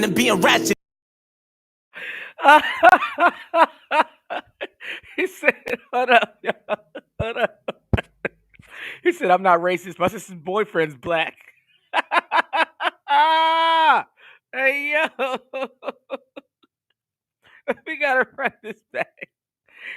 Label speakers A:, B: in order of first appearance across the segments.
A: and being ratchet.
B: He said, hold up, y'all. Hold up. He said, I'm not racist. My sister's boyfriend's black. Hey, yo. We got to run this back.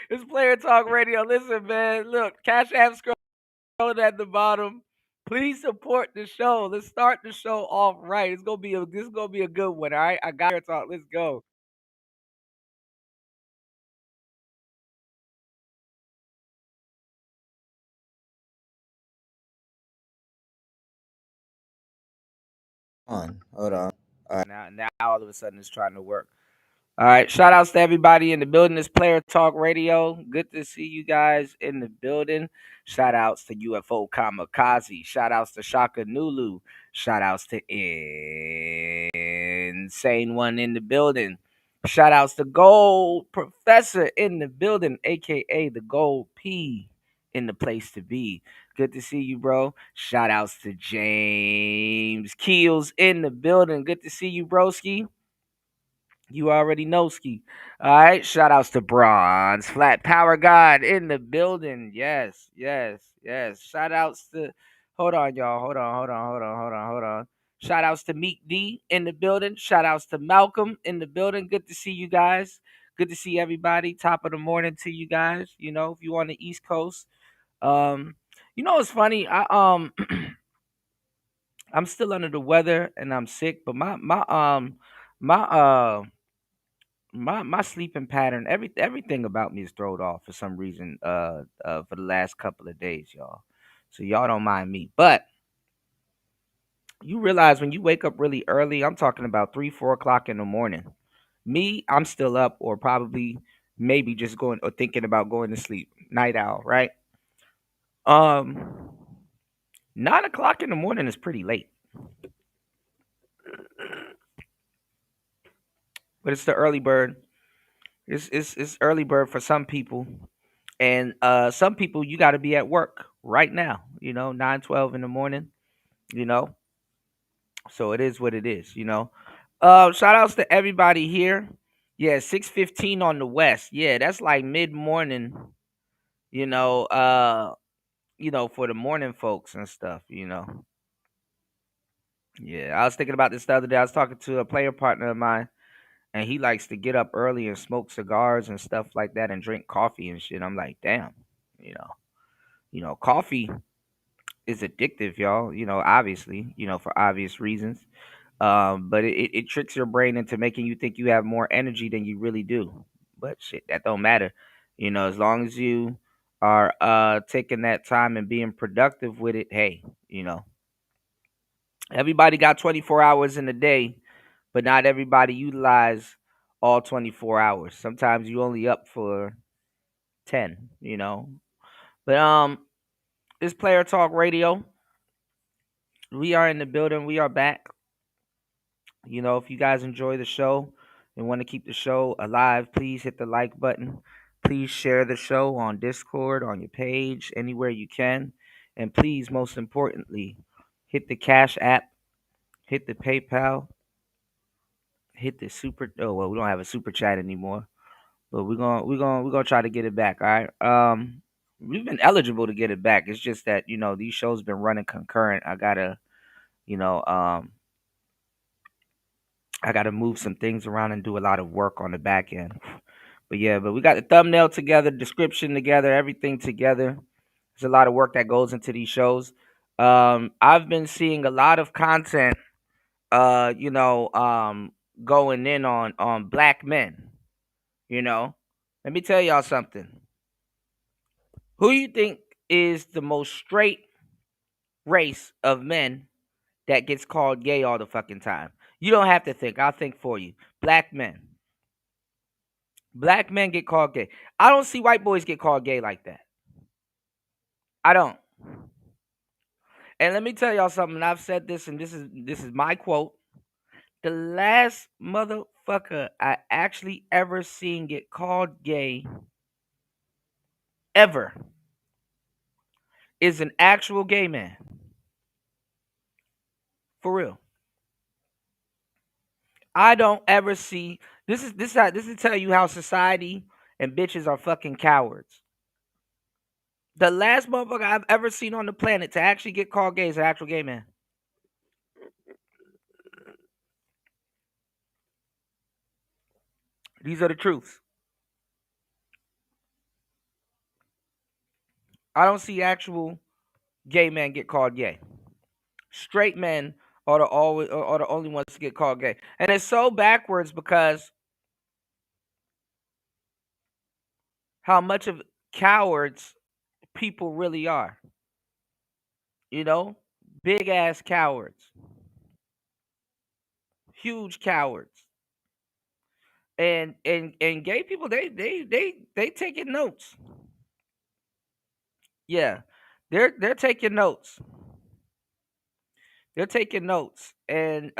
B: It's Player Talk Radio. Listen, man. Look, Cash App scrolling at the bottom. Please support the show. Let's start the show off right. This is gonna be a good one. All right, I got Player Talk. Let's go.
A: Hold on. All right.
B: Now, all of a sudden, it's trying to work. All right. Shout outs to everybody in the building. This Player Talk Radio. Good to see you guys in the building. Shout outs to UFO Kamikaze. Shout outs to Shaka Nulu. Shout outs to Insane One in the building. Shout outs to Gold Professor in the building, aka the Gold P in the place to be. Good to see you, bro. Shout outs to James Keels in the building. Good to see you, broski. You already know ski. All right. Shout outs to Bronze Flat Power God in the building. Yes, yes, yes. Shout outs to hold on, y'all. Hold on. Shout outs to Meek D in the building. Shout outs to Malcolm in the building. Good to see you guys. Good to see everybody. Top of the morning to you guys. You know, if you on the East Coast. Um, it's funny. I'm still under the weather and I'm sick, but my my sleeping pattern, everything about me is thrown off for some reason. For the last couple of days, y'all. So y'all don't mind me, but you realize when you wake up really early, I'm talking about 3, 4 o'clock in the morning. Me, I'm still up, or probably maybe just going or thinking about going to sleep. Night owl, right? Um, 9 o'clock in the morning is pretty late, but it's the early bird. It's early bird for some people. And some people you got to be at work right now, 9, 12 in the morning, you know. So it is what it is. Shout outs to everybody here. Yeah, 6:15 on the west. Yeah, that's like mid morning, you know, uh, for the morning folks and stuff. Yeah, I was thinking about this the other day. I was talking to a player partner of mine, and he likes to get up early and smoke cigars and stuff like that and drink coffee and shit. I'm like, damn, you know, coffee is addictive, y'all. Obviously, for obvious reasons. But it tricks your brain into making you think you have more energy than you really do. But shit, that don't matter. As long as you are taking that time and being productive with it, hey, everybody got 24 hours in a day, but not everybody utilize all 24 hours. Sometimes you only up for 10. But this Player Talk Radio, we are in the building. We are back. If you guys enjoy the show and want to keep the show alive, please hit the like button. Please share the show on Discord, on your page, anywhere you can. And please, most importantly, hit the Cash App, hit the PayPal, hit the super. Oh well, we don't have a super chat anymore, but we're gonna try to get it back. All right. We've been eligible to get it back. It's just that these shows been running concurrent. You know um I gotta move some things around and do a lot of work on the back end. But yeah, but we got the thumbnail together, description together, everything together. There's a lot of work that goes into these shows. I've been seeing a lot of content, uh, you know, um, going in on black men. You know, let me tell y'all something. Who you think is the most straight race of men that gets called gay all the fucking time? You don't have to think. I'll think for you. Black men. Black men get called gay. I don't see white boys get called gay like that. I don't. And let me tell y'all something. And I've said this, and this is my quote. The last motherfucker I actually ever seen get called gay ever is an actual gay man. For real. I don't ever see this is tell you how society and bitches are fucking cowards. The last motherfucker I've ever seen on the planet to actually get called gay is an actual gay man. These are the truths. I don't see actual gay men get called gay. Straight men are the only ones to get called gay, and it's so backwards because how much of cowards people really are. You know, big ass cowards, huge cowards, and gay people they taking notes. Yeah, they're taking notes. They're taking notes, and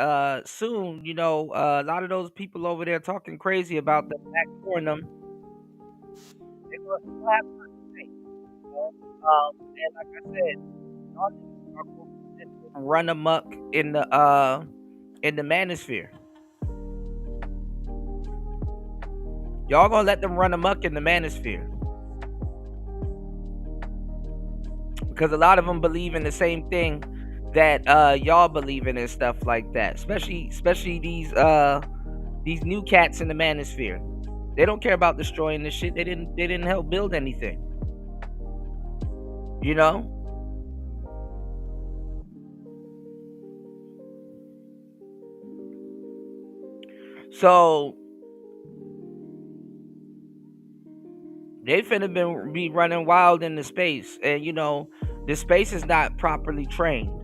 B: soon, a lot of those people over there talking crazy about the black for them, they'll have something to say. And like I said, y'all niggas are going to run amok in the manosphere. Y'all gonna let them run amok in the manosphere because a lot of them believe in the same thing that y'all believe in and stuff like that. Especially these new cats in the manosphere. They don't care about destroying this shit. They didn't help build anything. You know? So they finna be running wild in the space. And the space is not properly trained.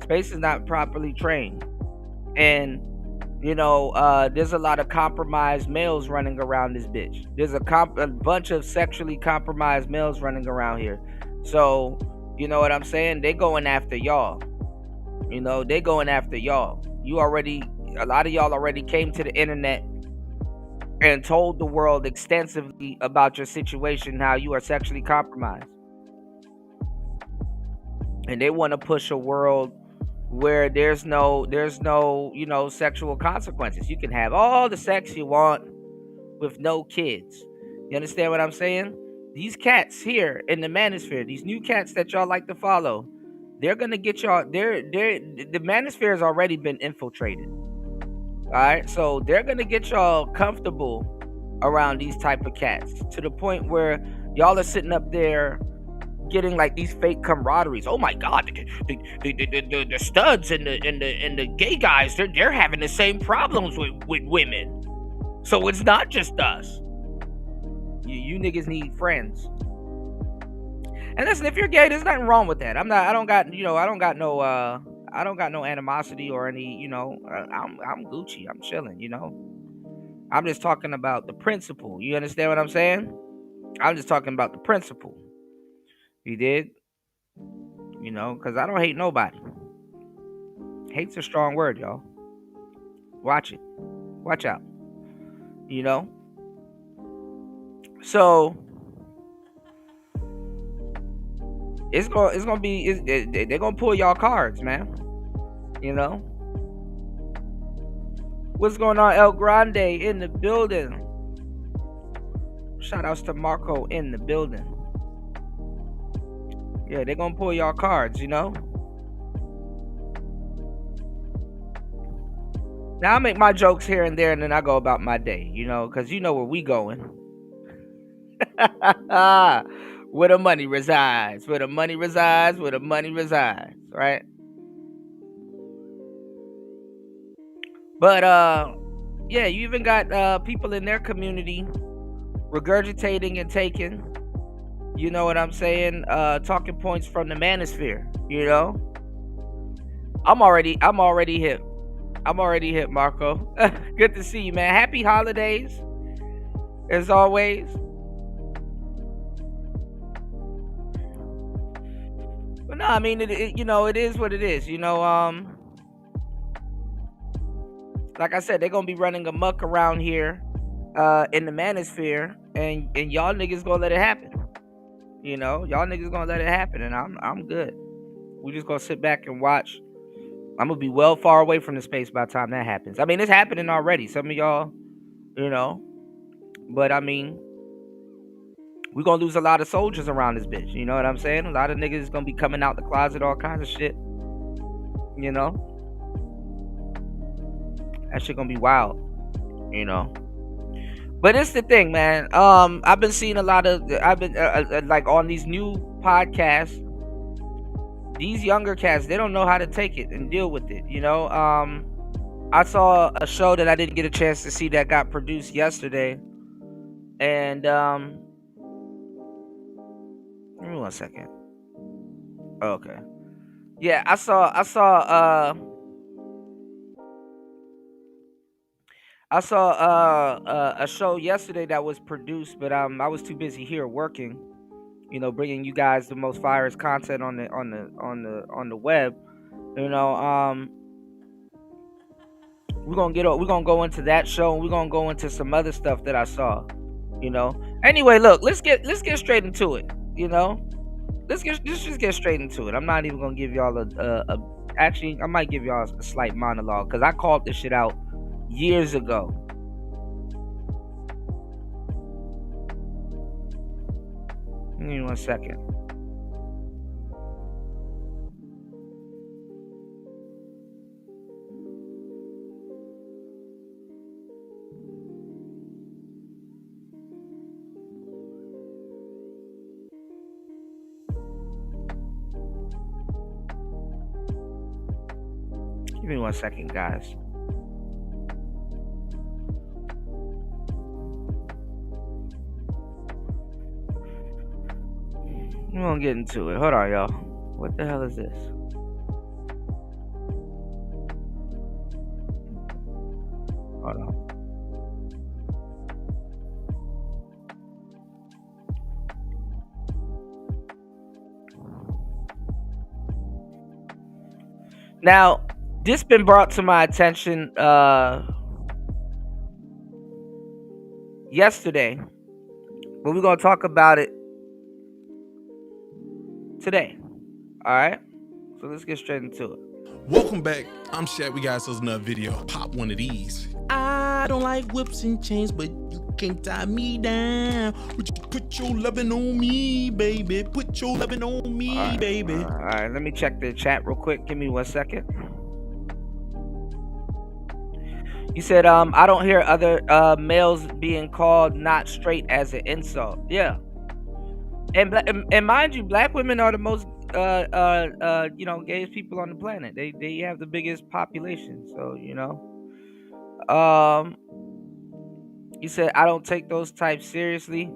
B: Space is not properly trained. And there's a lot of compromised males running around this bitch. There's a bunch of sexually compromised males running around here. So, you know what I'm saying? They going after y'all. They going after y'all. A lot of y'all already came to the internet and told the world extensively about your situation, how you are sexually compromised. And they want to push a world where there's no sexual consequences. You can have all the sex you want with no kids. You understand what I'm saying? These cats here in the manosphere, these new cats that y'all like to follow, they're gonna get y'all. The manosphere has already been infiltrated. All right, so they're gonna get y'all comfortable around these type of cats to the point where y'all are sitting up there getting like these fake camaraderies. Oh my god, the studs and the gay guys, they're having the same problems with women. So it's not just us. You niggas need friends. And listen, if you're gay, there's nothing wrong with that. I don't got I don't got no animosity or any, I'm Gucci. I'm chilling. I'm just talking about the principle. You understand what I'm saying? I'm just talking about the principle. You did? Because I don't hate nobody. Hate's a strong word, y'all. Watch it. Watch out. You know? So they're gonna pull y'all cards, man. You know? What's going on, El Grande in the building? Shout outs to Marco in the building. Yeah, they're gonna pull y'all cards, Now I make my jokes here and there and then I go about my day, because you know where we going. Where the money resides. Where the money resides, where the money resides, right? But yeah, you even got people in their community regurgitating and taking, you know what I'm saying, talking points from the manosphere, I'm already hip. I'm already hip, Marco. Good to see you, man. Happy holidays, as always. But no, I mean, it is what it is. Like I said, they're gonna be running amok around here, in the manosphere, and y'all niggas gonna let it happen. Y'all niggas gonna let it happen, and I'm good. We just gonna sit back and watch I'm gonna be well far away from the space by the time that happens. I mean, it's happening already. Some of y'all, you know, but I mean, we're gonna lose a lot of soldiers around this bitch. You know what I'm saying? A lot of niggas is gonna be coming out the closet, all kinds of shit. You know, that shit gonna be wild. You know, but it's the thing, man. I've been seeing a lot of, I've been like on these new podcasts. These younger cats, they don't know how to take it and deal with it. You know, I saw a show that I didn't get a chance to see that got produced yesterday, and give me 1 second. Okay, yeah, I saw a show yesterday that was produced, but I was too busy here working, you know, bringing you guys the most virus content on the web. You know, we're gonna go into that show, and we're gonna go into some other stuff that I saw. You know. Anyway, look, let's get straight into it. You know, let's just get straight into it. I'm not even gonna give y'all a actually, I might give y'all a slight monologue because I called this shit out years ago. Give me 1 second. Give me 1 second, guys. We're gonna get into it. Hold on, y'all. What the hell is this? Hold on. Now, this been brought to my attention yesterday, but we're gonna talk about it today. All right. So let's get straight into it.
A: Welcome back. I'm Shaq. We got ourselves another video. Pop one of these. I don't like whips and chains, but you can't tie me down. Would you put your loving on me, baby? Put your loving on me, baby.
B: All right. Let me check the chat real quick. Give me 1 second. You said, I don't hear other males being called not straight as an insult. Yeah. And mind you, black women are the most gayest people on the planet. They have the biggest population. So, you know. You said I don't take those types seriously.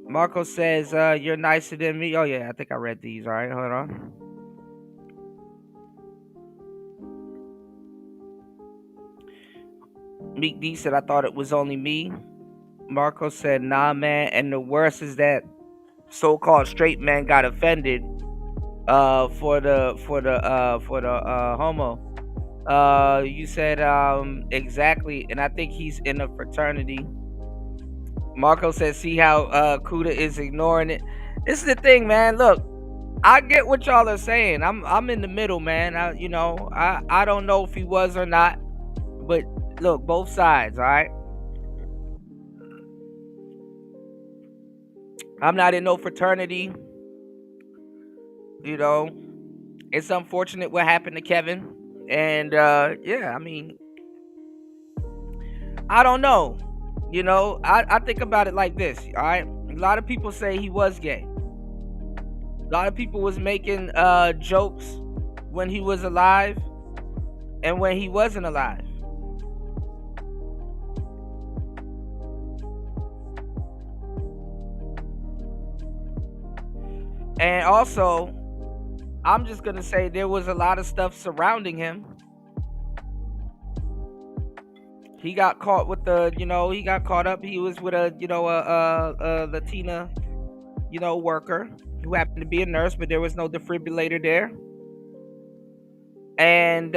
B: Marco says you're nicer than me. Oh yeah, I think I read these. All right, hold on. Meek D said I thought it was only me. Marco said nah, man. And the worst is that so-called straight man got offended for the homo. You said exactly, and I think he's in a fraternity. Marco says, see how Kuda is ignoring it. This is the thing, man. Look, I get what y'all are saying. I'm in the middle, man. I don't know if he was or not, but look, both sides, all right? I'm not in no fraternity. You know, it's unfortunate what happened to Kevin. And yeah, I mean, I don't know. You know, I think about it like this, all right? A lot of people say he was gay. A lot of people was making jokes when he was alive and when he wasn't alive. And also, I'm just going to say there was a lot of stuff surrounding him. He got caught with he got caught up. He was with a Latina, worker who happened to be a nurse, but there was no defibrillator there. And,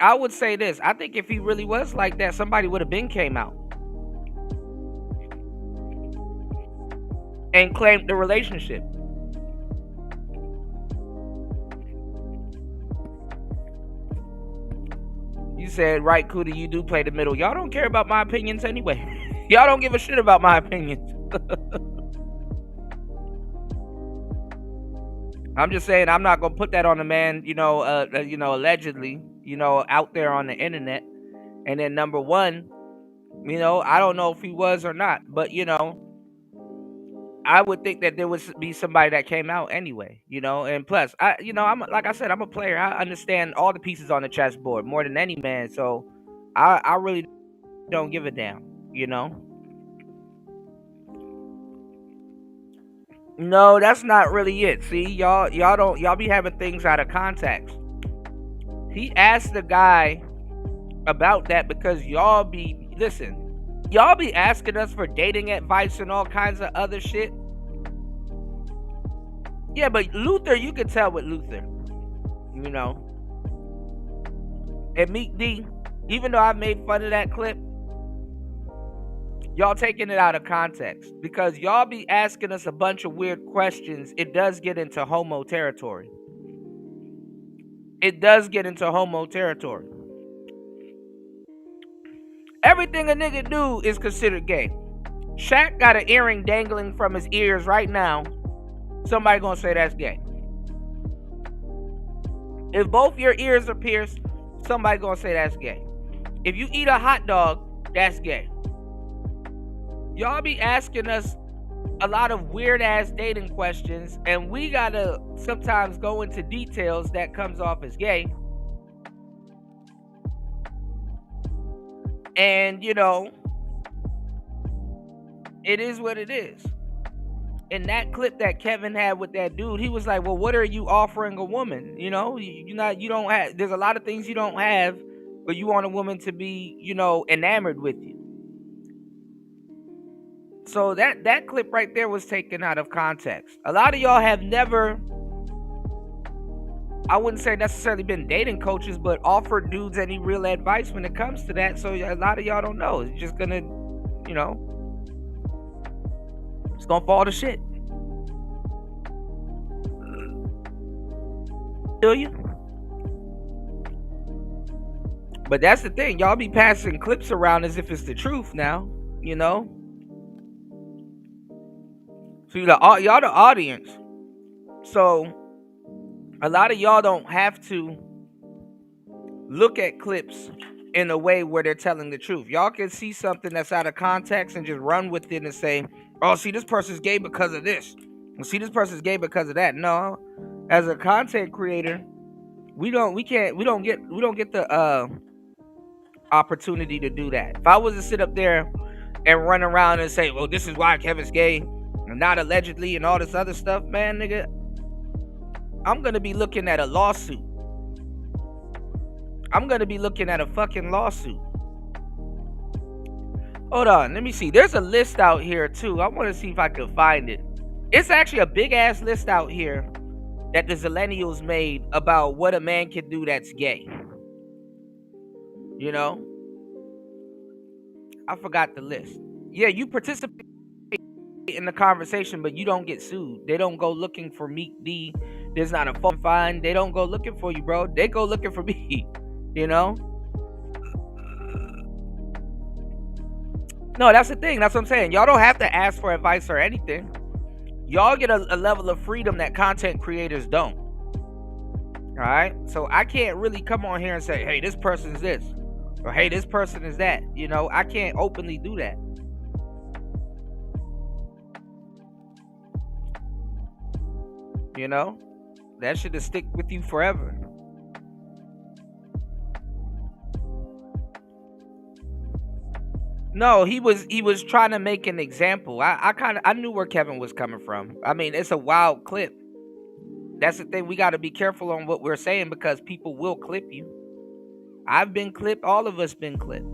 B: I would say this. I think if he really was like that, somebody would have been came out. and claimed the relationship. You said, right, Cootie, you do play the middle. Y'all don't care about my opinions anyway. Y'all don't give a shit about my opinions. I'm just saying, I'm not gonna put that on a man, allegedly, out there on the internet. And then number one, I don't know if he was or not, but I would think that there would be somebody that came out anyway, and plus, I'm like I said, I'm a player. I understand all the pieces on the chessboard more than any man, so I really don't give a damn, No, that's not really it. See, y'all be having things out of context. He asked the guy about that because y'all be asking us for dating advice and all kinds of other shit. Yeah, but Luther, you can tell with Luther, and Meek D, even though I made fun of that clip, y'all taking it out of context because y'all be asking us a bunch of weird questions. It does get into homo territory. Everything a nigga do is considered gay. Shaq got an earring dangling from his ears right now. Somebody gonna say that's gay. If both your ears are pierced, somebody gonna say that's gay. If you eat a hot dog, that's gay. Y'all be asking us a lot of weird ass dating questions, and we gotta sometimes go into details that comes off as gay. And it is what it is. In that clip that Kevin had with that dude, he was like, well, what are you offering a woman? You don't have, there's a lot of things you don't have, but you want a woman to be, enamored with you. So that clip right there was taken out of context. A lot of y'all have never, I wouldn't say necessarily been dating coaches, but offered dudes any real advice when it comes to that. So a lot of y'all don't know. It's just gonna, it's gonna fall to shit. Do you? But that's the thing. Y'all be passing clips around as if it's the truth now, So y'all the audience. So a lot of y'all don't have to look at clips in a way where they're telling the truth. Y'all can see something that's out of context and just run with it and say, oh, see, this person's gay because of this. See, this person's gay because of that. No, as a content creator, we don't get the opportunity to do that. If I was to sit up there and run around and say, well, this is why Kevin's gay and not allegedly and all this other stuff, man, nigga, I'm gonna be looking at a lawsuit. I'm gonna be looking at a fucking lawsuit. Hold on, let me see. There's a list out here too. I want to see if I can find it. It's actually a big ass list out here that the Zillennials made about what a man can do that's gay. I forgot the list. Yeah, you participate in the conversation, but you don't get sued. They don't go looking for Meek D. There's not a phone fine. They don't go looking for you, bro. They go looking for me. No, that's the thing. That's what I'm saying. Y'all don't have to ask for advice or anything. Y'all get a level of freedom that content creators don't. All right? So I can't really come on here and say, hey, this person's this. Or, hey, this person is that. I can't openly do that. That should stick with you forever. No, he was trying to make an example. I knew where Kevin was coming from. I mean, it's a wild clip. That's the thing. We got to be careful on what we're saying because people will clip you. I've been clipped. All of us been clipped.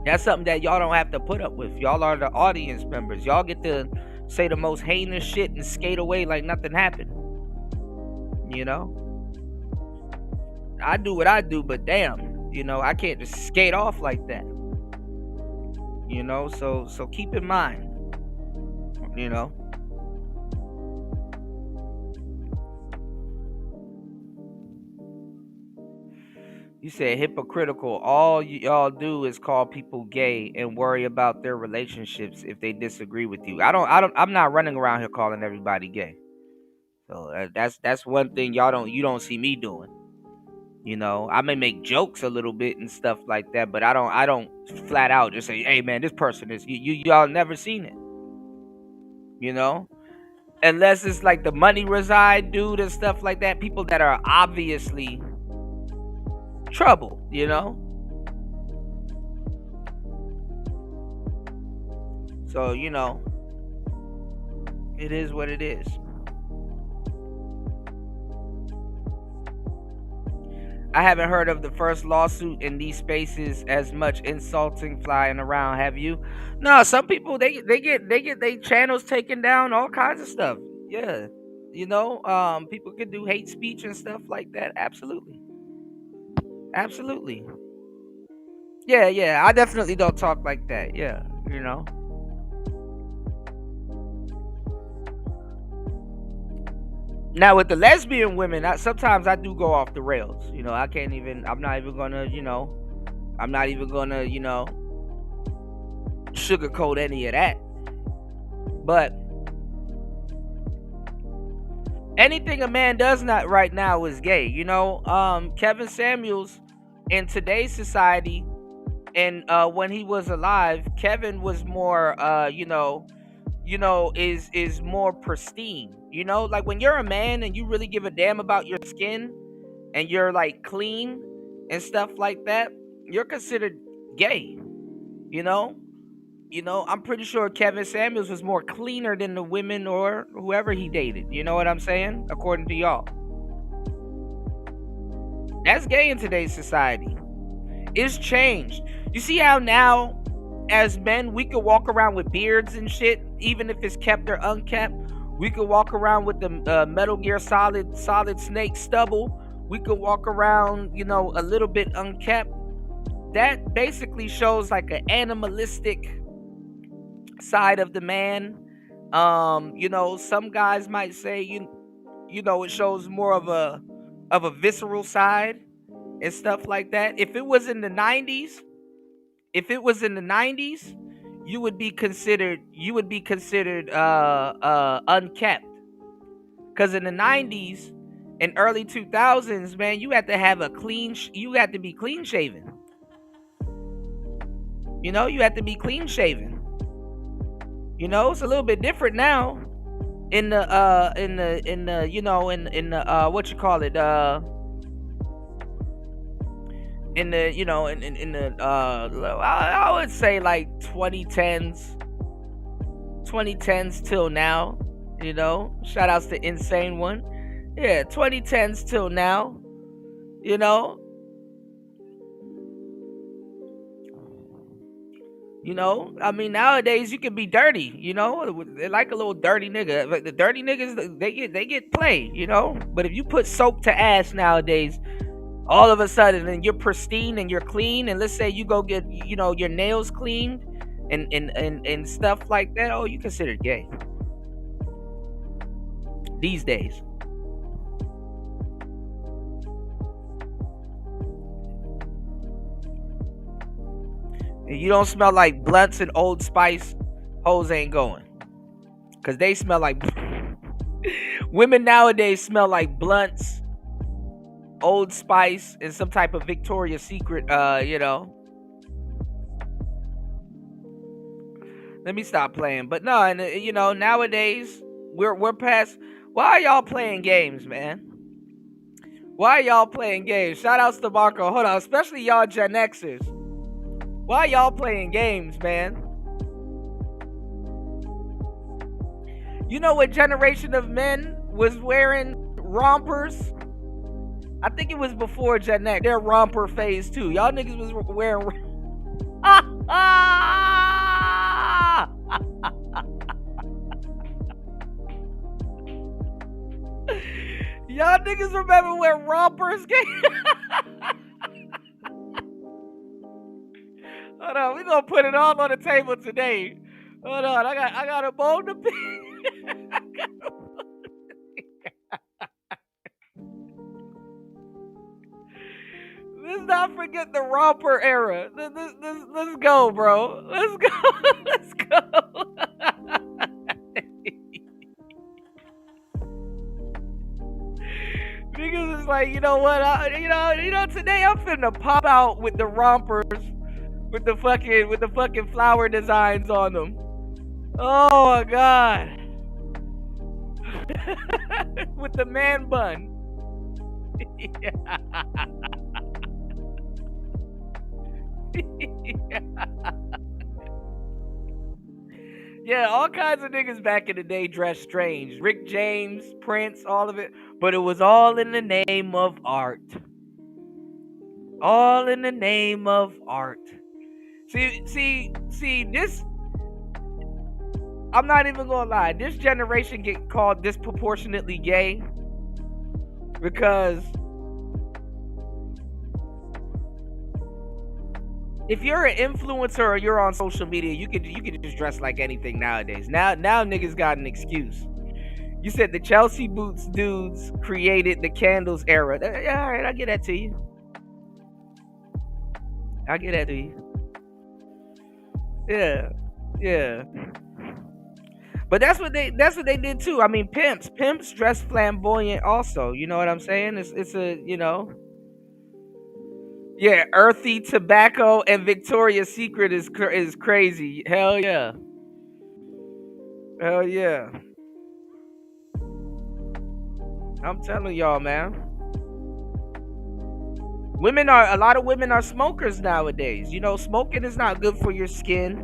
B: That's something that y'all don't have to put up with. Y'all are the audience members. Y'all get to say the most heinous shit and skate away like nothing happened. I do what I do, but damn, I can't just skate off like that. So keep in mind. you know. You said hypocritical. All y'all do is call people gay and worry about their relationships if they disagree with you. I'm not running around here calling everybody gay. So that's one thing you don't see me doing. You know, I may make jokes a little bit and stuff like that, but I don't flat out just say, "Hey man, this person is y'all never seen it." You know? Unless it's like the money reside dude and stuff like that, people that are obviously trouble, you know? So, you know, it is what it is. I haven't heard of the first lawsuit in these spaces as much insulting flying around. Have you? No, some people they get their channels taken down, all kinds of stuff. Yeah. You know, people can do hate speech and stuff like that. Absolutely. Absolutely. Yeah, yeah. I definitely don't talk like that. Yeah, you know. Now with the lesbian women, sometimes I do go off the rails. You know, I can't even. I'm not even gonna. You know, I'm not even gonna. You know, sugarcoat any of that. But anything a man does not right now is gay. You know, Kevin Samuels in today's society, and when he was alive, Kevin was more. Is more pristine. You know, like when you're a man and you really give a damn about your skin and you're like clean and stuff like that, you're considered gay. You know? You know, I'm pretty sure Kevin Samuels was more cleaner than the women or whoever he dated. You know what I'm saying? According to y'all. That's gay in today's society. It's changed. You see how now, as men, we could walk around with beards and shit, even if it's kept or unkept. We could walk around with the Metal Gear Solid Snake stubble. We could walk around, you know, a little bit unkept. That basically shows like an animalistic side of the man. You know, some guys might say you know it shows more of a visceral side and stuff like that. If it was in the 90s, you would be considered unkept. Cuz in the 90s and early 2000s, man, you had to have you had to be clean shaven. You know, you had to be clean shaven. You know, it's a little bit different now in the you know in the what you call it in the you know in the I would say like 2010s till now, you know. Shout outs to Insane One. Yeah, 2010s till now, you know. You know, I mean, nowadays you can be dirty. You know, they like a little dirty nigga. Like the dirty niggas, they get play. You know, but if you put soap to ass nowadays, all of a sudden, and you're pristine and you're clean, and let's say you go get your nails cleaned and stuff like that. Oh, you considered gay these days. If you don't smell like blunts and Old Spice, hoes ain't going. Because they smell like... Women nowadays smell like blunts, Old Spice, and some type of Victoria's Secret, you know. Let me stop playing. But no, and you know, nowadays, we're past... Why are y'all playing games, man? Why are y'all playing games? Shout outs to Marco. Hold on, especially y'all Gen Xers. Why y'all playing games, man? You know what generation of men was wearing rompers? I think it was before Gen X. Their romper phase too. Y'all niggas was wearing... Y'all niggas remember when rompers came? Hold on, we gonna put it all on the table today. Hold on, I got a bone to pick. Let's not forget the romper era. Let's go, bro. Let's go. Let's go. Niggas is like, you know what? Today I'm finna pop out with the rompers, with the fucking flower designs on them. Oh my god. With the man bun. Yeah, all kinds of niggas back in the day dressed strange. Rick James, Prince, all of it. But it was all in the name of art. All in the name of art. See, this, I'm not even gonna lie. This generation get called disproportionately gay because if you're an influencer or you're on social media, you can just dress like anything nowadays. Now niggas got an excuse. You said the Chelsea boots dudes created the candles era. Yeah, all right, I'll get that to you. I'll get that to you. Yeah. But that's what they did too. I mean, pimps dress flamboyant also. You know what I'm saying? It's a, you know. Yeah, earthy tobacco and Victoria's Secret is crazy. Hell yeah. Hell yeah. I'm telling y'all, man. A lot of women are smokers nowadays. You know, smoking is not good for your skin.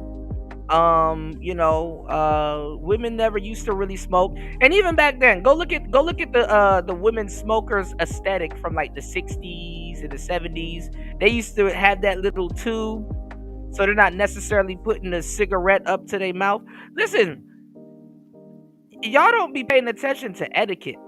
B: Women never used to really smoke. And even back then, go look at the women smokers aesthetic from like the 60s and the 70s. They used to have that little tube, so they're not necessarily putting a cigarette up to their mouth. Listen, y'all don't be paying attention to etiquette.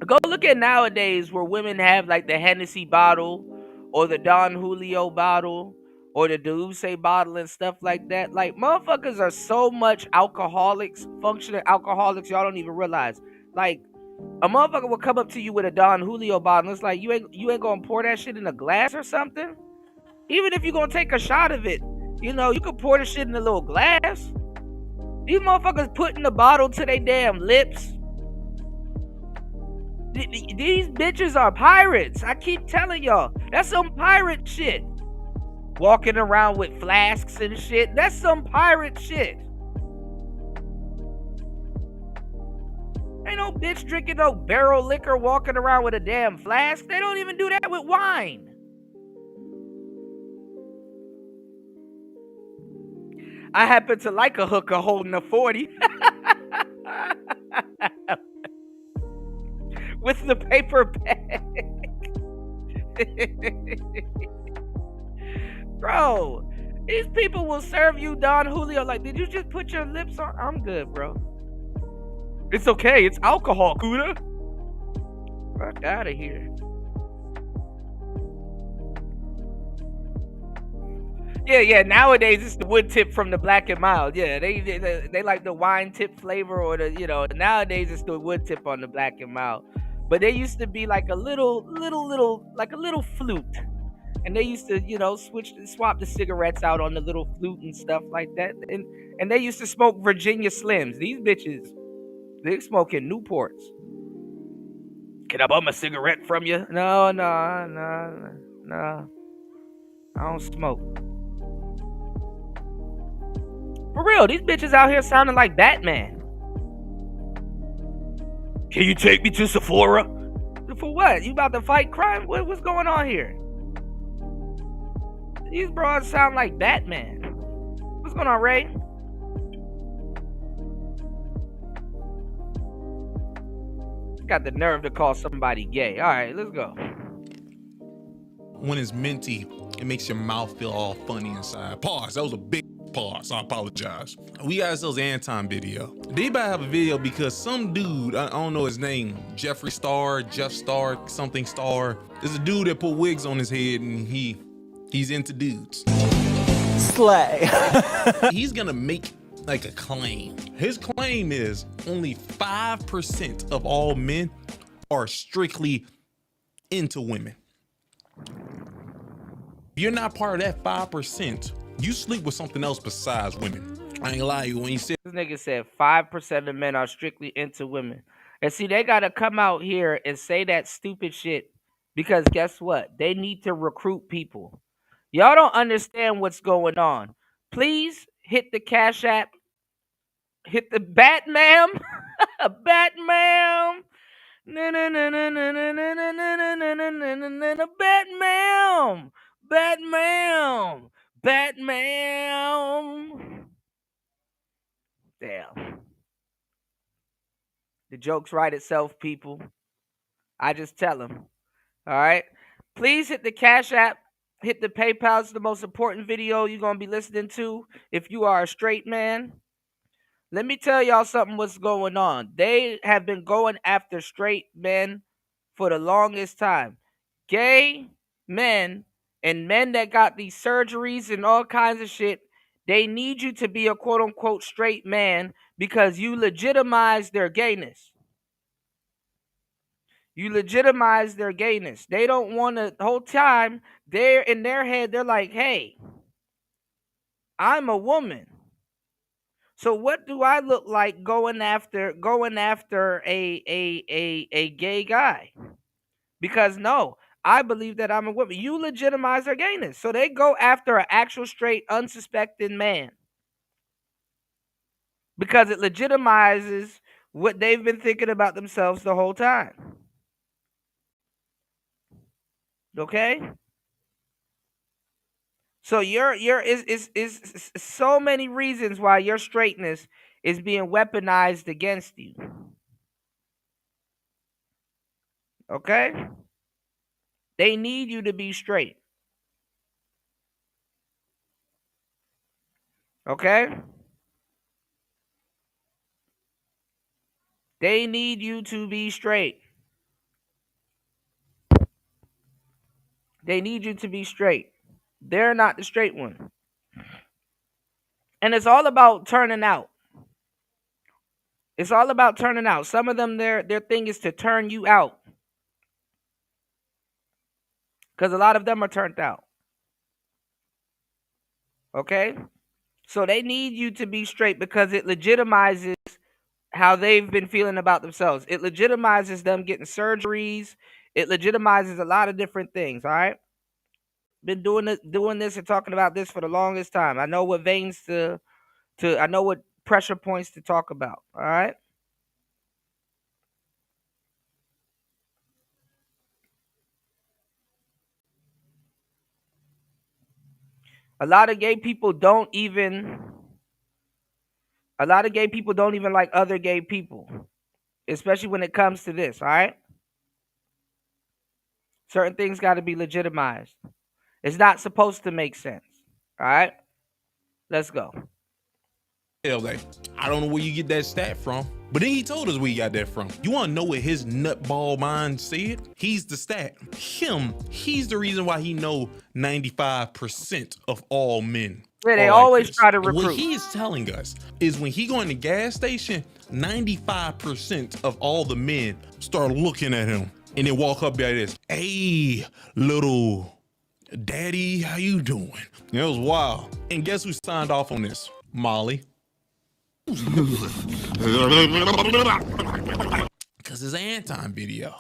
B: Go look at nowadays where women have like the Hennessy bottle or the Don Julio bottle or the Douce bottle and stuff like that. Like, motherfuckers are so much alcoholics, functioning alcoholics, y'all don't even realize. Like, a motherfucker will come up to you with a Don Julio bottle, and it's like, you ain't gonna pour that shit in a glass or something? Even if you're gonna take a shot of it, you know, you could pour the shit in a little glass. These motherfuckers putting the bottle to their damn lips. These bitches are pirates. I keep telling y'all. That's some pirate shit. Walking around with flasks and shit. That's some pirate shit. Ain't no bitch drinking no barrel liquor walking around with a damn flask. They don't even do that with wine. I happen to like a hooker holding a 40. With the paper bag. Bro, these people will serve you Don Julio like, did you just put your lips on? I'm good, bro. It's okay. It's alcohol, Cuda. Fuck out of here. Yeah. Nowadays it's the wood tip from the Black and Mild. Yeah, they like the wine tip flavor or the, you know. Nowadays it's the wood tip on the Black and Mild. But they used to be like a little like a little flute, and they used to, you know, swap the cigarettes out on the little flute and stuff like that. And they used to smoke Virginia Slims. These bitches, they smoking Newports. Can I bum a cigarette from you? No. I don't smoke. For real, these bitches out here sounding like Batman. Can you take me to Sephora? For what? You about to fight crime? What's going on here? These broads sound like Batman. What's going on, Ray? Got the nerve to call somebody gay. All right, let's go.
A: When it's minty, it makes your mouth feel all funny inside. Pause. That was a big pause. I apologize. We got ourselves an Anton video. Did anybody have a video because some dude, I don't know his name, Jeff Star, something Star. There's a dude that put wigs on his head and he's into dudes.
C: Slay.
A: He's gonna make like a claim. His claim is only 5% of all men are strictly into women. If you're not part of that 5%, you sleep with something else besides women. I ain't lie, when you said
B: This nigga said 5% of men are strictly into women. And see, they gotta come out here and say that stupid shit because guess what? They need to recruit people. Y'all don't understand what's going on. Please hit the Cash App. Hit the Batman. Batman. Batman. Batman. Batman. Damn. The jokes write itself, people. I just tell them. All right. Please hit the Cash App. Hit the PayPal. It's the most important video you're going to be listening to if you are a straight man. Let me tell y'all something what's going on. They have been going after straight men for the longest time. Gay men and men that got these surgeries and all kinds of shit, they need you to be a quote-unquote straight man because you legitimize their gayness. You legitimize their gayness. They don't want to, the whole time, they're in their head, they're like, hey, I'm a woman. So what do I look like going after a gay guy? Because no, I believe that I'm a woman. You legitimize their gayness. So they go after an actual straight, unsuspecting man. Because it legitimizes what they've been thinking about themselves the whole time. Okay? So is so many reasons why your straightness is being weaponized against you. Okay? They need you to be straight. Okay? They need you to be straight. They need you to be straight. They're not the straight one. And it's all about turning out. It's all about turning out. Some of them, their thing is to turn you out. Because a lot of them are turned out. Okay? So they need you to be straight because it legitimizes how they've been feeling about themselves. It legitimizes them getting surgeries. It legitimizes a lot of different things, all right? Been doing this and talking about this for the longest time. I know what veins I know what pressure points to talk about, all right? A lot of gay people don't even like other gay people, especially when it comes to this, all right? Certain things got to be legitimized. It's not supposed to make sense, all right? Let's go.
A: like, I don't know where you get that stat from, but then he told us where he got that from. You want to know what his nutball mind said? He's the stat. He's the reason why he know 95% of all men.
B: Yeah, they always try to recruit.
A: What he is telling us is when he go in the gas station, 95% of all the men start looking at him and then walk up like this. Hey, little daddy, how you doing? It was wild. And guess who signed off on this? Molly. Because it's an Anton video.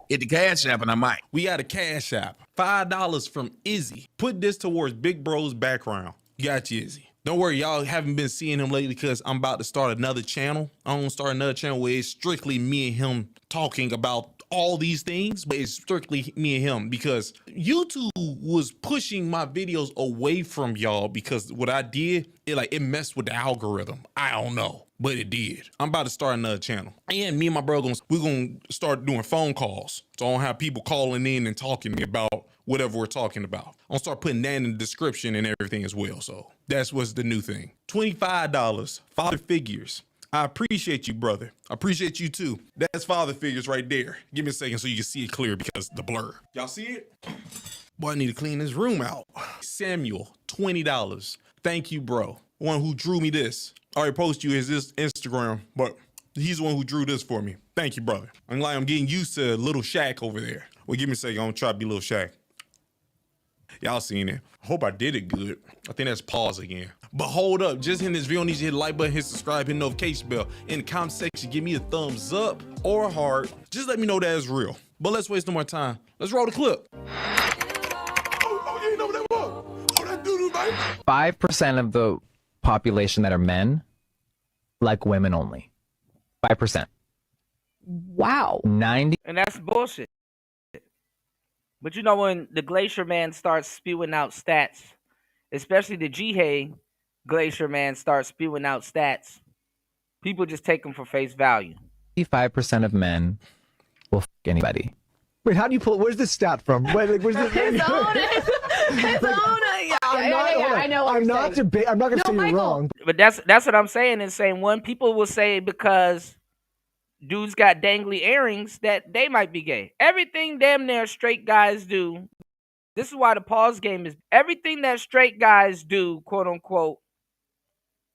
D: Hit the Cash App and I might.
A: We got a Cash App. $5 from Izzy. Put this towards Big Bro's background. Got you, Izzy. Don't worry, y'all haven't been seeing him lately because I'm about to start another channel. I'm gonna start another channel where it's strictly me and him talking about all these things, but it's strictly me and him because YouTube was pushing my videos away from y'all because what I did, it messed with the algorithm. I don't know, but it did. I'm about to start another channel. And me and my bro, we're gonna start doing phone calls. So I don't have people calling in and talking to me about whatever we're talking about. I'm gonna start putting that in the description and everything as well. So that's what's the new thing. $25, father figures. I appreciate you, brother. I appreciate you too. That's father figures right there. Give me a second so you can see it clear because the blur. Y'all see it? Boy, I need to clean this room out. Samuel, $20. Thank you, bro. One who drew me this. I already posted you his Instagram, but he's the one who drew this for me. Thank you, brother. I'm getting used to Little Shaq over there. Well, give me a second. I'm gonna try to be Little Shaq. Y'all seen it. I hope I did it good. I think that's pause again. But hold up, just in this video, I need you to hit the like button, hit subscribe, hit the notification bell. In the comment section, give me a thumbs up or a heart. Just let me know that it's real. But let's waste no more time. Let's roll the clip. Oh, you ain't know what that was. Oh, that doo-doo, baby.
C: 5% of the population that are men like women only. 5%.
E: Wow.
C: 90.
B: And that's bullshit. But you know, when the Glacier Man starts spewing out stats, especially the Jihei Glacier Man starts spewing out stats, people just take them for face value.
C: 5% of men will fuck anybody.
F: Wait, how do you pull? Where's this stat from? Wait, like, where's this?
E: His own. Yeah, I know what
F: I'm
E: you're
F: not
E: saying.
F: I'm not gonna say
E: Michael.
F: you're wrong.
B: But that's what I'm saying. Is saying one, people will say because dudes got dangly earrings that they might be gay. Everything damn near straight guys do. This is why the pause game is everything that straight guys do, quote unquote,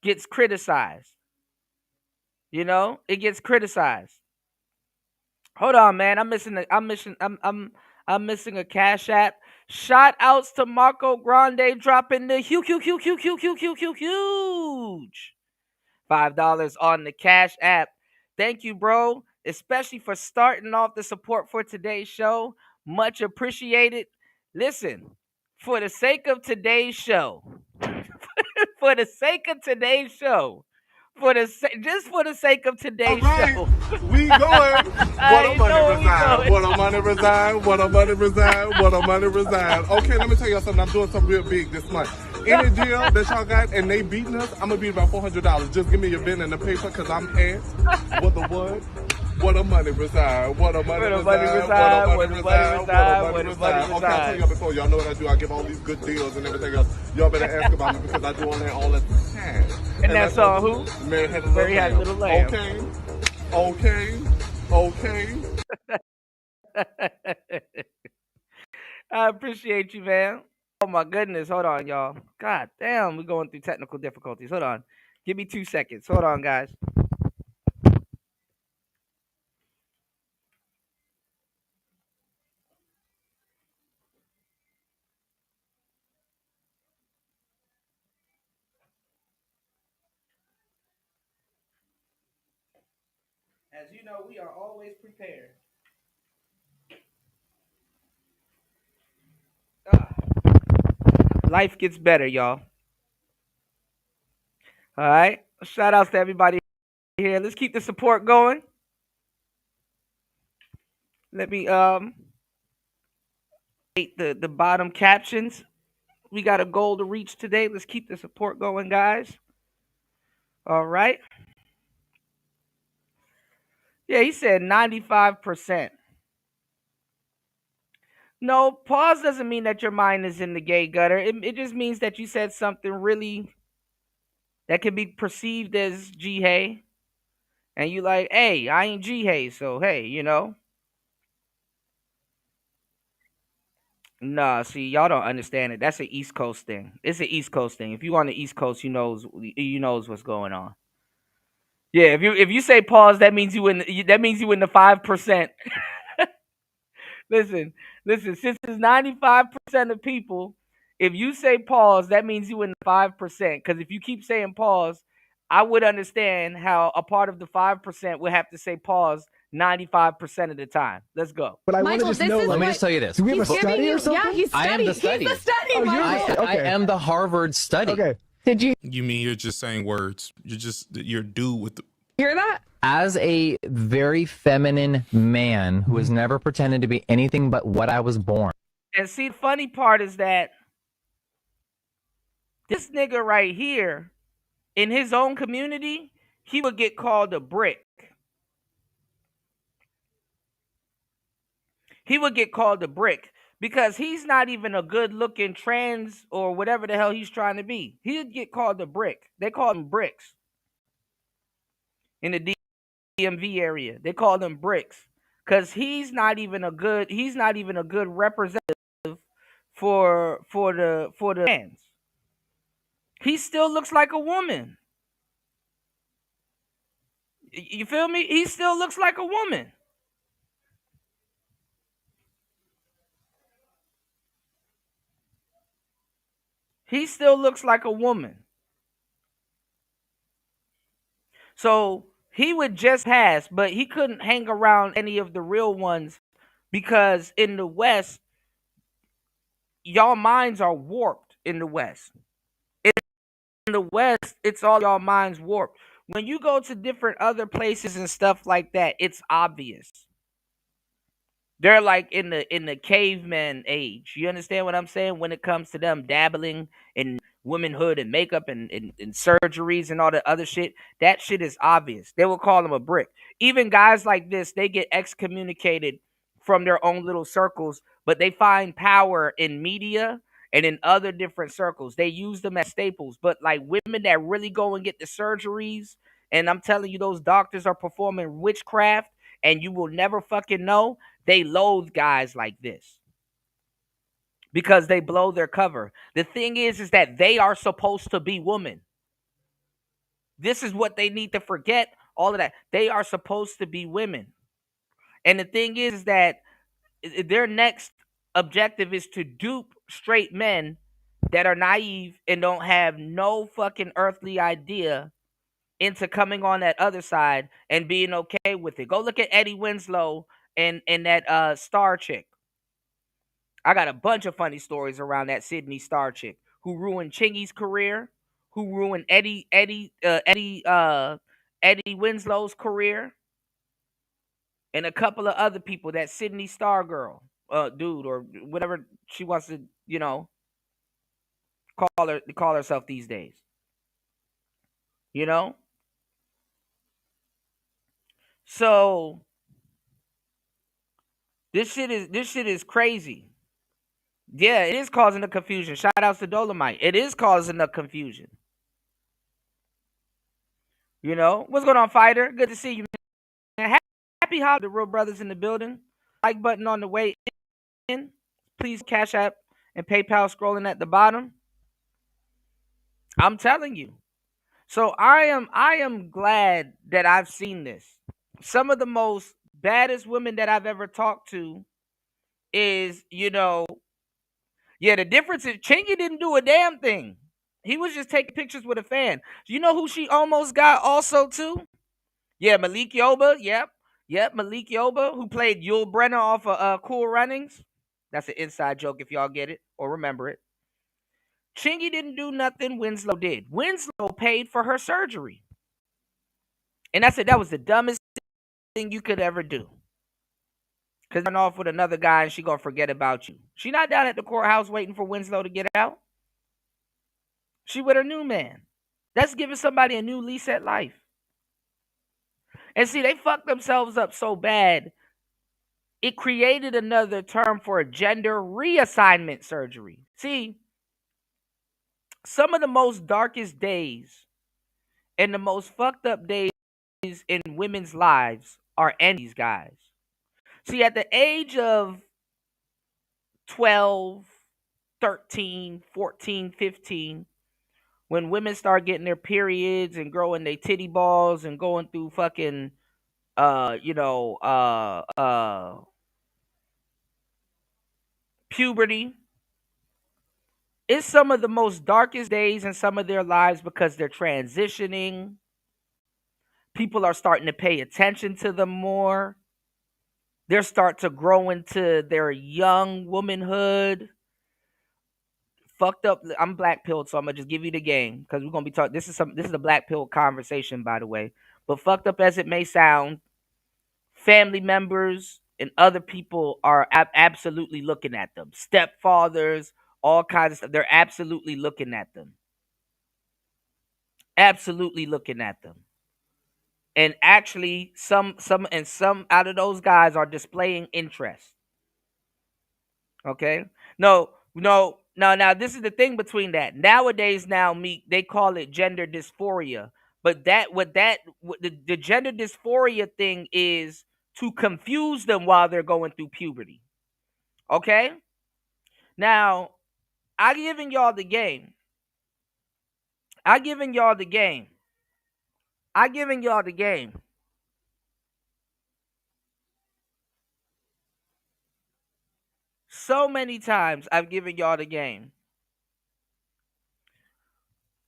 B: gets criticized. You know, it gets criticized. Hold on, man. I'm missing a Cash App. Shout outs to Marco Grande dropping the huge $5 on the Cash App. Thank you, bro, especially for starting off the support for today's show. Much appreciated. Listen, for the sake of today's show, for the sake of today's show, just for the sake of today's show.
G: We going. What a money reside. What a money reside. What a money reside. What a money reside. Okay, let me tell y'all something. I'm doing something real big this month. Any deal that y'all got and they beating us, I'm gonna be about $400. Just give me your pen and the paper, cause I'm ass. What the what? What a money reside. What a money reside. What a money reside. What a money reside. Okay, I'll tell y'all before. Y'all know what I do. I give all these good deals and everything else. Y'all better ask about me because I do all that all the time.
B: And that's on who?
G: Mary Had a Little Lamb. Okay.
B: I appreciate you, man. Oh my goodness. Hold on, y'all. God damn, we're going through technical difficulties. Hold on. Give me 2 seconds. Hold on, guys. As you know, we are always prepared. Life gets better, y'all. All right. Shout outs to everybody here. Let's keep the support going. Let me the bottom captions. We got a goal to reach today. Let's keep the support going, guys. All right. Yeah, he said 95%. No, pause doesn't mean that your mind is in the gay gutter. It just means that you said something really that can be perceived as Jihei. And you like, hey, I ain't Jihei, so hey, you know. Nah, see, y'all don't understand it. That's an East Coast thing. It's an East Coast thing. If you on the East Coast, you knows what's going on. Yeah, if you say pause, that means you in the 5%. Listen. Since it's 95% of people, if you say pause, that means you in the 5%. Because if you keep saying pause, I would understand how a part of the 5% would have to say pause 95% of the time. Let's go.
F: But I
E: Michael,
F: want to just
E: this
F: know.
E: is
C: Let me
E: what-
C: just tell you this.
F: Do we have a study or something?
E: Yeah, he's
C: I am
E: studying.
C: the study.
E: He's the study,
F: Oh, you're
E: Michael.
F: the
C: I am the Harvard study.
F: Okay.
E: Did you
A: You mean you're just saying words? You're a dude with the.
E: hear that?
C: As a very feminine man who has never pretended to be anything but what I was born.
B: And see, the funny part is that this nigga right here, in his own community, he would get called a brick. He would get called a brick because he's not even a good-looking trans or whatever the hell he's trying to be. He'd get called a brick. They call him bricks in the DMV area. They call them bricks because he's not even a good representative for the fans. he still looks like a woman. You feel me? He still looks like a woman. He still looks like a woman. So he would just pass, but he couldn't hang around any of the real ones because in the West, y'all minds are warped in the West. In the West, it's all y'all minds warped. When you go to different other places and stuff like that, it's obvious. They're like in the caveman age. You understand what I'm saying? When it comes to them dabbling in womanhood and makeup and surgeries and all the other shit, that shit is obvious. They will call them a brick. Even guys like this, they get excommunicated from their own little circles, but they find power in media and in other different circles. They use them as staples. But like women that really go and get the surgeries, and I'm telling you, those doctors are performing witchcraft, and you will never fucking know. They loathe guys like this because they blow their cover. The thing is that they are supposed to be women. This is what they need to forget. All of that. They are supposed to be women. And the thing is that their next objective is to dupe straight men that are naive and don't have no fucking earthly idea into coming on that other side and being okay with it. Go look at Eddie Winslow and that Star chick. I got a bunch of funny stories around that Sydney Star chick who ruined Chingy's career, who ruined Eddie Winslow's career, and a couple of other people. That Sydney Star girl, dude, or whatever she wants to, call herself these days. You know. So this shit is crazy. Yeah, it is causing the confusion. Shout outs to Dolomite. It is causing the confusion. What's going on, Fighter? Good to see you, man. Happy holiday, the real brothers in the building. Like button on the way in. Please Cash App and PayPal scrolling at the bottom. I'm telling you. So I am glad that I've seen this. Some of the most baddest women that I've ever talked to is, the difference is Chingy didn't do a damn thing. He was just taking pictures with a fan. You know who she almost got also too? Yeah, Malik Yoba. Yep, Malik Yoba, who played Yul Brenner off of Cool Runnings. That's an inside joke if y'all get it or remember it. Chingy didn't do nothing. Winslow did. Winslow paid for her surgery. And I said that was the dumbest thing you could ever do. Because run off with another guy and she gonna forget about you. She not down at the courthouse waiting for Winslow to get out. She with her new man. That's giving somebody a new lease at life. And see, they fucked themselves up so bad, it created another term for a gender reassignment surgery. See, some of the most darkest days and the most fucked up days in women's lives are ending these guys. See, at the age of 12, 13, 14, 15, when women start getting their periods and growing their titty balls and going through fucking puberty, it's some of the most darkest days in some of their lives because they're transitioning. People are starting to pay attention to them more. They start to grow into their young womanhood. Fucked up. I'm black pilled, so I'm gonna just give you the game because we're gonna be talking. This is a black pill conversation, by the way. But fucked up as it may sound, family members and other people are absolutely looking at them. Stepfathers, all kinds of stuff. They're absolutely looking at them. Absolutely looking at them. And actually, some out of those guys are displaying interest. Okay? No. Now this is the thing between that. Nowadays, they call it gender dysphoria. But the gender dysphoria thing is to confuse them while they're going through puberty. Okay? Now, I'm giving y'all the game. I giving y'all the game. I giving y'all the game. So many times I've given y'all the game.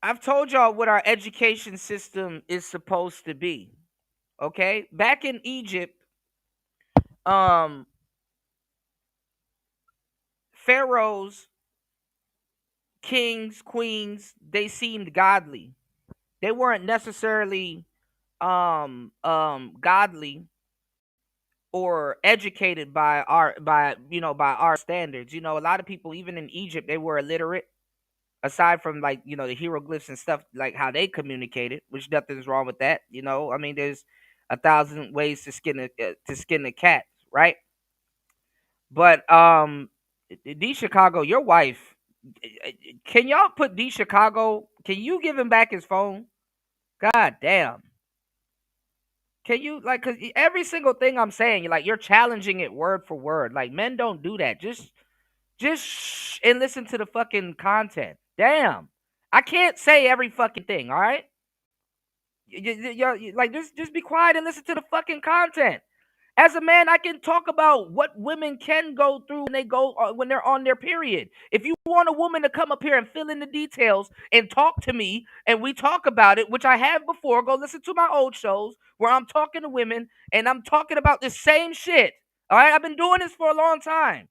B: I've told y'all what our education system is supposed to be. Okay? Back in Egypt, pharaohs, kings, queens, they seemed godly. They weren't necessarily godly or educated by our standards. A lot of people even in Egypt, they were illiterate, aside from like the hieroglyphs and stuff, like how they communicated, which nothing's wrong with that. I mean, there's 1,000 ways to skin a cat, right? But D Chicago, your wife, can y'all put D Chicago, can you give him back his phone? God damn. Can you, like, cause every single thing I'm saying, you're challenging it word for word. Like, men don't do that. Just shh and listen to the fucking content. Damn. I can't say every fucking thing, all right? Like, just be quiet and listen to the fucking content. As a man, I can talk about what women can go through when they're on their period. If you want a woman to come up here and fill in the details and talk to me, and we talk about it, which I have before, go listen to my old shows where I'm talking to women and I'm talking about the same shit. All right, I've been doing this for a long time.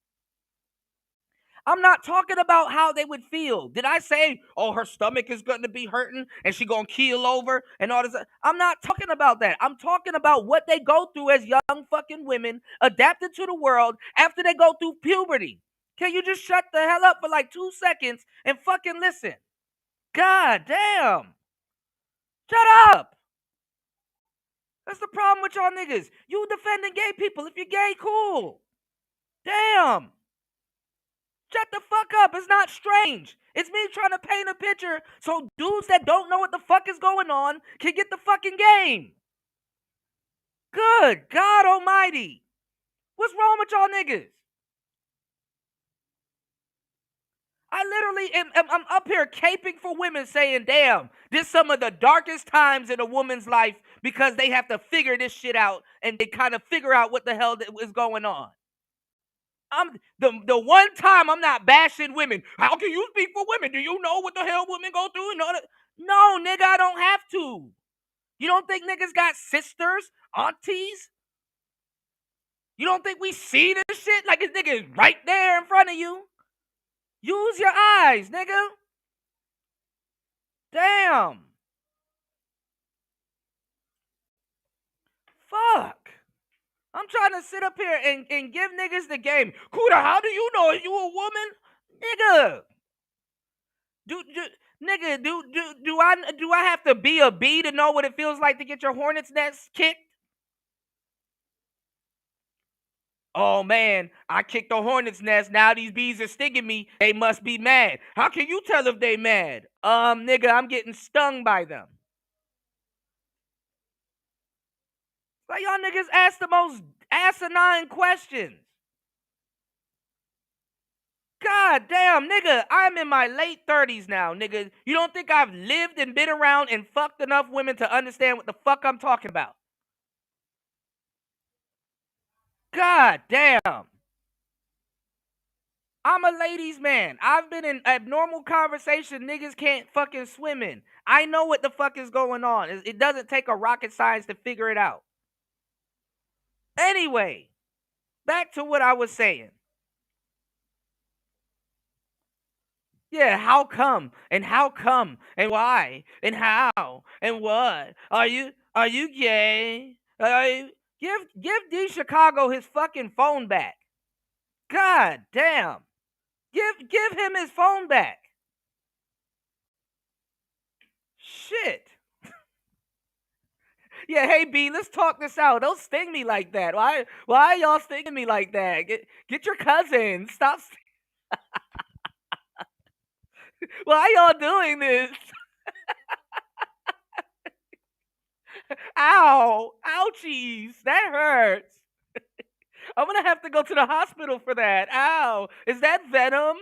B: I'm not talking about how they would feel. Did I say, oh, her stomach is going to be hurting and she going to keel over and all this? I'm not talking about that. I'm talking about what they go through as young fucking women adapted to the world after they go through puberty. Can you just shut the hell up for like 2 seconds and fucking listen? God damn. Shut up. That's the problem with y'all niggas. You defending gay people. If you're gay, cool. Damn. Shut the fuck up. It's not strange. It's me trying to paint a picture so dudes that don't know what the fuck is going on can get the fucking game. Good God almighty. What's wrong with y'all niggas? I literally I'm up here caping for women saying, damn, this is some of the darkest times in a woman's life because they have to figure this shit out and they kind of figure out what the hell is going on. I'm the one time I'm not bashing women. How can you speak for women? Do you know what the hell women go through? No, nigga, I don't have to. You don't think niggas got sisters, aunties? You don't think we see this shit like this nigga is right there in front of you? Use your eyes, nigga. Damn. Fuck. I'm trying to sit up here and give niggas the game. Kuda, how do you know? Are you a woman? Nigga. Do I have to be a bee to know what it feels like to get your hornet's nest kicked? Oh man, I kicked the hornet's nest. Now these bees are stinging me. They must be mad. How can you tell if they mad? Nigga, I'm getting stung by them. Like y'all niggas ask the most asinine questions. God damn, nigga, I'm in my late 30s now, nigga. You don't think I've lived and been around and fucked enough women to understand what the fuck I'm talking about? God damn. I'm a ladies' man. I've been in abnormal conversation niggas can't fucking swim in. I know what the fuck is going on. It doesn't take a rocket science to figure it out. Anyway, back to what I was saying. Yeah, how come? And how come? And why? And how? And what? Are you gay? Give D Chicago his fucking phone back. God damn. Give him his phone back. Shit. Yeah, hey B, let's talk this out. Don't sting me like that. Why are y'all stinging me like that? Get your cousin. Stop. Why y'all doing this? Ow. Ouchies. That hurts. I'm gonna have to go to the hospital for that. Ow. Is that venom?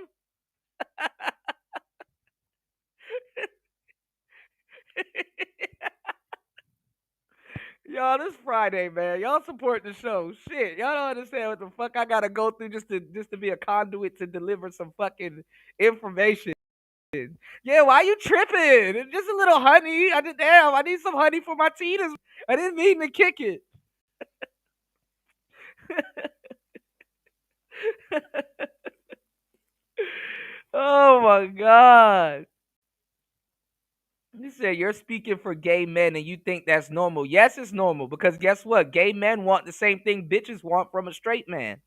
B: Y'all, this Friday, man. Y'all support the show. Shit, y'all don't understand what the fuck I gotta go through just to be a conduit to deliver some fucking information. Yeah, why you tripping? It's just a little honey. I need some honey for my tea. I didn't mean to kick it. Oh my god. You said you're speaking for gay men and you think that's normal. Yes, it's normal because guess what? Gay men want the same thing bitches want from a straight man.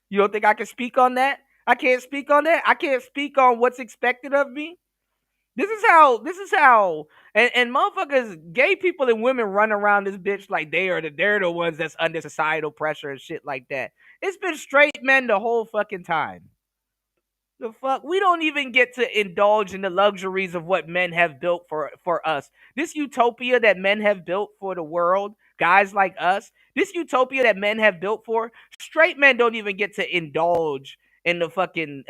B: You don't think I can speak on that? I can't speak on that. I can't speak on what's expected of me. This is how and motherfuckers, gay people and women run around this bitch like they're the ones that's under societal pressure and shit like that. It's been straight men the whole fucking time. The fuck? We don't even get to indulge in the luxuries of what men have built for us. This utopia that men have built for the world, guys like us, this utopia that men have built for, straight men don't even get to indulge in the fucking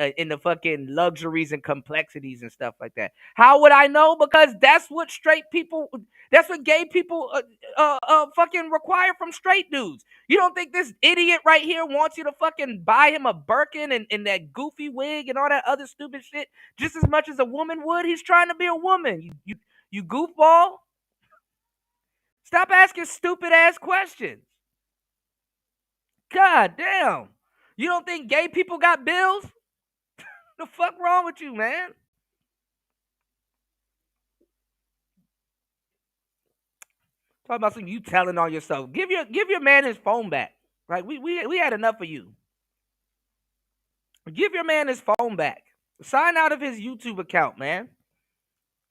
B: luxuries and complexities and stuff like that. How would I know? Because that's what gay people fucking require from straight dudes. You don't think this idiot right here wants you to fucking buy him a Birkin and that goofy wig and all that other stupid shit just as much as a woman would? He's trying to be a woman. You goofball. Stop asking stupid ass questions. God damn. You don't think gay people got bills? The fuck wrong with you, man? Talk about something you telling on yourself. Give your man his phone back. Right? We had enough of you. Give your man his phone back. Sign out of his YouTube account, man.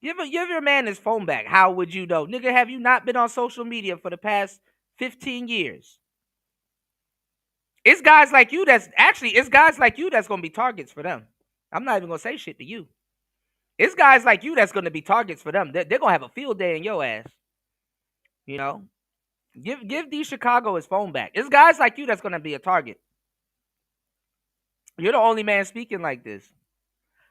B: Give your man his phone back. How would you know? Nigga, have you not been on social media for the past 15 years? It's guys like you that's gonna be targets for them. I'm not even gonna say shit to you. It's guys like you that's gonna be targets for them. They're gonna have a field day in your ass. You know? Give D Chicago his phone back. It's guys like you that's gonna be a target. You're the only man speaking like this.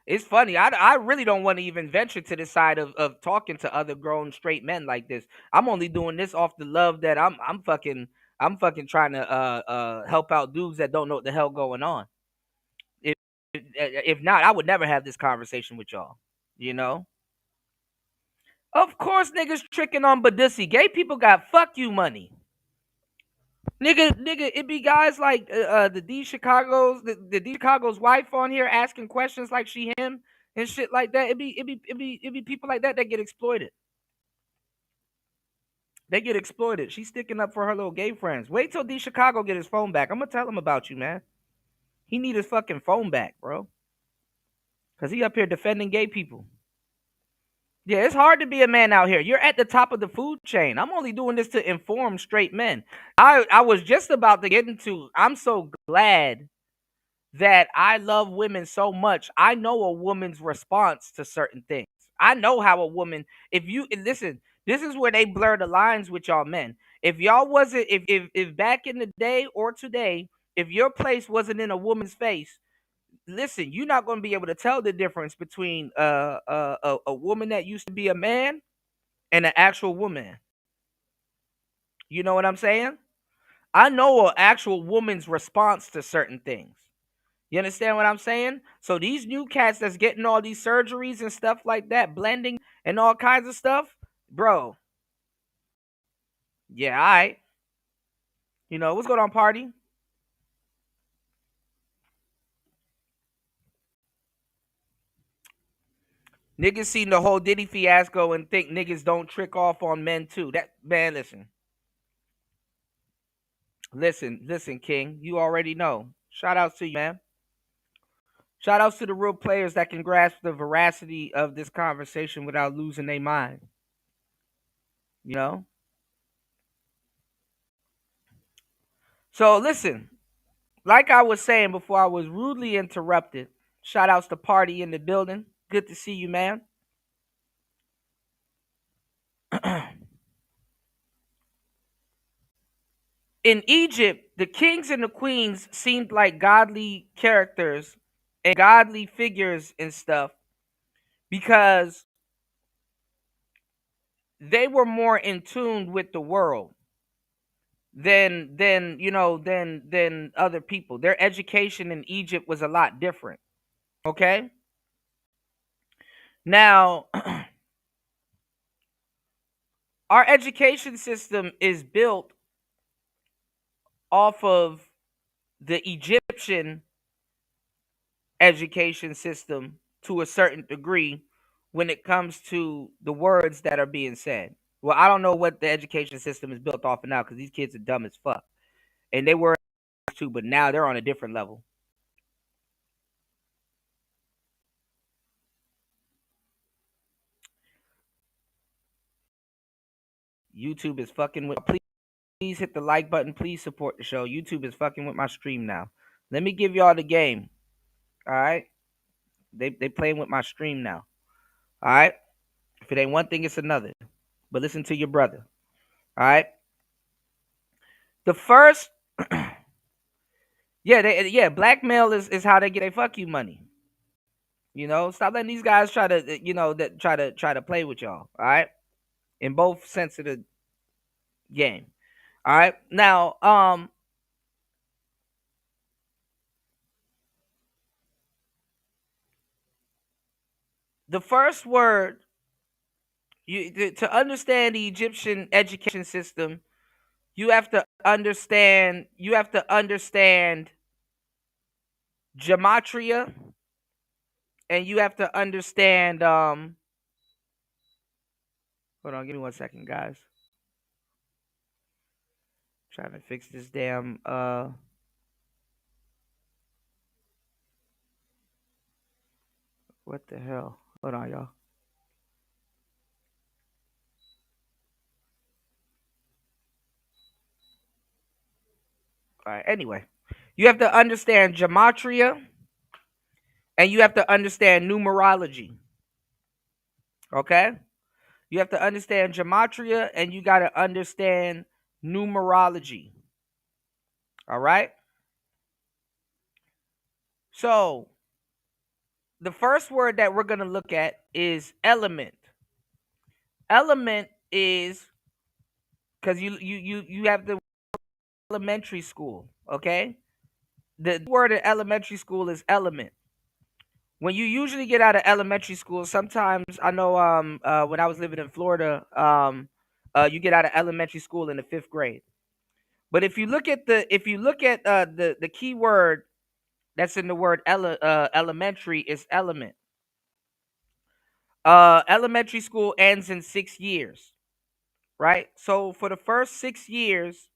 B: It's funny. I really don't want to even venture to the side of talking to other grown straight men like this. I'm only doing this off the love that I'm fucking trying to help out dudes that don't know what the hell going on. If not, I would never have this conversation with y'all. You know? Of course niggas tricking on Badussy. Gay people got fuck you money. Nigga, it be guys like the D Chicago's wife on here asking questions like she him and shit like that. It be people like that get exploited. They get exploited. She's sticking up for her little gay friends. Wait till D Chicago get his phone back. I'm gonna tell him about you, man. He need his fucking phone back, bro. Cause he up here defending gay people. Yeah, it's hard to be a man out here. You're at the top of the food chain. I'm only doing this to inform straight men. I was just about to get into, I'm so glad that I love women so much. I know a woman's response to certain things. I know how a woman, listen, this is where they blur the lines with y'all men. If y'all wasn't, if back in the day or today, if your place wasn't in a woman's face, listen, you're not going to be able to tell the difference between a woman that used to be a man and an actual woman. You know what I'm saying? I know an actual woman's response to certain things. You understand what I'm saying? So these new cats that's getting all these surgeries and stuff like that, blending and all kinds of stuff, bro. Yeah, all right. You know, what's going on, party? Niggas seen the whole Diddy fiasco and think niggas don't trick off on men too. That man, listen. Listen, King. You already know. Shout outs to you, man. Shout outs to the real players that can grasp the veracity of this conversation without losing their mind. You know? So listen, like I was saying before I was rudely interrupted. Shout outs to Party in the building. Good to see you, man. In Egypt, the kings and the queens seemed like godly characters and godly figures and stuff because they were more in tune with the world than you know than other people. Their education in Egypt was a lot different. Okay, now our education system is built off of the Egyptian education system to a certain degree when it comes to the words that are being said. Well, I don't know what the education system is built off of now because these kids are dumb as fuck. And they were too, but now they're on a different level. YouTube is fucking with. Please hit the like button. Please support the show. YouTube is fucking with my stream now. Let me give y'all the game. All right. They playing with my stream now. All right. If it ain't one thing, it's another. But listen to your brother. All right. The first, blackmail is how they get their fuck you money. You know, stop letting these guys try to play with y'all. All right, in both sense of the game. All right, now the first word to understand the Egyptian education system, you have to understand gematria, and you have to understand hold on, give me 1 second, guys. Trying to fix this damn what the hell? Hold on, y'all. All right, anyway, you have to understand gematria and you have to understand numerology. Okay? You have to understand gematria and you got to understand numerology. All right? So, the first word that we're going to look at is element. Element is because you have the elementary school, okay? The word in elementary school is element. When you usually get out of elementary school, sometimes I know when I was living in Florida, you get out of elementary school in the 5th grade. But if you look at the key word that's in the word elementary is element. Elementary school ends in 6 years, right? So for the first 6 years,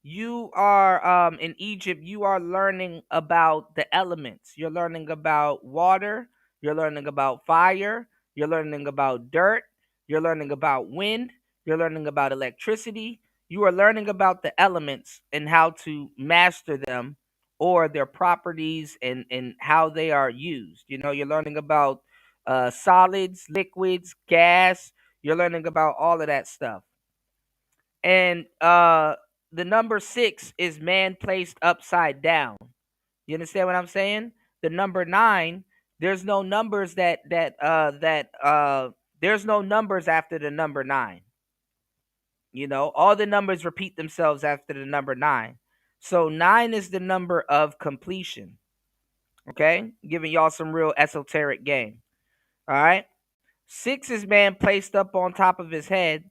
B: you are in Egypt, you are learning about the elements. You're learning about water, you're learning about fire, you're learning about dirt, you're learning about wind, you're learning about electricity. You are learning about the elements and how to master them or their properties and how they are used. You know, you're learning about solids, liquids, gas. You're learning about all of that stuff. And the number 6 is man placed upside down. You understand what I'm saying? The number 9, there's no numbers there's no numbers after the number 9. You know, all the numbers repeat themselves after the number 9. So 9 is the number of completion. Okay? Giving y'all some real esoteric game. All right? 6 is man placed up on top of his head.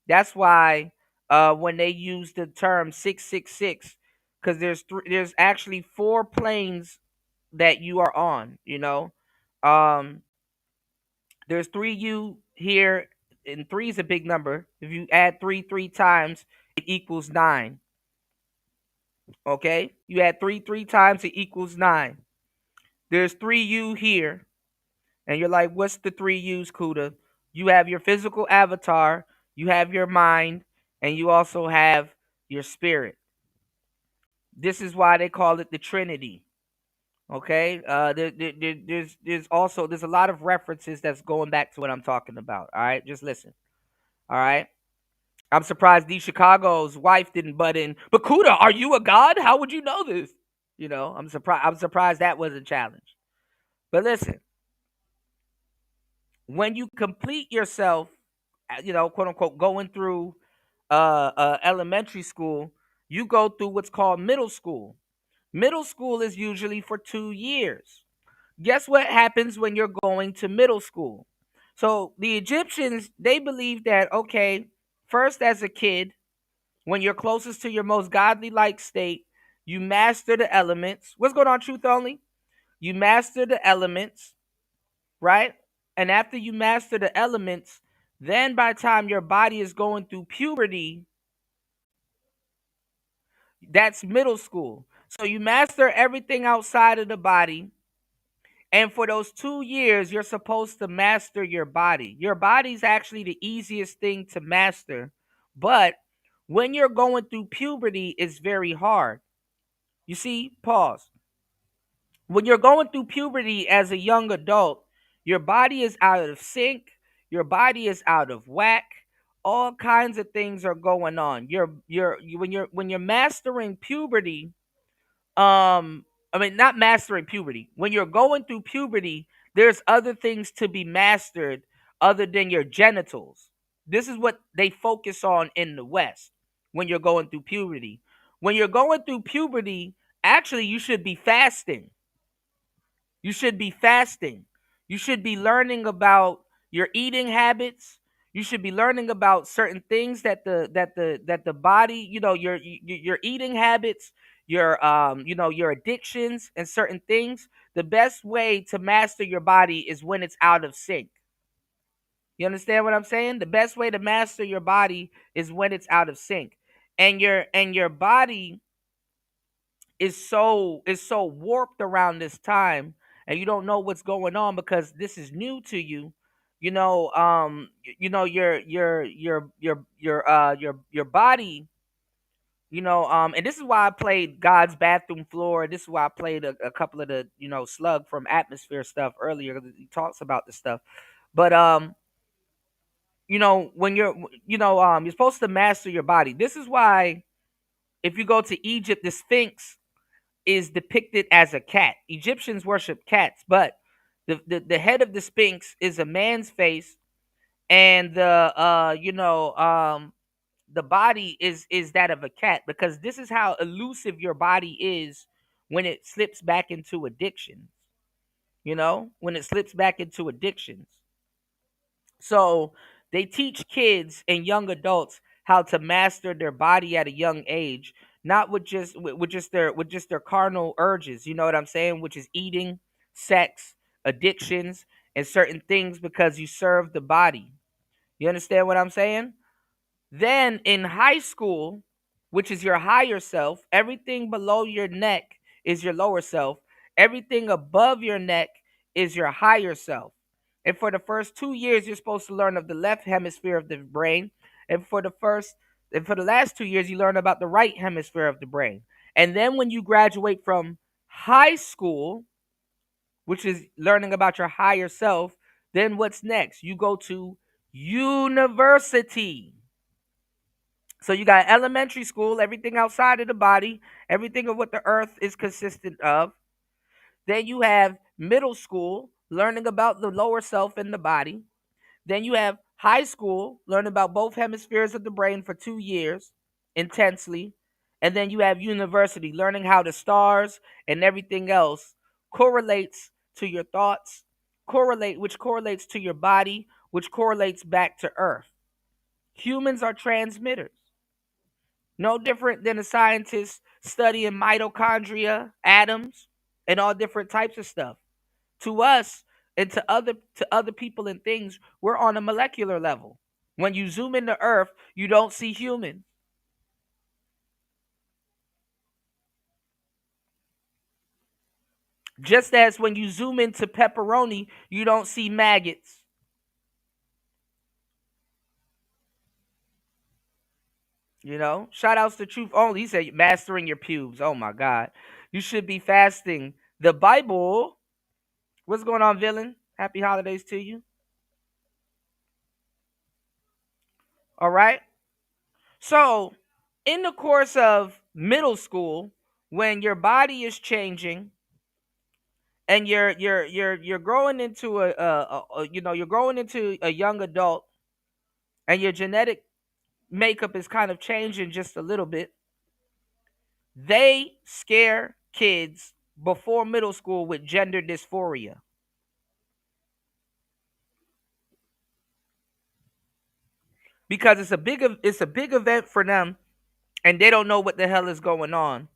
B: That's why when they use the term 666, because there's actually 4 planes that you are on. You know, there's 3U here, and 3 is a big number. If you add 3 times, it equals 9. Okay, you add 3 times, it equals 9. There's 3U here, and you're like, what's the 3U's, Kuda? You have your physical avatar, you have your mind, and you also have your spirit. This is why they call it the Trinity. Okay, there's a lot of references that's going back to what I'm talking about. All right, just listen. All right, I'm surprised D Chicago's wife didn't butt in. But Kuda, are you a god? How would you know this? You know, I'm surprised that wasn't challenged. But listen, when you complete yourself quote unquote, going through elementary school, you go through what's called middle school. Middle school is usually for 2 years. Guess what happens when you're going to middle school? So the Egyptians, they believe that, okay, first as a kid, when you're closest to your most godly like state, you master the elements. What's going on, Truth Only? You master the elements, right? And after you master the elements, then by the time your body is going through puberty, that's middle school. So you master everything outside of the body. And for those 2 years, you're supposed to master your body. Your body's actually the easiest thing to master. But when you're going through puberty, it's very hard. You see, pause. When you're going through puberty as a young adult, your body is out of sync, your body is out of whack. All kinds of things are going on. When you're mastering puberty, I mean, not mastering puberty. When you're going through puberty, there's other things to be mastered other than your genitals. This is what they focus on in the West when you're going through puberty. When you're going through puberty, actually, you should be fasting. You should be fasting. You should be learning about your eating habits. You should be learning about certain things that the body, your eating habits, your addictions and certain things. The best way to master your body is when it's out of sync. You understand what I'm saying? The best way to master your body is when it's out of sync. And your body is so warped around this time, and you don't know what's going on because this is new to you. Your body, and this is why I played God's bathroom floor. This is why I played a couple of the Slug from Atmosphere stuff earlier, 'cause he talks about this stuff. But when you're supposed to master your body. This is why if you go to Egypt, the Sphinx is depicted as a cat. Egyptians worship cats, but the head of the Sphinx is a man's face, and the body is that of a cat, because this is how elusive your body is when it slips back into addictions. When it slips back into addictions. So they teach kids and young adults how to master their body at a young age, not with just their carnal urges. You know what I'm saying? Which is eating, sex, addictions, and certain things, because you serve the body. You understand what I'm saying? Then in high school, which is your higher self, everything below your neck is your lower self. Everything above your neck is your higher self. And for the first 2 years, you're supposed to learn of the left hemisphere of the brain. And for the last 2 years, you learn about the right hemisphere of the brain. And then when you graduate from high school, which is learning about your higher self, then what's next? You go to university. So you got elementary school, everything outside of the body, everything of what the earth is consistent of. Then you have middle school, learning about the lower self in the body. Then you have high school, learning about both hemispheres of the brain for 2 years intensely. And then you have university, learning how the stars and everything else correlates to your thoughts, which correlates to your body, which correlates back to earth. Humans are transmitters. No different than a scientist studying mitochondria, atoms, and all different types of stuff. To us and to other people and things, we're on a molecular level. When you zoom into Earth, you don't see humans. Just as when you zoom into pepperoni, you don't see maggots. Shout outs to Truth Only. He said, mastering your pubes. Oh my God. You should be fasting. The Bible. What's going on, villain? Happy holidays to you. All right. So, in the course of middle school, when your body is changing and you're growing into you're growing into a young adult, and your genetic makeup is kind of changing just a little bit, they scare kids before middle school with gender dysphoria. Because it's a big event for them, and they don't know what the hell is going on.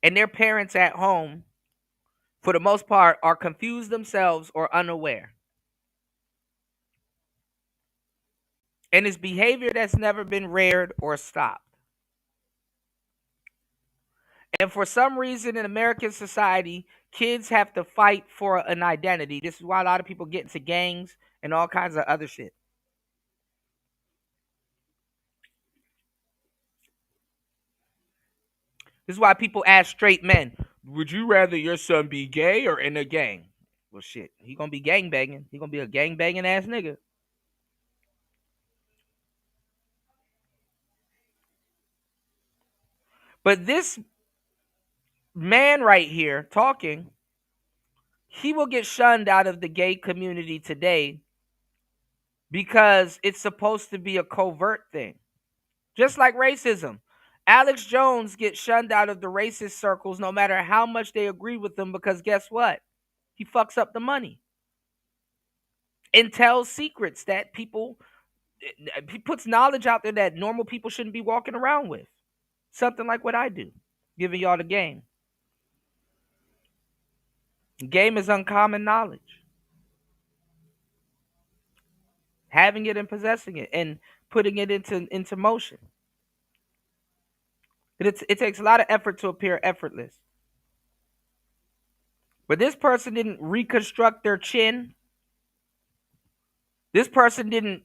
B: And their parents at home, for the most part, are confused themselves or unaware. And it's behavior that's never been reared or stopped. And for some reason in American society, kids have to fight for an identity. This is why a lot of people get into gangs and all kinds of other shit. This is why people ask straight men, would you rather your son be gay or in a gang? Well, shit, he gonna be gang banging. He gonna be a gang banging ass nigga. But this man right here talking, he will get shunned out of the gay community today because it's supposed to be a covert thing. Just like racism. Alex Jones gets shunned out of the racist circles no matter how much they agree with him, because guess what? He fucks up the money and tells secrets that he puts knowledge out there that normal people shouldn't be walking around with. Something like what I do, giving y'all the game. Game is uncommon knowledge. Having it and possessing it and putting it into motion. It takes a lot of effort to appear effortless. But this person didn't reconstruct their chin. This person didn't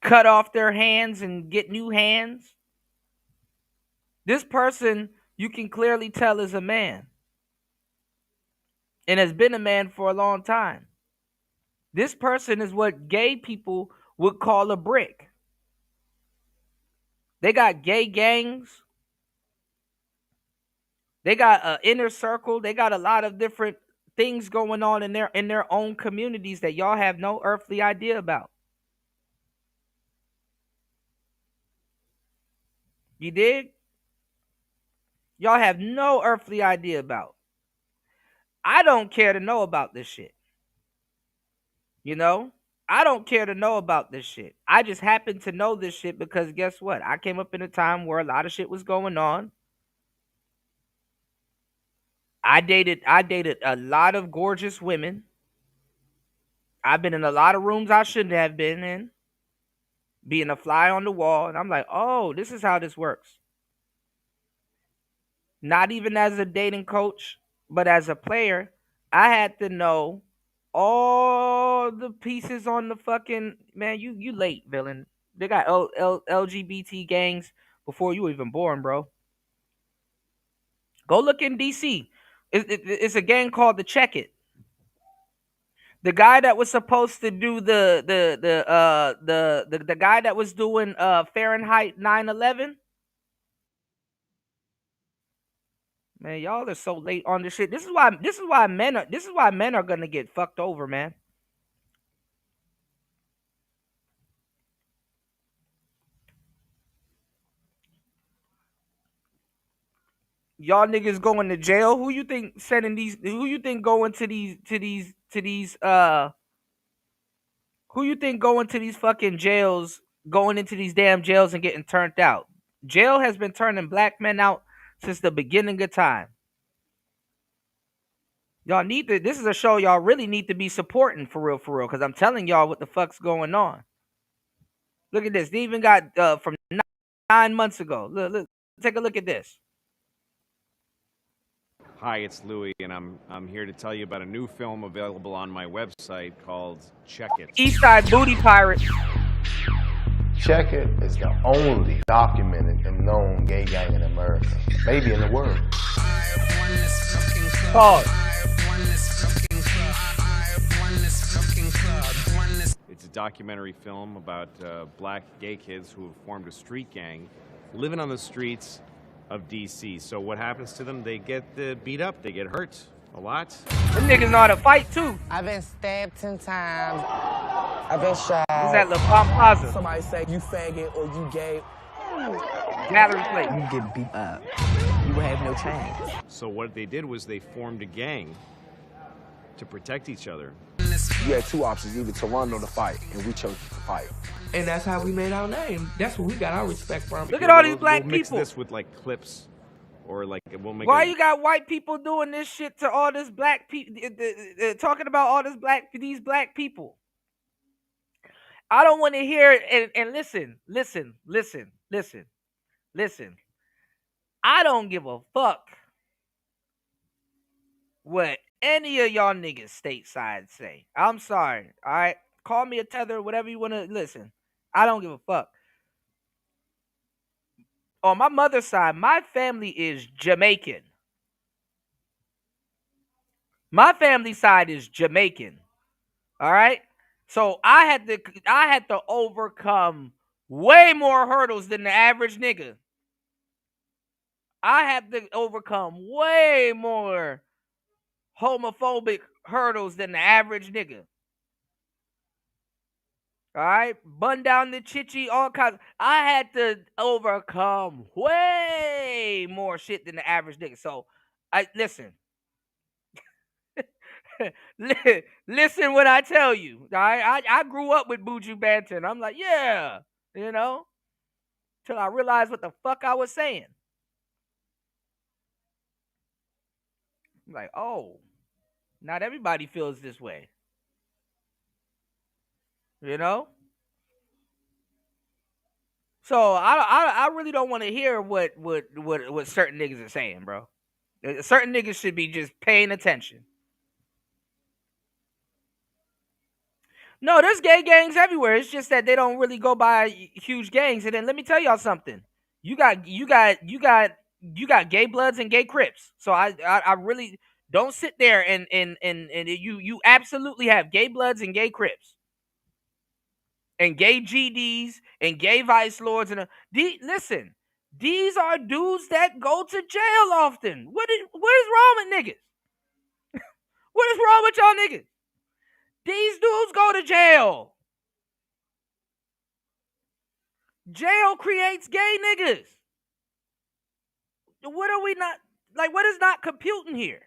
B: cut off their hands and get new hands. This person, you can clearly tell, is a man. And has been a man for a long time. This person is what gay people would call a brick. They got gay gangs. They got an inner circle. They got a lot of different things going on in their own communities that y'all have no earthly idea about. You dig? Y'all have no earthly idea about. I don't care to know about this shit. You know? I don't care to know about this shit. I just happen to know this shit because guess what? I came up in a time where a lot of shit was going on. I dated a lot of gorgeous women. I've been in a lot of rooms I shouldn't have been in. Being a fly on the wall. And I'm like, oh, this is how this works. Not even as a dating coach, but as a player, I had to know all the pieces on the fucking... Man, you late, villain. They got LGBT gangs before you were even born, bro. Go look in DC. It's a gang called the Check It. The guy that was supposed to do the guy that was doing Fahrenheit 9/11. Man, y'all are so late on this shit. This is why men are gonna get fucked over, man. Y'all niggas going to jail. Who you think sending these? Who you think going to these? Who you think going to these fucking jails? Going into these damn jails and getting turned out. Jail has been turning black men out since the beginning of time. Y'all need to. This is a show y'all really need to be supporting for real, because I'm telling y'all what the fuck's going on. Look at this. They even got from 9 months ago. Look, take a look at this.
H: Hi, it's Louie, and I'm here to tell you about a new film available on my website called Check It.
B: Eastside Booty Pirates.
I: Check It is the only documented and known gay gang in America, maybe in the world.
B: Pause.
H: It's a documentary film about black gay kids who have formed a street gang, living on the streets of DC. So what happens to them? They get beat up, they get hurt a lot.
B: Them niggas know how to fight too.
J: I've been stabbed 10 times. I've been shot.
B: This was at La Palm Plaza.
J: Somebody say you faggot or you gay.
B: Gallery plate.
J: You get beat up. You will have no chance.
H: So what they did was they formed a gang to protect each other.
I: You had two options, either to run or to fight, and we chose to fight.
J: And that's how we made our name. That's where we got our respect from.
B: Look at all these black
H: We'll mix
B: people.
H: this with like clips, or like we'll make.
B: Why you got white people doing this shit to all this black people? Talking about all these black people. I don't want to hear it. And listen. I don't give a fuck what any of y'all niggas stateside say. I'm sorry. All right, call me a tether, whatever you want to. Listen, I don't give a fuck. On my mother's side, my family is Jamaican. My family side is Jamaican. All right? So I had to overcome way more hurdles than the average nigga. I had to overcome way more homophobic hurdles than the average nigga. All right? Bun down the chichi, all kinds. I had to overcome way more shit than the average nigga. So, listen. Listen when I tell you. I grew up with Buju Banton. I'm like, yeah, till I realized what the fuck I was saying. I'm like, oh, not everybody feels this way. So I really don't want to hear what certain niggas are saying, bro. Certain niggas should be just paying attention. No, there's gay gangs everywhere. It's just that they don't really go by huge gangs. And then let me tell y'all something. You got gay bloods and gay crips. So I really don't sit there and you absolutely have gay bloods and gay crips. And gay GDs and gay vice lords and listen, these are dudes that go to jail often. What is wrong with niggas? What is wrong with y'all niggas? These dudes go to jail. Jail creates gay niggas. What are we not like? What is not computing here?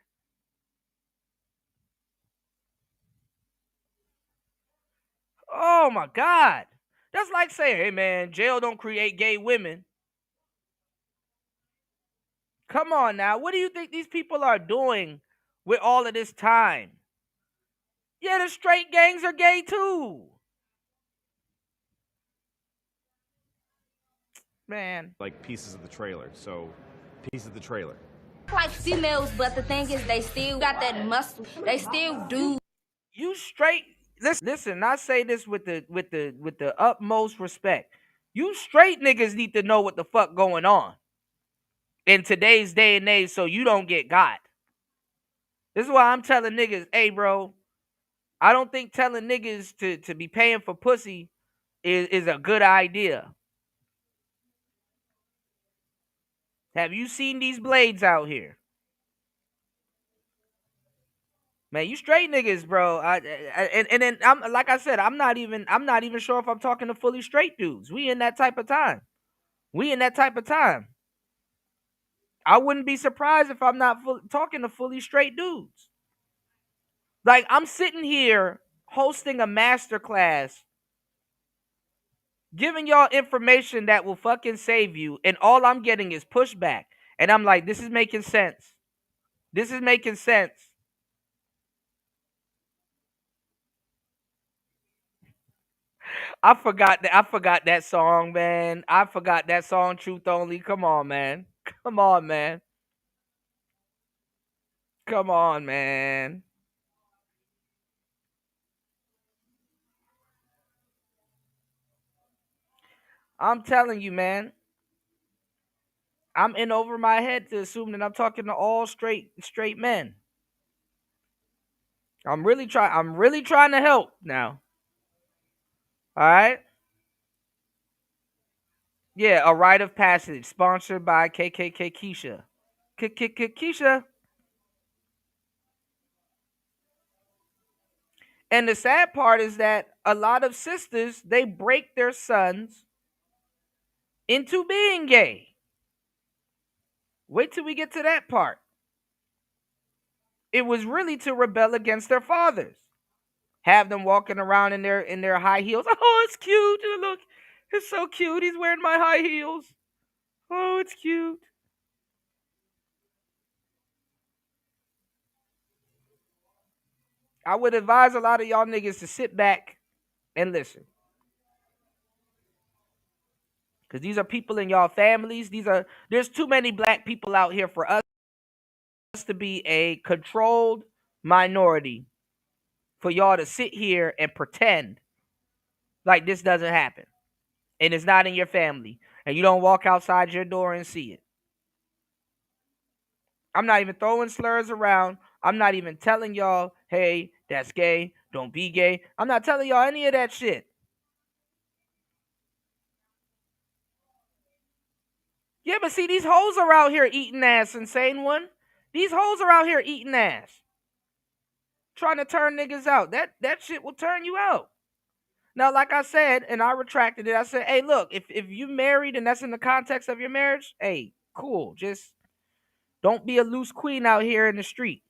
B: Oh my God. That's like saying, hey man, jail don't create gay women. Come on now. What do you think these people are doing with all of this time? Yeah, the straight gangs are gay too. Man.
H: Like pieces of the trailer. So, piece of the trailer.
K: Like females, but the thing is they still got that muscle. They still do.
B: You straight listen, I say this with the utmost respect. You straight niggas need to know what the fuck going on in today's day and age so you don't get got. This is why I'm telling niggas, hey bro, I don't think telling niggas to be paying for pussy is a good idea. Have you seen these blades out here? Man, you straight niggas, bro. And then I'm like I said, I'm not even sure if I'm talking to fully straight dudes. We in that type of time. I wouldn't be surprised if I'm not talking to fully straight dudes. Like, I'm sitting here hosting a masterclass, giving y'all information that will fucking save you, and all I'm getting is pushback. And I'm like, this is making sense. I forgot that song, man. I forgot that song, Truth Only. Come on, man. I'm telling you, man. I'm in over my head to assume that I'm talking to all straight men. I'm really trying to help now. All right? Yeah, A Rite of Passage, sponsored by KKK Keisha. Keisha. And the sad part is that a lot of sisters, they break their sons into being gay. Wait till we get to that part. It was really to rebel against their fathers. Have them walking around in their high heels. Oh, it's cute. Look, it's so cute. He's wearing my high heels. Oh, it's cute. I would advise a lot of y'all niggas to sit back and listen. Because these are people in y'all families. There's too many black people out here for us to be a controlled minority. For y'all to sit here and pretend like this doesn't happen. And it's not in your family. And you don't walk outside your door and see it. I'm not even throwing slurs around. I'm not even telling y'all, hey, that's gay. Don't be gay. I'm not telling y'all any of that shit. Yeah, but see, these hoes are out here eating ass, insane one. These hoes are out here eating ass. Trying to turn niggas out. That shit will turn you out. Now, like I said, and I retracted it, I said, hey, look, if you married and that's in the context of your marriage, hey, cool. Just don't be a loose queen out here in the street.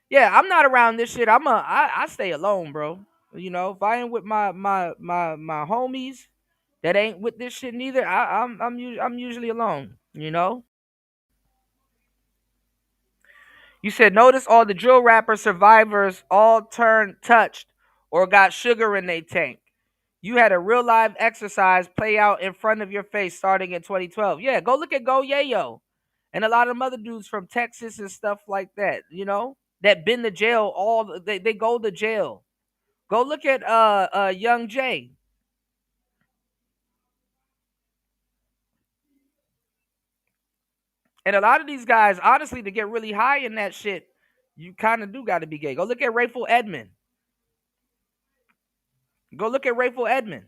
B: Yeah, I'm not around this shit. I stay alone, bro. You know, if I ain't with my homies that ain't with this shit neither, I'm usually alone, you know? You said, notice all the drill rapper survivors all turned touched or got sugar in their tank. You had a real live exercise play out in front of your face starting in 2012. Yeah, go look at Go Yayo and a lot of them other dudes from Texas and stuff like that, you know, that been to jail. They go to jail. Go look at Young Jay. And a lot of these guys, honestly, to get really high in that shit, you kind of do got to be gay. Go look at Rayful Edmond. Go look at Rayful Edmond.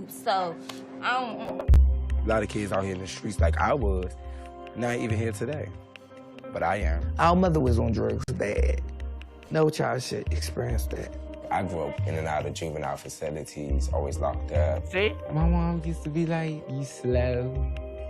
K: So,
L: a lot of kids out here in the streets like I was, not even here today. But I am.
J: Our mother was on drugs bad. No child should experience that.
L: I grew up in and out of juvenile facilities, always locked up.
B: See?
J: My mom used to be like, you slow,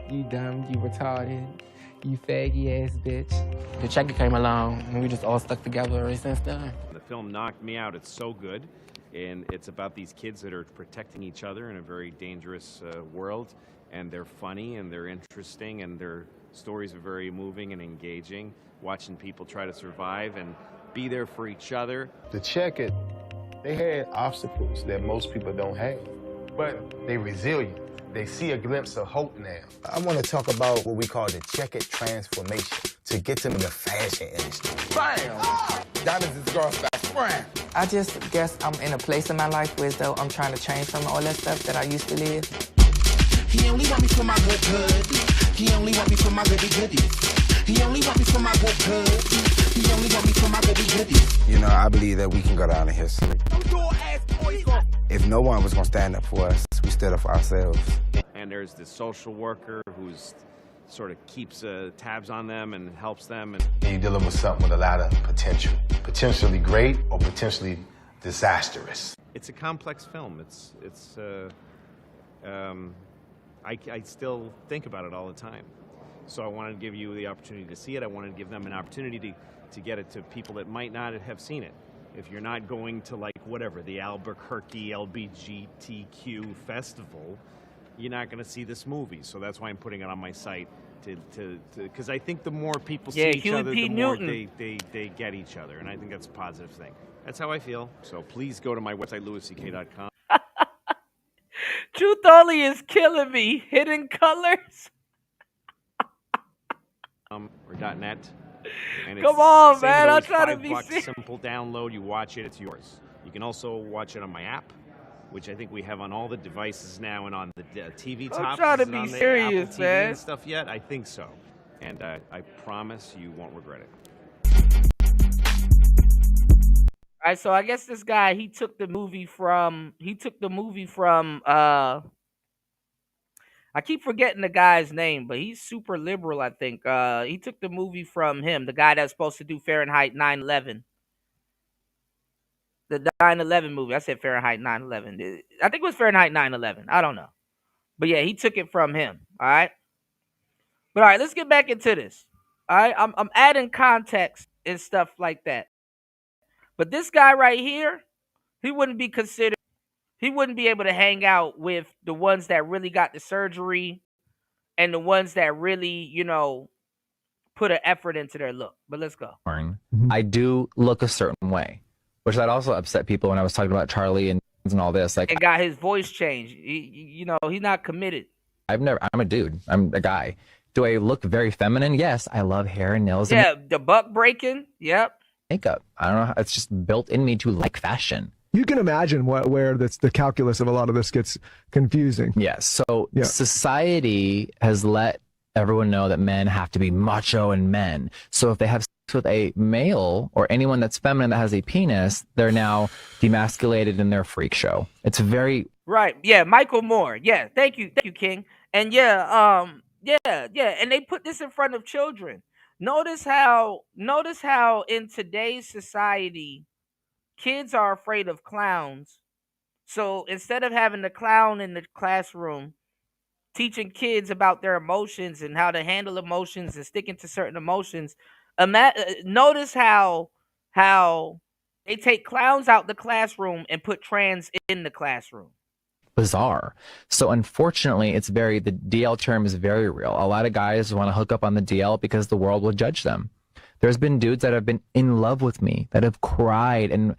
J: you dumb, you retarded, you faggy ass bitch. The checker came along and we just all stuck together ever since then.
H: The film knocked me out. It's so good. And it's about these kids that are protecting each other in a very dangerous world. And they're funny and they're interesting and their stories are very moving and engaging. Watching people try to survive and be there for each other.
I: The Checkered, they had obstacles that most people don't have, but they resilient. They see a glimpse of hope now.
L: I want to talk about what we call the Checkered transformation to get them in the fashion industry.
J: Bam!
L: That is this girl's best friend.
J: I just guess I'm in a place in my life where though I'm trying to change from all that stuff that I used to live.
M: He only want me for my good. He only want me for my goodies. He only want me for my good. He only want me for my goodies.
L: You know, I believe that we can go down in history. If no one was going to stand up for us, we stood up for ourselves.
H: And there's this social worker who's sort of keeps tabs on them and helps them. And
I: you're dealing with something with a lot of potential. Potentially great or potentially disastrous.
H: It's a complex film. I still think about it all the time. So I wanted to give you the opportunity to see it. I wanted to give them an opportunity to get it to people that might not have seen it. If you're not going to, like, whatever, the Albuquerque LBGTQ festival, you're not going to see this movie. So that's why I'm putting it on my site because I think the more people see each other, the more they get each other. And I think that's a positive thing. That's how I feel. So please go to my website, LouisCK.com.
B: Truth Only is killing me. Hidden Colors.
H: Or .net. And
B: come on, man. I'm trying to be
H: serious. Simple download. You watch it. It's yours. You can also watch it on my app, which I think we have on all the devices now and on the TV tops.
B: I'm trying to be serious, man.
H: And stuff yet? I think so. And I promise you won't regret it.
B: All right, so I guess this guy, he took the movie from I keep forgetting the guy's name, but he's super liberal, I think. He took the movie from him, the guy that's supposed to do Fahrenheit 9/11. The 9/11 movie. I said Fahrenheit 9/11. I think it was Fahrenheit 9/11. I don't know. But yeah, he took it from him. All right. But all right, let's get back into this. All right. I'm adding context and stuff like that. But this guy right here, he wouldn't be considered, he wouldn't be able to hang out with the ones that really got the surgery and the ones that really, put an effort into their look. But let's go.
C: I do look a certain way, which that also upset people when I was talking about Charlie and all this. Like,
B: And got his voice changed. He's not committed.
C: I'm a dude. I'm a guy. Do I look very feminine? Yes. I love hair and nails.
B: Yeah, the buck breaking. Yep.
C: Makeup. I don't know. It's just built in me to like fashion.
F: You can imagine where the calculus of a lot of this gets confusing.
C: Yes. So society has let everyone know that men have to be macho and men. So if they have sex with a male or anyone that's feminine that has a penis, they're now demasculated in their freak show. It's very
B: right. Yeah, Michael Moore. Yeah, thank you, King. And yeah, and they put this in front of children. Notice how in today's society, kids are afraid of clowns. So instead of having the clown in the classroom teaching kids about their emotions and how to handle emotions and sticking to certain emotions, notice how they take clowns out the classroom and put trans in the classroom.
C: bizarre. So unfortunately, the DL term is very real. A lot of guys want to hook up on the DL because the world will judge them. There's been dudes that have been in love with me, that have cried and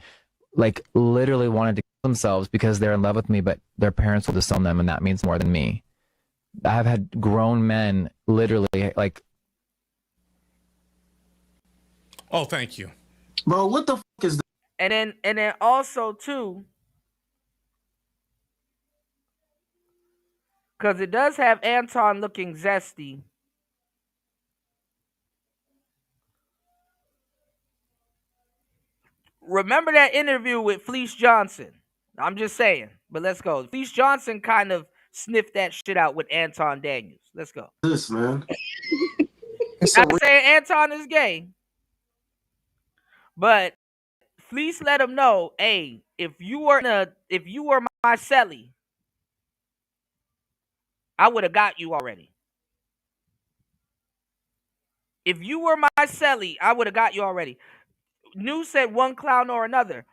C: like literally wanted to kill themselves because they're in love with me, but their parents will disown them, and that means more than me. I've had grown men literally like.
A: Oh, thank you.
M: Bro, what the fuck is that?
B: And then also too, because it does have Anton looking zesty. Remember that interview with Fleece Johnson? I'm just saying, but let's go. Fleece Johnson kind of sniffed that shit out with Anton Daniels. Let's go.
M: This, man.
B: Not saying Anton is gay, but Fleece let him know, hey, if you were my celly, I would have got you already. If you were my celly, I would have got you already. News said one clown or another.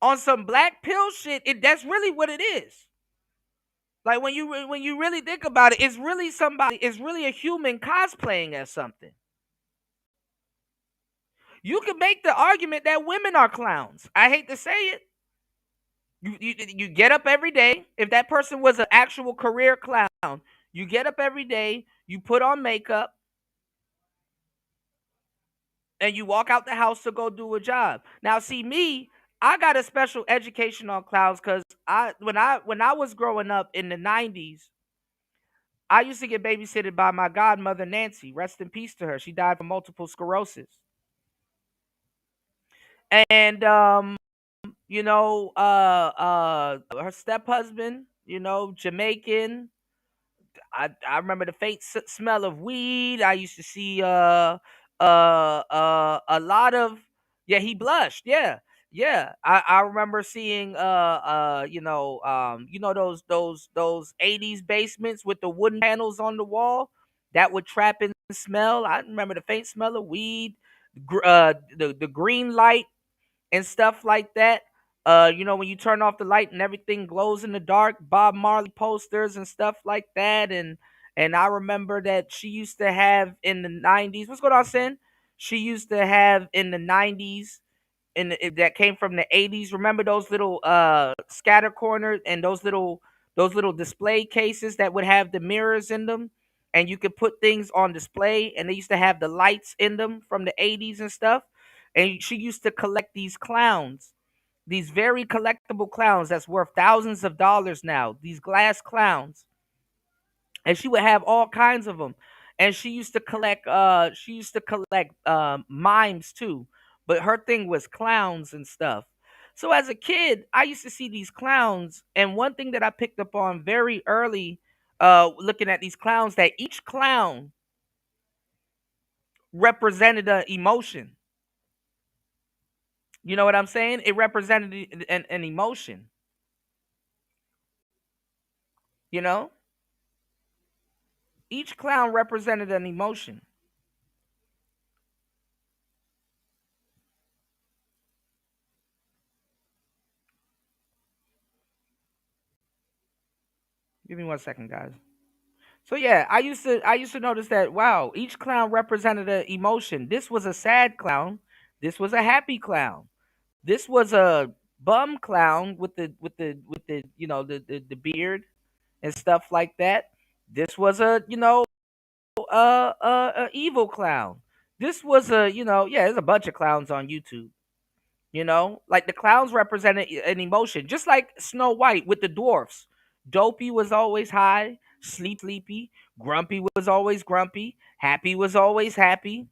B: On some black pill shit, that's really what it is. Like when you really think about it, it's really a human cosplaying as something. You can make the argument that women are clowns. I hate to say it. You get up every day. If that person was an actual career clown, you get up every day, you put on makeup, and you walk out the house to go do a job. Now, see me, I got a special education on clowns because when I was growing up in the 90s, I used to get babysitted by my godmother, Nancy. Rest in peace to her. She died from multiple sclerosis. And her step-husband, Jamaican. I remember the faint smell of weed. I used to see a lot of he blushed. Yeah. I remember seeing those 80s basements with the wooden panels on the wall that would trap in the smell. I remember the faint smell of weed, the green light and stuff like that. When you turn off the light and everything glows in the dark, Bob Marley posters and stuff like that. And I remember that she used to have in the 90s. What's going on, Sin? She used to have in the 90s that came from the 80s. Remember those little scatter corners and those little display cases that would have the mirrors in them, and you could put things on display, and they used to have the lights in them from the 80s and stuff. And she used to collect these clowns, these very collectible clowns that's worth thousands of dollars now, these glass clowns. And she would have all kinds of them. And she used to collect mimes too. But her thing was clowns and stuff. So as a kid, I used to see these clowns, and one thing that I picked up on very early looking at these clowns, that each clown represented an emotion. You know what I'm saying? It represented an emotion. You know, each clown represented an emotion. Give me 1 second, guys. So yeah, I used to notice that. Wow, each clown represented an emotion. This was a sad clown. This was a happy clown. This was a bum clown with the the beard and stuff like that. This was a a evil clown. This was a yeah. There's a bunch of clowns on YouTube. Like the clowns represented an emotion, just like Snow White with the dwarfs. Dopey was always high, sleepy. Grumpy was always grumpy. Happy was always happy.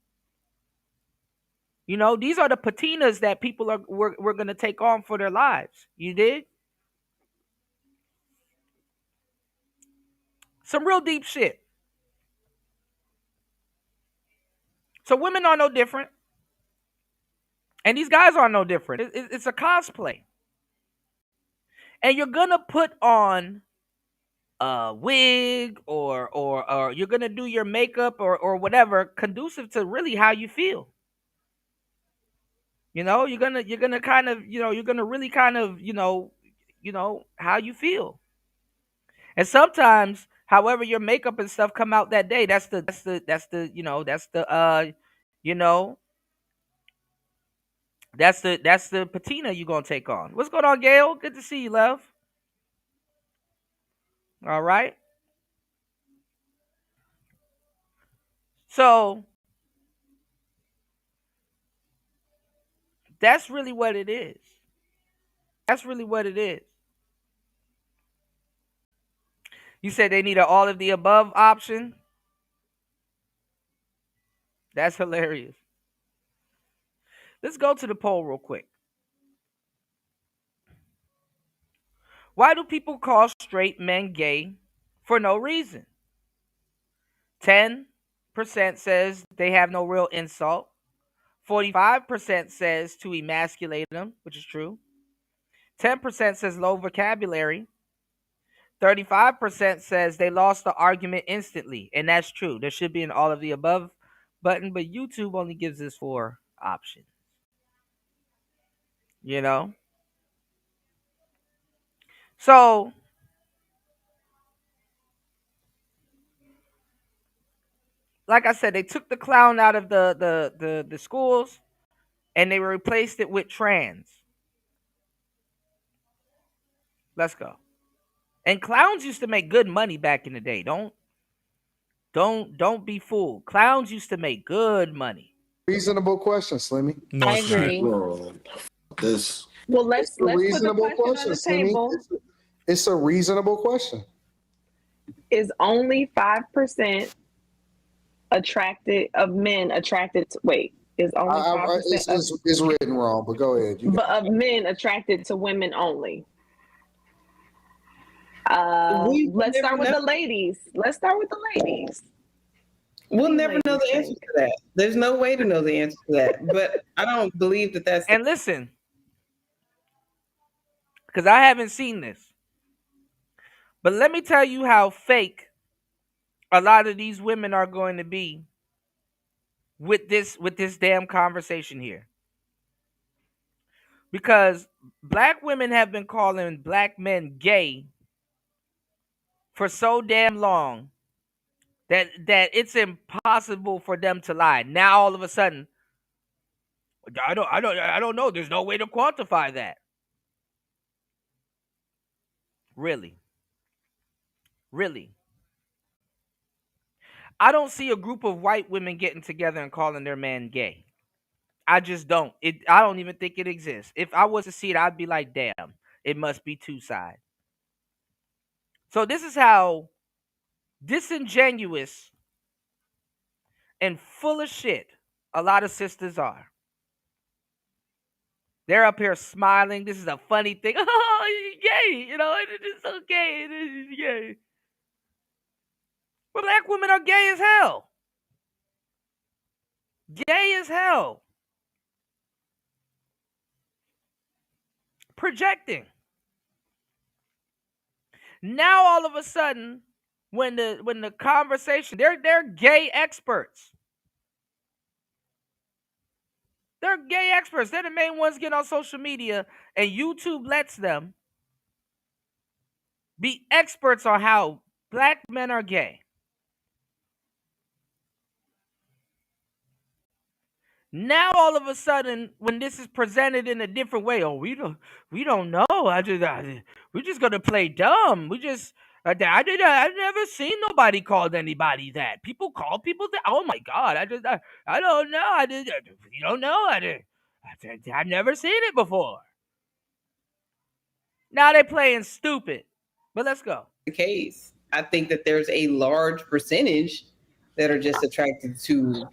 B: These are the patinas that people we're gonna take on for their lives. You did some real deep shit. So women are no different, and these guys are no different. It's a cosplay, and you're gonna put on a wig or you're gonna do your makeup or whatever conducive to really how you feel. You're gonna kind of you're gonna really kind of how you feel. And sometimes, however your makeup and stuff come out that day, you know that's the patina you're gonna take on. What's going on, Gail? Good to see you, love. All right. So that's really what it is. That's really what it is. You said they need an all of the above option. That's hilarious. Let's go to the poll real quick. Why do people call straight men gay for no reason? 10% says they have no real insult. 45% says to emasculate them, which is true. 10% says low vocabulary. 35% says they lost the argument instantly, and that's true. There should be an all of the above button, but YouTube only gives us 4 options. So like I said, they took the clown out of the schools and they replaced it with trans. Let's go. And clowns used to make good money back in the day. Don't be fooled. Clowns used to make good money.
F: Reasonable question, Slimmy.
A: No,
E: I
A: it's not.
E: agree.
D: This.
E: Well, let's put the
F: Reasonable
E: question on the
F: Slimmy.
E: table.
F: It's a reasonable question.
E: Is only 5% attracted of men attracted to is only 5%
F: it's written wrong, but go ahead.
E: but of men attracted to women only? Let's start with the ladies.
N: We'll never know the answer to that. There's no way to know the answer to that. But I don't believe that that's.
B: And listen, because I haven't seen this, but let me tell you how fake a lot of these women are going to be with this damn conversation here. Because black women have been calling black men gay for so damn long that it's impossible for them to lie. Now all of a sudden, I don't know. There's no way to quantify that. Really? I don't see a group of white women getting together and calling their man gay. I just don't. I don't even think it exists. If I was to see it, I'd be like, damn, it must be two sides. So this is how disingenuous and full of shit a lot of sisters are. They're up here smiling. This is a funny thing. Oh, gay, it's so gay. It's gay. Well, black women are gay as hell. Gay as hell. Projecting. Now all of a sudden, when the conversation, they're gay experts. They're gay experts. They're the main ones getting on social media, and YouTube lets them be experts on how black men are gay. Now all of a sudden, when this is presented in a different way, oh, we don't know. We're just gonna play dumb. I've never seen nobody called anybody that. People call people that. Oh my God, I don't know. You don't know. I've never seen it before. Now they're playing stupid. But let's go.
N: The case. I think that there's a large percentage that are just attracted to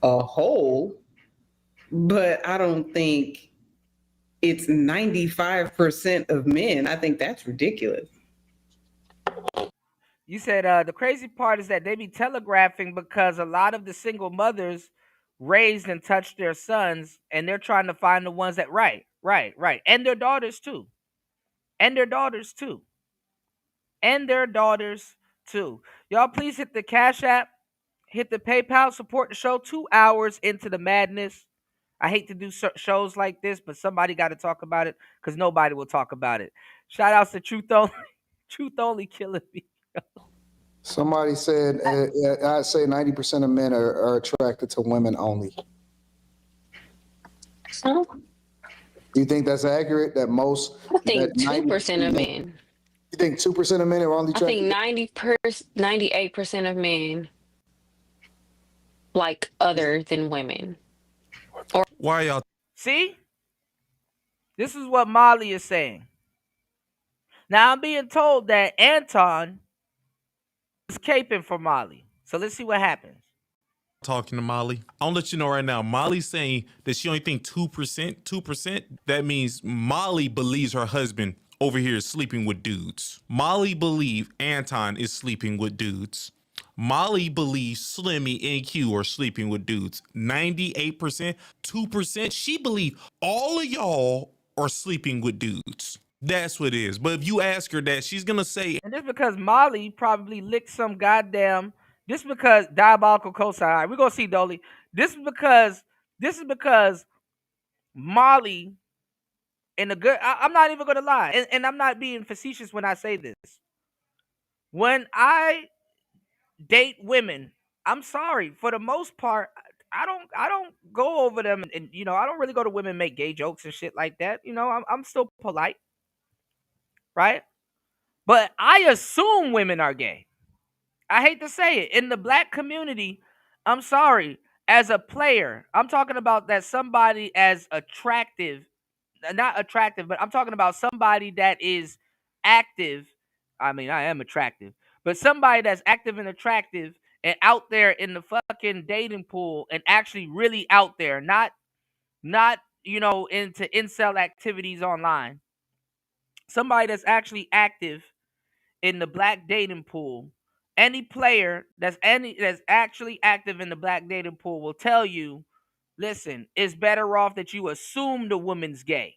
N: a whole, but I don't think it's 95% of men. I think that's ridiculous.
B: You said the crazy part is that they be telegraphing because a lot of the single mothers raised and touched their sons, and they're trying to find the ones that right, and their daughters too, and their daughters too, and their daughters too. Y'all, please hit the Cash App, hit the PayPal, support the show. 2 hours into the madness. I hate to do shows like this, but somebody got to talk about it because nobody will talk about it. Shout outs to Truth Only, Truth Only killing me.
D: Somebody said, I'd say 90% of men are attracted to women only.
E: Oh,
D: Do you think that's accurate? That most?
E: I think 2% of men.
D: You think 2% of men are only
E: I
D: attracted?
E: think 98% of men like other than women. Or
A: Why y'all?
B: See? This is what Molly is saying. Now I'm being told that Anton is caping for Molly. So let's see what happens.
A: Talking to Molly. I'll let you know right now. Molly's saying that she only think 2%. 2%. That means Molly believes her husband over here is sleeping with dudes. Molly believes Anton is sleeping with dudes. Molly believes Slimmy and Q are sleeping with dudes. 98%, 2%. She believes all of y'all are sleeping with dudes. That's what it is. But if you ask her that, she's gonna say,
B: and this because Molly probably licked some goddamn. This because diabolical cosign. All right, we're gonna see Dolly. This is because Molly and the good. I'm not even gonna lie, and I'm not being facetious when I say this. When I date women, I'm sorry, for the most part, I don't go over them, and I don't really go to women and make gay jokes and shit like that. I'm still polite, right? But I assume women are gay. I hate to say it. In the black community, I'm sorry, as a player, I'm talking about that somebody as attractive, not attractive, but I'm talking about somebody that is active. I mean, I am attractive, but somebody that's active and attractive and out there in the fucking dating pool and actually really out there, not into incel activities online. Somebody that's actually active in the black dating pool. Any player that's actually active in the black dating pool will tell you, listen, it's better off that you assume the woman's gay.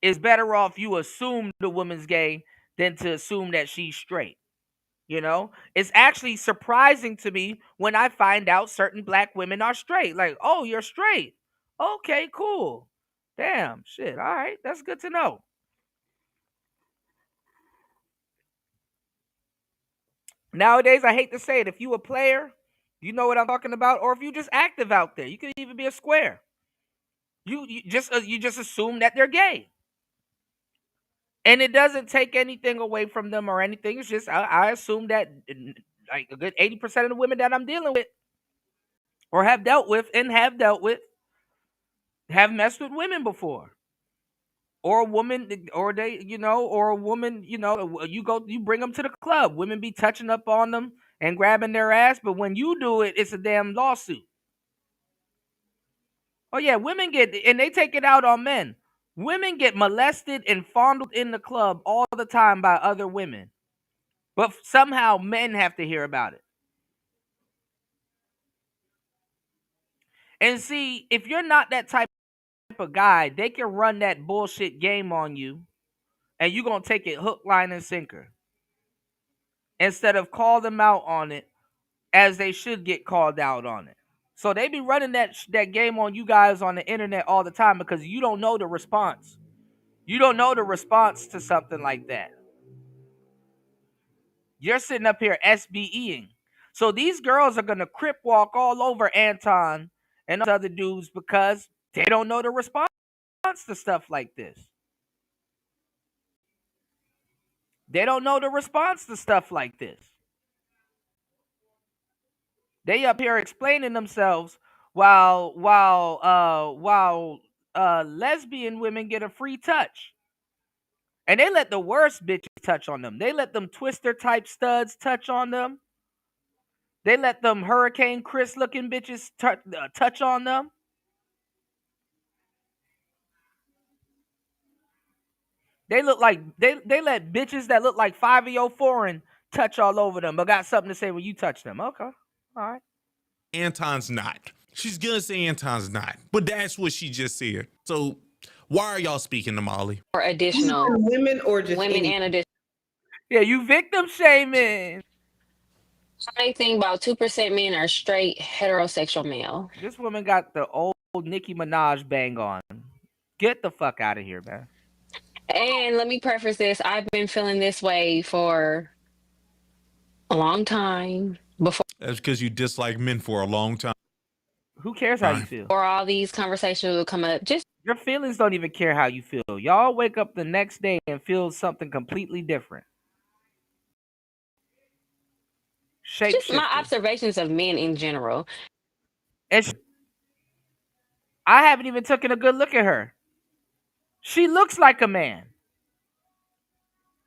B: It's better off you assume the woman's gay than to assume that she's straight. It's actually surprising to me when I find out certain black women are straight. Like, oh, you're straight. Okay, cool. Damn, shit. All right, that's good to know. Nowadays, I hate to say it, if you a player, you know what I'm talking about, or if you just active out there, you could even be a square. You just assume that they're gay, and it doesn't take anything away from them or anything. It's just I assume that like a good 80% of the women that I'm dealing with or have dealt with have messed with women before. Or a woman, or they, or a woman, you bring them to the club. Women be touching up on them and grabbing their ass, but when you do it, it's a damn lawsuit. Oh yeah, women and they take it out on men. Women get molested and fondled in the club all the time by other women. But somehow men have to hear about it. And see, if you're not that type of guy, they can run that bullshit game on you, and you're going to take it hook, line, and sinker. Instead of call them out on it as they should get called out on it. So they be running that game on you guys on the internet all the time because you don't know the response. You don't know the response to something like that. You're sitting up here SBEing. So these girls are going to crip walk all over Anton and other dudes because they don't know the response to stuff like this. They don't know the response to stuff like this. They up here explaining themselves while lesbian women get a free touch. And they let the worst bitches touch on them. They let them Twister type studs touch on them. They let them Hurricane Chris looking bitches touch on them. They look like they let bitches that look like 5 of your foreign touch all over them, but got something to say when you touch them. Okay. All right.
A: Anton's not. She's gonna say Anton's not, but that's what she just said. So why are y'all speaking to Molly?
E: Or additional
N: women or just
E: women and additional.
B: Yeah, you victim shaming.
E: I think about 2% men are straight heterosexual male.
B: This woman got the old Nicki Minaj bang on. Get the fuck out of here, man.
E: And let me preface this. I've been feeling this way for a long time.
A: That's because you dislike men for a long time.
B: Who cares how you feel?
E: Or all these conversations will come up. Just
B: your feelings don't even care how you feel. Y'all wake up the next day and feel something completely different.
E: just my observations of men in general.
B: And I haven't even taken a good look at her. She looks like a man.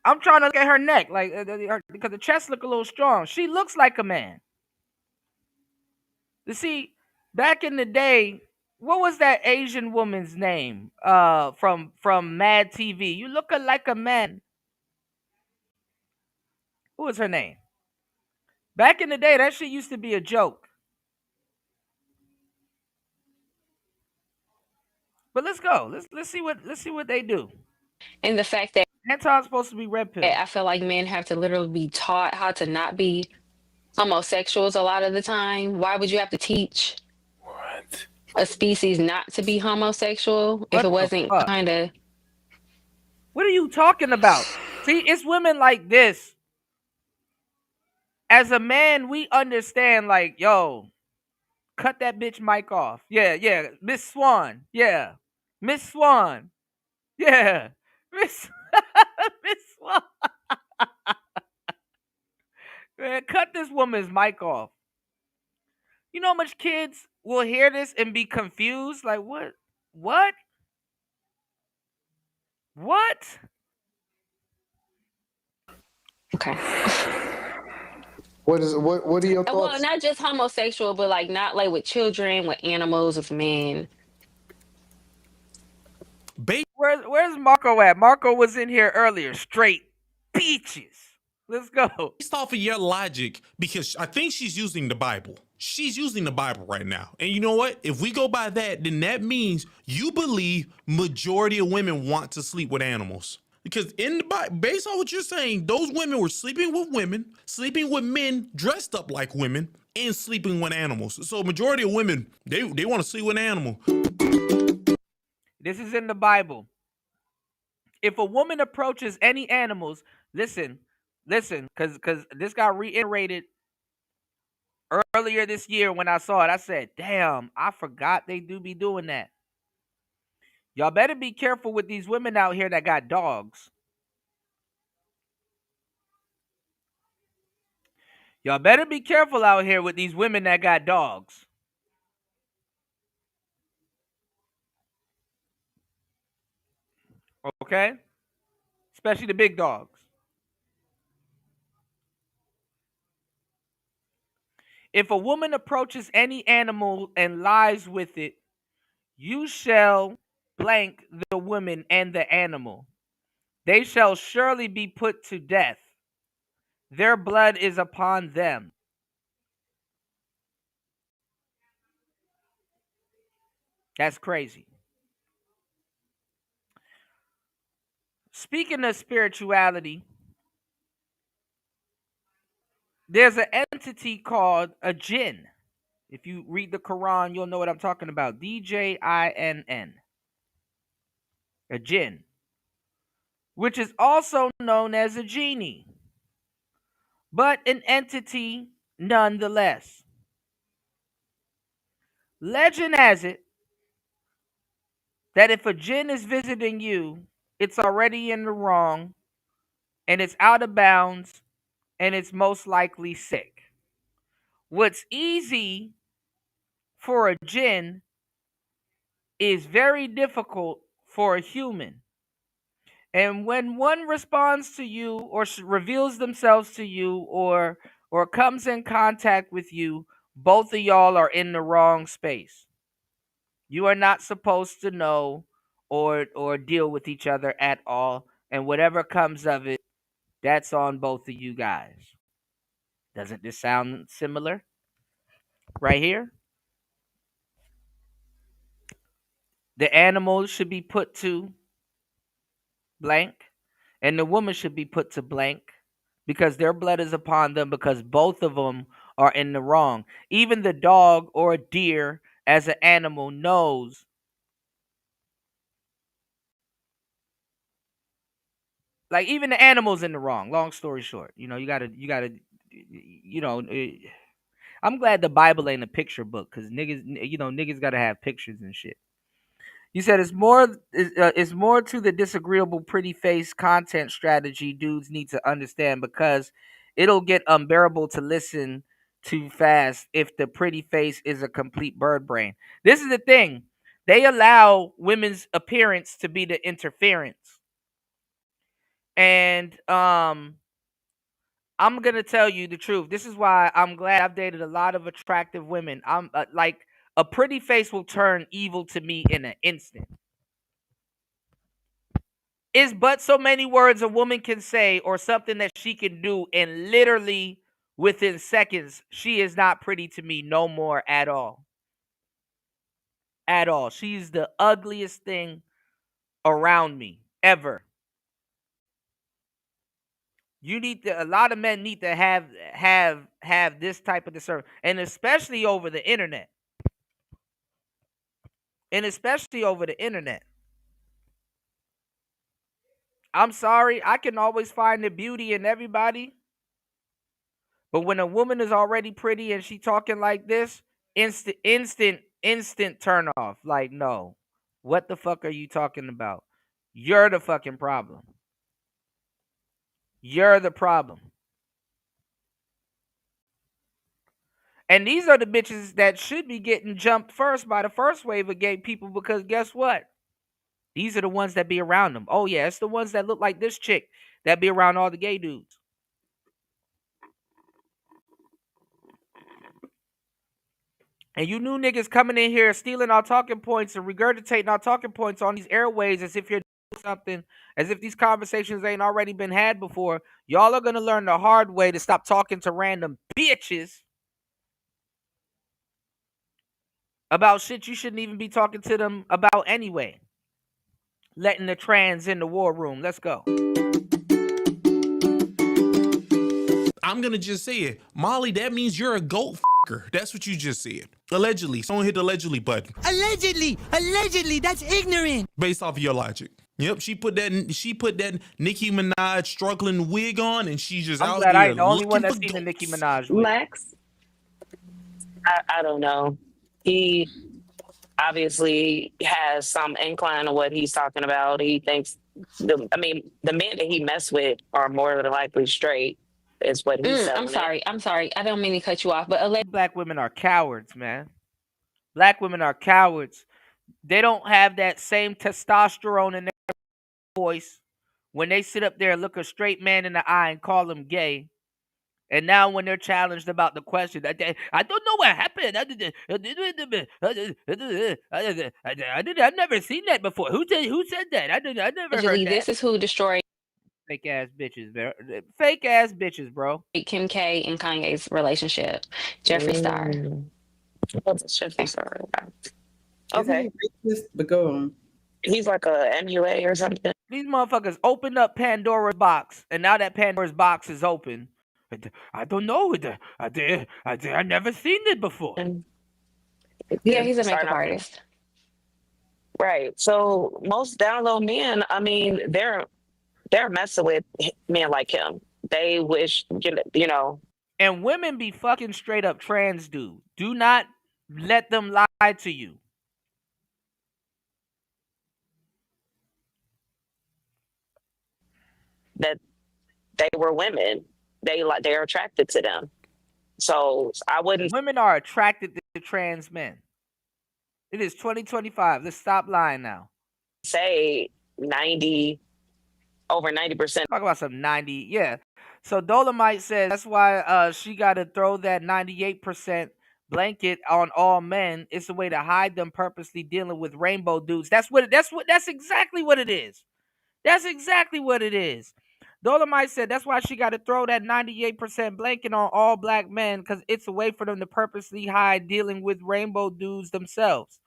B: I'm trying to look at her neck, like because the chest look a little strong. She looks like a man. You see, back in the day, what was that Asian woman's name? From Mad TV. You look like a man. What was her name? Back in the day, that shit used to be a joke. But let's go. Let's see what they do.
E: And the fact that
B: Anton's supposed to be red pill.
E: I feel like men have to literally be taught how to not be homosexuals a lot of the time. Why would you have to teach a species not to be homosexual if it wasn't kind of...
B: What are you talking about? See, it's women like this. As a man, we understand, like, yo, cut that bitch mic off. Yeah. Miss Swan. Yeah. Miss Swan. Yeah. Miss Swan. Man, cut this woman's mic off. You know how much kids will hear this and be confused? Like, what? What?
E: Okay.
D: What are your thoughts?
E: Well, not just homosexual, but like not like with children, with animals, with men.
B: Where's Marco at? Marco was in here earlier. Straight peaches. Let's go.
A: Based off of your logic, because I think she's using the Bible. She's using the Bible right now. And you know what? If we go by that, then that means you believe majority of women want to sleep with animals. Because in the Bible, based on what you're saying, those women were sleeping with women, sleeping with men dressed up like women, and sleeping with animals. So majority of women, they want to sleep with an animal.
B: This is in the Bible. If a woman approaches any animals, listen, because this got reiterated earlier this year when I saw it. I said, damn, I forgot they do be doing that. Y'all better be careful with these women out here that got dogs. Y'all better be careful out here with these women that got dogs. Okay? Especially the big dogs. If a woman approaches any animal and lies with it, you shall blank the woman and the animal. They shall surely be put to death. their blood is upon them. That's crazy. Speaking of spirituality, there's an entity called a jinn. If you read the Quran, you'll know what I'm talking about. D-J-I-N-N. A jinn. Which is also known as a genie. But an entity nonetheless. Legend has it that if a jinn is visiting you, it's already in the wrong, and it's out of bounds, and it's most likely sick. What's easy for a jinn is very difficult for a human. And when one responds to you or reveals themselves to you or comes in contact with you, both of y'all are in the wrong space. You are not supposed to know or deal with each other at all, and whatever comes of it, that's on both of you guys. Doesn't this sound similar? Right here? The animals should be put to blank, and the woman should be put to blank because their blood is upon them, because both of them are in the wrong. Even the dog or a deer as an animal knows like even the animal's in the wrong. Long story short, you gotta, I'm glad the Bible ain't a picture book, because niggas gotta have pictures and shit. You said it's more to the disagreeable pretty face content strategy dudes need to understand, because it'll get unbearable to listen too fast if the pretty face is a complete bird brain. This is the thing. They allow women's appearance to be the interference. And I'm gonna tell you the truth. This is why I'm glad I've dated a lot of attractive women. I'm like, a pretty face will turn evil to me in an instant. Is but so many words a woman can say or something that she can do, and literally within seconds, she is not pretty to me no more at all. At all. She's the ugliest thing around me ever. A lot of men need to have this type of discernment, and especially over the internet. I'm sorry, I can always find the beauty in everybody, but when a woman is already pretty and she talking like this, instant turn off. Like, no, what the fuck are you talking about? You're the fucking problem. You're the problem. And these are the bitches that should be getting jumped first by the first wave of gay people, because guess what? These are the ones that be around them. Oh yeah, it's the ones that look like this chick that be around all the gay dudes. And you new niggas coming in here stealing our talking points and regurgitating our talking points on these airways as if you're doing something, as if these conversations ain't already been had before. Y'all are gonna learn the hard way to stop talking to random bitches about shit you shouldn't even be talking to them about anyway. Letting the trans in the war room. Let's go.
A: I'm gonna just say it. Molly, that means you're a goat f***er. That's what you just said. Allegedly. Someone hit the allegedly button.
O: Allegedly, that's ignorant.
A: Based off of your logic. Yep, she put that Nicki Minaj struggling wig on, and she's just
B: I'm
A: out
B: glad
A: here
B: I ain't the only one that's
A: looking
B: seen
A: for
B: the Nicki
A: goats.
B: Minaj wig.
E: Lex, I don't know. He obviously has some incline of what he's talking about. He thinks the men that he messed with are more than likely straight, is what he's saying. I'm sorry. I don't mean to cut you off, but
B: Black women are cowards, man. Black women are cowards. They don't have that same testosterone in their voice when they sit up there and look a straight man in the eye and call him gay. And now when they're challenged about the question, I don't know what happened. I've never seen that before. Who said that? I never heard that.
E: This is who destroyed
B: Fake ass bitches, bro. Fake ass bitches, bro.
E: Kim K and Kanye's relationship. Jeffree Star.
P: What's Jeffree Star?
N: Isn't he racist? But go on.
P: He's like a MUA or something.
B: These motherfuckers opened up Pandora's box, and now that Pandora's box is open. I don't know. I never seen it before.
E: Yeah, he's a makeup artist.
P: Right. So most down-low men, I mean, they're messing with men like him. They wish, you know.
B: And women be fucking straight up trans dudes. Do not let them lie to you.
P: That they were women. They're attracted to them. So I wouldn't.
B: Women are attracted to trans men. It is 2025. Let's stop lying now.
P: Say over 90%.
B: Talk about some 90. Yeah. So Dolomite says that's why she got to throw that 98% blanket on all men. It's a way to hide them purposely dealing with rainbow dudes. That's exactly what it is. That's exactly what it is. Dolomite said that's why she got to throw that 98% blanket on all black men, because it's a way for them to purposely hide dealing with rainbow dudes themselves.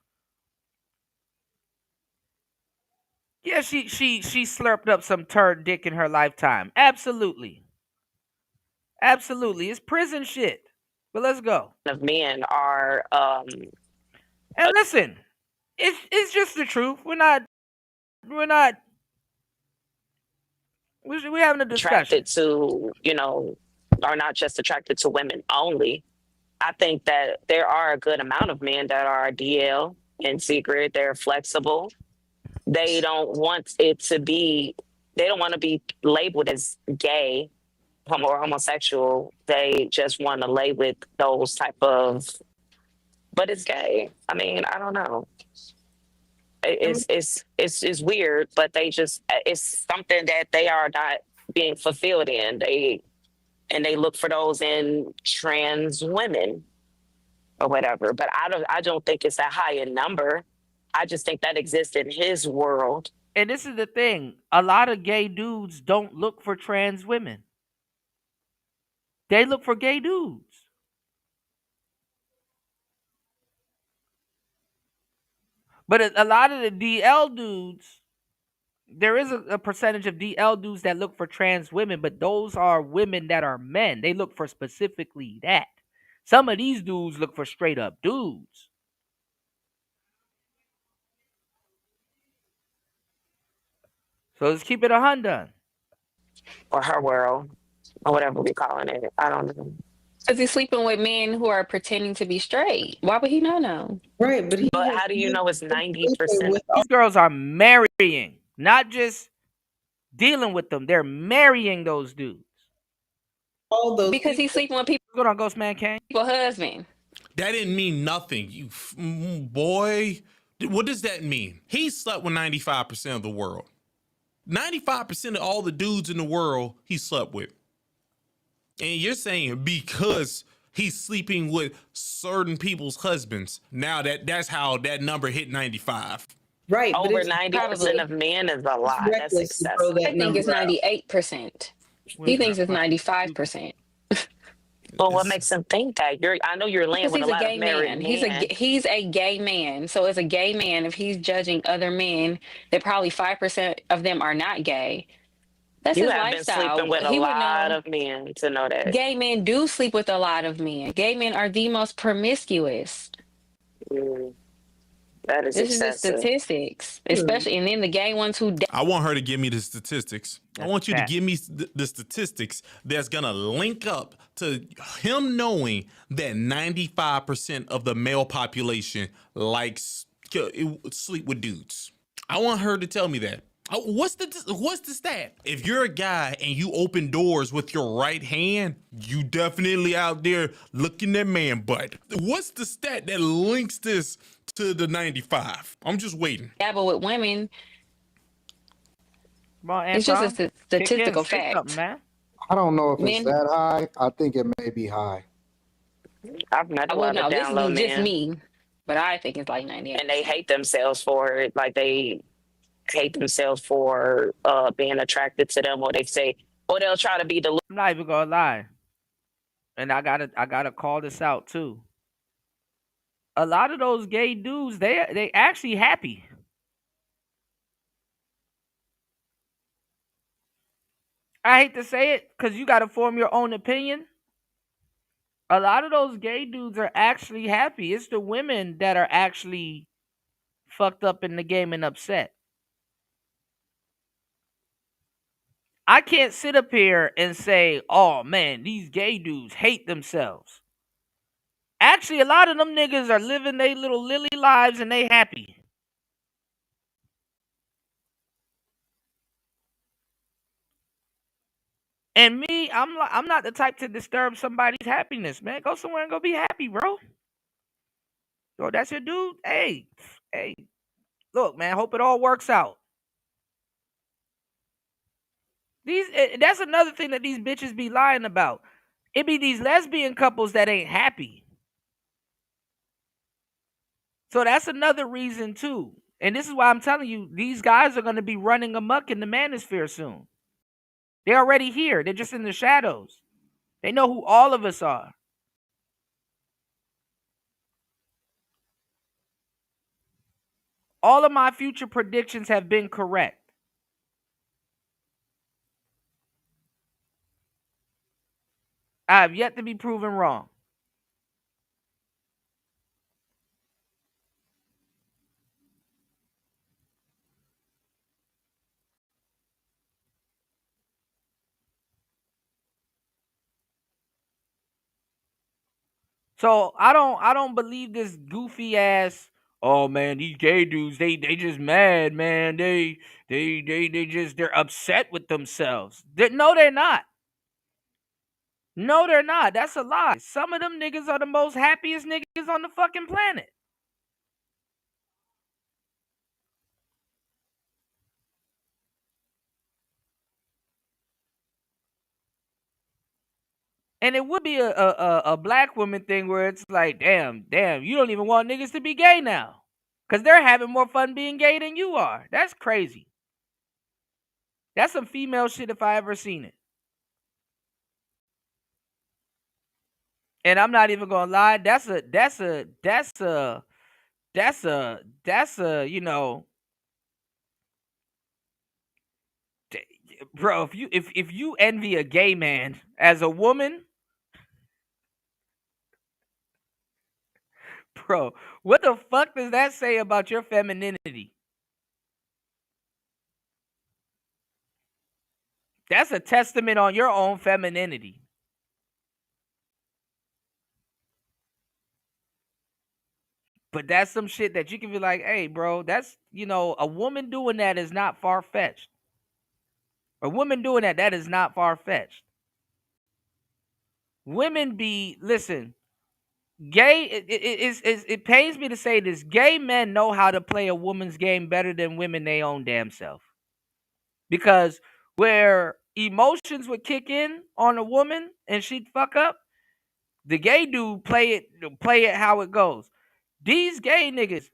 B: Yeah, she slurped up some turd dick in her lifetime. Absolutely. Absolutely. It's prison shit. But let's go.
P: Of men are
B: and listen, it's just the truth. We're having a discussion.
P: Attracted to, you know, are not just attracted to women only. I think that there are a good amount of men that are DL in secret. They're flexible. They don't want it to be, they don't want to be labeled as gay or homosexual. They just want to label with those type of, but it's gay. I mean, I don't know. It's weird, but it's something that they are not being fulfilled in. They look for those in trans women or whatever. But I don't think it's that high in number. I just think that exists in his world.
B: And this is the thing. A lot of gay dudes don't look for trans women. They look for gay dudes. But a lot of the DL dudes, there is a percentage of DL dudes that look for trans women, but those are women that are men. They look for specifically that. Some of these dudes look for straight up dudes. So let's keep it 100.
P: Or her world, or whatever we're calling it. I don't know.
E: Because he's sleeping with men who are pretending to be straight. Why would he know?
N: Right, but
P: how do you know it's 90%?
B: These girls are marrying, not just dealing with them. They're marrying those dudes.
N: All those
E: because he's sleeping with people.
B: Go on, Ghost Man Kane.
E: People husband.
A: That didn't mean nothing, you boy. What does that mean? He slept with 95% of the world. 95% of all the dudes in the world he slept with. And you're saying because he's sleeping with certain people's husbands, now that's how that number hit 95.
N: Right.
P: Over 90% of men is a lot. That's excessive.
E: I think it's 98%. He thinks it's 95%.
P: Well, what makes him think that? I know you're laying with a lot of married men.
E: He's a gay man. So as a gay man, if he's judging other men, that probably 5% of them are not gay. That's
P: you
E: his
P: have
E: lifestyle.
P: been sleeping with a lot of men to know that.
E: Gay men do sleep with a lot of men. Gay men are the most promiscuous.
P: That is
E: this
P: excessive.
E: is the statistics, especially, and then the gay ones who.
A: I want her to give me the statistics. I want you to give me the statistics that's gonna link up to him knowing that 95% of the male population likes sleep with dudes. I want her to tell me that. What's the stat? If you're a guy and you open doors with your right hand, you definitely out there looking at man butt. What's the stat that links this to the 95? I'm just waiting.
E: Yeah, but with women, it's just a statistical fact.
D: I don't know if it's that high. I think it may be high.
P: I've met a lot of down low men.
E: Just me, but I think it's like 98.
P: And they hate themselves for it. Like they hate themselves for being attracted to them, or they say, or they'll try to be the.
B: I'm not even gonna lie, and I gotta call this out too. A lot of those gay dudes, they actually happy. I hate to say it, cause you gotta form your own opinion. A lot of those gay dudes are actually happy. It's the women that are actually fucked up in the game and upset. I can't sit up here and say, oh man, these gay dudes hate themselves. Actually, a lot of them niggas are living their little lily lives and they happy. And me, I'm not the type to disturb somebody's happiness, man. Go somewhere and go be happy, bro. So that's your dude. Hey, look, man. Hope it all works out. That's another thing that these bitches be lying about. It be these lesbian couples that ain't happy. So that's another reason too. And this is why I'm telling you, these guys are going to be running amok in the manosphere soon. They're already here. They're just in the shadows. They know who all of us are. All of my future predictions have been correct. I have yet to be proven wrong. So I don't believe this goofy ass. Oh man, these gay dudes, they just mad, man. They they're upset with themselves. No, they're not. No, they're not. That's a lie. Some of them niggas are the most happiest niggas on the fucking planet. And it would be a black woman thing where it's like, damn, you don't even want niggas to be gay now. Because they're having more fun being gay than you are. That's crazy. That's some female shit if I ever seen it. And I'm not even gonna lie, that's a you know, bro, if you envy a gay man as a woman, bro, what the fuck does that say about your femininity? That's a testament on your own femininity. But that's some shit that you can be like, hey, bro, that's, a woman doing that is not far fetched. A woman doing that is not far fetched. Women listen, gay, it pains me to say this. Gay men know how to play a woman's game better than women they own damn self. Because where emotions would kick in on a woman and she'd fuck up, the gay dude play it how it goes. These gay niggas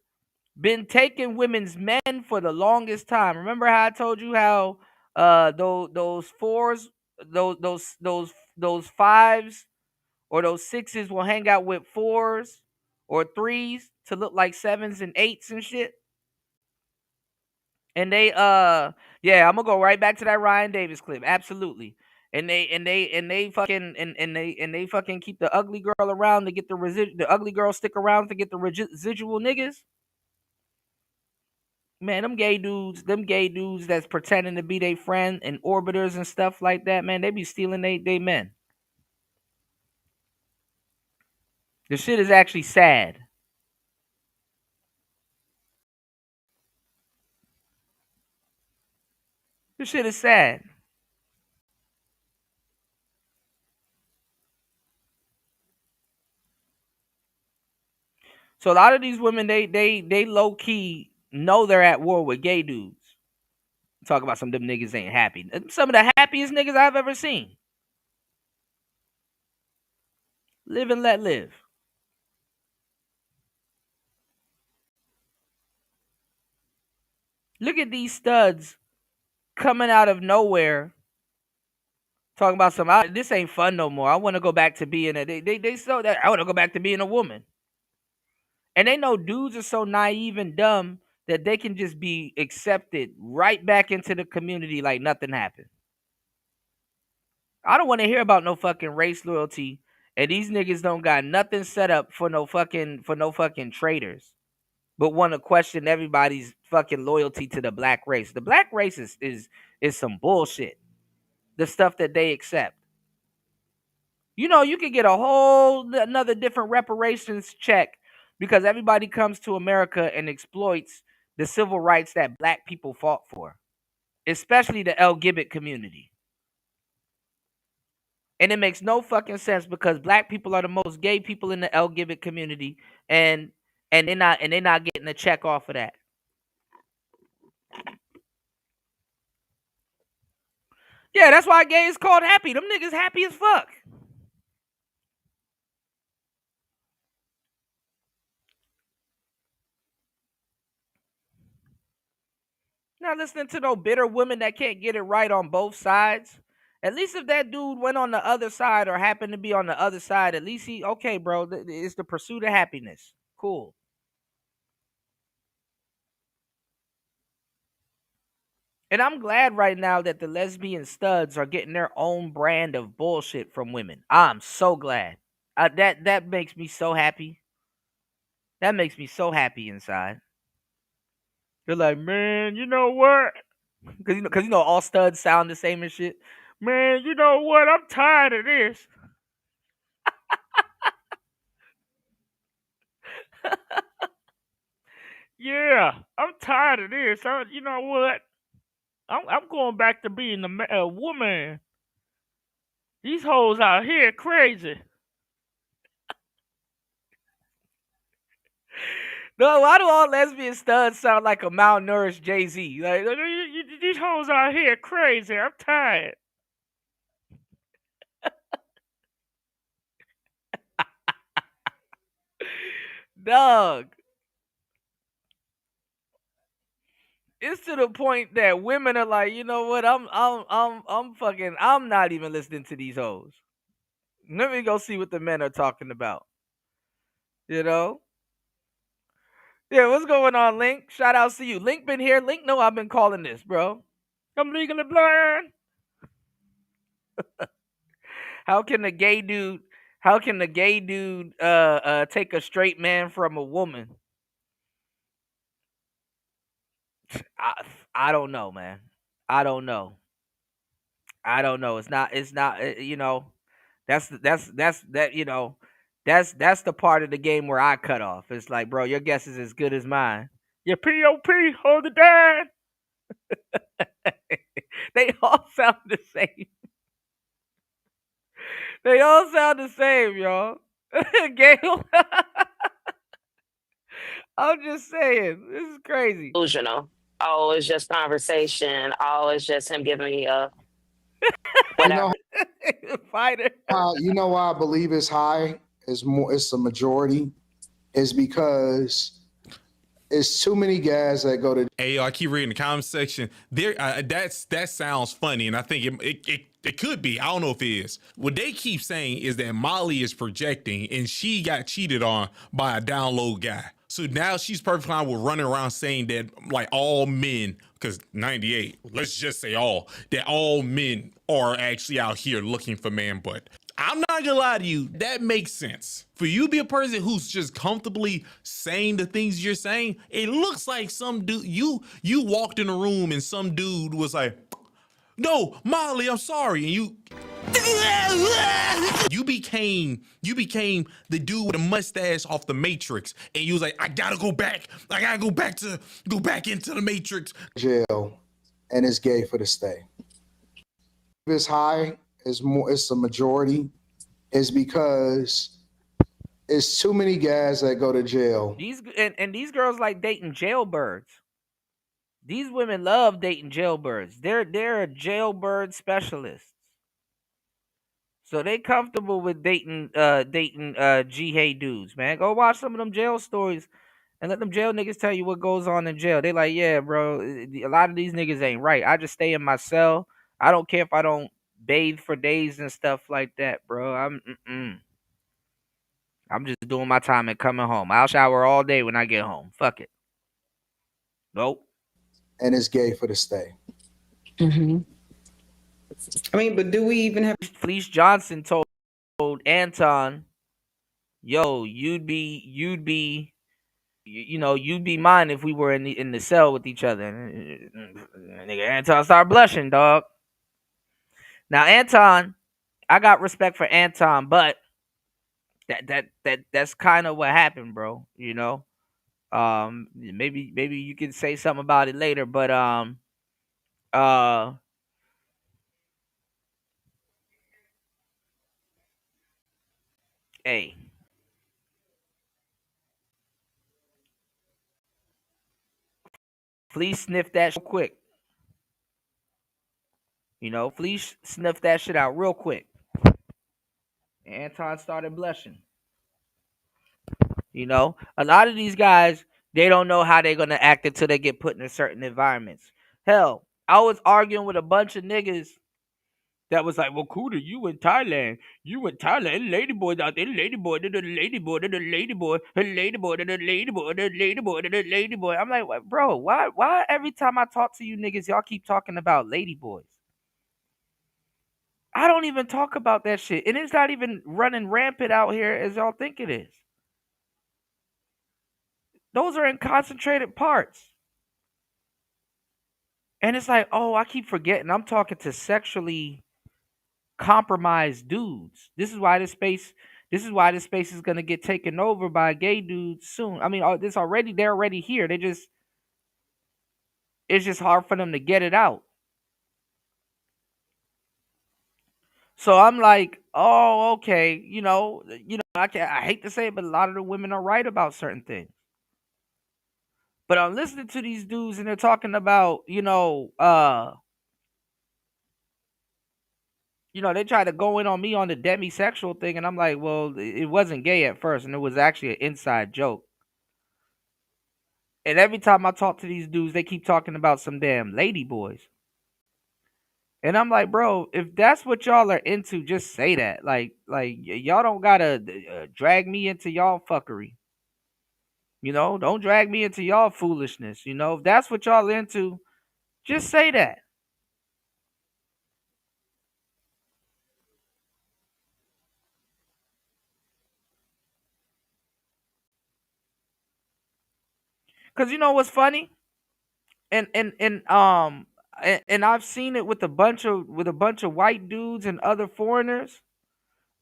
B: been taking women's men for the longest time. Remember how I told you how those fours, those fives or those sixes will hang out with fours or threes to look like sevens and eights and shit. And they yeah, I'm gonna go right back to that Ryan Davis clip. Absolutely. And they fucking keep the ugly girl around to get the ugly girl stick around to get the residual niggas. Man, them gay dudes that's pretending to be their friend and orbiters and stuff like that, man, they be stealing they men. The shit is actually sad. This shit is sad. So a lot of these women, they low key know they're at war with gay dudes. Talk about some of them niggas ain't happy. Some of the happiest niggas I've ever seen. Live and let live. Look at these studs coming out of nowhere talking about this ain't fun no more. I want to go back to being they so that I want to go back to being a woman. And they know dudes are so naive and dumb that they can just be accepted right back into the community like nothing happened. I don't want to hear about no fucking race loyalty, and these niggas don't got nothing set up for no fucking traitors, but want to question everybody's fucking loyalty to the black race. The black race is some bullshit. The stuff that they accept. You know, you could get a whole another different reparations check because everybody comes to America and exploits the civil rights that black people fought for, especially the LGBT community. And it makes no fucking sense because black people are the most gay people in the LGBT community, and they're not getting a check off of that. Yeah, that's why gay is called happy. Them niggas happy as fuck. Not listening to no bitter women that can't get it right on both sides. At least if that dude went on the other side or happened to be on the other side, at least okay, bro, it's the pursuit of happiness. Cool. And I'm glad right now that the lesbian studs are getting their own brand of bullshit from women. I'm so glad. That makes me so happy. That makes me so happy inside. They're like, man, you know what? Because you know all studs sound the same and shit. Man, you know what? I'm tired of this. Yeah, I'm tired of this. You know what? I'm going back to being a woman. These hoes out here crazy. No, why do all lesbian studs sound like a malnourished Jay-Z? Like, these hoes out here crazy. I'm tired. Dog. It's to the point that women are like, you know what? I'm not even listening to these hoes. Let me go see what the men are talking about. You know? Yeah, what's going on, Link? Shout outs to you. Link been here. Link know I've been calling this, bro. I'm legally blind. How can the gay dude take a straight man from a woman? I don't know, man. I don't know. It's not you know, that's that you know, that's the part of the game where I cut off. It's like, bro, your guess is as good as mine. Your POP, hold it down. They all sound the same. They all sound the same, y'all. Gail. I'm just saying, this is crazy.
P: Delusional. Oh, it's just conversation. Oh, it's just him giving me a whatever.
B: Fighter.
D: You know why I believe it's high? It's the majority. Is because it's too many guys that go to.
A: Hey, I keep reading the comment section. There, that sounds funny, and I think it could be. I don't know if it is. What they keep saying is that Molly is projecting, and she got cheated on by a download guy. So now she's perfectly fine with running around saying that like all men, because 98, let's just say that all men are actually out here looking for man butt. I'm not gonna lie to you, that makes sense. For you to be a person who's just comfortably saying the things you're saying, it looks like some dude, you walked in a room and some dude was like, no, Molly, I'm sorry. And you became the dude with a mustache off the Matrix. And you was like, I gotta go back into the Matrix.
D: Jail, and it's gay for the stay. It's high. It's the majority, is because it's too many guys that go to jail.
B: These girls like dating jailbirds. These women love dating jailbirds. They're jailbird specialists. So they comfortable with dating G-Hay dudes, man. Go watch some of them jail stories. And let them jail niggas tell you what goes on in jail. They like, yeah, bro, a lot of these niggas ain't right. I just stay in my cell. I don't care if I don't bathe for days and stuff like that, bro. I'm just doing my time and coming home. I'll shower all day when I get home. Fuck it. Nope.
D: And it's gay for the stay.
E: Mm-hmm.
N: I mean, but do we even have
B: Fleece Johnson told Anton, yo, you'd be you'd be mine if we were in the cell with each other. Nigga, Anton started blushing, dog. Now Anton, I got respect for Anton, but that's kind of what happened, bro. You know, maybe you can say something about it later, but hey, Fleece sniffed that shit quick. You know, Fleece sniffed that shit out real quick. Anton started blushing. You know, a lot of these guys, they don't know how they're gonna act until they get put in certain environments. Hell, I was arguing with a bunch of niggas that was like, well, Kuda, you in Thailand. You in Thailand. Ladyboys out there. Ladyboy, the ladyboy, the ladyboy, the ladyboy, the ladyboy, the ladyboy, the ladyboy. I'm like, bro, why every time I talk to you niggas, y'all keep talking about ladyboys? I don't even talk about that shit. And it's not even running rampant out here as y'all think it is. Those are in concentrated parts. And it's like, oh, I keep forgetting. I'm talking to sexually compromised dudes. This is why this space is gonna get taken over by gay dudes soon. I mean, they're already here. It's just hard for them to get it out. So I'm like, oh, okay, I hate to say it, but a lot of the women are right about certain things. But I'm listening to these dudes and they're talking about, they try to go in on me on the demisexual thing, and I'm like, well, it wasn't gay at first, and it was actually an inside joke. And every time I talk to these dudes, they keep talking about some damn lady boys. And I'm like, bro, if that's what y'all are into, just say that. Like y'all don't gotta drag me into y'all fuckery. Don't drag me into y'all foolishness. If that's what y'all into, just say that. Cause you know what's funny? And I've seen it with a bunch of white dudes and other foreigners.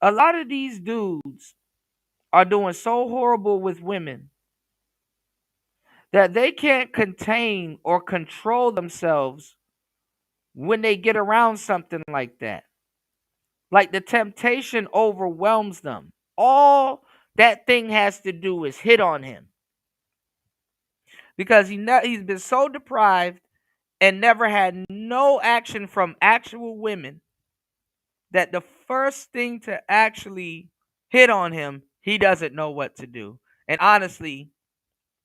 B: A lot of these dudes are doing so horrible with women that they can't contain or control themselves when they get around something like that. Like the temptation overwhelms them. All that thing has to do is hit on him. Because he's been so deprived and never had no action from actual women that the first thing to actually hit on him, he doesn't know what to do. And honestly,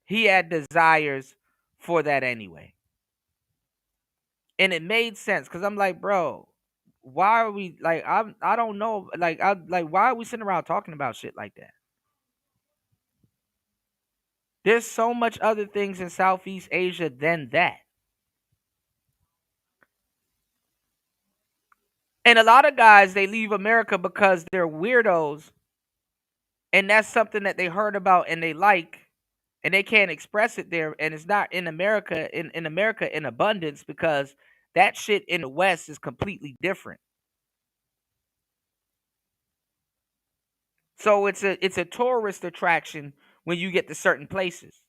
B: he had desires for that anyway. And it made sense because I'm like, bro, why are we like I don't know, why are we sitting around talking about shit like that? There's so much other things in Southeast Asia than that. And a lot of guys, they leave America because they're weirdos. And that's something that they heard about and they like, and they can't express it there. And it's not in America, in America in abundance, because that shit in the West is completely different. So it's a tourist attraction when you get to certain places.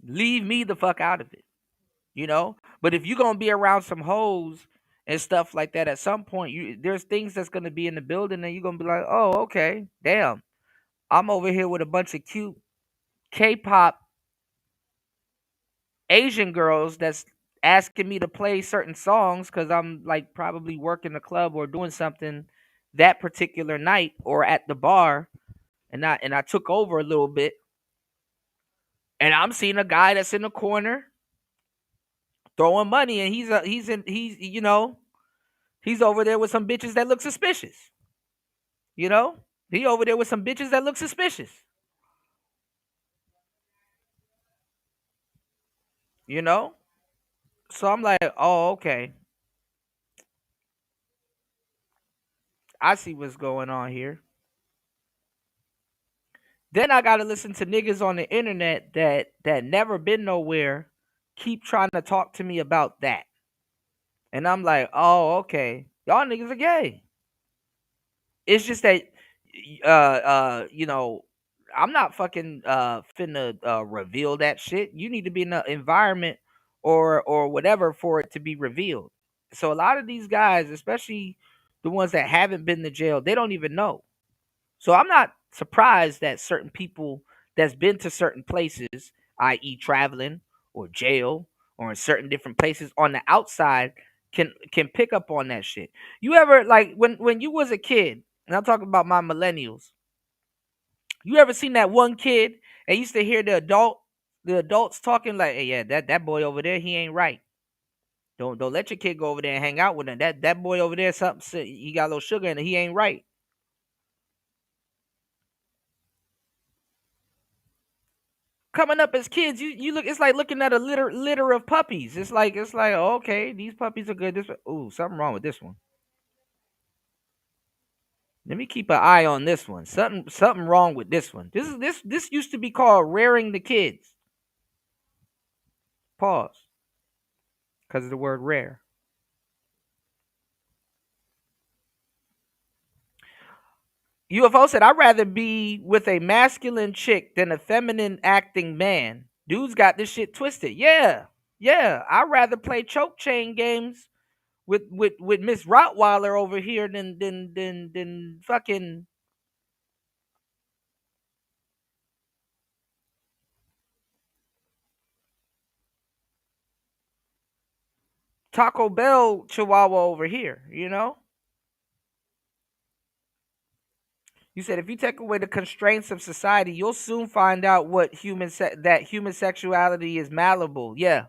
B: Leave me the fuck out of it. But if you're gonna be around some hoes and stuff like that, at some point there's things that's gonna be in the building and you're gonna be like, oh, okay, damn. I'm over here with a bunch of cute K-pop Asian girls that's asking me to play certain songs because I'm like probably working the club or doing something that particular night or at the bar, and I took over a little bit. And I'm seeing a guy that's in the corner throwing money, and he's over there with some bitches that look suspicious. You know, he over there with some bitches that look suspicious. You know, so I'm like, oh, okay, I see what's going on here. Then I gotta listen to niggas on the internet that never been nowhere keep trying to talk to me about that. And I'm like, oh, okay. Y'all niggas are gay. It's just that I'm not fucking finna reveal that shit. You need to be in an environment or whatever for it to be revealed. So a lot of these guys, especially the ones that haven't been to jail, they don't even know. So I'm not surprised that certain people that's been to certain places, i.e., traveling or jail or in certain different places on the outside, can pick up on that shit. You ever like when you was a kid, and I'm talking about my millennials, you ever seen that one kid and used to hear the adults talking like, hey, yeah, that boy over there, he ain't right. Don't let your kid go over there and hang out with him. That boy over there, something he got a little sugar in it, he ain't right. Coming up as kids, you look, it's like looking at a litter of puppies. It's like oh, okay, these puppies are good. Something wrong with this one. Let me keep an eye on this one. Something wrong with this one. This used to be called rearing the kids. Pause. Because of the word rare. UFO said, I'd rather be with a masculine chick than a feminine acting man. Dudes got this shit twisted. Yeah. I'd rather play choke chain games with Miss Rottweiler over here than fucking Taco Bell Chihuahua over here, you know? You said if you take away the constraints of society, you'll soon find out what that human sexuality is malleable. Yeah.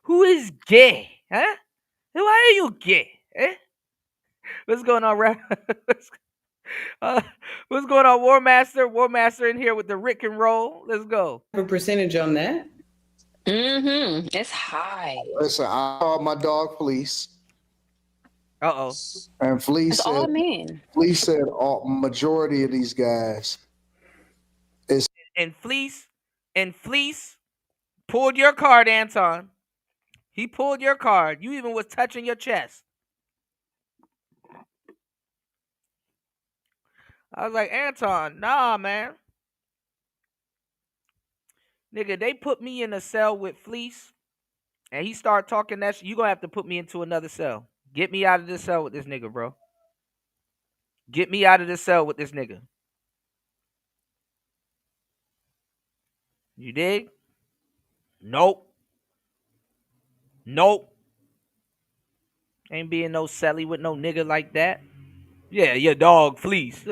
B: Who is gay? Huh? Why are you gay? Eh? What's going on, Rap? What's going on, War Master? War Master in here with the Rick and roll. Let's go.
N: Have a percentage on that?
E: Mm-hmm. It's high.
D: Listen, I called my dog Fleece.
B: Uh-oh.
D: And Fleece
E: It's
D: said,
E: all men.
D: Fleece said, majority of these guys is.
B: And Fleece pulled your card, Anton. He pulled your card. You even was touching your chest. I was like, Anton, nah, man. Nigga, they put me in a cell with Fleece, and he started talking that shit. You gonna have to put me into another cell. Get me out of this cell with this nigga, bro. Get me out of this cell with this nigga. You dig? Nope. Ain't being no celly with no nigga like that. Yeah, your dog Fleece.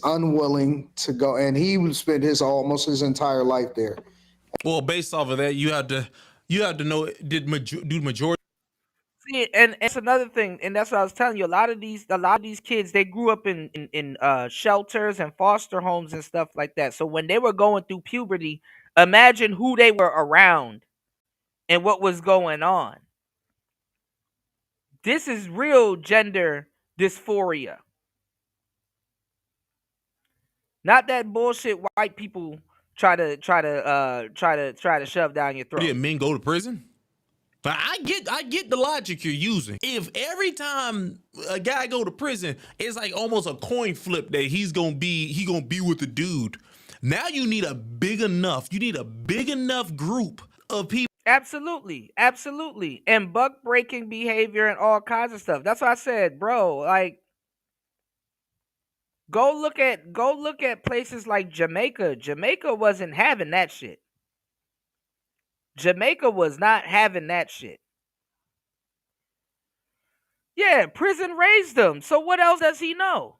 D: Unwilling to go, and he would spend almost his entire life there.
A: Well, based off of that, you have to know, do majority.
B: See, and it's another thing, and that's what I was telling you. A lot of these kids, they grew up in shelters and foster homes and stuff like that. So when they were going through puberty, imagine who they were around and what was going on. This is real gender dysphoria. Not that bullshit white people try to shove down your throat.
A: Yeah, men go to prison. But I get the logic you're using. If every time a guy go to prison, it's like almost a coin flip that he gonna be with the dude. Now you need a big enough group of people.
B: Absolutely. And buck breaking behavior and all kinds of stuff. That's what I said, bro. Like, go look at places like Jamaica. Jamaica wasn't having that shit. Jamaica was not having that shit. Yeah, prison raised him. So what else does he know?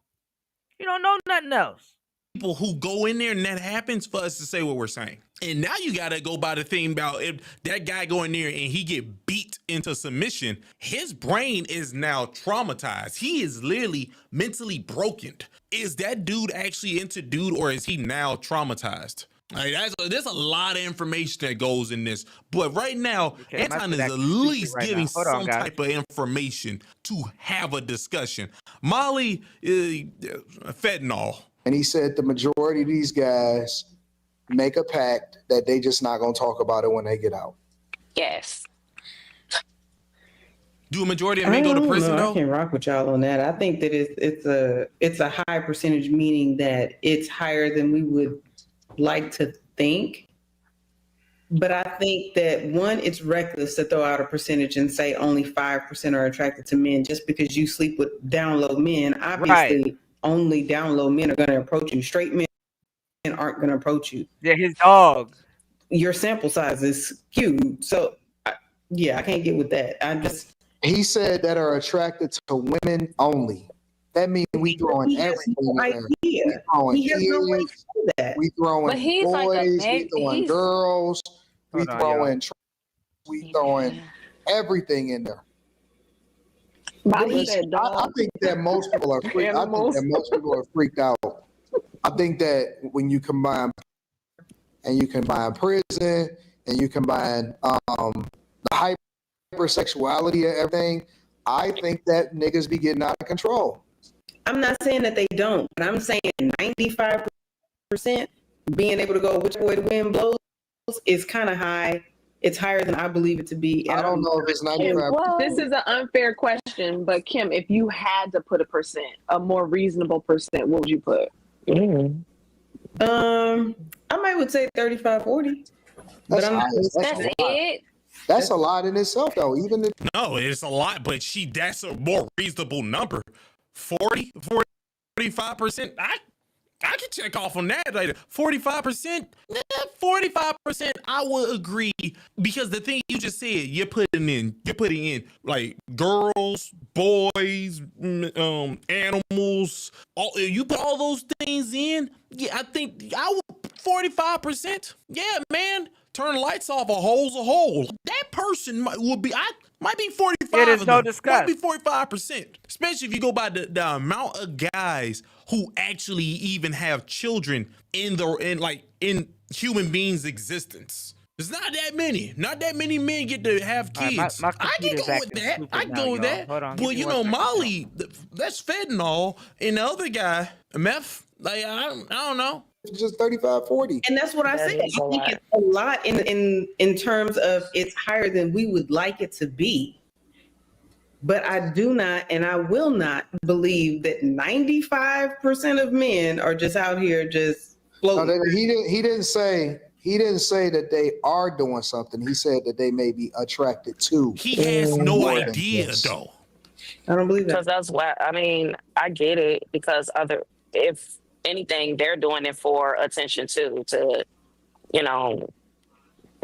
B: He don't know nothing else.
A: people who go in there and that happens for us to say what we're saying. And now you got to go by the thing about if that guy go in there and he get beat into submission, his brain is now traumatized. He is literally mentally broken. Is that dude actually into dude, or is he now traumatized? Like, there's a lot of information that goes in this, but right now,
B: Okay,
A: Anton is at least giving some type of information to have a discussion. Molly, fentanyl.
D: And he said the majority of these guys make a pact that they just not gonna talk about it when they get out.
E: Yes.
A: Do a majority of men go to prison though?
N: I can rock with y'all on that. I think that it's a high percentage, meaning that it's higher than we would like to think. But I think that one, it's reckless to throw out a percentage and say only 5% are attracted to men just because you sleep with down low men. Obviously, only down low men are going to approach you. Straight men aren't going to approach you.
B: Yeah, his dog.
N: Your sample size is skewed. So, I can't get with that.
D: He said that are attracted to women only. That means we throwing everything in there. We throwing kids, we throwing boys, we throwing girls, we throwing everything in there. I think that most people are freaked. I think that most people are freaked out. I think that when you combine prison and you combine the hypersexuality and everything, I think that niggas be getting out of control.
N: I'm not saying that they don't, but I'm saying 95% being able to go which way the wind blows is kind of high. It's higher than I believe it to be. And I don't know if it's 95%.
Q: This is an unfair question, but Kim, if you had to put a percent, a more reasonable percent, what would you put?
N: I would say 35, 40.
D: That's
E: it.
D: That's a lot in itself, though. Even if
A: no, it's a lot, but that's a more reasonable number. 45%. I can check off on that later. 45%. 45%. I would agree, because the thing you just said, you're putting in like girls, boys, animals. You put all those things in. Yeah, I think I would 45%. Yeah, man. Turn the lights off. A hole's a hole. That person might be 45.
B: Yeah, there's no discuss.
A: Might be 45%. Especially if you go by the amount of guys who actually even have children in human beings' existence. There's not that many. Not that many men get to have kids.
B: My
A: I can go with that. I can go with that. Well, you know, Molly, that's fentanyl, and the other guy, meth. Like I don't know.
D: Just 35, 40.
N: And that's what I said. I think it's a lot in terms of it's higher than we would like it to be. But I do not, and I will not believe that 95% of men are just out here just floating.
D: No, he didn't say that they are doing something. He said that they may be attracted to.
A: He has no idea, though.
N: I don't believe that.
P: Because that's why, I mean, I get it, because if anything, they're doing it for attention too, to, you know,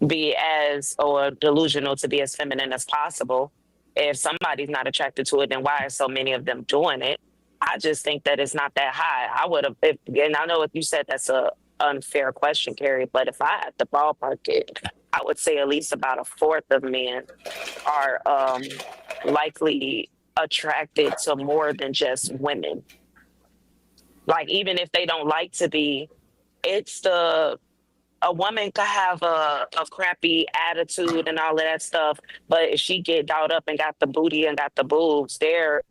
P: be as, or delusional to be as feminine as possible. If somebody's not attracted to it, then why are so many of them doing it? I just think that it's not that high. I would have, and I know if you said that's a unfair question, Carrie, but if I had to ballpark it, I would say at least about a fourth of men are likely attracted to more than just women. Like, even if they don't like to be, a woman could have a crappy attitude and all of that stuff, but if she get dolled up and got the booty and got the boobs, they're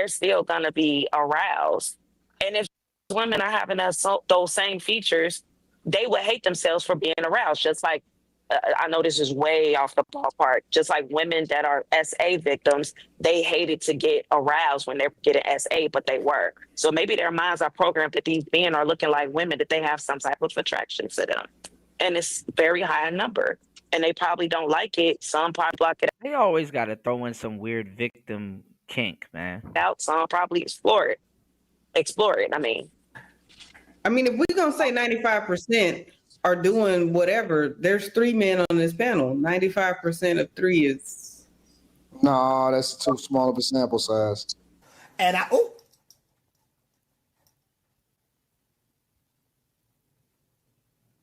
P: still gonna be aroused. And if women are having those same features, they would hate themselves for being aroused. Just like, I know this is way off the ballpark, just like women that are SA victims, they hated to get aroused when they're getting SA, but they were. So maybe their minds are programmed that these men are looking like women, that they have some type of attraction to them. And it's very high number. And they probably don't like it. Some probably block it
B: They always got to throw in some weird victim kink, man.
P: out. Some probably explore it. If
N: we're going to say 95% are doing whatever, there's 3 men on this panel. 95% of 3 is...
D: No, that's too small of a sample size.
R: And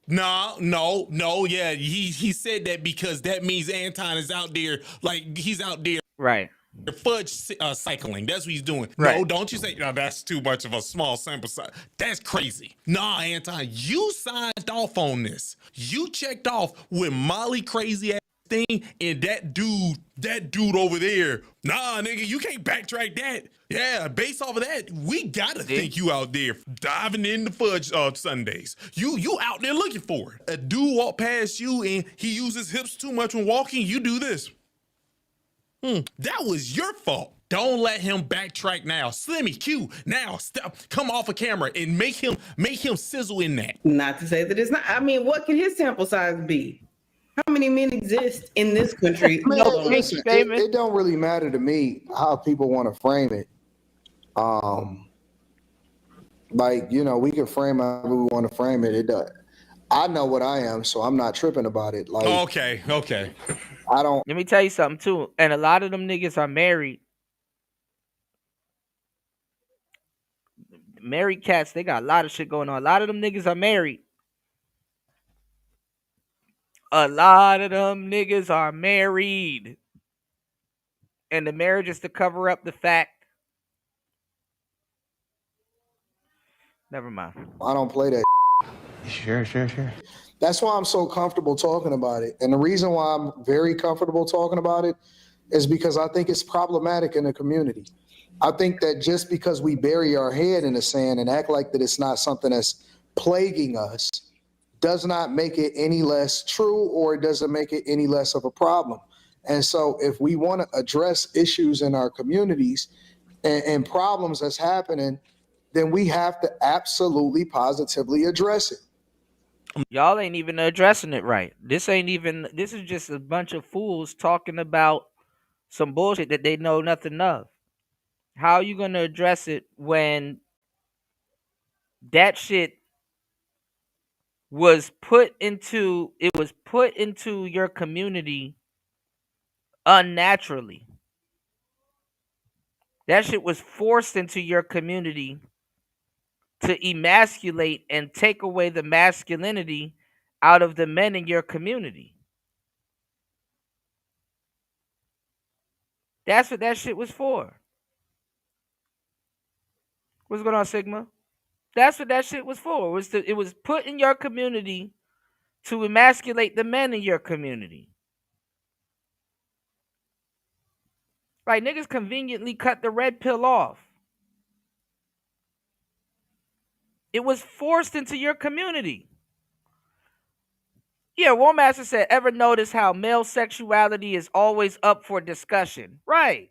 A: No. Yeah, he said that because that means Anton is out there, like he's out there.
B: Right.
A: Fudge cycling. That's what he's doing.
B: Right.
A: No, don't you say, no, that's too much of a small sample size. That's crazy. Nah, Anton, you signed off on this. You checked off with Molly crazy ass thing and that dude over there. Nah, nigga, you can't backtrack that. Yeah, based off of that, we gotta think you out there diving in the fudge Sundays. You out there looking for it. A dude walk past you and he uses hips too much when walking, you do this. That was your fault. Don't let him backtrack now. Slimmy Q, now come off of camera and make him sizzle in that.
N: Not to say that it's not. I mean, what can his sample size be? How many men exist in this country?
D: Man, listen, it don't really matter to me how people want to frame it. Like, you know, we can frame however we want to frame it. It does. I know what I am, so I'm not tripping about it. Like,
A: okay.
D: I don't.
B: Let me tell you something too. And a lot of them niggas are married. Married cats, they got a lot of shit going on. A lot of them niggas are married. A lot of them niggas are married. And the marriage is to cover up the fact. Never mind.
D: I don't play that.
L: Sure.
D: That's why I'm so comfortable talking about it. And the reason why I'm very comfortable talking about it is because I think it's problematic in the community. I think that just because we bury our head in the sand and act like that it's not something that's plaguing us does not make it any less true, or it doesn't make it any less of a problem. And so if we want to address issues in our communities and problems that's happening, then we have to absolutely positively address it.
B: Y'all ain't even addressing it right. This is just a bunch of fools talking about some bullshit that they know nothing of. How are you going to address it when that shit was put into your community unnaturally? That shit was forced into your community to emasculate and take away the masculinity out of the men in your community. That's what that shit was for. What's going on, Sigma? That's what that shit was for. It was put in your community to emasculate the men in your community. Like, niggas conveniently cut the red pill off. It was forced into your community. Yeah, Warmaster said, ever notice how male sexuality is always up for discussion? Right.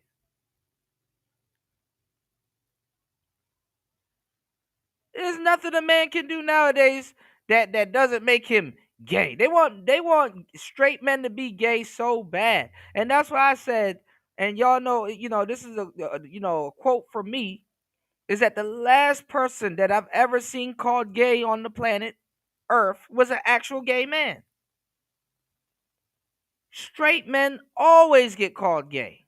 B: There's nothing a man can do nowadays that doesn't make him gay. They want straight men to be gay so bad. And that's why I said, and y'all know, this is a quote from me, is that the last person that I've ever seen called gay on the planet Earth was an actual gay man. Straight men always get called gay.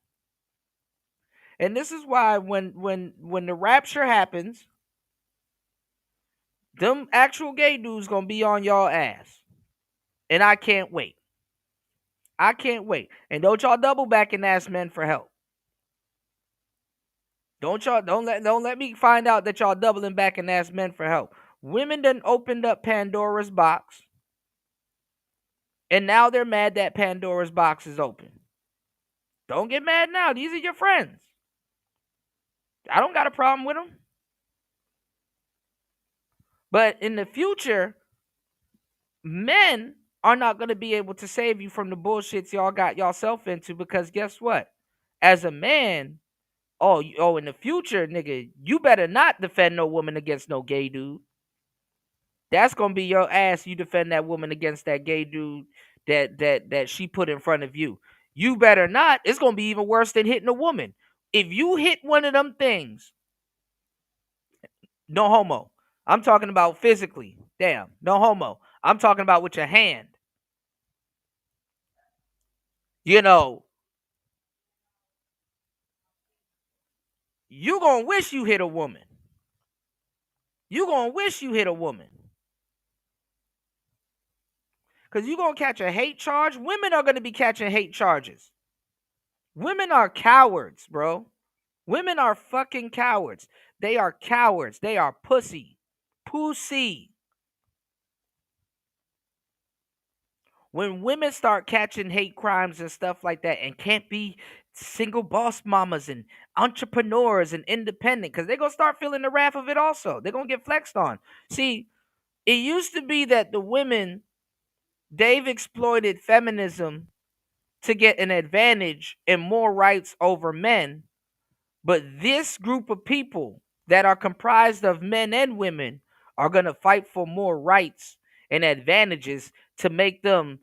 B: And this is why when the rapture happens, them actual gay dudes gonna be on y'all ass. And I can't wait. And don't y'all double back and ask men for help. Don't let me find out that y'all doubling back and ask men for help. Women done opened up Pandora's box. And now they're mad that Pandora's box is open. Don't get mad now. These are your friends. I don't got a problem with them. But in the future, men are not going to be able to save you from the bullshits y'all got yourself into, because guess what? As a man, in the future, nigga, you better not defend no woman against no gay dude. That's going to be your ass. You defend that woman against that gay dude that she put in front of you. You better not. It's going to be even worse than hitting a woman. If you hit one of them things, no homo. I'm talking about physically. Damn, no homo. I'm talking about with your hand. You going to wish you hit a woman. You going to wish you hit a woman. Because you're going to catch a hate charge. Women are going to be catching hate charges. Women are cowards, bro. Women are fucking cowards. They are cowards. They are pussy. Pussy. When women start catching hate crimes and stuff like that and can't be single boss mamas and entrepreneurs and independent, because they're going to start feeling the wrath of it also. They're going to get flexed on. See, it used to be that the women, they've exploited feminism to get an advantage and more rights over men. But this group of people that are comprised of men and women are going to fight for more rights and advantages to make them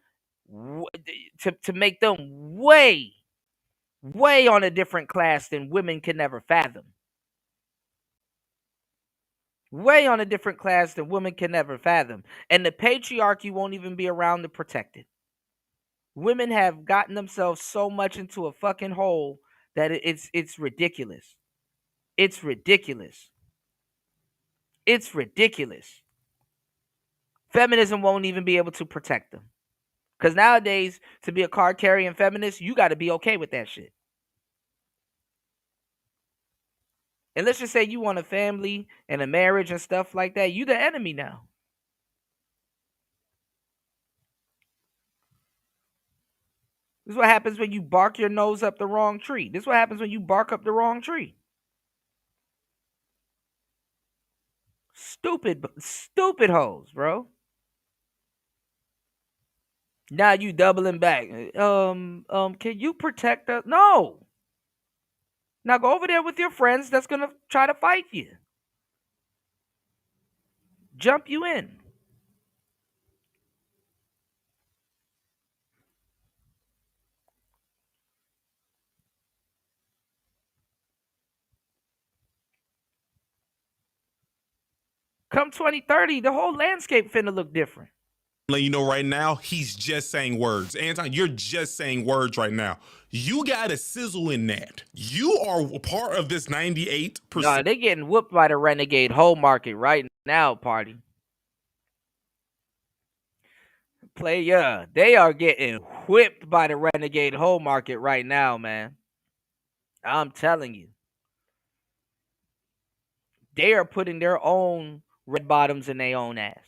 B: to make them way on a different class than women can never fathom. Way on a different class than women can never fathom. And the patriarchy won't even be around to protect it. Women have gotten themselves so much into a fucking hole that it's ridiculous. It's ridiculous. It's ridiculous. Feminism won't even be able to protect them. Because nowadays, to be a card carrying feminist, you got to be okay with that shit. And let's just say you want a family and a marriage and stuff like that. You the enemy now. This is what happens when you bark your nose up the wrong tree. This is what happens when you bark up the wrong tree. Stupid hoes, bro. Now you doubling back. Can you protect us? No. Now go over there with your friends that's gonna try to fight you. Jump you in. Come 2030, the whole landscape finna look different.
A: Let you know right now, he's just saying words. Anton, you're just saying words right now. You got a sizzle in that. You are part of this 98%.
B: No, they getting whooped by the renegade whole market right now, party. Player, they are getting whipped by the renegade whole market right now, man. I'm telling you. They are putting their own red bottoms in their own ass.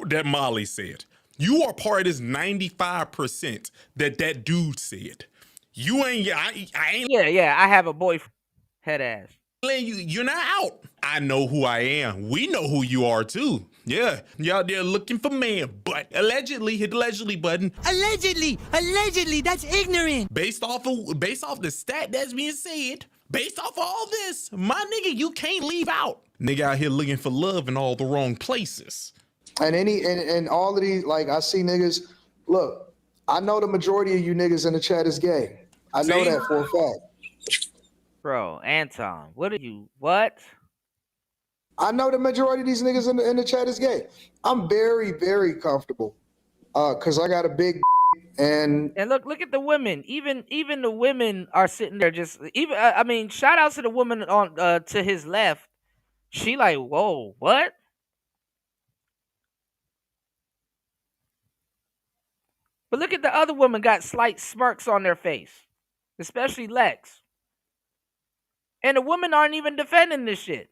A: That Molly said. You are part of this 95% that dude said. You ain't, I ain't.
B: Yeah, I have a boyfriend. Head ass.
A: You're not out. I know who I am. We know who you are too. Yeah, you out there looking for man, but allegedly, hit the allegedly button.
O: Allegedly, that's ignorant.
A: Based off the stat that's being said, based off of all this, my nigga, you can't leave out. Nigga out here looking for love in all the wrong places.
D: And all of these, like, I see niggas, look, I know the majority of you niggas in the chat is gay. I know that for a fact.
B: Bro, Anton, what?
D: I know the majority of these niggas in the chat is gay. I'm very, very comfortable because I got a big and
B: look at the women. Even the women are sitting there just I mean, shout out to the woman on to his left. She like, whoa, what? But look at the other woman got slight smirks on their face, especially Lex. And the women aren't even defending this shit.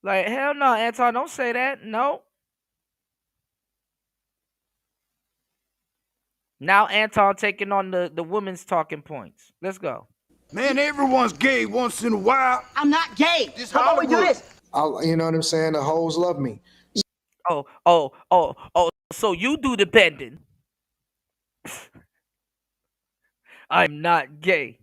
B: Like, hell no, Anton, don't say that. No. Now Anton taking on the women's talking points. Let's go.
R: Man, everyone's gay once in a while.
O: I'm not gay.
R: This
O: How about we do this?
D: You know what I'm saying? The hoes love me.
B: Oh, so you do the bending. I'm not gay.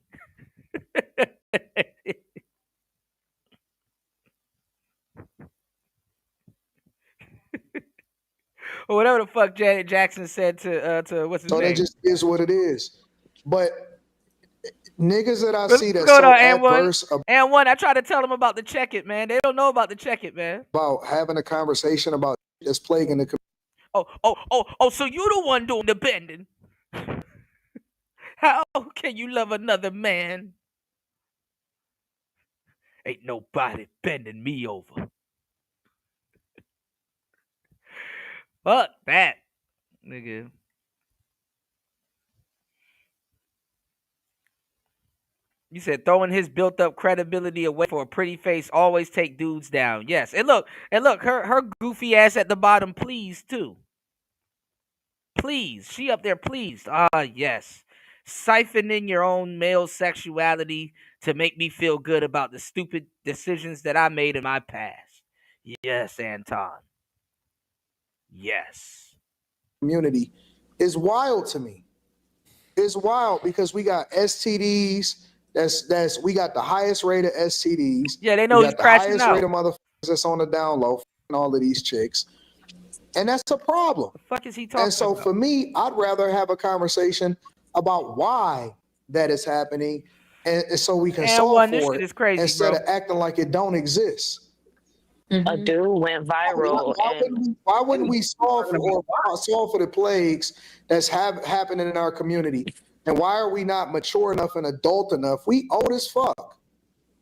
B: Or whatever the fuck Janet Jackson said to what's his name.
D: So that just is what it is. But niggas that I see that's
B: so
D: adverse
B: and one, I try to tell them about the check it, man. They don't know about the check it, man.
D: About having a conversation about that's plaguing the community.
B: So you the one doing the bending. How can you love another man? Ain't nobody bending me over. Fuck that, nigga. You said throwing his built-up credibility away for a pretty face always take dudes down. Yes, and look, her goofy ass at the bottom, please too. Please, she up there, pleased. Yes. Siphoning your own male sexuality to make me feel good about the stupid decisions that I made in my past. Yes, Anton. Yes.
D: Community is wild to me. It's wild because we got STDs. We got the highest rate of STDs.
B: Yeah, they know
D: we
B: he's
D: got the
B: crashing
D: highest
B: out.
D: rate of motherfuckers that's on the down low and all of these chicks. And that's a problem.
B: The fuck is he talking
D: And so
B: about?
D: for me, I'd rather have a conversation about why that is happening and so we can solve
B: this
D: for
B: shit
D: it
B: is crazy,
D: instead
B: bro.
D: of acting like it don't exist.
P: A dude went viral,
D: Why wouldn't we solve for the plagues that's happening in our community? And why are we not mature enough and adult enough? We old as fuck.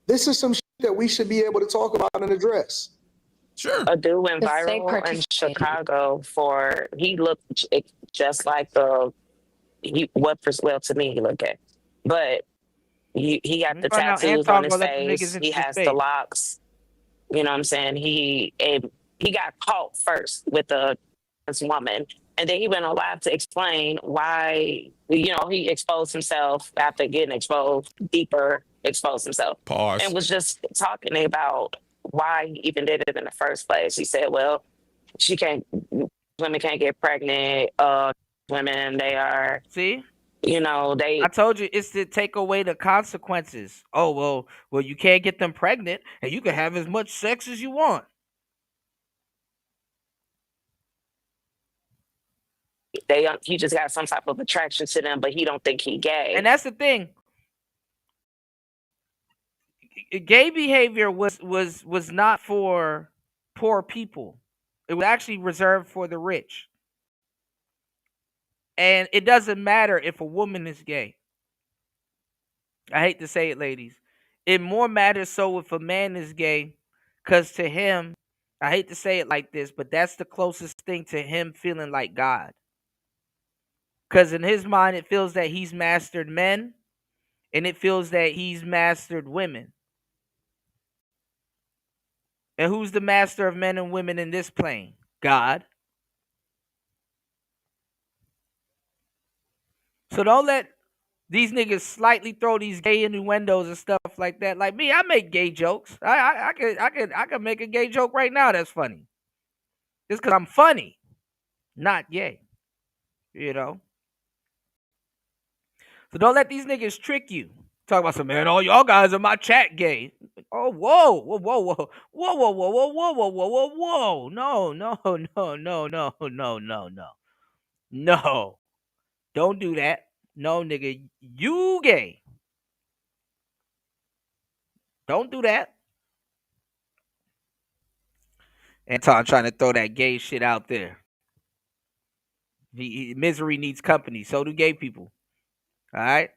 D: This is some shit that we should be able to talk about and address.
A: Sure.
P: A dude went viral in Chicago for he looked just like well to me he looked gay, but he got the tattoos on his face. He has the locks. You know what I'm saying? He got caught first with this woman, and then he went on live to explain why he exposed himself after getting exposed himself.
A: Pause.
P: And was just talking about why he even did it in the first place. He said, well, women can't get pregnant. Women, they are,
B: see,
P: they.
B: I told you it's to take away the consequences. Oh, well, you can't get them pregnant and you can have as much sex as you want.
P: He just got some type of attraction to them, but he don't think he gay.
B: And that's the thing. Gay behavior was not for poor people. It was actually reserved for the rich. And it doesn't matter if a woman is gay. I hate to say it, ladies. It more matters so if a man is gay, because to him, I hate to say it like this, but that's the closest thing to him feeling like God. Because in his mind, it feels that he's mastered men, and it feels that he's mastered women. And who's the master of men and women in this plane? God. So don't let these niggas slightly throw these gay innuendos and stuff like that. Like me, I make gay jokes. I could make a gay joke right now that's funny. Just because I'm funny, not gay. So don't let these niggas trick you. Talk about some, man, all y'all guys in my chat gay. Oh, whoa. No. Don't do that. No, nigga, you gay. Don't do that. Anton trying to throw that gay shit out there. Misery needs company. So do gay people. All right?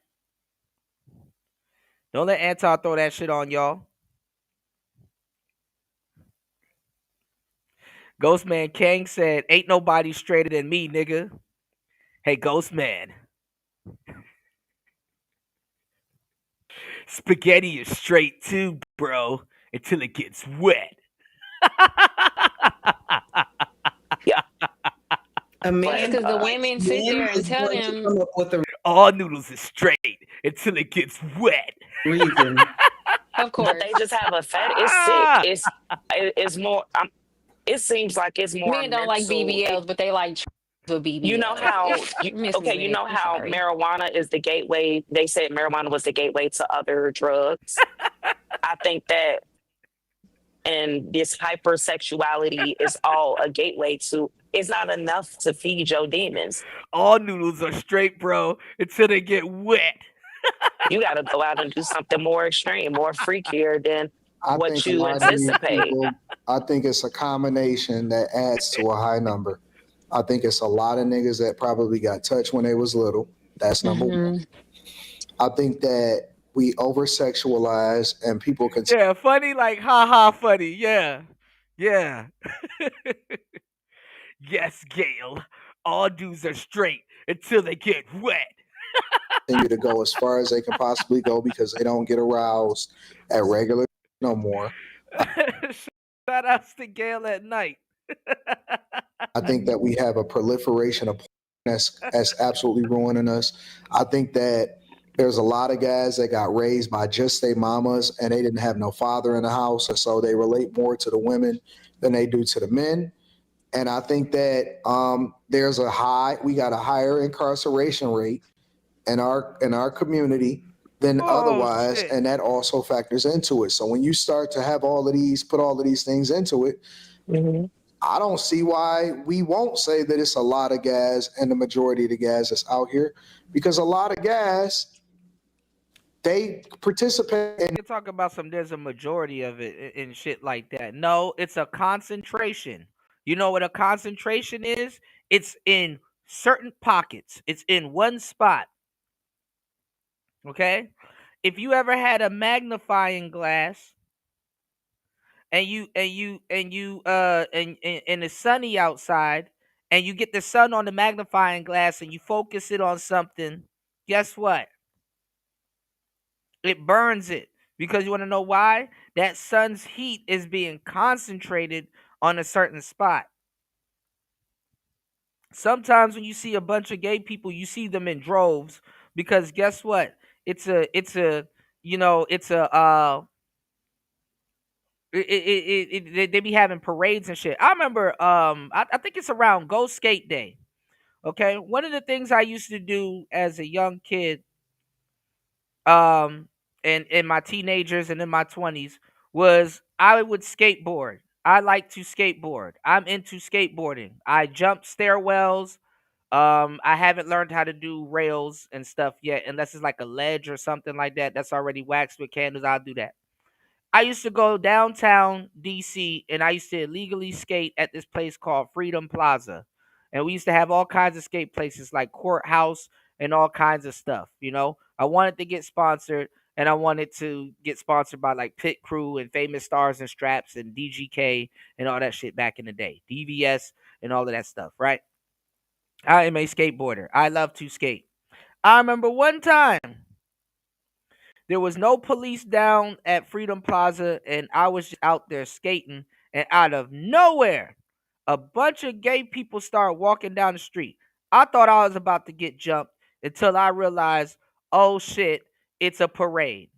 B: Don't let Anton throw that shit on y'all. Ghostman Kang said, ain't nobody straighter than me, nigga. Hey, Ghostman. Spaghetti is straight too, bro, until it gets wet.
P: Yeah.
E: Because the women sit there and tell them
B: all noodles is straight until it gets wet.
N: Reason.
E: Of course.
P: But they just have a fetish. It's more. It seems like it's more.
E: Men don't like BBLs, but they like with BBLs.
P: You know how? You know how marijuana is the gateway. They said marijuana was the gateway to other drugs. I think that, and this hypersexuality is all a gateway to. It's not enough to feed your demons.
B: All noodles are straight, bro, until they get wet.
P: You got to go out and do something more extreme, more freakier than what you anticipate.
D: I think it's a combination that adds to a high number. I think it's a lot of niggas that probably got touched when they was little. That's number one. I think that we over-sexualize and people can...
B: Yeah, funny, like, ha-ha funny. Yeah. Yes, Gail. All dudes are straight until they get wet.
D: Continue to go as far as they can possibly go because they don't get aroused at regular no more.
B: Shout outs to Gail at night.
D: I think that we have a proliferation of that's absolutely ruining us. I think that there's a lot of guys that got raised by just their mamas and they didn't have no father in the house, and so they relate more to the women than they do to the men. And I think that we got a higher incarceration rate in our community than otherwise,
B: shit.
D: and that also factors into it. So when you start to have put all of these things into it, I don't see why we won't say that it's a lot of guys and the majority of the guys that's out here, because a lot of guys, they participate in.
B: You talk about there's a majority of it and shit like that. No, it's a concentration. You know what a concentration is? It's in certain pockets. It's in one spot. Okay? If you ever had a magnifying glass and it's sunny outside and you get the sun on the magnifying glass and you focus it on something, guess what? It burns it. Because you want to know why? That sun's heat is being concentrated on a certain spot. Sometimes when you see a bunch of gay people, you see them in droves because guess what? It's a you know, it's a they be having parades and shit. I remember I think it's around Go Skate Day. Okay? One of the things I used to do as a young kid and in my teenagers and in my 20s was I would skateboard. I like to skateboard. I'm into skateboarding. I jump stairwells. I haven't learned how to do rails and stuff yet, unless it's like a ledge or something like that that's already waxed with candles. I'll do that. I used to go downtown DC and I used to illegally skate at this place called Freedom Plaza. And we used to have all kinds of skate places like Courthouse and all kinds of stuff, you know. I wanted to get sponsored and I wanted to get sponsored by like Pit Crew and Famous Stars and Straps and DGK and all that shit back in the day. DVS and all of that stuff, right? I am a skateboarder. I love to skate. I remember one time there was no police down at Freedom Plaza, and I was just out there skating, and out of nowhere, a bunch of gay people started walking down the street. I thought I was about to get jumped until I realized, oh shit, it's a parade.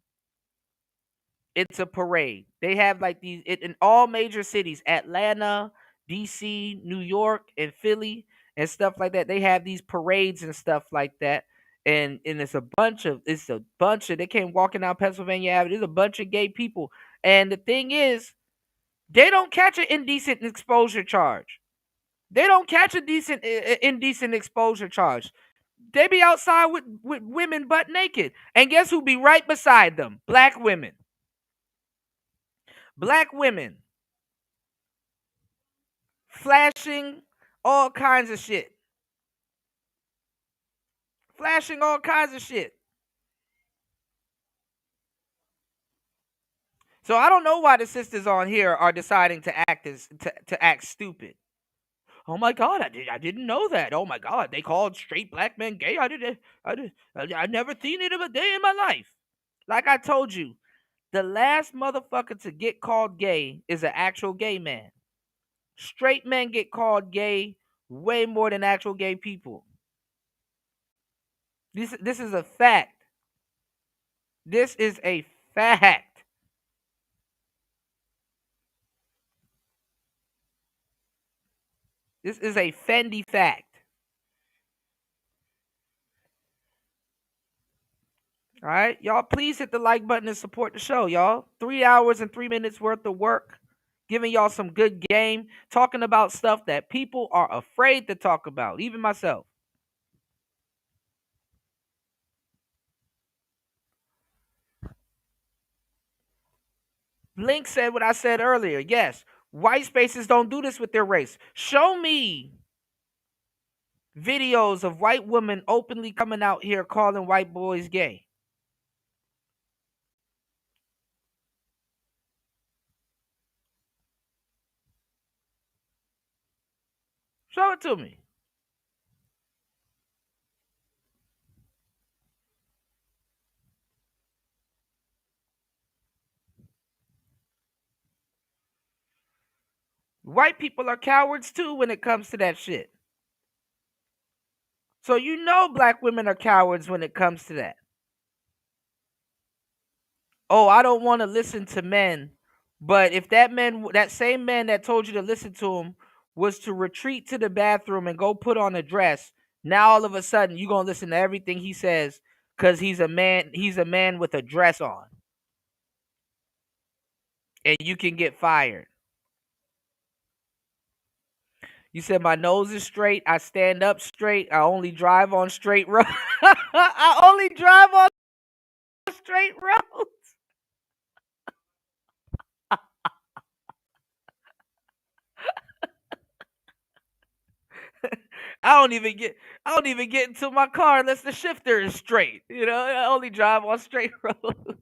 B: It's a parade. They have like these in all major cities, Atlanta, DC, New York, and Philly, and stuff like that. They have these parades and stuff like that. And it's a bunch of they came walking down Pennsylvania Avenue. There's a bunch of gay people. And the thing is, they don't catch an indecent exposure charge. They don't catch a indecent exposure charge. They be outside with women butt naked. And guess who be right beside them? Black women. Black women flashing all kinds of shit. Flashing all kinds of shit. So I don't know why the sisters on here are deciding to act stupid. Oh my god, I didn't know that. Oh my god, they called straight black men gay. I never seen it of a day in my life. Like I told you, the last motherfucker to get called gay is an actual gay man. Straight men get called gay way more than actual gay people. This is a fact. This is a fact. This is a Fendi fact. All right, y'all, please hit the like button and support the show, y'all. 3 hours and 3 minutes worth of work, giving y'all some good game, talking about stuff that people are afraid to talk about, even myself. Link said what I said earlier. Yes, white spaces don't do this with their race. Show me videos of white women openly coming out here calling white boys gay. Show it to me. White people are cowards too when it comes to that shit. So you know black women are cowards when it comes to that. Oh, I don't want to listen to men. But if that same man that told you to listen to him was to retreat to the bathroom and go put on a dress, now all of a sudden you're going to listen to everything he says because he's a man with a dress on. And you can get fired. You said my nose is straight. I stand up straight. I only drive on straight roads. I only drive on straight roads. I don't even get into my car unless the shifter is straight. You know, I only drive on straight roads.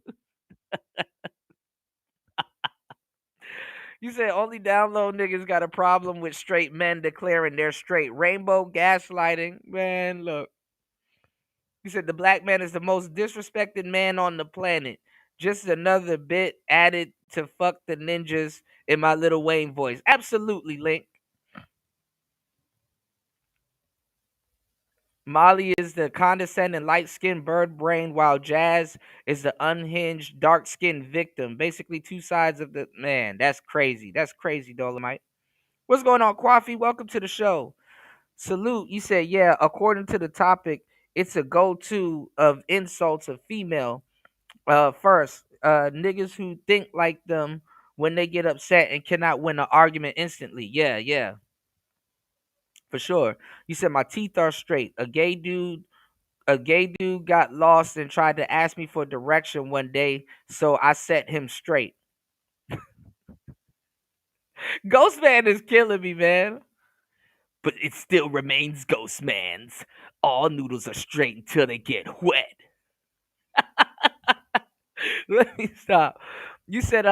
B: You said only download niggas got a problem with straight men declaring they're straight. Rainbow gaslighting. Man, look. You said the black man is the most disrespected man on the planet. Just another bit added to fuck the ninjas in my Lil Wayne voice. Absolutely, Link. Molly is the condescending light-skinned bird brain, while Jazz is the unhinged dark-skinned victim. Basically, two sides of the man. That's crazy. That's crazy, Dolomite. What's going on, Quaffy? Welcome to the show. Salute. You said, yeah, according to the topic, it's a go-to of insults of female. First, niggas who think like them when they get upset and cannot win an argument instantly. Yeah. For sure. You said my teeth are straight. A gay dude got lost and tried to ask me for direction one day, so I set him straight. Ghostman is killing me, man. But it still remains Ghostman's. All noodles are straight until they get wet. Let me stop. You said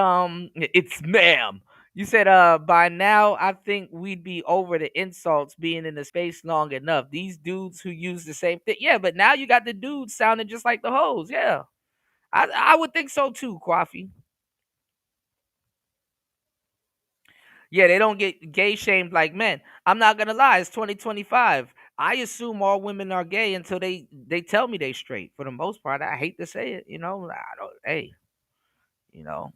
B: it's ma'am. You said by now I think we'd be over the insults being in the space long enough. These dudes who use the same thing. Yeah, but now you got the dudes sounding just like the hoes. Yeah. I would think so too, Quaffy. Yeah, they don't get gay shamed like men. I'm not gonna lie, it's 2025. I assume all women are gay until they tell me they straight. For the most part, I hate to say it, you know. I don't. Hey, you know,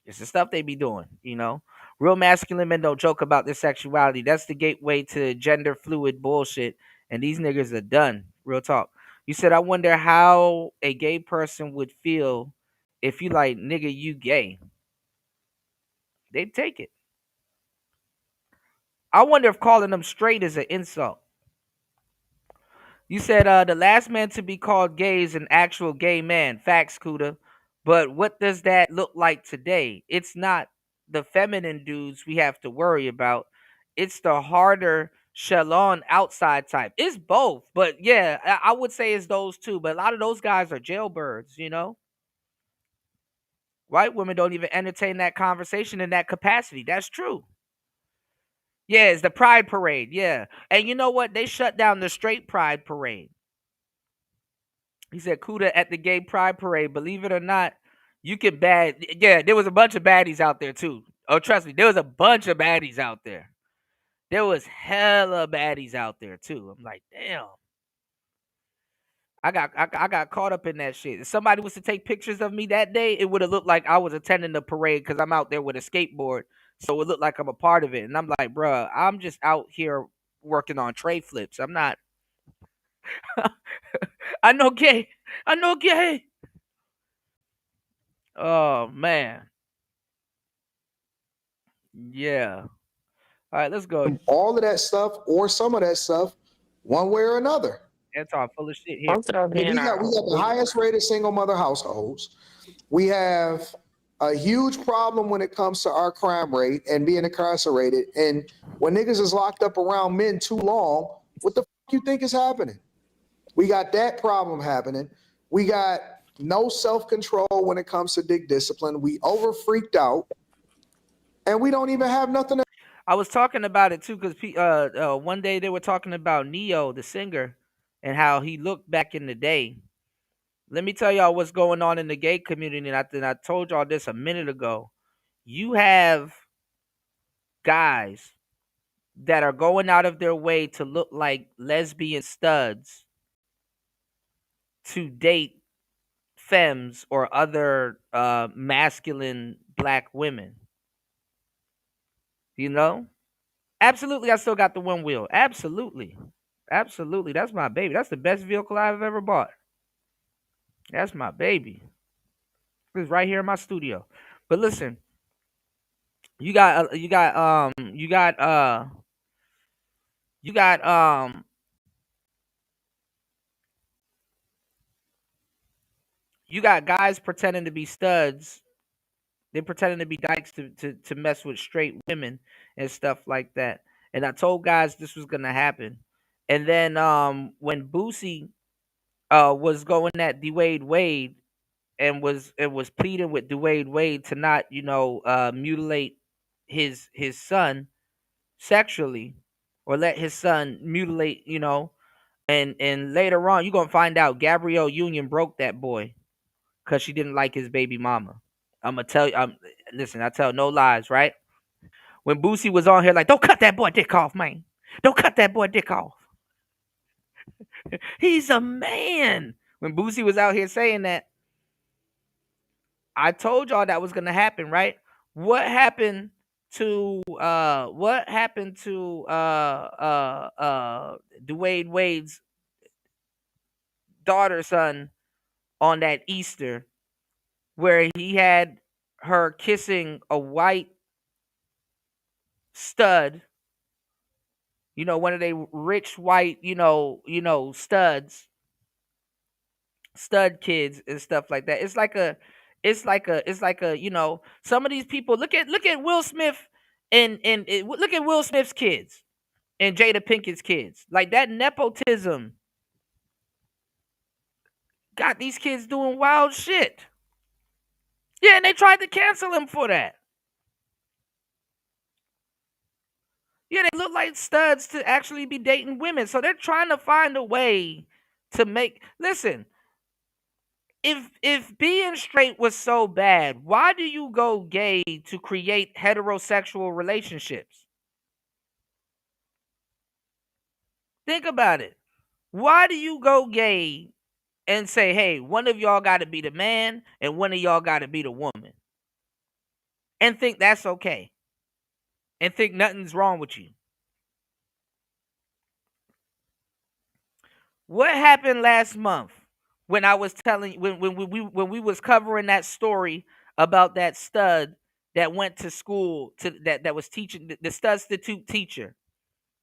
B: it's the stuff they be doing. You know, real masculine men don't joke about their sexuality. That's the gateway to gender fluid bullshit. And these niggas are done. Real talk. You said I wonder how a gay person would feel if you like nigga you gay. They'd take it. I wonder if calling them straight is an insult. You said the last man to be called gay is an actual gay man. Facts, Kuda. But what does that look like today? It's not the feminine dudes we have to worry about. It's the harder shell-on outside type. It's both. But yeah, I would say it's those two. But a lot of those guys are jailbirds, you know? White women don't even entertain that conversation in that capacity. That's true. Yeah, it's the Pride Parade. Yeah. And you know what? They shut down the straight Pride Parade. He said, Kuda at the gay Pride Parade. Believe it or not, you can bad. Yeah, there was a bunch of baddies out there too. Oh, trust me, there was a bunch of baddies out there. There was hella baddies out there too. I'm like, damn. I got caught up in that shit. If somebody was to take pictures of me that day, it would have looked like I was attending the parade because I'm out there with a skateboard. So it looked like I'm a part of it. And I'm like, bruh, I'm just out here working on tray flips. I'm not. I know gay. Oh, man. Yeah. All right, let's go.
D: All of that stuff or some of that stuff, one way or another.
B: That's all full of shit here.
D: We got the highest rated single mother households. We have a huge problem when it comes to our crime rate and being incarcerated. And when niggas is locked up around men too long, what the fuck you think is happening? We got that problem happening. We got no self-control when it comes to dick discipline. We over freaked out. And we don't even have nothing.
B: I was talking about it too because one day they were talking about Neo, the singer, and how he looked back in the day. Let me tell y'all what's going on in the gay community. And I told y'all this a minute ago. You have guys that are going out of their way to look like lesbian studs to date femmes or other masculine black women. You know? Absolutely, I still got the one wheel. Absolutely. Absolutely. That's my baby. That's the best vehicle I've ever bought. That's my baby. It's right here in my studio. But listen, you got guys pretending to be studs. They're pretending to be dykes to mess with straight women and stuff like that. And I told guys this was gonna happen. And then when Boosie was going at Dwayne Wade and was pleading with Dwayne Wade to not, mutilate his son sexually or let his son mutilate, and later on you're gonna find out Gabrielle Union broke that boy because she didn't like his baby mama. I'm gonna tell you, listen, I tell no lies, right? When Boosie was on here like, don't cut that boy dick off, man. Don't cut that boy dick off. He's a man. When Boosie was out here saying that, I told y'all that was gonna happen, right? What happened to Dwayne Wade's daughter son on that Easter where he had her kissing a white stud, one of they rich white, stud kids and stuff like that. It's like a, some of these people look at Will Smith and look at Will Smith's kids and Jada Pinkett's kids. Like that nepotism got these kids doing wild shit. Yeah, and they tried to cancel him for that. Yeah, they look like studs to actually be dating women. So they're trying to find a way to make listen. If being straight was so bad, why do you go gay to create heterosexual relationships? Think about it. Why do you go gay and say, hey, one of y'all got to be the man and one of y'all got to be the woman? And think that's okay. And think nothing's wrong with you. What happened last month when I was telling when we was covering that story about that stud that went to school that was teaching the substitute teacher,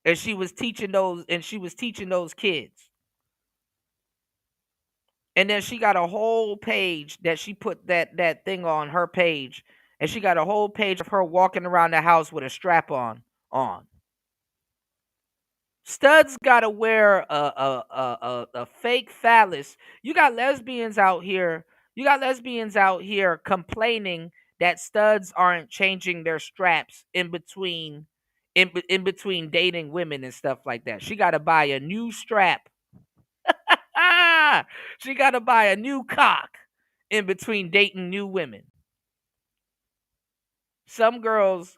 B: and she was teaching those kids. And then she got a whole page that she put that thing on her page, and she got a whole page of her walking around the house with a strap on. Studs gotta wear a fake phallus. You got lesbians out here. Complaining that studs aren't changing their straps in between dating women and stuff like that. She gotta buy a new strap. She gotta buy a new cock in between dating new women. Some girls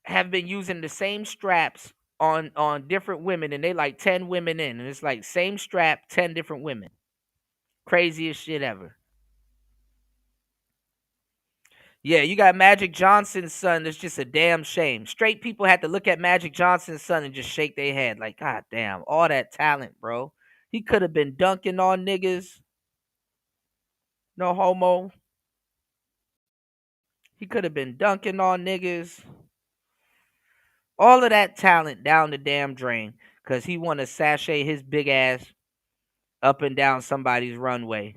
B: have been using the same straps on different women, and they like 10 women in, and it's like same strap, 10 different women. Craziest shit ever. Yeah, you got Magic Johnson's son. That's just a damn shame. Straight people had to look at Magic Johnson's son and just shake their head like, God damn, all that talent, bro. He could have been dunking on niggas. No homo. He could have been dunking on niggas. All of that talent down the damn drain because he want to sashay his big ass up and down somebody's runway.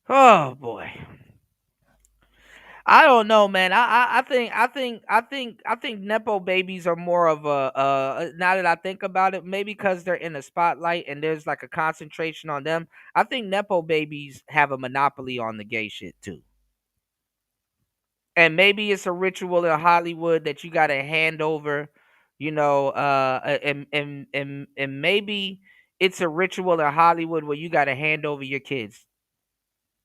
B: Oh boy. I don't know, man. I think nepo babies are more of a now that I think about it, maybe because they're in the spotlight and there's like a concentration on them. I think nepo babies have a monopoly on the gay shit too. And maybe it's a ritual in Hollywood that you got to hand over, and maybe it's a ritual in Hollywood where you got to hand over your kids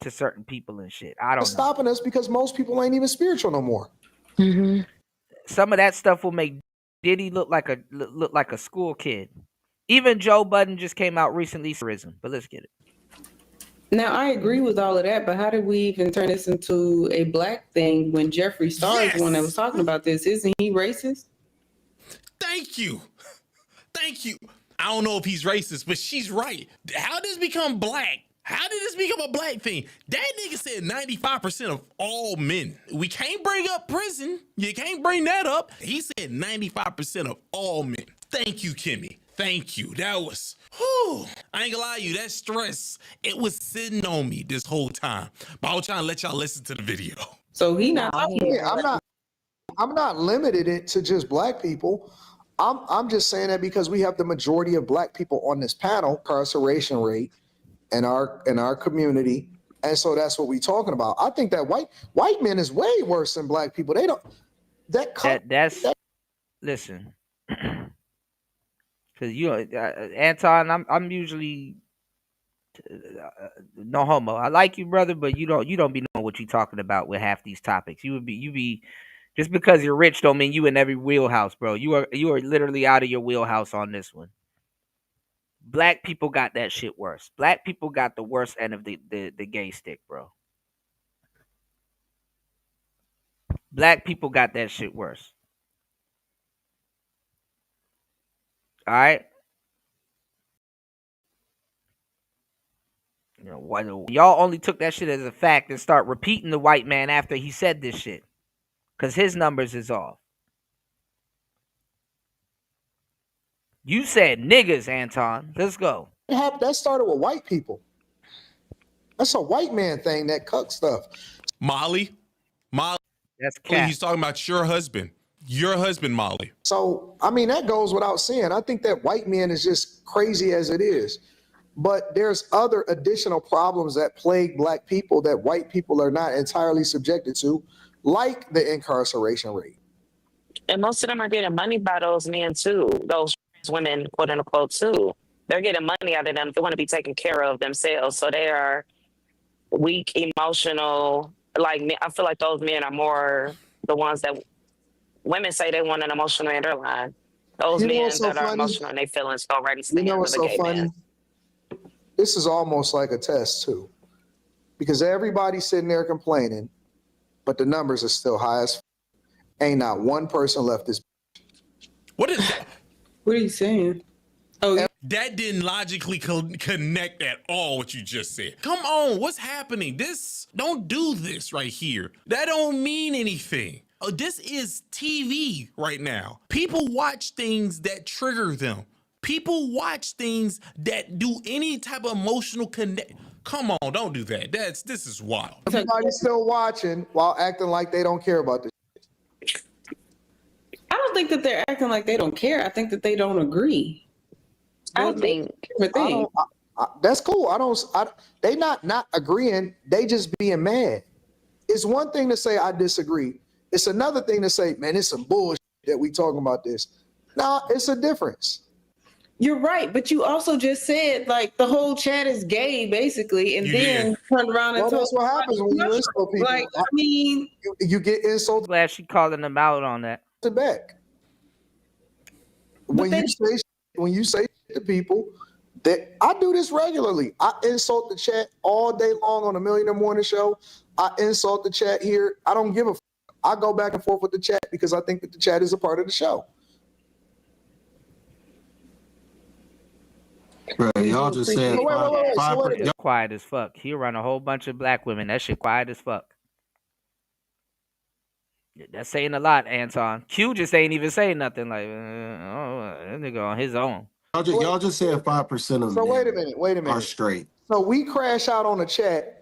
B: to certain people and shit. I don't
D: It's
B: know.
D: stopping us because most people ain't even spiritual no more.
B: Some of that stuff will make Diddy look like a school kid. Even Joe Budden just came out recently, but let's get it.
N: Now, I agree with all of that, but how did we even turn this into a black thing when Jeffree Star is the one that was talking about this? Isn't he racist?
A: Thank you. Thank you. I don't know if he's racist, but she's right. How did this become black? How did this become a black thing? That nigga said 95% of all men. We can't bring up prison. You can't bring that up. He said 95% of all men. Thank you, Kimmy. Thank you. That was, whew. I ain't gonna lie to you, that stress, it was sitting on me this whole time. But I was trying to let y'all listen to the video.
N: So he not.
D: Yeah, I'm not limited it to just black people. I'm just saying that because we have the majority of black people on this panel, incarceration rate in our community, and so that's what we're talking about. I think that white men is way worse than black people. They don't
B: listen, because Anton, I'm usually no homo. I like you, brother, but you don't be knowing what you're talking about with half these topics. You be just because you're rich don't mean you in every wheelhouse, bro. You are literally out of your wheelhouse on this one. Black people got that shit worse. Black people got the worst end of the gay stick, bro. Black people got that shit worse. All right. Y'all only took that shit as a fact and start repeating the white man after he said this shit, because his numbers is off. You said niggas, Anton. Let's go.
D: That started with white people. That's a white man thing, that cuck stuff.
A: Molly.
B: That's cat.
A: He's talking about your husband. Your husband, Molly.
D: So, I mean, that goes without saying. I think that white men is just crazy as it is. But there's other additional problems that plague black people that white people are not entirely subjected to, like the incarceration rate.
P: And most of them are getting money by those men too. Those women, quote unquote, too. They're getting money out of them. They want to be taken care of themselves. So they are weak, emotional. Like, I feel like those men are more the ones that women say they want an emotional in their line. Those men that are emotional and they feelings already stand with a gay man.
D: This is almost like a test too, because everybody's sitting there complaining, but the numbers are still high as ain't not one person left this.
A: What is that?
N: What are you saying? Oh,
A: that didn't logically connect at all what you just said. Come on, what's happening? Don't do this right here. That don't mean anything. This is TV right now. People watch things that trigger them. People watch things that do any type of emotional connect. Come on, don't do that. This is wild.
D: Everybody's still watching while acting like they don't care about this.
N: I don't think that they're acting like they don't care. I think that they don't agree.
E: I think
D: that's cool. They not agreeing. They just being mad. It's one thing to say I disagree. It's another thing to say, man, it's some bullshit that we talking about this. No, it's a difference.
N: You're right, but you also just said like the whole chat is gay, basically, and then turned around and told.
D: That's what happens when you insult people.
N: Like, I mean,
D: you get insulted.
B: Glad she calling them out on that.
D: Back. When you say to people that I do this regularly, I insult the chat all day long on the Millionaire Morning Show. I insult the chat here. I don't give a. I go back and forth with the chat because I think that the chat is a part of the show.
S: Bro, y'all just said
B: quiet as fuck. He around a whole bunch of black women. That shit quiet as fuck. That's saying a lot, Anton. Q just ain't even saying nothing. Like, that nigga on his own.
S: Y'all just said 5% of
D: so
S: men
D: wait a minute
S: are straight.
D: So we crash out on the chat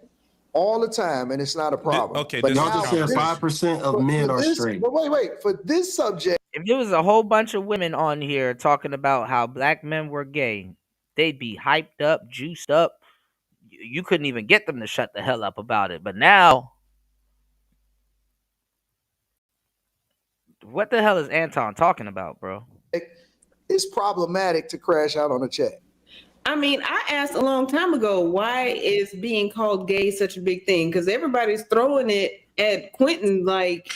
D: all the time, and it's not a problem.
A: Okay,
S: but y'all just said 5% of men are straight.
D: But wait. For this subject,
B: if there was a whole bunch of women on here talking about how black men were gay, they'd be hyped up, juiced up. You couldn't even get them to shut the hell up about it. But now, What the hell is Anton talking about, bro?
D: It's problematic to crash out on a chat.
N: I mean, I asked a long time ago, why is being called gay such a big thing? Because everybody's throwing it at Quentin like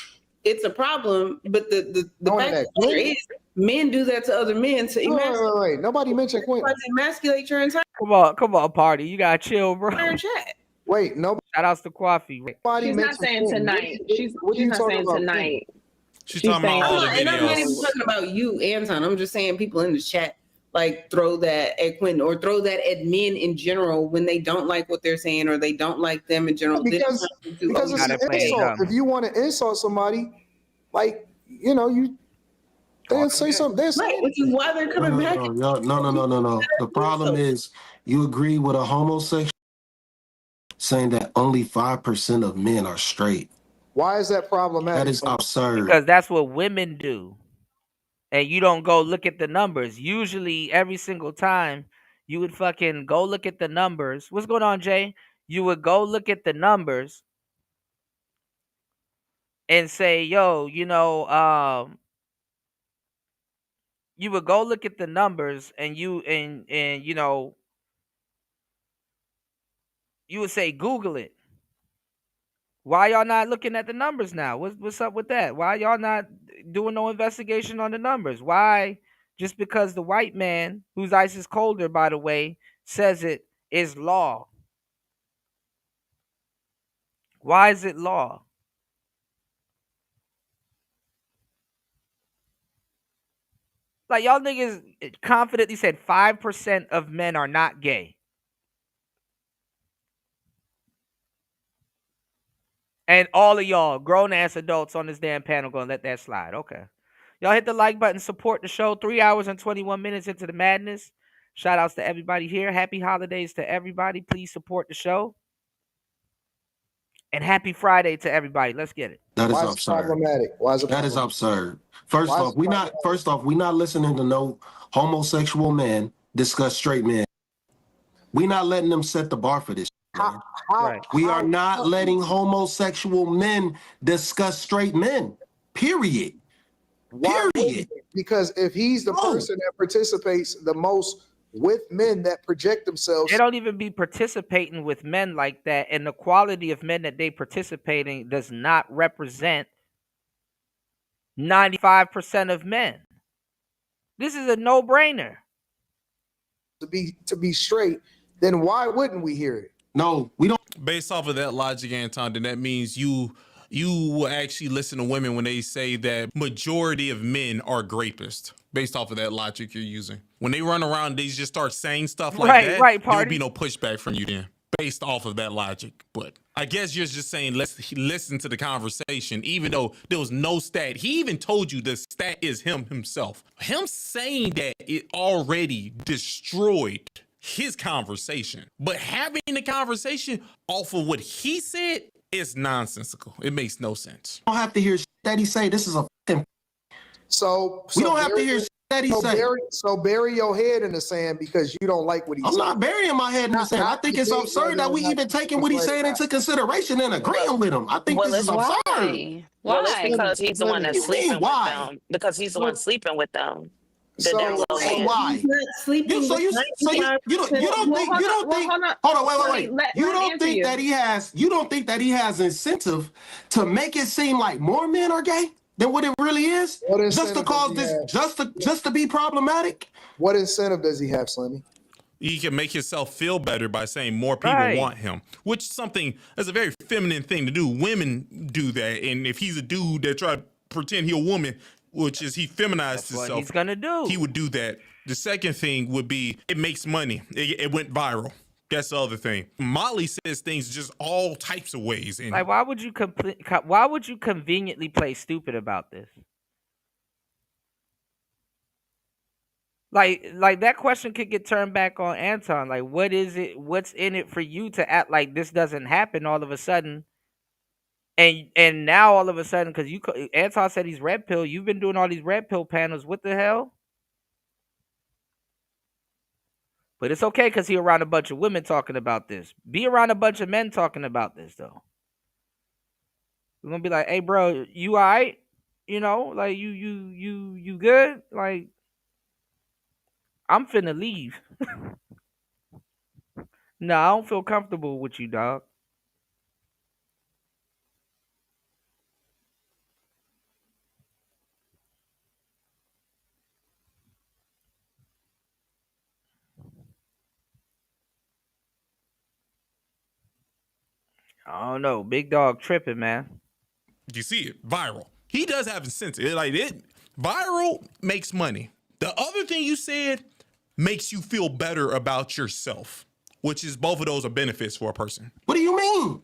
N: it's a problem, but the fact of the matter is, men do that to other men to emasculate.
D: Wait. Nobody mentioned Quentin.
N: Emasculate your entire
B: Come on, party. You gotta chill, bro.
N: chat.
D: Wait, no.
B: Shout outs to Coffee.
Q: She's not saying tonight. She's not saying tonight.
A: She's talking about all the
N: And I'm not even
A: videos.
N: talking about you, Anton. I'm just saying people in the chat like throw that at Quentin or throw that at men in general when they don't like what they're saying or they don't like them in general.
D: Because it's an insult. If you want to insult somebody, like, you know, they'll say something.
N: Right, which is why they're coming back.
S: No. The problem is you agree with a homosexual saying that only 5% of men are straight.
D: Why is that problematic?
S: That is absurd.
B: Because that's what women do. And you don't go look at the numbers. Usually, every single time, you would fucking go look at the numbers. What's going on, Jay? You would go look at the numbers and say, yo, you would go look at the numbers and you would say, Google it. Why y'all not looking at the numbers now? What's up with that? Why y'all not doing no investigation on the numbers? Why, just because the white man, whose ice is colder, by the way, says it is law? Why is it law? Like, y'all niggas confidently said 5% of men are not gay. And all of y'all, grown-ass adults on this damn panel, gonna let that slide. Okay. Y'all hit the like button, support the show. 3 hours and 21 minutes into the madness. Shout outs to everybody here. Happy holidays to everybody. Please support the show. And happy Friday to everybody. Let's get it.
S: That is
D: Why is it
S: absurd.
D: problematic? Why is it
S: That is absurd. First
D: Why is
S: off,
D: it
S: we not listening to no homosexual men discuss straight men. We not letting them set the bar for this. Man. We are not letting homosexual men discuss straight men. Period. Period.
D: Because if he's the person that participates the most with men that project themselves,
B: They don't even be participating with men like that, and the quality of men that they participating does not represent 95% of men. This is a no-brainer.
D: to be straight, then why wouldn't we hear it?
S: No, we don't.
A: Based off of that logic, Anton, then that means you will actually listen to women when they say that majority of men are grapists. Based off of that logic you're using, when they run around, they just start saying stuff like that.
B: Right,
A: There will
B: party.
A: be no pushback from you then, based off of that logic. But I guess you're just saying let's listen to the conversation, even though there was no stat. He even told you the stat is himself. Him saying that it already destroyed his conversation. But having the conversation off of what he said is nonsensical. It makes no sense.
S: We don't have to hear that he say. This is a fucking.
D: So
S: We don't have to hear that he say.
D: Bury your head in the sand because you don't like what he said.
S: I'm not burying my head in the sand. I think it's absurd that we even taking what he's saying into consideration and agreeing with him. I think this is absurd.
P: Well, it's because he's the one that's sleeping with
S: Why?
P: them. Because he's the one sleeping with them.
D: So
S: why?
N: Sleeping
S: You don't think hold on, wait. You don't think that he has incentive to make it seem like more men are gay than what it really is? Just to cause this just to be problematic?
D: What incentive does he have, Slimmy?
A: He can make himself feel better by saying more people want him, which is something that's a very feminine thing to do. Women do that, and if he's a dude that try to pretend he's a woman, which is he feminized himself,
B: what he's gonna do.
A: He would do that. The second thing would be it makes money. It went viral. That's the other thing. Molly says things just all types of ways. And
B: Like, why would you conveniently play stupid about this? Like that question could get turned back on Anton. Like, what is it? What's in it for you to act like this doesn't happen all of a sudden? And now all of a sudden, because Anton said he's red pill. You've been doing all these red pill panels. What the hell? But it's okay because he around a bunch of women talking about this. Be around a bunch of men talking about this, though. We're going to be like, hey, bro, you all right? You know, like you good? Like I'm finna leave. No, I don't feel comfortable with you, dog. I don't know. Big dog tripping, man.
A: You see it viral. He does have a sense. Viral makes money. The other thing you said makes you feel better about yourself, which is both of those are benefits for a person.
S: What do you mean?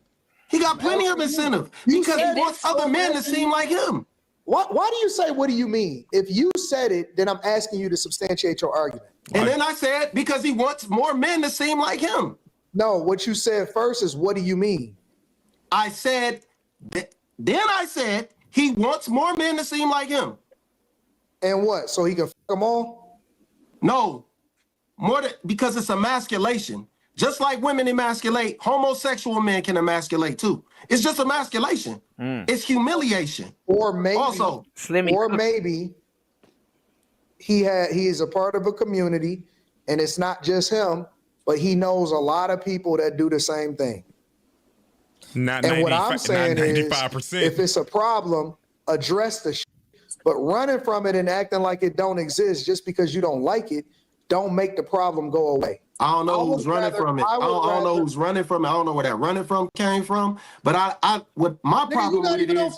S: He got plenty of incentive because he wants other men to seem like him.
D: Why do you say, what do you mean? If you said it, then I'm asking you to substantiate your argument.
S: And then I said, because he wants more men to seem like him.
D: No, what you said first is, what do you mean?
S: I said, then I said, he wants more men to seem like him.
D: And what? So he can fuck them all?
S: No, because it's emasculation. Just like women emasculate, homosexual men can emasculate too. It's just emasculation. It's humiliation.
D: Or maybe,
S: also,
D: maybe he is a part of a community, and it's not just him, but he knows a lot of people that do the same thing.
A: Not
D: and
A: 90,
D: what I'm saying
A: not
D: is,
A: 95%.
D: if it's a problem, address the shit. But running from it and acting like it don't exist just because you don't like it, don't make the problem go away.
S: I don't know who's running from it. I don't know who's running from it. I don't know where that running from came from. But what my problem with it is,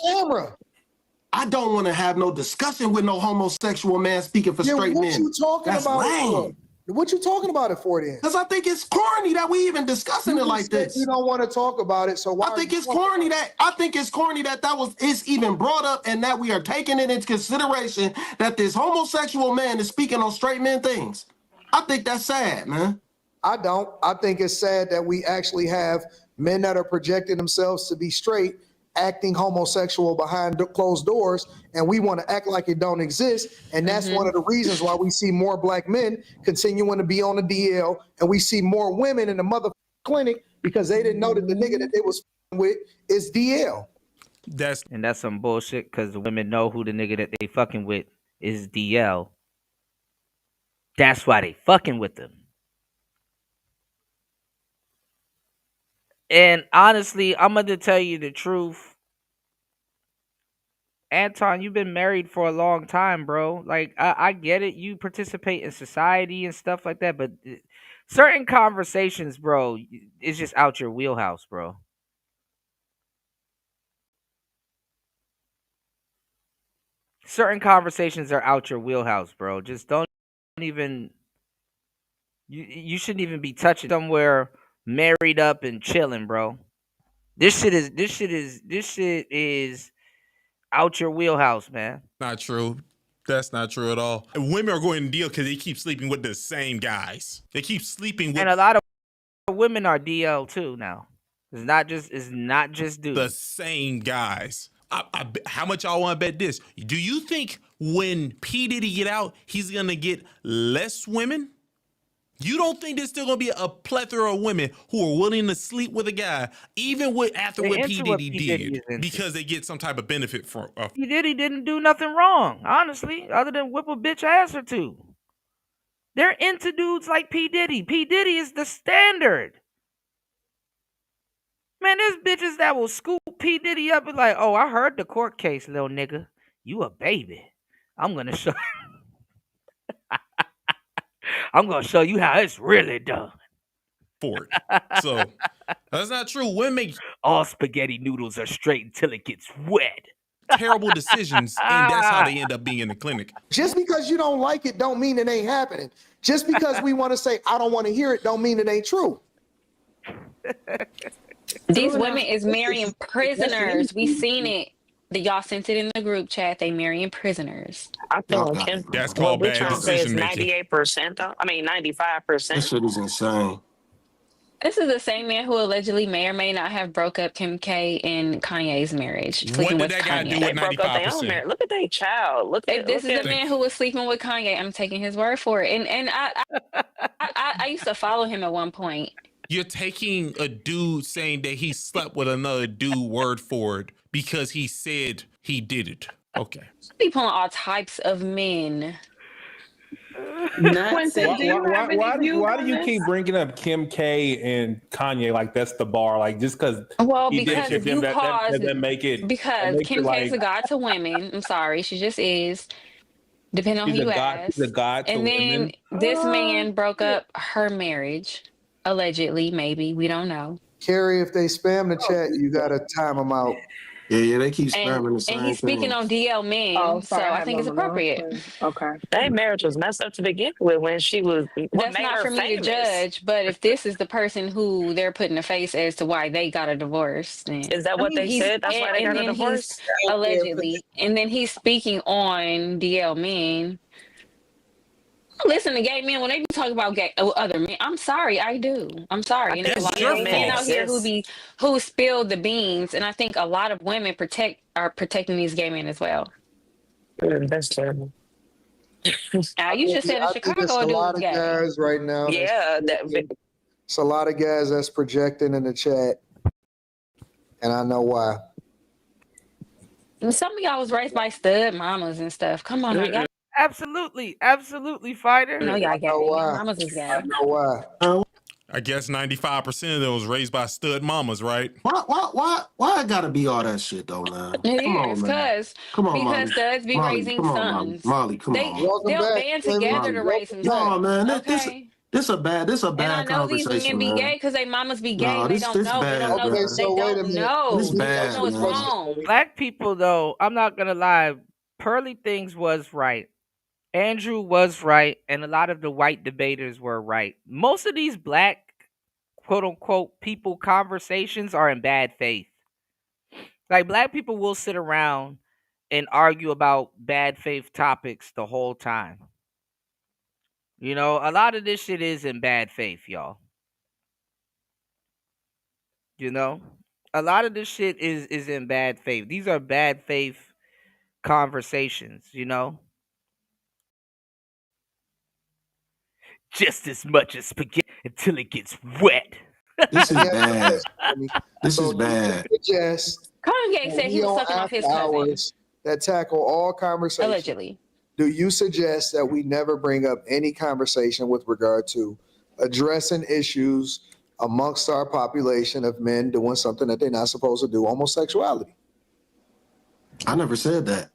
S: I don't want to have no discussion with no homosexual man speaking for straight men.
D: What you talking
S: That's
D: about?
S: lame.
D: What you talking about it for then?
S: Because I think it's corny that we even discussing it like this.
D: You don't want to talk about it, so why?
S: I think it's corny that it's even brought up, and that we are taking it into consideration that this homosexual man is speaking on straight men things. I think that's sad, man.
D: I don't. I think it's sad that we actually have men that are projecting themselves to be straight, acting homosexual behind closed doors, and we want to act like it don't exist. And that's one of the reasons why we see more black men continuing to be on the DL, and we see more women in the mother clinic because they didn't know that the nigga that they was with is DL.
B: That's some bullshit, because the women know who the nigga that they fucking with is DL. That's why they fucking with them. And honestly, I'm going to tell you the truth. Anton, you've been married for a long time, bro. Like, I get it. You participate in society and stuff like that. But certain conversations, bro, it's just out your wheelhouse, bro. Certain conversations are out your wheelhouse, bro. Just don't even... You shouldn't even be touching somewhere married up and chilling, bro. This shit is out your wheelhouse, man.
A: Not true. That's not true at all. And women are going to deal because they keep sleeping with the same guys. They keep sleeping with,
B: and a lot of women are DL too now. It's not just dudes.
A: The same guys. How much y'all want to bet this? Do you think when P. Diddy get out, he's gonna get less women? You don't think there's still gonna be a plethora of women who are willing to sleep with a guy, even after what P. Diddy did, because they get some type of benefit from?
B: P. Diddy didn't do nothing wrong, honestly, other than whip a bitch ass or two. They're into dudes like P. Diddy. P. Diddy is the standard. Man, there's bitches that will scoop P. Diddy up and like, oh, I heard the court case, little nigga. You a baby. I'm gonna show. I'm gonna show you how it's really done.
A: For it. So that's not true. Women make
B: all spaghetti noodles are straight until it gets wet.
A: Terrible decisions, and that's how they end up being in the clinic.
D: Just because you don't like it don't mean it ain't happening. Just because we want to say I don't want to hear it don't mean it ain't true.
E: These women is marrying prisoners. We seen it. Y'all sent it in the group chat. They marrying prisoners.
P: I think
A: that's called bad decision making.
P: 98% though. I mean 95%.
S: That shit is insane.
E: This is the same man who allegedly may or may not have broke up Kim K and Kanye's marriage.
A: What did that guy do with 95%?
P: Look at their child.
E: This is the man who was sleeping with Kanye. I'm taking his word for it. And I used to follow him at one point.
A: You're taking a dude saying that he slept with another dude word for it because he said he did it. Okay.
E: Be pulling all types of men.
N: Not
Q: Quentin, do you have any views
T: why
Q: on
T: do you
Q: this?
T: keep bringing up Kim K and Kanye like that's the bar? Like just because
E: Well,
T: he did
E: because
T: shit
E: if
T: them
E: you
T: that
E: cause,
T: doesn't make it
E: because Kim K is
T: like
E: a god to women. I'm sorry, she just is. Depending on who you
T: she's
E: ask.
T: a god to
E: And then
T: women.
E: this man broke up her marriage, allegedly, maybe. We don't know.
D: Carrie, if they spam the chat, you gotta time them out.
S: Yeah, they keep
E: And
S: spamming the same
E: he's speaking
S: thing.
E: on DL men,
Q: Oh,
E: so
Q: sorry,
E: I
Q: had
E: think it's
Q: on the wrong
E: appropriate.
Q: thing. Okay.
P: That marriage was messed up to begin with when she was what
E: That's
P: made
E: not
P: her
E: for me to
P: famous.
E: judge, but if this is the person who they're putting a face as to why they got a divorce, then
P: Is that what they
E: he's
P: said? That's why they got a
E: then he's
P: divorce?
E: allegedly, and then he's speaking on DL men. Listen to gay men when they be talking about gay other men. I'm sorry, I do. I'm sorry, and there's a
A: That's
E: lot
A: your
E: of men out
A: fault.
E: here who spill the beans, and I think a lot of women are protecting these gay men as well.
P: That's terrible.
E: You just said in
D: I think it's
E: Chicago,
D: a
E: a dude
D: lot
E: was
D: of
E: gay.
D: guys right now.
P: Yeah,
D: It's a lot of guys that's projecting in the chat, and I know why.
E: And some of y'all was raised by stud mamas and stuff. Come on, y'all.
B: Absolutely, fighter.
E: I know y'all gay.
D: I know
E: Your
D: why.
E: mamas is gay.
D: I know why.
A: I guess 95% of them was raised by stud mamas, right?
S: Why I gotta be all that shit though, man?
E: It
S: Come on,
E: is,
S: man. Come on, Molly.
E: because studs be
S: Molly,
E: raising
S: come on, Molly.
E: sons.
S: Molly, come on.
D: Welcome
E: They'll
D: back,
E: band
D: Fleming.
E: together to raise some sons.
S: No, man.
E: Okay.
S: This a bad
E: And I know these
S: conversation,
E: men be
S: man.
E: gay because they mamas be gay
S: No,
E: and they
S: this
E: don't know.
S: bad,
E: They don't know.
S: man.
D: Okay, so
E: They
D: wait a
E: don't
D: minute.
E: know.
S: This
E: They don't
S: bad,
E: know it's
S: man.
E: wrong.
B: Black people, though, I'm not gonna lie. Pearly Things was right. Andrew was right, and a lot of the white debaters were right. Most of these black, quote unquote, people conversations are in bad faith. Like black people will sit around and argue about bad faith topics the whole time. You know, a lot of this shit is in bad faith, y'all. You know, a lot of this shit is in bad faith. These are bad faith conversations, you know. Just as much as spaghetti until it gets wet.
S: This is
D: Let me ask you
S: bad.
D: this, Fleming.
S: This
D: So
S: is bad.
D: you suggest
E: Kanye
D: that
E: said he
D: we
E: was
D: on
E: sucking off his
D: after
E: cousin.
D: hours that tackle all conversations.
E: Allegedly.
D: Do you suggest that we never bring up any conversation with regard to addressing issues amongst our population of men doing something that they're not supposed to do, homosexuality?
S: I never said that.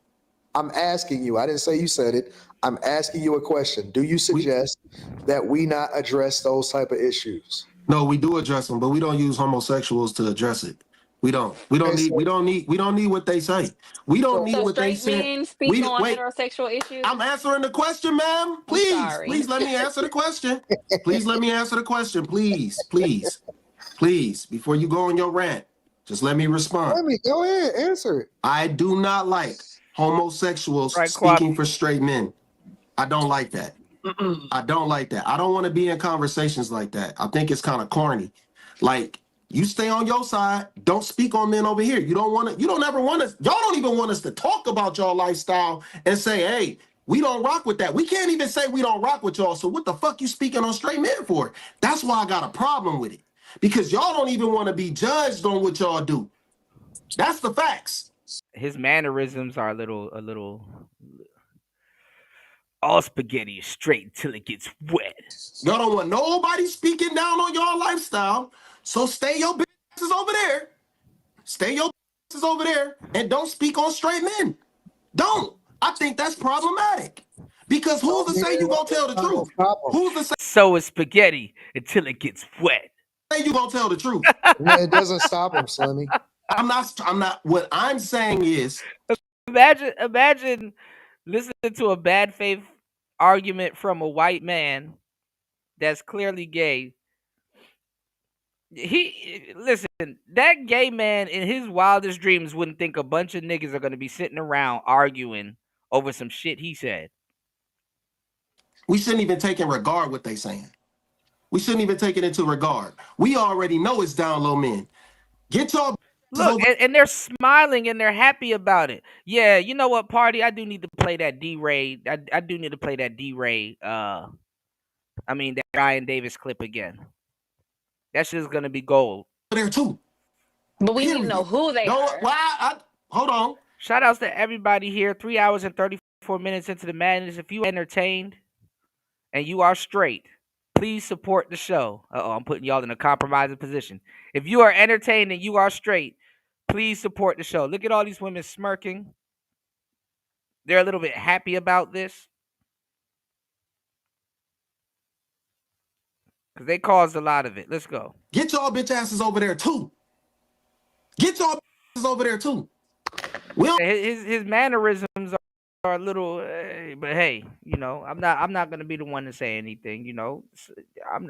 D: I'm asking you. I didn't say you said it. I'm asking you a question. Do you suggest that we not address those type of issues?
S: No, we do address them, but we don't use homosexuals to address it. We don't. We don't need what they say. We don't need
E: So
S: what they
E: straight
S: say.
E: men speak on
S: Wait.
E: heterosexual issues?
S: I'm answering the question, ma'am. Please,
E: sorry.
S: please let me answer the question. Please let me answer the question. Please, before you go on your rant, just let me respond.
D: Let me go ahead, answer it.
S: I do not like homosexuals speaking for straight men. I don't like that. I don't like that. I don't want to be in conversations like that. I think it's kind of corny. Like, you stay on your side. Don't speak on men over here. You don't ever want us. Y'all don't even want us to talk about your lifestyle and say, hey, we don't rock with that. We can't even say we don't rock with y'all. So what the fuck you speaking on straight men for? That's why I got a problem with it. Because y'all don't even want to be judged on what y'all do. That's the facts.
B: His mannerisms are a little. All spaghetti is straight until it gets wet.
S: Y'all don't want nobody speaking down on your lifestyle. So stay your business over there. Stay your business over there and don't speak on straight men. Don't. I think that's problematic. Because who's to say you gonna tell the truth? Who's to say
B: so is spaghetti until it gets wet?
S: Say you gonna tell the truth?
D: It doesn't stop him, Slimmy.
S: I'm not. What I'm saying is,
B: imagine listening to a bad faith argument from a white man that's clearly gay. Listen, that gay man in his wildest dreams wouldn't think a bunch of niggas are gonna be sitting around arguing over some shit he said.
S: We shouldn't even take in regard what they saying. We shouldn't even take it into regard. We already know it's down low men. Get your
B: look, and they're smiling and they're happy about it. Yeah, you know what, party? I do need to play that D-Ray. I do need to play that D-Ray. That Ryan Davis clip again. That shit's gonna be gold.
S: There too.
E: But we need to know who they are.
S: Hold on.
B: Shout outs to everybody here. 3 hours and 34 minutes into the madness. If you are entertained and you are straight, please support the show. I'm putting y'all in a compromising position. If you are entertained and you are straight, please support the show. Look at all these women smirking. They're a little bit happy about this because they caused a lot of it. Let's go.
S: Get y'all bitch asses over there too. Get y'all asses over there too.
B: His mannerisms are a little, but hey, you know, I'm not gonna be the one to say anything. You know, I'm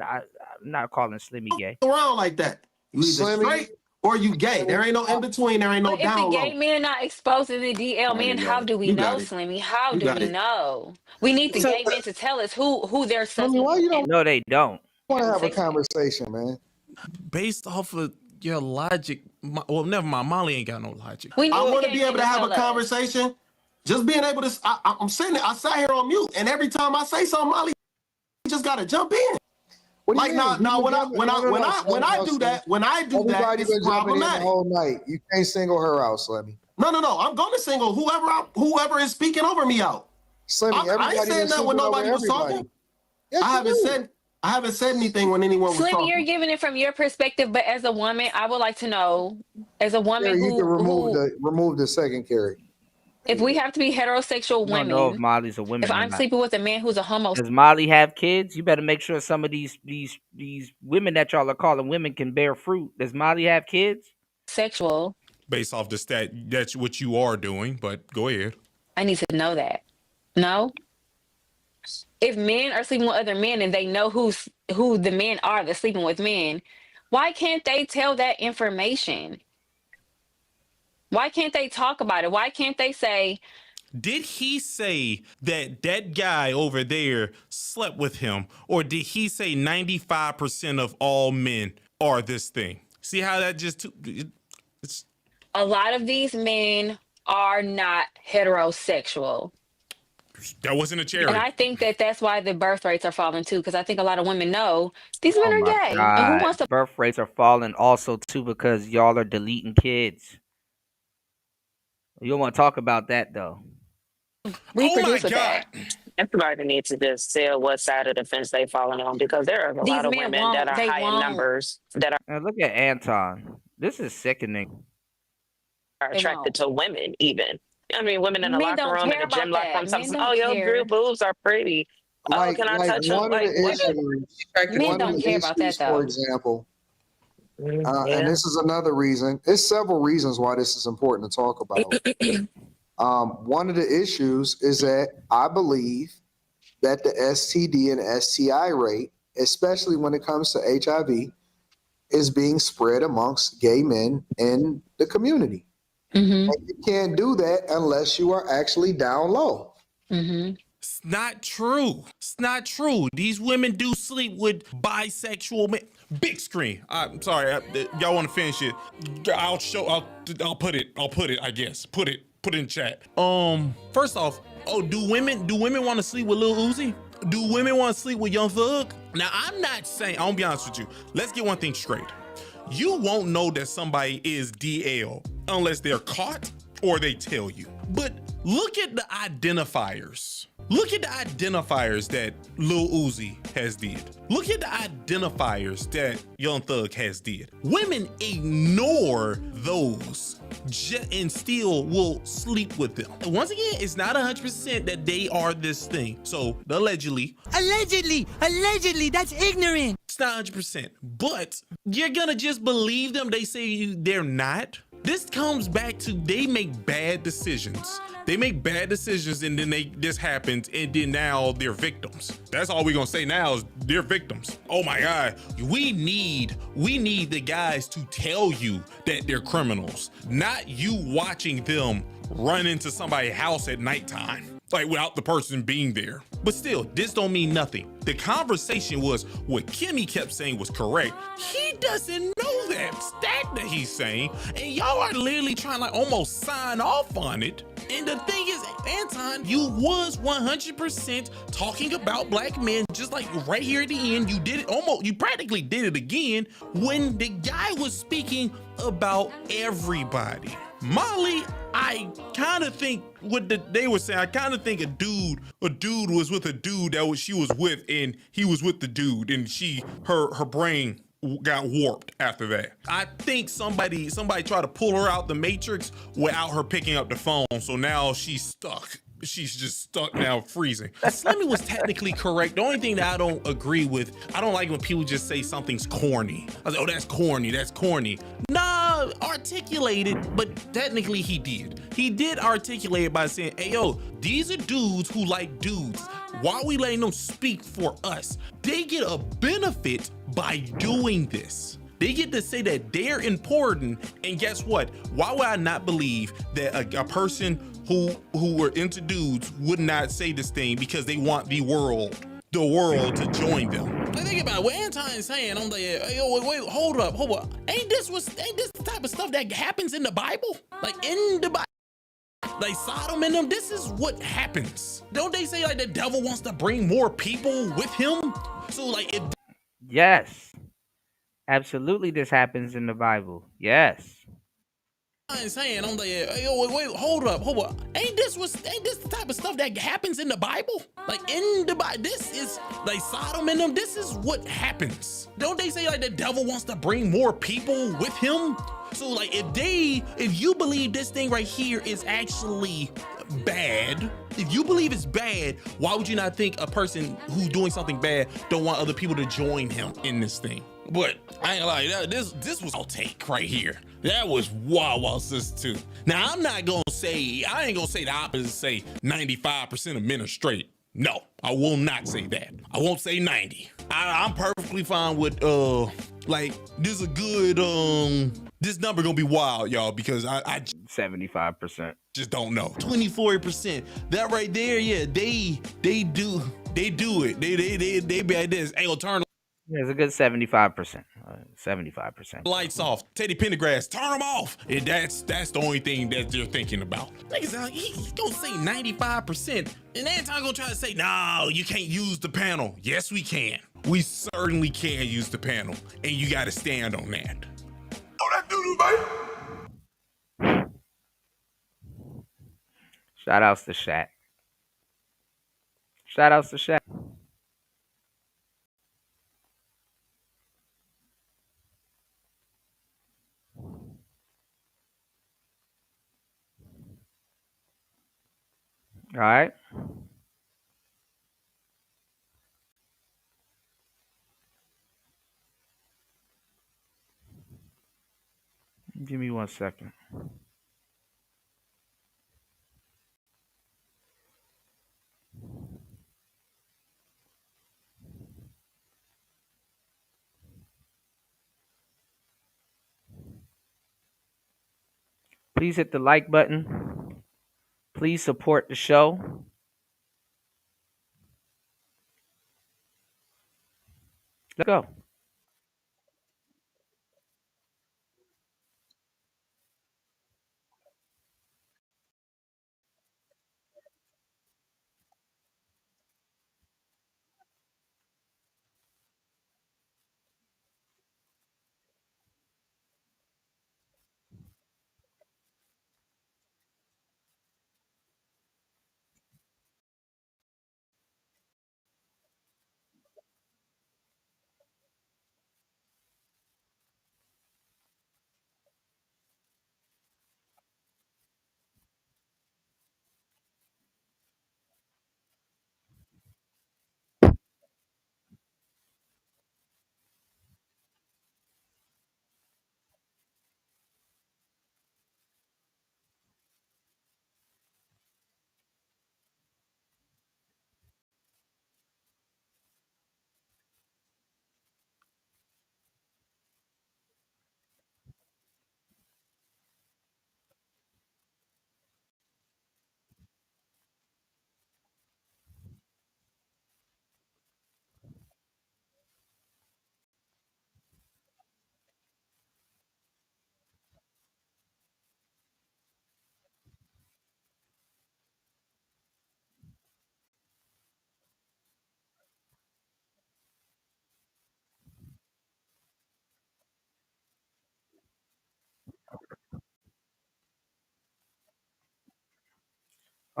B: not calling Slimmy gay.
S: Around like that. You either straight or you gay. There ain't no in between. There ain't no
E: But
S: down
E: if the
S: low.
E: gay men not exposing the DL men, how do we know, Slimmy? How do we know? We need the gay men to tell us who they're sucking.
D: Why you don't
B: No, they don't.
D: want to have a conversation, man?
A: Based off of your logic, well, never mind. Molly ain't got no logic.
S: I want to be able to have a conversation. Just being able to, I'm sitting there, I sat here on mute, and every time I say something, Molly just gotta jump in. Like now, when I do that,
D: everybody
S: it's
D: been jumping in the
S: problematic.
D: whole night. You can't single her out, Slimmy.
S: No. I'm going to single whoever is speaking over me out.
D: Slimmy,
S: I ain't saying that when nobody was talking.
D: Yes,
S: I haven't said anything when anyone was
E: Slim,
S: talking.
E: you're giving it from your perspective, but as a woman, I would like to know, as a woman
D: Carrie, you can
E: who
D: remove the second Carrie.
E: if we have to be heterosexual
B: I don't know if
E: women,
B: Molly's a woman.
E: if I'm sleeping with a man who's a homosexual,
B: Does Molly have kids? You better make sure some of these women that y'all are calling women can bear fruit. Does Molly have kids?
E: sexual,
A: Based off the stat, that's what you are doing, but go ahead.
E: I need to know that. No? If men are sleeping with other men and they know who the men are that's sleeping with men, why can't they tell that information? Why can't they talk about it? Why can't they say,
A: did he say that guy over there slept with him? Or did he say 95% of all men are this thing? See how that just... It's...
E: A lot of these men are not heterosexual.
A: That wasn't a charity.
E: And I think that's why the birth rates are falling too, because I think a lot of women know these men are gay.
B: God.
E: And who wants to
B: Birth rates are falling also too because y'all are deleting kids. You don't want to talk about that though.
E: reproduce with that?
P: Everybody needs to just tell what side of the fence they falling on because there are a lot of women that are high in numbers that are.
B: Now look at Anton. This is sickening.
P: Are attracted to women even. I mean, women in the
E: Men
P: locker
E: don't
P: room, in
E: care
P: the gym
E: about
P: locker room,
E: that.
P: something.
E: Men
P: Oh,
E: don't
P: your
E: care.
P: boobs are pretty. Oh, can I touch them?
D: One of the issues,
E: Men don't care about that, though.
D: For example, and this is another reason. There's several reasons why this is important to talk about. One of the issues is that I believe that the STD and STI rate, especially when it comes to HIV, is being spread amongst gay men in the community.
E: Mm-hmm.
D: And you can't do that unless you are actually down low.
E: Mm-hmm.
A: It's not true. It's not true. These women do sleep with bisexual men. Big screen. I'm sorry. Y'all want to finish it? I'll put it. I guess. Put it in chat. First off, do women want to sleep with Lil Uzi? Do women want to sleep with Young Thug? Now, I'm not saying. I'll be honest with you. Let's get one thing straight. You won't know that somebody is DL unless they're caught or they tell you. But look at the identifiers. Look at the identifiers that Lil Uzi has did. Look at the identifiers that Young Thug has did. Women ignore those and still will sleep with them. And once again, it's not 100% that they are this thing. So allegedly, that's ignorant. It's not 100%, but you're gonna just believe them. They say they're not. This comes back to they make bad decisions. They make bad decisions and then this happens and then now they're victims. That's all we're gonna say now is they're victims. Oh my God, we need the guys to tell you that they're criminals, not you watching them run into somebody's house at nighttime, like without the person being there. But still, this don't mean nothing. The conversation was what Kimmy kept saying was correct. He doesn't know that stat that he's saying, and y'all are literally trying to like almost sign off on it. And the thing is, Anton, you was 100% talking about black men, just like right here at the end. You did it you practically did it again when the guy was speaking about everybody. Molly, I kind of think what they were saying. I kind of think a dude was with a dude that she was with, and he was with the dude, and her brain got warped after that. I think somebody tried to pull her out the matrix without her picking up the phone, so now she's stuck. She's just stuck now, freezing. Slimmy was technically correct. The only thing that I don't agree with, I don't like when people just say something's corny. I was like, oh, that's corny, that's corny. Nah, articulate it, but technically he did. He did articulate it by saying, hey, yo, these are dudes who like dudes. Why are we letting them speak for us? They get a benefit by doing this. They get to say that they're important, and guess what? Why would I not believe that a person who were into dudes would not say this thing because they want the world to join them? Like, think about it. What Anton is saying, I'm like, hey, yo, wait, hold up. Ain't this the type of stuff that happens in the Bible? Like in the Bible? Like Sodom and them, this is what happens. Don't they say like the devil wants to bring more people with him? So like if
B: Yes. Absolutely, this happens in the Bible. Yes.
A: I'm saying, I'm like, hey, yo, wait, hold up. Ain't this the type of stuff that happens in the Bible? Like in the Bible, this is like Sodom and them, this is what happens. Don't they say like the devil wants to bring more people with him? So like if you believe this thing right here is actually bad, if you believe it's bad, why would you not think a person who's doing something bad don't want other people to join him in this thing? But I ain't gonna lie, this was all take right here. That was wild sis too. Now I ain't gonna say the opposite, say 95% of men are straight. No, I will not say that. I won't say 90. I'm perfectly fine with like this is a good this number gonna be wild, y'all, because I
B: 75%.
A: Just don't know. 24%. That right there, yeah, they do it. They be like this. Hey, turn
B: It's a good 75%. 75%.
A: lights off. Teddy Pendergrass, turn them off. And that's the only thing that they're thinking about. Niggas like, he's gonna say 95%. And Anton gonna try to say, no, you can't use the panel. Yes, we can. We certainly can use the panel. And you gotta stand on that. Oh, that doo-doo, baby.
B: Shout outs to Shaq. Shout outs to Shaq. All right. Give me 1 second. Please hit the like button. Please support the show. Let's go.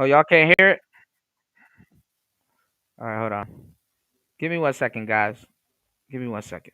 B: Oh, y'all can't hear it? All right, hold on. Give me 1 second, guys. Give me 1 second.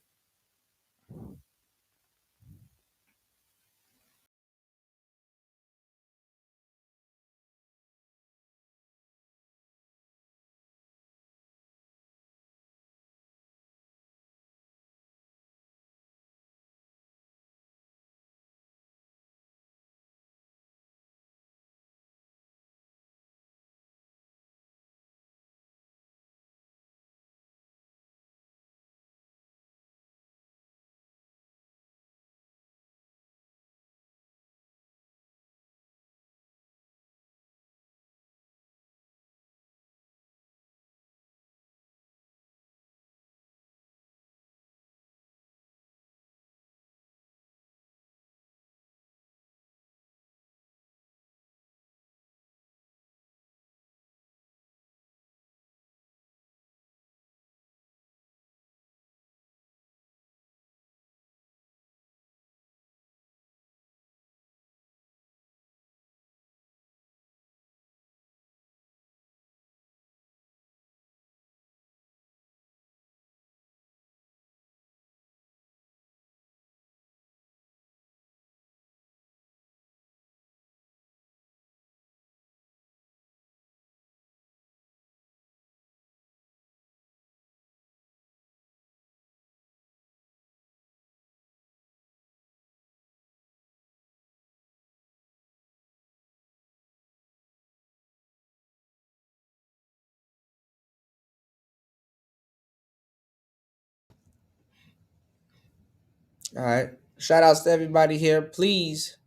B: All right. Shout outs to everybody here. Please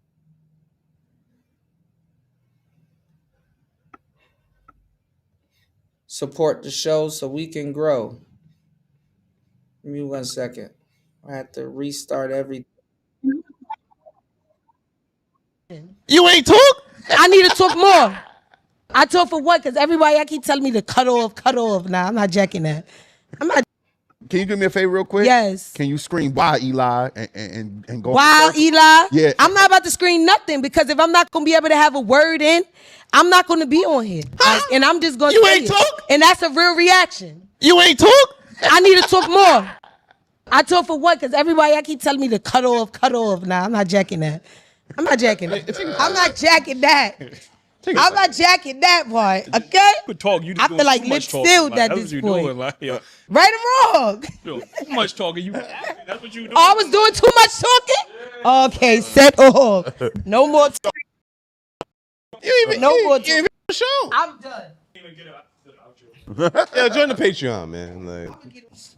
B: support the show so we can grow. Give me 1 second. I have to restart everything.
A: You ain't talk?
U: I need to talk more. I talk for what? Because everybody, I keep telling me to cut off. Nah, I'm not jacking that. I'm not.
R: Can you do me a favor real quick?
U: Yes.
R: Can you scream "Wow, Eli" and go?
U: Wow, Eli.
R: Yeah.
U: I'm not about to scream nothing because if I'm not going to be able to have a word in, I'm not going to be on here. And I'm just going to say
A: ain't
U: it.
A: talk?
U: And that's a real reaction.
A: You ain't talk?
U: I need to talk more. I talk for what? Because everybody, I keep telling me to cut off. Nah, I'm not jacking that. I'm not jacking it. I'm not jacking that. I'm not jacking that part, okay?
V: Good talk. You
U: I feel like lip stilled at this point. Right or wrong?
V: Too much talking. That's what you doing.
U: Oh, I was doing too much talking? Okay, set off. No more talking. No more talking.
A: Show.
U: I'm done.
W: Yeah, join the Patreon, man. Like,
V: All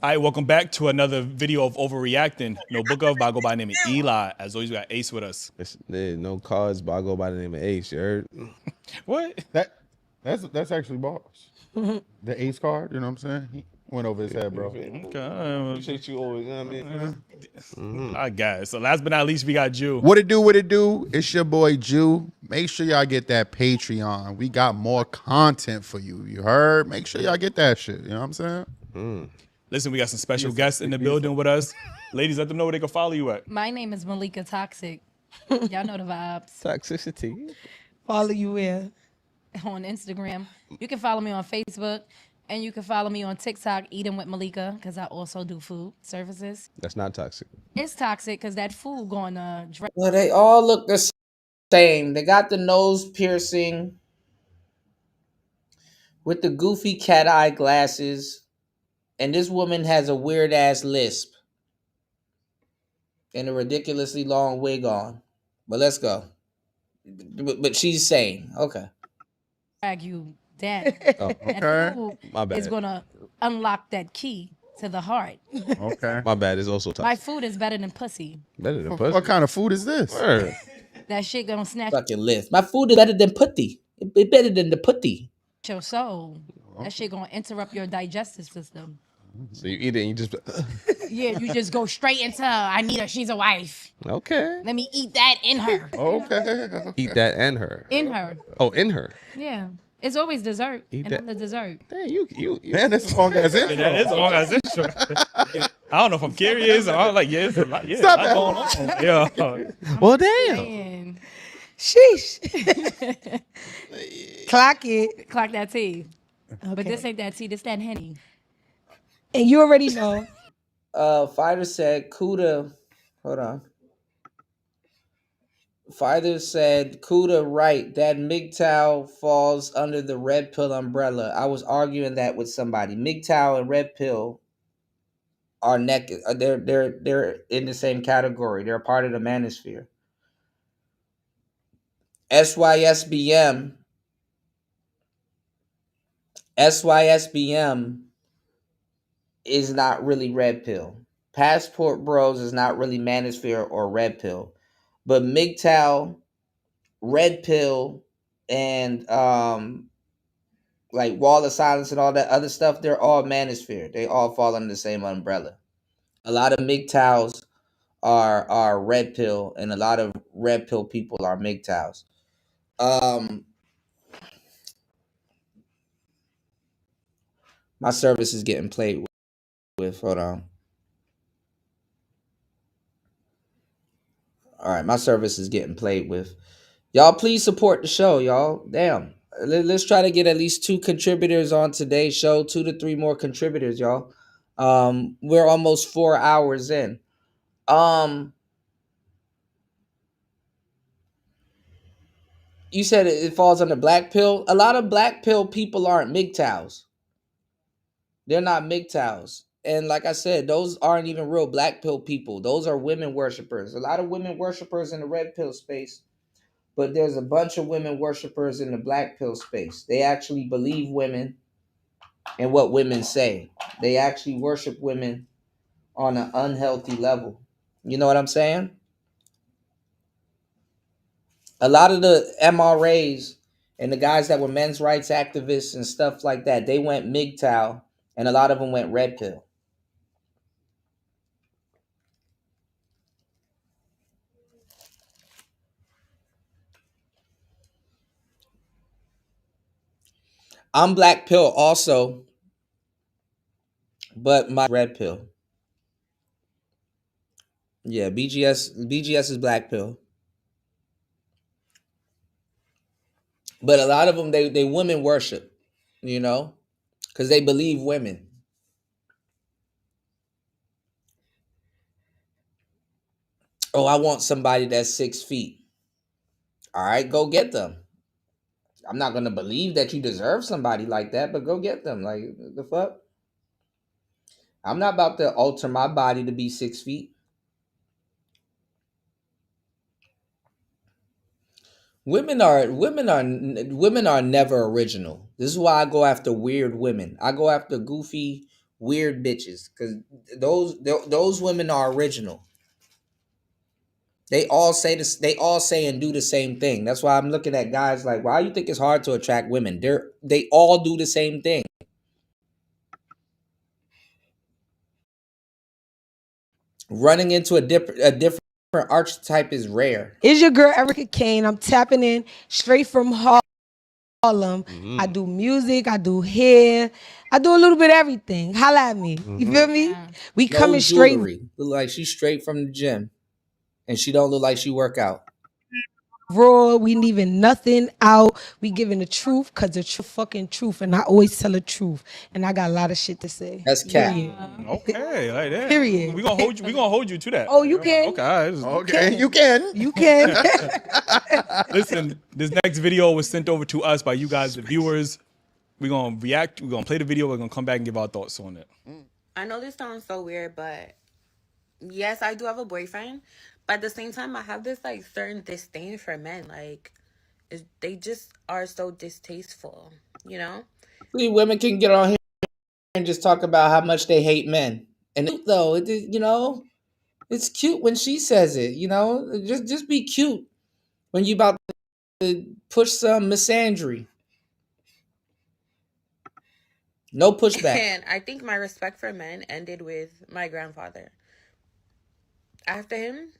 V: right, welcome back to another video of Overreacting. No book of, but I go by the name of Eli. As always, we got Ace with us.
W: there's no cards, but I go by the name of Ace. You heard?
V: What?
R: That's actually boss. The ace card, you know what I'm saying? He went over his head, bro.
V: Okay.
W: Appreciate you always, you know what I mean?
V: I guess. So last but not least, we got Jew.
R: What it do? It's your boy Jew. Make sure y'all get that Patreon. We got more content for you. You heard? Make sure y'all get that shit. You know what I'm saying?
V: Listen, we got some special guests in the building with us. Ladies, let them know where they can follow you at.
X: My name is Malika Toxic. Y'all know the vibes.
W: Toxicity.
U: Follow you where?
X: On Instagram. You can follow me on Facebook. And you can follow me on TikTok, Eating with Malika, because I also do food services.
W: That's not toxic.
X: It's toxic because that food going to...
B: Well, they all look the same. They got the nose piercing with the goofy cat eye glasses. And this woman has a weird ass lisp and a ridiculously long wig on. But let's go. But she's sane. Okay.
X: Drag you down.
W: Oh,
X: That
W: okay.
X: food
W: My bad.
X: is going to unlock that key to the heart.
R: Okay.
W: My bad. It's also toxic.
X: My food is better than pussy.
W: Better than pussy.
R: What kind of food is this?
W: Word.
X: That shit going to snatch
B: Fucking lisp. My food is better than putty. It's better than the putty.
X: your soul. That shit going to interrupt your digestive system.
W: So you eat it and you just...
X: Yeah, you just go straight into, I need her, she's a wife.
W: Okay.
X: Let me eat that in her.
R: Okay.
W: Eat that and her.
X: In her.
W: Oh, in her.
X: Yeah. It's always dessert.
W: Eat
X: and
W: that.
X: I'm the dessert.
W: Damn, you.
R: Man, that's long as it.
V: That is long as it's short. I don't know if I'm curious or I'm like, yeah, it's a lot,
R: Stop
V: a lot going on. Yeah.
W: Well, damn.
X: Man.
U: Sheesh. Clock it.
X: Clock that tea. But
U: Okay.
X: this ain't that tea. This that Henny.
U: And you already know.
B: Fighter said Kuda. Hold on. Fighter said Kuda right. That MGTOW falls under the red pill umbrella. I was arguing that with somebody. MGTOW and red pill are naked. They're in the same category. They're a part of the manosphere. SYSBM is not really red pill. Passport Bros is not really manosphere or red pill. But MGTOW, red pill, and like Wall of Silence and all that other stuff, they're all manosphere. They all fall under the same umbrella. A lot of MGTOWs are red pill, and a lot of red pill people are MGTOWs. My service is getting played with. Hold on. All right, my service is getting played with. Y'all, please support the show, y'all. Damn. Let's try to get at least 2 contributors on today's show, 2 to 3 more contributors, y'all. We're almost 4 hours in. You said it falls under black pill. A lot of black pill people aren't MGTOWs. They're not MGTOWs. And like I said, those aren't even real black pill people. Those are women worshipers. A lot of women worshipers in the red pill space, but there's a bunch of women worshipers in the black pill space. They actually believe women and what women say. They actually worship women on an unhealthy level. You know what I'm saying? A lot of the MRAs and the guys that were men's rights activists and stuff like that, they went MGTOW, and a lot of them went red pill. I'm black pill also, but my red pill. Yeah, BGS is black pill. But a lot of them, they women worship, you know, because they believe women. Oh, I want somebody that's 6 feet. All right, go get them. I'm not gonna believe that you deserve somebody like that, but go get them. Like the fuck. I'm not about to alter my body to be 6 feet. Women are never original. This is why I go after weird women. I go after goofy, weird bitches because those women are original. They all say this. They all say and do the same thing. That's why I'm looking at guys like, why do you think it's hard to attract women? They all do the same thing. Running into a different archetype is rare.
U: It's your girl Erica Kane. I'm tapping in straight from Harlem. I do music, I do hair, I do a little bit of everything. Holla at me. You feel me? We
B: No
U: coming straight
B: jewelry. Look like she's straight from the gym, and she don't look like she work out.
U: raw. We leaving nothing out. We giving the truth because the fucking truth. And I always tell the truth. And I got a lot of shit to say.
B: That's cat.
V: Okay, like that.
U: Period.
V: We gonna hold you to that.
U: Oh, you can.
V: Okay, all right.
R: Okay, you can.
U: You can.
V: Listen, this next video was sent over to us by you guys, the viewers. We're gonna react. We're gonna play the video. We're gonna come back and give our thoughts on it.
G: I know this sounds so weird, but yes, I do have a boyfriend. But at the same time, I have this like certain disdain for men. Like, they just are so distasteful, you know?
B: See, women can get on here and just talk about how much they hate men, and though you know, it's cute when she says it. You know, just be cute when you about to push some misandry. No pushback.
G: And I think my respect for men ended with my grandfather. After him,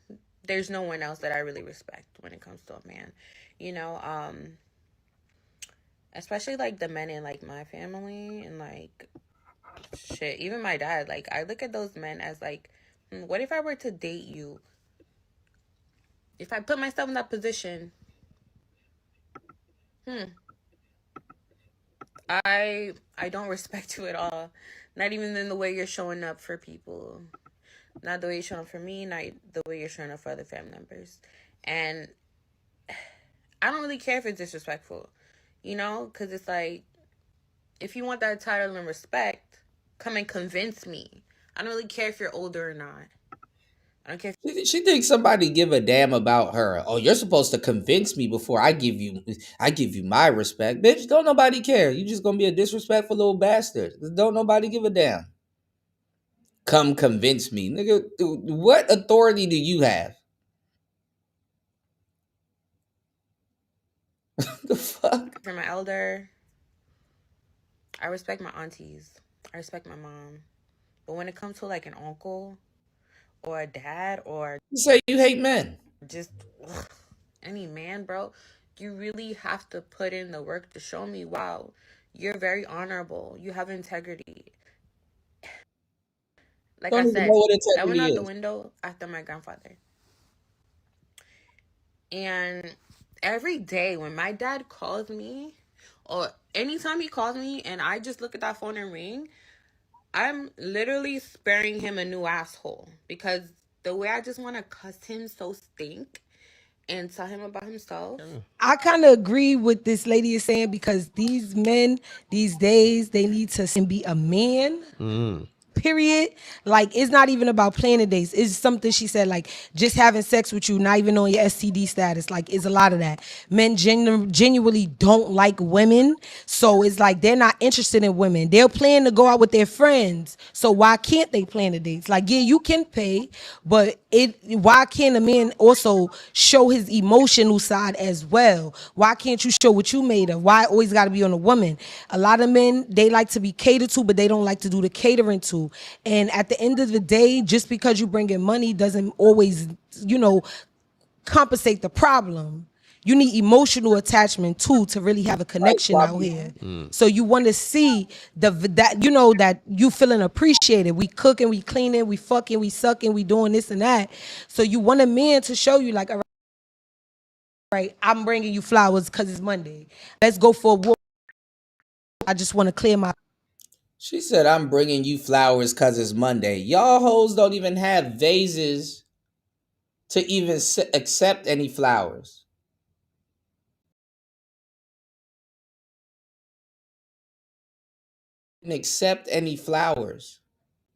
G: there's no one else that I really respect when it comes to a man. You know, especially like the men in like my family and like shit, even my dad. Like, I look at those men as like, what if I were to date you? If I put myself in that position, I don't respect you at all. Not even in the way you're showing up for people. Not the way you're showing up for me, not the way you're showing up for other family members. And I don't really care if it's disrespectful, you know? Because it's like, if you want that title and respect, come and convince me. I don't really care if you're older or not. I don't care if
B: She thinks somebody give a damn about her. Oh, you're supposed to convince me before I give you my respect. Bitch, don't nobody care. You just gonna be a disrespectful little bastard. Don't nobody give a damn. Come convince me. Nigga, what authority do you have? The fuck?
G: for my elder, I respect my aunties. I respect my mom. But when it comes to like an uncle or a dad or
B: You say you hate men.
G: just any man, bro, you really have to put in the work to show me, wow, you're very honorable. You have integrity. Like
B: Don't
G: I
B: even
G: said,
B: know what
G: that went
B: integrity
G: out the
B: is.
G: window after my grandfather. And every day when my dad calls me, or anytime he calls me and I just look at that phone and ring, I'm literally sparing him a new asshole. Because the way I just want to cuss him so stink and tell him about himself.
U: I kind of agree with this lady is saying because these men these days they need to be a man. Period. Like it's not even about planning dates. It's something she said like just having sex with you, not even on your STD status. Like it's a lot of that. Men genuinely don't like women, so it's like they're not interested in women. They're planning to go out with their friends. So why can't they plan the dates? Like yeah, you can pay, but why can't a man also show his emotional side as well? Why can't you show what you made of? Why it always got to be on a woman? A lot of men they like to be catered to, but they don't like to do the catering to. And at the end of the day, just because you bring in money doesn't always, compensate the problem. You need emotional attachment too to really have a connection out here. So you want to see that you feeling appreciated. We cooking, we cleaning, we fucking, we sucking, we doing this and that. So you want a man to show you like, all right, I'm bringing you flowers because it's Monday. Let's go for a walk. I just want to clear my.
B: She said, I'm bringing you flowers because it's Monday. Y'all hoes don't even have vases to even accept any flowers. Didn't accept any flowers.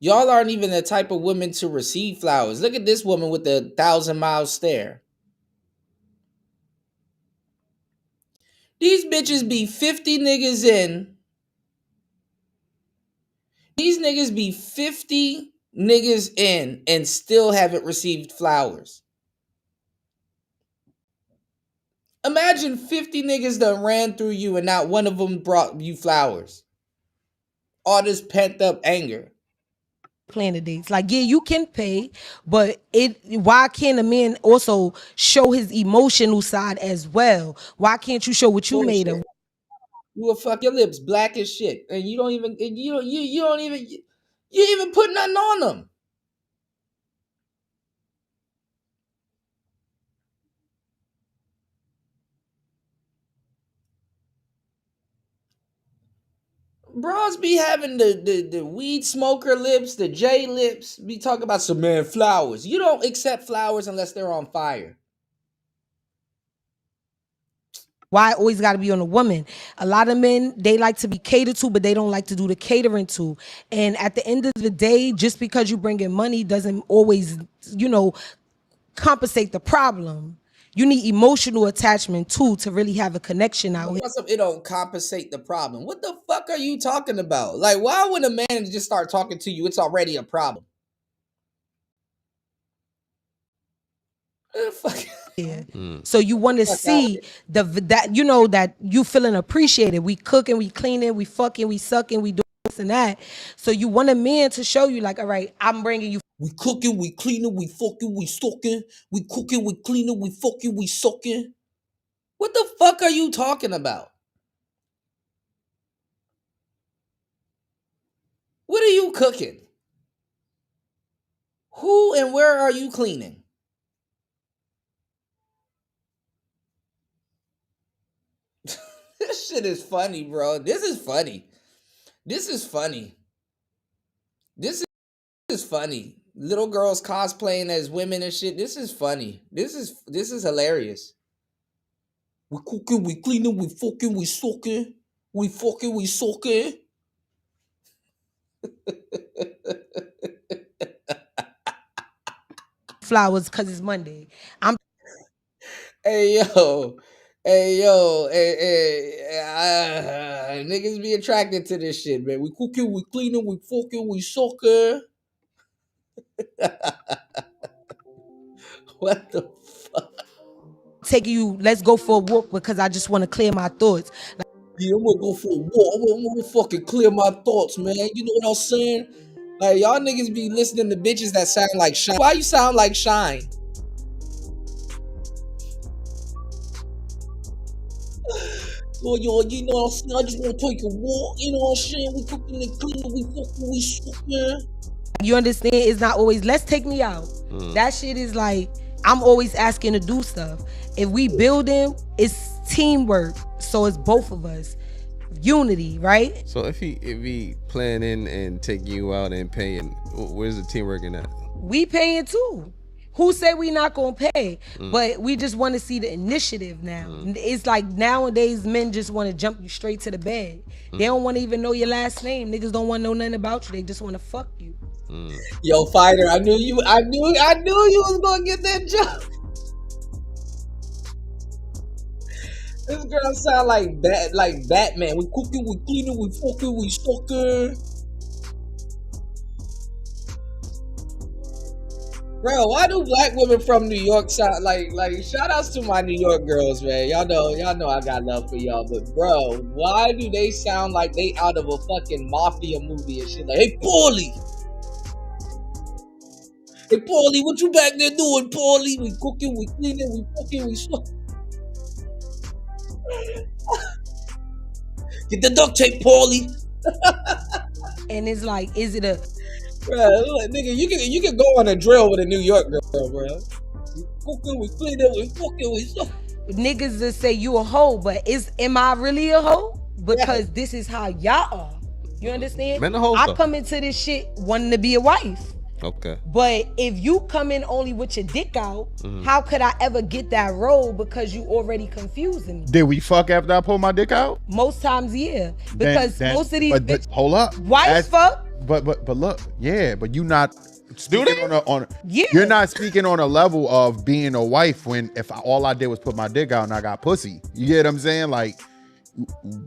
B: Y'all aren't even the type of women to receive flowers. Look at this woman with the 1,000-mile stare. These bitches be 50 niggas in. These niggas be 50 niggas in and still haven't received flowers. Imagine 50 niggas done ran through you and not one of them brought you flowers. All this pent up anger.
U: Planning dates. Like, yeah, you can pay, but why can't a man also show his emotional side as well? Why can't you show what you made of?
B: You will fuck your lips black as shit. And you don't even you even put nothing on them. Bras be having the weed smoker lips, the J lips, be talking about some man flowers. You don't accept flowers unless they're on fire.
U: Why it always got to be on a woman? A lot of men, they like to be catered to, but they don't like to do the catering to. And at the end of the day, just because you bring in money doesn't always, compensate the problem. You need emotional attachment too to really have a connection out here.
B: It don't compensate the problem. What the fuck are you talking about? Like, why would a man just start talking to you? It's already a problem.
U: Yeah. So you want to see that you feeling appreciated. We cooking, we cleaning, we fucking, we sucking, we doing this and that. So you want a man to show you like, all right, I'm bringing you.
B: We cooking, we cleaning, we fucking, we sucking. We cooking, we cleaning, we fucking, we sucking. What the fuck are you talking about? What are you cooking? Who and where are you cleaning? This shit is funny, bro. This is funny. This is funny. This is funny. Little girls cosplaying as women and shit. This is funny. This is hilarious. We cooking, we cleaning, we fucking, we soaking. We fucking, we soaking.
U: Flowers because it's Monday.
B: Hey yo, niggas be attracted to this shit, man. We cooking, we cleaning, we fucking, we soaking. What the fuck?
U: Taking you, let's go for a walk because I just want to clear my thoughts. Like,
B: yeah, I'm gonna go for a walk. I'm gonna fucking clear my thoughts, man. You know what I'm saying? Like, y'all niggas be listening to bitches that sound like Shine. Why you sound like Shine? Oh, yo, you know what I'm saying? I just want to take a walk. You know what I'm saying? We cooking and cleaning, we fucking, we soaking.
U: you understand? It's not always, let's take me out. That shit is like, I'm always asking to do stuff. If we building, it's teamwork. So it's both of us. Unity, right?
W: So if he planning and taking you out and paying, where's the teamwork in that?
U: We paying too. Who said we not gonna pay? But we just want to see the initiative now. It's like nowadays men just want to jump you straight to the bed. They don't want to even know your last name. Niggas don't want to know nothing about you. They just want to fuck you.
B: Yo, fighter, I knew you was gonna get that job. This girl sound like Batman. We cooking, we cleaning, we fucking, we stalking. Bro, why do black women from New York sound like shout outs to my New York girls, man. Y'all know I got love for y'all, but bro, why do they sound like they out of a fucking mafia movie and shit? Like, hey, Paulie. Hey, Paulie, what you back there doing, Paulie? We cooking, we cleaning, we fucking, we stalking. Get the duct tape, Paulie.
U: And it's like, is it a
B: bro, nigga, you can go on a drill with a New York girl, bro. We cooking, we cleaning, we fucking, we so.
U: Niggas just say you a hoe, but am I really a hoe? Because this is how y'all are. You understand?
W: Men are hoes,
U: I
W: though.
U: come into this shit wanting to be a wife.
W: Okay.
U: But if you come in only with your dick out, how could I ever get that role because you already confusing me?
R: Did we fuck after I pulled my dick out?
U: Most times, yeah. Because most of these
R: but hold up.
U: Wife fuck?
R: But look, yeah, but you not speaking you're not speaking on a level of being a wife when all I did was put my dick out and I got pussy. You get what I'm saying? Like,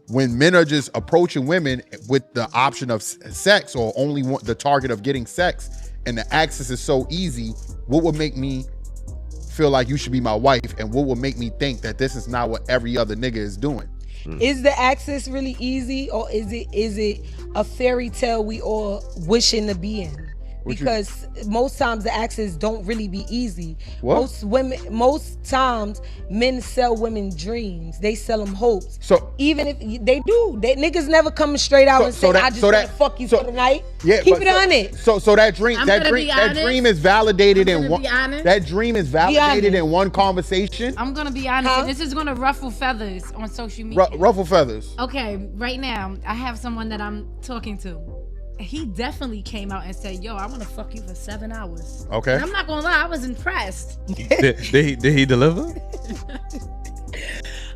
R: when men are just approaching women with the option of sex or only want the target of getting sex and the access is so easy, what would make me feel like you should be my wife and what would make me think that this is not what every other nigga is doing?
U: Is the access really easy or is it a fairy tale we all wishing to be in? Because most times the access don't really be easy.
R: What?
U: Most times men sell women dreams. They sell them hopes.
R: So
U: even if they do, niggas never coming straight out and say, I just want to fuck you for the night.
R: Yeah,
U: keep it on it.
R: So that dream is validated in one. That dream is validated in one conversation.
X: I'm gonna be honest, and this is gonna ruffle feathers on social media.
R: Ruffle feathers.
X: Okay, right now I have someone that I'm talking to. He definitely came out and said, yo, I want to fuck you for 7 hours.
R: Okay.
X: And I'm not gonna lie, I was impressed.
W: Did he deliver?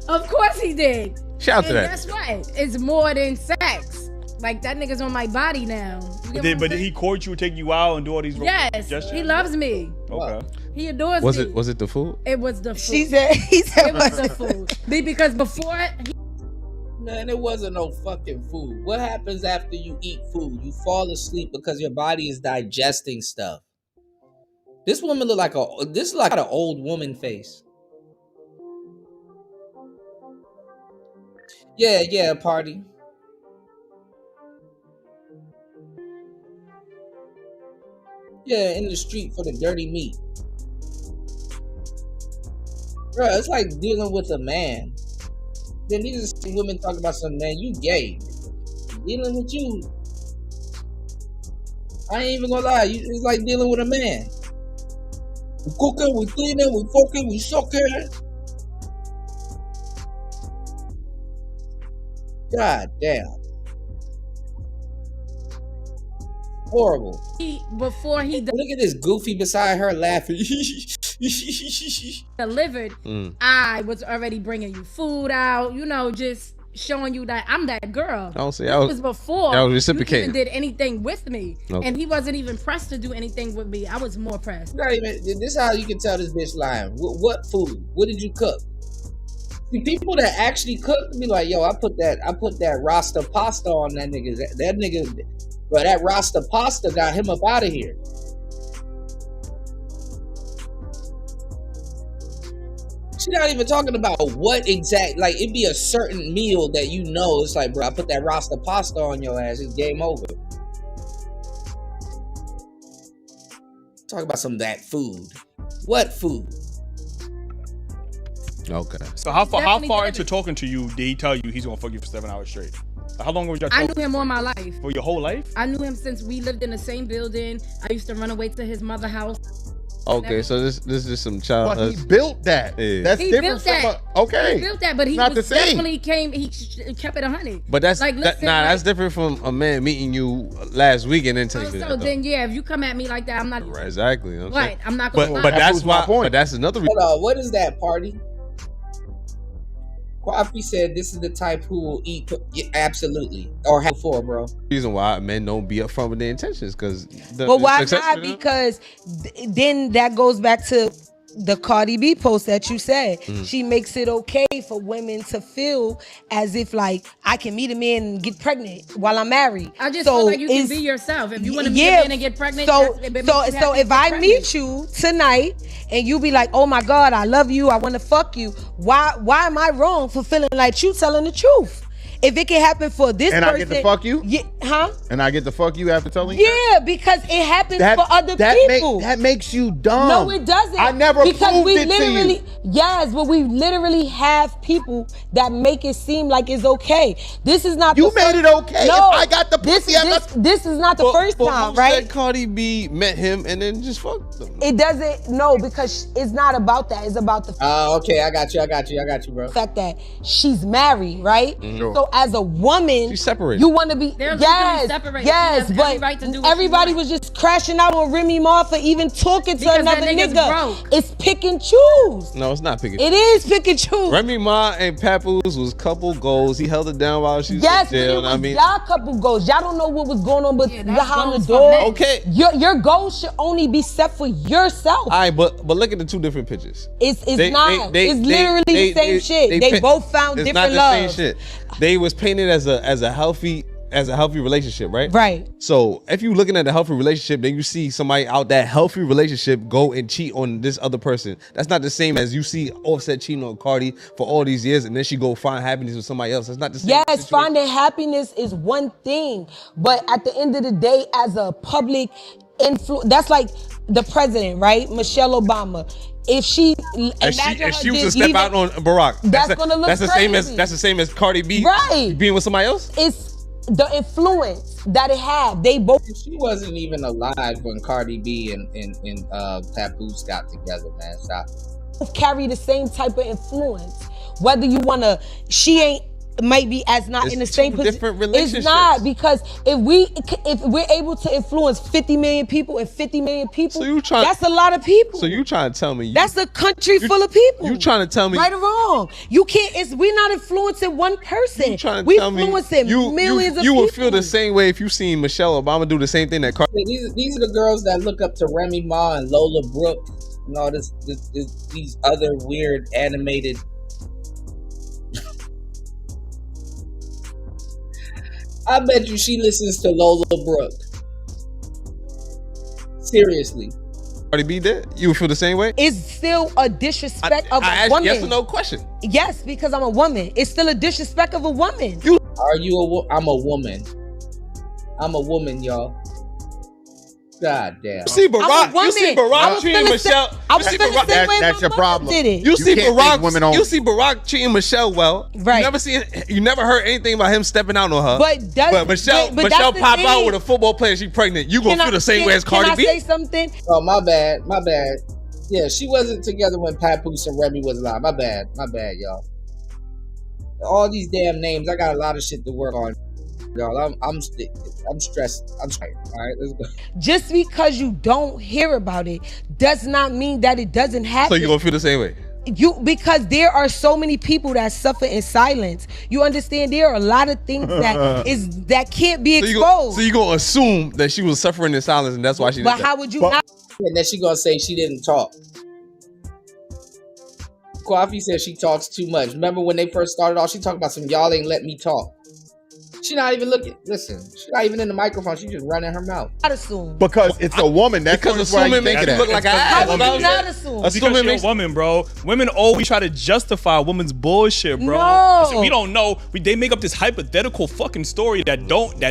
X: Of course he did.
W: Shout out to that.
X: Guess what? It's more than sex. Like, that nigga's on my body now.
V: Did he court you, take you out, and do all these?
X: Yes, he loves me.
V: Okay.
X: He adores me.
W: Was it the food?
X: It was the food.
U: He said
X: it was the food. Because before
B: Man, it wasn't no fucking food. What happens after you eat food? You fall asleep because your body is digesting stuff. This woman look like an old woman face. Yeah, party. Yeah, in the street for the dirty meat. Bruh, it's like dealing with a man. Then these women talk about some man, you gay. Dealing with you. I ain't even gonna lie, it's like dealing with a man. We cooking, we cleaning, we fucking, we sucking.
H: God damn. Horrible.
X: Before he
H: Look at this goofy beside her laughing.
X: delivered, I was already bringing you food out, you know, just showing you that I'm that girl.
W: I don't see.
X: This was before
W: I was
X: you
W: reciprocating.
X: even did anything with me.
W: Okay.
X: And he wasn't even pressed to do anything with me. I was more pressed.
H: Not even, this is how you can tell this bitch lying. What food? What did you cook? See, people that actually cook be like, yo, I put that Rasta pasta on that nigga. That nigga, bro, that Rasta pasta got him up out of here. She's not even talking about what exact, like, it'd be a certain meal that you know, it's like, bro, I put that Rasta pasta on your ass, it's game over. Talk about some of that food. What food?
W: Okay.
V: So how far into talking to you did he tell you he's gonna fuck you for 7 hours straight? How long was y'all
X: I
V: talking?
X: knew him all my life.
V: For your whole life?
X: I knew him since we lived in the same building. I used to run away to his mother's house.
W: Okay, so this is some child.
R: But he built that.
W: Yeah.
R: That's
X: He
R: different
X: built
R: from
X: that.
R: okay.
X: He built that, but he
R: Not the
X: was
R: same.
X: definitely came. He kept it 100.
W: But that's
X: like, listen,
W: that's different from a man meeting you last week and then
X: So
W: taking it.
X: then, yeah, if you come at me like that, I'm not.
W: Right, exactly. You know what I'm
X: Right,
W: saying?
X: I'm not gonna.
W: But
X: lie.
W: that's why. But that's another reason.
H: Hold on, what is that party? Kwafi said this is the type who will eat. Yeah, absolutely. Or have before, bro.
W: Reason why men don't be upfront with their intentions because.
U: But why not? Because then that goes back to the Cardi B post that you said. She makes it okay for women to feel as if like I can meet a man and get pregnant while I'm married.
X: I just feel like you can be yourself. If you want to meet a man and get pregnant,
U: so
X: so
U: if I meet you tonight and you be like, oh my God, I love you, I want to fuck you, why am I wrong for feeling like you telling the truth? If it can happen for this
R: And
X: person,
R: I get to fuck you?
U: Yeah, huh?
R: And I get to fuck you after telling you?
U: Yeah, because it happens for other people.
R: That makes you dumb.
U: No, it doesn't.
R: I never
U: because
R: proved
U: we
R: it to
U: literally,
R: you.
U: yes, but we literally have people that make it seem like it's okay. This is not.
R: You made it okay.
U: No,
R: If I got the pussy,
U: this is not the first time,
W: Who
U: right?
W: said Cardi B met him and then just fucked him?
U: It doesn't. No, because it's not about that. It's about the.
H: Okay, I got you, bro.
U: Fact that she's married, right?
W: Mhm.
U: So as a woman,
W: she's separated.
U: You want to be
X: They're legally separated. She has
U: but
X: every right to do what she
U: everybody was just crashing out on Remy Ma for even talking to
X: Because
U: another
X: that nigga's
U: nigga.
X: broke.
U: It's pick and choose.
W: No, it's not picking.
U: It is pick and choose.
W: Remy Ma and Papoose was couple goals. He held it down while she was
U: Yes,
W: in
U: but
W: jail.
U: it was
W: I mean,
U: y'all couple goals. Y'all don't know what was going on, but
X: that's
U: behind the
X: goals for
U: door.
X: men.
W: Okay.
U: Your goals should only be set for yourself.
W: all right, but look at the two different pictures.
U: It's not. It's literally the same shit. They both found
W: it's
U: different
W: not the
U: love.
W: same shit. They was painted as a healthy relationship, right?
U: Right.
W: So if you looking at a healthy relationship, then you see somebody out that healthy relationship go and cheat on this other person. That's not the same as you see Offset cheating on Cardi for all these years, and then she go find happiness with somebody else. That's not the same.
U: Yes,
W: situation.
U: finding happiness is one thing, but at the end of the day, as a public influence, that's like the president, right? Michelle Obama. If she
W: If she was to step out on Barack,
U: that's gonna look
W: that's the same
U: crazy.
W: that's the same as Cardi B
U: Right.
W: being with somebody else.
U: It's the influence that it had. They both.
H: She wasn't even alive when Cardi B and Papoose got together, man. Stop.
U: carry the same type of influence. Whether you wanna, she ain't. Might be as not
W: It's
U: in the same
W: two
U: position.
W: different relationships.
U: It's not, because if we're able to influence 50 million people and 50 million people, that's a lot of people.
W: So you trying to tell me
U: That's a country full of people.
W: You trying to tell me
U: Right or wrong? You can't. We're not influencing one person.
W: trying to
U: We
W: tell me
U: influencing millions of
W: you
U: people.
W: would feel the same way if you seen Michelle Obama do the same thing that Cardi.
H: These are the girls that look up to Remy Ma and Lola Brooke and all these other weird animated. I bet you she listens to Lola Brooke. Seriously.
W: Cardi B did? You would feel the same way?
U: It's still a disrespect of
W: I
U: a
W: asked
U: woman.
W: yes or no question.
U: Yes, because I'm a woman. It's still a disrespect of a woman.
H: Are you I'm a woman. I'm a woman, y'all. God damn.
W: You see Barack treating Michelle.
R: That's your problem.
W: You see
R: can't take women on.
W: You see Barack treating Michelle well.
U: Right.
W: You never heard anything about him stepping out on her.
U: But
W: Michelle
U: that's the
W: pop out
U: thing.
W: with a football player. She pregnant. You gonna feel the same way as Cardi B?
U: Can I say something?
H: Oh, my bad. Yeah, she wasn't together when Papoose and Remy was alive. My bad, y'all. all these damn names. I got a lot of shit to work on, y'all. I'm stressed. I'm tired. All right, let's go.
U: Just because you don't hear about it does not mean that it doesn't happen.
W: So you gonna feel the same way?
U: Because there are so many people that suffer in silence. You understand? There are a lot of things that can't be exposed.
W: So you gonna assume that she was suffering in silence, and that's why she.
U: But how would you not?
H: And then she gonna say she didn't talk. Coffee says she talks too much. Remember when they first started off, she talked about some y'all ain't let me talk. She not even looking. Listen, she's not even in the microphone. She just running her mouth.
U: Not assume.
R: Because it's a woman. That's
W: because
R: assuming
W: makes you look like an ass.
U: How would you not assume?
V: Because you're a woman, bro. Women always try to justify a woman's bullshit, bro.
U: No.
V: So we don't know. They make up this hypothetical fucking story that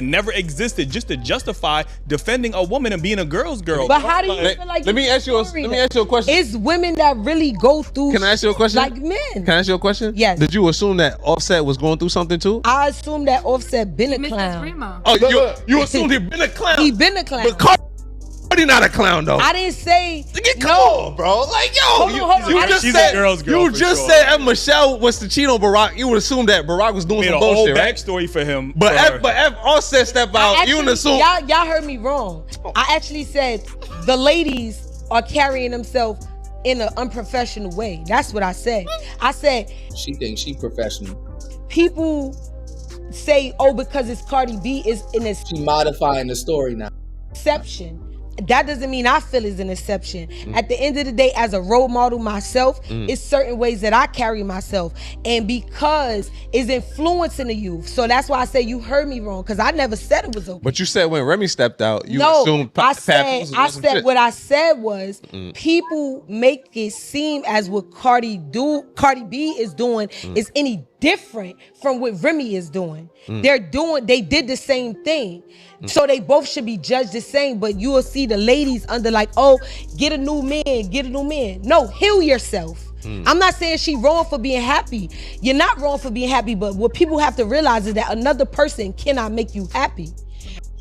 V: never existed just to justify defending a woman and being a girl's girl.
U: But how do you feel like?
W: Let me ask you a question.
U: It's women that really go through.
W: Can I ask you a question?
U: Like men.
W: Can I ask you a question?
U: Yes.
W: Did you assume that Offset was going through something too?
U: I assume that Offset been a clown.
W: Oh, you assumed he been a clown.
U: He been a clown.
W: But Cardi not a clown though.
U: I didn't say.
W: Come on, bro. Like, yo, you just said if Michelle was to cheat on Barack, you would assume that Barack was doing
V: made
W: some
V: a whole
W: bullshit, right?
V: backstory for him.
W: But if Offset step out, you would assume.
U: Y'all heard me wrong. I actually said the ladies are carrying themselves in an unprofessional way. That's what I said. I said
H: she thinks she professional.
U: People say, oh, because it's Cardi B is in a
H: she modifying the story now.
U: Exception. That doesn't mean I feel it's an exception. At the end of the day, as a role model myself, it's certain ways that I carry myself. And because it's influencing the youth. So that's why I say you heard me wrong, because I never said it was okay.
W: But you said when Remy stepped out, you
U: no,
W: assumed
U: I said what I said was people make it seem as what Cardi B is doing is any different from what Remy is doing. They did the same thing. So they both should be judged the same, but you will see the ladies under like, oh, get a new man. No, heal yourself. I'm not saying she wrong for being happy. You're not wrong for being happy, but what people have to realize is that another person cannot make you happy.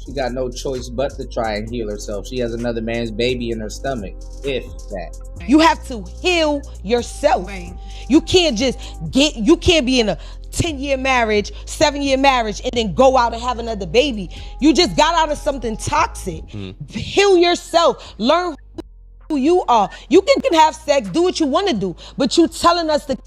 H: She got no choice but to try and heal herself. She has another man's baby in her stomach, if that.
U: You have to heal yourself. Right. You can't be in a 10-year marriage, 7-year marriage, and then go out and have another baby. You just got out of something toxic. Heal yourself. Learn who you are. You can have sex, do what you want to do, but you telling us to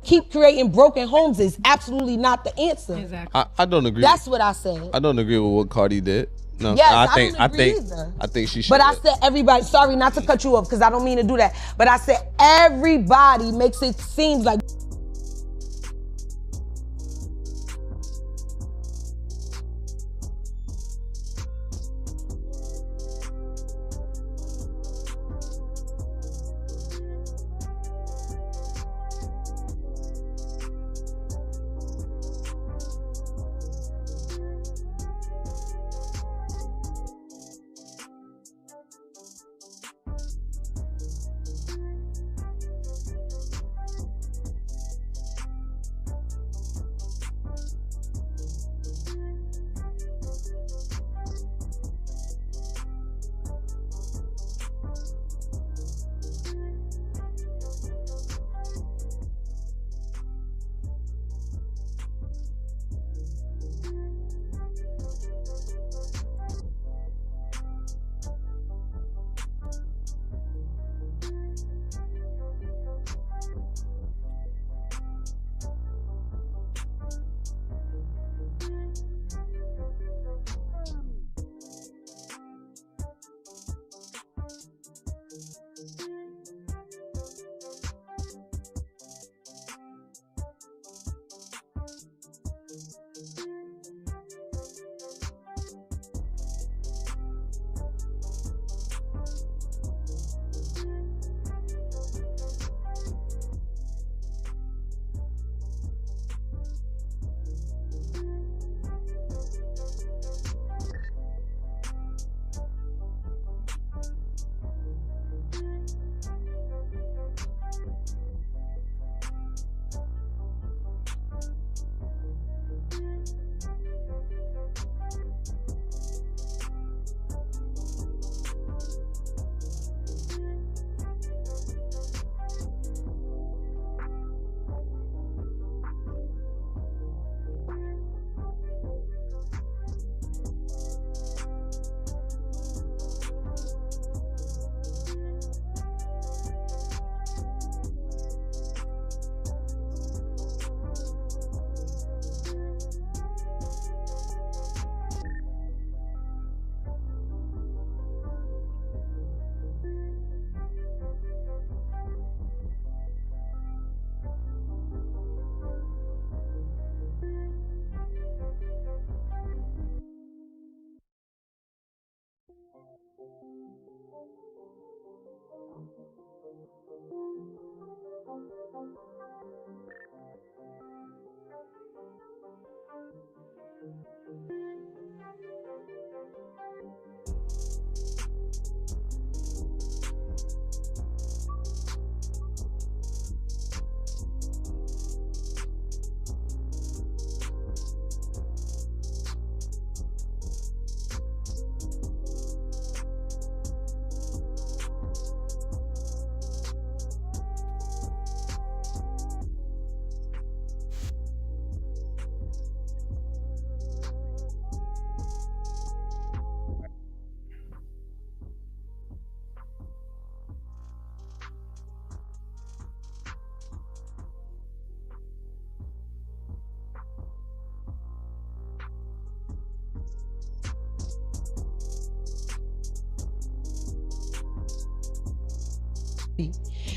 U: keep creating broken homes is absolutely not the answer.
W: Exactly. I don't agree.
U: That's what I said.
W: I don't agree with what Cardi did. No,
U: yes,
W: I think she should.
U: But I said everybody, sorry not to cut you off because I don't mean to do that. But I said everybody makes it seem like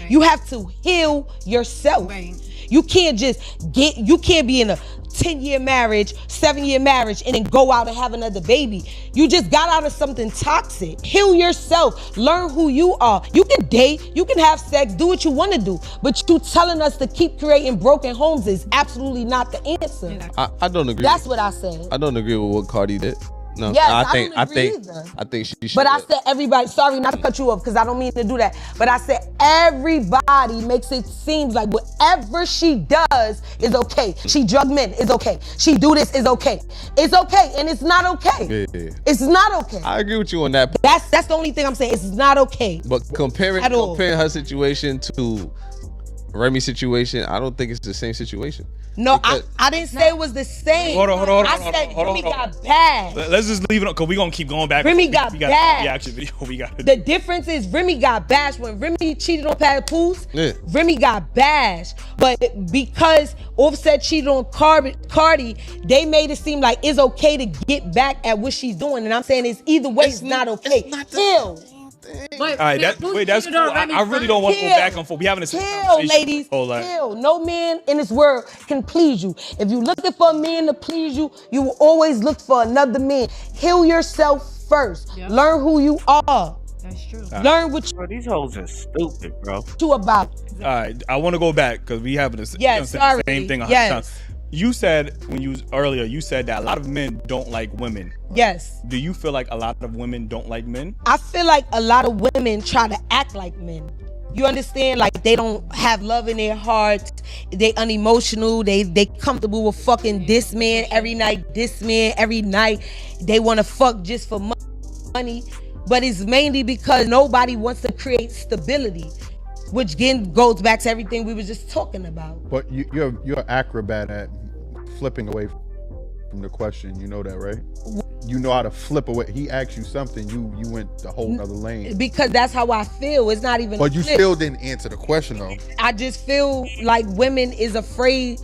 U: You have to heal yourself. You can't you can't be in a 10-year marriage, 7-year marriage, and then go out and have another baby. You just got out of something toxic. Heal yourself. Learn who you are. You can date, you can have sex, do what you want to do. But you telling us to keep creating broken homes is absolutely not the answer.
W: I don't agree.
U: That's what I said.
W: I don't agree with what Cardi did. No,
U: Yes,
W: I
U: don't agree either.
W: think she should.
U: But I said everybody, sorry not to cut you off because I don't mean to do that. But I said everybody makes it seem like whatever she does is okay. She drug men is okay. She do this is okay. It's okay and it's not okay.
W: Yeah.
U: It's not okay.
W: I agree with you on that.
U: That's the only thing I'm saying. It's not okay.
W: But comparing her situation to Remy's situation, I don't think it's the same situation.
U: No, I didn't say it was the same.
V: Hold on.
U: I said Remy got bad.
V: Let's just leave it because we're going to keep going back.
U: Remy got
V: we got
U: bad.
V: the reaction video. We got
U: The difference is Remy got bashed when Remy cheated on Papoose.
W: Yeah.
U: Remy got bashed, but because Offset cheated on Cardi, they made it seem like it's okay to get back at what she's doing. And I'm saying it's either way, it's not okay. Kill.
V: All right, that's cool. I really don't want to go back and forth. We having a
U: Kill, ladies. Kill. No man in this world can please you. If you're looking for a man to please you, you will always look for another man. Heal yourself first. Yep. Learn who you are.
X: That's true.
U: Learn what
B: Bro, these hoes are stupid, bro.
U: you about.
V: All right, I want to go back because we having the same thing.
U: Yes.
V: You said earlier, you said that a lot of men don't like women.
U: Yes.
V: Do you feel like a lot of women don't like men?
U: I feel like a lot of women try to act like men. You understand? Like they don't have love in their hearts. They unemotional. They comfortable with fucking this man every night. This man every night. They want to fuck just for money. But it's mainly because nobody wants to create stability, which again goes back to everything we were just talking about.
R: But you're an acrobat at flipping away from the question. You know that, right? You know how to flip away. He asked you something, you went the whole nother lane.
U: Because that's how I feel. It's not even.
R: But you still didn't answer the question though.
U: I just feel like women is afraid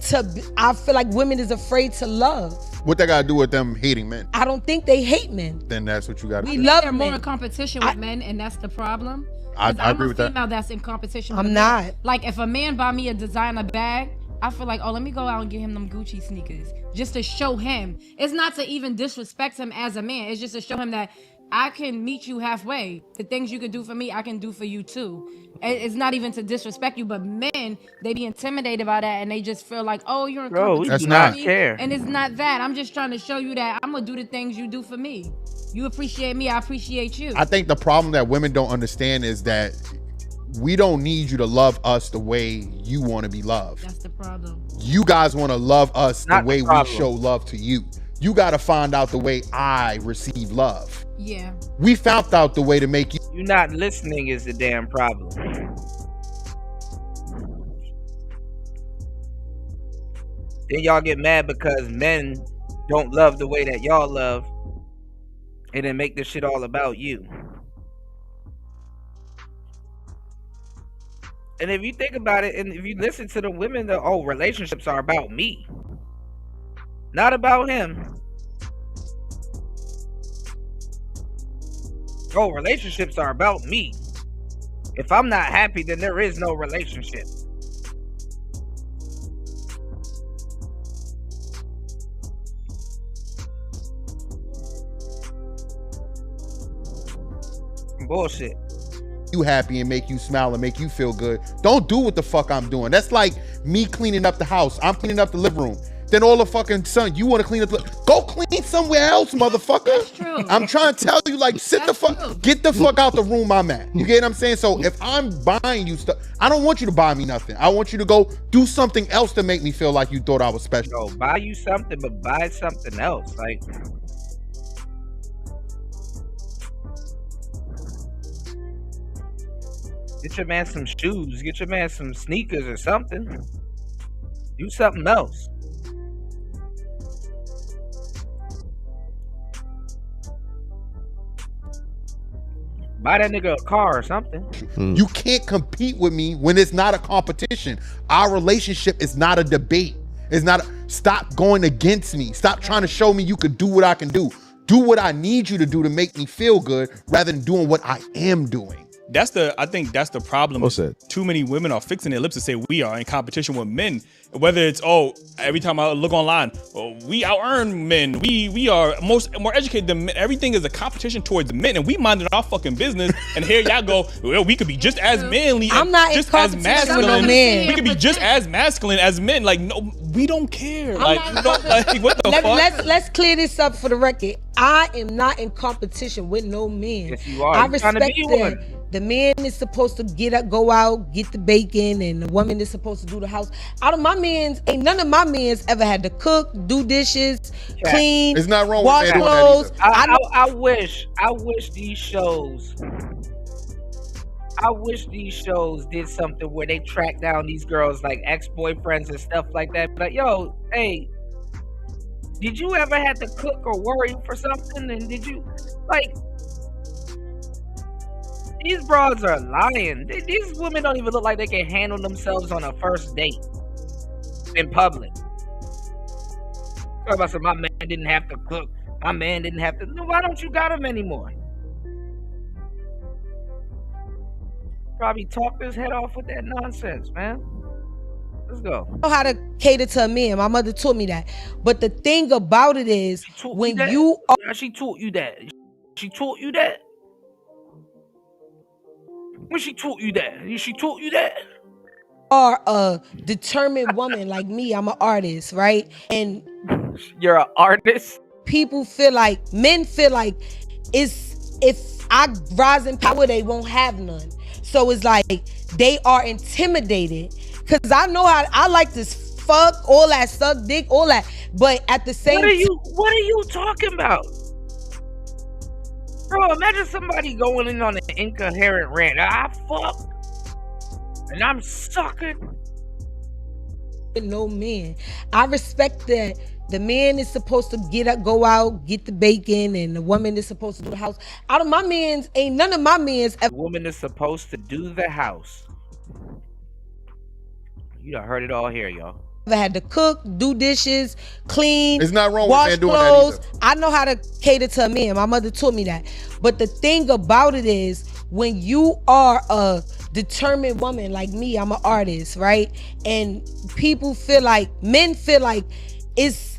U: to. I feel like women is afraid to love.
R: What that got to do with them hating men?
U: I don't think they hate men.
R: Then that's what you got to do.
X: We love. They're more in competition with men, and that's the problem.
R: I agree with that.
X: I'm a female that's in competition.
U: I'm not.
X: Like if a man buy me a designer bag, I feel like, oh, let me go out and get him them Gucci sneakers just to show him. It's not to even disrespect him as a man. It's just to show him that I can meet you halfway. The things you can do for me, I can do for you too. It's not even to disrespect you, but men, they be intimidated by that and they just feel like, oh, you're in competition
B: we do not care.
X: And it's not that. I'm just trying to show you that I'm gonna do the things you do for me. You appreciate me, I appreciate you.
R: I think the problem that women don't understand is that we don't need you to love us the way you want to be loved.
X: That's the problem.
R: You guys want to love us the way we
B: problem.
R: show love to you. You got to find out the way I receive love.
X: Yeah.
R: We found out the way to make you.
B: You not listening is the damn problem. Then y'all get mad because men don't love the way that y'all love, and then make this shit all about you. And if you think about it, and if you listen to the women, relationships are about me, not about him. Oh, relationships are about me. If I'm not happy, then there is no relationship. Bullshit.
R: you happy and make you smile and make you feel good. Don't do what the fuck I'm doing. That's like me cleaning up the house. I'm cleaning up the living room. Then all the fucking son, you want to clean up go clean somewhere else, motherfucker. That's
X: true.
R: I'm trying to tell you, like, get the fuck out the room I'm at. You get what I'm saying? So if I'm buying you stuff, I don't want you to buy me nothing. I want you to go do something else to make me feel like you thought I was special.
B: No, buy you something, but buy something else. Like, get your man some shoes, get your man some sneakers or something. Do something else. Buy that nigga a car or something.
R: You can't compete with me when it's not a competition. Our relationship is not a debate. It's not stop going against me. Stop trying to show me you could do what I can do. Do what I need you to do to make me feel good rather than doing what I am doing.
V: I think that's the problem.
W: What's that?
V: Too many women are fixing their lips to say we are in competition with men. Whether it's, every time I look online, we out earn men. We are more educated than men. Everything is a competition towards men, and we minded our fucking business. And here y'all go, well, we could be just as manly.
U: I'm not
V: just
U: in competition with no men.
V: We could be just as masculine as men. Like, no, we don't care. Like, what the fuck?
U: Let's clear this up for the record. I am not in competition with no men.
B: Yes, you are.
U: I
B: You're
U: respect
B: trying to be one.
U: that. The man is supposed to go out, get the bacon, and the woman is supposed to do the house. None of my men's ever had to cook, do dishes, clean,
R: It's not wrong with
U: wash
R: men doing
U: clothes.
R: that either.
B: I wish these shows. I wish these shows did something where they track down these girls like ex-boyfriends and stuff like that. But yo, hey, did you ever have to cook or worry for something? And did you these broads are lying. These women don't even look like they can handle themselves on a first date in public. Talk about some, my man didn't have to cook. My man didn't have to. No, why don't you got him anymore? Probably talked his head off with that nonsense, man. Let's go.
U: I know how to cater to a man. My mother taught me that. But the thing about it is, when you are,
B: she taught you that. She taught you that. When she taught you that, she taught you that.
U: Are a determined woman like me, I'm an artist, right? And
B: you're an artist.
U: Men feel like if I rise in power, they won't have none. So it's like they are intimidated because I know how I like this fuck, all that suck dick, all that. But at the same time,
B: what are you talking about? Bro, imagine somebody going in on an incoherent rant. I fuck. And I'm sucking.
U: No man. I respect that the man is supposed to go out, get the bacon, and the woman is supposed to do the house. None of my men's ever.
B: The woman is supposed to do the house. You done heard it all here, y'all.
U: Had to cook, do dishes, clean.
R: It's not wrong
U: wash
R: with men doing
U: clothes.
R: that either.
U: I know how to cater to a man. My mother taught me that. But the thing about it is, when you are a determined woman like me, I'm an artist, right? And men feel like if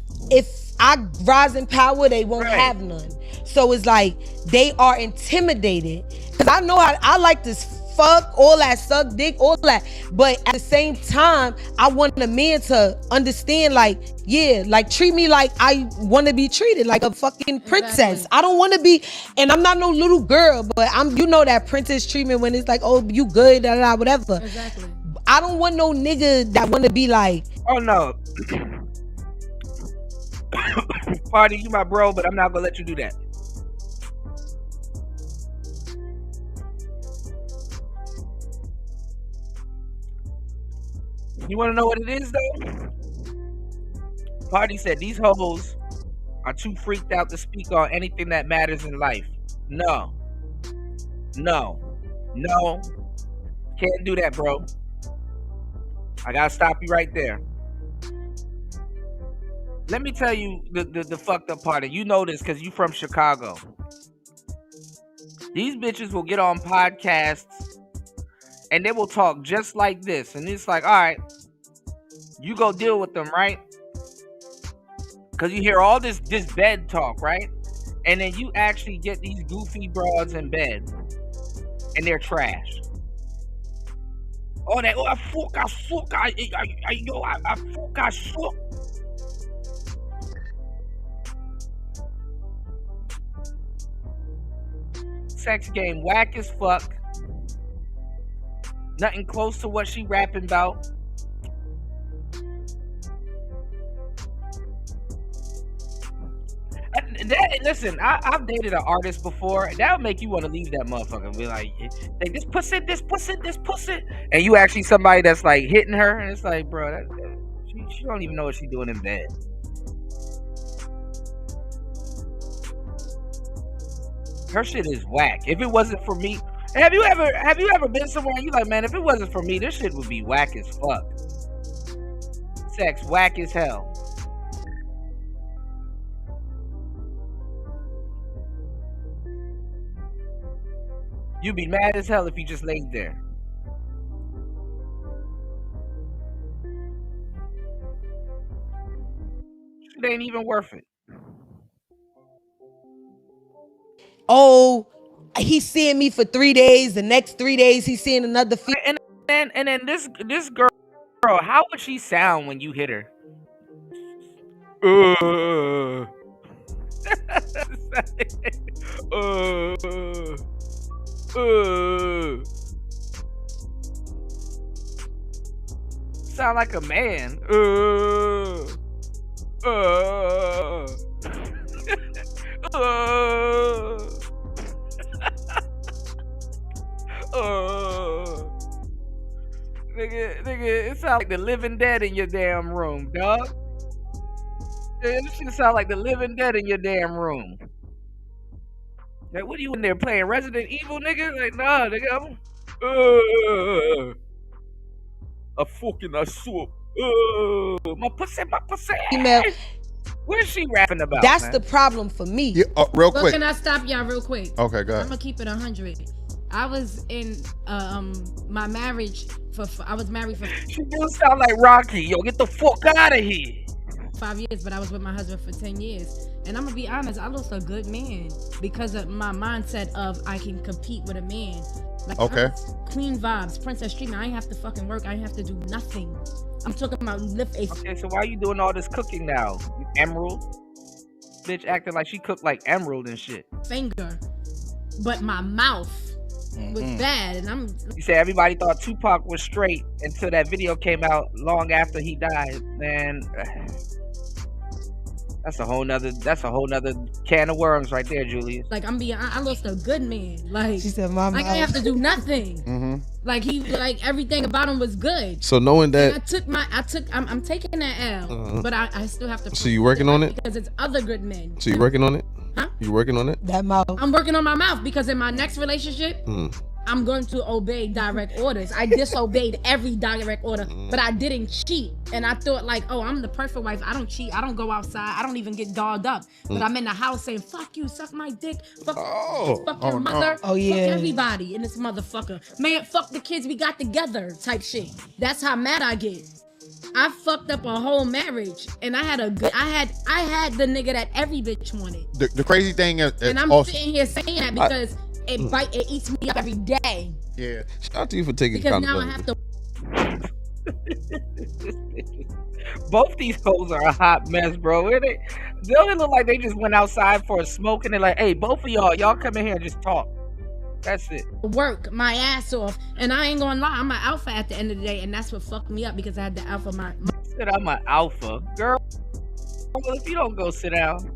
U: I rise in power, they won't have none. So it's like they are intimidated because I know how I like this fuck, all that suck dick, all that. But at the same time, I want a man to understand, treat me like I want to be treated like a fucking princess. Exactly. I don't want to be, and I'm not no little girl, but that princess treatment when it's like, oh, you good, whatever.
X: Exactly.
U: I don't want no nigga that want to be like,
B: oh no. Party, you my bro, but I'm not gonna let you do that. You want to know what it is, though? Party said these hoes are too freaked out to speak on anything that matters in life. No. Can't do that, bro. I gotta stop you right there. Let me tell you the fucked up part. You know this because you from Chicago. These bitches will get on podcasts and they will talk just like this. And it's like, all right, you go deal with them, right? Because you hear all this bed talk, right? And then you actually get these goofy broads in bed. and they're trash. Oh, that, I fuck, I suck. Sex game whack as fuck. Nothing close to what she rapping about. Listen, I've dated an artist before. That'll make you want to leave that motherfucker. Be like this pussy, and you actually somebody that's like hitting her, and it's like, bro, she don't even know what she's doing in bed. Her shit is whack. If it wasn't for me, have you ever been somewhere and you like, man, if it wasn't for me, this shit would be whack as fuck. Sex whack as hell. You'd be mad as hell if you just laid there. It ain't even worth it.
U: Oh, he's seeing me for 3 days. The next 3 days, he's seeing another female.
B: And then this girl, how would she sound when you hit her? Sound like a man. Nigga, it sound like the living dead in your damn room, dog. This shit sound like the living dead in your damn room. Like, what are you in there playing Resident Evil, nigga? Like, nah, nigga, I saw. My pussy.
U: Female.
B: Where's she rapping about?
U: That's
B: man?
U: the problem for me.
R: Yeah, real quick.
X: Can I stop y'all real quick?
R: Okay, go ahead.
X: I'm gonna keep it 100. I was in my marriage I was married for.
B: She do sound like Rocky. Yo, get the fuck out of here.
X: 5 years, but I was with my husband for 10 years. And I'm gonna be honest, I lost a good man because of my mindset of I can compete with a man. Like,
R: okay.
X: Clean vibes, princess treatment. I ain't have to fucking work. I ain't have to do nothing. I'm talking about lift a.
B: Okay, so why are you doing all this cooking now? Emerald? Bitch acting like she cooked like Emerald and shit.
X: Finger. But my mouth was bad, and
B: You say everybody thought Tupac was straight until that video came out long after he died. Man, that's a whole nother can of worms right there, Julius.
X: like I lost a good man. Like
U: She said, "Mama,
X: like I have to do nothing."
R: Mm-hmm.
X: Like everything about him was good.
W: So knowing that,
X: and I'm taking that L, but I still have to.
W: So you working on it?
X: Because it's other good men.
W: So you working on it?
X: Huh?
W: You working on it?
U: That mouth.
X: I'm working on my mouth because in my next relationship, I'm going to obey direct orders. I disobeyed every direct order, but I didn't cheat. And I thought like, oh, I'm the perfect wife. I don't cheat. I don't go outside. I don't even get dolled up. But I'm in the house saying, fuck you, suck my dick. Fuck your mother.
U: Oh, yeah.
X: Fuck everybody in this motherfucker. Man, fuck the kids we got together type shit. That's how mad I get. I fucked up a whole marriage, and I had the nigga that every bitch wanted.
R: The crazy thing is,
X: and I'm
R: also,
X: sitting here saying that because it eats me up every day.
R: Yeah.
W: Shout out to you for taking
X: Because now I have to.
B: Both these hoes are a hot mess, bro. They only look like they just went outside for a smoke, and they're like, "Hey, both of y'all come in here and just talk." That's it.
X: Work my ass off, and I ain't gonna lie, I'm an alpha at the end of the day, and that's what fucked me up because I had the alpha my
B: Said I'm an alpha, girl. Well, if you don't go sit down,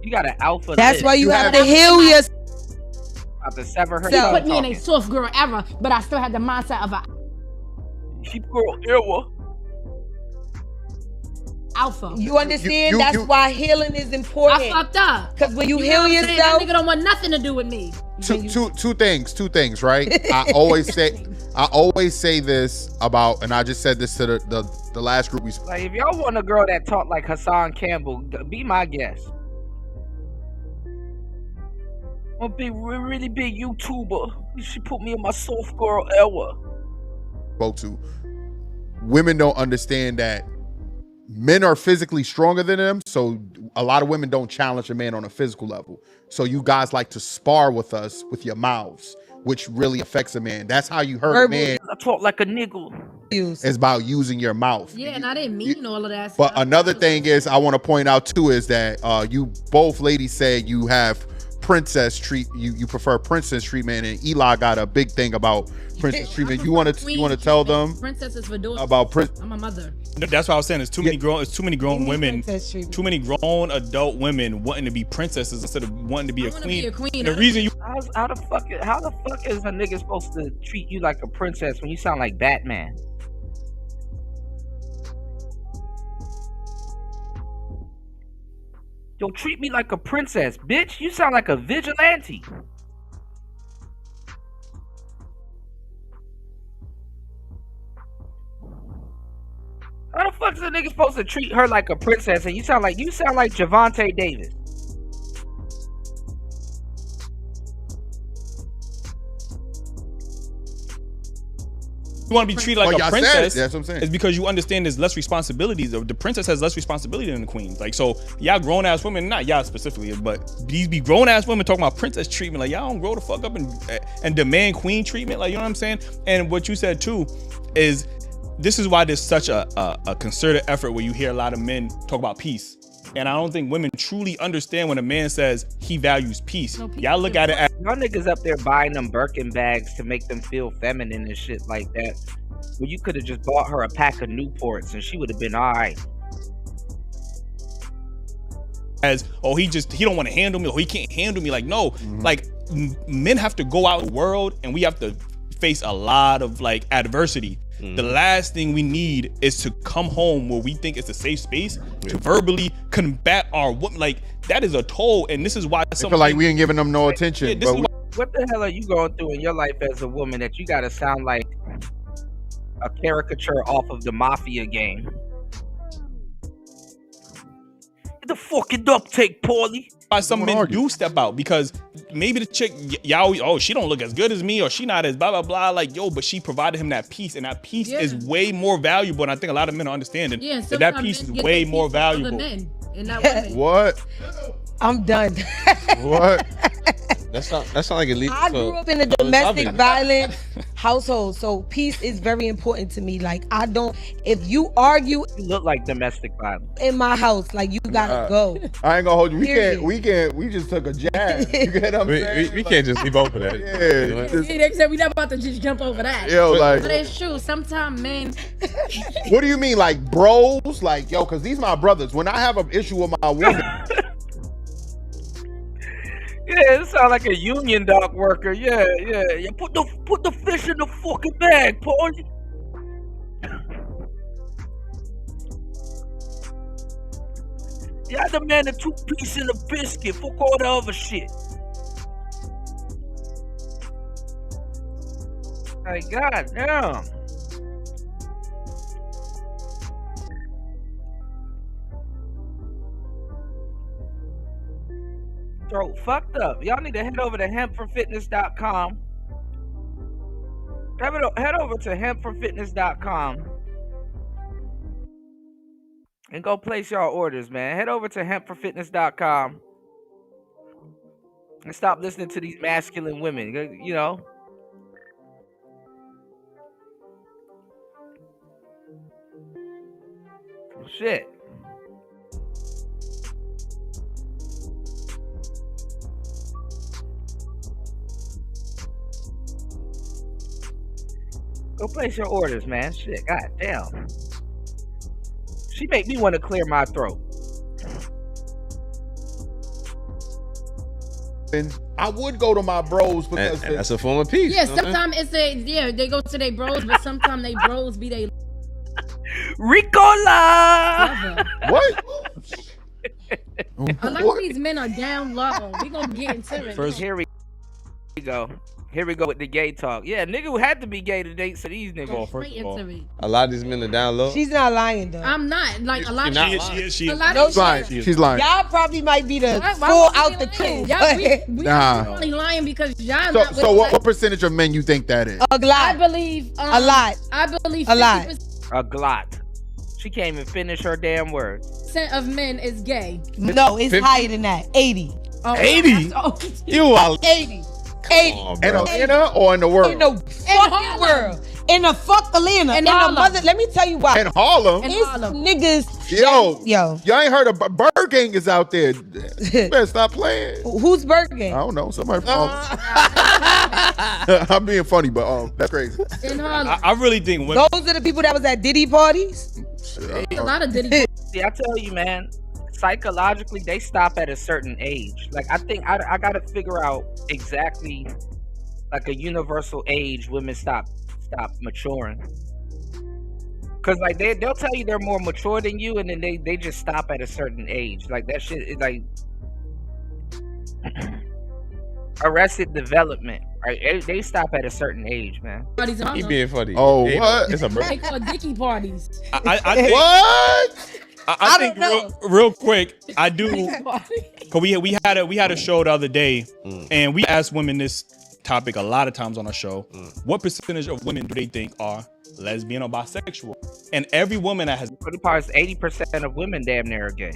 B: you got an alpha.
U: That's
B: list.
U: why you have to heal yourself.
B: About to sever her.
X: She put me in a soft girl era, but I still had the mindset of a
B: cheap girl era.
X: Alpha.
U: You understand? That's why healing is important.
X: I fucked up.
U: Because when you
X: know
U: heal
X: what I'm saying?
U: yourself,
X: that nigga don't want nothing to do with me.
R: Two things, right? I always say this about, and I just said this to the last group we.
B: Like, if y'all want a girl that talk like Hassan Campbell, be my guest. I'm a really big YouTuber. She put me in my soft girl era.
R: Spoke to. Women don't understand that men are physically stronger than them, so a lot of women don't challenge a man on a physical level. So you guys like to spar with us with your mouths. which really affects a man. That's how you hurt a man.
B: I talk like a nigga.
R: It's about using your mouth.
X: Yeah, and I didn't mean all of that.
R: But
X: stuff.
R: another thing is I want to point out too is that you both ladies said you have princess you prefer princess treatment, and Eli got a big thing about princess treatment. You want to tell them
X: Princess is for daughters.
R: about
X: I'm a mother.
V: That's what I was saying. It's too many grown women, too many grown adult women wanting to be princesses instead of wanting to be a queen. And the reason you
B: how the fuck is a nigga supposed to treat you like a princess when you sound like Batman? Yo, treat me like a princess, bitch. You sound like a vigilante. How the fuck is a nigga supposed to treat her like a princess and you sound like Javante Davis?
V: you want to be treated like a princess,
R: that's what I'm saying.
V: it's because you understand there's less responsibilities. The princess has less responsibility than the queen. Like, so y'all grown ass women, not y'all specifically, but these be grown ass women talking about princess treatment. Like, y'all don't grow the fuck up and demand queen treatment. Like, you know what I'm saying? And what you said too is this is why there's such a concerted effort where you hear a lot of men talk about peace. And I don't think women truly understand when a man says he values peace. Y'all look at it as
B: y'all niggas up there buying them Birkin bags to make them feel feminine and shit like that. Well, you could have just bought her a pack of Newports and she would have been all right.
V: as, oh, he don't want to handle me, or he can't handle me. Like, no, like men have to go out in the world and we have to face a lot of like adversity. The last thing we need is to come home where we think it's a safe space to verbally combat our woman. Like, that is a toll, and this is why
R: I feel like we ain't giving them no attention.
V: Yeah,
B: what the hell are you going through in your life as a woman that you gotta sound like a caricature off of the Mafia game? Get the fucking duct tape, Paulie.
V: Why some men do step out, because maybe the chick, y'all, oh, she don't look as good as me, or she not as blah blah blah. Like, yo, but she provided him that peace, and that peace is way more valuable. And I think a lot of men are understanding that peace is way more valuable.
X: Men and not women.
R: What?
U: I'm done.
R: What?
W: That's not like it leads.
U: I grew up in a domestic violence household, so peace is very important to me. Like, I don't, if you argue,
B: you look like domestic violence
U: in my house. Like, you gotta go.
R: I ain't gonna hold you. We just took a jab. You get what I'm saying?
W: We can't just leave over that.
U: Yeah,
X: they said we not about to just jump over that.
R: Yo, like,
X: but it's true. Sometimes men.
R: What do you mean, like bros? Like, yo, because these my brothers. When I have an issue with my woman.
B: Yeah, it sounds like a union dog worker. Yeah. Put the fish in the fucking bag, Paul. Yeah, the man a 2-piece in a biscuit. Fuck all the other shit. Like, god damn. Throat fucked up. Y'all need to head over to hempforfitness.com. Head over to hempforfitness.com and go place y'all orders, man. Head over to hempforfitness.com and stop listening to these masculine women, you know. Shit. Go place your orders, man. Shit, god damn. She make me want to clear my throat.
R: And I would go to my bros because
W: and that's a form of peace.
X: Yeah, sometimes they go to their bros, but sometimes they bros be they
B: Ricola.
R: What?
X: A lot of these men are down low. We gonna get into it.
B: First, here we go. Here we go with the gay talk. Yeah, nigga who had to be gay to date to these niggas.
X: Straight into it.
W: A lot of these men are down low.
U: She's not lying though.
X: I'm not. Like, a lot of
V: she is.
U: She's lying.
R: She's lying.
U: Y'all probably might be the
X: Why
U: full
X: we
U: out the
X: lying?
U: coop.
X: Y'all, we
R: Nah.
X: only lying because y'all
R: So,
X: not.
R: so what percentage of men you think that is?
U: A lot.
X: I believe
U: a lot.
X: I believe
U: a lot.
X: 50%
B: A glot. She can't even finish her damn words.
X: of men is gay.
U: No, it's
W: 50?
U: higher than that. 80.
X: Oh,
W: 80?
X: Oh,
W: You are
U: 80.
R: In Atlanta or in the world?
U: In the fucking world. In the fuck Atlanta. In the mother. Let me tell you why.
R: In Harlem?
U: It's niggas.
R: Yo. Y'all ain't heard of Burger King is out there. You better stop playing.
U: Who's Burger King?
R: I don't know. Somebody from I'm being funny, but that's crazy.
V: I really think women.
U: Those are the people that was at Diddy parties.
X: A lot of Diddy.
B: See, I tell you, man, psychologically, they stop at a certain age. Like, I think I got to figure out exactly, like, a universal age women stop maturing. Cause like they'll tell you they're more mature than you, and then they just stop at a certain age. Like that shit is like Arrested Development. Right? They stop at a certain age, man.
W: He being funny.
R: Oh,
W: Hey,
R: what?
W: It's a
X: They call Dickie parties.
V: I think,
R: what?
V: I think real quick, I do. Cause we had a show the other day, and we asked women this topic a lot of times on our show. What percentage of women do they think are lesbian or bisexual? And every woman that has
B: pretty part is 80% of women damn near are gay.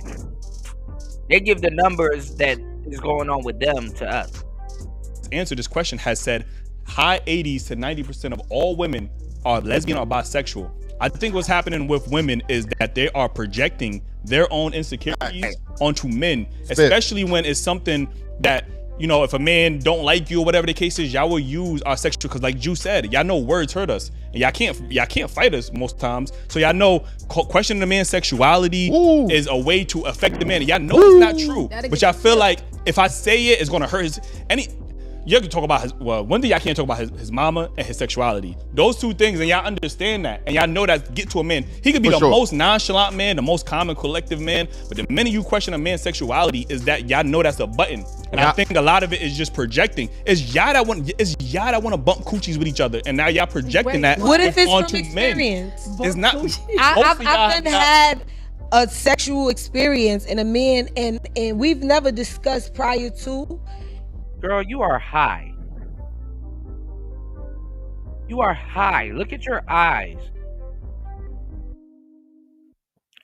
B: They give the numbers that is going on with them to us.
V: answered this question has said high 80s to 90% of all women are lesbian or bisexual. I think what's happening with women is that they are projecting their own insecurities onto men, especially when it's something that, you know, if a man don't like you or whatever the case is, y'all will use our sexual, because like Ju said, y'all know words hurt us, and y'all can't fight us most times. So y'all know questioning a man's sexuality is a way to affect the man. Y'all know it's not true, but y'all feel like if I say it, it's gonna hurt his you can talk about his, well, one thing y'all can't talk about his mama and his sexuality. Those two things, and y'all understand that, and y'all know that get to a man. He could be the most nonchalant man, the most common collective man, but the minute you question a man's sexuality, is that y'all know that's a button. And I think a lot of it is just projecting. It's y'all that want to bump coochies with each other, and now y'all projecting that
U: what if it's
V: onto
U: from
V: men.
U: experience?
V: It's not.
U: I've had a sexual experience in a man, and we've never discussed prior to.
B: Girl, you are high. You are high. Look at your eyes.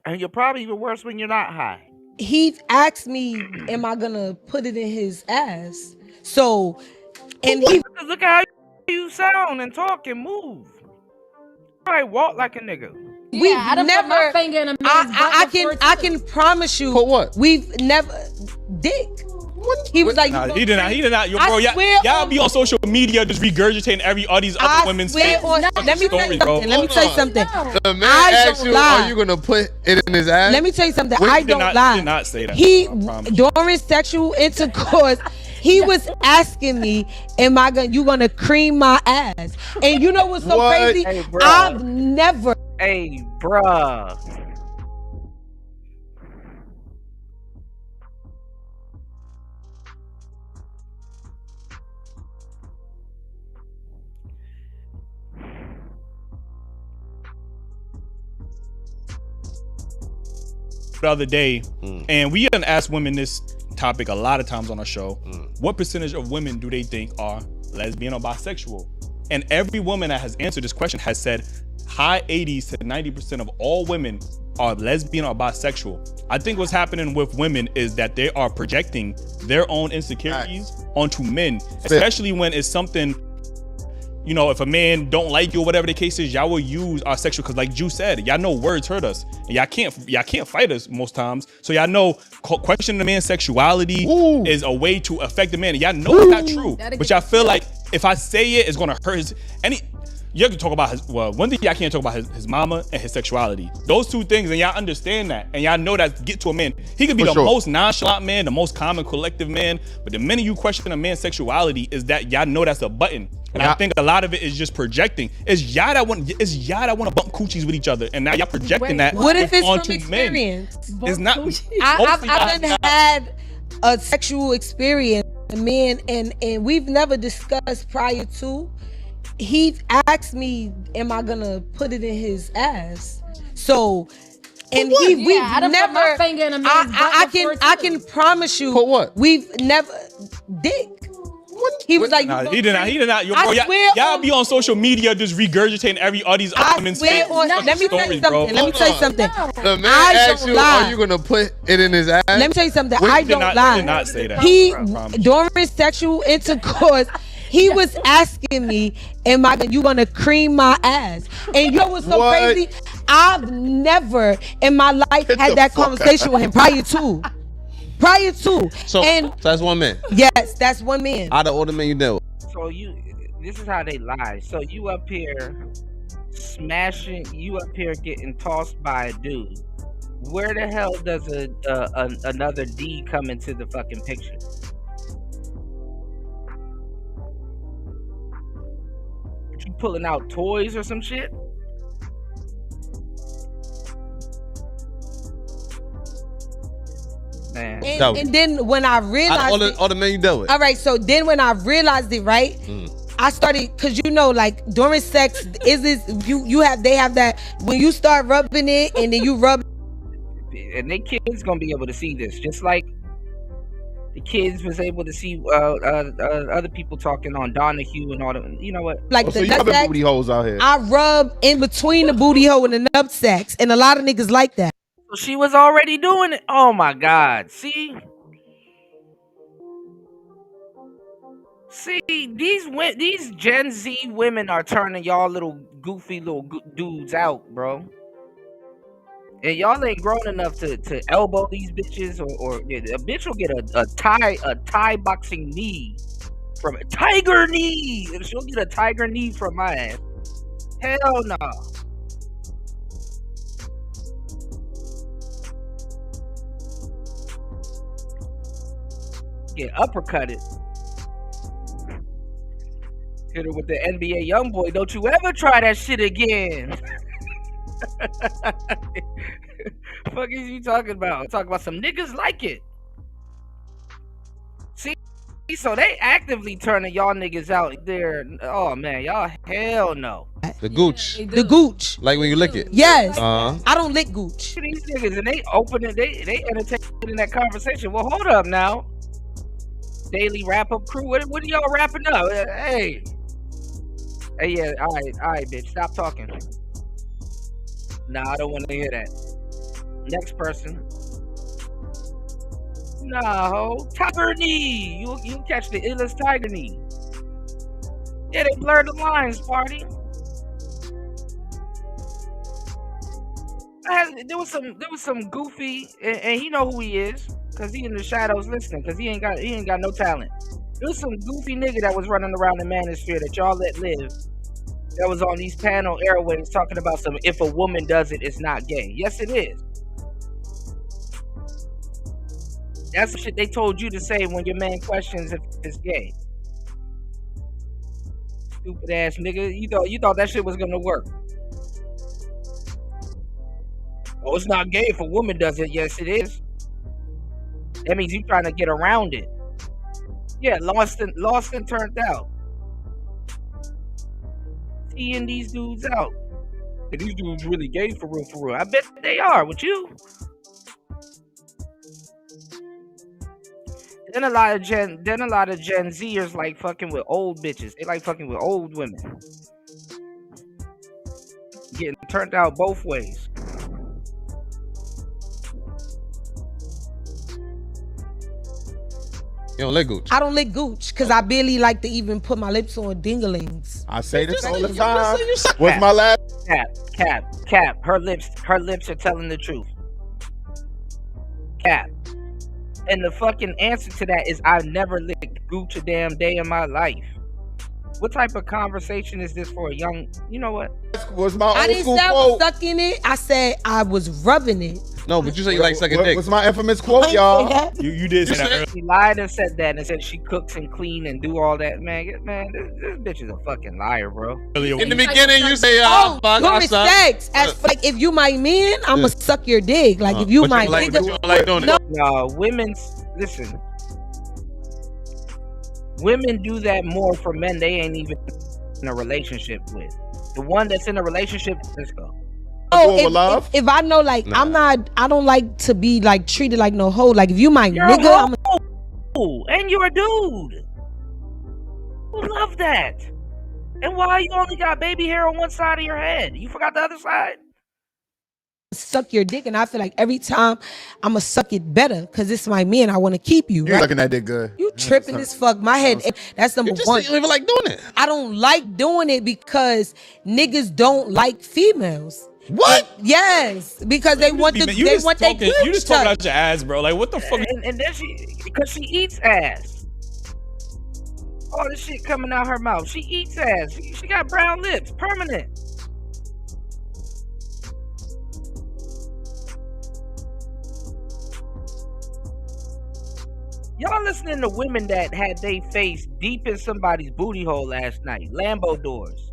B: And you're probably even worse when you're not high.
U: He asked me, am I gonna put it in his ass? So, and he
B: look at how you sound and talk and move. I walk like a nigga.
U: we've
X: I done
U: never.
X: put my finger in a man's
U: I can promise you.
R: For what?
U: We've never dick. He was like,
V: He did not. Yo, bro, y'all be on social media just regurgitating all these other women's
U: let me tell you something. Let me tell you something.
R: The man asked you, are you gonna put it in his ass?
U: Let me tell you something.
V: He
U: I
V: did
U: don't
V: not-
U: lie.
V: he did not say that.
U: He
V: I promise.
U: during sexual intercourse, he was asking me, "Am I gonna cream my ass?" And you know what's so crazy?
B: Hey, bruh.
U: I've never.
B: Hey, bruh.
V: The other day, and we done asked women this topic a lot of times on our show. What percentage of women do they think are lesbian or bisexual? And every woman that has answered this question has said high 80s to 90% of all women are lesbian or bisexual. I think what's happening with women is that they are projecting their own insecurities onto men, especially when it's something, you know, if a man don't like you or whatever the case is, y'all will use our sexual, because like Ju said, y'all know words hurt us, and y'all can't fight us most times. So y'all know questioning a man's sexuality is a way to affect the man. And y'all know it's not true, but y'all feel like if I say it, it's gonna hurt his. You can talk about his, well, one thing y'all can't talk about his mama and his sexuality. Those two things, and y'all understand that, and y'all know that get to a man. He could be the most nonchalant man, the most common collective man, but the minute you question a man's sexuality, is that y'all know that's a button. And I think a lot of it is just projecting. It's y'all that want to bump coochies with each other, and now y'all projecting that
U: What if it's
V: onto
U: from
V: men.
U: experience?
V: It's not.
U: I've done had a sexual experience, man, and we've never discussed prior to. He asked me, "Am I gonna put it in his ass?" So, and we've
X: I done
U: never.
X: put my finger in a man's
U: I can promise you.
R: For what?
U: We've never dick. He was like,
V: He did not. Yo, bro, y'all be on social media just regurgitating all these other women's
U: let me tell you something. Let me tell you something.
R: The man asked you, are you gonna put it in his ass?
U: Let me tell you something.
V: He
U: I
V: did
U: don't
V: not-
U: lie.
V: he did not say that.
U: He
V: I promise.
U: during sexual intercourse, He was asking me, you gonna cream my ass? And you know what's so crazy? I've never in my life had that conversation with him prior to.
W: So that's one man.
U: Yes, that's one man.
W: Out of all the men you dealt with.
B: So this is how they lie. So you up here smashing, you up here getting tossed by a dude. Where the hell does another D come into the fucking picture? You pulling out toys or some shit? Man.
U: And then when I realized
W: all the men you dealt with.
U: All right, so then when I realized it, right? I started, cause like during sex, they have that when you start rubbing it and then you rub,
B: and they kids gonna be able to see this, just like the kids was able to see other people talking on Donahue and all the, you know what?
U: Like
R: so you other booty holes out here.
U: I rub in between the booty hole and the nut sacks, and a lot of niggas like that.
B: So she was already doing it. Oh my God! See, these Gen Z women are turning y'all little goofy little dudes out, bro. And y'all ain't grown enough to elbow these bitches, or a bitch will get a Thai boxing knee from a tiger knee. She'll get a tiger knee from my ass. Hell no. Get uppercutted. Hit her with the NBA YoungBoy. Don't you ever try that shit again. Fuck is you talking about? Talking about some niggas like it. See, so they actively turning y'all niggas out there. Oh man, y'all hell no.
W: The gooch.
U: The gooch.
W: Like when you lick it.
U: Yes. I don't lick gooch.
B: These niggas, and they open it, they entertaining that conversation. Well, hold up now. Daily wrap up crew. What are y'all wrapping up? Hey, yeah, all right, bitch, stop talking. Nah, I don't want to hear that. Next person. Nah, ho. Tiger knee. You catch the illest tiger knee. Yeah, they blurred the lines, party. There was some goofy, and he know who he is, cause he in the shadows listening, cause he ain't got no talent. There was some goofy nigga that was running around the manosphere that y'all let live. That was on these panel airways talking about some, if a woman does it, it's not gay. Yes, it is. That's the shit they told you to say when your man questions if it's gay. Stupid ass nigga. You thought that shit was gonna work. Oh, it's not gay if a woman does it. Yes, it is. That means you trying to get around it. Yeah, lost and turned out. Seeing these dudes out. And these dudes really gay for real. I bet they are with you. Then a lot of Gen Zers like fucking with old bitches. They like fucking with old women. Getting turned out both ways.
W: You don't lick gooch.
U: I don't lick gooch because I barely like to even put my lips on dinglings.
R: I say this all the time. What's my last?
B: Cap. Her lips are telling the truth. Cap. And the fucking answer to that is I've never licked gooch a damn day in my life. What type of conversation is this for a young? You know what?
R: Was my
U: I didn't say I was sucking it. I said I was rubbing it.
W: No, but you say you like sucking dick.
R: What's my infamous quote, y'all?
W: You did say that.
B: She lied and said that and said she cooks and clean and do all that. Man, this bitch is a fucking liar, bro.
W: In the beginning, you say,
U: during sex, like if you my man, I'ma suck your dick. Like if you my nigga,
B: no, listen. Women do that more for men they ain't even in a relationship with. The one that's in a relationship, let's go.
U: Oh, if I know, like, nah. I don't like to be like treated like no hoe. Like if you my nigga,
B: and you're a dude. Who love that? And why you only got baby hair on one side of your head? You forgot the other side?
U: suck your dick, and I feel like every time I'ma suck it better because it's my man. I want to keep you.
R: You're
U: Right?
R: sucking that dick good.
U: You tripping as fuck. My head. That's number one.
W: You don't even like doing it.
U: I don't like doing it because niggas don't like females.
W: What?
U: Yes, because they want the
V: You
U: they
V: just
U: want their
V: talking. You just talking out your ass, bro. Like what the fuck?
B: And then because she eats ass. All this shit coming out her mouth. She eats ass. She got brown lips, permanent. Y'all listening to women that had their face deep in somebody's booty hole last night. Lambo doors.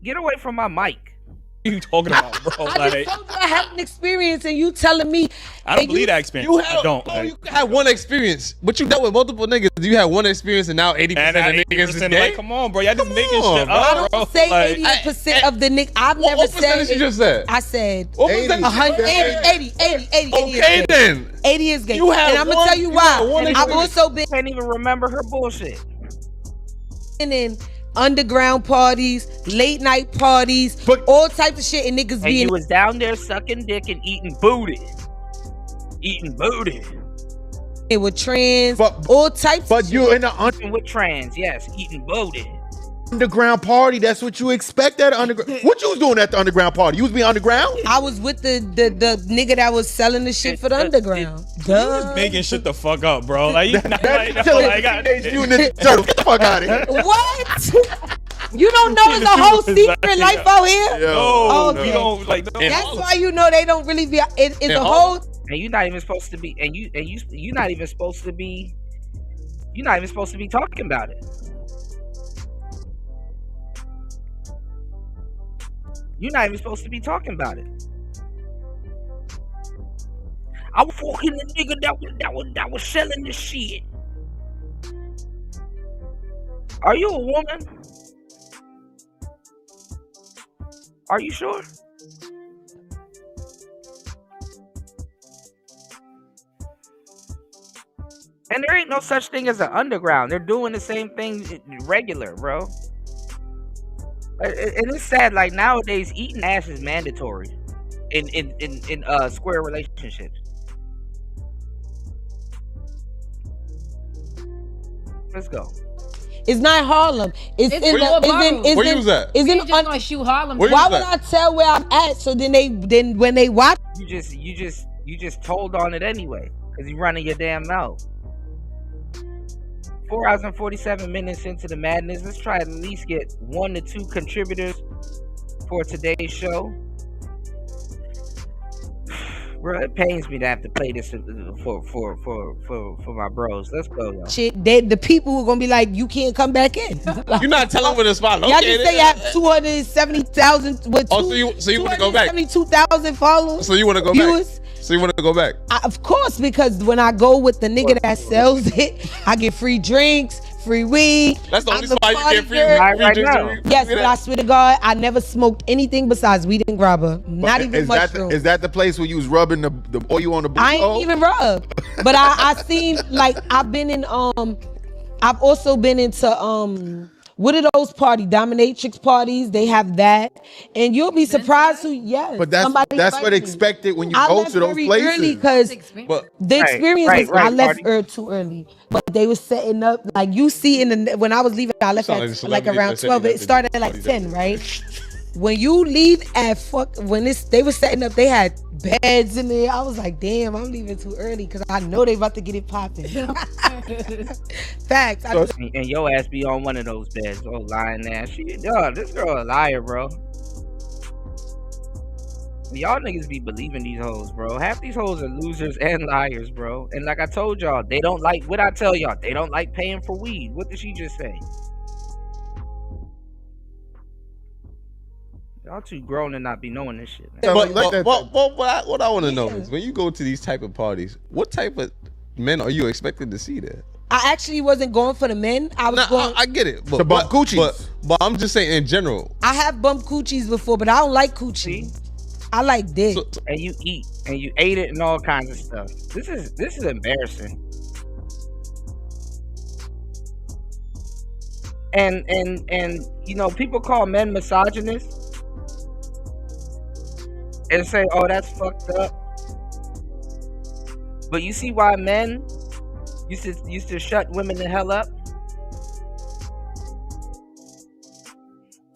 B: Get away from my mic.
V: What are you talking about, bro?
U: I just told you I had an experience, and you telling me
V: I don't believe that experience. I don't.
W: You had one experience, but you dealt with multiple niggas. You had one experience, and now 80% of niggas is gay.
V: Like, come on, bro. Y'all just making shit
U: I
V: up, bro.
U: don't say 88% of the niggas. I've never
W: what
U: said.
W: percentage you just said?
U: I said
W: What percentage?
U: 80.
W: Okay, then.
U: 80 is gay.
W: You had
U: and I'm gonna
W: one-
U: tell you
W: you had
U: why.
W: one
U: And I've
W: experience.
U: also been
B: Can't even remember her bullshit.
U: in underground parties, late night parties, all types of shit, and niggas
B: And
U: being
B: you was down there sucking dick and eating booty.
U: with trans, all types.
R: But you in the
B: With trans, yes, eating booty.
R: underground party. That's what you expect at underground. What you was doing at the underground party? You was being underground?
U: I was with the nigga that was selling the shit for the underground. Duh.
V: Making shit the fuck up, bro. Like you not like,
R: Get
V: the
R: fuck out of here.
U: What? You don't know it's a whole secret life out here?
V: No,
U: Okay.
V: you don't like.
U: That's why you know they don't really be. It's a whole.
B: And you're not even supposed to be. And you're not even supposed to be. You're not even supposed to be talking about it. You're not even supposed to be talking about it. I was fucking the nigga that was selling the shit. Are you a woman? Are you sure? And there ain't no such thing as an underground. They're doing the same thing regular, bro. And it's sad. Like nowadays, eating ass is mandatory in square relationships. Let's go.
U: It's not Harlem. It's in
X: Where you was
W: at?
U: It's
X: You
U: in
X: just gonna shoot Harlem.
U: Why would I tell where I'm at? So then when they watch,
B: You just told on it anyway, because you're running your damn mouth. 4 hours and 47 minutes into the madness. Let's try to at least get 1 to 2 contributors for today's show. Bro, it pains me to have to play this for my bros. Let's go, y'all.
U: shit, the people who are gonna be like, you can't come back in.
W: You're not telling where the spot
U: Y'all
W: located.
U: just say you have 270,000 with
W: Oh, so you want to go back?
U: 272,000 followers.
W: So you want to go
U: viewers.
W: back? So you want to go back?
U: Of course, because when I go with the nigga that sells it, I get free drinks, free weed.
W: That's the only
U: I'm the
W: spot you
U: party
W: get free
U: girl.
W: drinks.
U: Yes, but I swear to God, I never smoked anything besides weed and grabber. Not even mushrooms.
R: Is that the place where you was rubbing the oil on the booty
U: I ain't
R: hole?
U: even rubbed. But I seen, like, I've been in I've also been into what are those parties? Dominatrix parties. They have that. And you'll be surprised who, yes.
R: But that's what expected when you
U: I
R: go
U: left
R: to those
U: very
R: places.
U: early because the experience I left too early. But they were setting up, like you see when I was leaving, I left
W: Sound
U: at
W: like
U: like around 12. It started at like 10, right? When you leave at they were setting up, they had beds in there. I was like, damn, I'm leaving too early because I know they about to get it popping. Facts.
B: And your ass be on one of those beds. Oh, lying ass. This girl a liar, bro. Y'all niggas be believing these hoes, bro. Half these hoes are losers and liars, bro. And like I told y'all, they don't like what I tell y'all. They don't like paying for weed. What did she just say? Y'all too grown to not be knowing this shit.
W: But what I want to know is when you go to these type of parties, what type of men are you expected to see there?
U: I actually wasn't going for the men. I was going.
W: I get it.
R: To bump coochies.
W: But I'm just saying in general.
U: I have bumped coochies before, but I don't like coochie. I like dick.
B: And you eat and you ate it and all kinds of stuff. This is embarrassing. And you know, people call men misogynists and say, "Oh, that's fucked up." But you see why men used to shut women the hell up?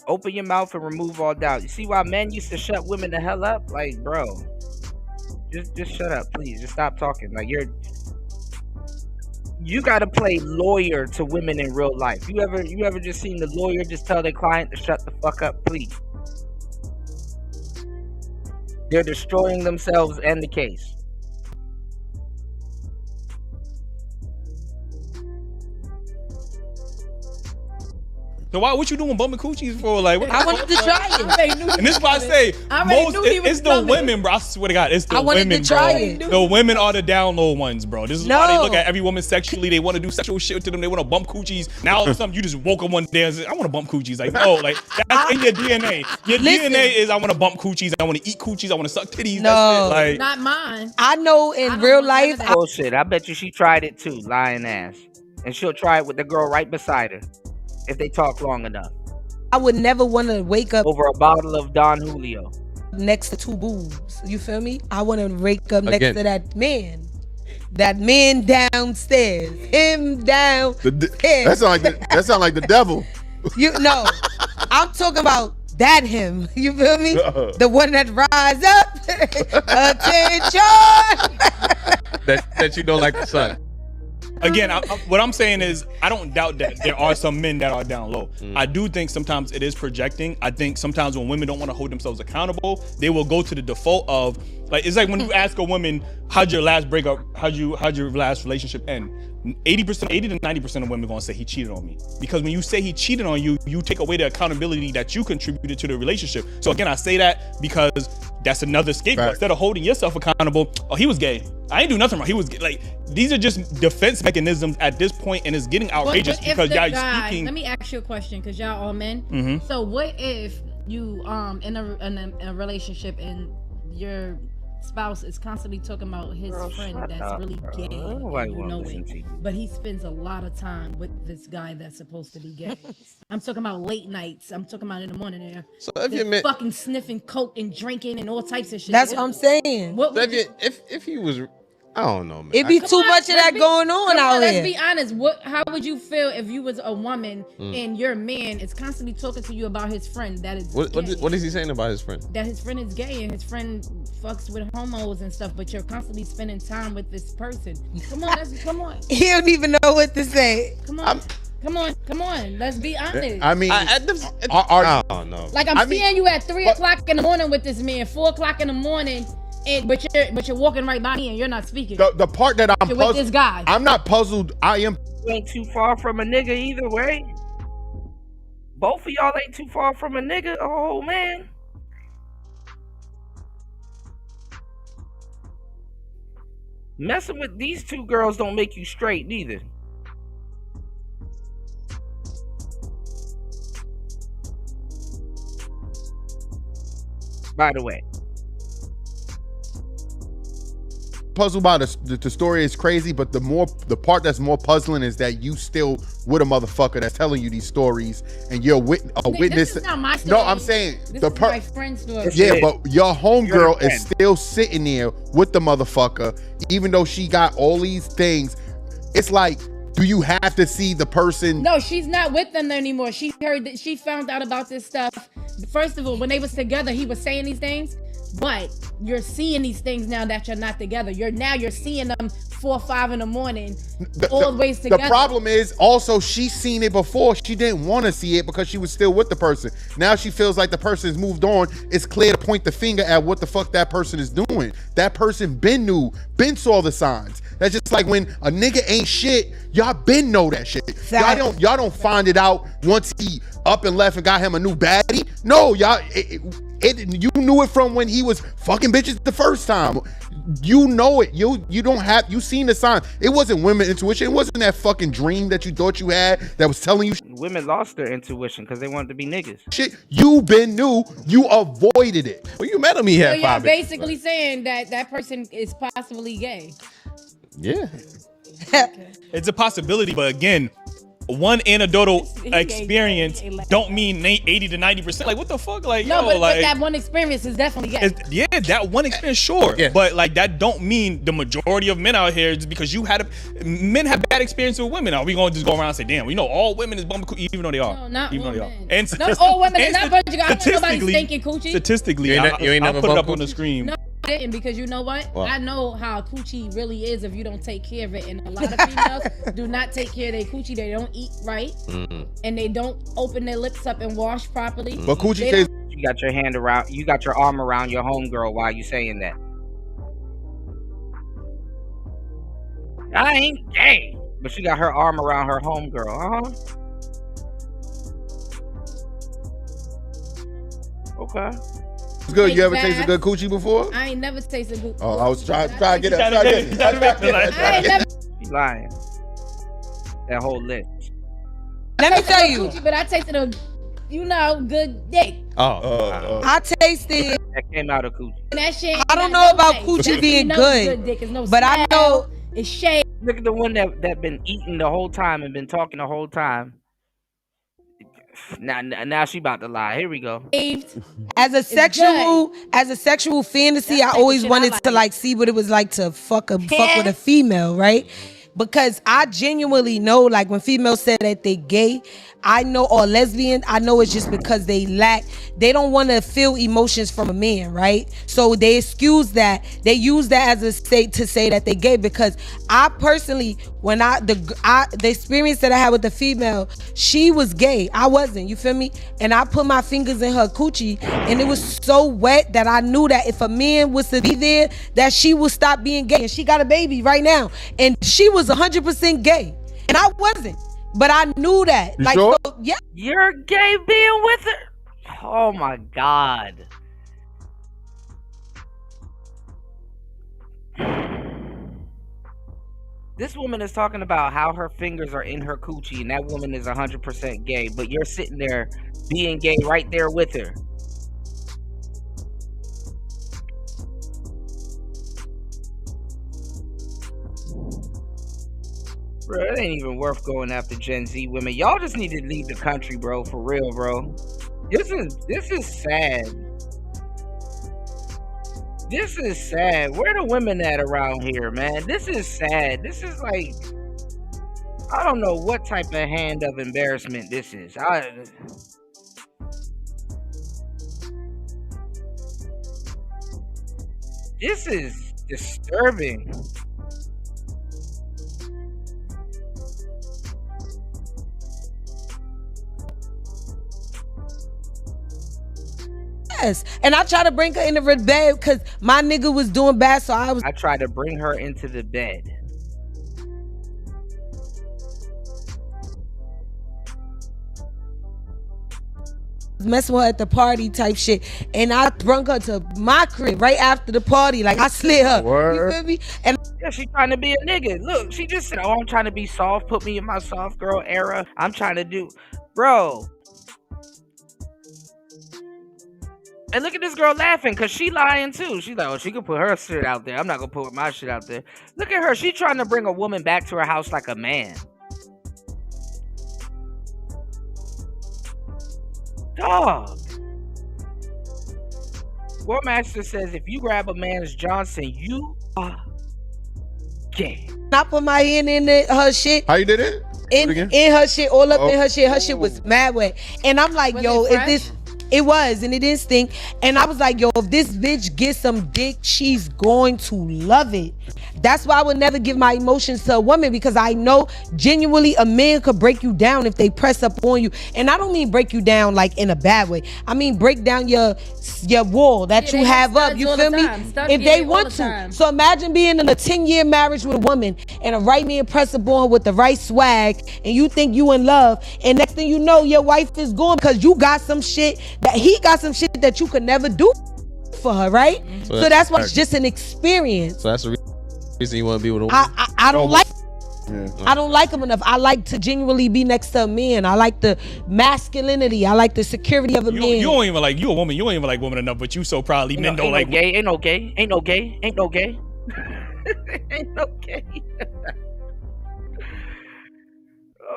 B: Open your mouth and remove all doubt. You see why men used to shut women the hell up? Like, bro, just shut up, please. Just stop talking. Like, you gotta play lawyer to women in real life. You ever just seen the lawyer just tell their client to shut the fuck up, please? They're destroying themselves and the case.
V: So why? What you doing bumping coochies for? Like, what
U: I wanted to try it.
V: And this is why I say it's the women, bro. I swear to God, it's the women, bro. The women are the down low ones, bro. This is why they look at every woman sexually. They want to do sexual shit to them. They want to bump coochies. Now all of a sudden you just woke up one day and said, I want to bump coochies. Like, no, like that's in your DNA. Your DNA is I want to bump coochies. I want to eat coochies. I want to suck titties.
U: No,
V: that's it. Like,
X: not mine.
U: I know in real life.
B: Bullshit. I bet you she tried it too, lying ass. And she'll try it with the girl right beside her if they talk long enough.
U: I would never want to wake up
B: over a bottle of Don Julio
U: next to two boobs. You feel me? I want to wake up next to that man. That man downstairs. Him downstairs.
R: That sound like the devil.
U: You know, I'm talking about that him. You feel me? The one that rise up. Attention.
W: that you don't like the sun.
V: Again, what I'm saying is I don't doubt that there are some men that are down low. I do think sometimes it is projecting. I think sometimes when women don't want to hold themselves accountable, they will go to the default of, like, it's like when you ask a woman, how'd your last breakup, how'd your last relationship end? 80 to 90% of women are gonna say he cheated on me. Because when you say he cheated on you, you take away the accountability that you contributed to the relationship. So again, I say that because that's another scapegoat. Instead of holding yourself accountable, oh, he was gay. I ain't do nothing wrong. He was gay. Like, these are just defense mechanisms at this point, and it's getting outrageous because y'all speaking.
X: Let me ask you a question, because y'all all men.
V: Mm-hmm.
X: So what if you in a relationship and your spouse is constantly talking about his friend that's really gay, and you know it, but he spends a lot of time with this guy that's supposed to be gay? I'm talking about late nights. I'm talking about in the morning there.
W: So if you
X: fucking sniffing coke and drinking and all types of shit.
U: That's what I'm saying.
X: What
W: if he was, I don't know, man.
U: It'd be too much of that going on out here.
X: Let's be honest. How would you feel if you was a woman and your man is constantly talking to you about his friend that is gay?
W: What is he saying about his friend?
X: That his friend is gay and his friend fucks with homos and stuff, but you're constantly spending time with this person. Come on.
U: He don't even know what to say.
X: Come on. Let's be honest.
R: I mean,
W: I don't know.
X: Like I'm seeing you at 3 o'clock in the morning with this man, 4 o'clock in the morning. But you're walking right by me and you're not speaking.
R: The part that I'm
X: you're
R: puzzled,
X: with this guy.
R: I'm not puzzled. I am.
B: You ain't too far from a nigga either way. Both of y'all ain't too far from a nigga. Oh man. Messing with these two girls don't make you straight neither. By the way.
R: Puzzled by the story is crazy, but the part that's more puzzling is that you still with a motherfucker that's telling you these stories, and you're a witness.
X: This is not my story.
R: No, I'm saying
X: this is my friend's story.
R: Yeah, but your homegirl is still sitting there with the motherfucker, even though she got all these things. It's like, do you have to see the person?
X: No, she's not with them anymore. She heard that she found out about this stuff. First of all, when they was together, he was saying these things. But you're seeing these things now that you're not together. You're seeing them 4 or 5 in the morning, always together.
R: The problem is also she's seen it before. She didn't want to see it because she was still with the person. Now she feels like the person has moved on. It's clear to point the finger at what the fuck that person is doing. That person been saw the signs. That's just like when a nigga ain't shit, y'all been know that shit. Y'all don't find it out once he up and left and got him a new baddie. No, y'all. You knew it from when he was fucking bitches the first time. You know it. You seen the sign. It wasn't women intuition. It wasn't that fucking dream that you thought you had that was telling you.
B: Women lost their intuition because they wanted to be niggas.
R: Shit, you been new. You avoided it.
W: Well, you met him. He had
X: so
W: 5
X: you're basically saying that person is possibly gay.
W: Yeah.
V: It's a possibility, but again, one anecdotal experience don't mean 80 to 90%. Like, what the fuck? Like,
X: No,
V: yo,
X: but
V: like,
X: that one experience is definitely gay.
V: yeah, that one experience, sure.
W: Yeah.
V: But like, that don't mean the majority of men out here, just because you had men have bad experience with women. Are we gonna just go around and say, damn, we know all women is bumping coochie, even though they are?
X: No, not
V: even
X: all
V: though they
X: men.
V: are. And
X: Not all women. It's not virgin. I don't know nobody
V: statistically-
X: stinking coochie.
V: Statistically,
W: You ain't
V: I'll
W: never
V: put it
W: bumped
V: up on the
W: coochie?
V: screen.
X: No, I didn't, because you know what?
W: What?
X: I know how coochie really is if you don't take care of it, and a lot of females do not take care of their coochie. They don't eat right, and they don't open their lips up and wash properly.
W: But coochie
X: They
W: tastes.
B: You got your hand around, you got your arm around your homegirl while you saying that. I ain't gay, but she got her arm around her homegirl. Okay.
R: It's good. You ever
X: Taste
R: tasted good coochie before?
X: I ain't never tasted good.
R: Oh, I was trying to get it.
X: I ain't never.
B: You lying. That whole list.
U: Let me tell you.
X: Coochie, but I tasted a, good dick.
U: I tasted.
B: That came out of coochie.
X: And that shit.
U: I don't know about coochie being good,
X: dick. It's no
U: but I know
X: it's shade.
B: Look at the one that been eating the whole time and been talking the whole time. Now she about to lie. Here we go.
U: As a sexual fantasy, I always wanted to like see what it was like to fuck with a female, right? Because I genuinely know, like, when females say that they gay, I know, or lesbian, I know it's just because they don't want to feel emotions from a man, right? So they excuse that, they use that as a state to say that they gay. Because I personally, when the experience that I had with the female, she was gay, I wasn't, you feel me? And I put my fingers in her coochie, and it was so wet that I knew that if a man was to be there, that she would stop being gay. And she got a baby right now, and she was 100% gay, and I wasn't. But I knew that.
R: You sure?
U: So, yeah.
B: You're gay being with her? Oh my God. This woman is talking about how her fingers are in her coochie, and that woman is 100% gay, but you're sitting there being gay right there with her. Bro, it ain't even worth going after Gen Z women. Y'all just need to leave the country, bro. For real, bro. This is sad. This is sad. Where the women at around here, man? This is sad. This is like, I don't know what type of hand of embarrassment this is. This is disturbing.
U: Yes. And I tried to bring her into the bed because my nigga was doing bad, so I
B: tried to bring her into the bed.
U: messing with her at the party type shit, and I brung her to my crib right after the party. Like, I slid her. You feel me? And
B: yeah, she trying to be a nigga. Look, she just said, "Oh, I'm trying to be soft. Put me in my soft girl era. I'm trying to do, bro." And look at this girl laughing because she lying too. She's like, "Oh, she can put her shit out there. I'm not gonna put my shit out there." Look at her. She trying to bring a woman back to her house like a man. Dog. Warmaster says if you grab a man's Johnson, you are gay.
U: I put my hand in her shit.
R: How you did it?
U: In her shit, all up in her shit. Her shit was mad wet. And I'm like, yo, if this... It was, and it didn't stink. And I was like, yo, if this bitch gets some dick, she's going to love it. That's why I would never give my emotions to a woman, because I know genuinely a man could break you down if they press up on you. And I don't mean break you down like in a bad way. I mean break down your wall that you have up. You feel me? If they want to. So imagine being in a 10-year marriage with a woman and a right man press up on her with the right swag, and you think you in love, and next thing you know, your wife is gone because you got some shit that he got some shit that you could never do for her, right? So that's why it's just an experience.
W: So that's the reason you want to be with a woman.
U: I don't like. I don't like him enough. I like to genuinely be next to a man. I like the masculinity. I like the security of a man.
V: You don't even like, you a woman. You don't even like women enough, but you so proudly men don't like.
B: Gay, ain't no gay. Ain't no gay. Ain't no gay. Ain't no gay.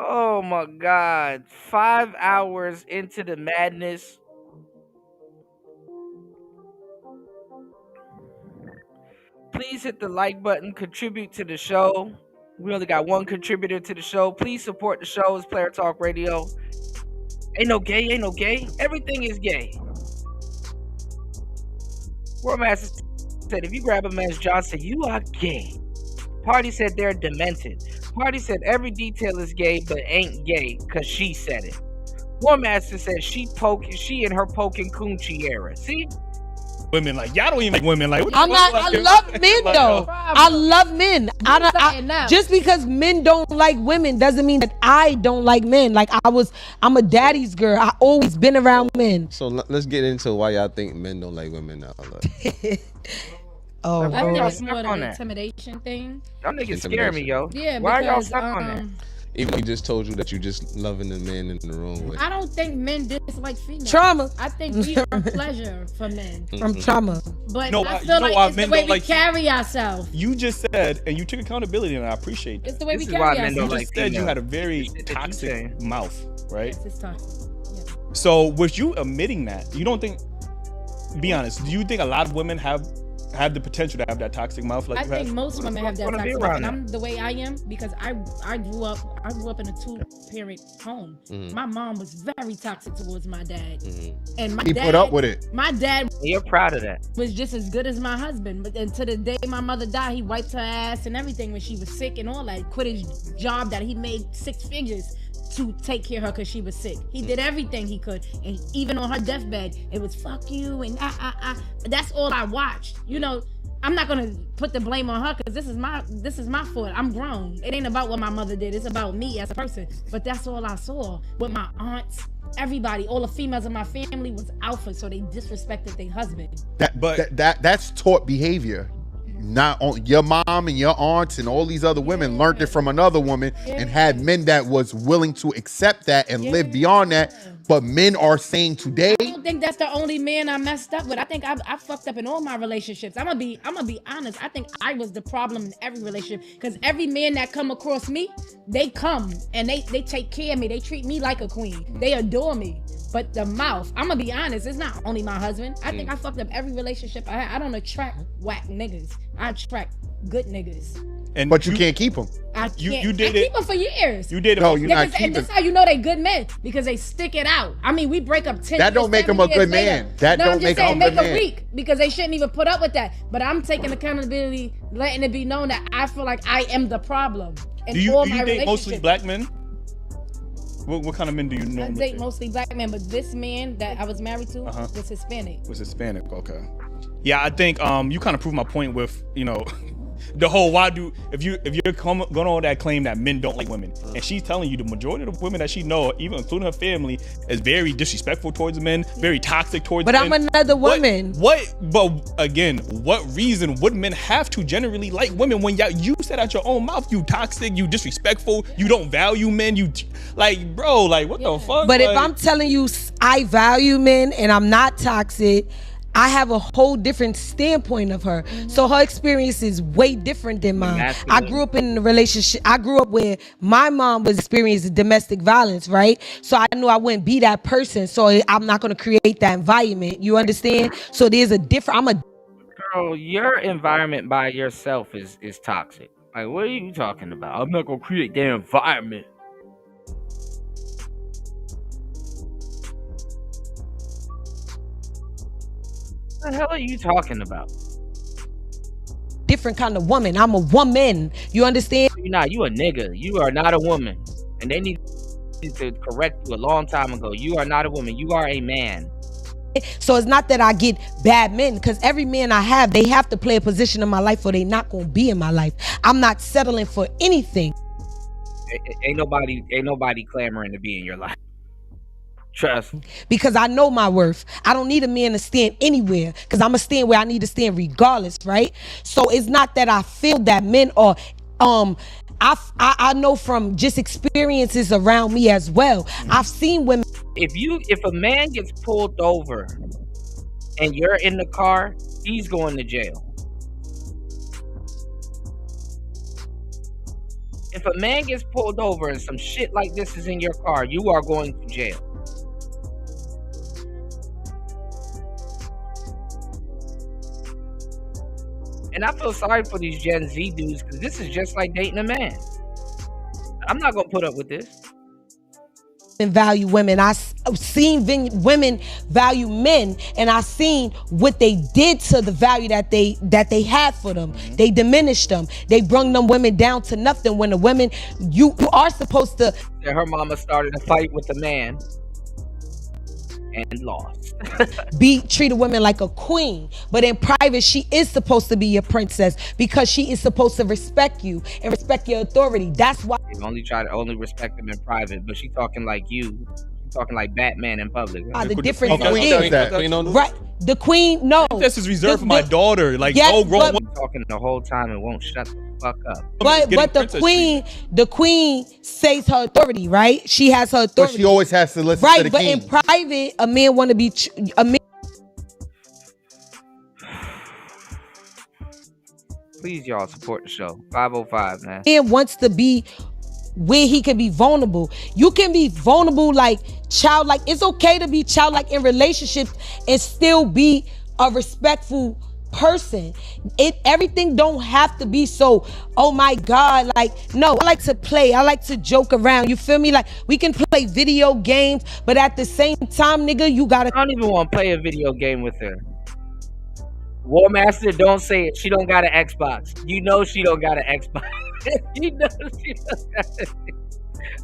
B: Oh my God. 5 hours into the madness. Please hit the like button, contribute to the show. We only got one contributor to the show. Please support the show. It's Player Talk Radio. Ain't no gay, ain't no gay. Everything is gay. Warmaster said, if you grab a man's Johnson, you are gay. Party said they're demented. Party said every detail is gay, but ain't gay, cause she said it. Warmaster said she and her poking coochie era. See?
V: Women like y'all don't even like women like.
U: I'm not. I love men though. I love men. Just because men don't like women doesn't mean that I don't like men. Like I'm a daddy's girl. I always been around men.
W: So let's get into why y'all think men don't like women now.
U: Oh,
X: I think
U: bro.
X: it's more of an intimidation thing.
B: Y'all niggas scare me, yo.
X: Yeah,
B: why y'all
X: because
B: stuck on that?
W: Even we just told you that you just loving the man in the wrong way.
X: I don't think men dislike females.
U: Trauma.
X: I think we are pleasure for men.
U: From trauma.
X: But
V: No,
X: I
V: you
X: feel
V: know
X: like
V: why
X: it's the
V: men
X: way
V: don't
X: we
V: like-
X: carry ourselves.
V: You just said, and you took accountability, and I appreciate that.
X: It's the way
B: This
X: we
B: is why
X: carry
B: men don't
V: You
X: ourselves.
B: like
V: just said you
B: females.
V: had a very toxic mouth, right?
X: Yes, it's toxic.
V: So with you admitting that, you don't think? Be honest. Do you think a lot of women have the potential to have that toxic mouth like
X: I
V: you
X: think
V: have?
X: most women have that
B: wanna be
X: toxic
B: around
X: and
B: that.
X: I'm the way I am because I grew up in a 2-parent home. My mom was very toxic towards my dad. And my
R: He
X: dad
R: put up with it.
X: My dad
B: You're proud of that.
X: was just as good as my husband. But until the day my mother died, he wiped her ass and everything when she was sick and all that. Quit his job that he made 6 figures to take care of her because she was sick. He did everything he could. And even on her deathbed, it was fuck you and That's all I watched. You know, I'm not gonna put the blame on her because this is my fault. I'm grown. It ain't about what my mother did. It's about me as a person. But that's all I saw with my aunts. Everybody, all the females in my family was alpha, so they disrespected their husband.
R: That's taught behavior. Not on your mom and your aunts and all these other women learned it from another woman and had men that was willing to accept that and live beyond that. But men are saying today,
X: I don't think that's the only man I messed up with. I think I fucked up in all my relationships. I'm gonna be honest. I think I was the problem in every relationship because every man that come across me, they come and they take care of me. They treat me like a queen. They adore me. But the mouth, I'm gonna be honest, it's not only my husband. I think I fucked up every relationship I had. I don't attract whack niggas. I attract good niggas.
R: But you can't keep them.
X: I
V: You
X: keep them for years.
V: You did it.
R: No, you're not
X: And
R: keeping.
X: that's how you know they good men because they stick it out. I mean, we break up 10
R: That don't
X: years,
R: make 'em
X: 7
R: a good
X: years later.
R: man. That
X: No,
R: don't
X: I'm just
R: make 'em
X: saying,
R: a
X: make
R: good
X: 'em
R: man.
X: weak because they shouldn't even put up with that. But I'm taking accountability, letting it be known that I feel like I am the problem in
V: Do you
X: all
V: do
X: my
V: you date mostly
X: relationships.
V: black men? What kind of men do you
X: I
V: normally
X: date
V: date?
X: mostly black men, but this man that I was married to was Hispanic.
V: Was Hispanic? Okay. Yeah, I think you kind of proved my point with the whole if you're going on that claim that men don't like women, and she's telling you the majority of the women that she know, even including her family, is very disrespectful towards men, very toxic towards
U: But
V: men.
U: I'm another woman.
V: But again, what reason would men have to generally like women when you said out your own mouth you toxic, you disrespectful, you don't value men, you what the fuck?
U: But if I'm telling you I value men and I'm not toxic, I have a whole different standpoint of her. So her experience is way different than mine. I grew up in a relationship. I grew up where my mom was experiencing domestic violence, right? So I knew I wouldn't be that person. So I'm not going to create that environment. You understand? So there's a different,
B: Girl, your environment by yourself is toxic. Like, what are you talking about? I'm not gonna create their environment. What the hell are you talking about?
U: different kind of woman. I'm a woman. You understand?
B: You're not. You a nigga. You are not a woman. And they need to correct you a long time ago. You are not a woman. You are a man.
U: So it's not that I get bad men, because every man I have, they have to play a position in my life or they not gonna be in my life. I'm not settling for anything.
B: Ain't nobody clamoring to be in your life. Trust.
U: Because I know my worth. I don't need a man to stand anywhere, because I'm gonna stand where I need to stand regardless, right? So it's not that I feel that men are I know from just experiences around me as well. I've seen women.
B: If a man gets pulled over and you're in the car, he's going to jail. If a man gets pulled over and some shit like this is in your car, you are going to jail. And I feel sorry for these Gen Z dudes because this is just like dating a man. I'm not gonna put up with this.
U: And value women. I've seen women value men, and I've seen what they did to the value that they had for them. They diminished them. They brung them women down to nothing. When the women, you are supposed to.
B: Her mama started a fight with a man and lost.
U: Treat a woman like a queen, but in private she is supposed to be your princess because she is supposed to respect you and respect your authority. That's why
B: They only respect them in private, but she talking like you. She talking like Batman in public.
U: The difference
W: the queen
U: is
W: does that. Queen don't do
U: right. The queen, no.
V: This is reserved for my daughter. Like
U: yes,
V: no grown woman
B: talking the whole time and won't shut the fuck up.
U: But the queen says her authority, right? She has her authority.
R: But she always has to listen
U: right,
R: to the
U: but
R: king.
U: in private, a man want to be a man.
B: Please, y'all support the show. 505, man.
U: Man wants to be where he can be vulnerable. You can be vulnerable, like childlike. It's okay to be childlike in relationships and still be a respectful person. Everything don't have to be so, oh my God, like, no. I like to play. I like to joke around. You feel me? Like, we can play video games, but at the same time, nigga, you gotta.
B: I don't even want to play a video game with her. War Master, don't say it. She don't got an Xbox. You know she don't got an Xbox. You know she don't got it.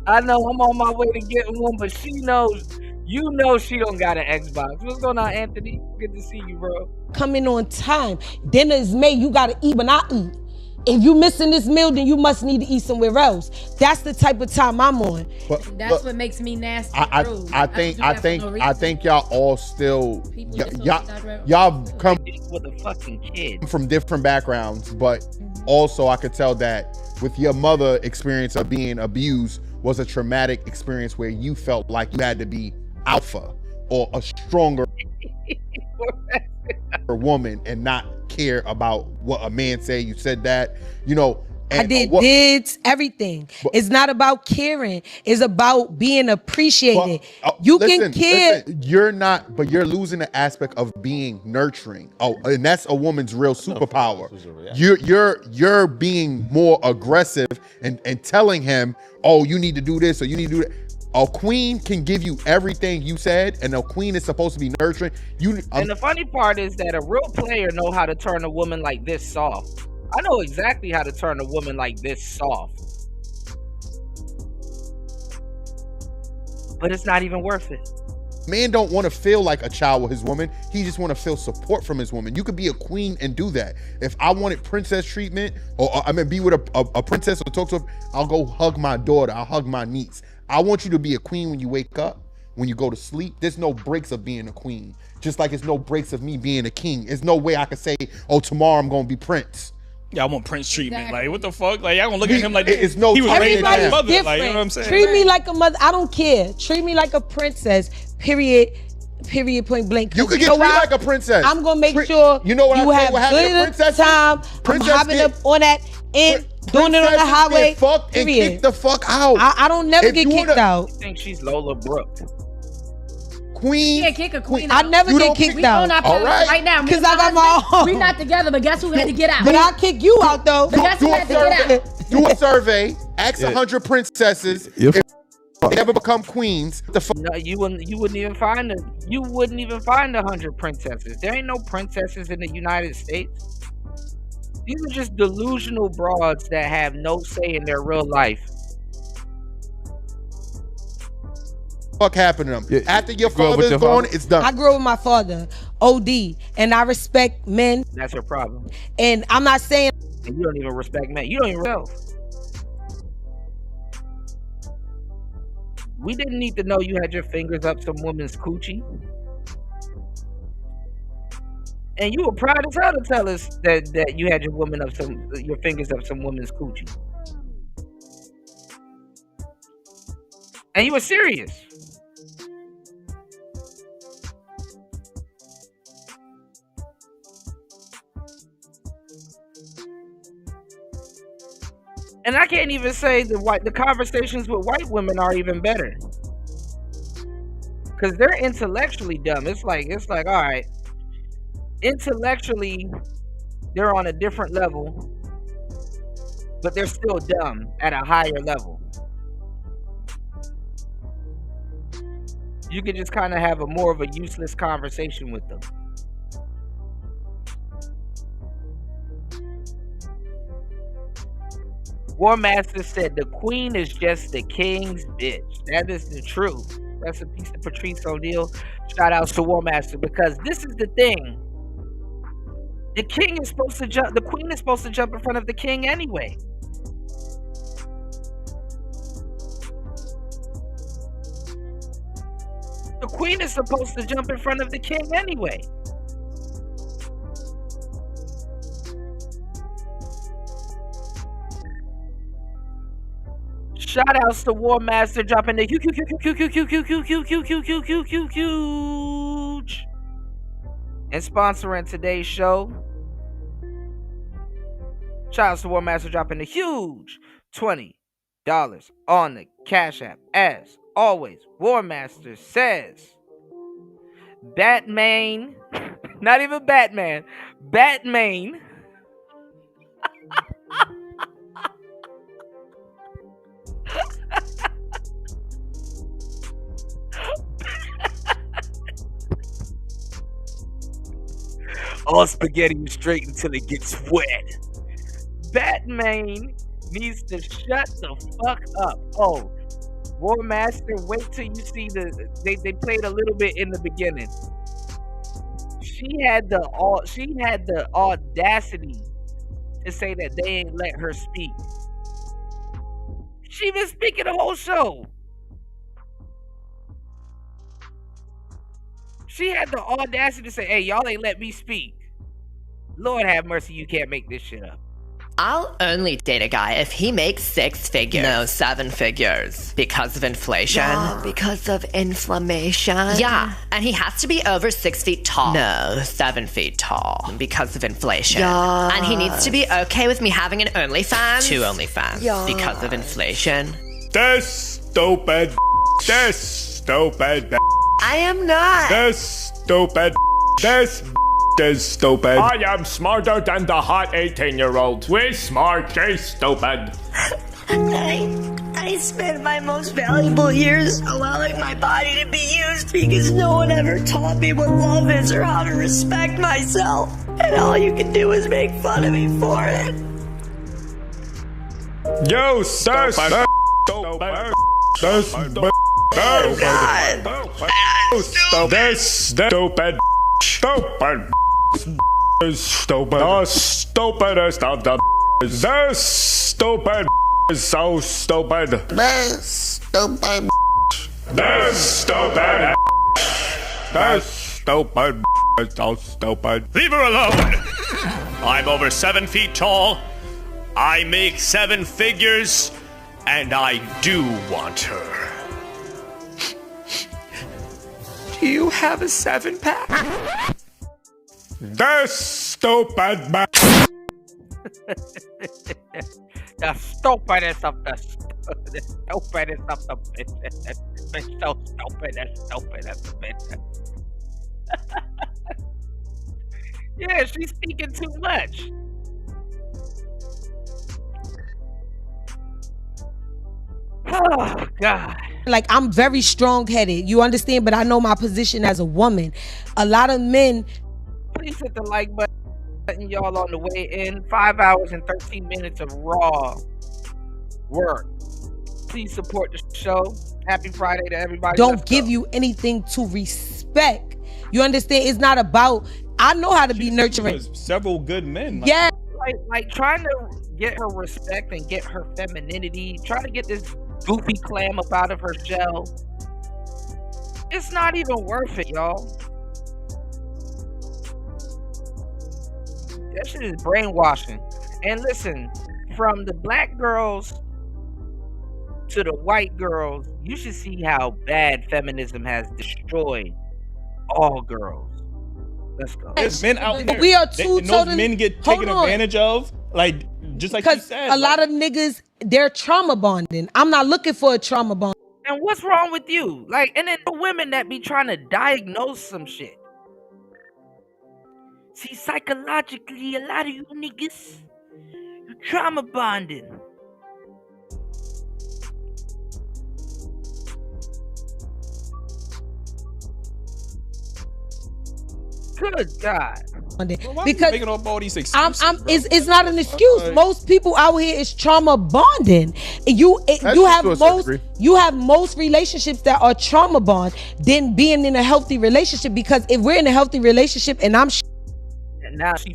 B: I know I'm on my way to getting one, but she knows. You know she don't got an Xbox. What's going on, Anthony? Good to see you, bro.
U: Come in on time. Dinner is made. You gotta eat when I eat. If you missing this meal, then you must need to eat somewhere else. That's the type of time I'm on.
X: That's what makes me nasty.
R: I think y'all all still y'all come
B: with a fucking kid
R: from different backgrounds, but also I could tell that with your mother experience of being abused was a traumatic experience where you felt like you had to be alpha or a stronger woman and not care about what a man said. You said that, you know.
U: I did everything. It's not about caring. It's about being appreciated. You can care.
R: You're not, but you're losing the aspect of being nurturing. Oh, and that's a woman's real superpower. You're being more aggressive and telling him, oh, you need to do this or you need to do that. A queen can give you everything you said, and a queen is supposed to be nurturing.
B: And the funny part is that a real player know how to turn a woman like this soft. I know exactly how to turn a woman like this soft. But it's not even worth it.
R: Man don't want to feel like a child with his woman. He just want to feel support from his woman. You could be a queen and do that. If I wanted princess treatment, or be with a princess or talk to her, I'll go hug my daughter. I'll hug my niece. I want you to be a queen when you wake up, when you go to sleep. There's no breaks of being a queen. Just like it's no breaks of me being a king. There's no way I could say, oh, tomorrow I'm going to be Prince.
V: Yeah, I want Prince treatment. Like, what the fuck? Like, y'all gonna look at him like
R: it's no.
V: He was raised by his mother.
U: Different.
V: Like, you know what I'm saying?
U: Treat me like a mother. I don't care. Treat me like a princess. Period. Point blank.
R: You could get treated like a princess.
U: I'm gonna make sure
R: you know what
U: you
R: I
U: have good time. I'm having up on that end, doing it on the highway.
R: Get fucked and kick the fuck out.
U: I don't never get kicked out.
B: I think she's Lola Brooke.
R: Queen.
X: You can't kick a queen
U: I
X: out.
U: never get kicked out.
X: All right now.
U: Because I got my own.
X: We're not together, but guess who had to get out?
U: But I'll kick you out though.
X: But guess who had to get out?
R: Do a survey. Ask 100 princesses if they ever become queens.
B: No, you wouldn't even find 100 princesses. There ain't no princesses in the United States. These are just delusional broads that have no say in their real life.
R: Fuck happened to them. After your father's gone, it's done.
U: I grew up with my father, OD, and I respect men.
B: That's your problem.
U: And I'm not saying.
B: And you don't even respect men. You don't even know. We didn't need to know you had your fingers up some woman's coochie. And you were proud as hell to tell us that you had your fingers up some woman's coochie. And you were serious. And I can't even say the conversations with white women are even better. Because they're intellectually dumb. It's like, all right. Intellectually, they're on a different level, but they're still dumb at a higher level. You could just kind of have more of a useless conversation with them. War Master said the queen is just the king's bitch. That is the truth. Rest in peace to Patrice O'Neal. Shout outs to War Master, because this is the thing. The king is supposed to jump. The queen is supposed to jump in front of the king anyway. The queen is supposed to jump in front of the king anyway. Shout outs to War Master dropping the huge and sponsoring today's show. Shout outs to War Master dropping the huge $20 on the Cash App. As always, War Master says Batman, not even Batman, Batman. All spaghetti is straight until it gets wet. Batman needs to shut the fuck up. Oh, War Master, wait till you see they played a little bit in the beginning. She had the audacity to say that they ain't let her speak. She been speaking the whole show. She had the audacity to say, hey, y'all ain't let me speak. Lord have mercy, you can't make this shit up.
C: I'll only date a guy if he makes 6 figures. No, 7 figures. Because of inflation.
I: Yeah, because of inflammation.
C: Yeah, and he has to be over 6 feet tall. No, 7 feet tall. Because of inflation.
I: Yeah.
C: And he needs to be okay with me having an OnlyFans. 2 OnlyFans.
I: Yeah.
C: Because of inflation.
J: This stupid. This stupid.
I: I am not.
J: This stupid. This is stupid. I am smarter than the hot 18-year-old. We smart, she's stupid.
I: I spent my most valuable years allowing my body to be used because no one ever taught me what love is or how to respect myself. And all you can do is make fun of me for it.
J: You stupid. This stupid.
I: Oh God.
J: This stupid. Stupid. Is stupid. The stupidest of the. This stupid is so stupid.
I: This stupid.
J: This stupid. This stupid is so stupid.
K: Leave her alone. I'm over 7 feet tall. I make 7 figures, and I do want her.
C: Do you have a 7-pack?
J: This stupid man.
B: The stupidest of the stupidest of the bitches. It's so stupid and stupid as the bitch. Yeah, she's speaking too much. Oh God.
U: Like, I'm very strong-headed, you understand, but I know my position as a woman. A lot of men.
B: Please hit the like button, y'all, on the way in. 5 hours and 13 minutes of raw work. Please support the show. Happy Friday to everybody.
U: Don't give you anything to respect. You understand? It's not about. I know how to be nurturing.
V: Several good men.
U: Yeah.
B: Like trying to get her respect and get her femininity. Trying to get this goofy clam up out of her shell. It's not even worth it, y'all. That shit is brainwashing. And listen, from the black girls to the white girls, you should see how bad feminism has destroyed all girls. Let's go.
V: There's men out there.
U: We are too
V: and those men get taken advantage of. Like just like she said,
U: a lot of niggas, they're trauma bonding. I'm not looking for a trauma bond.
B: And what's wrong with you? Like, and then the women that be trying to diagnose some shit. See, psychologically, a lot of you niggas, you trauma bonding. Good God.
U: Because
V: making up all these excuses,
U: it's not an excuse. Most people out here is trauma bonding. You have most relationships that are trauma bond than being in a healthy relationship. Because if we're in a healthy relationship and I'm
B: now she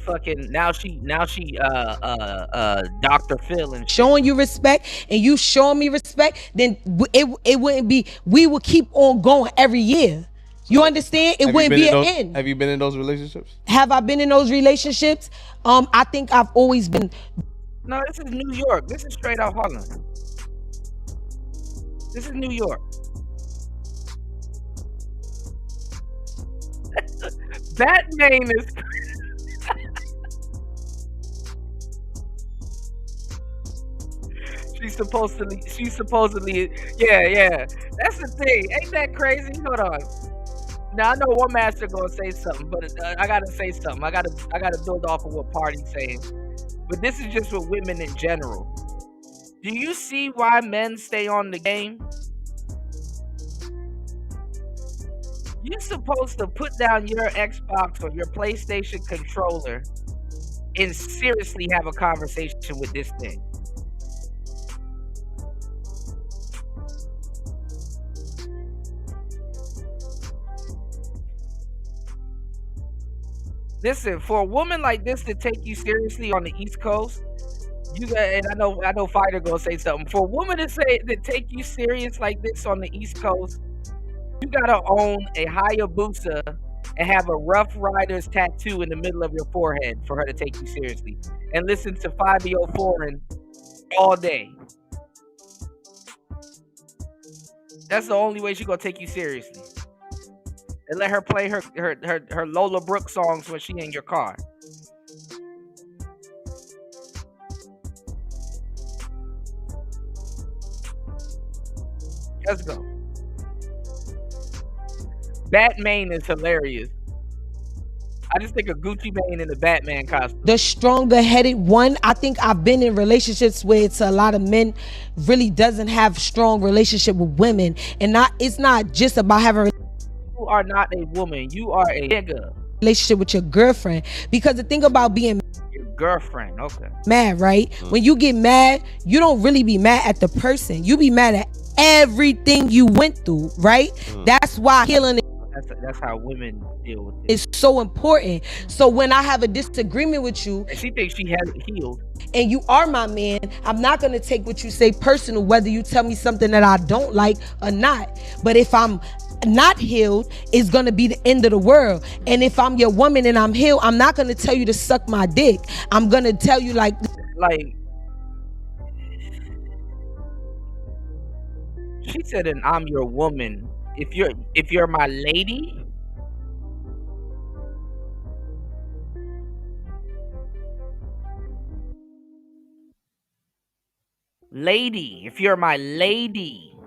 B: Dr. Phil and
U: showing you respect and you showing me respect, then it wouldn't be, we would keep on going every year. You understand? It wouldn't be an end.
W: Have you been in those relationships?
U: Have I been in those relationships? I think I've always been.
B: No, this is New York. This is straight out Harlem. This is New York. That name is. She's supposedly, yeah. That's the thing. Ain't that crazy? Hold on. Now I know one master gonna say something, but I gotta say something. I gotta build off of what Party's saying. But this is just with women in general. Do you see why men stay on the game? You're supposed to put down your Xbox or your PlayStation controller and seriously have a conversation with this thing. Listen, for a woman like this to take you seriously on the East Coast, you got, and I know Fighter gonna say something. For a woman to take you serious like this on the East Coast, you gotta own a Hayabusa and have a Rough Riders tattoo in the middle of your forehead for her to take you seriously. And listen to Fabio Foreign all day. That's the only way she's gonna take you seriously. And let her play her Lola Brooke songs when she in your car. Let's go. Batman is hilarious. I just think of Gucci Mane in the Batman costume.
U: The stronger headed one. I think I've been in relationships where it's a lot of men really doesn't have strong relationship with women. And it's not just about having
B: you are not a woman. You are a nigga.
U: Relationship with your girlfriend. Because the thing about being
B: your girlfriend, okay.
U: Mad, right? When you get mad, you don't really be mad at the person. You be mad at everything you went through, right? That's why healing
B: that's how women deal with it.
U: It's so important. So when I have a disagreement with you,
B: and she thinks she hasn't healed,
U: and you are my man, I'm not gonna take what you say personal, whether you tell me something that I don't like or not. But if I'm not healed, it's gonna be the end of the world. And if I'm your woman and I'm healed, I'm not gonna tell you to suck my dick. I'm gonna tell you like
B: she said, and I'm your woman. If you're my lady, if you're my lady.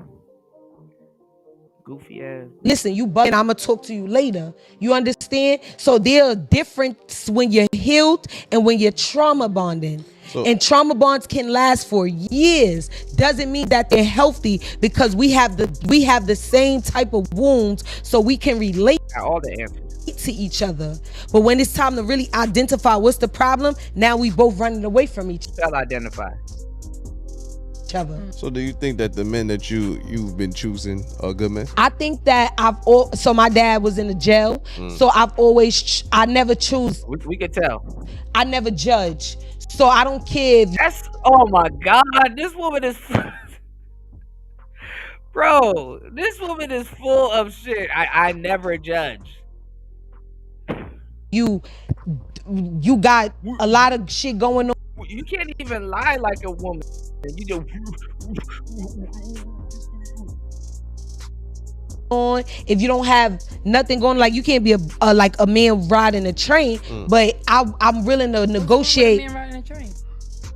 B: Goofy ass.
U: Listen, you bugging, I'm gonna talk to you later. You understand? So there are difference when you're healed and when you're trauma bonding. And trauma bonds can last for years. Doesn't mean that they're healthy, because we have the same type of wounds, so we can relate
B: all the answers
U: to each other. But when it's time to really identify what's the problem, now we both running away from each
B: other. Identify.
W: So do you think that the men that you've been choosing are good men?
U: I think that so my dad was in the jail, so I never choose.
B: We can tell.
U: I never judge, so I don't care.
B: Oh my God, this woman is, bro. This woman is full of shit. I never judge.
U: You got a lot of shit going on.
B: You can't even lie like a woman. You just
U: on. If you don't have nothing going, like you can't be like a man riding a train. But I'm willing to negotiate.
X: Man riding a train.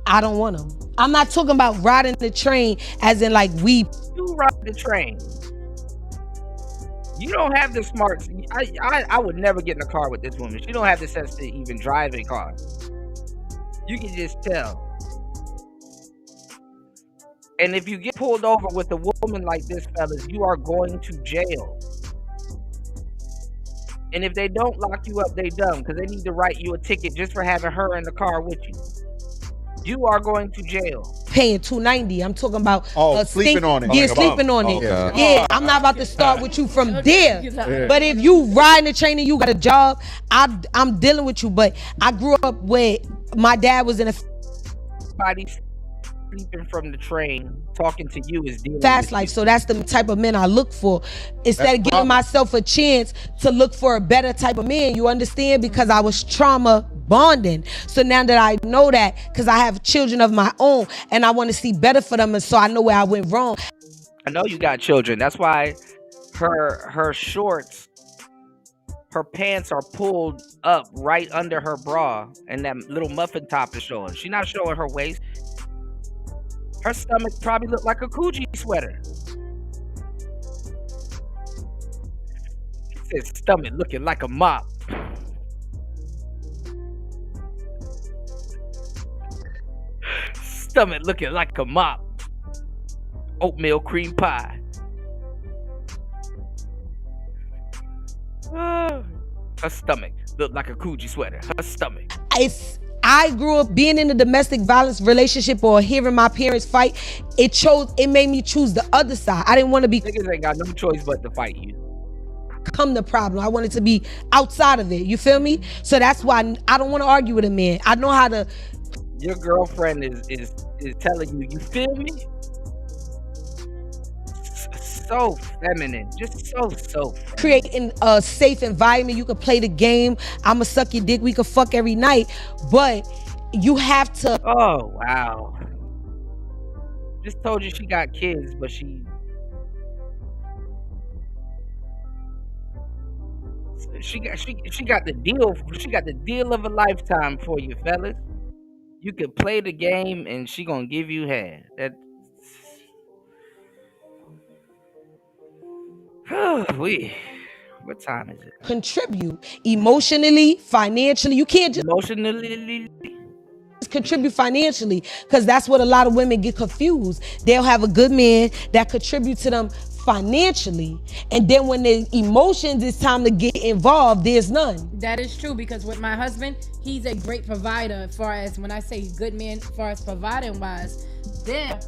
U: I don't want them. I'm not talking about riding the train as in like we.
B: You ride the train. You don't have the smarts. I would never get in a car with this woman. She don't have the sense to even drive a car. You can just tell. And if you get pulled over with a woman like this, fellas, you are going to jail. And if they don't lock you up, they dumb, because they need to write you a ticket just for having her in the car with you. You are going to jail.
U: Paying $290. I'm talking about
R: sleeping on it.
U: Yeah, sleeping on it.
R: Okay.
U: Yeah, I'm not about to start with you from there.
R: Yeah.
U: But if you riding the train and you got a job, I'm dealing with you. But I grew up where my dad was in a
B: Body sleeping from the train, talking to you is dealing
U: fast
B: with
U: life. So that's the type of men I look for. Instead of giving myself a chance to look for a better type of man, you understand? Because I was trauma bonding. So now that I know that, because I have children of my own and I want to see better for them, and so I know where I went wrong.
B: I know you got children. That's why her shorts, her pants are pulled up right under her bra, and that little muffin top is showing. She's not showing her waist. Her stomach probably looked like a Coogi sweater. She said stomach looking like a mop. Stomach looking like a mop. Oatmeal cream pie. Her stomach looked like a Coogi sweater. Her stomach.
U: I grew up being in a domestic violence relationship or hearing my parents fight. It made me choose the other side. I didn't want to be.
B: Niggas ain't got no choice but to fight you.
U: Come the problem. I wanted to be outside of it. You feel me? So that's why I don't want to argue with a man. I know how to.
B: Your girlfriend is telling you, you feel me? So feminine, just so
U: creating a safe environment. You can play the game. I'ma suck your dick. We could fuck every night, but you have to.
B: Oh wow! Just told you she got kids, but she got the deal. She got the deal of a lifetime for you, fellas. You can play the game, and she gonna give you head. That. What time is it?
U: Contribute emotionally, financially. You can't just
B: emotionally
U: contribute financially, because that's what a lot of women get confused. They'll have a good man that contributes to them financially, and then when the emotions, it's time to get involved, there's none.
X: That is true, because with my husband, he's a great provider. As far as when I say good man, as far as providing wise, there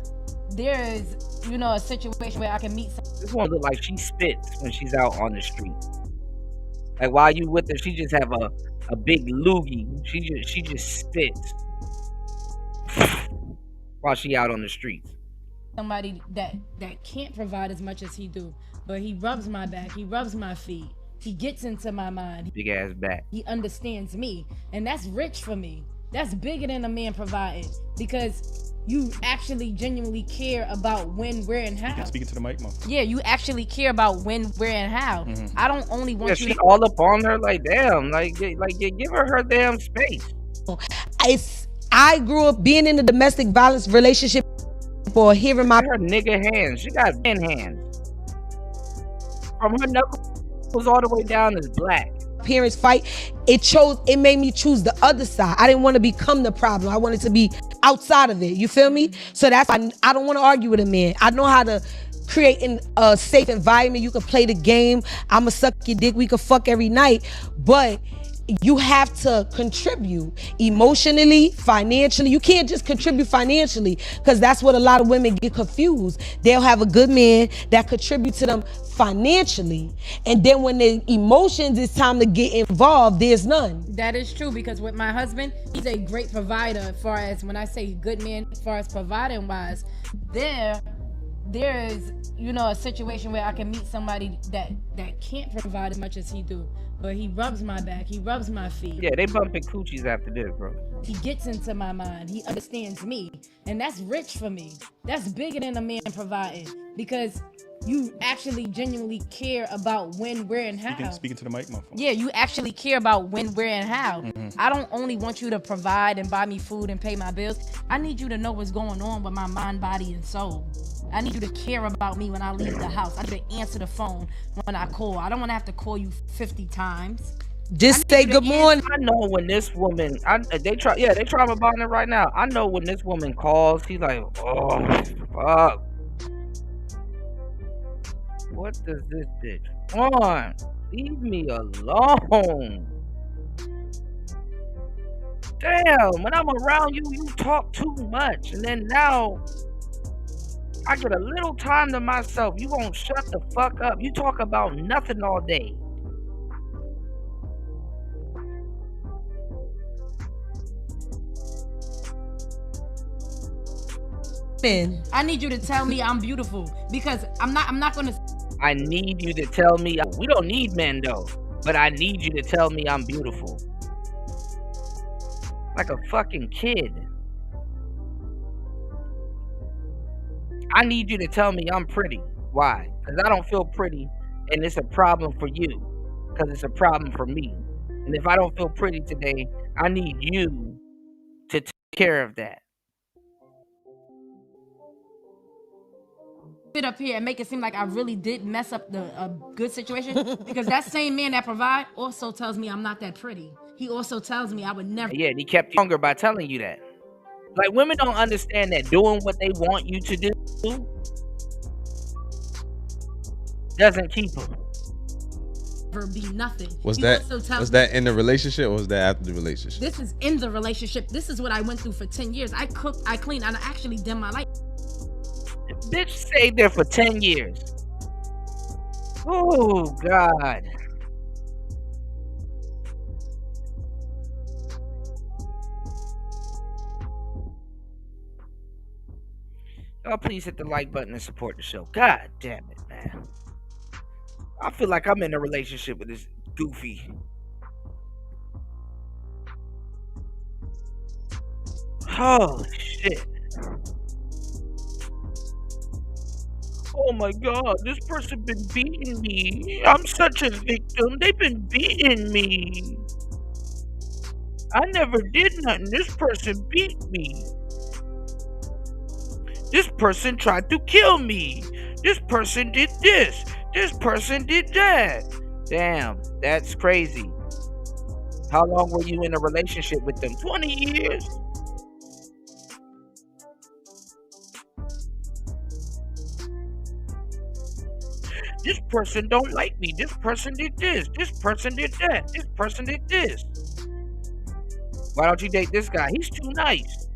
X: is, a situation where I can meet.
B: This one look like she spits when she's out on the street. Like while you with her, she just have a big loogie. She just spits while she out on the streets.
X: Somebody that can't provide as much as he do, but he rubs my back, he rubs my feet, he gets into my mind.
B: Big ass back.
X: He understands me, and that's rich for me. That's bigger than a man providing, because you actually genuinely care about when, where, and how.
V: Speaking to the mic, Mom.
X: Yeah, you actually care about when, where, and how.
V: Mm-hmm.
X: I don't only want you
B: she all up on her, like damn, like give her damn space.
U: I grew up being in a domestic violence relationship or hearing my
B: her nigga hands. She got man hands. From her knuckles all the way down is black.
U: Parents fight. It made me choose the other side. I didn't want to become the problem. I wanted to be outside of it. You feel me? So that's why I don't want to argue with a man. I know how to create a safe environment. You can play the game. I'ma suck your dick. We could fuck every night, but you have to contribute emotionally, financially. You can't just contribute financially, because that's what a lot of women get confused. They'll have a good man that contributes to them financially, and then when the emotions, it's time to get involved, there's none.
X: That is true, because with my husband, he's a great provider. As far as when I say good man, as far as providing wise, there is a situation where I can meet somebody that can't provide as much as he do, but he rubs my back, he rubs my feet.
B: Yeah, they bumping coochies after this, bro.
X: He gets into my mind, he understands me, and that's rich for me. That's bigger than a man providing, because you actually genuinely care about when, where, and how.
V: Speaking to the mic, my phone.
X: Yeah, you actually care about when, where, and how. I don't only want you to provide and buy me food and pay my bills. I need you to know what's going on with my mind, body, and soul. I need you to care about me when I leave the house. I need to answer the phone when I call. I don't want to have to call you 50 times.
U: Just say good morning.
B: I know when this woman, they trauma bonding right now. I know when this woman calls, he's like, oh, fuck. What does this bitch want? Leave me alone. Damn, when I'm around you, you talk too much. And then now, I get a little time to myself. You won't shut the fuck up. You talk about nothing all day.
X: I need you to tell me I'm beautiful because I'm not gonna.
B: I need you to tell me. We don't need men though, but I need you to tell me I'm beautiful. Like a fucking kid. I need you to tell me I'm pretty. Why? Because I don't feel pretty, and it's a problem for you. Because it's a problem for me. And if I don't feel pretty today, I need you to take care of that.
X: Sit up here and make it seem like I really did mess up a good situation because that same man that provide also tells me I'm not that pretty. He also tells me I would never.
B: Yeah, he kept you younger by telling you that. Like, women don't understand that doing what they want you to do doesn't keep them.
X: Be nothing.
W: Was that in the relationship or was that after the relationship?
X: This is in the relationship. This is what I went through for 10 years. I cooked, I cleaned, and I actually dim my light.
B: Bitch stayed there for 10 years. Oh, God. Y'all please hit the like button and support the show. God damn it, man. I feel like I'm in a relationship with this goofy. Holy shit. Oh my God, this person been beating me. I'm such a victim. They've been beating me. I never did nothing. This person beat me. This person tried to kill me. This person did this. This person did that. Damn, that's crazy. How long were you in a relationship with them? 20 years? This person don't like me. This person did this. This person did that. This person did this. Why don't you date this guy? He's too nice.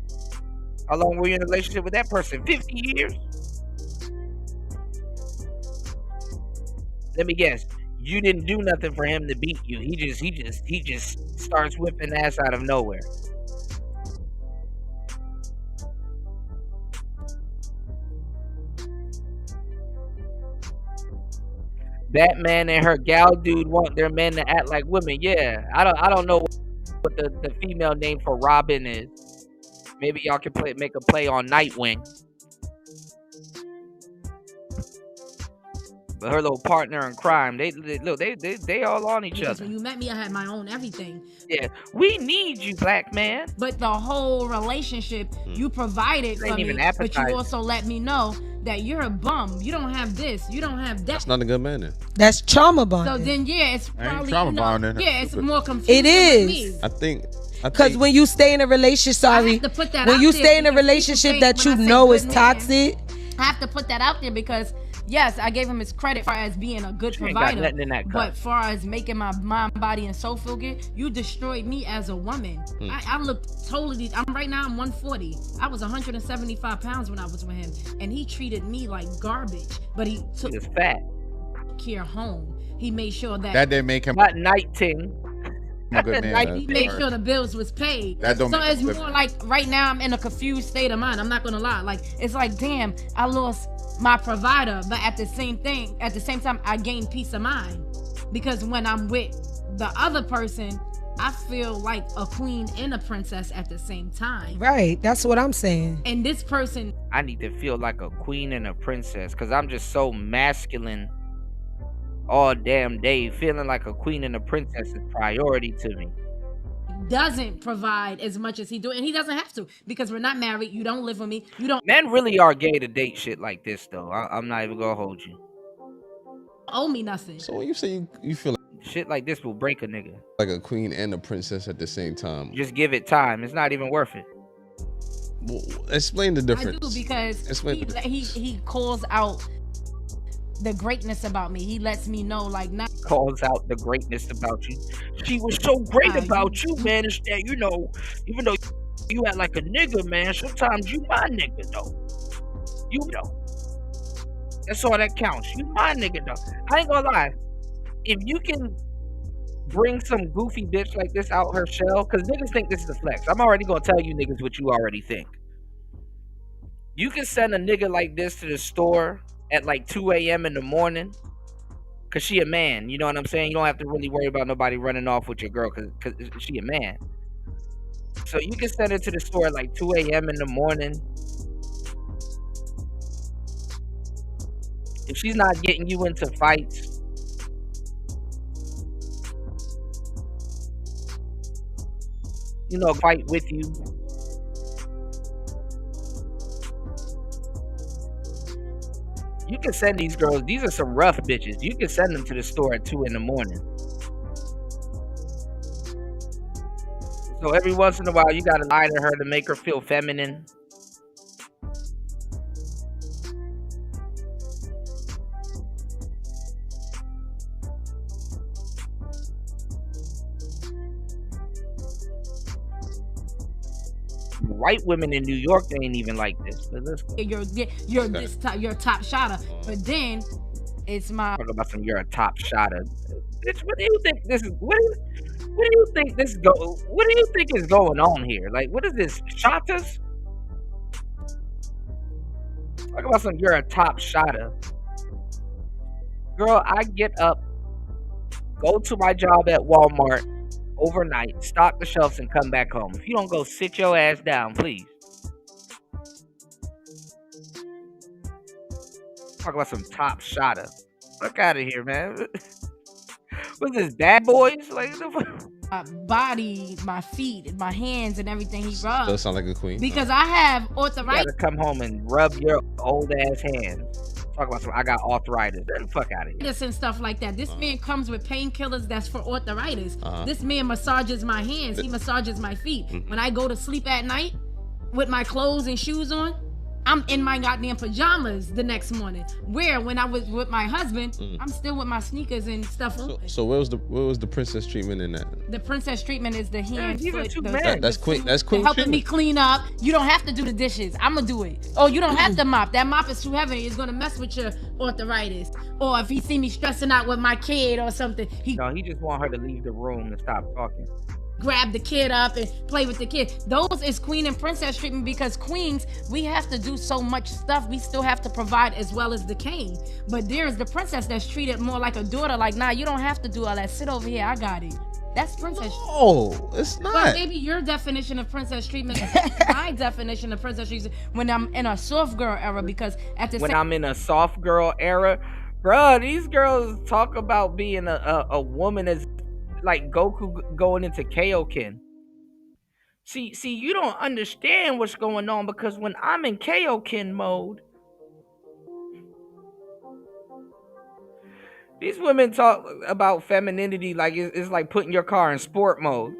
B: How long were you in a relationship with that person? 50 years? Let me guess. You didn't do nothing for him to beat you. He just starts whipping ass out of nowhere. Batman and her gal dude want their men to act like women. Yeah, I don't know what the female name for Robin is. Maybe y'all can make a play on Nightwing. But her little partner in crime, they all on each
X: Because
B: other.
X: when you met me, I had my own everything.
B: Yeah, we need you, black man.
X: But the whole relationship, you provided for me, but
B: appetizing.
X: you also let me know that you're a bum. You don't have this. You don't have that.
W: That's not a good man then.
U: That's trauma bonding.
X: So then, yeah, it's probably
W: trauma bonding.
X: Yeah, it's more confusing.
U: It is.
X: Me.
W: I think
U: Because when you stay in a relationship, when you stay in a relationship that you know is toxic,
X: I have to put that out there because yes, I gave him his credit for as being a good provider. But far as making my mind, body, and soul feel good, you destroyed me as a woman. I look totally. Right now I'm 140. I was 175 pounds when I was with him, and he treated me like garbage. But he took
B: fat
X: care home. He made sure
R: that didn't make him
B: not night ting.
R: A good man.
X: He made sure the bills was paid.
R: That don't
X: so
R: make
X: it's
R: him
X: more like right now I'm in a confused state of mind. I'm not gonna lie. Like it's like damn, I lost my provider, but at the same time I gain peace of mind because when I'm with the other person, I feel like a queen and a princess at the same time.
U: Right. That's what I'm saying.
X: And this person,
B: I need to feel like a queen and a princess because I'm just so masculine all damn day. Feeling like a queen and a princess is priority to me.
X: doesn't provide as much as he do, and he doesn't have to because we're not married. You don't live with me. You don't
B: Men really are gay to date shit like this, though. I'm not even gonna hold you.
X: owe me nothing.
W: So when you say you feel
B: Shit like this will break a nigga.
W: like a queen and a princess at the same time,
B: Just give it time. It's not even worth it.
W: well, explain the difference.
X: I do because
W: Explain the
X: he calls out the greatness about me. He lets me know, like, not
B: Calls out the greatness about you. She was so great about you, man. Is that, you know, even though you act like a nigga, man, sometimes you my nigga, though. You know. That's all that counts. You my nigga, though. I ain't gonna lie. If you can bring some goofy bitch like this out her shell, because niggas think this is a flex. I'm already gonna tell you niggas what you already think. You can send a nigga like this to the store at like 2 a.m. in the morning, because she a man. You know what I'm saying? You don't have to really worry about nobody running off with your girl because she a man. So you can send her to the store at like 2 a.m. in the morning. If she's not getting you into fights, you know, fight with you. You can send these girls, these are some rough bitches. You can send them to the store at 2 in the morning. So every once in a while, you gotta lie to her to make her feel feminine. White women in New York, they ain't even like this. But let's go.
X: you're top shotter, but then it's my
B: Talk about some. You're a top shotter, bitch. What do you think this is? What do you think this go? What do you think is going on here? Like, what is this? Shotters? Talk about some. You're a top shotter, girl. I get up, go to my job at Walmart overnight, stock the shelves, and come back home. If you don't go sit your ass down, please. Talk about some top shotter. Fuck out of here, man. What's this, Bad Boys? Like,
X: my body, my feet, my hands, and everything he rubs.
W: Does sound like a queen.
X: Because I have
B: you
X: arthritis.
B: gotta come home and rub your old ass hands. Talk about some. I got arthritis. Get the fuck out of here.
X: And stuff like that. This man comes with painkillers that's for arthritis.
W: Uh-huh.
X: This man massages my hands. He massages my feet. When I go to sleep at night with my clothes and shoes on, I'm in my goddamn pajamas the next morning. Where when I was with my husband, I'm still with my sneakers and stuff on.
W: So where was the princess treatment in that?
X: The princess treatment is the hand, foot,
W: That's queen. That's queen
X: helping
W: treatment.
X: me clean up. You don't have to do the dishes. I'ma do it. Oh, you don't have to mop. That mop is too heavy. It's gonna mess with your arthritis. Or if he see me stressing out with my kid or something, he
B: just want her to leave the room and stop talking.
X: Grab the kid up and play with the kid. Those is queen and princess treatment because queens, we have to do so much stuff. We still have to provide as well as the king. But there's the princess that's treated more like a daughter. Like, nah, you don't have to do all that. Sit over here. I got it. That's princess.
W: Oh, it's not.
X: Well, maybe your definition of princess treatment is my definition of princess treatment when I'm in a soft girl era because at the
B: When
X: same
B: I'm in a soft girl era, bruh, these girls talk about being a woman as like Goku going into Kaioken. See, you don't understand what's going on because when I'm in Kaioken mode, these women talk about femininity like it's like putting your car in sport mode.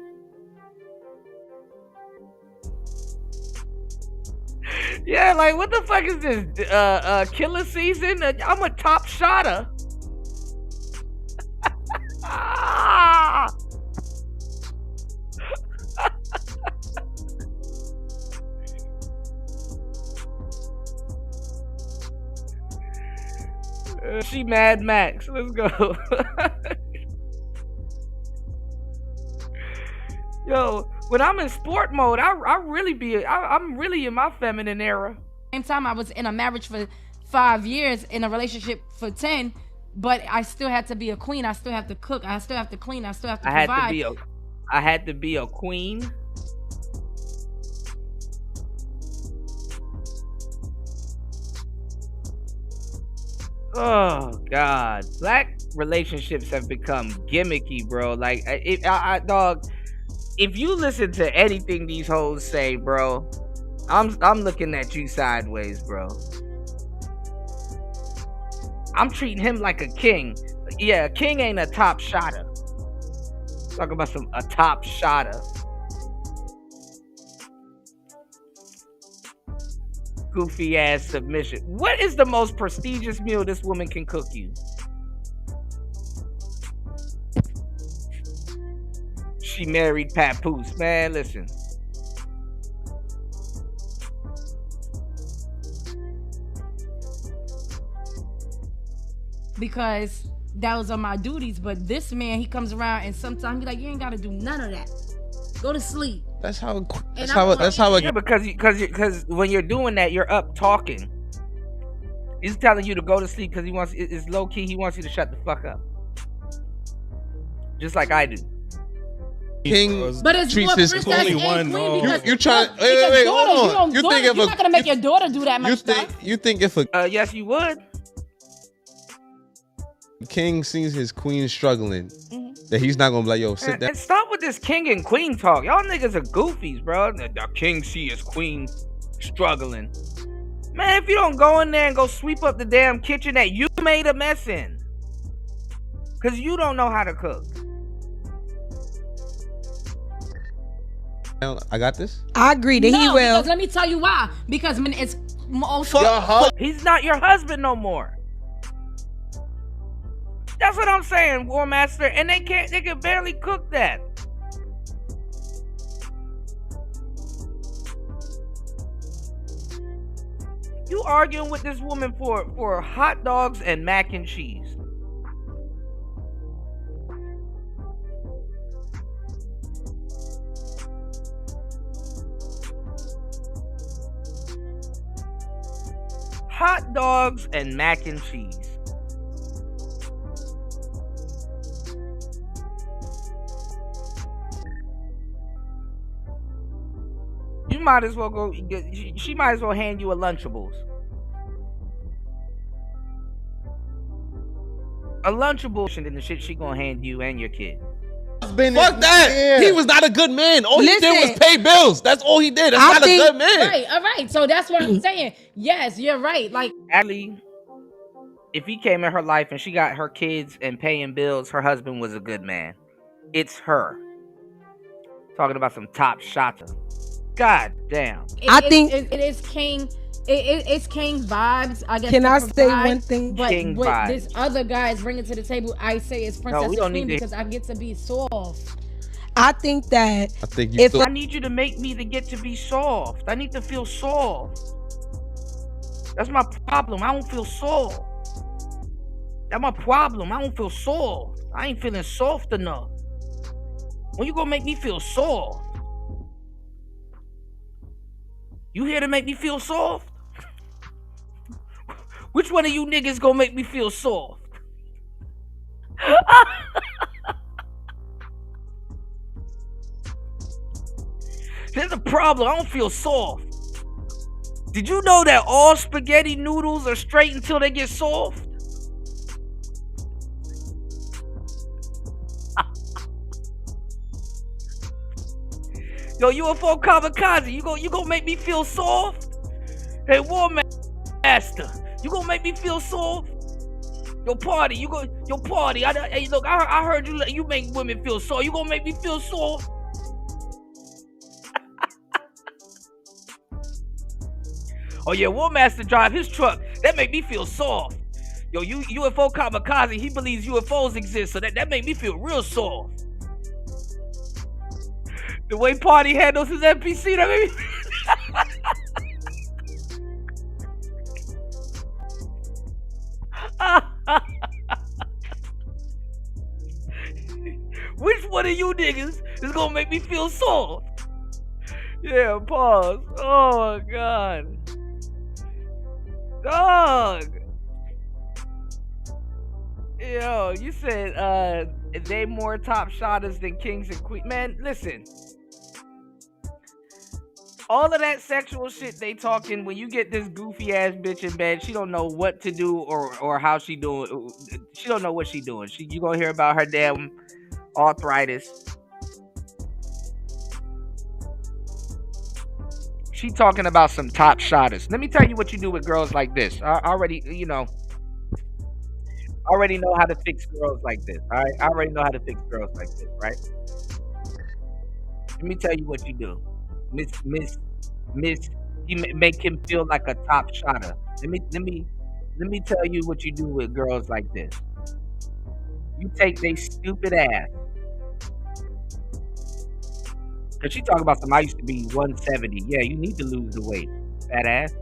B: Yeah, like what the fuck is this? Killer season? I'm a top shotter. She Mad Max. Let's go. Yo, when I'm in sport mode, I'm really in my feminine era.
X: Same time, I was in a marriage for 5 years, in a relationship for 10, but I still had to be a queen. I still have to cook. I still have to clean. I still have to provide.
B: I had to be a queen. Oh God, black relationships have become gimmicky, bro. Like, dog, if you listen to anything these hoes say, bro, I'm looking at you sideways, bro. I'm treating him like a king. Yeah, a king ain't a top shotter. Talk about a top shotter. Goofy ass submission. What is the most prestigious meal this woman can cook you? She married Papoose. Man, listen.
X: Because those are my duties. But this man, he comes around and sometimes he like, you ain't gotta do none of that. Go to sleep.
W: That's how it.
B: Yeah, because when you're doing that, you're up talking. He's telling you to go to sleep because he wants. It's low key. He wants you to shut the fuck up. Just like I do.
W: King
X: but it's
W: treats
X: more
W: his
X: princess
W: only
X: and
W: one.
X: queen because
W: You try.
X: because
W: Wait,
X: daughters,
W: hold on.
X: You're not gonna make your daughter do that much stuff.
W: You think if a
B: yes, you would.
W: king sees his queen struggling, that he's not gonna be like, yo, sit down.
B: And stop with this king and queen talk. Y'all niggas are goofies, bro. The king see his queen struggling. Man, if you don't go in there and go sweep up the damn kitchen that you made a mess in, because you don't know how to cook.
W: I got this.
U: I agree that he will.
X: Because let me tell you why. Because when it's
B: he's not your husband no more. That's what I'm saying, War Master. And they can barely cook that. You arguing with this woman for hot dogs and mac and cheese. Hot dogs and mac and cheese. You might as well go. She might as well hand you a Lunchables. A Lunchable and the shit she gonna hand you and your kid.
W: Fuck that. He was not a good man. All he did was pay bills. That's all he did. That's not a good man.
X: Right, all right. So that's what I'm saying. Yes, you're right. Like,
B: actually, if he came in her life and she got her kids and paying bills, her husband was a good man. It's her. Talking about some top shotter. God damn.
U: I think
X: it is king. It's king vibes. I guess.
U: Can I say one thing?
X: But
B: king
X: what
B: vibes.
X: this other guy is bringing to the table, I say is princess
B: we
X: and
B: don't
X: queen
B: need to-
X: because I get to be soft.
U: I think that
B: I need you to make me to get to be soft. I need to feel soft. That's my problem. I don't feel soft. That's my problem. I don't feel soft. I ain't feeling soft enough. When you gonna make me feel soft? You here to make me feel soft? Which one of you niggas gonna make me feel soft? There's a problem. I don't feel soft. Did you know that all spaghetti noodles are straight until they get soft? Yo, UFO kamikaze, you gonna make me feel soft? Hey, War Master, you gonna make me feel soft? Yo, party, Hey, look, I heard you make women feel soft. You gonna make me feel soft? Oh yeah, War Master drive his truck. That make me feel soft. Yo, UFO kamikaze, he believes UFOs exist, so that make me feel real soft. The way Party handles his NPC, that made me... Which one of you niggas is gonna make me feel soft? Yeah, pause. Oh my god. Dog. Yo, you said they more top shotters than kings and queens. Man, listen. All of that sexual shit they talking, when you get this goofy ass bitch in bed, she don't know what to do or how she doing. She don't know what she doing. You gonna hear about her damn arthritis. She talking about some top shotters. Let me tell you what you do with girls like this. I already know how to fix girls like this. All right, I already know how to fix girls like this, right? Let me tell you what you do. Miss, you make him feel like a top shotter. Let me tell you what you do with girls like this. You take they stupid ass. Cause she talking about some. I used to be 170. Yeah, you need to lose the weight, fat ass.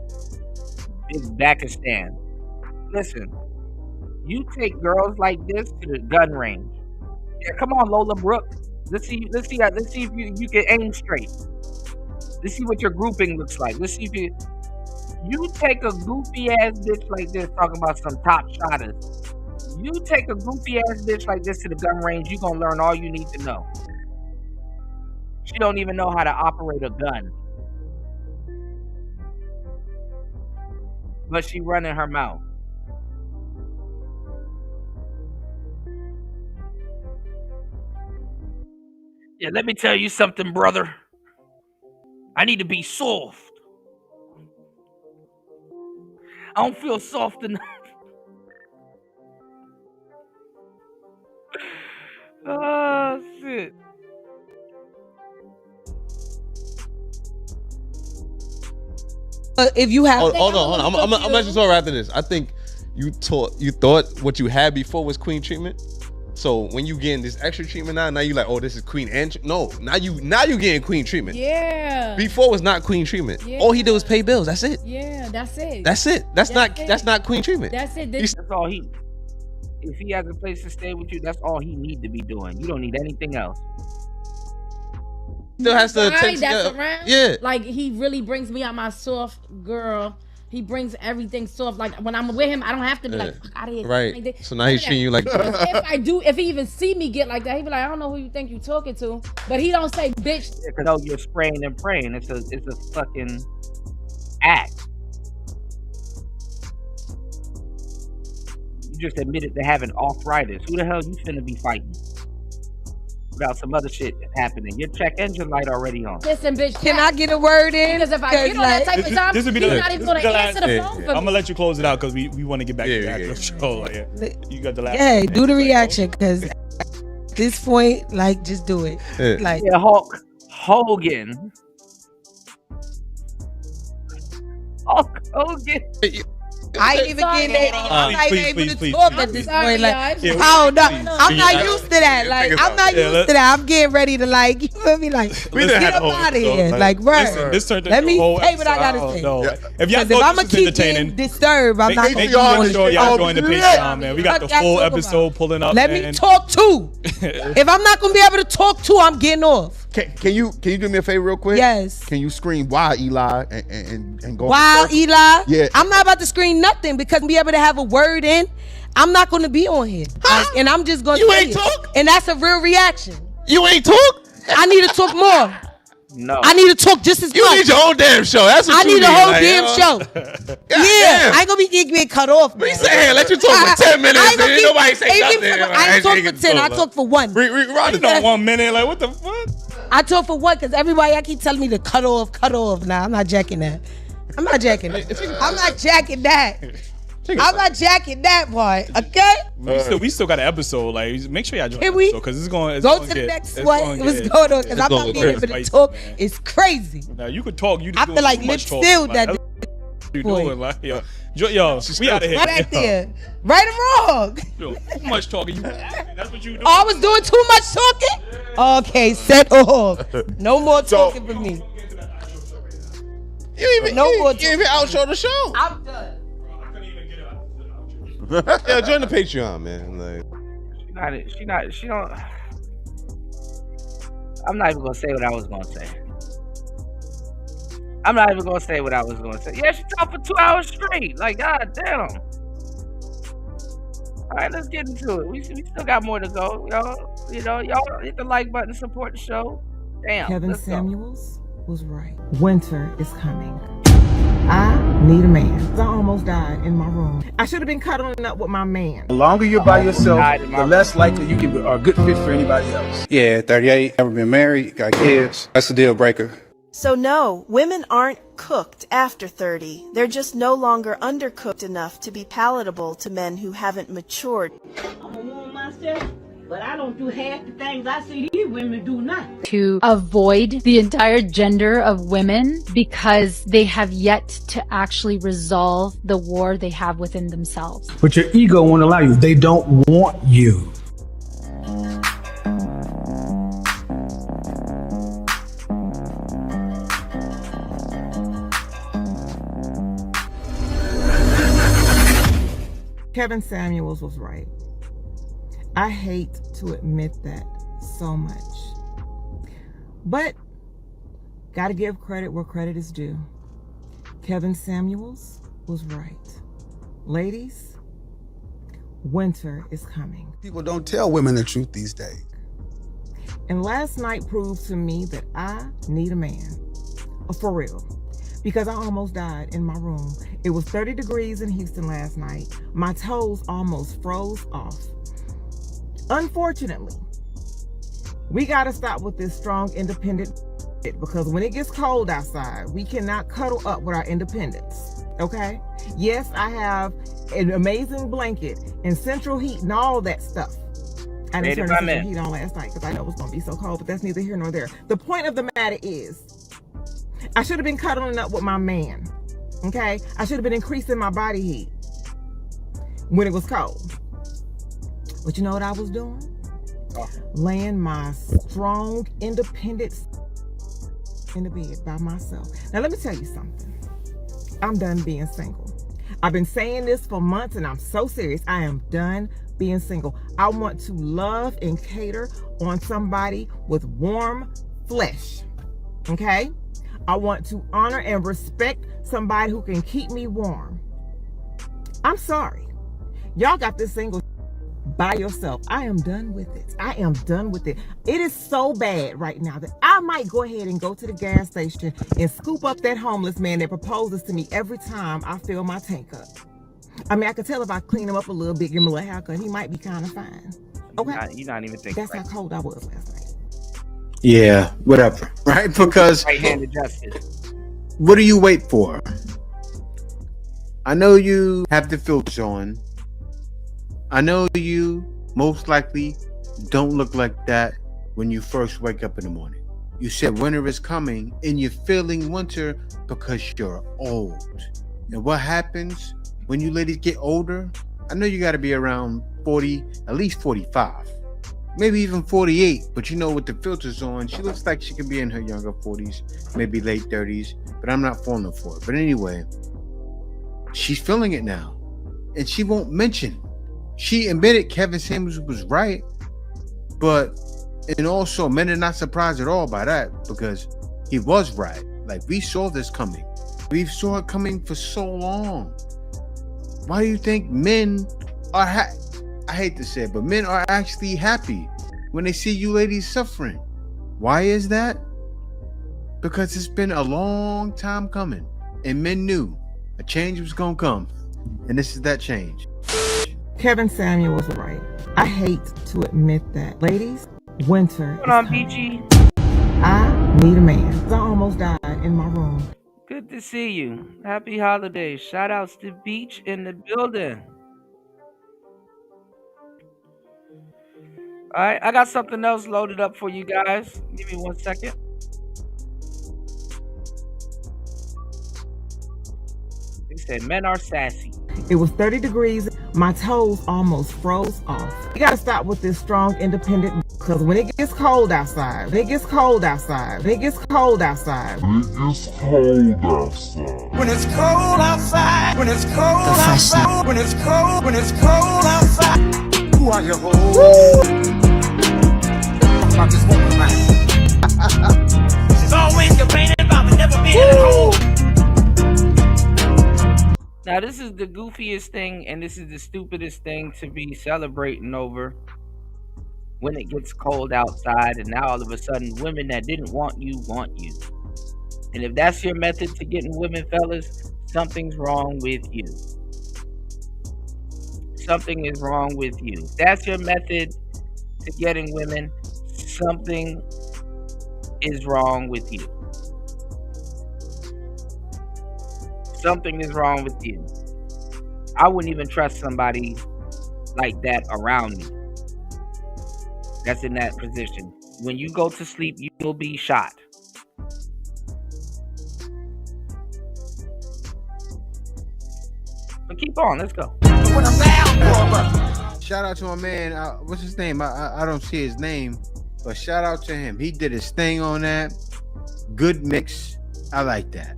B: Big back and stand. Listen, you take girls like this to the gun range. Yeah, come on, Lola Brooke. Let's see if you can aim straight. Let's see what your grouping looks like. Let's see if you take a goofy ass bitch like this talking about some top shotters. You take a goofy ass bitch like this to the gun range, you gonna learn all you need to know. She don't even know how to operate a gun. But she running her mouth. Yeah, let me tell you something, brother. I need to be soft. I don't feel soft enough. Oh, shit.
U: If you have,
W: hold on. I'm gonna let you talk after this. I think you thought what you had before was queen treatment. So when you getting this extra treatment now you like, oh, this is queen and no. Now you getting queen treatment.
X: Yeah.
W: Before was not queen treatment.
X: Yeah.
W: All he did was pay bills. That's it.
X: Yeah, that's it.
W: That's not queen treatment.
X: That's it.
B: That's all he. If he has a place to stay with you, that's all he need to be doing. You don't need anything else.
W: Still has to
X: Right, that's around.
W: Yeah.
X: Like he really brings me out my soft girl. He brings everything soft. Like when I'm with him, I don't have to be like, fuck out of here.
W: Right.
X: Like that.
W: So now he's treating you like
X: if he even see me get like that, he be like, I don't know who you think you talking to. But he don't say bitch.
B: No, you're spraying and praying. It's a fucking act. You just admitted to having arthritis. Who the hell you finna be fighting? About some other shit happening. Your check engine light already on.
X: Listen, bitch.
U: Can I get a word in?
X: Because if I get on that type of time, he's not even going to answer the phone for me.
V: I'm gonna let you close it out because we want to get back to the actual show. Like, you got the last.
U: Yeah, do the reaction because at this point, like, just do it. Like,
B: yeah, Hulk Hogan.
U: I ain't even getting it. I'm not even able to talk at this point. Like, I don't know. I'm not used to that. Like, I'm not used to that. I'm getting ready to, like, you feel me? Like, get up out of here. Like, bro, let me say what I gotta say. Because if I'm gonna keep getting disturbed, I'm not
V: gonna sure y'all join the Patreon, man. We got the full episode pulling up.
U: Let me talk too. If I'm not gonna be able to talk too, I'm getting off.
R: Can you do me a favor real quick?
U: Yes.
R: Can you scream "Wow, Eli" and go?
U: Wow, Eli.
R: Yeah.
U: I'm not about to scream nothing because be able to have a word in. I'm not going to be on here, and I'm just going to.
W: You ain't talk,
U: and that's a real reaction.
W: You ain't talk.
U: I need to talk more.
B: No.
U: I need to talk just as much.
W: You need your own damn show. That's what
U: I need a whole damn show. Yeah, I ain't gonna be getting cut off.
W: We say, hey, let you talk for 10 minutes. Ain't nobody say nothing.
U: I ain't talk for 10. I talk for 1.
V: Run on 1 minute. Like, what the fuck?
U: I talk for 1 because everybody I keep telling me to cut off. Nah, I'm not jacking that. I'm not jacking that. I'm not jacking that. I'm not jacking that part. Okay.
V: We still got an episode. Like, make sure y'all join
U: Can we
V: because it's going.
U: Go to the next one. What's going on? Because I'm not being able to talk. It's crazy.
V: Now you could talk. You
U: I feel like lip sealed that.
V: You doing like yo, we out of here.
U: Right there. Right or wrong?
V: Yo, too much talking. That's what you do.
U: Oh, I was doing too much talking? Okay, set off. No more talking for me.
W: You even outro the show.
U: I'm done.
W: Yeah, join the Patreon, man. Like,
B: she don't. I'm not even gonna say what I was gonna say. Yeah, she talked for 2 hours straight. Like, god damn. All right, let's get into it. We still got more to go, y'all. You know, y'all hit the like button, support the show. Damn,
F: Kevin
B: let's go.
F: Samuels was right. Winter is coming. I need a man. I almost died in my room. I should have been cuddling up with my man.
L: The longer you're by yourself, the less likely you can be a good fit for anybody else. Yeah, 38, never been married, got kids. That's a deal breaker.
M: So no, women aren't cooked after 30. They're just no longer undercooked enough to be palatable to men who haven't matured.
O: I'm a woman myself, but I don't do half the things I see these women do now.
Y: To avoid the entire gender of women because they have yet to actually resolve the war they have within themselves.
L: But your ego won't allow you. They don't want you.
F: Kevin Samuels was right. I hate to admit that so much. But gotta give credit where credit is due. Kevin Samuels was right. Ladies, winter is coming.
Z: People don't tell women the truth these days.
F: And last night proved to me that I need a man. For real. Because I almost died in my room. It was 30 degrees in Houston last night. My toes almost froze off. Unfortunately, we gotta stop with this strong, independent because when it gets cold outside, we cannot cuddle up with our independence, okay? Yes, I have an amazing blanket and central heat and all that stuff. I didn't turn the central heat on last night because I know it was gonna be so cold, but that's neither here nor there. The point of the matter is, I should have been cuddling up with my man, okay? I should have been increasing my body heat when it was cold. But you know what I was doing? Laying my strong, independent in the bed by myself. Now let me tell you something. I'm done being single. I've been saying this for months and I'm so serious. I am done being single. I want to love and cater on somebody with warm flesh, okay? I want to honor and respect somebody who can keep me warm. I'm sorry. Y'all got this single by yourself. I am done with it. I am done with it. It is so bad right now that I might go ahead and go to the gas station and scoop up that homeless man that proposes to me every time I fill my tank up. I mean, I could tell if I clean him up a little bit, give him a little haircut, he might be kind of fine. Okay?
B: You're not even thinking.
F: That's how cold I was last night.
L: Yeah, whatever. Right? Because
B: right-handed justice.
L: What do you wait for? I know you have the filters on. I know you most likely don't look like that when you first wake up in the morning. You said winter is coming and you're feeling winter because you're old. And what happens when you ladies get older? I know you got to be around 40, at least 45. Maybe even 48, but you know, with the filters on, she looks like she could be in her younger 40s, maybe late 30s, but I'm not falling for it. But anyway, she's feeling it now, and she won't mention. She admitted Kevin Samuels was right, and also men are not surprised at all by that because he was right. Like, we saw this coming. We saw it coming for so long. Why do you think men are I hate to say it, but men are actually happy when they see you ladies suffering? Why is that? Because it's been a long time coming, and men knew a change was gonna come, and this is that change.
F: Kevin Samuel was right. I hate to admit that. Ladies, winter is coming. I need a man. I almost died in my room.
B: Good to see you. Happy holidays. Shout outs to Beach in the building. All right, I got something else loaded up for you guys. Give me 1 second. They said men are sassy.
F: It was 30 degrees. My toes almost froze off. You gotta stop with this strong, independent, because when it gets cold outside, when it gets cold outside, when it gets cold outside, when it gets cold outside, when it's cold outside, when it's cold outside, when it's cold outside, who are you, hoes? About this woman, man. She's always complaining about the never being at home.
B: Now, this is the goofiest thing, and this is the stupidest thing to be celebrating over when it gets cold outside, and now all of a sudden, women that didn't want you want you. And if that's your method to getting women, fellas, something's wrong with you. Something is wrong with you. If that's your method to getting women, something is wrong with you. Something is wrong with you. I wouldn't even trust somebody like that around me that's in that position. When you go to sleep, you will be shot. But keep on, let's go.
L: Shout out to my man. What's his name? I don't see his name, but shout out to him. He did his thing on that. Good mix. I like that.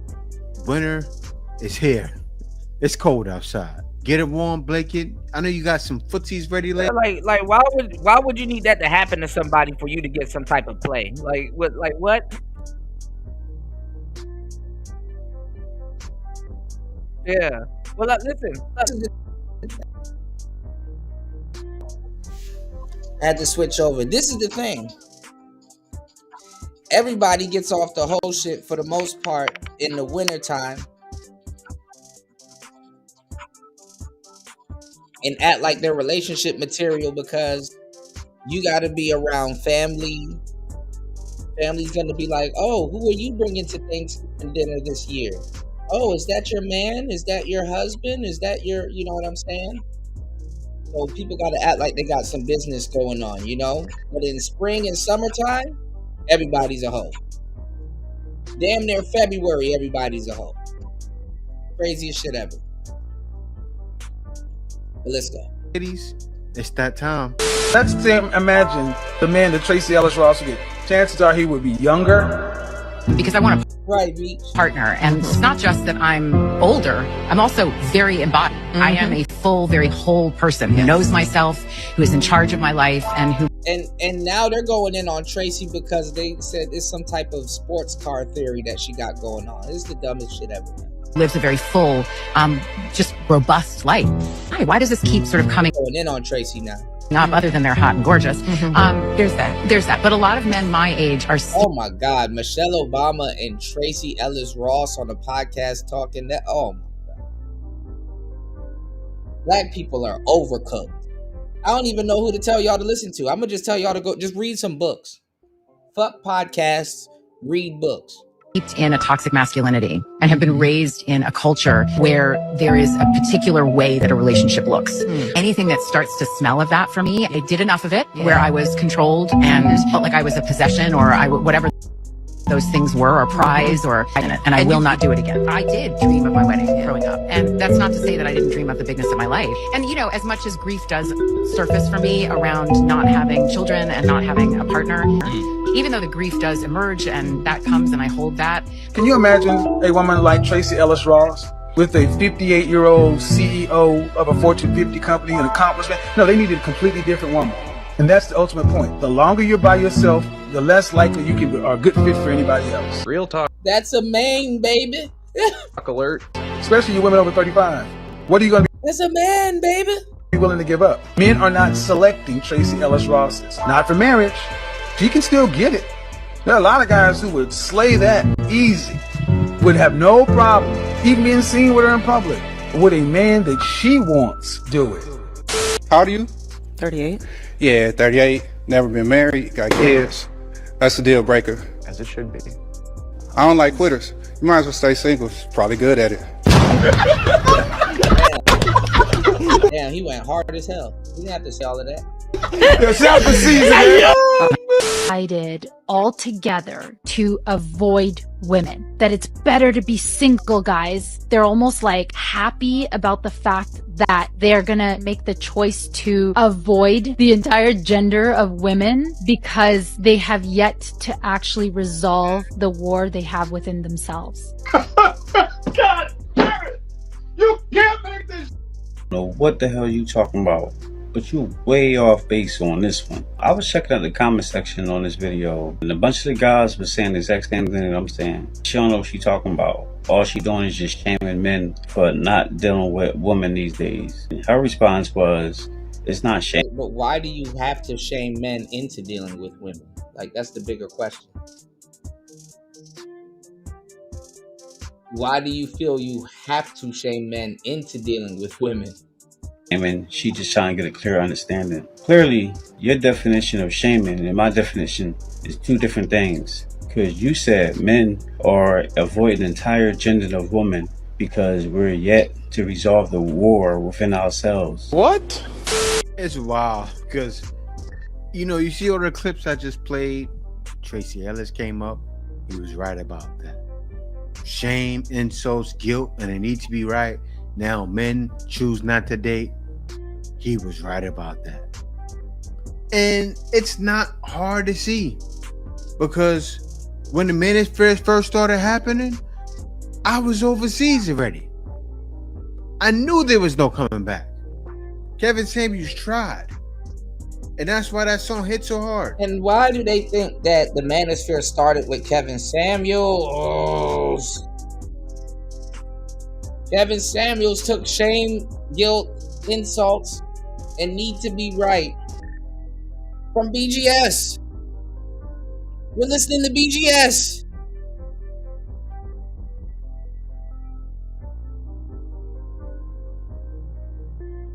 L: Winter is here. It's cold outside. Get a warm blanket. I know you got some footsies ready.
B: Like why would you need that to happen to somebody for you to get some type of play? Like what? Yeah. Well, listen.
H: I had to switch over. This is the thing. Everybody gets off the whole shit for the most part in the wintertime and act like they're relationship material because you got to be around family. Family's going to be like, oh, who are you bringing to Thanksgiving dinner this year? Oh, is that your man? Is that your husband? Is that your, you know what I'm saying? So people got to act like they got some business going on, you know? But in spring and summertime, everybody's a hoe. Damn near February, everybody's a hoe. Craziest shit ever. But let's go.
L: Ladies, it's that time.
D: Let's imagine the man that Tracy Ellis Ross would get. Chances are he would be younger.
N: Because I want a
H: right,
N: partner. And it's not just that I'm older, I'm also very embodied. I am a full, very whole person who knows myself, who is in charge of my life, and who...
H: And now they're going in on Tracy because they said it's some type of sports car theory that she got going on. It's the dumbest shit ever.
N: lives a very full, just robust life. Why does this keep sort of coming...
H: Going in on Tracy now.
N: Up other than they're hot and gorgeous. There's that. But a lot of men my age are...
H: Oh my God. Michelle Obama and Tracy Ellis Ross on the podcast talking that. Oh my God. Black people are overcooked. I don't even know who to tell y'all to listen to. I'm going to just tell y'all to go just read some books. Fuck podcasts. Read books.
N: In a toxic masculinity and have been raised in a culture where there is a particular way that a relationship looks. Anything that starts to smell of that for me, I did enough of it where I was controlled and felt like I was a possession or whatever those things were, or prize, or and I will not do it again. I did dream of my wedding growing up, and that's not to say that I didn't dream of the bigness of my life. And you know, as much as grief does surface for me around not having children and not having a partner, even though the grief does emerge and that comes and I hold that.
D: Can you imagine a woman like Tracy Ellis Ross with a 58-year-old CEO of a Fortune 50 company, an accomplishment? No, they needed a completely different woman. And that's the ultimate point. The longer you're by yourself, the less likely you can be a good fit for anybody else.
P: Real talk.
H: That's a man, baby.
P: Talk alert.
D: Especially you women over 35. What are you going to be?
H: That's a man, baby.
D: Be willing to give up? Men are not selecting Tracy Ellis Ross's. Not for marriage. She can still get it. There are a lot of guys who would slay that easy. Would have no problem even being seen with her in public. Would a man that she wants do it?
Q: How old are you?
S: 38.
Q: Yeah, 38. Never been married. Got kids. That's a deal breaker.
S: As it should be.
Q: I don't like quitters. You might as well stay single. Probably good at it.
H: Damn, he went hard as hell. He didn't have to say all of that.
Y: Decided altogether to avoid women. That it's better to be single, guys. They're almost like happy about the fact that they're gonna make the choice to avoid the entire gender of women because they have yet to actually resolve the war they have within themselves.
D: God damn it! You can't make this.
T: Know what the hell you talking about?
A: but you're way off base on this one. I was checking out the comment section on this video, and a bunch of the guys were saying the exact same thing that I'm saying. She don't know what she talking about. All she doing is just shaming men for not dealing with women these days. Her response was, it's not shame.
H: But why do you have to shame men into dealing with women? Like, that's the bigger question. Why do you feel you have to shame men into dealing with women?
A: I mean, she just trying to get a clear understanding. Clearly, your definition of shaming and my definition is two different things. Because you said men are avoiding the entire gender of women because we're yet to resolve the war within ourselves.
L: What? It's wild because, you know, you see all the clips I just played. Tracy Ellis came up. He was right about that. Shame, insults, guilt, and they need to be right. Now men choose not to date. He was right about that. And it's not hard to see because when the manosphere first started happening, I was overseas already. I knew there was no coming back. Kevin Samuels tried. And that's why that song hit so hard.
H: And why do they think that the manosphere started with Kevin Samuels? Kevin Samuels took shame, guilt, insults, and need to be right from BGS. You're listening to BGS.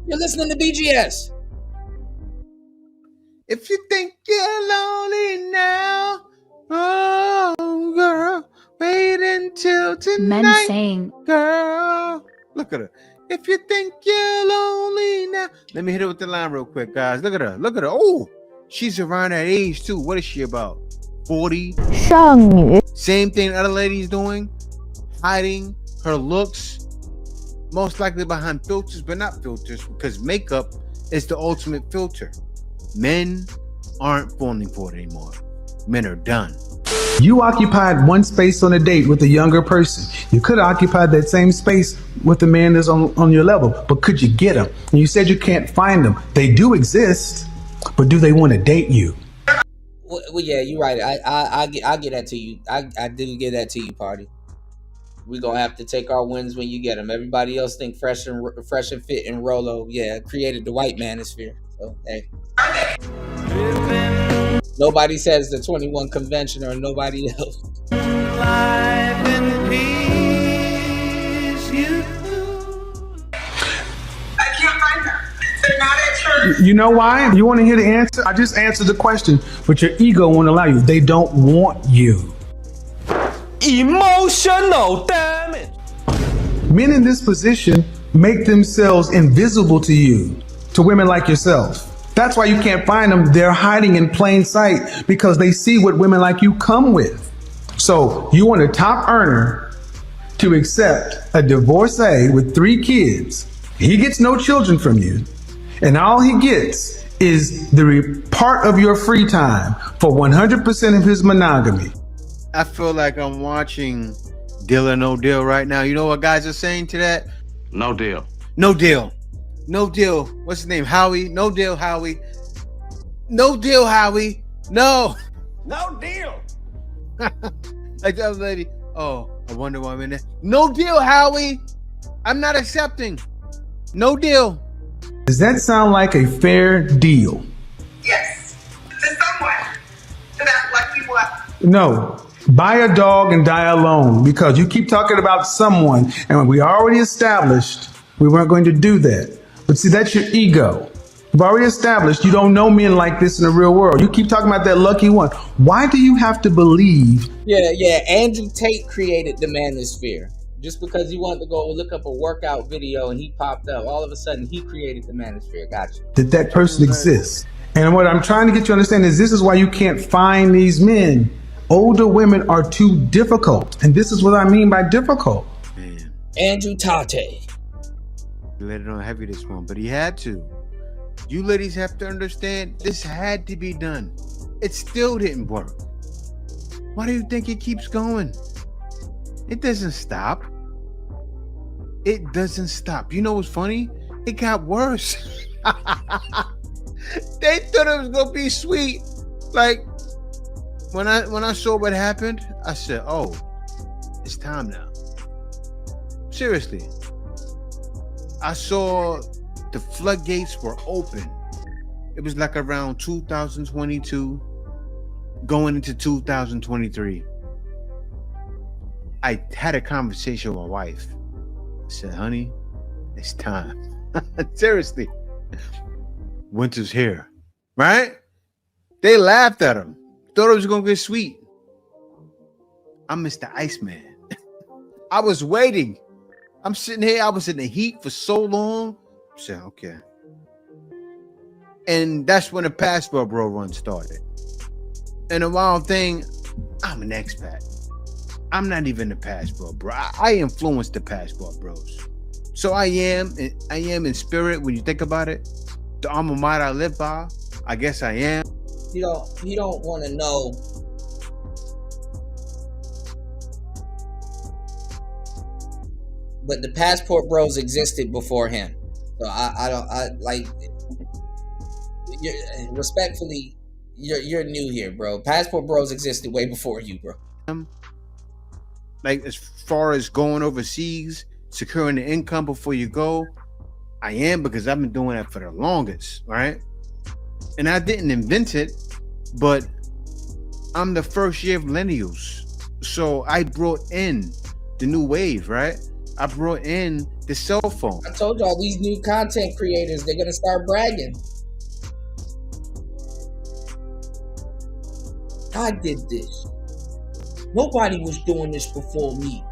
H: You're listening to BGS.
L: If you think you're lonely now, oh girl, wait until tonight.
Y: Men saying,
L: girl, look at her. If you think you're lonely now. Let me hit it with the line real quick, guys. Look at her. Look at her. Oh, she's around that age too. What is she about? 40? Same thing other ladies doing. Hiding her looks. Most likely behind filters, but not filters because makeup is the ultimate filter. Men aren't falling for it anymore. Men are done.
Z: You occupied one space on a date with a younger person. You could have occupied that same space with the man that's on your level, but could you get them? And you said you can't find them. They do exist, but do they want to date you?
H: Well, yeah, you're right. I get that to you. I didn't get that to you, party. We're gonna have to take our wins when you get them. Everybody else think fresh and fit and Rolo, yeah, created the white manosphere. So hey, nobody says the 21 Convention or nobody else.
E: Life in peace, I can't find them. They're not at church.
Z: You know why? You want to hear the answer? I just answered the question, but your ego won't allow you. They don't want you.
E: Emotional damage.
Z: Men in this position make themselves invisible to you, to women like yourself. That's why you can't find them. They're hiding in plain sight because they see what women like you come with. So you want a top earner to accept a divorcee with 3 kids. He gets no children from you. And all he gets is the part of your free time for 100% of his monogamy.
L: I feel like I'm watching Deal or No Deal right now. You know what guys are saying to that?
G: No deal.
L: No deal. No deal. What's his name? Howie. No deal, Howie. No deal, Howie. No.
E: No deal.
L: Like the other lady. Oh, I wonder why I'm in there. No deal, Howie. I'm not accepting. No deal.
Z: Does that sound like a fair deal?
E: Yes. To someone. To that lucky one.
Z: No. Buy a dog and die alone, because you keep talking about someone, and we already established we weren't going to do that. But see, that's your ego. We've already established you don't know men like this in the real world. You keep talking about that lucky one. Why do you have to believe?
H: Yeah. Andrew Tate created the manosphere. Just because he wanted to go look up a workout video and he popped up, all of a sudden he created the manosphere. Gotcha.
Z: That person exists. And what I'm trying to get you to understand is this is why you can't find these men. Older women are too difficult. And this is what I mean by difficult.
L: Man.
H: Andrew Tate.
L: He let it on heavy this one, but he had to. You ladies have to understand this had to be done. It still didn't work. Why do you think it keeps going? It doesn't stop. It doesn't stop. You know what's funny? It got worse. They thought it was gonna be sweet. Like when I saw what happened, I said, "Oh, it's time now." Seriously, I saw the floodgates were open. It was like around 2022, going into 2023. I had a conversation with my wife. I said, "Honey, it's time." Seriously, winter's here, right? They laughed at him, thought it was gonna get sweet. I'm Mr. Iceman. I was waiting. I'm sitting here. I was in the heat for so long. I said, okay. And that's when the Passport Bro run started. And the wild thing, I'm an expat. I'm not even the Passport Bro. I influenced the Passport Bros. So I am in spirit when you think about it. The alma mater I live by, I guess I am.
H: You don't want to know but the Passport Bros existed before him. So I like respectfully, you're new here, bro. Passport Bros existed way before you, bro.
L: Like as far as going overseas, securing the income before you go, I am, because I've been doing that for the longest, right? And I didn't invent it, but I'm the first year of millennials. So I brought in the new wave, right? I brought in the cell phone.
H: I told y'all these new content creators, they're gonna start bragging. I did this. Nobody was doing this before me,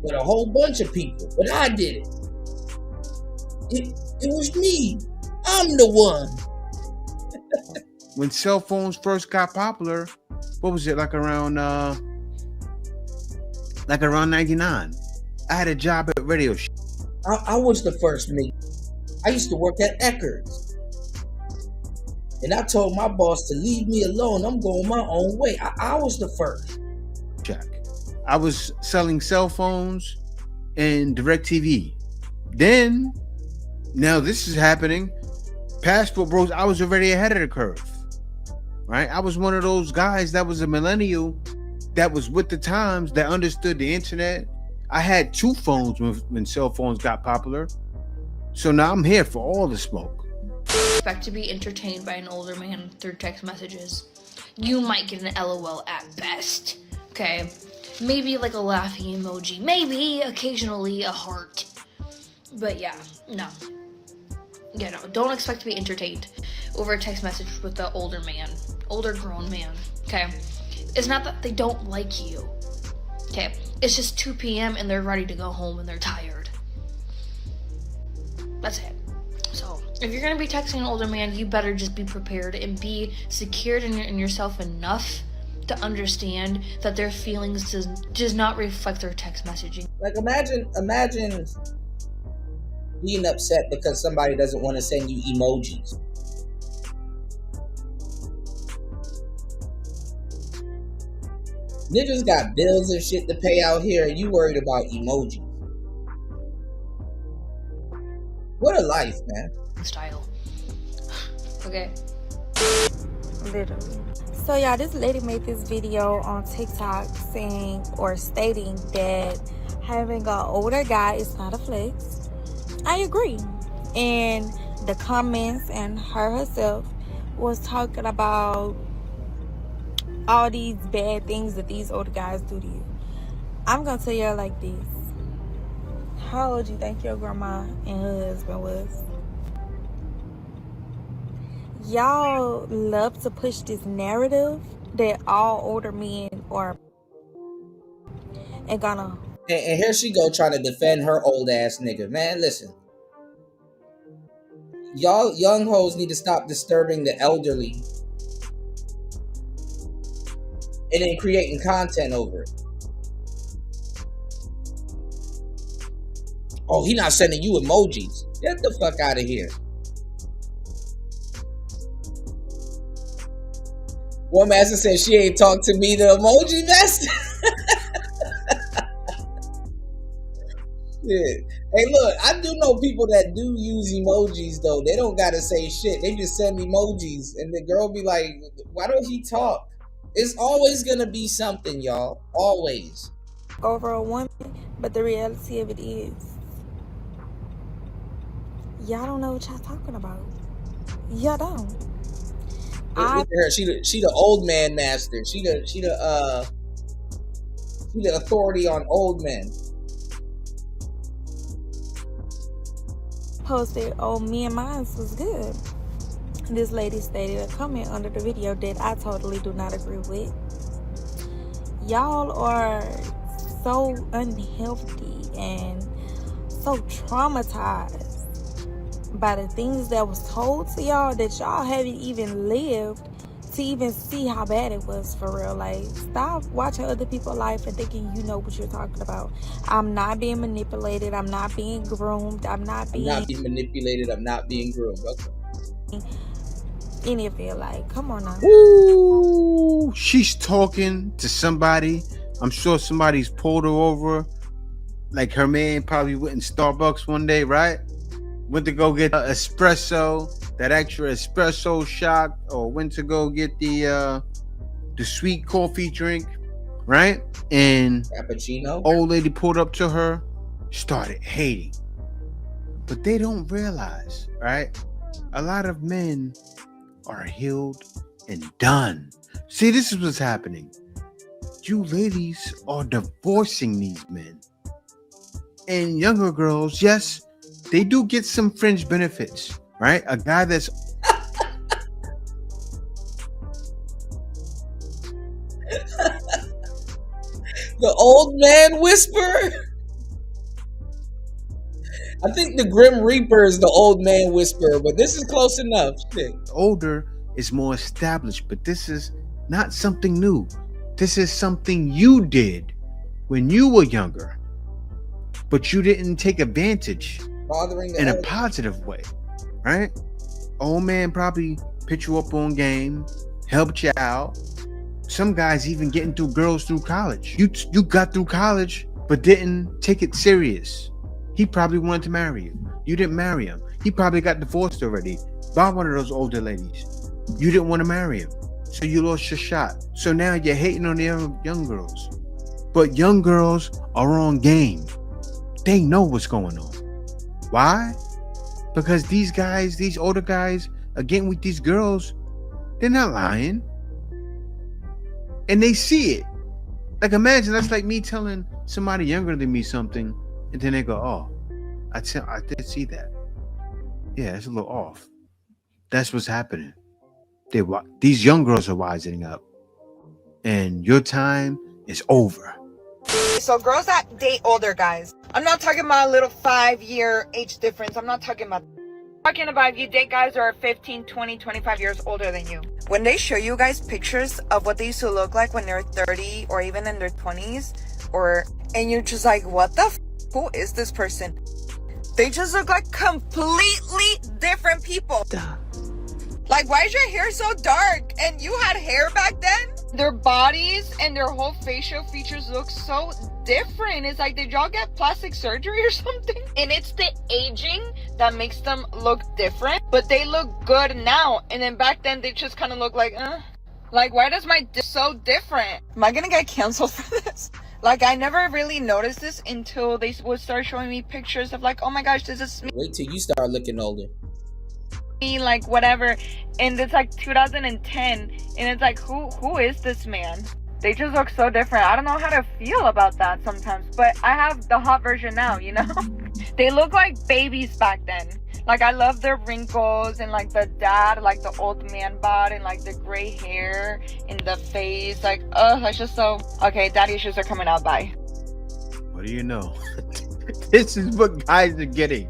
H: but a whole bunch of people. But I did it. It was me. I'm the one.
L: When cell phones first got popular, what was it, like around 99? I had a job at radio.
H: I was the first nigga. I used to work at Eckerd's. And I told my boss to leave me alone. I'm going my own way. I was the first.
L: Check. I was selling cell phones and DirecTV. Then, now this is happening. Passport Bros, I was already ahead of the curve. Right? I was one of those guys that was a millennial that was with the times, that understood the internet. I had 2 phones when cell phones got popular. So now I'm here for all the smoke.
G: Expect to be entertained by an older man through text messages. You might get an LOL at best. Okay? Maybe like a laughing emoji. Maybe occasionally a heart. But yeah, no. Yeah, no. Don't expect to be entertained over a text message with the older man. Older grown man. Okay? It's not that they don't like you. Okay? It's just 2 p.m. and they're ready to go home and they're tired. That's it. So, if you're gonna be texting an older man, you better just be prepared and be secured in yourself enough to understand that their feelings does not reflect their text messaging.
H: Like imagine being upset because somebody doesn't want to send you emojis. Niggas got bills and shit to pay out here and you worried about emojis. What a life, man.
G: Style. Okay.
I: Literally. So yeah, this lady made this video on TikTok saying or stating that having an older guy is not a flex. I agree. And the comments and her herself was talking about all these bad things that these older guys do to you. I'm gonna tell you like this. How old do you think your grandma and her husband was? Y'all love to push this narrative that all older men are and gonna.
H: And here she go trying to defend her old ass nigga. Man, listen. Y'all young hoes need to stop disturbing the elderly and then creating content over it. Oh, he not sending you emojis. Get the fuck out of here. One master said she ain't talked to me, the emoji master. Shit. Hey, look, I do know people that do use emojis though. They don't gotta say shit. They just send emojis, and the girl be like, "Why don't he talk?" It's always gonna be something, y'all. Always.
I: Over a woman, but the reality of it is, y'all don't know what y'all talking about. Y'all don't.
H: Look at her. She the old man master. She the authority on old men.
I: Posted, oh, me and mine was good. This lady stated a comment under the video that I totally do not agree with. Y'all are so unhealthy and so traumatized by the things that was told to y'all that y'all haven't even lived to even see how bad it was for real. Like, stop watching other people's life and thinking you know what you're talking about. I'm not being manipulated. I'm not being groomed. I'm not being
H: manipulated. I'm not being groomed. Okay.
I: Any of it. Like, come on now.
L: Ooh, she's talking to somebody. I'm sure somebody's pulled her over. Like, her man probably went in Starbucks one day, right? Went to go get an espresso, that extra espresso shot, or went to go get the sweet coffee drink, right? And
H: cappuccino.
L: Old lady pulled up to her, started hating. But they don't realize, right? A lot of men are healed and done. See, this is what's happening. You ladies are divorcing these men. And younger girls, yes, they do get some fringe benefits, right? A guy that's
H: the old man whisperer. I think the Grim Reaper is the old man whisperer, but this is close enough. Shit.
L: Older is more established, but this is not something new. This is something you did when you were younger, but you didn't take advantage in a positive way, right? Old man probably put you up on game, helped you out. Some guys even getting through girls through college. You got through college, but didn't take it serious. He probably wanted to marry you. You didn't marry him. He probably got divorced already by one of those older ladies. You didn't want to marry him, so you lost your shot. So now you're hating on the young girls. But young girls are on game. They know what's going on. Why? Because these guys, these older guys, are getting with these girls. They're not lying. And they see it. Like, imagine that's like me telling somebody younger than me something, and then they go, oh, I did see that. Yeah, it's a little off. That's what's happening. These young girls are wising up. And your time is over.
C: So girls that date older guys, I'm not talking about a little 5-year age difference. I'm not talking about if you date guys who are 15, 20, 25 years older than you. When they show you guys pictures of what they used to look like when they're 30 or even in their 20s, and you're just like, what the f? Who is this person? They just look like completely different people. Duh. Like, why is your hair so dark? And you had hair back then? Their bodies and their whole facial features look so different. It's like, did y'all get plastic surgery or something? And it's the aging that makes them look different, but they look good now. And then back then, they just kind of look like, Like, why does my so different? Am I gonna get canceled for this? Like, I never really noticed this until they would start showing me pictures of like, oh my gosh, this is me.
H: Wait till you start looking older.
C: Like, whatever. And it's like 2010. And it's like, who is this man? They just look so different. I don't know how to feel about that sometimes. But I have the hot version now, you know? They look like babies back then. Like, I love their wrinkles and like the dad, like the old man bod and like the gray hair in the face. Like, that's just so... Okay, daddy issues are coming out. Bye.
L: What do you know? This is what guys are getting.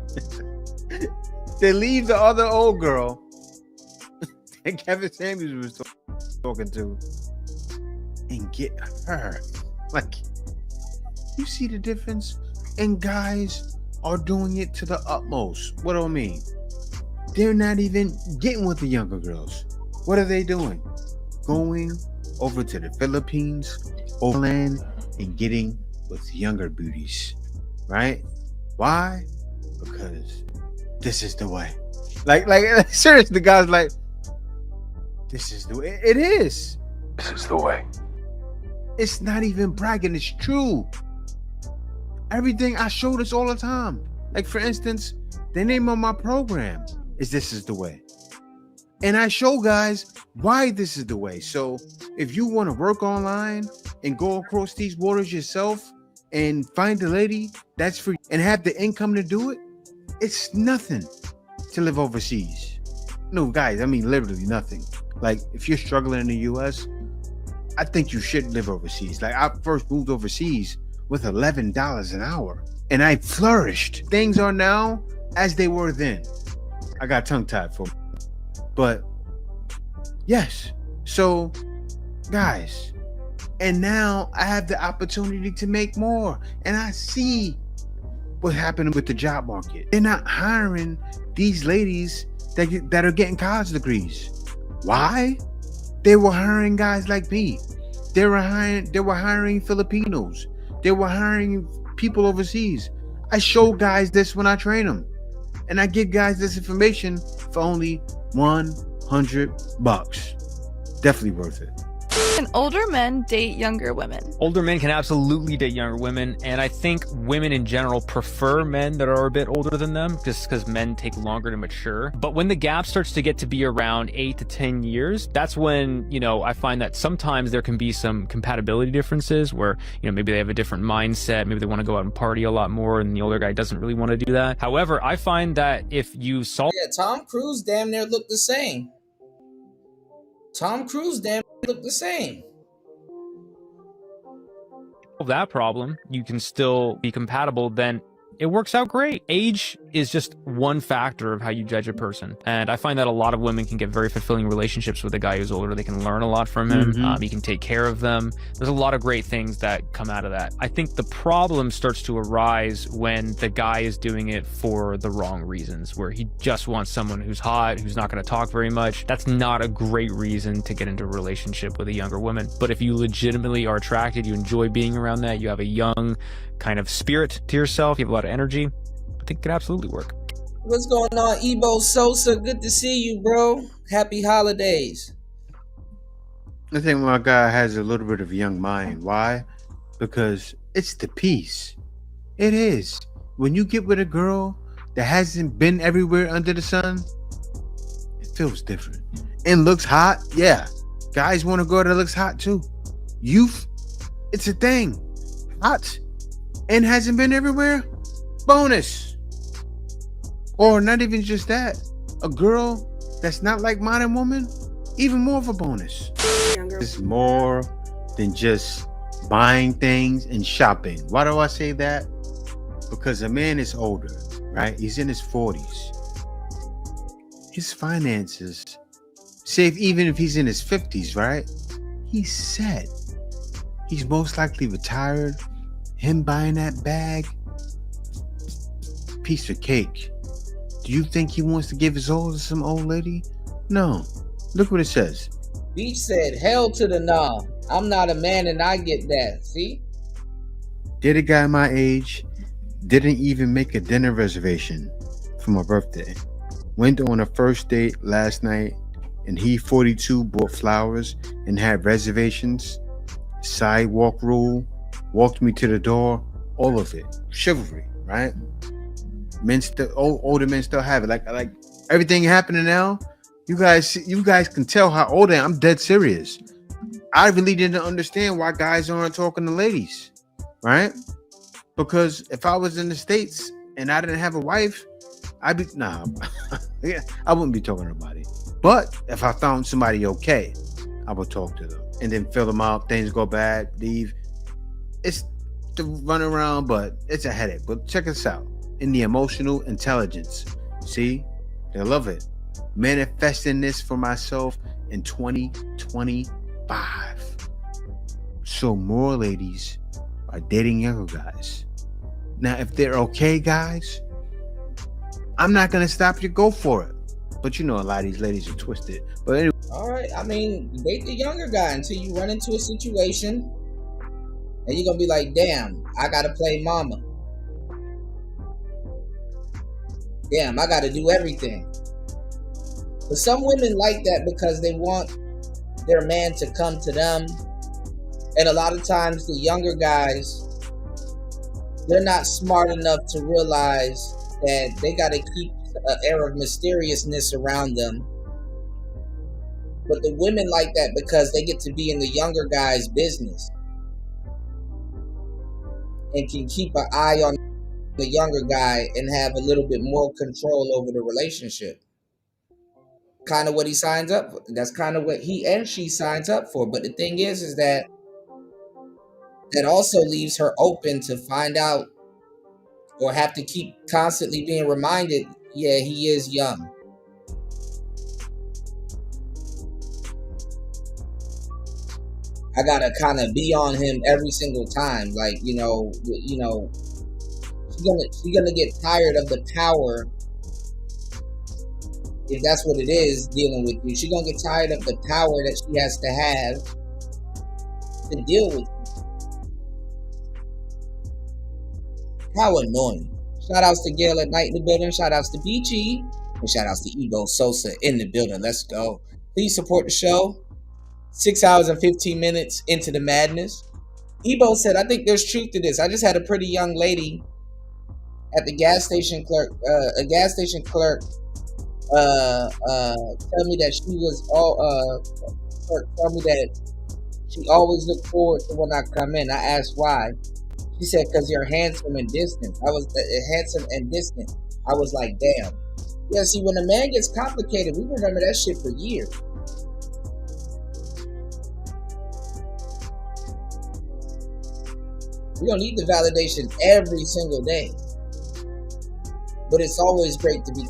L: They leave the other old girl that Kevin Samuels was talking to and get her. Like, you see the difference? And guys are doing it to the utmost. What do I mean? They're not even getting with the younger girls. What are they doing? Going over to the Philippines, overland, and getting with younger beauties, right? Why? Because this is the way. Like seriously, the guy's like, this is the way. It is.
J: This is the way.
L: It's not even bragging. It's true. Everything I show this all the time. Like for instance, the name of my program is This Is the Way. And I show guys why this is the way. So if you want to work online and go across these waters yourself and find a lady that's free and have the income to do it, it's nothing to live overseas. No, guys, I mean literally nothing. Like if you're struggling in the US, I think you should live overseas. Like I first moved overseas with $11 an hour and I flourished. Things are now as they were then. I got tongue-tied for me. But yes, so guys, and now I have the opportunity to make more. And I see what happened with the job market. They're not hiring these ladies that are getting college degrees. Why? They were hiring guys like me. They were hiring Filipinos. They were hiring people overseas. I show guys this when I train them. And I give guys this information for only $100. Definitely worth it.
K: Can older men date younger women?
P: Older men can absolutely date younger women, and I think women in general prefer men that are a bit older than them, just because men take longer to mature. But when the gap starts to get to be around 8 to 10 years, that's when, you know, I find that sometimes there can be some compatibility differences where, you know, maybe they have a different mindset, maybe they want to go out and party a lot more, and the older guy doesn't really want to do that. However, I find that if you solve...
H: Yeah, Tom Cruise damn near looked the same. Tom Cruise damn near looked the same.
P: that problem, you can still be compatible, then it works out great. Age is just one factor of how you judge a person. And I find that a lot of women can get very fulfilling relationships with a guy who's older. They can learn a lot from him. He can take care of them. There's a lot of great things that come out of that. I think the problem starts to arise when the guy is doing it for the wrong reasons, where he just wants someone who's hot, who's not going to talk very much. That's not a great reason to get into a relationship with a younger woman. But if you legitimately are attracted, you enjoy being around that, you have a young kind of spirit to yourself, you have a lot of energy, I think it could absolutely work.
H: What's going on, Ebo Sosa? Good to see you, bro. Happy holidays.
L: I think my guy has a little bit of a young mind. Why? Because it's the peace. It is. When you get with a girl that hasn't been everywhere under the sun, it feels different. And looks hot, yeah. Guys want a girl that looks hot too. Youth, it's a thing. Hot and hasn't been everywhere, bonus. Or not even just that, a girl that's not like modern woman, even more of a bonus. It's more than just buying things and shopping. Why do I say that? Because a man is older, right? He's in his 40s. His finances, say even if he's in his 50s, right? He's set. He's most likely retired. Him buying that bag, piece of cake. Do you think he wants to give his all to some old lady? No. Look what it says.
H: Beach said, hell to the nah. I'm not a man and I get that. See?
L: Did a guy my age, didn't even make a dinner reservation for my birthday. Went on a first date last night and he, 42, bought flowers and had reservations. Sidewalk rule. Walked me to the door, all of it. Chivalry, right? Men still, older men still have it. Like everything happening now, you guys can tell how old I am. I'm dead serious. I really didn't understand why guys aren't talking to ladies, right? Because if I was in the States and I didn't have a wife, I wouldn't be talking to nobody. But if I found somebody okay, I would talk to them and then fill them out. Things go bad, leave. It's to run around, but it's a headache. But check us out. In the emotional intelligence. See? They love it. Manifesting this for myself in 2025. So more ladies are dating younger guys. Now, if they're okay, guys, I'm not going to stop you. Go for it. But you know, a lot of these ladies are twisted. But anyway.
H: All right. I mean, date the younger guy until you run into a situation and you're going to be like, damn, I got to play mama. damn, I gotta do everything. But some women like that because they want their man to come to them. And a lot of times the younger guys, they're not smart enough to realize that they gotta keep an air of mysteriousness around them. But the women like that because they get to be in the younger guy's business and can keep an eye on the younger guy and have a little bit more control over the relationship. Kind of what he signs up for. That's kind of what he and she signs up for. But the thing is that also leaves her open to find out or have to keep constantly being reminded, yeah, he is young. I gotta kind of be on him every single time. Like, she's gonna get tired of the power. If that's what it is dealing with you, she's gonna get tired of the power that she has to have to deal with you. How annoying. Shout outs to Gail at Night in the building. Shout outs to BG. And shout outs to Ego Sosa in the building. Let's go. Please support the show. 6 hours and 15 minutes into the madness. Ebo said, I think there's truth to this. I just had a pretty young lady at the gas station clerk, tell me that she was tell me that she always looked forward to when I come in. I asked why. She said, because you're handsome and distant. I was handsome and distant. I was like, damn. Yeah, see, when a man gets complicated, we remember that shit for years. We don't need the validation every single day. But it's always great to be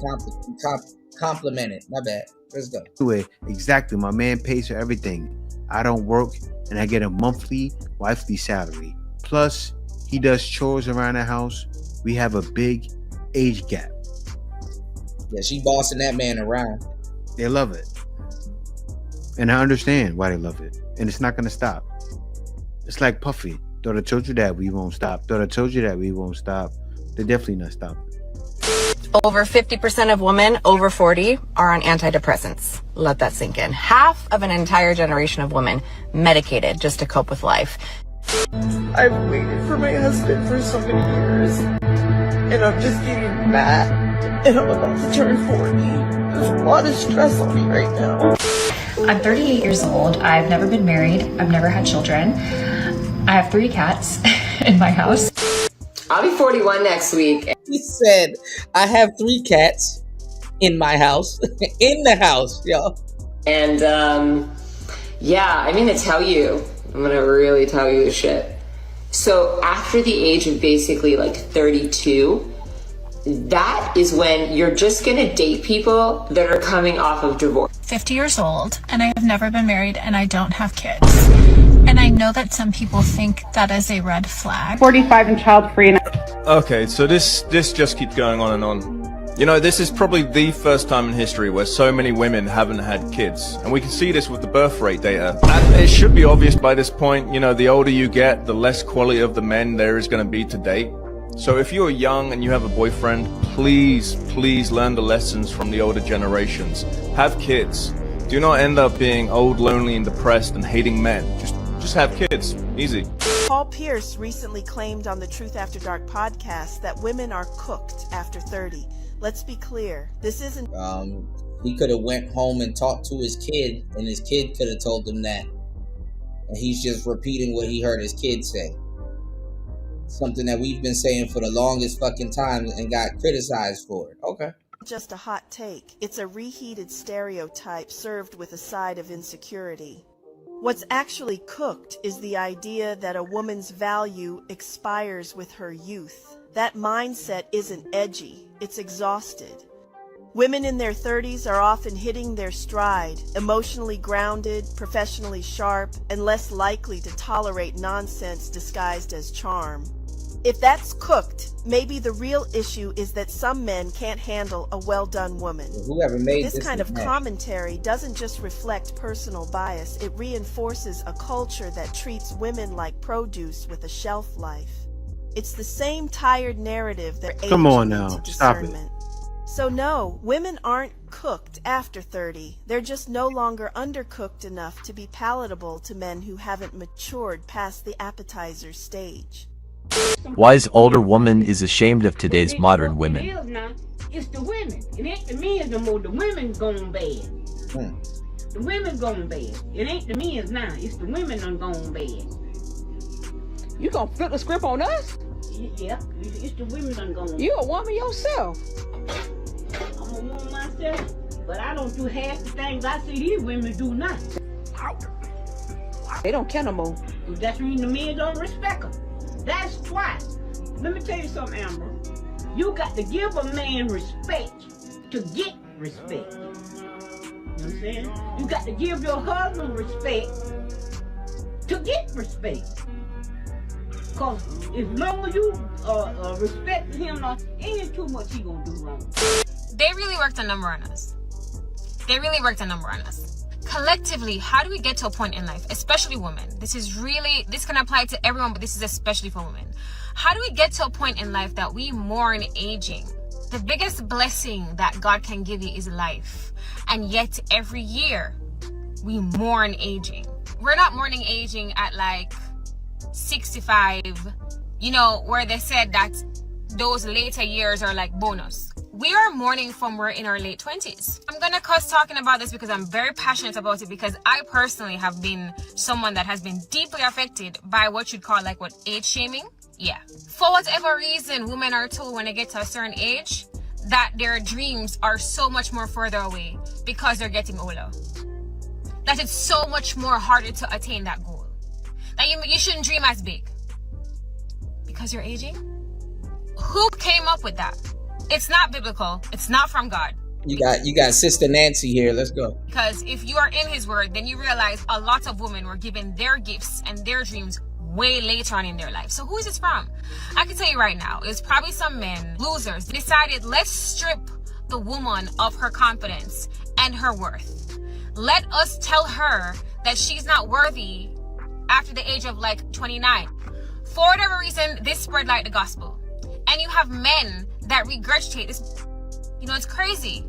H: complimented. My bad. Let's go.
L: Anyway, exactly. My man pays for everything. I don't work and I get a monthly wifely salary. Plus, he does chores around the house. We have a big age gap.
H: Yeah, she bossing that man around.
L: They love it. And I understand why they love it. And it's not going to stop. It's like Puffy. Thought I told you that we won't stop. Thought I told you that we won't stop. They're definitely not stopping.
N: Over 50% of women over 40 are on antidepressants. Let that sink in. Half of an entire generation of women medicated just to cope with life.
J: I've waited for my husband for so many years, and I'm just getting mad, and I'm about to turn 40. There's a lot of stress on me right now.
R: I'm 38 years old. I've never been married. I've never had children. I have 3 cats in my house.
N: I'll be 41 next week.
H: He said, I have 3 cats in my house. In the house, yo.
N: And, yeah, I'm gonna tell you. I'm gonna really tell you the shit. So after the age of basically like 32, that is when you're just gonna date people that are coming off of divorce.
R: 50 years old, and I have never been married, and I don't have kids. And I know that some people think that is a red flag.
S: 45 and child free.
T: Okay, so this just keeps going on and on. You know, this is probably the first time in history where so many women haven't had kids. And we can see this with the birth rate data. And it should be obvious by this point, you know, the older you get, the less quality of the men there is going to be to date. So if you're young and you have a boyfriend, please learn the lessons from the older generations. Have kids. Do not end up being old, lonely, and depressed and hating men. Just have kids. Easy.
M: Paul Pierce recently claimed on the Truth After Dark podcast that women are cooked after 30. Let's be clear. This isn't...
H: He could have went home and talked to his kid, and his kid could have told him that. And he's just repeating what he heard his kid say. Something that we've been saying for the longest fucking time and got criticized for it. Okay.
M: Just a hot take. It's a reheated stereotype served with a side of insecurity. What's actually cooked is the idea that a woman's value expires with her youth. That mindset isn't edgy, it's exhausted. Women in their 30s are often hitting their stride, emotionally grounded, professionally sharp, and less likely to tolerate nonsense disguised as charm. If that's cooked, maybe the real issue is that some men can't handle a well-done woman.
H: Whoever made
M: this kind of commentary doesn't just reflect personal bias, it reinforces a culture that treats women like produce with a shelf life. It's the same tired narrative that
L: Come on now, stop it.
M: So no, women aren't cooked after 30. They're just no longer undercooked enough to be palatable to men who haven't matured past the appetizer stage.
O: Wise older woman is ashamed of today's modern women.
S: It's the women. It ain't the men no more. The women going bad. The women going bad. It ain't the men's now. It's the women done gone bad.
U: You gonna flip the script on us?
S: Yeah, it's the women done gone.
U: You a woman yourself.
S: I'm a woman myself, but I don't do half the things I see these women do now.
U: They don't care no more.
S: That's when the men don't respect them. That's why. Let me tell you something, Amber. You got to give a man respect to get respect. You know what I'm saying? You got to give your husband respect to get respect. Because as long as you respect him, ain't too much he gonna do wrong.
V: They really worked a number on us. They really worked a number on us. Collectively, how do we get to a point in life, especially women? This can apply to everyone, but this is especially for women. How do we get to a point in life that we mourn aging? The biggest blessing that God can give you is life. And yet every year we mourn aging. We're not mourning aging at like 65, you know, where they said that those later years are like bonus. We are mourning from we're in our late 20s. I'm gonna cuss talking about this because I'm very passionate about it, because I personally have been someone that has been deeply affected by what you'd call like age shaming. Yeah. For whatever reason, women are told when they get to a certain age that their dreams are so much more further away because they're getting older. That it's so much more harder to attain that goal. That you shouldn't dream as big because you're aging. Who came up with that? It's not biblical. It's not from God.
H: You got Sister Nancy here. Let's go.
V: Because if you are in his word, then you realize a lot of women were given their gifts and their dreams way later on in their life. So who is this from? I can tell you right now, it's probably some men, losers, decided let's strip the woman of her confidence and her worth. Let us tell her that she's not worthy after the age of like 29. For whatever reason, this spread like the gospel. And you have men that regurgitate this. You know, it's crazy.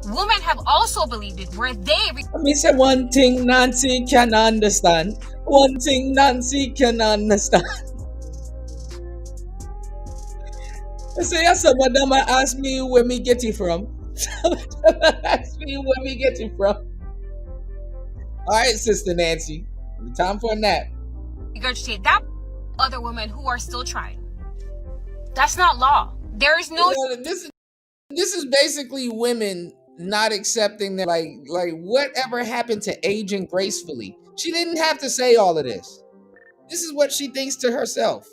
V: Women have also believed it, where they...
H: Let me say one thing Nancy can understand. One thing Nancy can understand. I say, yes, madam, ask me where me get it from. Ask me where me get it from. All right, Sister Nancy. Time for a nap.
V: Regurgitate that other women who are still trying. That's not law. There is no...
H: This is basically women not accepting that, like whatever happened to aging gracefully. She didn't have to say all of this. This is what she thinks to herself.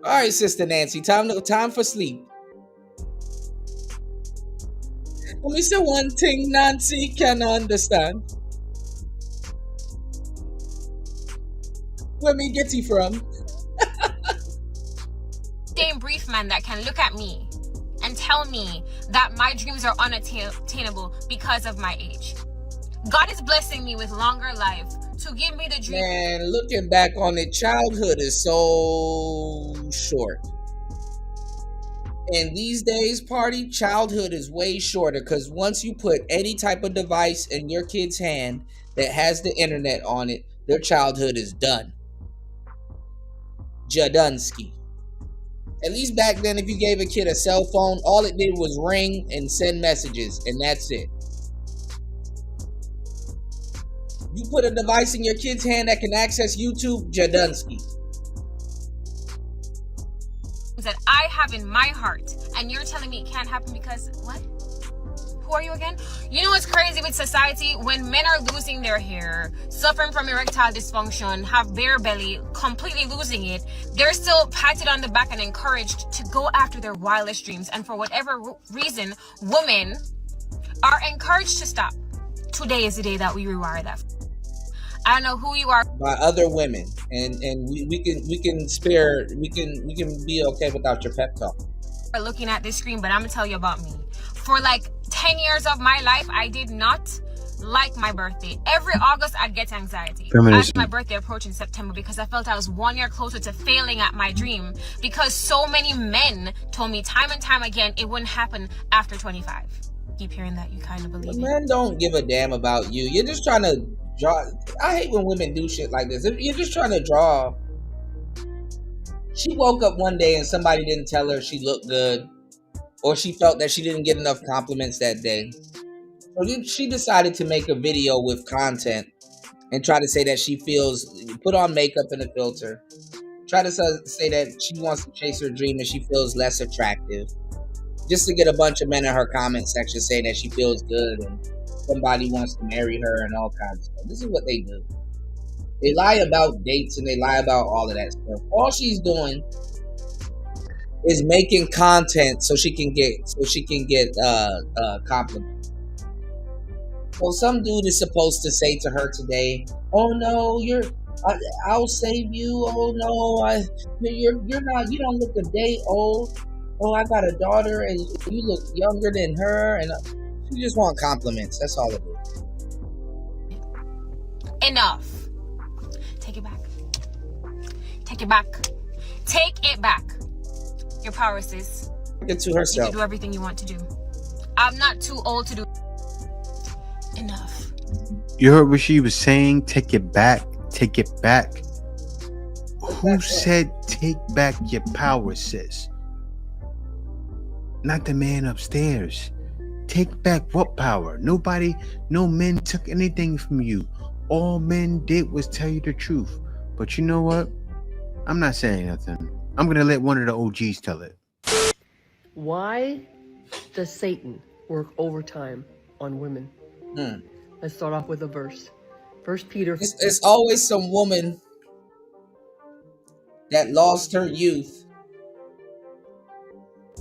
H: All right, Sister Nancy, time for sleep. Let me say one thing Nancy can understand. Where me get it from?
V: Same brief man that can look at me and tell me that my dreams are unattainable because of my age. God is blessing me with longer life to give me the dream.
H: Man, looking back on it, childhood is so short. And these days, party, childhood is way shorter, because once you put any type of device in your kid's hand that has the internet on it, their childhood is done. Jadunsky. At least back then, if you gave a kid a cell phone, all it did was ring and send messages, and that's it. You put a device in your kid's hand that can access YouTube, Jadunsky.
V: That I have in my heart, and you're telling me it can't happen because what? Who are you again? You know what's crazy with society? When men are losing their hair, suffering from erectile dysfunction, have bare belly, completely losing it, they're still patted on the back and encouraged to go after their wildest dreams. And for whatever reason, women are encouraged to stop. Today is the day that we rewire that. I don't know who you are.
H: By other women, and we can be okay without your pep talk.
V: Looking at this screen, but I'm gonna tell you about me. For like 10 years of my life, I did not like my birthday. Every August I'd get anxiety.
L: Feminism.
V: As my birthday approached in September, because I felt I was 1 year closer to failing at my dream, because so many men told me time and time again it wouldn't happen after 25. Keep hearing that, you kind of believe it.
H: Men don't give a damn about you. You're just trying to draw. I hate when women do shit like this. You're just trying to draw. She woke up one day and somebody didn't tell her she looked good, or she felt that she didn't get enough compliments that day. So she decided to make a video with content and try to say that she feels, put on makeup and a filter, try to say that she wants to chase her dream and she feels less attractive, just to get a bunch of men in her comment section saying that she feels good and somebody wants to marry her and all kinds of stuff. This is what they do. They lie about dates and they lie about all of that stuff. All she's doing is making content so she can get compliments. So some dude is supposed to say to her today, "Oh no, I'll save you. Oh no, you don't look a day old. Oh, I got a daughter and you look younger than her." And she just want compliments. That's all it is.
V: Enough. Take it back. Take it back. Take it back. Your power, sis.
H: Get to
V: You
H: herself.
V: can do everything you want to do. I'm not too old to do. Enough.
L: You heard what she was saying? Take it back. Take it back. Who said take back your power, sis? Not the man upstairs. Take back what power? No men took anything from you. All men did was tell you the truth. But you know what? I'm not saying nothing. I'm going to let one of the OGs tell it.
B: Why does Satan work overtime on women? Let's start off with a verse. 1 Peter.
H: It's always some woman that lost her youth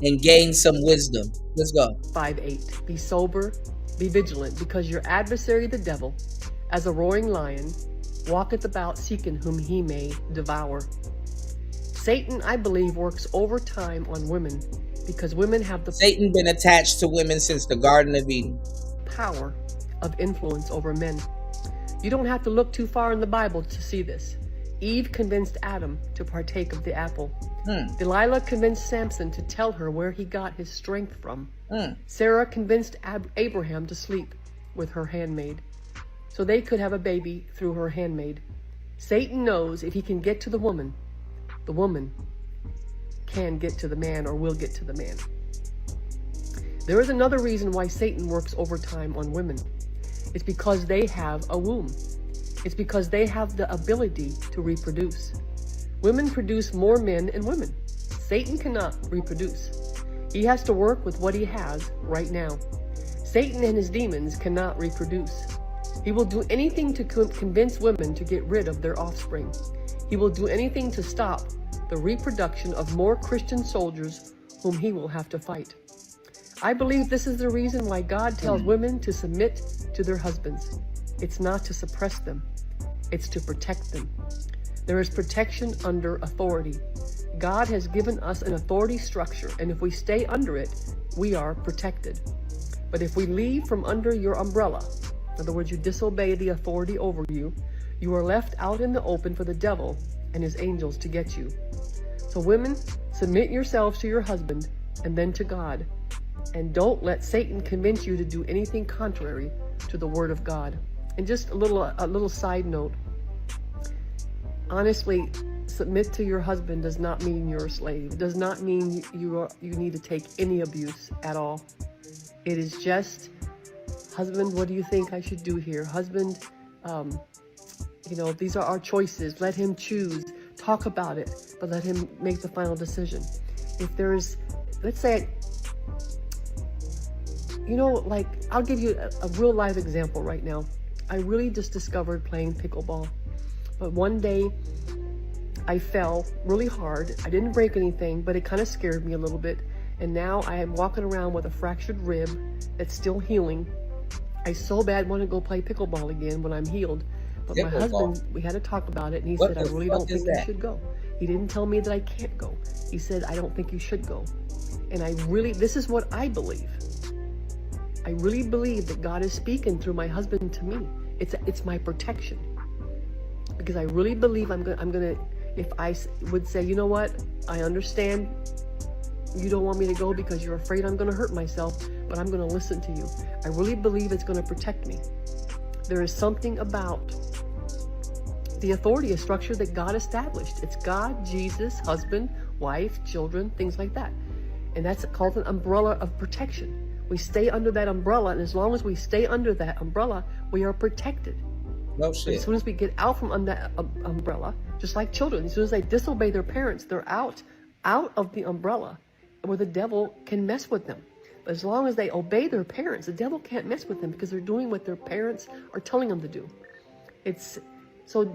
H: and gained some wisdom. Let's go.
B: 5:8. Be sober, be vigilant, because your adversary the devil, as a roaring lion, walketh about seeking whom he may devour. Satan, I believe, works overtime on women because women have the
H: Satan been attached to women since the Garden of Eden.
B: Power of influence over men. You don't have to look too far in the Bible to see this. Eve convinced Adam to partake of the apple. Delilah convinced Samson to tell her where he got his strength from. Sarah convinced Abraham to sleep with her handmaid so they could have a baby through her handmaid. Satan knows if he can get to the woman can get to the man or will get to the man. There is another reason why Satan works overtime on women. It's because they have a womb. It's because they have the ability to reproduce. Women produce more men and women. Satan cannot reproduce. He has to work with what he has right now. Satan and his demons cannot reproduce. He will do anything to convince women to get rid of their offspring. He will do anything to stop the reproduction of more Christian soldiers whom he will have to fight. I believe this is the reason why God tells women to submit to their husbands. It's not to suppress them. It's to protect them. There is protection under authority. God has given us an authority structure, and if we stay under it, we are protected. But if we leave from under your umbrella, in other words, you disobey the authority over you, you are left out in the open for the devil and his angels to get you. So women, submit yourselves to your husband and then to God. And don't let Satan convince you to do anything contrary to the word of God. And just a little side note. Honestly, submit to your husband does not mean you're a slave. It does not mean you need to take any abuse at all. It is just, husband, what do you think I should do here? Husband, these are our choices. Let him choose. Talk about it, but let him make the final decision. If there's, let's say, I'll give you a real life example right now. I really just discovered playing pickleball. But one day I fell really hard. I didn't break anything, but it kind of scared me a little bit. And now I am walking around with a fractured rib that's still healing. I so bad want to go play pickleball again when I'm healed. But my husband, we had to talk about it, and he said, I really don't think you should go. He didn't tell me that I can't go. He said, I don't think you should go. And this is what I believe. I really believe that God is speaking through my husband to me. It's my protection. Because I really believe I'm gonna, if I would say, you know what, I understand you don't want me to go because you're afraid I'm gonna hurt myself, but I'm gonna listen to you. I really believe it's gonna protect me. There is something about the authority structure that God established. It's God, Jesus, husband, wife, children, things like that. And that's called an umbrella of protection. We stay under that umbrella, and as long as we stay under that umbrella, we are protected.
H: No shit.
B: But as soon as we get out from under that umbrella, just like children, as soon as they disobey their parents, they're out of the umbrella where the devil can mess with them. But as long as they obey their parents, the devil can't mess with them because they're doing what their parents are telling them to do. It's so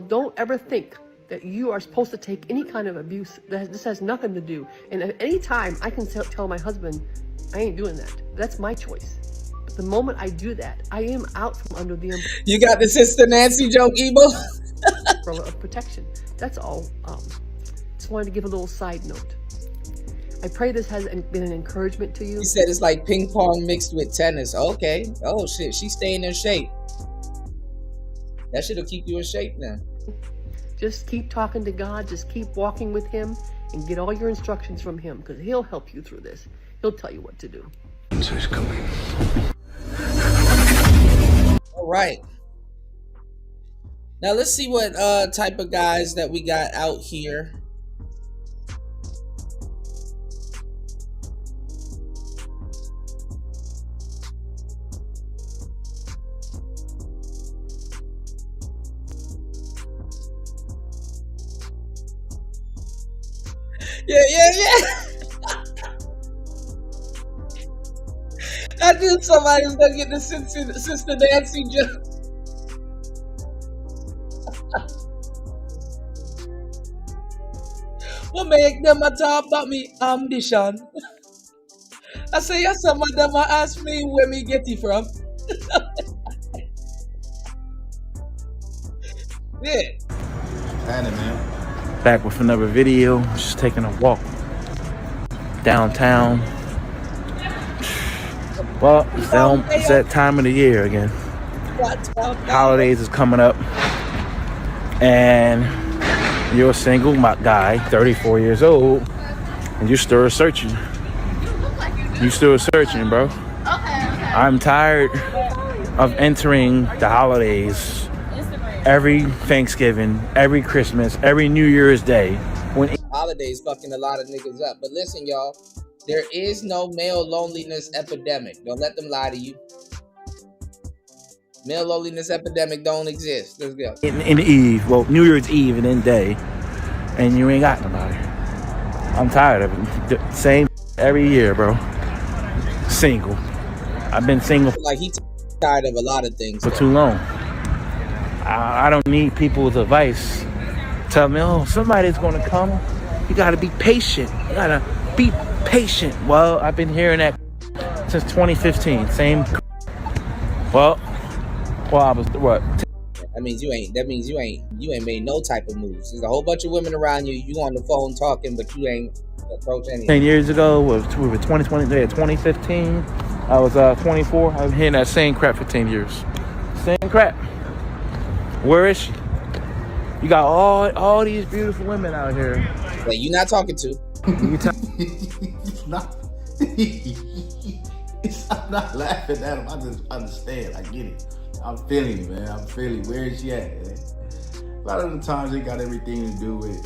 B: don't ever think that you are supposed to take any kind of abuse. This has nothing to do. And at any time, I can tell my husband, I ain't doing that. That's my choice. But the moment I do that, I am out from under the umbrella.
H: You got the Sister Nancy joke, Ebo?
B: Umbrella of protection. That's all. Just wanted to give a little side note. I pray this has been an encouragement to you.
H: He said it's like ping pong mixed with tennis. Okay. Oh shit, she's staying in shape. That shit'll keep you in shape now.
B: Just keep talking to God. Just keep walking with Him and get all your instructions from Him, because He'll help you through this. He'll tell you what to do.
A: Answer's coming.
H: All right. Now let's see what type of guys that we got out here. Yeah. I knew somebody was gonna get the Sister Nancy joke. What make them a talk about me ambition? I say, yes, some of them ask me where me get it from. Yeah.
A: Happening, man. Back with another video. Just taking a walk downtown. Well, it's that time of the year again. Holidays is coming up, and you're a single guy, 34 years old, and you're still searching. You still searching, bro. I'm tired of entering the holidays every Thanksgiving, every Christmas, every New Year's Day. When
H: Holidays fucking a lot of niggas up. But listen, y'all, there is no male loneliness epidemic. Don't let them lie to you. Male loneliness epidemic don't exist. Let's go.
A: in the eve, well, New Year's Eve and then day, and you ain't got nobody. I'm tired of it. Same every year, bro. Single. I've been single
H: like he tired of a lot of things
A: for too long. I don't need people's advice. Tell me, oh, somebody's gonna come. You gotta be patient. You gotta be patient. Well, I've been hearing that since 2015. Same. Well, I was what?
H: That means you ain't made no type of moves. There's a whole bunch of women around you. You on the phone talking, but you ain't approached anything.
A: 10 years ago, we were 2015. I was 24. I've been hearing that same crap for 10 years. Same crap. Where is she? You got all these beautiful women out here
H: that you not talking to.
A: I'm not laughing at him. I just understand. I get it. I'm feeling it, man. I'm feeling where is she at, man? A lot of the times it got everything to do with,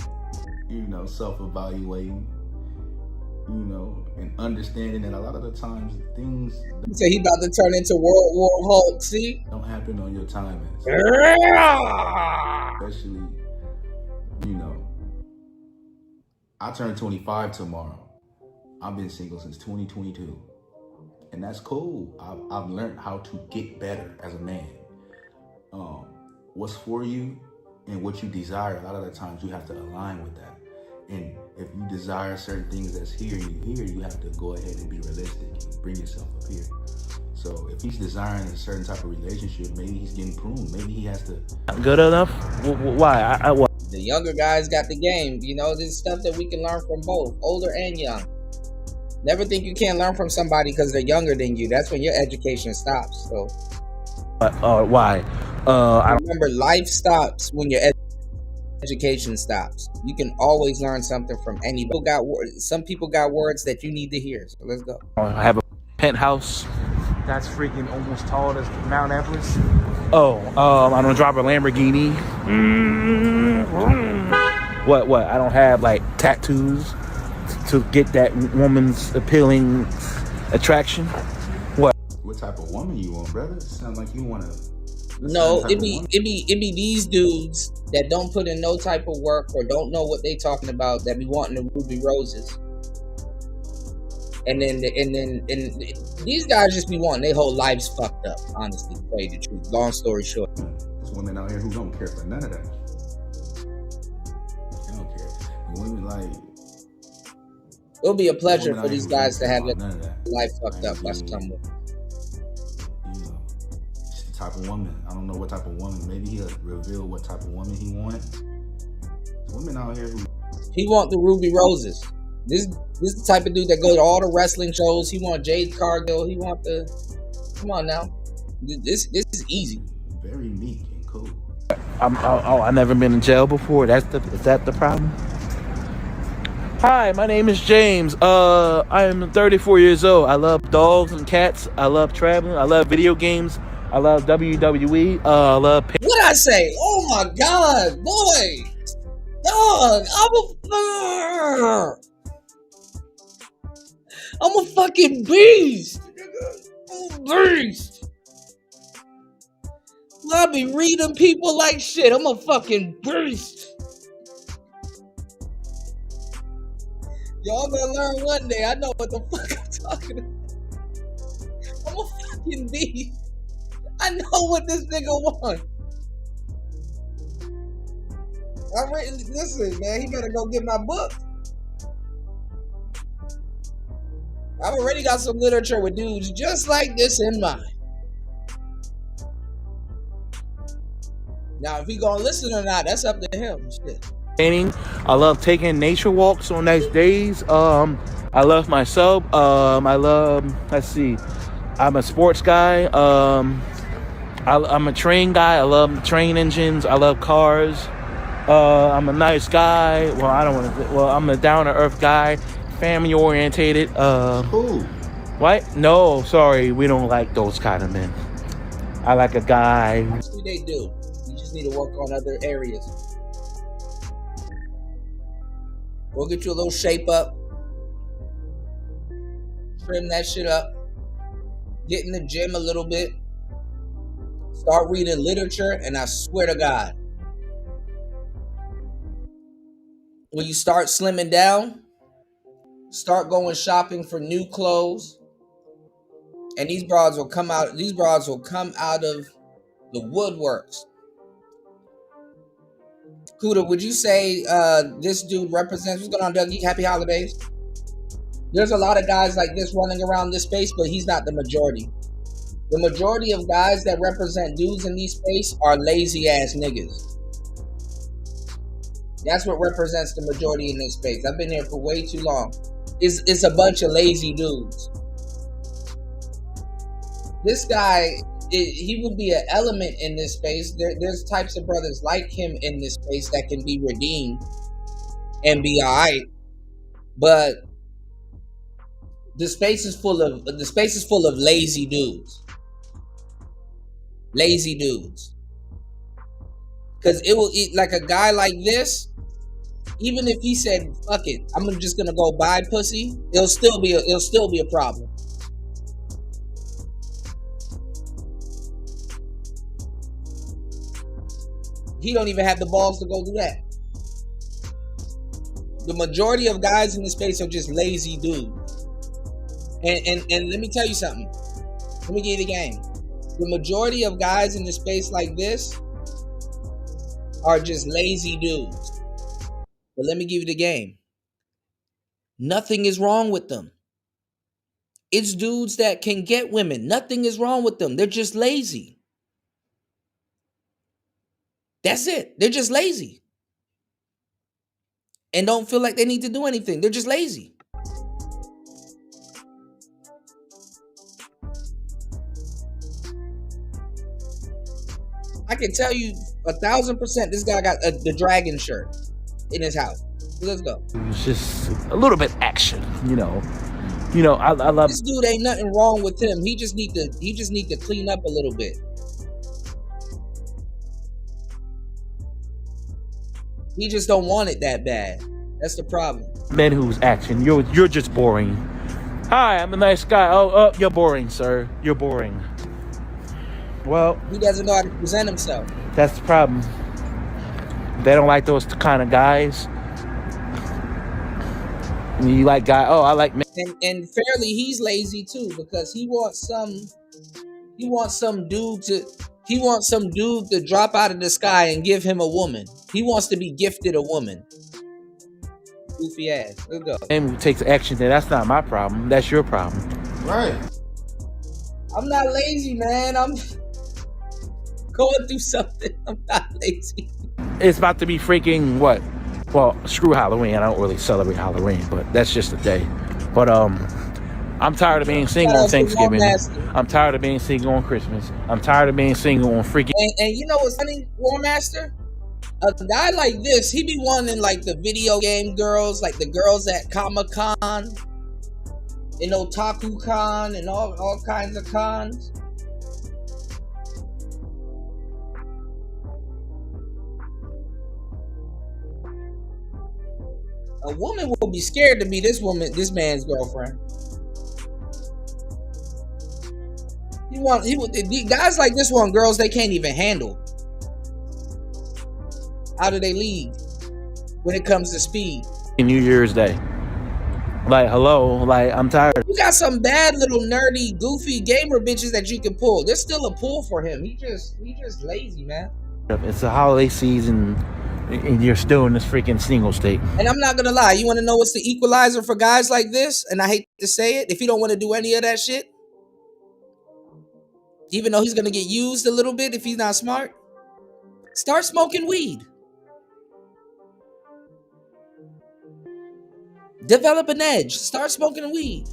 A: self-evaluating, and understanding that a lot of the times things
H: He said he about to turn into World War Hulk, see?
A: Don't happen on your timing. Especially, I turn 25 tomorrow. I've been single since 2022. And that's cool. I've learned how to get better as a man. What's for you and what you desire, a lot of the times you have to align with that. And if you desire certain things that's here and you have to go ahead and be realistic and bring yourself up here. So if he's desiring a certain type of relationship, maybe he's getting pruned. Maybe he has to. Good enough? Why? What?
H: The younger guys got the game. This is stuff that we can learn from both, older and young. Never think you can't learn from somebody because they're younger than you. That's when your education stops. So
A: Why? I don't.
H: remember, life stops when your education stops. You can always learn something from anybody. Some people got words that you need to hear. So let's go.
A: I have a penthouse that's freaking almost tall as Mount Everest. Oh, I don't drive a Lamborghini. What? I don't have like tattoos to get that woman's appealing attraction. What
D: type of woman you want, brother? It sounds like you want to.
H: No, it be these dudes that don't put in no type of work or don't know what they talking about that be wanting the ruby roses. And then these guys just be wanting their whole lives fucked up, honestly, to tell you the truth. Long story short.
D: There's women out here who don't care for none of that. They don't care. Women like...
H: It'll be a pleasure for these guys to have their life fucked up by someone.
D: Type of woman. I don't know what type of woman. Maybe he'll reveal what type of woman he wants. Women out here who...
H: He want the ruby roses. This is the type of dude that go to all the wrestling shows. He want Jade Cargill. He want the... Come on now. This is easy.
D: Very meek and cool.
A: I've never been in jail before. Is that the problem? Hi, my name is James. I am 34 years old. I love dogs and cats. I love traveling. I love video games. I love WWE. I love...
H: What'd I say? Oh my God, boy. Dog, I'm a fucking beast. Beast. I be reading people like shit. I'm a fucking beast. Y'all gonna learn one day. I know what the fuck I'm talking about. I'm a fucking beast. I know what this nigga wants. Listen, man, he better go get my book. I've already got some literature with dudes just like this in mind. Now, if he gonna listen or not, that's up to him. Shit.
A: I love taking nature walks on nice days. I love myself. Let's see. I'm a sports guy. I'm a train guy. I love train engines. I love cars. I'm a nice guy. I'm a down-to-earth guy. Family orientated.
D: Cool.
A: What? No, sorry. We don't like those kind of men. I like a guy.
H: That's what they do. You just need to work on other areas. Go get you a little shape up. Trim that shit up. Get in the gym a little bit. Start reading literature, and I swear to God, when you start slimming down, start going shopping for new clothes, and these broads will come out. These broads will come out of the woodworks. Kuda, would you say this dude represents? What's going on, Dougie? Happy holidays. There's a lot of guys like this running around this space, but he's not the majority. The majority of guys that represent dudes in these space are lazy ass niggas. That's what represents the majority in this space. I've been here for way too long. It's a bunch of lazy dudes. This guy, he would be an element in this space. There's types of brothers like him in this space that can be redeemed and be alright. But the space is full of lazy dudes. Lazy dudes. Because it will eat like a guy like this. Even if he said, fuck it, I'm just gonna go buy pussy, it'll still be a problem. He don't even have the balls to go do that. The majority of guys in this space are just lazy dudes. And let me tell you something. Let me give you the game. The majority of guys in the space like this are just lazy dudes. But let me give you the game. Nothing is wrong with them. It's dudes that can get women. Nothing is wrong with them. They're just lazy. That's it. They're just lazy. And don't feel like they need to do anything. They're just lazy. I can tell you 1,000% this guy got the dragon shirt in his house. Let's go.
A: It's just a little bit action, you know. I love
H: this dude. Ain't nothing wrong with him. He just need to clean up a little bit. He just don't want it that bad. That's the problem.
A: men who's action. You're just boring. Hi, I'm a nice guy. Oh, you're boring, sir. You're boring. Well,
H: he doesn't know how to present himself.
A: That's the problem. They don't like those kind of guys. And you like guy? Oh, I like men.
H: And fairly, he's lazy too because he wants some dude to drop out of the sky and give him a woman. He wants to be gifted a woman. Goofy ass. Let's go.
A: Man who takes action, that's not my problem. That's your problem.
H: Right. I'm not lazy, man. I'm going through something. I'm not lazy.
A: It's about to be freaking what? Well, screw Halloween. I don't really celebrate Halloween, but that's just a day. But I'm tired of being single on Thanksgiving. I'm tired of being single on Christmas. I'm tired of being single on freaking.
H: And you know what's funny, War Master? A guy like this, he be wanting like the video game girls, like the girls at Comic-Con and Otaku Con and all kinds of cons. A woman will be scared to be this man's girlfriend. Guys like this want girls they can't even handle. How do they lead when it comes to speed?
A: New Year's Day. Like, hello, like, I'm tired.
H: You got some bad little nerdy, goofy gamer bitches that you can pull. There's still a pull for him. He just lazy, man.
A: It's a holiday season, and you're still in this freaking single state.
H: And I'm not gonna lie, you want to know what's the equalizer for guys like this? And I hate to say it, if you don't want to do any of that shit, even though he's gonna get used a little bit if he's not smart, start smoking weed. Develop an edge. Start smoking weed.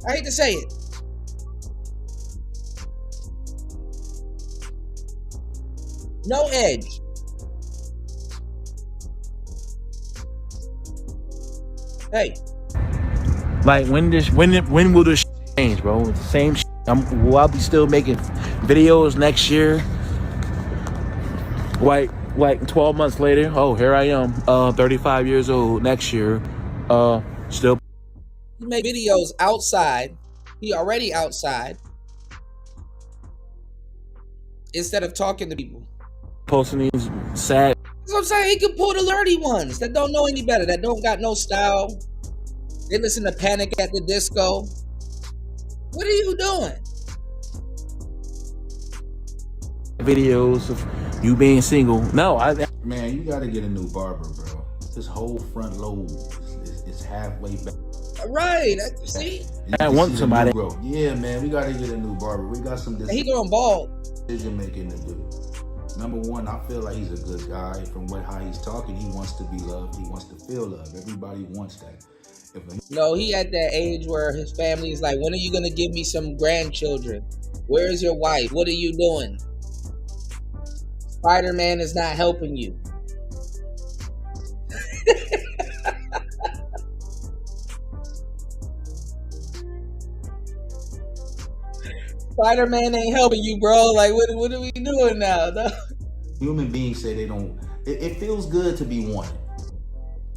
H: I hate to say it. No edge. Hey.
A: Like, when will this change, bro? It's the same shit. Will I be still making videos next year? Like 12 months later, oh, here I am, 35 years old next year, still.
H: He made videos outside. He already outside. Instead of talking to people.
A: Posting these sad.
H: That's what I'm saying. He can pull the nerdy ones that don't know any better, that don't got no style. They listen to Panic at the Disco. What are you doing?
A: Videos of you being single. No,
D: man, you gotta get a new barber, bro. This whole front lobe is halfway back.
H: Right. See?
A: I want somebody.
D: Yeah, man, we gotta get a new barber. We got some
H: he going bald.
D: Decision making to do. Number one, I feel like he's a good guy. From how he's talking, he wants to be loved. He wants to feel love. Everybody wants that.
H: No, he at that age where his family is like, when are you gonna give me some grandchildren? Where's your wife? What are you doing? Spider-Man is not helping you. Spider-Man ain't helping you, bro. Like, what are we doing now? No?
D: Human beings say they don't. It feels good to be wanted.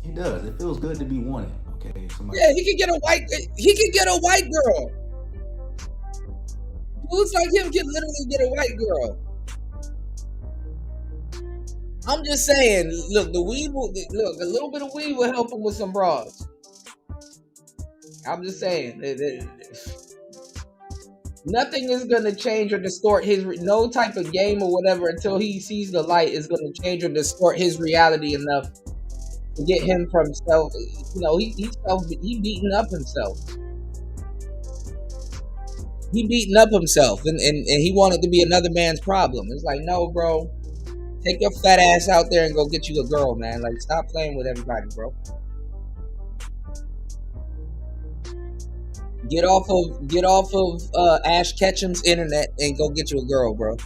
D: It does. It feels good to be wanted. Okay.
H: Yeah, he could get a white girl. Dudes like him can literally get a white girl. I'm just saying, look, a little bit of weed will help him with some bras. I'm just saying, nothing is gonna change or distort no type of game or whatever until he sees the light is gonna change or distort his reality enough to get him from self. You know, he beating up himself. He beating up himself, and he wanted to be another man's problem. It's like, no, bro. Take your fat ass out there and go get you a girl, man. Like, stop playing with everybody, bro. Get off of Ash Ketchum's internet and go get you a girl, bro.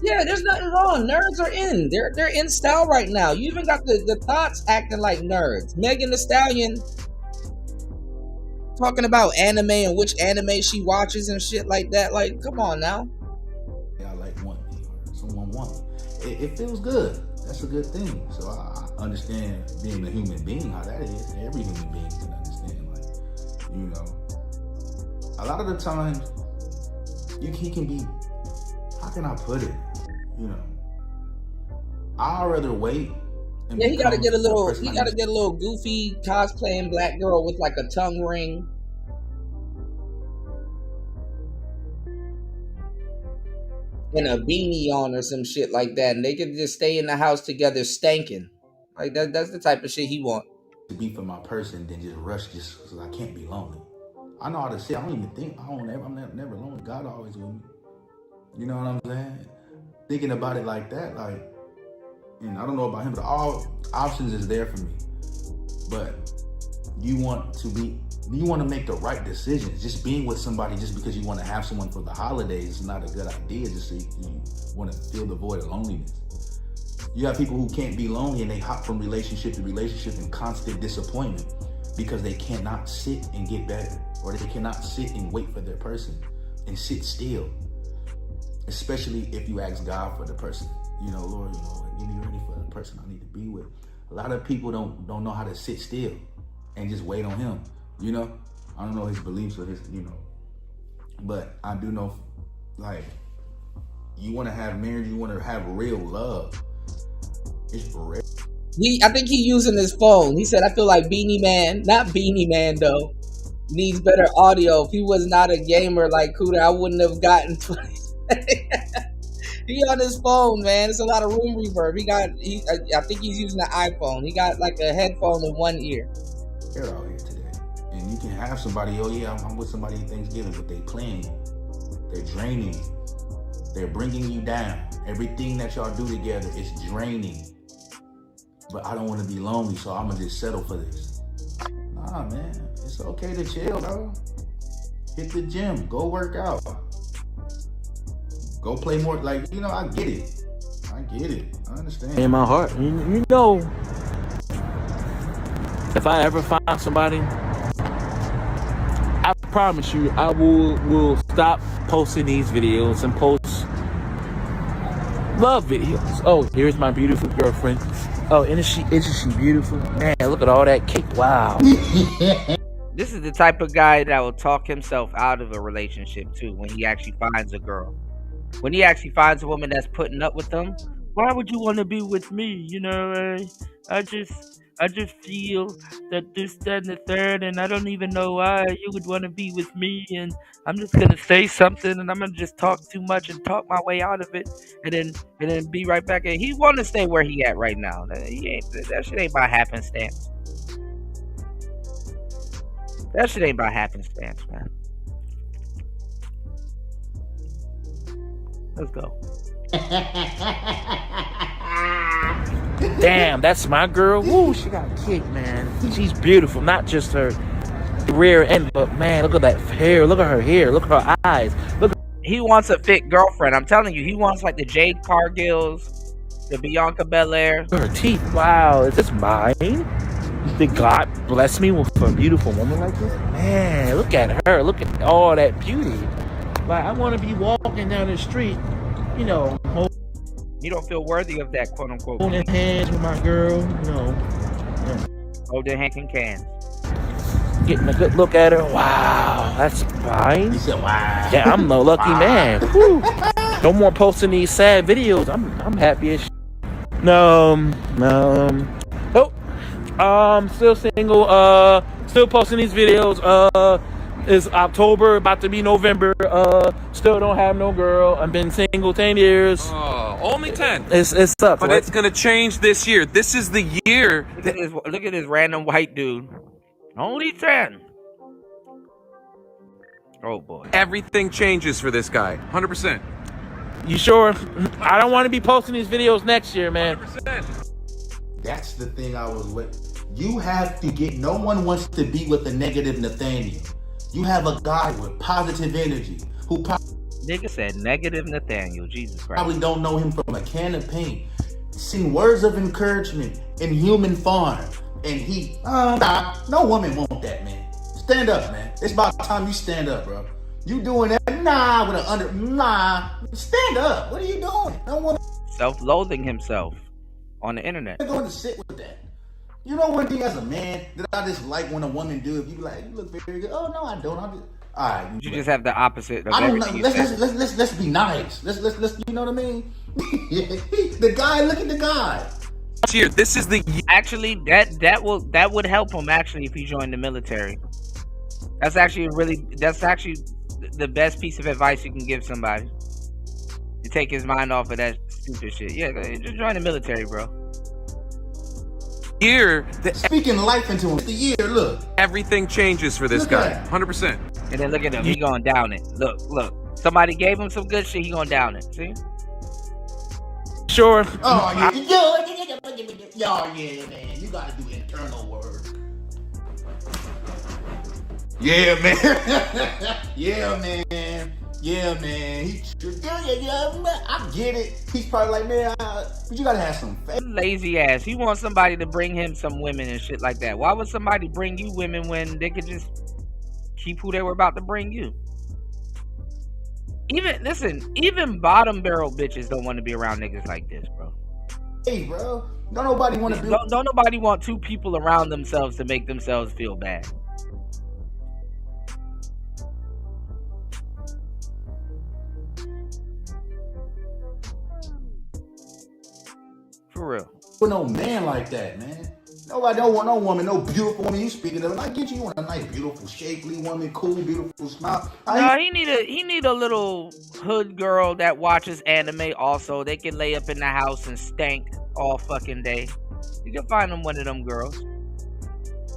H: Yeah, there's nothing wrong. Nerds are in. They're in style right now. You even got the thoughts acting like nerds. Megan Thee Stallion talking about anime and which anime she watches and shit like that. Like, come on now.
D: I like one me or someone want me. It feels good. That's a good thing. So I understand being a human being, how that is. Every human being can understand. Like, you know, a lot of the times he can be, how can I put it? You know, I'd rather wait. And
H: yeah, he gotta get a little goofy cosplaying black girl with like a tongue ring. And a beanie on or some shit like that, and they could just stay in the house together stanking. Like that's the type of shit he want.
D: To be for my person than just rush just because I can't be lonely. I know how to say, I don't even think, I'm never lonely. God always with me. You know what I'm saying? Thinking about it like that, like, and I don't know about him, but all options is there for me. But you want to make the right decisions. Just being with somebody just because you want to have someone for the holidays is not a good idea, just so you want to fill the void of loneliness. You have people who can't be lonely and they hop from relationship to relationship in constant disappointment because they cannot sit and get better, or they cannot sit and wait for their person and sit still. Especially if you ask God for the person. You know, Lord, you know, get me ready for the person I need to be with. A lot of people don't know how to sit still and just wait on him. You know, I don't know his beliefs or his, you know, but I do know, like, you want to have marriage, you want to have real love. It's real.
H: I think he using his phone. He said, I feel like Beanie Man, not Beanie Man though, needs better audio. If he was not a gamer like Kuda, I wouldn't have gotten 20. He on his phone, man. It's a lot of room reverb. I think he's using the iPhone. He got like a headphone in one ear.
D: They're out here today. And you can have somebody, oh yeah, I'm with somebody at Thanksgiving, but they playing you. They're draining you. They're bringing you down. Everything that y'all do together is draining. But I don't want to be lonely, so I'm going to just settle for this. Nah, man. It's okay to chill, bro. Hit the gym. Go work out. Go play more. Like, you know, I get it. I understand.
A: In my heart. You know, if I ever find somebody, I promise you, I will stop posting these videos and post love videos. Oh, here's my beautiful girlfriend. Oh, isn't she beautiful? Man, look at all that cake. Wow.
E: This is the type of guy that will talk himself out of a relationship too when he actually finds a girl. When he actually finds a woman that's putting up with him, why would you want to be with me? You know, I just feel that this, that, and the third, and I don't even know why you would want to be with me, and I'm just gonna say something, and I'm gonna just talk too much and talk my way out of it, and then be right back. And he want to stay where he at right now. That shit ain't by happenstance. That shit ain't by happenstance, man. Let's go.
A: Damn, that's my girl. Woo, she got a kick, man. She's beautiful. Not just her rear end, but man, look at that hair. Look at her hair. Look at her eyes. Look.
E: He wants a fit girlfriend. I'm telling you, he wants like the Jade Cargills, the Bianca Belair.
A: Look at her teeth. Wow, is this mine? Did God bless me with a beautiful woman like this? Man, look at her. Look at all that beauty. Like, I want to be walking down the street, you know,
E: you don't feel worthy of that, quote unquote.
A: Holding hands with my girl, you know.
E: Holding hands and cans.
A: Getting a good look at her. Wow, that's fine.
D: He said, wow.
A: Yeah, I'm the lucky man. Whew. No more posting these sad videos. I'm happy as shit. Still single. Still posting these videos. It's October, about to be November. Still don't have no girl. I've been single 10 years.
F: Only 10.
A: It sucks.
F: But
A: right?
F: it's gonna change this year. This is the year.
E: Look at this random white dude. Only 10. Oh boy.
F: Everything changes for this guy. 100%.
A: You sure? I don't want to be posting these videos next year, man.
F: 100%.
D: That's the thing I was with. You have to get, no one wants to be with a negative Nathaniel. You have a guy with positive energy who
E: Nigga said negative Nathaniel. Jesus Christ.
D: probably don't know him from a can of paint. Seen words of encouragement in human form. And he, no woman want that, man. Stand up, man. It's about time you stand up, bro. You doing that? Stand up. What are you doing? No woman.
E: Self-loathing himself on the internet.
D: I'm going to sit with that. You know one thing as a man that I just like when a woman do, if you be like, you look very good. Oh no, I don't. I'm just, all right.
E: You just have the opposite of
D: I don't know.
E: everything you
D: Let's be nice. Let's you know what I mean? The guy, look at the guy.
F: Here, this is the
E: actually that would help him actually if he joined the military. That's actually the best piece of advice you can give somebody to take his mind off of that stupid shit. Yeah, just join the military, bro.
F: Year that
D: speaking life into him. The year, look.
F: Everything changes for this guy. 100%.
E: And then look at him. He going down it. Look. Somebody gave him some good shit. He going down it. See?
A: Sure.
D: Oh yeah, man. You gotta do internal work. Yeah, man. Yeah, man. I get it. He's probably like, man, but you gotta have some faith.
E: Lazy ass. He wants somebody to bring him some women and shit like that. Why would somebody bring you women when they could just keep who they were about to bring you? Even bottom barrel bitches don't want to be around niggas like this, bro.
D: Hey, bro. Don't nobody want to be.
E: Don't nobody want two people around themselves to make themselves feel bad. For real.
D: For no man like that, man. Nobody don't want no woman, no beautiful woman. You speaking of it, I get you want a nice, beautiful, shapely woman, cool, beautiful smile.
E: No, he need a little hood girl that watches anime. Also, they can lay up in the house and stank all fucking day. You can find them one of them girls.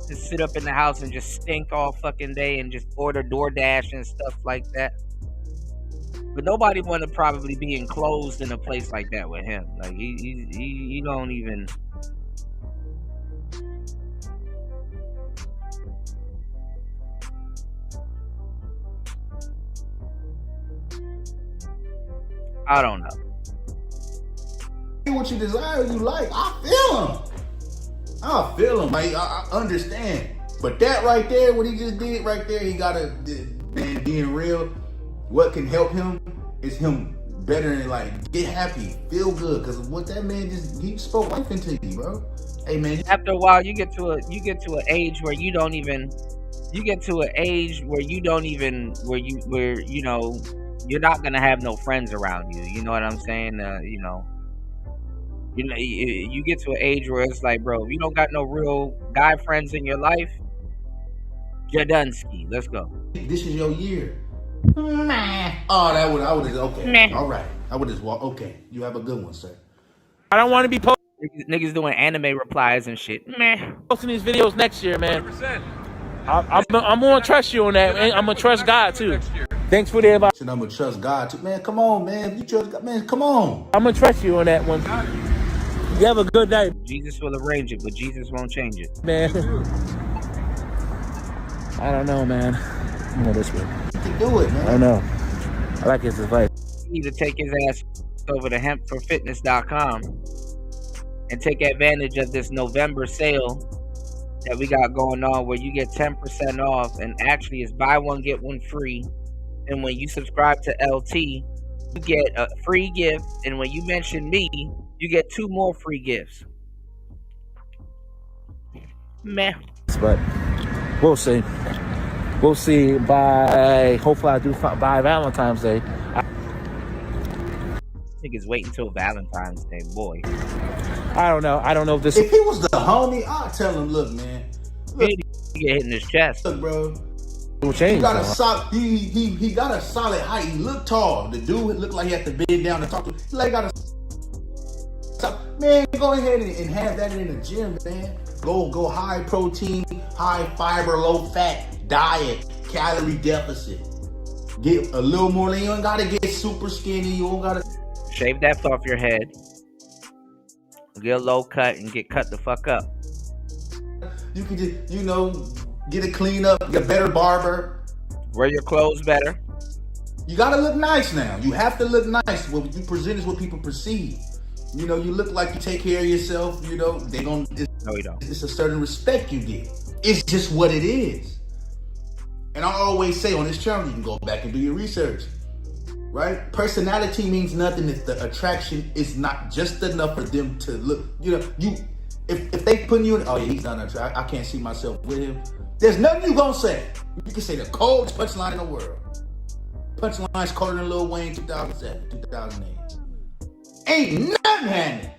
E: Just sit up in the house and just stink all fucking day and just order DoorDash and stuff like that. But nobody want to probably be enclosed in a place like that with him. Like he don't even. I don't know.
D: What you desire, you like. I feel him. Like I understand. But that right there, what he just did right there, he gotta, man, being real. What can help him is him better and like get happy, feel good. Cause what that man he spoke life into you, bro. Hey man.
E: After a while, you get to an age where you don't even. Where you know. You're not gonna have no friends around you. You know what I'm saying? You get to an age where it's like, bro, if you don't got no real guy friends in your life, Jadunsky, let's go.
D: This is your year. Meh. Oh, I would have okay. Meh. All right, I would just walk. Okay, you have a good one, sir.
A: I don't want to be
E: niggas doing anime replies and shit. Meh.
A: Posting these videos next year, man. 100%. I'm gonna trust you on that, man. I'm gonna trust God too. Thanks for the advice.
D: I'm gonna trust God too, man. Come on, man. If you trust God, man, come on.
A: I'm gonna trust you on that one. You have a good night.
E: Jesus will arrange it, but Jesus won't change it,
A: man. I don't know, man. I'm going this way.
D: You can do it, man.
A: I don't know. I like his advice.
E: You need to take his ass over to hempforfitness.com and take advantage of this November sale that we got going on, where you get 10% off, and actually it's buy one get one free. And when you subscribe to LT, you get a free gift, and when you mention me, you get 2 more free gifts. Meh.
A: But we'll see. We'll see by, hopefully I do by Valentine's Day.
E: Niggas wait until Valentine's Day, boy.
A: I don't know. I don't know if this.
D: If he was the homie, I'd tell him, look, man. Look,
E: he get hit in his chest.
D: Look, bro.
A: Change,
D: he got a solid. He got a solid height. He looked tall. The dude looked like he had to bend down to talk to. He like got a. Man, go ahead and have that in the gym, man. Go high protein, high fiber, low fat diet, calorie deficit. Get a little more. You don't gotta get super skinny. You don't gotta
E: shave that off your head. Get a low cut and get cut the fuck up.
D: You can just, you know, get a clean up, get a better barber.
E: Wear your clothes better.
D: You gotta look nice now. You have to look nice. What you present is what people perceive. You know, you look like you take care of yourself. You know, they gonna.
E: No, you don't.
D: It's a certain respect you get. It's just what it is. And I always say on this channel, you can go back and do your research. Right? Personality means nothing if the attraction is not just enough for them to look. You know, if they putting you in, oh yeah, he's not attractive. I can't see myself with him. There's nothing you gonna say. You can say the coldest punchline in the world. Punchlines colder than Lil Wayne 2007, 2008. Ain't nothing happening.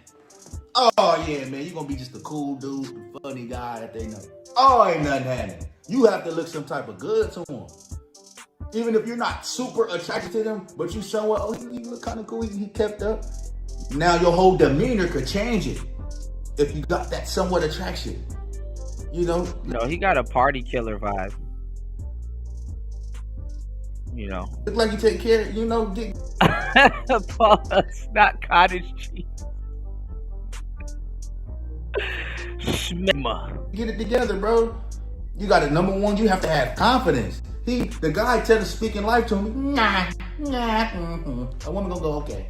D: Oh yeah, man, you gonna be just the cool dude, the funny guy that they know. Oh, ain't nothing happening. You have to look some type of good to him. Even if you're not super attracted to them, but you somewhat, oh, he look kind of cool, he kept up. Now your whole demeanor could change it if you got that somewhat attraction. You know?
E: No, he got a party killer vibe. You know.
D: Look like you take care, you know, dick.
E: Pause, not cottage cheese. Schmegma.
D: Get it together, bro. You got it. Number one, you have to have confidence. The guy speaking life to him. Nah. A woman gonna go, okay.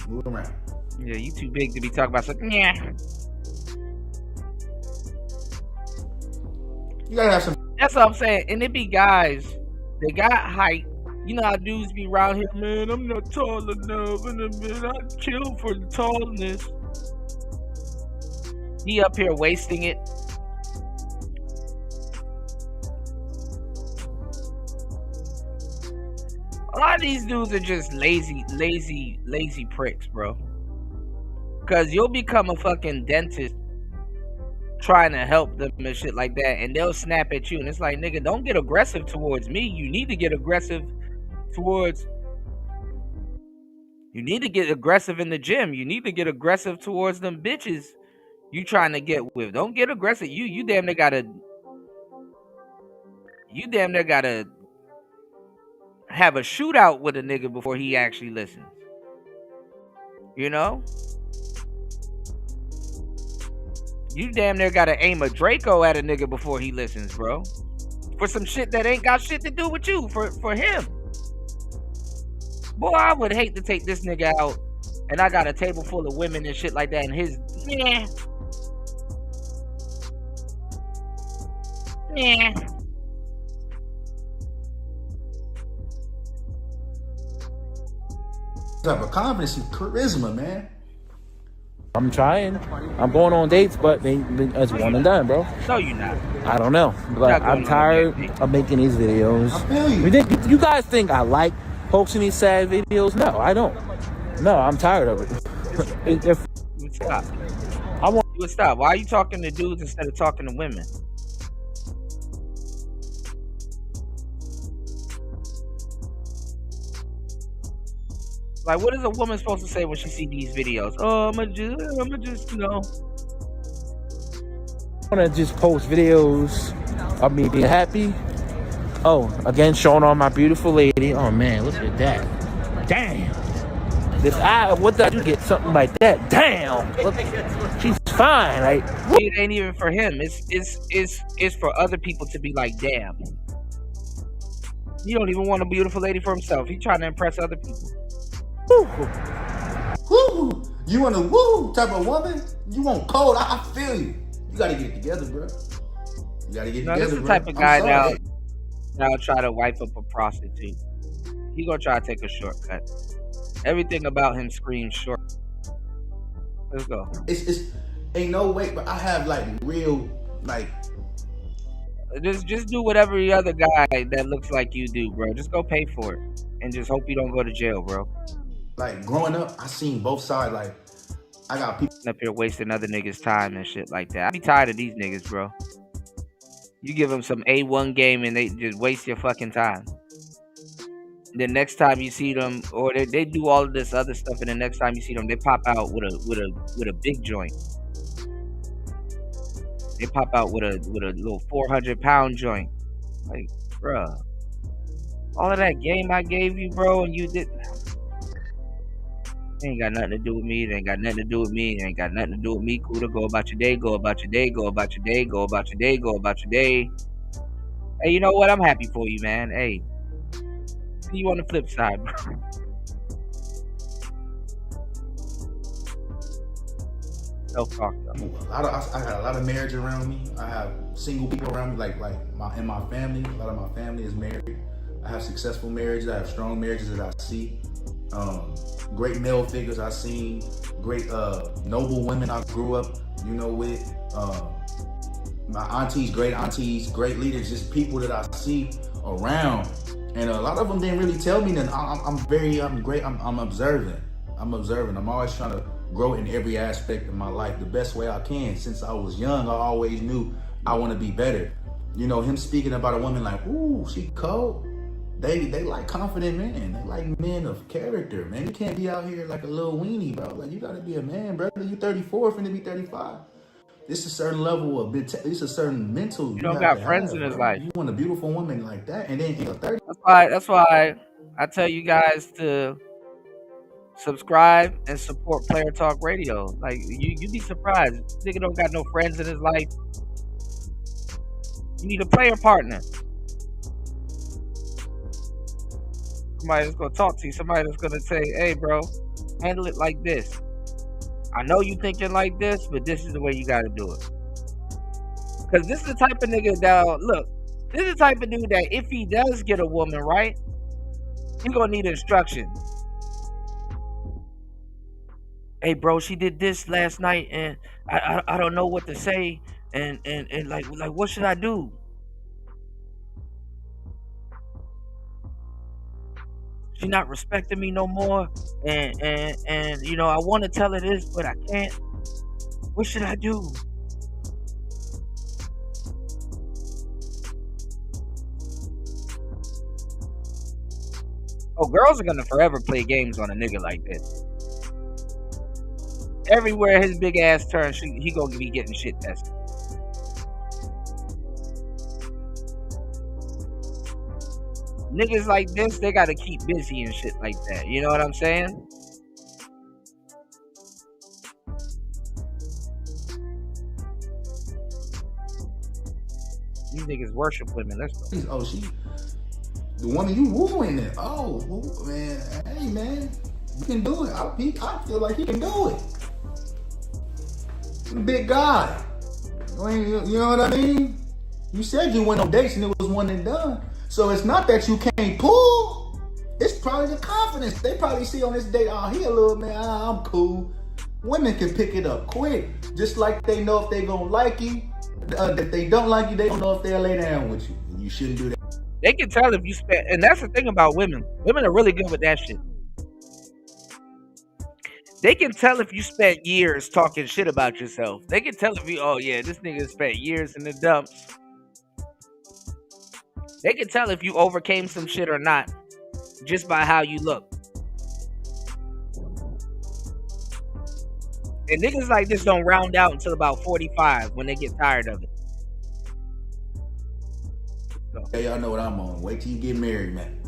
D: Move around.
E: Yeah, you too big to be talking about something. Yeah.
D: You gotta have some.
E: That's what I'm saying. And it be guys, they got height. You know how dudes be around here, man, I'm not tall enough, and man, I kill for the tallness. He up here wasting it. A lot of these dudes are just lazy pricks, bro. Cause you'll become a fucking dentist trying to help them and shit like that, and they'll snap at you, and it's like, nigga, don't get aggressive towards me. You need to get aggressive towards. You need to get aggressive in the gym. You need to get aggressive towards them bitches you trying to get with. Don't get aggressive. You damn near gotta. You damn near gotta have a shootout with a nigga before he actually listens. You know? You damn near gotta aim a Draco at a nigga before he listens, bro. For some shit that ain't got shit to do with you. For him. Boy, I would hate to take this nigga out and I got a table full of women and shit like that, and his nah.
D: Type of confidence and charisma, man.
A: I'm trying. I'm going on dates, but it's one and done, bro.
E: No, you're not.
A: I don't know. But I'm tired of making these videos. I feel you guys think I like posting these sad videos? No, I don't. No, I'm tired of it.
E: You would stop. You would stop. Why are you talking to dudes instead of talking to women? Like, what is a woman supposed to say when she see these videos? Oh, I'ma just, you know.
A: I want to just post videos of me being happy. Oh, again, showing all my beautiful lady. Oh, man, look at that. Damn. What did I do to get something like that? Damn. Look, she's fine. Like,
E: it ain't even for him. It's for other people to be like, damn. He don't even want a beautiful lady for himself. He trying to impress other people.
D: Woo. Woo. You want a woo type of woman? You want cold? I feel you. You gotta get it together, bro. You gotta get it together,
E: this is the type of guy now try to wipe up a prostitute. He gonna try to take a shortcut. Everything about him screams short. Let's go.
D: It's ain't no way, but I have like real like.
E: Just do whatever the other guy that looks like you do, bro. Just go pay for it, and just hope you don't go to jail, bro.
D: Like growing up, I seen both sides. Like I got people
E: up here wasting other niggas' time and shit like that. I be tired of these niggas, bro. You give them some A1 game and they just waste your fucking time. The next time you see them, or they do all of this other stuff, and the next time you see them, they pop out with a big joint. They pop out with a little 400-pound joint. Like, bruh, all of that game I gave you, bro, and you did. Ain't got nothing to do with me. It ain't got nothing to do with me. It ain't got nothing to do with me. Cool to go about your day. Go about your day. Go about your day. Go about your day. Go about your day. Hey, you know what? I'm happy for you, man. Hey, see you on the flip side, bro. Self-talk.
D: I got a lot of marriage around me. I have single people around me, like in my family. A lot of my family is married. I have successful marriages. I have strong marriages that I see. Great male figures I've seen. Great noble women I grew up, with. My aunties, great leaders, just people that I see around. And a lot of them didn't really tell me that I'm observant. I'm always trying to grow in every aspect of my life the best way I can. Since I was young, I always knew I want to be better. Him speaking about a woman like, ooh, she cold. They like confident men. They like men of character, man. You can't be out here like a little weenie, bro. Like, you gotta be a man, brother. You 34, finna be 35. It's a certain level of it's a certain mental
E: You don't got friends in his life.
D: You want a beautiful woman like that, and then in your 30s.
E: That's why I tell you guys to subscribe and support Player Talk Radio. Like, you be surprised. This nigga don't got no friends in his life. You need a player partner. Somebody that's gonna talk to you. Somebody that's gonna say, "Hey, bro, handle it like this. I know you thinking like this, but this is the way you gotta do it." Cause this is the type of nigga that this is the type of dude that if he does get a woman, right, he gonna need instruction. Hey, bro, she did this last night, and I don't know what to say, and like what should I do? She not respecting me no more, and I want to tell her this, but I can't. What should I do? Oh, girls are gonna forever play games on a nigga like this. Everywhere his big ass turns, he gonna be getting shit tested. Niggas like this, they gotta keep busy and shit like that. You know what I'm saying? These niggas worship women. Let's go.
D: Oh, the woman you wooing it. Oh, man. Hey, man. You can do it. I feel like he can do it. He's a big guy. You know what I mean? You said you went on dates and it was one and done. So it's not that you can't pull. It's probably the confidence. They probably see on this date, oh, he a little man, I'm cool. Women can pick it up quick. Just like they know if they gonna like you. If they don't like you, they don't know if they'll lay down with you. And you shouldn't do that.
E: They can tell if you spend, and that's the thing about women. Women are really good with that shit. They can tell if you spent years talking shit about yourself. They can tell if you, oh yeah, this nigga spent years in the dumps. They can tell if you overcame some shit or not just by how you look. And niggas like this don't round out until about 45 when they get tired of it. So.
D: Hey, y'all know what I'm on. Wait till you get married, man.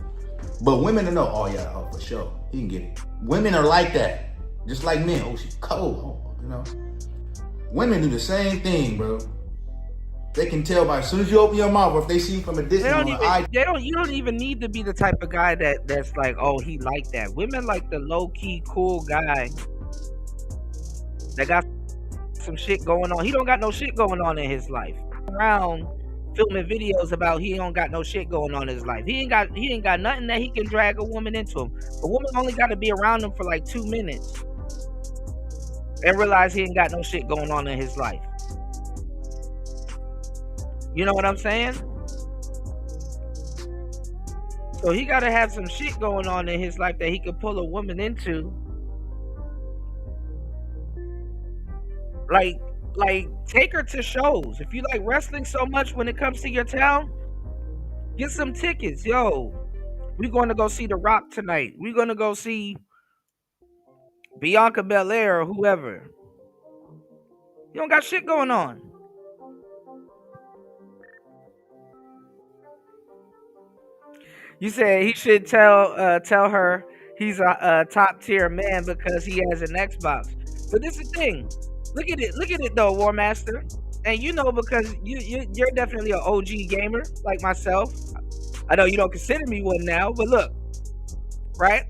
D: But women know, oh yeah, oh for sure, he can get it. Women are like that. Just like men. Oh, she's cold. Oh, Women do the same thing, bro. They can tell by as soon as you open your mouth, or if they see you from a distance.
E: You don't even need to be the type of guy that's like, oh, he like that. Women like the low key cool guy that got some shit going on. He don't got no shit going on in his life. Around filming videos about he don't got no shit going on in his life. He ain't got nothing that he can drag a woman into him. A woman only got to be around him for like 2 minutes and realize he ain't got no shit going on in his life. You know what I'm saying? So he got to have some shit going on in his life that he could pull a woman into. Like take her to shows. If you like wrestling so much when it comes to your town, get some tickets. Yo, we're going to go see The Rock tonight. We're going to go see Bianca Belair or whoever. You don't got shit going on. You said he should tell her he's a top tier man because he has an Xbox. But this is the thing. Look at it though, War Master. And you know, because you're definitely an OG gamer like myself. I know you don't consider me one now, but look, right?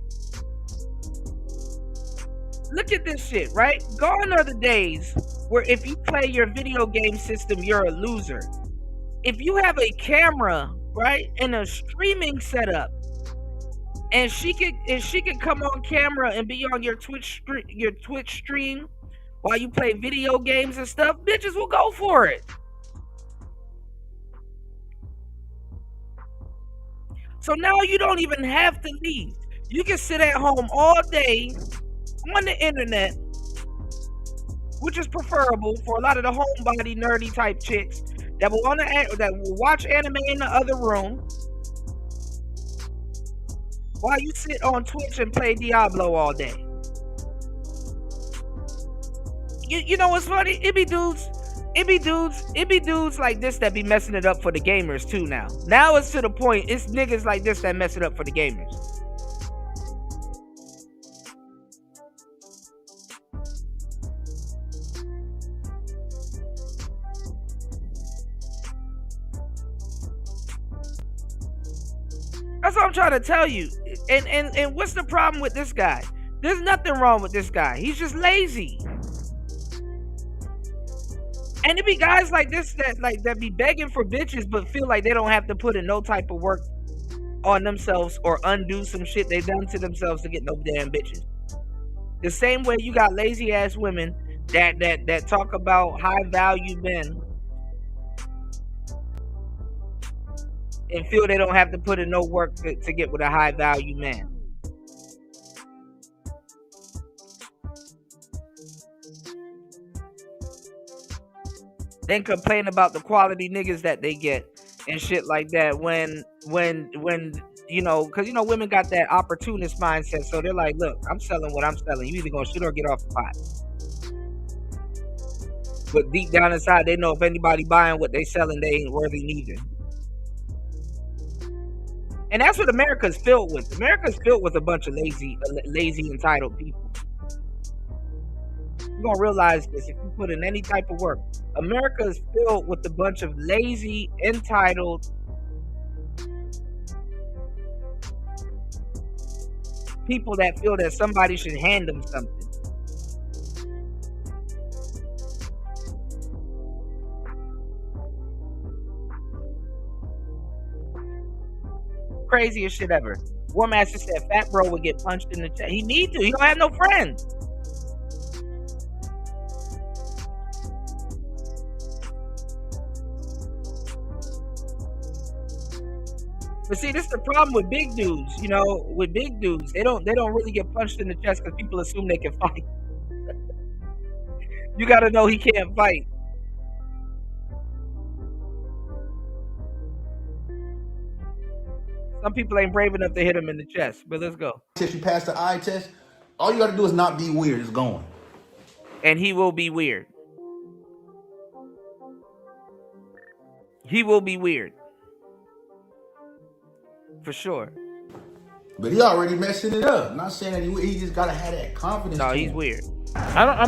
E: Look at this shit, right? Gone are the days where if you play your video game system, you're a loser. If you have a camera, right, and a streaming setup, and she could come on camera and be on your Twitch stream while you play video games and stuff, bitches will go for it. So now you don't even have to leave. You can sit at home all day on the internet, which is preferable for a lot of the homebody nerdy type chicks that will watch anime in the other room while you sit on Twitch and play Diablo all day. You know what's funny? It be dudes like this that be messing it up for the gamers too now. Now it's to the point, it's niggas like this that mess it up for the gamers. That's what I'm trying to tell you. And what's the problem with this guy? There's nothing wrong with this guy. He's just lazy. And it be guys like this that be begging for bitches but feel like they don't have to put in no type of work on themselves or undo some shit they done to themselves to get no damn bitches. The same way you got lazy ass women that talk about high value men and feel they don't have to put in no work to get with a high value man. Then complain about the quality niggas that they get and shit like that when you know, because you know women got that opportunist mindset, so they're like, look, I'm selling what I'm selling. You either gonna shit or get off the pot. But deep down inside, they know if anybody buying what they selling, they ain't worthy neither. And that's what America's filled with. America's filled with a bunch of lazy, entitled people. You're gonna realize this if you put in any type of work. America is filled with a bunch of lazy, entitled people that feel that somebody should hand them something. Craziest shit ever. War Master said Fat Bro would get punched in the chest. He need to. He don't have no friends. But see, this is the problem with big dudes. You know, with big dudes, they don't really get punched in the chest because people assume they can fight. You got to know he can't fight. Some people ain't brave enough to hit him in the chest. But let's go.
D: If you pass the eye test, all you got to do is not be weird. It's going.
E: And he will be weird. He will be weird. For sure.
D: But he already messing it up. I'm not saying that he just gotta have that confidence.
E: No, he's weird.
A: How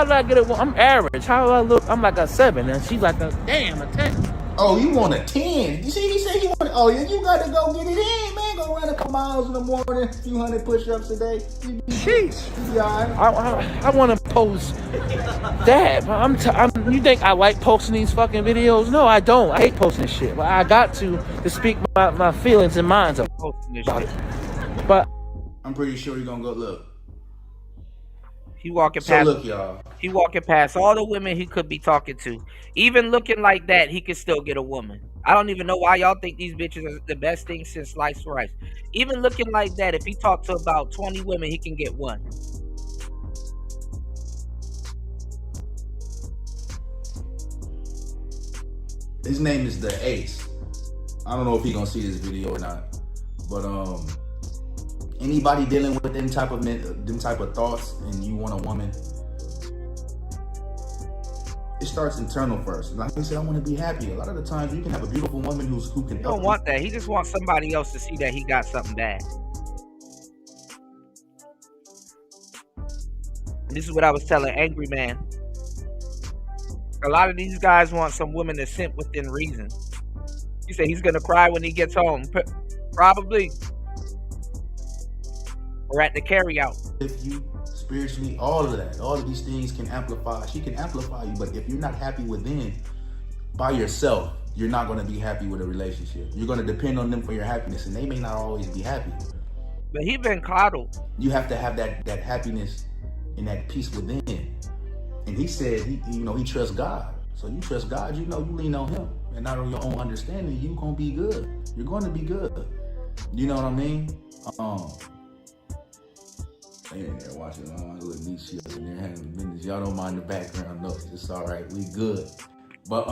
A: did I get it? I'm average. How do I look? I'm like a 7, and she's like a 10.
D: Oh, you want a 10? You see, he said he want. Oh, yeah, you gotta go get it in, man. Go run a couple miles in the morning, a few hundred push-ups a day.
A: Jeez.
D: You all right?
A: I want to post that. You think I like posting these fucking videos? No, I don't. I hate posting shit. But I got to speak my feelings and minds of posting this shit. But
D: I'm pretty sure you're gonna go look.
E: He walking
D: So
E: past.
D: look, y'all.
E: He walking past all the women he could be talking to. Even looking like that, he could still get a woman. I don't even know why y'all think these bitches are the best thing since sliced rice. Even looking like that, if he talked to about 20 women, he can get one.
D: His name is the Ace. I don't know if he gonna see this video or not, but anybody dealing with them type of thoughts, and you want a woman, it starts internal first. Like I said, I want to be happy. A lot of the times, you can have a beautiful woman who can.
E: He don't want that. He just wants somebody else to see that he got something bad. This is what I was telling Angry Man. A lot of these guys want some women to simp within reason. He said he's gonna cry when he gets home. Probably. Or at the carry out.
D: If you spiritually, all of that, all of these things can amplify. She can amplify you, but if you're not happy within, by yourself, you're not gonna be happy with a relationship. You're gonna depend on them for your happiness, and they may not always be happy.
E: But he been coddled.
D: You have to have that happiness and that peace within. And he said he trusts God. So you trust God, you lean on him and not on your own understanding. You gonna be good. You're gonna be good. You know what I mean? They in there watching little neat shit up in there having business. Y'all don't mind the background noise. It's all right. We good. But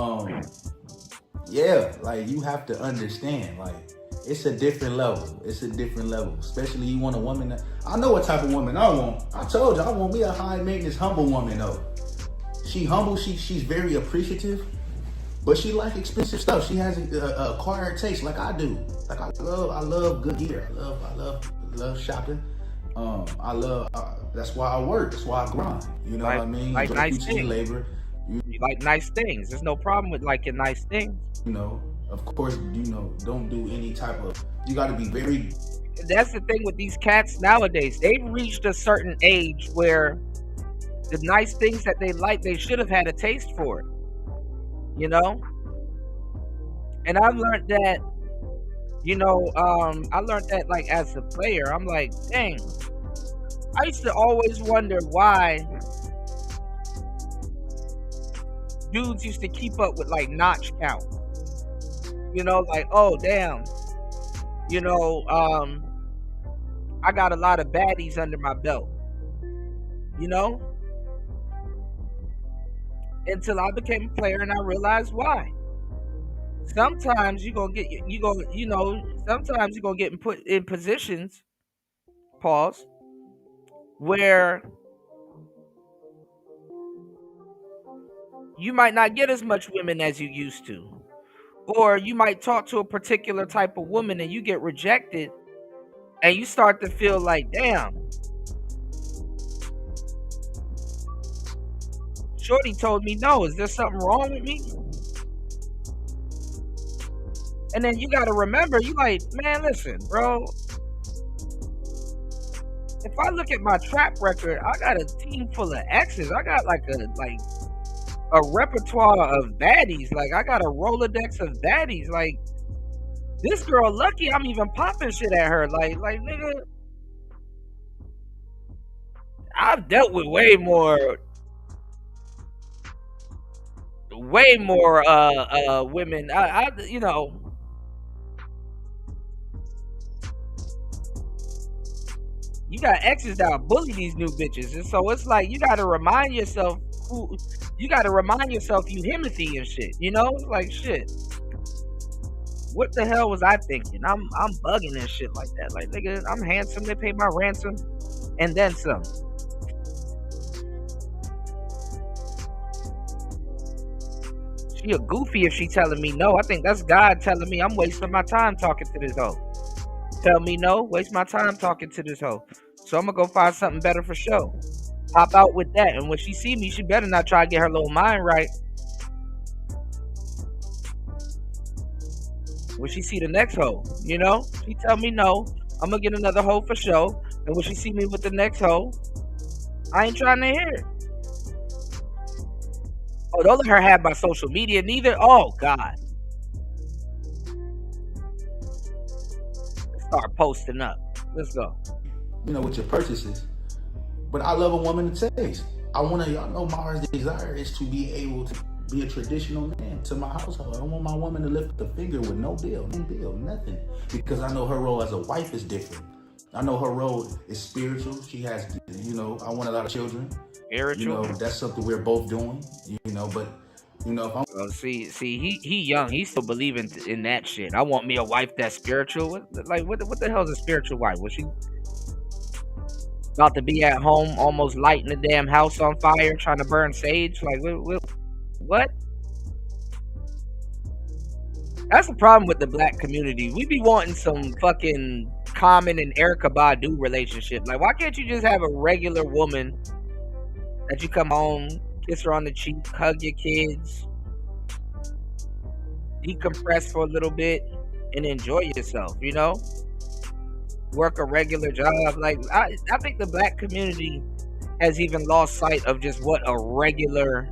D: yeah, like you have to understand, like it's a different level. It's a different level. Especially you want a woman that, I know what type of woman I want. I told you I want me a high maintenance, humble woman though. She humble. She's very appreciative, but she like expensive stuff. She has a acquired taste like I do. Like I love good gear. I love shopping. That's why I work. That's why I grind. You know what I mean?
E: Like nice things.
D: Labor.
E: You like nice things. There's no problem with liking nice things.
D: Of course, don't do any type of. You got to be very.
E: That's the thing with these cats nowadays. They've reached a certain age where the nice things that they like, they should have had a taste for it. And I've learned that. I learned that like as a player. I'm like, dang. I used to always wonder why dudes used to keep up with like notch count. Like, oh damn. I got a lot of baddies under my belt. Until I became a player and I realized why. Sometimes you're gonna get sometimes you're gonna get put in positions, pause, where you might not get as much women as you used to. Or you might talk to a particular type of woman and you get rejected and you start to feel like, damn, Shorty told me no. Is there something wrong with me? And then you got to remember, you like, man, listen, bro. If I look at my track record, I got a team full of exes. I got like a repertoire of baddies. Like I got a Rolodex of baddies. Like this girl lucky I'm even popping shit at her. Like nigga, I've dealt with way more women. You got exes that bully these new bitches, and so it's like you gotta remind yourself you Himothy and shit. Like shit. What the hell was I thinking? I'm bugging and shit like that. Like nigga, I'm handsome. They pay my ransom, and then some. She a goofy if she telling me no. I think that's God telling me I'm wasting my time talking to this hoe. Tell me no, waste my time talking to this hoe. So I'm gonna go find something better for show. Pop out with that, and when she see me, she better not try to get her little mind right. When she see the next hoe, she tell me no, I'm gonna get another hoe for show. And when she see me with the next hoe, I ain't trying to hear it. Oh, don't let her have my social media neither. Oh God. Let's start posting up. Let's go.
D: With your purchases. But I love a woman to taste. Y'all know my heart's desire is to be able to be a traditional man to my household. I don't want my woman to lift a finger with no bill, nothing. Because I know her role as a wife is different. I know her role is spiritual. She has, I want a lot of children.
E: Spiritual.
D: That's something we're both doing, but if I'm
E: see, he young, he still believing in that shit. I want me a wife that's spiritual. What the hell is a spiritual wife? Was she about to be at home, almost lighting the damn house on fire, trying to burn sage? Like, what? That's the problem with the black community. We be wanting some fucking Common and Erykah Badu relationship. Like, why can't you just have a regular woman That you come home, kiss her on the cheek, hug your kids, decompress for a little bit, and enjoy yourself, you know? Work a regular job. Like, I think the black community has even lost sight of just what a regular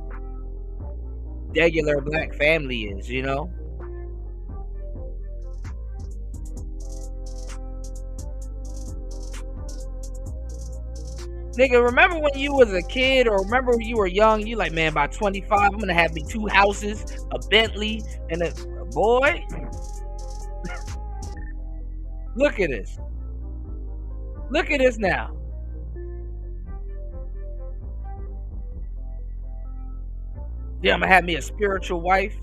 E: black family is, you know? Nigga, remember when you was a kid, or remember when you were young, you like, man, by 25, I'm gonna have me 2 houses, a Bentley, and a boy. Look at this. Look at this now. Yeah, I'm gonna have me a spiritual wife.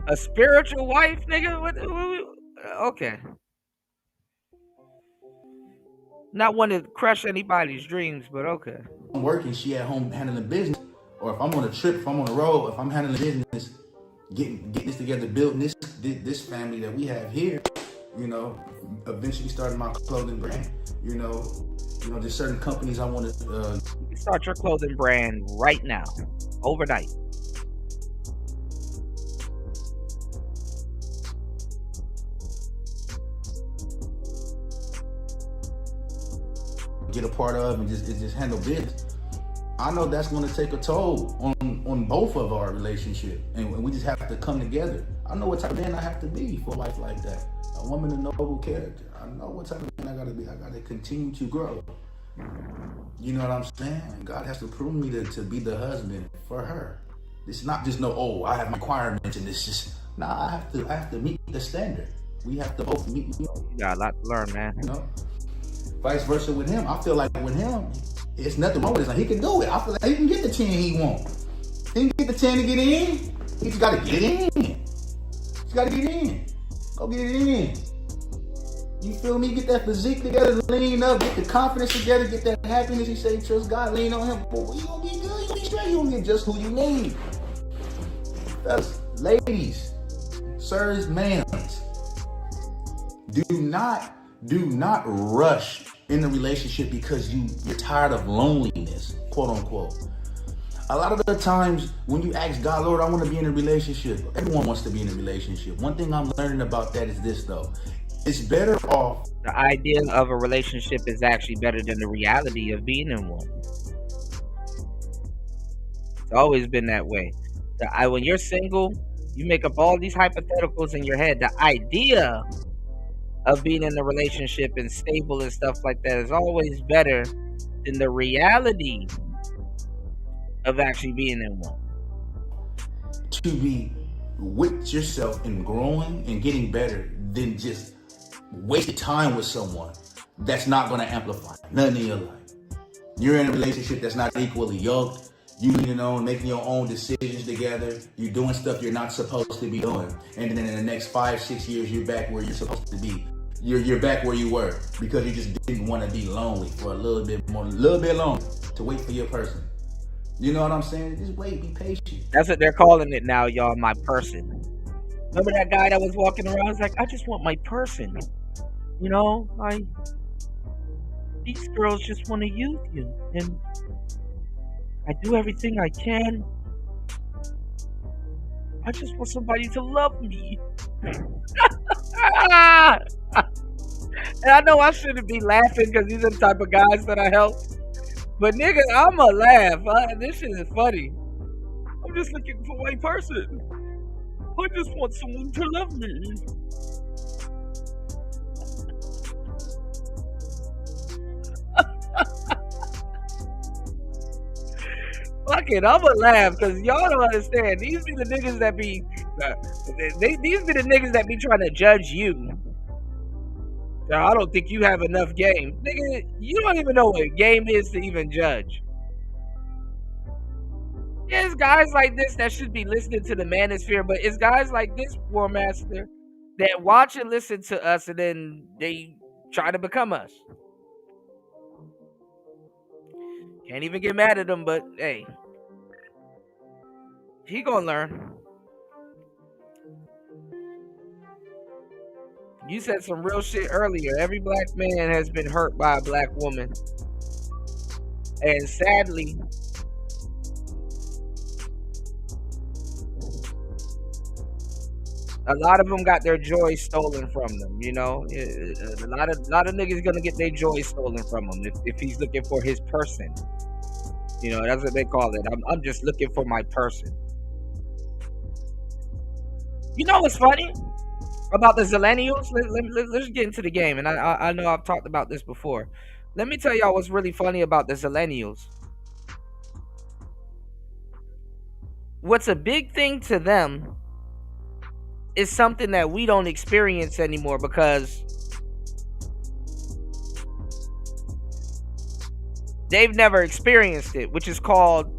E: A spiritual wife, nigga? What, okay. Not one to crush anybody's dreams, but okay.
D: I'm working, she at home handling business. Or if I'm on a trip, if I'm on the road, if I'm handling business, getting this together, building this family that we have here, you know, eventually starting my clothing brand, you know, there's certain companies I want to...
E: You can start your clothing brand right now, overnight.
D: Get a part of and just handle business. I know that's going to take a toll on both of our relationship, and we just have to come together. I know what type of man I have to be for life like that. A woman of noble character. I know what type of man I got to be. I got to continue to grow. You know what I'm saying? God has to prove me to be the husband for her. It's not just I have requirements and it's just I have to meet the standard. We have to both meet.
E: You got a lot to learn, man.
D: You know. Vice versa with him. I feel like with him, it's nothing wrong with this. Like, he can do it. I feel like he can get the 10 he wants. He can get the 10 to get in. He just gotta get it in. Just gotta get in. Go get it in. You feel me? Get that physique together, lean up, get the confidence together, get that happiness. You say trust God, lean on him. Boy, you gonna be good, you gonna be straight, you gonna get just who you need. That's ladies, sirs, ma'ams. Do not rush in the relationship because you're tired of loneliness, quote unquote. A lot of the times when you ask God, Lord, I want to be in a relationship. Everyone wants to be in a relationship. One thing I'm learning about that is this though. It's better off.
E: The idea of a relationship is actually better than the reality of being in one. It's always been that way. When you're single, you make up all these hypotheticals in your head. The idea of being in a relationship and stable and stuff like that is always better than the reality of actually being in one.
D: To be with yourself and growing and getting better than just wasted time with someone that's not going to amplify nothing in your life. You're in a relationship that's not equally yoked. You making your own decisions together. You're doing stuff you're not supposed to be doing. And then in the next 5-6 years, you're back where you're supposed to be. You're back where you were because you just didn't want to be lonely for a little bit longer to wait for your person. You know what I'm saying? Just wait, be patient.
E: That's what they're calling it now, y'all, my person. Remember that guy that was walking around? He's like, I just want my person. You know, these girls just want to use you. And I do everything I can. I just want somebody to love me. And I know I shouldn't be laughing because these are the type of guys that I help. But nigga, I'ma laugh. This shit is funny. I'm just looking for my person. I just want someone to love me. Fuck it, I'ma laugh because y'all don't understand. These be the niggas that be these be the niggas that be trying to judge you. I don't think you have enough game. Nigga, you don't even know what game is to even judge. There's guys like this that should be listening to the manosphere, but it's guys like this, War Master, that watch and listen to us and then they try to become us. Can't even get mad at them, but hey, he gonna learn. You said some real shit earlier. Every black man has been hurt by a black woman. And sadly, a lot of them got their joy stolen from them. You know, a lot of niggas gonna get their joy stolen from them if he's looking for his person. You know, that's what they call it. I'm just looking for my person. You know what's funny about the Zillennials? Let's get into the game. And I know I've talked about this before. Let me tell y'all what's really funny about the Zillennials. What's a big thing to them is something that we don't experience anymore because they've never experienced it, which is called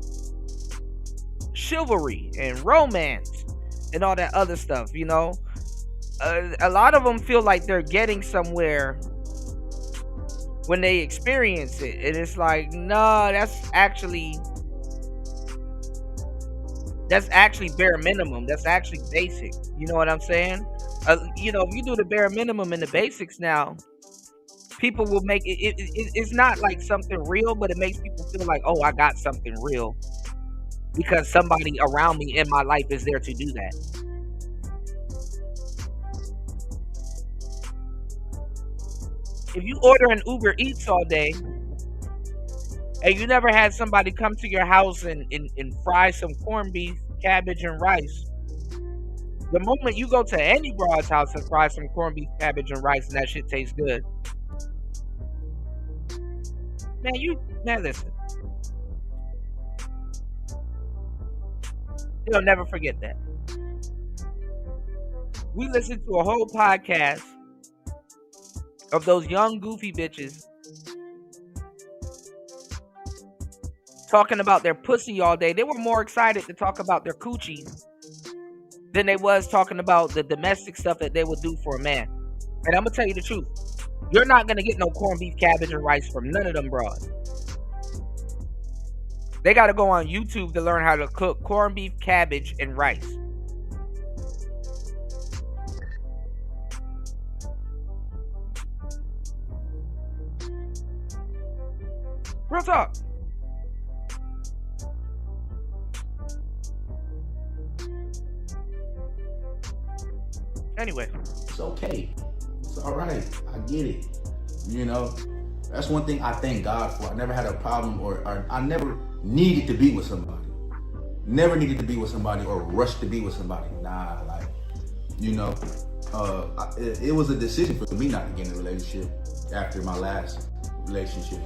E: chivalry and romance and all that other stuff, you know? A lot of them feel like they're getting somewhere when they experience it. And it's like, no, that's actually bare minimum. That's actually basic. You know what I'm saying? You know, if you do the bare minimum and the basics now, people will make it, it's not like something real, but it makes people feel like, oh, I got something real because somebody around me in my life is there to do that. If you order an Uber Eats all day and you never had somebody come to your house and fry some corned beef, cabbage, and rice, the moment you go to any broad's house and fry some corned beef, cabbage, and rice and that shit tastes good, man, listen. They'll never forget that. We listened to a whole podcast of those young goofy bitches talking about their pussy all day. They were more excited to talk about their coochie than they was talking about the domestic stuff that they would do for a man. And I'm gonna tell you the truth. You're not gonna get no corned beef, cabbage, and rice from none of them broads. They gotta go on YouTube to learn how to cook corned beef, cabbage, and rice. Real talk. Anyway,
D: it's okay. It's all right. I get it. You know, that's one thing I thank God for. I never had a problem or I never needed to be with somebody. Never needed to be with somebody or rushed to be with somebody. Nah, like, you know, it was a decision for me not to get in a relationship after my last relationship.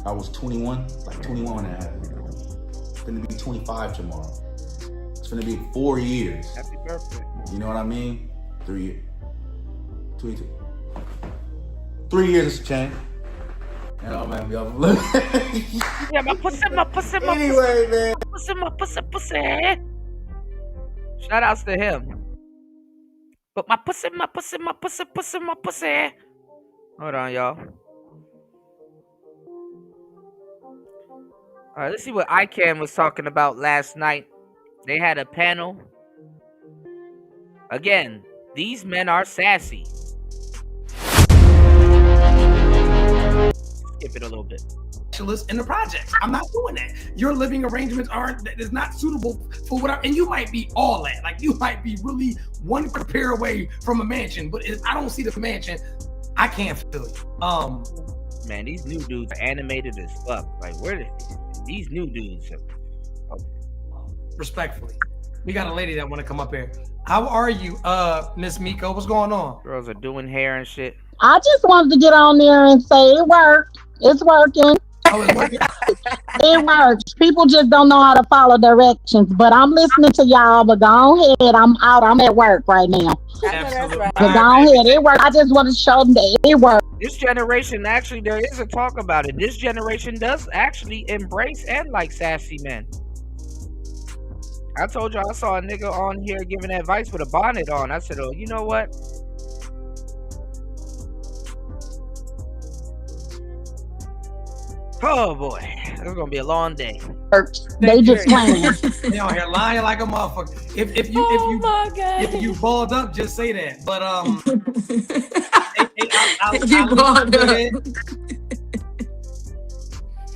D: I was 21, like 21 and a half. It's gonna be 25 tomorrow. It's gonna be 4 years.
E: Happy birthday.
D: You know what I mean? 3 years. 22. 3 years is a change. And I'm happy off of
E: Yeah, my pussy.
D: Anyway, man.
E: Pussy. Shout outs to him. But my pussy. Hold on, y'all. All right, let's see what ICANN was talking about last night. They had a panel. Again, these men are sassy. Skip it a little bit.
G: In the projects, I'm not doing that. Your living arrangements is not suitable for what and you might be all that. Like, you might be really one repair away from a mansion, but if I don't see the mansion, I can't feel you.
E: Man, these new dudes are animated as fuck. Like, where these new dudes? Okay.
G: Respectfully, we got a lady that want to come up here. How are you, Miss Miko? What's going on?
E: Girls are doing hair and shit.
Q: I just wanted to get on there and say it worked. It's working.
G: Oh, it's working.
Q: It works. People just don't know how to follow directions. But I'm listening to y'all. But go ahead. I'm out. I'm at work right now.
G: Absolutely.
Q: But go ahead. It worked. I just want to show them that it worked.
E: This generation, actually, there is a talk about it. This generation does actually embrace and like sassy men. I told you I saw a nigga on here giving advice with a bonnet on. I said, oh, you know what? Oh boy, it's gonna be a long day.
Q: They just playing.
G: They on here lying like a motherfucker. If you balled up, just say that. But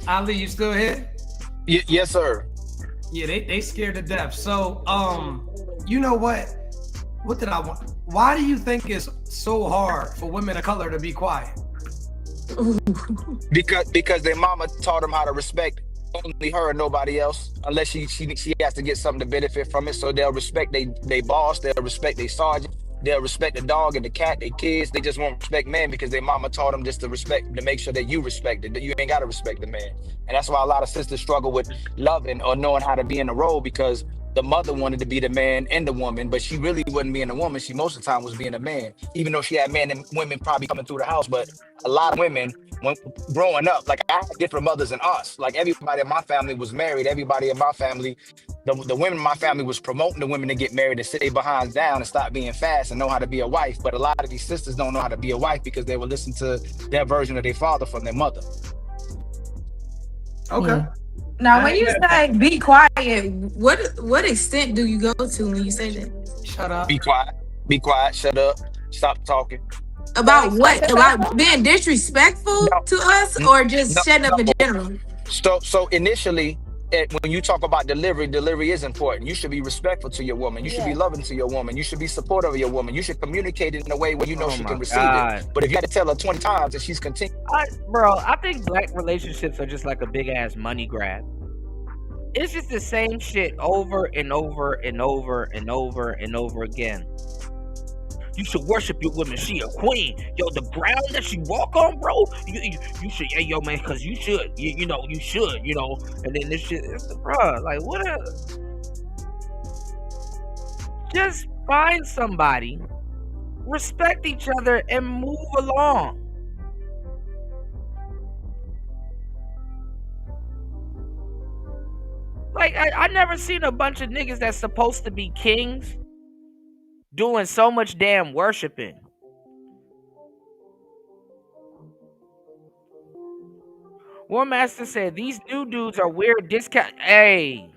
G: Ali, you still here?
C: Yes, sir.
G: Yeah, they scared to death. So, you know what? What did I want? Why do you think it's so hard for women of color to be quiet?
C: Because their mama taught them how to respect only her and nobody else, unless she has to get something to benefit from it. So they'll respect they boss, they'll respect their sergeant, they'll respect the dog and the cat, their kids. They just won't respect men because their mama taught them just to respect, to make sure that you respect it, that you ain't got to respect the man. And that's why a lot of sisters struggle with loving or knowing how to be in a role, because the mother wanted to be the man and the woman, but she really wasn't being a woman. She most of the time was being a man, even though she had men and women probably coming through the house. But a lot of women, when growing up, like I had different mothers and aunts. Like everybody in my family was married. Everybody in my family, the women in my family was promoting the women to get married and sit their behinds down and stop being fast and know how to be a wife. But a lot of these sisters don't know how to be a wife because they will listen to their version of their father from their mother.
G: Okay.
I: Now, when you say be quiet, what extent do you go to when you say that?
G: Shut up.
C: Be quiet. Be quiet. Shut up. Stop talking.
I: About what? About being disrespectful to us, or just shutting up in general?
C: So initially, when you talk about delivery is important. You should be respectful to your woman. You should be loving to your woman. You should be supportive of your woman. You should communicate in a way where you know she can receive it. But if you had to tell her 20 times and she's continuing,
E: bro, I think black relationships are just like a big ass money grab. It's just the same shit over and over and over and over and over again. You should worship your woman. She a queen. Yo, the ground that she walk on, bro. You should, hey, yo, man, because you should. You know, you should, you know. And then this shit, bro, like, what a... Just find somebody, respect each other, and move along. Like, I never seen a bunch of niggas that's supposed to be kings doing so much damn worshiping. War Master said, these new dudes are weird discount. Hey.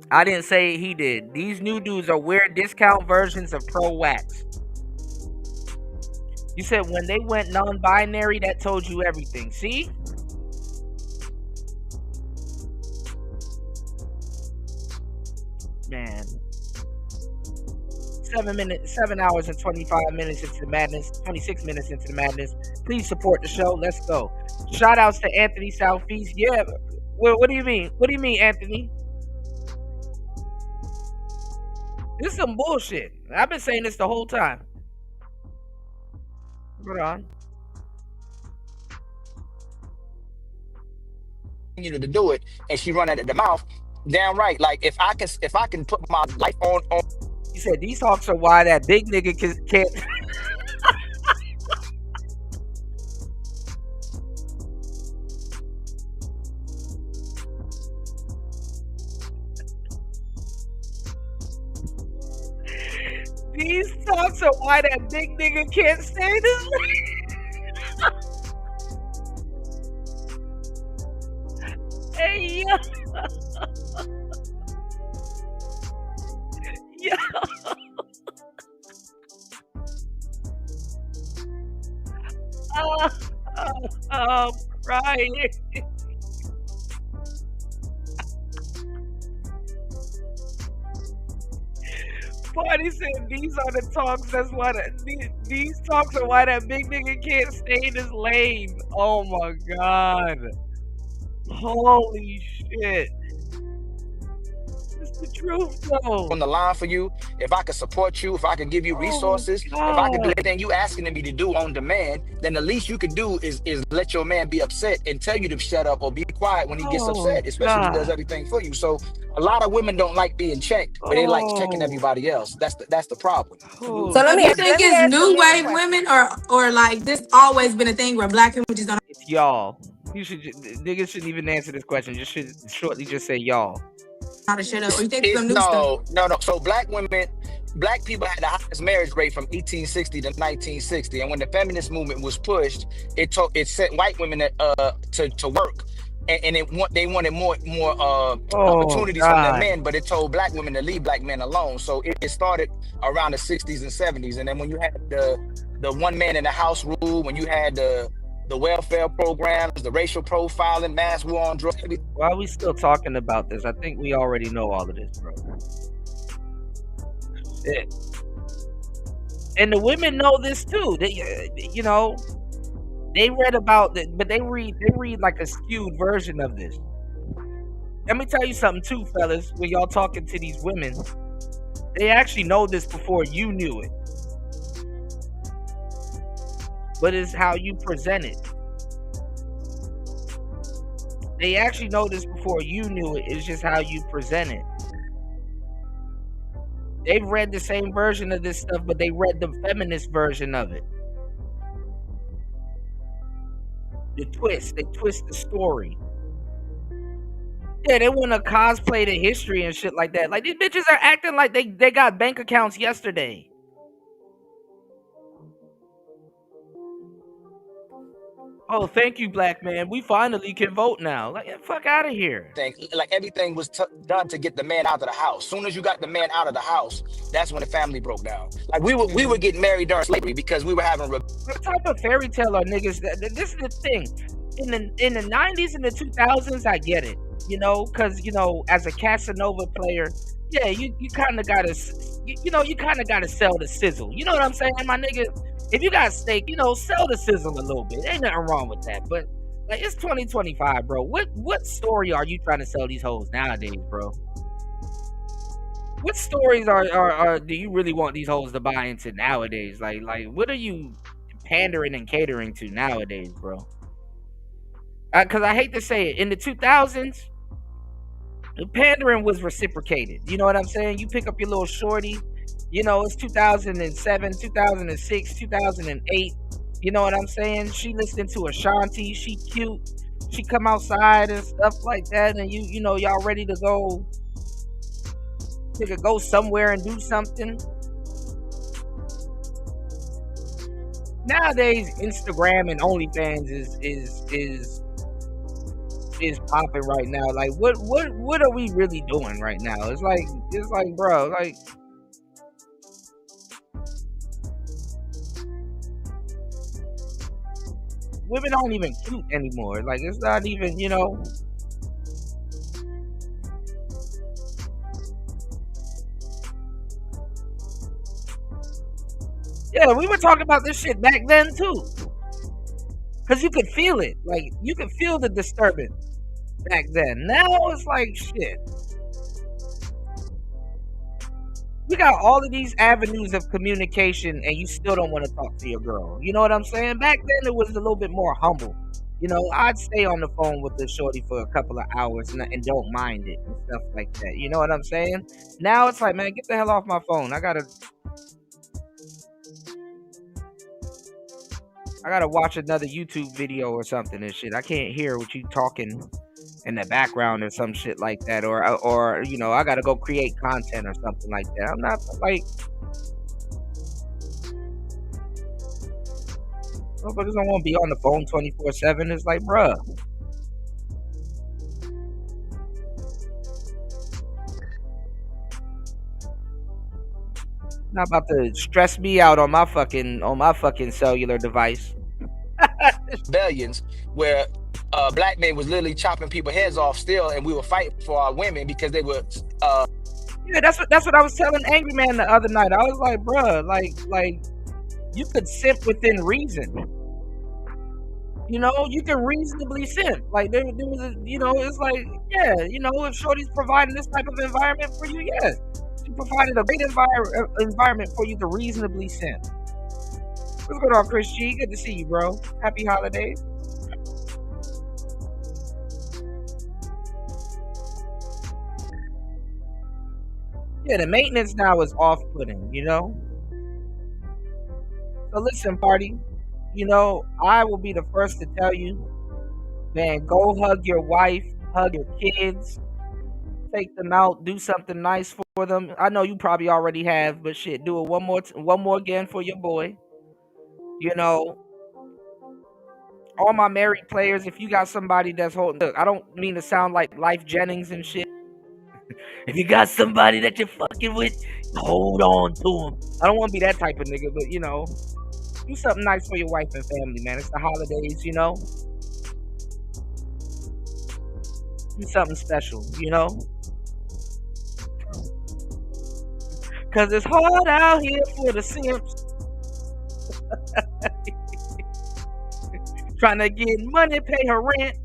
E: I didn't say he did. These new dudes are weird discount versions of Pro Wax. You said when they went non-binary, that told you everything. See? Man. 7 hours and 25 minutes into the madness, 26 minutes into the madness. Please support the show. Let's go. Shout outs to Anthony Southeast. Yeah. What do you mean? What do you mean, Anthony? This is some bullshit. I've been saying this the whole time. Hold on.
C: you to do it, and she run at the mouth. Damn right. Like if I can put my life on.
E: You said these talks are why that big nigga can't. These talks are why that big nigga can't stand his Hey, yo. Yo. I'm crying. Party said these are the talks. That's why these talks are why that big nigga can't stay in his lane. Oh my god. Holy shit. It's the truth though.
C: On the line for you, if I can support you, if I can give you resources, if I can do anything you asking me to do on demand, then the least you can do is let your man be upset and tell you to shut up or be quiet when he gets upset, especially if he does everything for you. So a lot of women don't like being checked, but they like checking everybody else. That's the problem.
I: So let me think, it's new wave women or like this always been a thing where black women just don't.
E: It's y'all. You should niggas shouldn't even answer this question. Just should shortly just say y'all.
I: How to shut up? Or you think some new
C: stuff? No. So black people had the highest marriage rate from 1860 to 1960, and when the feminist movement was pushed, it sent white women to work, and they wanted more opportunities from their men, but it told black women to leave black men alone. So it started around the 60s and 70s, and then when you had the one man in the house rule, when you had the the welfare programs, the racial profiling, mass war on drugs.
E: Why are we still talking about this? I think we already know all of this, bro. Shit. And the women know this too. They, you know, they read about it, but they read like a skewed version of this. Let me tell you something too, fellas. When y'all talking to these women, they actually know this before you knew it. But it's how you present it. They actually know this before you knew it. It's just how you present it. They've read the same version of this stuff, but they read the feminist version of it. The twist. They twist the story. Yeah, they want to cosplay the history and shit like that. Like, these bitches are acting like they got bank accounts yesterday. Oh, thank you, black man. We finally can vote now. Like, get the fuck out of here.
C: Like everything was done to get the man out of the house. Soon as you got the man out of the house, that's when the family broke down. Like we were getting married during slavery because we were having.
E: What type of fairy tale are niggas? This is the thing. In the 90s and the 2000s, I get it. You know, because, you know, as a Casanova player, yeah, you kind of gotta, you kind of gotta sell the sizzle. You know what I'm saying, my nigga? If you got steak, you know, sell the sizzle a little bit. Ain't nothing wrong with that. But like, it's 2025, bro. What story are you trying to sell these hoes nowadays, bro? What stories are do you really want these hoes to buy into nowadays? Like what are you pandering and catering to nowadays, bro? Because I hate to say it, in the 2000s, the pandering was reciprocated. You know what I'm saying? You pick up your little shorty. You know, it's 2007, 2006, 2008. You know what I'm saying? She listening to Ashanti. She cute. She come outside and stuff like that. And you know, y'all ready to go. You could go somewhere and do something. Nowadays, Instagram and OnlyFans is popping right now. Like, what are we really doing right now? It's like, bro, like. Women aren't even cute anymore. Like, it's not even, you know. Yeah, we were talking about this shit back then too. Cause you could feel it. Like, you could feel the disturbance back then. Now it's like shit. We got all of these avenues of communication and you still don't want to talk to your girl. You know what I'm saying? Back then it was a little bit more humble. You know, I'd stay on the phone with the shorty for a couple of hours and don't mind it and stuff like that. You know what I'm saying? Now it's like, man, get the hell off my phone. I gotta watch another YouTube video or something and shit. I can't hear what you talking in the background or some shit like that, or you know, I gotta go create content or something like that. I'm not like, motherfuckers don't want to be on the phone 24/7. It's like, bruh, not about to stress me out on my fucking cellular device.
C: Rebellions where black men was literally chopping people's heads off still, and we were fighting for our women because they were.
E: Yeah, that's what I was telling Angry Man the other night. I was like, bruh, like you could simp within reason. You know, you can reasonably simp. Like there was a, you know, it's like, yeah, you know, if Shorty's providing this type of environment for you, yeah, she provided a great environment for you to reasonably simp. What's going on, Chris G? Good to see you, bro. Happy holidays. Yeah, the maintenance now is off-putting, you know? So listen, party, you know, I will be the first to tell you, man, go hug your wife, hug your kids, take them out, do something nice for them. I know you probably already have, but shit, do it one more again for your boy. You know, all my married players, if you got somebody that's holding, look, I don't mean to sound like Life Jennings and shit. If you got somebody that you're fucking with, hold on to them. I don't want to be that type of nigga, but you know, Do something nice for your wife and family, man. It's the holidays, you know. Do something special, you know. Cause it's hard out here for the simps. Trying to get money, pay her rent.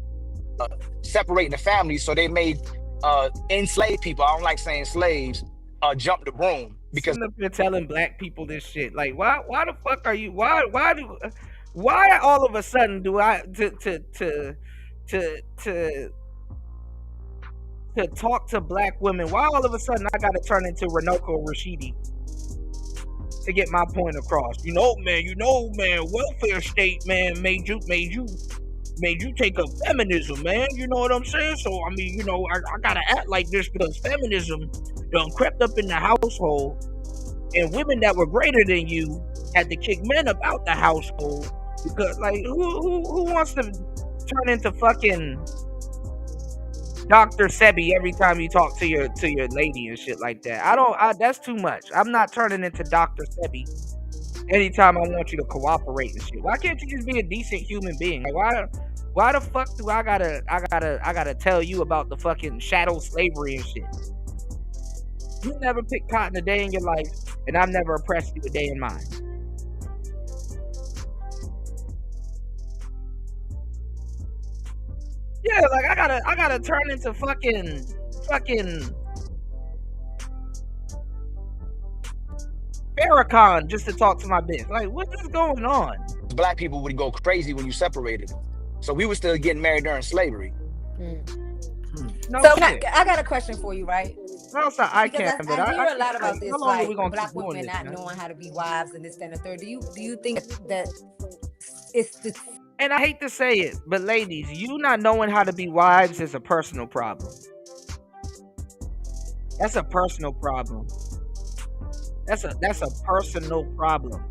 C: Separating the family, so they made enslaved people. I don't like saying slaves. Jump the broom because
E: they're telling black people this shit. Like, why the fuck are you? Why all of a sudden do I to talk to black women? Why all of a sudden I gotta turn into Renoko Rashidi to get my point across? You know, man, welfare state, man, made you take up feminism, man. You know what I'm saying? So I mean, you know, I gotta act like this because feminism done crept up in the household, and women that were greater than you had to kick men up out the household because, like, who wants to turn into fucking Dr. Sebi every time you talk to your lady and shit like that? That's too much. I'm not turning into Dr. Sebi anytime I want you to cooperate and shit. Why can't you just be a decent human being? Like, why the fuck do I gotta tell you about the fucking shadow slavery and shit? You never picked cotton a day in your life, and I've never oppressed you a day in mine. Yeah, like I gotta turn into fucking Farrakhan just to talk to my bitch. Like, what is going on?
C: black people would go crazy when you separated them. So we were still getting married during slavery.
E: No
K: So
E: shit.
K: I got a question for you, right?
E: No, it's not. I
K: Because
E: can't.
K: I hear a lot about this,
E: how long are we
K: like
E: gonna
K: black
E: keep doing
K: women
E: this,
K: not
E: man?
K: knowing how to be wives and this, that, and the third. Do you think that it's the
E: And I hate to say it, but ladies, you not knowing how to be wives is a personal problem. That's a personal problem. That's a personal problem.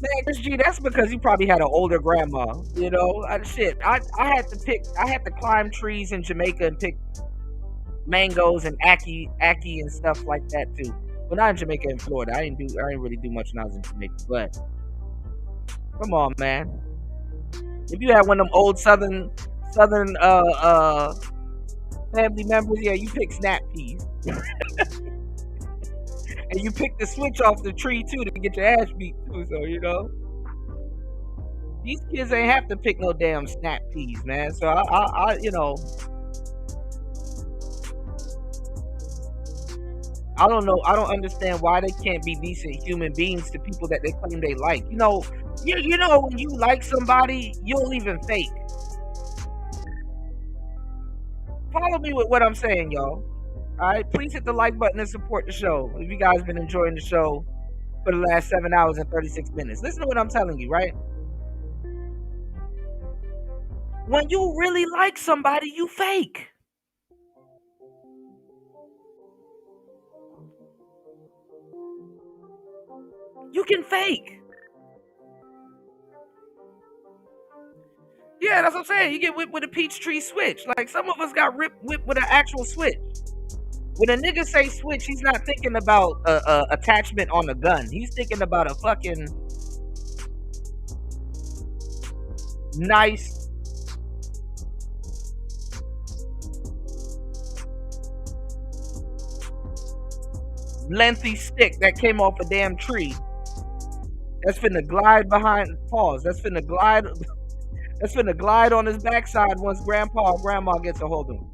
E: Man, Chris G, that's because you probably had an older grandma. You know, I had to climb trees in Jamaica and pick mangoes and ackee and stuff like that too. Well, not in Jamaica, in Florida. I didn't really do much when I was in Jamaica. But come on, man. If you had one of them old southern family members, yeah, you pick snap peas. And you pick the switch off the tree too to get your ass beat too. So you know, these kids ain't have to pick no damn snap peas, man. So I you know, I don't know. I don't understand why they can't be decent human beings to people that they claim they like. You know, you know, when you like somebody, you'll even fake. Follow me with what I'm saying, y'all. All right, please hit the like button and support the show. If you guys been enjoying the show for the last 7 hours and 36 minutes, listen to what I'm telling you, right? When you really like somebody, you fake. You can fake. Yeah, that's what I'm saying. You get whipped with a Peachtree switch. Like, some of us got whipped with an actual switch. When a nigga say switch, he's not thinking about a attachment on a gun. He's thinking about a fucking nice lengthy stick that came off a damn tree. That's finna glide behind. Pause. That's finna glide. That's finna glide on his backside once grandpa or grandma gets a hold of him.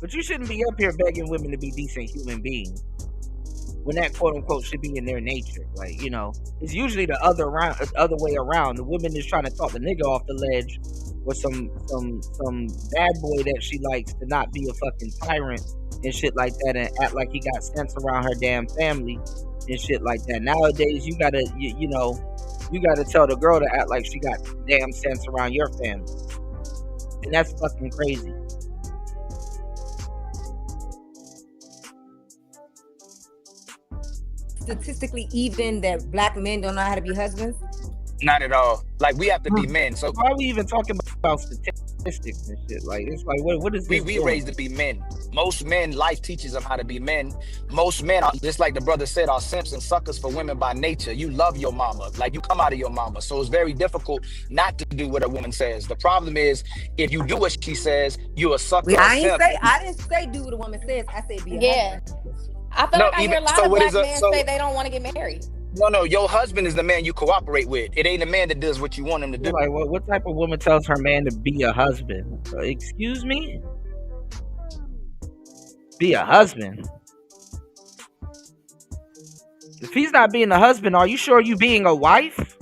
E: But you shouldn't be up here begging women to be decent human beings when that quote unquote should be in their nature. Like, you know, it's usually the other way around. The woman is trying to talk the nigga off the ledge or some bad boy that she likes to not be a fucking tyrant and shit like that and act like he got sense around her damn family and shit like that. Nowadays, you gotta tell the girl to act like she got damn sense around your family. And that's fucking crazy.
K: statistically even that black men don't know how to be husbands?
C: Not at all. Like, we have to be men. So
E: why are we even talking about statistics and shit? Like, it's like, what is this
C: we
E: doing?
C: raised to be men. Most men, life teaches them how to be men. Most men are, just like the brother said, are simps and suckers for women by nature. You love your mama. Like, you come out of your mama. So it's very difficult not to do what a woman says. The problem is, if you do what she says, you a sucker, a simp.
K: I didn't say do what a woman says. I said be a
J: Yeah.
K: husband.
J: I feel
C: No,
J: like I
C: even
J: hear a lot
C: so,
J: of
C: what is
J: black
C: a
J: men say they don't want to get married.
C: no, your husband is the man you cooperate with. It ain't a man that does what you want him to do.
E: Like, what type of woman tells her man to be a husband? Excuse me? Be a husband? If he's not being a husband, are you sure you being a wife?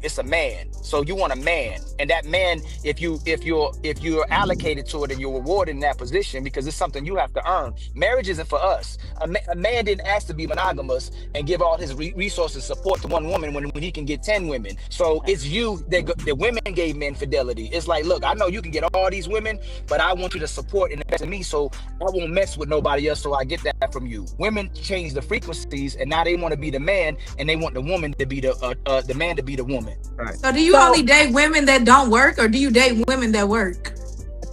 C: It's a man. So you want a man, and that man, if you're allocated to it and you're rewarded in that position, because it's something you have to earn. Marriage isn't for us. A man didn't ask to be monogamous and give all his resources support to one woman when he can get 10 women. So it's you that women gave men fidelity. It's like, look, I know you can get all these women, but I want you to support and invest in me, so I won't mess with nobody else. So I get that from you. Women change the frequencies, and now they want to be the man, and they want the woman to be the man to be the woman.
E: Right.
I: So do you only date women that don't work, or do you date women that work?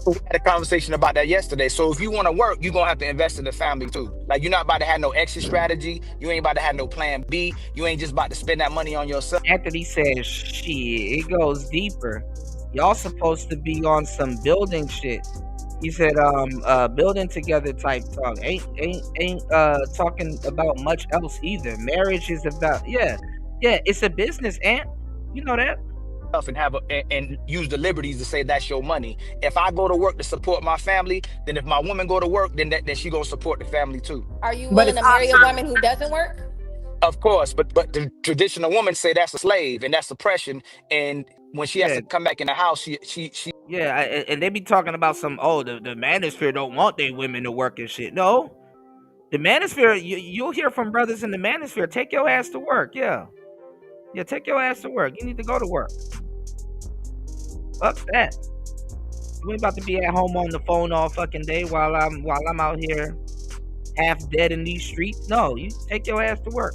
C: We had a conversation about that yesterday. So if you want to work, you're going to have to invest in the family too. Like, you're not about to have no exit strategy. You ain't about to have no plan B. You ain't just about to spend that money on yourself.
E: Anthony says, shit, it goes deeper. Y'all supposed to be on some building shit. He said, building together type talk. Ain't talking about much else either. Marriage is about, yeah, it's a business, Ant. You know that.
C: And have and use the liberties to say that's your money. If I go to work to support my family, then if my woman go to work, then she gonna support the family too.
J: Are you willing to marry a woman who doesn't work?
C: Of course, but the traditional woman say that's a slave and that's oppression. And when she has to come back in the house, she
E: yeah, and they be talking about some, the manosphere don't want their women to work and shit. No, the manosphere, you'll hear from brothers in the manosphere, take your ass to work. Yeah, take your ass to work. You need to go to work. Fuck that. You ain't about to be at home on the phone all fucking day while I'm out here half dead in these streets. No, you take your ass to work.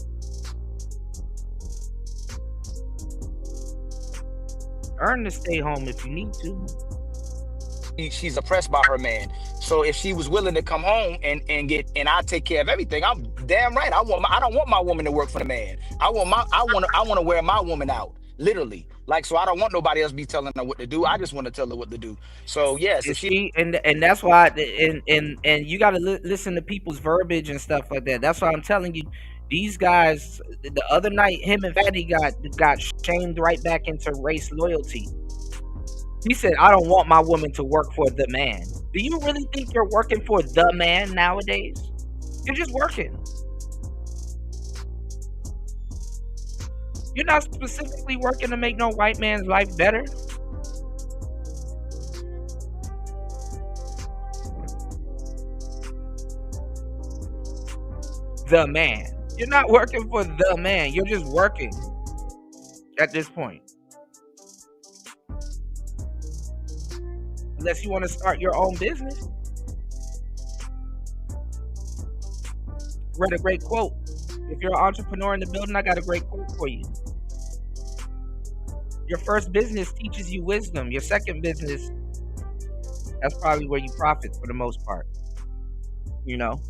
E: Earn to stay home if you need to.
C: She's oppressed by her man. So if she was willing to come home and I take care of everything, I'm damn right. I don't want my woman to work for the man. I want to wear my woman out, literally. Like, so I don't want nobody else be telling her what to do. I just want to tell her what to do. So yes, if she
E: and that's why and you got to listen to people's verbiage and stuff like that. That's why I'm telling you, these guys, the other night, him and Fatty got shamed right back into race loyalty. He said, I don't want my woman to work for the man. Do you really think you're working for the man nowadays? You're just working. You're not specifically working to make no white man's life better. The man. You're not working for the man. You're just working at this point. Unless you want to start your own business. Read a great quote. If you're an entrepreneur in the building, I got a great quote for you. Your first business teaches you wisdom. Your second business, that's probably where you profit for the most part. You know?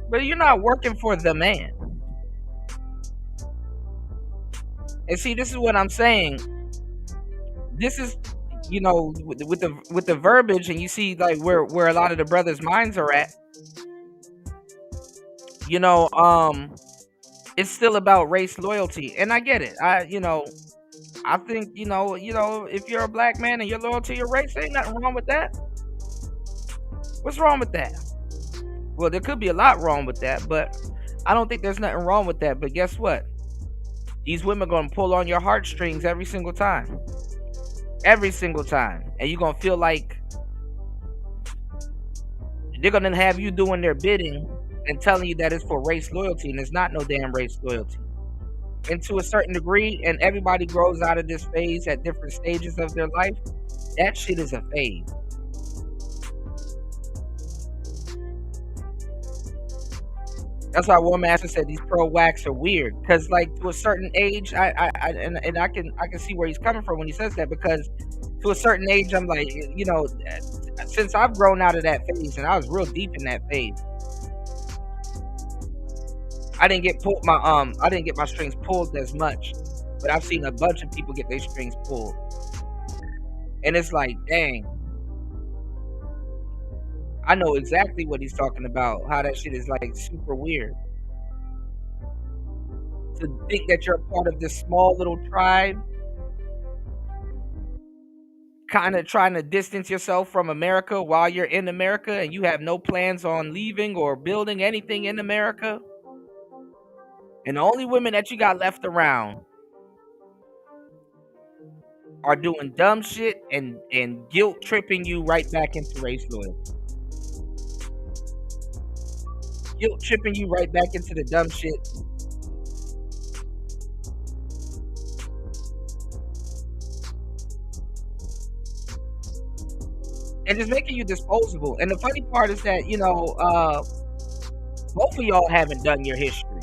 E: But you're not working for the man. And see, this is what I'm saying. This is, with the verbiage, and you see like where a lot of the brothers' minds are at. It's still about race loyalty, and I get it. I think if you're a black man and you're loyal to your race, ain't nothing wrong with that. What's wrong with that? Well, there could be a lot wrong with that, but I don't think there's nothing wrong with that. But guess what? These women are going to pull on your heartstrings every single time. Every single time. And you're going to feel like they're going to have you doing their bidding and telling you that it's for race loyalty, and it's not no damn race loyalty. And to a certain degree, and everybody grows out of this phase at different stages of their life, that shit is a phase. That's why War Master said these pro wax are weird, because like to a certain age, I can see where he's coming from when he says that, because to a certain age, I'm like, you know, since I've grown out of that phase, and I was real deep in that phase, I didn't get my strings pulled as much, but I've seen a bunch of people get their strings pulled, and it's like, dang, I know exactly what he's talking about. How that shit is like super weird. To think that you're a part of this small little tribe, kind of trying to distance yourself from America while you're in America, and you have no plans on leaving or building anything in America. And the only women that you got left around are doing dumb shit and guilt tripping you right back into race loyalty. Guilt tripping you right back into the dumb shit. And just making you disposable. And the funny part is that, you know, both of y'all haven't done your history.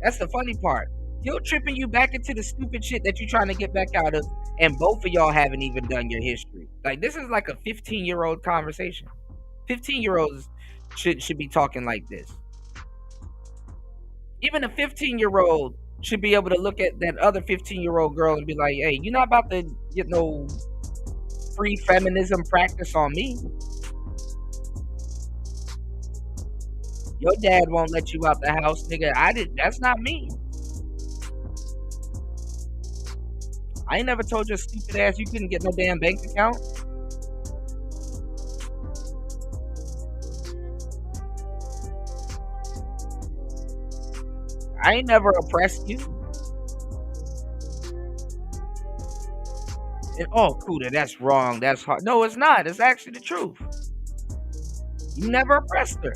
E: That's the funny part. Guilt tripping you back into the stupid shit that you're trying to get back out of, and both of y'all haven't even done your history. Like, this is like a 15-year-old conversation. 15-year-olds should be talking like this. Even a 15-year-old should be able to look at that other 15-year-old girl and be like, hey, you're not about to get no free feminism practice on me. Your dad won't let you out the house, nigga. That's not me. I ain't never told your stupid ass you couldn't get no damn bank account. I ain't never oppressed you. And, oh, Kuda, that's wrong. That's hard. No, it's not. It's actually the truth. You never oppressed her.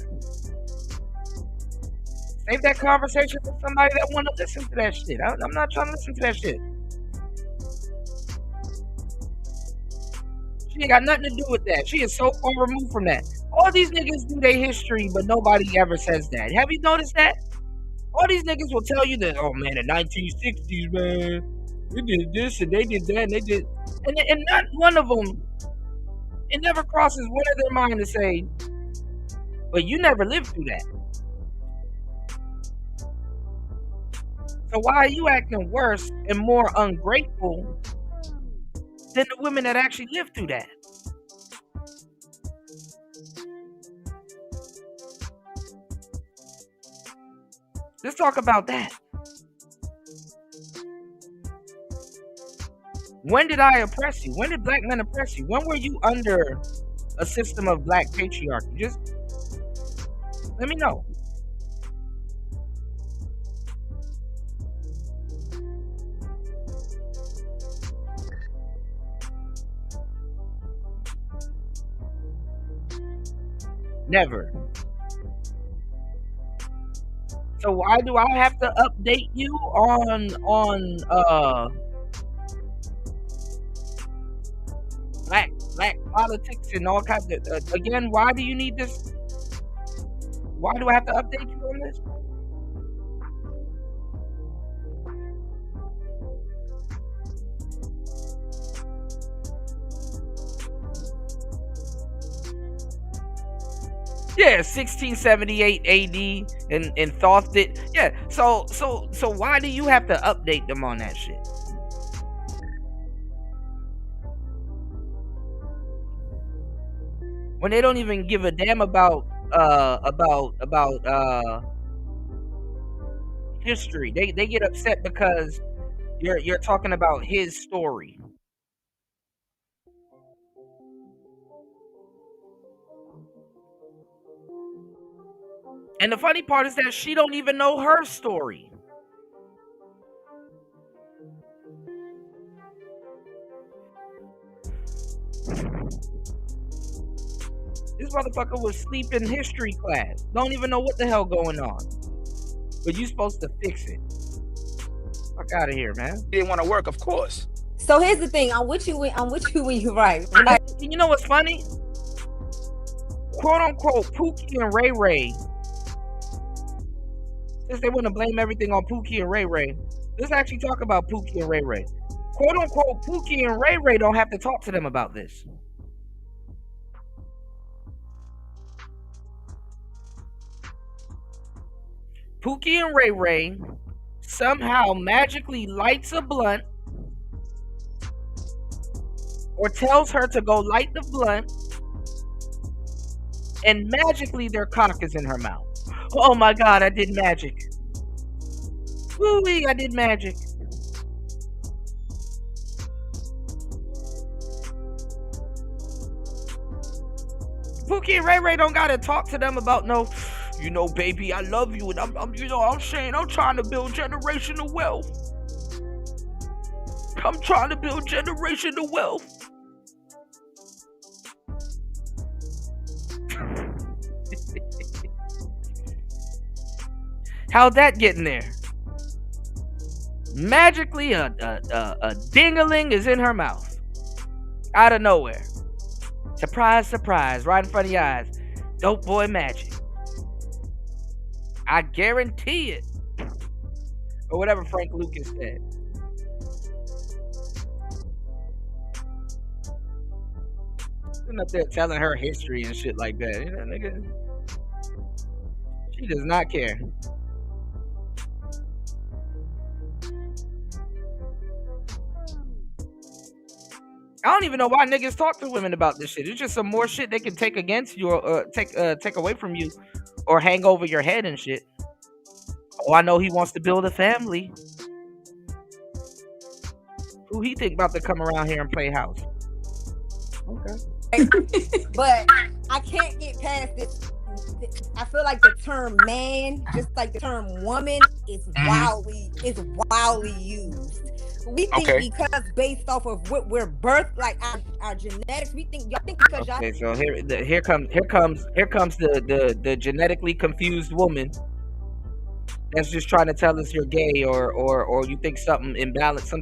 E: Save that conversation for somebody that want to listen to that shit. I'm not trying to listen to that shit. She ain't got nothing to do with that. She is so far removed from that. All these niggas do their history, but nobody ever says that. Have you noticed that? All these niggas will tell you that, oh man, the 1960s, man, they did this and they did that and they did, and not one of them, it never crosses one of their mind to say, but you never lived through that. So why are you acting worse and more ungrateful than the women that actually lived through that? Let's talk about that. When did I oppress you? When did black men oppress you? When were you under a system of black patriarchy? Just let me know. Never. So why do I have to update you on black politics and all kinds of again, why do you need this? Why do I have to update you on this? Yeah, 1678 AD and Thoth did. Yeah, so why do you have to update them on that shit? When they don't even give a damn about history. They get upset because you're talking about his story. And the funny part is that she don't even know her story. This motherfucker was asleep in history class. Don't even know what the hell going on. But you supposed to fix it. Fuck out of here, man.
C: You didn't want to work, of course.
K: So here's the thing. I'm with you when you're right.
E: And you know what's funny? Quote unquote Pookie and Ray Ray. Since they want to blame everything on Pookie and Ray Ray, let's actually talk about Pookie and Ray Ray. Quote unquote Pookie and Ray Ray don't have to talk to them about this. Pookie and Ray Ray somehow magically lights a blunt or tells her to go light the blunt, and magically their cock is in her mouth. Oh my God, I did magic. Woo-wee, I did magic. Pookie and Ray Ray don't gotta talk to them about no, you know, baby, I love you, and I'm saying I'm trying to build generational wealth. I'm trying to build generational wealth. How'd that get in there? Magically, a ding-a-ling is in her mouth. Out of nowhere. Surprise, surprise, right in front of your eyes. Dope boy magic. I guarantee it. Or whatever Frank Lucas said. Sitting up there telling her history and shit like that. You know, nigga. She does not care. I don't even know why niggas talk to women about this shit. It's just some more shit they can take against you or take away from you or hang over your head and shit. Oh, I know he wants to build a family. Who he think about to come around here and play house? Okay.
K: But I can't get past this. I feel like the term man, just like the term woman, is wildly used. We think because based off of what we're birthed, like our genetics, we think y'all think because y'all.
E: Okay, so here comes the genetically confused woman that's just trying to tell us you're gay or you think some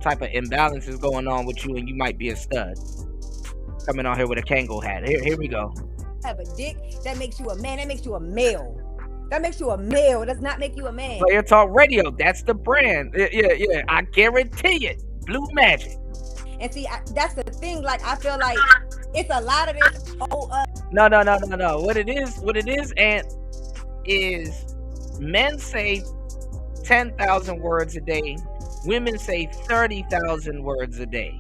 E: type of imbalance is going on with you and you might be a stud. Coming on here with a Kango hat. Here we go.
K: Have a dick that makes you a man. That makes you a male. That makes you a male. It does not make you a man.
E: Player Talk Radio. That's the brand. Yeah. I guarantee it. Blue Magic.
K: And see, that's the thing. Like, I feel like it's a lot of this.
E: No. What it is, Ant, is men say 10,000 words a day. Women say 30,000 words a day.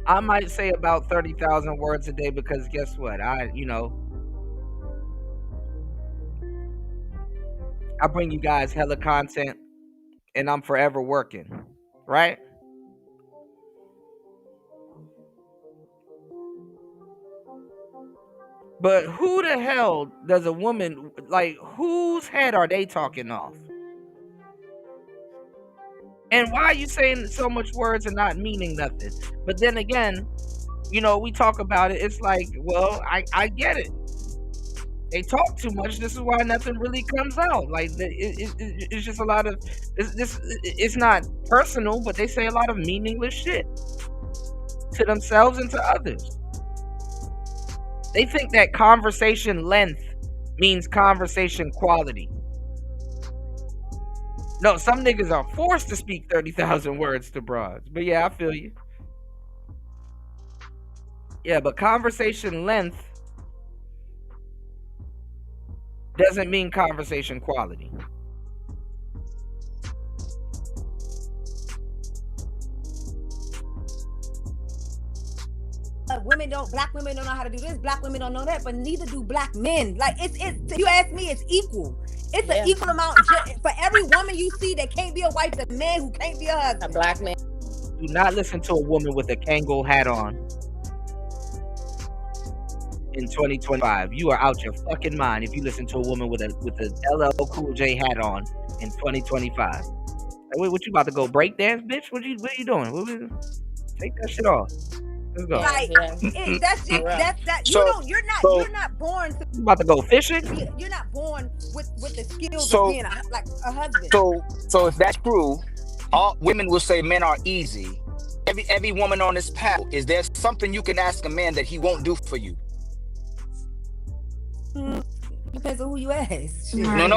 E: I might say about 30,000 words a day because guess what? I bring you guys hella content and I'm forever working, right? But who the hell does a woman, like, whose head are they talking off? And why are you saying so much words and not meaning nothing? But then again, we talk about it. It's like, well, I get it. They talk too much. This is why nothing really comes out. Like, it's just a lot of, it's not personal, but they say a lot of meaningless shit to themselves and to others. They think that conversation length means conversation quality. No, some niggas are forced to speak 30,000 words to broads. But yeah, I feel you. Yeah, but conversation length doesn't mean conversation quality.
K: Black women don't know how to do this, black women don't know that, but neither do black men. Like, it's you ask me, it's equal. It's an equal amount for every woman you see that can't be a wife, the man who can't be a husband.
J: A black man.
E: Do not listen to a woman with a Kango hat on in 2025. You are out your fucking mind if you listen to a woman with a LL Cool J hat on in 2025. Like, what you about to go break dance, bitch? What you doing? Take that shit off. Let's go.
K: Like that's just that
C: So
K: you're not born to
E: You about to go fishing?
K: you're not born with the skills of
C: so
K: being a husband.
C: so if that's true, all women will say men are easy. Every woman on this panel, is there something you can ask a man that he won't do for you?
K: Depends on who you ask. Shit.
C: No,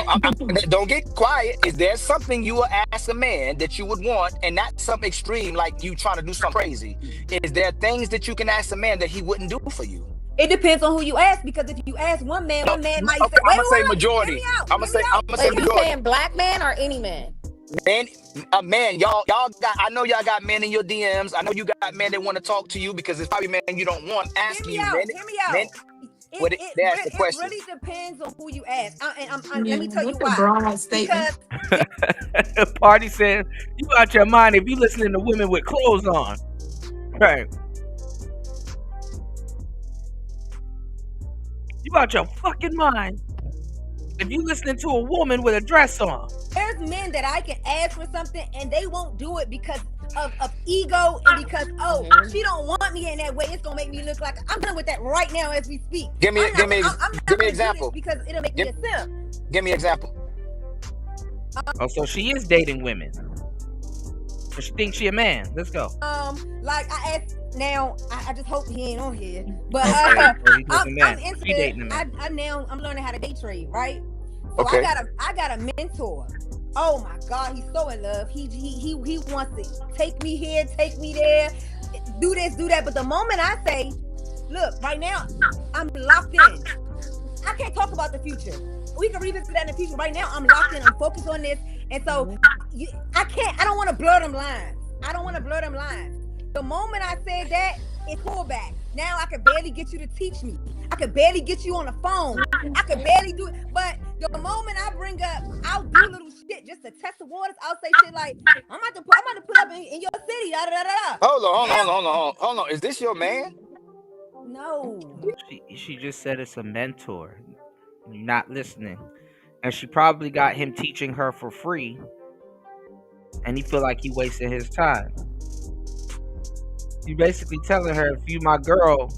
C: don't get quiet. Is there something you will ask a man that you would want, and not something extreme like you trying to do something crazy? Is there things that you can ask a man that he wouldn't do for you?
K: It depends on who you ask, because if you ask one man might say,
C: I'm gonna say majority. I'm gonna say
J: Like, you
C: majority.
J: saying black man or any man?
C: Man, y'all got. I know y'all got men in your DMs. I know you got men that want to talk to you because it's probably men you don't want asking you.
K: Hear me out.
C: Men,
K: It really depends on who you ask. Let me tell you why.
I: Broad statement.
E: Party saying you out your mind if you listening to women with clothes on. Right. You out your fucking mind if you listening to a woman with a dress on.
K: There's men that I can ask for something and they won't do it because of ego and because she don't want me in that way. It's gonna make me look like I'm done with that right now as we speak.
C: Give me an example.
K: Because it'll make me a simp.
C: Give me an example.
E: So she is dating women. So she thinks she a man. Let's go.
K: Like I asked. Now I just hope he ain't on here, but
E: I'm
K: into
E: she dating a man.
K: I'm learning how to day trade, right? So
C: Okay.
K: I got a mentor. Oh my God, he's so in love. He wants to take me here, take me there, do this, do that. But the moment I say, look, right now I'm locked in. I can't talk about the future. We can revisit that in the future. Right now I'm locked in. I'm focused on this, and so I don't want to blur them lines. The moment I said that, it pulled back. Now I can barely get you to teach me. I can barely get you on the phone. I can barely do it. But the moment I bring up, I'll do little shit just to test the waters. I'll say shit like, I'm about to put up in your city. Da, da, da, da.
C: Hold on. Is this your man?
K: No.
E: She just said it's a mentor. You're not listening. And she probably got him teaching her for free. And he feel like he wasted his time. He basically telling her, if you my girl,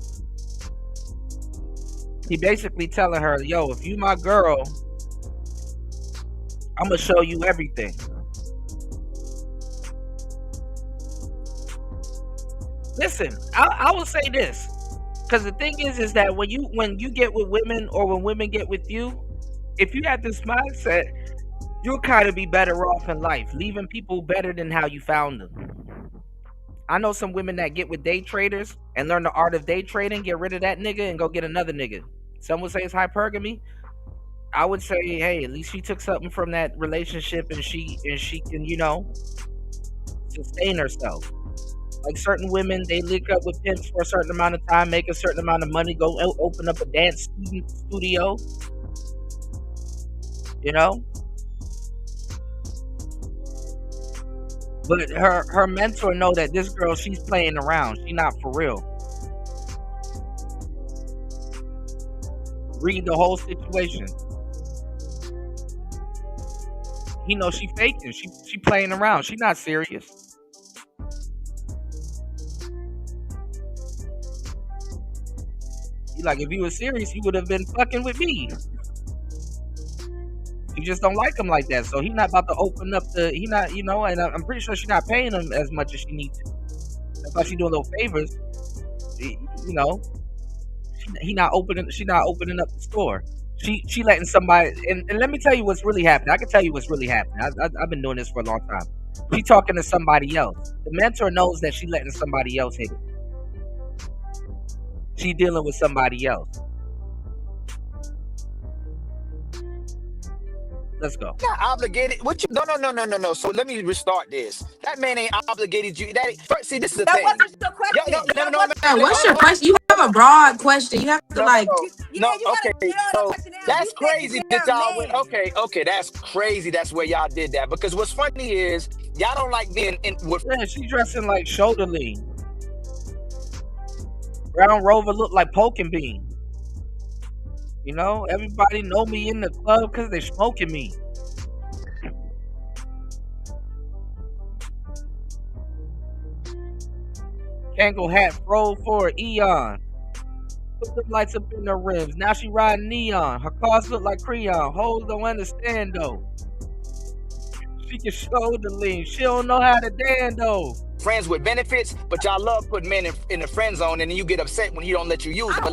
E: he basically telling her, yo, if you my girl, I'm gonna show you everything. Listen, I will say this, because the thing is that when you get with women or when women get with you, if you have this mindset, you'll kind of be better off in life, leaving people better than how you found them. I know some women that get with day traders and learn the art of day trading, get rid of that nigga and go get another nigga. Some would say it's hypergamy. I would say, hey, at least she took something from that relationship and she can, sustain herself. Like certain women, they link up with pimps for a certain amount of time, make a certain amount of money, go open up a dance studio. But her mentor know that this girl, she's playing around. She not for real. Read the whole situation. He knows she faking. She playing around. She not serious. He like, if you were serious, you would have been fucking with me. You just don't like him like that, so he's not about to open up and I'm pretty sure she's not paying him as much as she needs to. That's why she's doing those favors. She's not opening up the store. She letting somebody, and let me tell you what's really happening. I can tell you what's really happening. I've been doing this for a long time. She talking to somebody else. The mentor knows that she letting somebody else hit it. She dealing with somebody else. Let's go.
C: Not obligated. What you? No. So let me restart this. That man ain't obligated you. See, this is the thing.
K: Wasn't your question.
I: What's your question? You have a broad question. You have to
C: Okay. So that's crazy that y'all went. Okay. That's crazy. That's where y'all did that. Because what's funny is y'all don't like being in.
E: Yeah, she dressing like shoulder lean. Brown Rover look like poking bean. Everybody know me in the club because they smoking me. Kangol hat froze for an eon. Put the lights up in her rims. Now she riding neon. Her cars look like crayon. Hoes don't understand though. She can show the lean. She don't know how to dance though.
C: Friends with benefits, but y'all love putting men in the friend zone, and then you get upset when he don't let you use it. But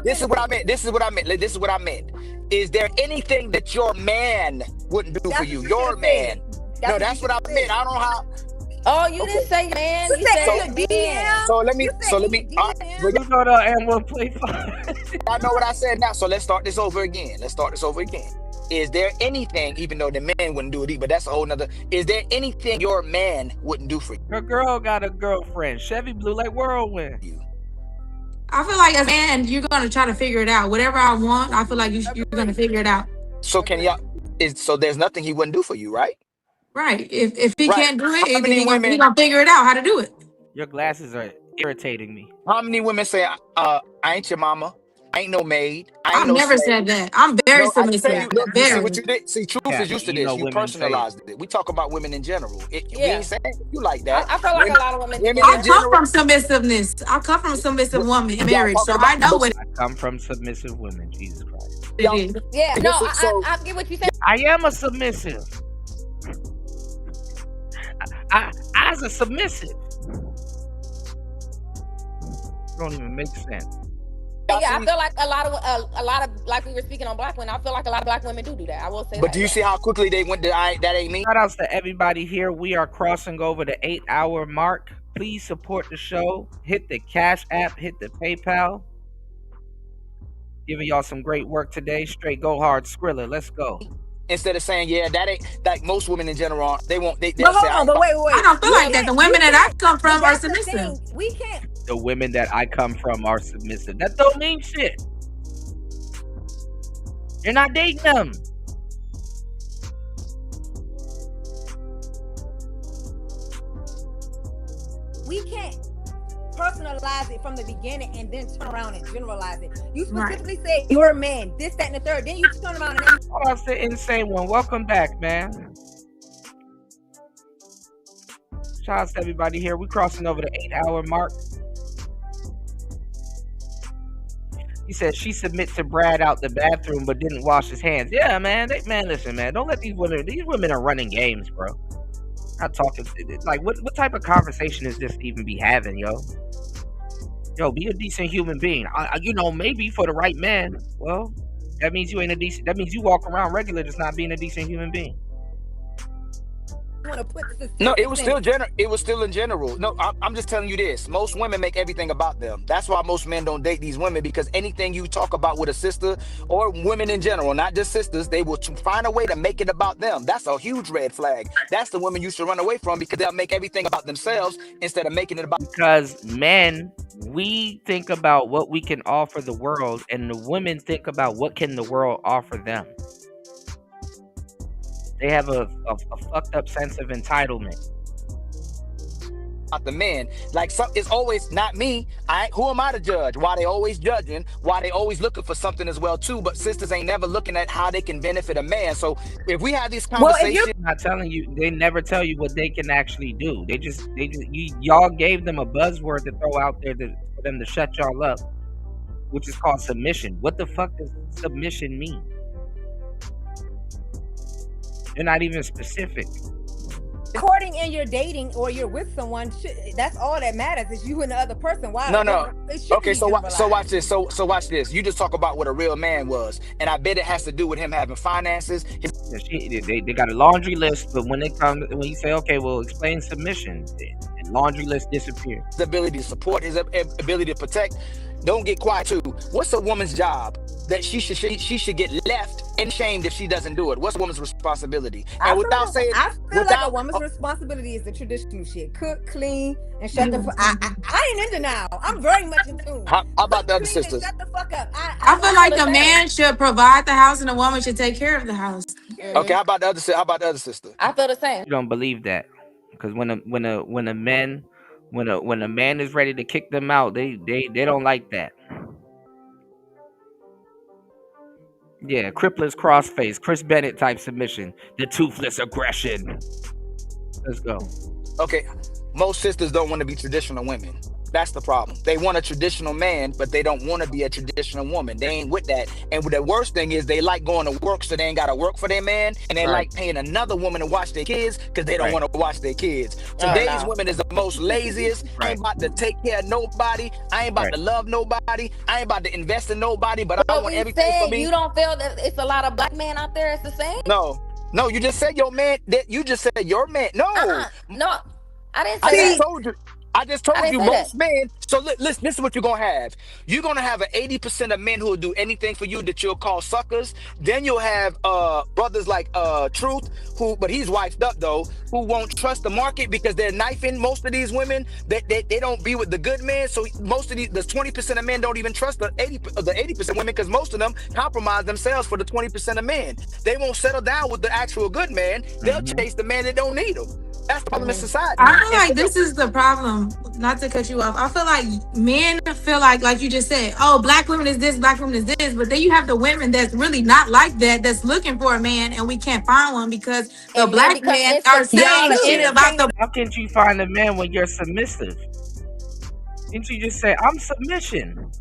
C: this is what I meant. This is what I meant. This is what I meant. Is there anything that your man wouldn't do for you? Your man. No, that's what I meant. I don't know how.
J: Oh, you didn't say man. You said DM.
C: So let me.
E: You go to and we'll play 5.
C: I know what I said now. So let's start this over again. Is there anything, even though the man wouldn't do it, but that's a whole nother. Is there anything your man wouldn't do for you?
E: Her girl got a girlfriend. Chevy blue like whirlwind.
I: I feel like as a man, you're gonna try to figure it out. Whatever I want, I feel like you're gonna figure it out.
C: So can y'all? So there's nothing he wouldn't do for you, right?
I: Right. If he can't do it,
C: How many
I: he
C: women?
I: gonna figure it out how to do it.
E: Your glasses are irritating me.
C: How many women say, I ain't your mama, I ain't no maid, I ain't
I: I've
C: no
I: never
C: slave.
I: said that. I'm very submissive.
C: You see what you did? See, truth is used to this. You
E: women say
C: personalized it. We talk about women in general. We ain't saying you like that.
J: I feel like a lot of women.
I: I come from submissiveness. I come from submissive woman in marriage, so I know what.
E: I come from submissive women. Jesus Christ.
J: Yeah, no, I get what you said.
E: I am a submissive. I as a submissive. Don't even make sense.
J: Yeah, I feel like a lot of like we were speaking on black women. I feel like a lot of black women do that. I will say.
C: But do you see how quickly they went to that ain't me?
E: Shout outs to everybody here. We are crossing over the 8-hour mark. Please support the show. Hit the Cash App. Hit the PayPal. Giving y'all some great work today. Straight go hard, Skrilla. Let's go.
C: Instead of saying, yeah, that ain't like most women in general. They won't. They'll
K: But hold
C: say,
K: on, but wait.
I: I don't feel like that. The women that I come from are submissive.
K: We can't.
E: The women that I come from are submissive. That don't mean shit. You're not dating them.
K: We can't personalize it from the beginning and then turn around and generalize it. You specifically said you're a man, this, that, and the third. Then you turn around and
E: Oh, that's the insane one. Welcome back, man. Shout out to everybody here. We crossing over the 8-hour mark. He said she submit to Brad out the bathroom but didn't wash his hands. Yeah, man. Listen, man. Don't let these women are running games, bro. Not talking. Like, what type of conversation is this to even be having, yo? Yo, be a decent human being. Maybe for the right man. Well, that means you ain't a decent. That means you walk around regular just not being a decent human being.
C: No, it was still general. It was still in general. No, I'm just telling you this. Most women make everything about them. That's why most men don't date these women, because anything you talk about with a sister or women in general, not just sisters, they will find a way to make it about them. That's a huge red flag. That's the women you should run away from, because they'll make everything about themselves instead of making it about.
E: Because men, we think about what we can offer the world, and the women think about what can the world offer them. They have a fucked up sense of entitlement.
C: The men, like, it's always not me. Who am I to judge? Why they always judging? Why they always looking for something as well too? But sisters ain't never looking at how they can benefit a man. So if we have these conversations,
E: I'm not telling you, they never tell you what they can actually do. Y'all gave them a buzzword to throw out there for them to shut y'all up, which is called submission. What the fuck does submission mean? They're not even specific.
K: Courting and you're dating or you're with someone, that's all that matters is you and the other person. Why?
C: No. Okay, so watch this. So watch this. You just talk about what a real man was, and I bet it has to do with him having finances.
E: They got a laundry list, but when you say, okay, well, explain submission, the laundry list disappears.
C: His ability to support, his ability to protect. Don't get quiet too. What's a woman's job that she should get left and shamed if she doesn't do it? What's a woman's responsibility? And
K: I feel like a woman's responsibility is the traditional shit: cook, clean, and shut the fuck. I ain't in denial. I'm very much in tune.
C: How about the other sisters?
K: Shut the fuck up.
I: I feel like the man should provide the house and the woman should take care of the house.
C: Okay, how about the other sister?
J: I feel the same.
E: You don't believe that, because when a man is ready to kick them out, they don't like that. Yeah, crippless crossface, Chris Bennett type submission, the toothless aggression. Let's go.
C: Okay, Most sisters don't want to be traditional women. That's the problem. They want a traditional man, but they don't want to be a traditional woman. They ain't with that. And the worst thing is they like going to work, so they ain't got to work for their man. And they like paying another woman to watch their kids because they don't want to watch their kids. Today's women is the most laziest. I ain't about to take care of nobody. I ain't about to love nobody. I ain't about to invest in nobody, but I want everything for me.
J: You don't feel that it's a lot of black men out there? It's the same?
C: No, you just said your man. You just said your man. No,
J: no, I didn't say that.
C: I just told you most men. So listen, this is what you're going to have. You're going to have an 80% of men who will do anything for you that you'll call suckers. Then you'll have brothers like Truth, but he's wifed up though, who won't trust the market because they're knifing most of these women. They don't be with the good men. So most of the 20% of men don't even trust the 80% women because most of them compromise themselves for the 20% of men. They won't settle down with the actual good man. They'll chase the man that don't need them. That's the problem in society.
I: I feel like this is the problem. Not to cut you off. I feel like men feel like you just said, oh, black women is this, black women is this. But then you have the women that's really not like that, that's looking for a man, and we can't find one because the black men are saying shit about the.
E: How can't you find a man when you're submissive? Didn't you just say, I'm submission?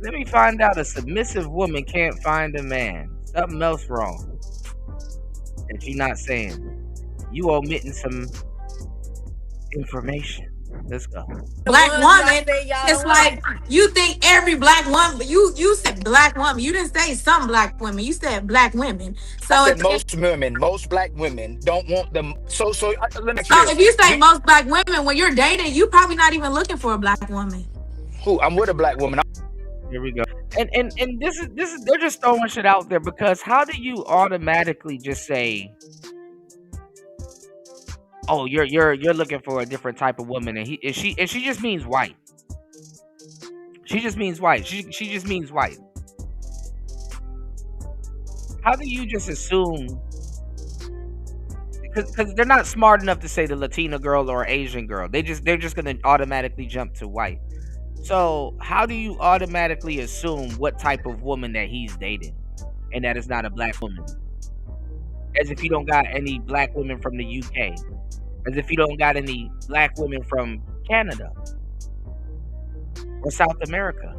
E: Let me find out a submissive woman can't find a man. Something else wrong that you're not saying. You omitting some information. Let's go.
I: Black woman, it's like you think every black woman. You said black woman. You didn't say some black women. You said black women. So
C: I said most black women don't want them. So let me.
I: So if you say most black women, when you're dating, you probably not even looking for a black woman.
C: Who? I'm with a black woman.
E: Here we go. And this is they're just throwing shit out there because how do you automatically just say, oh, you're looking for a different type of woman, and she just means white. She just means white. She just means white. How do you just assume? Because they're not smart enough to say the Latina girl or Asian girl. They're just gonna automatically jump to white. So how do you automatically assume what type of woman that he's dating, and that is not a black woman? As if you don't got any black women from the UK. As if you don't got any black women from Canada or South America.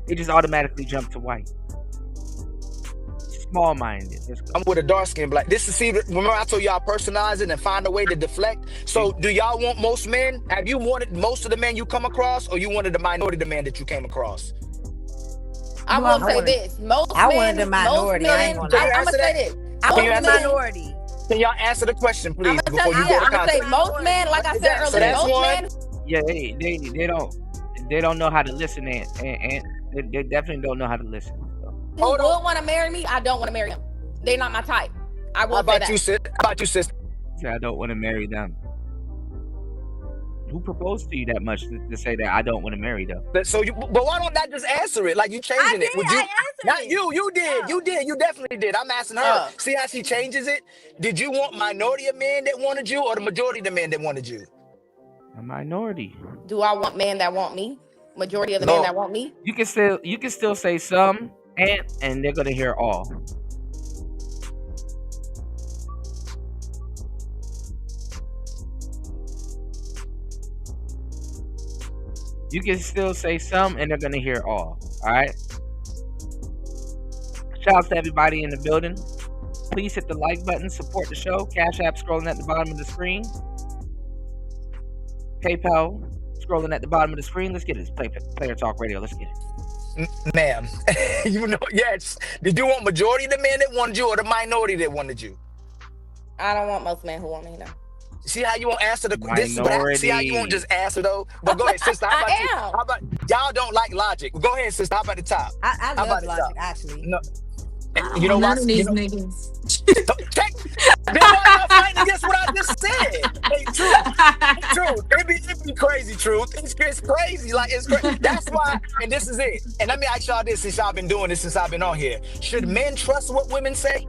E: They just automatically jump to white. Small-minded.
C: I'm with a dark-skinned black. This is, see, remember I told y'all personalize it and find a way to deflect? So do y'all want most men? Have you wanted most of the men you come across, or you wanted the minority of the man that you came across?
J: I will say this. I wanted the minority. I'm going to say this. I want the minority.
C: Can y'all answer the question, please?
J: I'm gonna say most men, like I said earlier, most men.
E: Yeah, they don't know how to listen, and they definitely don't know how to listen.
J: Who would want to marry me? I don't want to marry them. They're not my type. I will say that.
C: How about you, sis?
E: I don't want to marry them. Who proposed to you that much to say that I don't want to marry them?
C: But why don't that just answer it? Like you changing it? Would you? Not you. You did. Yeah. You did. You definitely did. I'm asking her. See how she changes it? Did you want minority of men that wanted you, or the majority of the men that wanted you?
E: A minority.
J: Do I want men that want me? Majority of the men that want me?
E: You can still say some, and they're gonna hear all. You can still say some, and they're gonna hear all. All right. Shout out to everybody in the building. Please hit the like button, support the show. Cash App scrolling at the bottom of the screen. PayPal scrolling at the bottom of the screen. Let's get it. Player Talk Radio. Let's get it.
C: Ma'am, yes. Did you want majority of the men that wanted you, or the minority that wanted you?
J: I don't want most men who want me, no.
C: See how you won't answer the question? See how you won't just answer though? But go ahead, sister. How about you? How about y'all don't like logic? Go ahead, sister. How about the top?
K: I love logic, actually.
C: No. You know what?
I: These niggas.
C: Then why y'all fighting against what I just said? Hey, truth. It be crazy, truth. It's crazy. Like it's crazy. That's why. And this is it. And let me ask y'all this: since y'all been doing this, since I've been on here, should men trust what women say?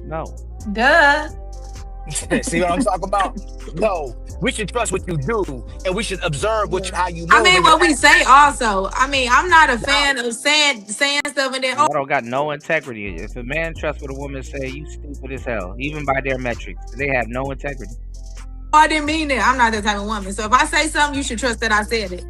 E: No.
I: Duh.
C: See what I'm talking about? No. We should trust what you do, and we should observe how you move.
I: I mean,
C: And
I: what
C: your
I: we say also. I mean, I'm not a fan of saying stuff and then
E: Y'all don't got no integrity. If a man trusts what a woman say, you stupid as hell. Even by their metrics, they have no integrity.
I: I didn't mean it. I'm not that type of woman. So if I say something, you should trust that I said it.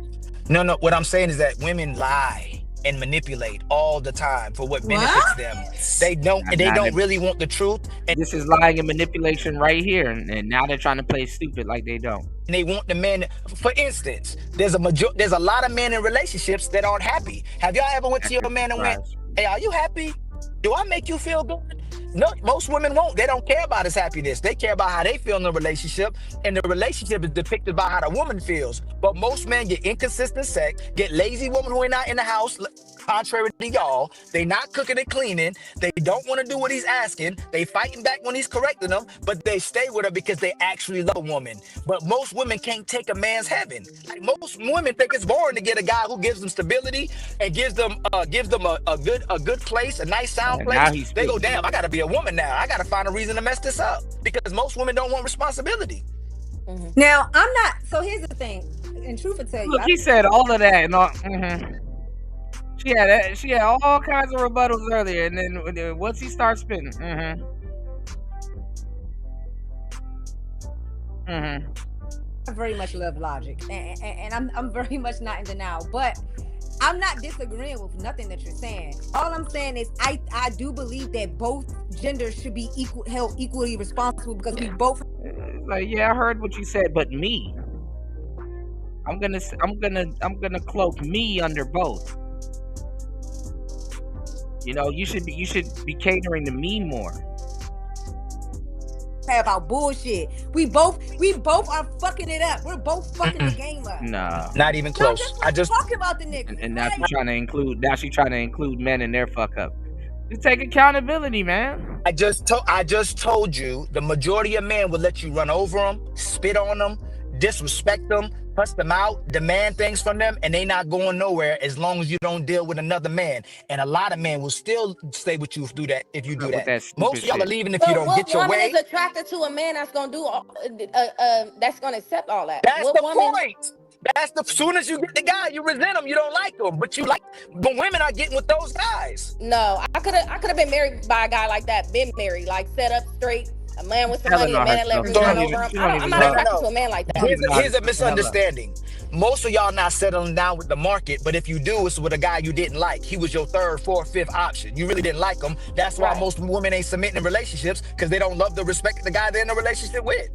C: No. What I'm saying is that women lie and manipulate all the time for what benefits them. They don't really want the truth.
E: And this is lying and manipulation right here. And now they're trying to play stupid like they don't.
C: And they want the men. For instance, there's a lot of men in relationships that aren't happy. Have y'all ever went to your man and went, "Hey, are you happy? Do I make you feel good?" No, most women won't. They don't care about his happiness. They care about how they feel in the relationship, and the relationship is depicted by how the woman feels. But most men get inconsistent sex, get lazy women who are not in the house, contrary to y'all. They not cooking and cleaning. They don't want to do what he's asking. They fighting back when he's correcting them, but they stay with her because they actually love a woman. But most women can't take a man's heaven. Like most women think it's boring to get a guy who gives them stability and gives them a good place, a nice sound place. They go, damn, I gotta be a woman now. I gotta find a reason to mess this up because most women don't want responsibility.
K: Now I'm not. So here's the thing. In truth to tell you,
E: look, he said all of that and all. She had all kinds of rebuttals earlier, and then once he starts spitting,
K: I very much love logic, and I'm very much not in denial. But I'm not disagreeing with nothing that you're saying. All I'm saying is I do believe that both genders should be held equally responsible because we both.
E: Like, yeah, I heard what you said, but me, I'm gonna cloak me under both. You know, you should be catering to me more.
K: About bullshit. We both are fucking it up. We're both fucking the game up.
E: Nah,
C: not even close.
K: I just talking about the niggas.
E: And now she's trying to include men in their fuck up. Just take accountability, man.
C: I just told you the majority of men will let you run over them, spit on them, disrespect them, cuss them out, demand things from them, and they not going nowhere as long as you don't deal with another man. And a lot of men will still stay with you if you do that. Most of y'all are leaving if you don't get your way.
J: What woman is attracted to a man that's gonna do that's gonna accept all that?
C: That's the point. That's the soon as you get the guy, you resent him, you don't like him, but women are getting with those guys.
J: No, I could have been married by a guy like that, been married, like set up straight. A man with some money, a man that let me run over him. I'm not attracted to a man like that.
C: Here's a misunderstanding. Most of y'all not settling down with the market, but if you do, it's with a guy you didn't like. He was your third, fourth, fifth option. You really didn't like him. That's why most women ain't submitting in relationships because they don't love the respect the guy they're in a relationship with.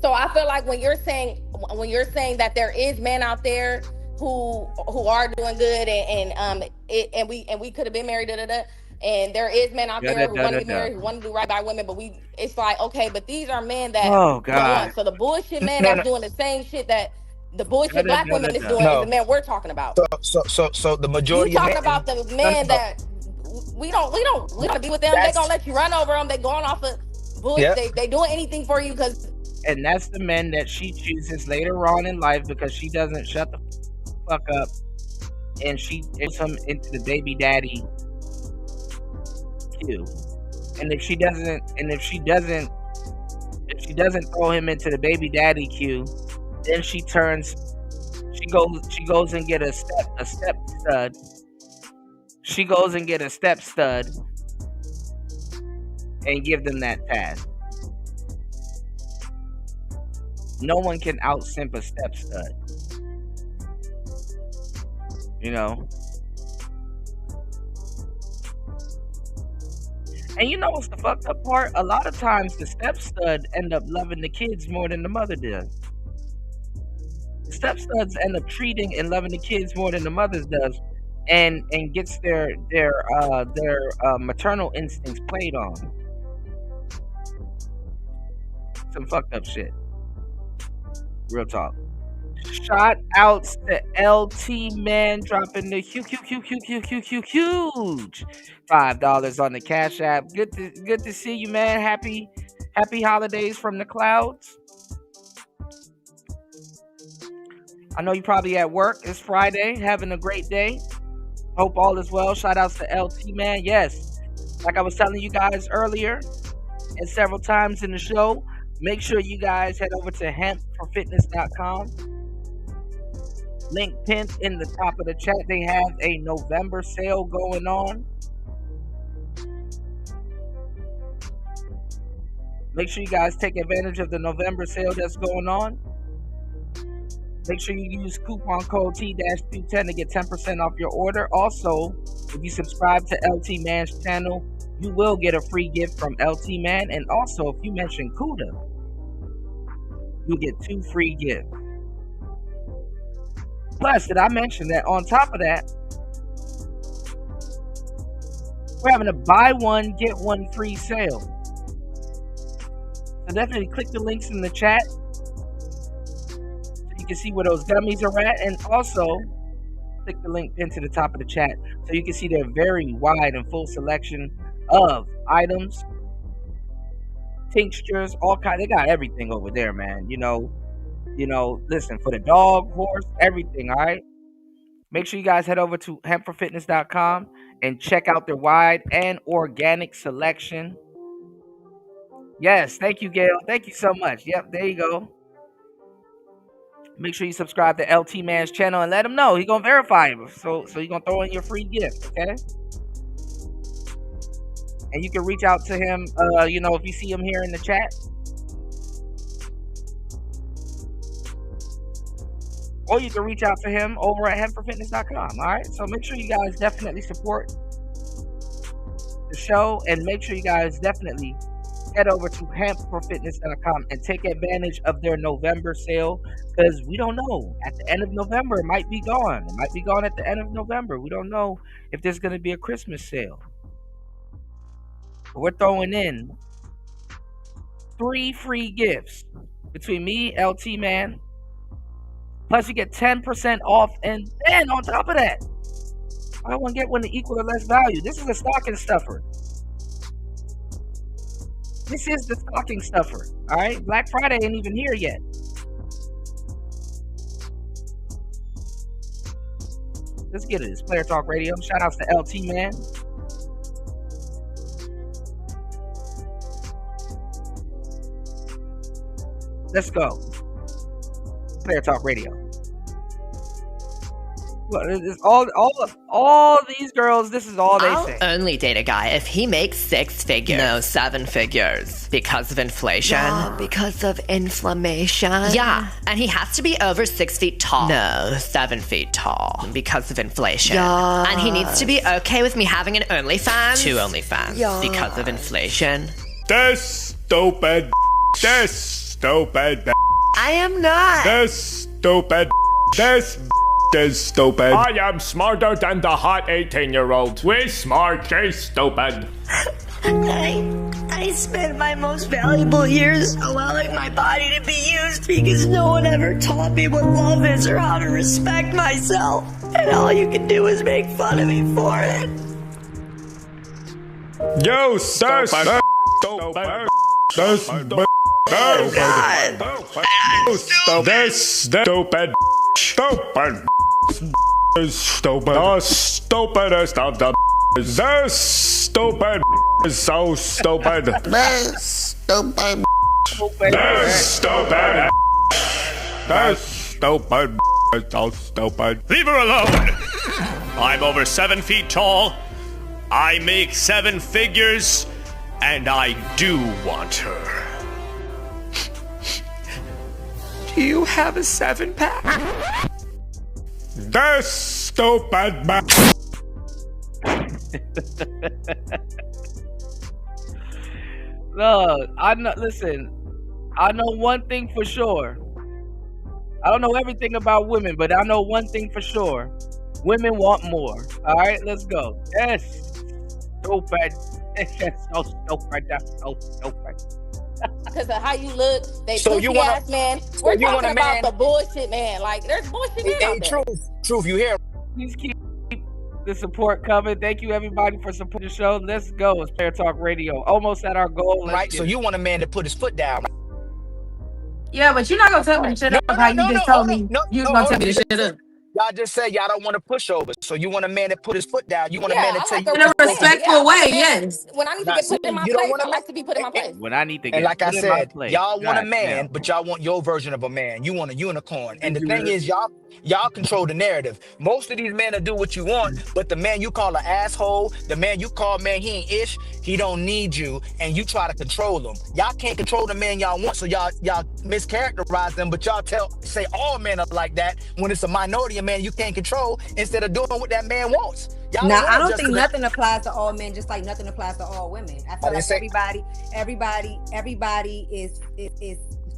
J: So I feel like when you're saying that there is men out there who are doing good and we could have been married, and there is men out there who want to be married, who want to do right by women, but it's like, okay, but these are men that don't want. So the bullshit man that's doing the same shit that the bullshit black woman is doing is the man we're talking about.
C: So the majority
J: you talking about the men that we don't be with them. They gonna let you run over them. They going off of bullshit. Yep. They doing anything for you because.
E: And that's the men that she chooses later on in life because she doesn't shut the fuck up, and she puts him into the baby daddy queue. And if she doesn't throw him into the baby daddy queue, then she goes and get a step stud. She goes and get a step stud and give them that task. No one can out-simp a step stud. You know? And you know what's the fucked up part? A lot of times the step stud end up loving the kids more than the mother does. The step studs end up treating and loving the kids more than the mothers does, and gets their maternal instincts played on. Some fucked up shit. Real talk. Shout outs to LT Man dropping the huge $5 on the Cash App. Good to see you, man. Happy holidays from the clouds. I know you're probably at work. It's Friday, having a great day. Hope all is well. Shout outs to LT Man. Yes, like I was telling you guys earlier and several times in the show, Make sure you guys head over to hempforfitness.com. Link pinned in the top of the chat. They have a November sale going on. Make sure you guys take advantage of the November sale that's going on. Make sure you use coupon code T-210 to get 10% off your order. Also, if you subscribe to LT Man's channel, you will get a free gift from LT Man. And also, if you mention Kuda, you'll get 2 free gifts. Plus, did I mention that on top of that, we're having a buy one, get one free sale. So definitely click the links in the chat so you can see where those gummies are at. And also, click the link pinned to the top of the chat so you can see their very wide and full selection of items, tinctures, all kind. They got everything over there, man. You know, listen, for the dog, horse, everything, all right? Make sure you guys head over to hempforfitness.com and check out their wide and organic selection. Yes, thank you, Gail. Thank you so much. Yep, there you go. Make sure you subscribe to LT Man's channel and let him know. He's going to verify him. So you're going to throw in your free gift, okay? And you can reach out to him, if you see him here in the chat. Or you can reach out to him over at hempforfitness.com, all right? So make sure you guys definitely support the show. And make sure you guys definitely head over to hempforfitness.com and take advantage of their November sale, because we don't know. At the end of November, it might be gone. It might be gone at the end of November. We don't know if there's going to be a Christmas sale. But we're throwing in 3 free gifts between me, LT Man. Plus, you get 10% off. And then on top of that, buy one, get one to equal or less value. This is a stocking stuffer. This is the stocking stuffer, all right? Black Friday ain't even here yet. Let's get it. It's Player Talk Radio. Shout outs to LT Man. Let's go. Player Talk Radio. Well, it's all these girls, this is all they say.
N: I'll only date a guy if he makes 6 figures. No, 7 figures. Because of inflation.
P: Yeah, because of inflammation.
N: Yeah, and he has to be over 6 feet tall. No, 7 feet tall. Because of inflation.
P: Yeah.
N: And he needs to be okay with me having an OnlyFans. 2 OnlyFans.
P: Yeah.
N: Because of inflation.
W: This stupid. This stupid.
P: I am not.
W: This stupid. This is stupid. I am smarter than the hot 18-year-old. We smart, she's stupid.
P: I spent my most valuable years allowing my body to be used because no one ever taught me what love is or how to respect myself. And all you can do is make fun of me for it.
W: You stupid. Stupid.
P: Oh God.
W: This stupid. Stupid. Stupid. The stupidest of the. This stupid is so stupid.
P: This stupid.
W: This stupid. This stupid is so stupid.
X: Leave her alone. I'm over 7 feet tall. I make 7 figures, and I do want her.
P: Do you have a 7-pack?
W: This stupid man.
E: Look, listen, I know one thing for sure. I don't know everything about women, but I know one thing for sure. Women want more. All right, let's go. Yes, stupid. That's so stupid. That's so stupid.
J: Because of how you look, they
C: So you
J: pussy
C: wanna-
J: ass man.
C: so
J: We're
C: you want
J: talking
C: a
J: about
C: man-
J: the bullshit man. Like, there's bullshit men out there.
C: Truth, you hear?
E: Please keep the support coming. Thank you, everybody, for supporting the show. Let's go. It's Player Talk Radio. Almost at our goal.
C: Right, so you want a man to put his foot down.
I: Yeah, but you're not gonna tell me to shut up how you just told me you was gonna tell me to shut up.
C: Y'all just said y'all don't want a pushover. So you want a man that put his foot down. You want a man
J: Yeah,
C: that
J: I
C: tell
J: like
C: you
J: a
I: In
C: what
I: a
C: you're
J: real
C: supposed to do.
J: man. Yeah, I
I: respectful
J: like
I: way,
J: a man
I: yes.
J: when I need to
C: Not
J: get put in
C: saying
J: my
C: you don't
J: place.
C: want
J: I like to be put in my
C: to.
J: place.
E: When I need to
C: And
E: get
C: like I
E: put in my
C: said,
E: place.
C: y'all want a
E: God
C: man,
E: damn.
C: but y'all want your version of a man. You want a unicorn. And the thing is, y'all control the narrative. Most of these men will do what you want, but the man you call an asshole, the man you call man he ain't ish, he don't need you, and you try to control him. Y'all can't control the man y'all want, so y'all mischaracterize them, but y'all say all men are like that when it's a minority of men you can't control instead of doing what that man wants. Y'all don't
K: Now,
C: want
K: I
C: to
K: don't think
C: just.
K: nothing applies to all men, just like nothing applies to all women. I
C: I
K: feel
C: didn't
K: like
C: say.
K: everybody is.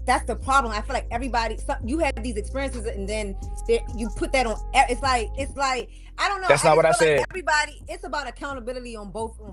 K: That's the problem. I feel like everybody. You have these experiences, and then you put that on. It's like I don't know.
C: That's
K: I
C: not
K: just
C: what I
K: feel like
C: said.
K: everybody. It's about accountability on both genders.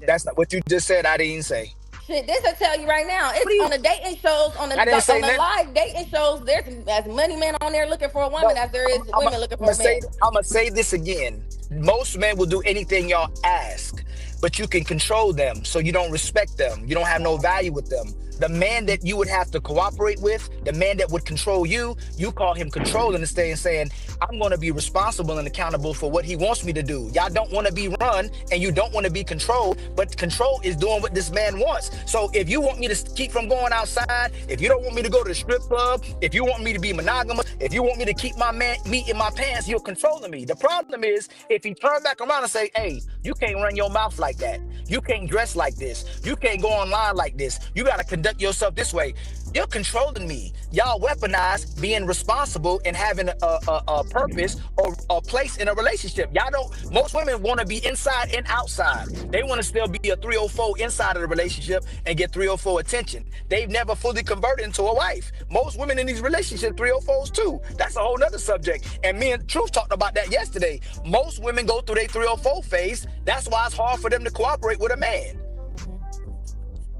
C: That's not what you just said. I didn't say.
J: Shit, this will tell you right now. It's on the dating shows, on
C: I didn't say
J: the
C: nothing.
J: live dating shows. There's as many men on there looking for a woman
C: No,
J: as there is
C: I'm
J: women looking for a man.
C: gonna say this again. Most men will do anything y'all ask, but you can control them, so you don't respect them. You don't have no value with them. The man that you would have to cooperate with, the man that would control you, you call him controlling instead and saying, I'm going to be responsible and accountable for what he wants me to do. Y'all don't want to be run and you don't want to be controlled, but control is doing what this man wants. So if you want me to keep from going outside, if you don't want me to go to the strip club, if you want me to be monogamous, if you want me to keep my meat in my pants, you're controlling me. The problem is if he turn back around and say, hey, you can't run your mouth like that. You can't dress like this. You can't go online like this. You got to conduct yourself this way. You're controlling me. Y'all weaponize being responsible and having a purpose or a place in a relationship. Y'all don't. Most women want to be inside and outside. They want to still be a 304 inside of the relationship and get 304 attention. They've never fully converted into a wife. Most women in these relationships 304s too. That's a whole nother subject. And me and Truth talked about that yesterday. Most women go through their 304 phase. That's why it's hard for them to cooperate with a man.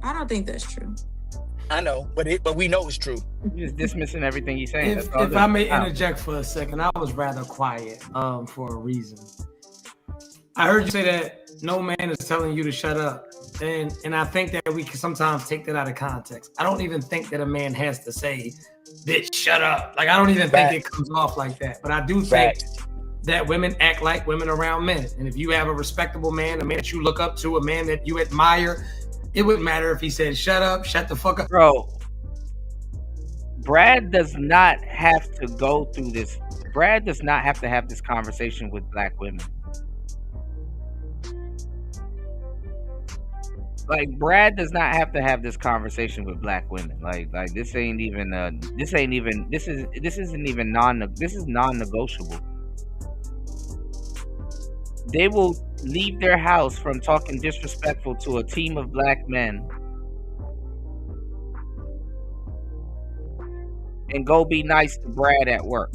I: I don't think that's true.
C: I know, but we know it's true.
E: You're just dismissing everything he's saying.
G: If I may interject for a second, I was rather quiet for a reason. I heard you say that no man is telling you to shut up. And I think that we can sometimes take that out of context. I don't even think that a man has to say, bitch, shut up. Like, I don't even think it comes off like that. But I do think that women act like women around men. And if you have a respectable man, a man that you look up to, a man that you admire, it wouldn't matter if he said, shut up, shut the fuck up.
E: Bro, Brad does not have to go through this. Brad does not have to have this conversation with black women. Like, Brad does not have to have this conversation with black women. Like this is non-negotiable. They will leave their house from talking disrespectful to a team of black men and go be nice to Brad at work.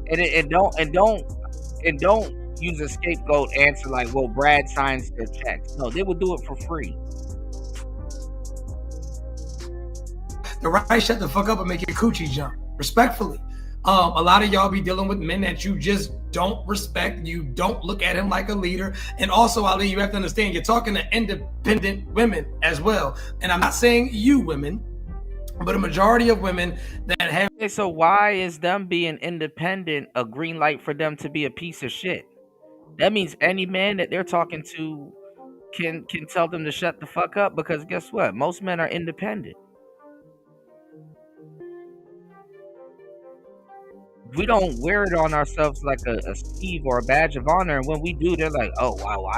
E: And don't use a scapegoat answer like, well, Brad signs their checks. No, they will do it for free.
G: The right shut the fuck up and make your coochie jump. Respectfully. A lot of y'all be dealing with men that you just don't respect. You don't look at him like a leader. And also, Ali, you have to understand, you're talking to independent women as well. And I'm not saying you women, but a majority of women that have...
E: Okay, so why is them being independent a green light for them to be a piece of shit? That means any man that they're talking to can tell them to shut the fuck up, because guess what? Most men are independent. We don't wear it on ourselves like a sleeve or a badge of honor, and when we do, they're like, oh wow,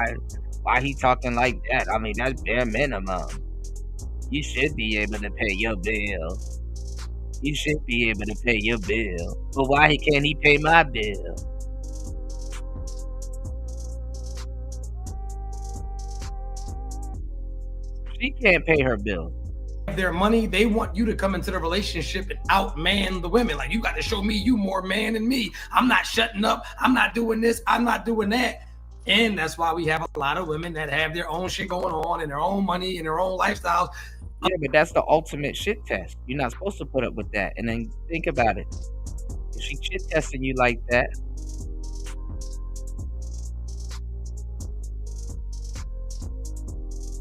E: why he talking like that? I mean, that's bare minimum. You should be able to pay your bill. You should be able to pay your bill. But why can't he pay my bill? She can't pay her bill.
G: Their money, they want you to come into the relationship and outman the women. Like, you got to show me you more man than me. I'm not shutting up. I'm not doing this. I'm not doing that. And that's why we have a lot of women that have their own shit going on and their own money and their own lifestyles.
E: Yeah, but that's the ultimate shit test. You're not supposed to put up with that. And then think about it. If she shit testing you like that,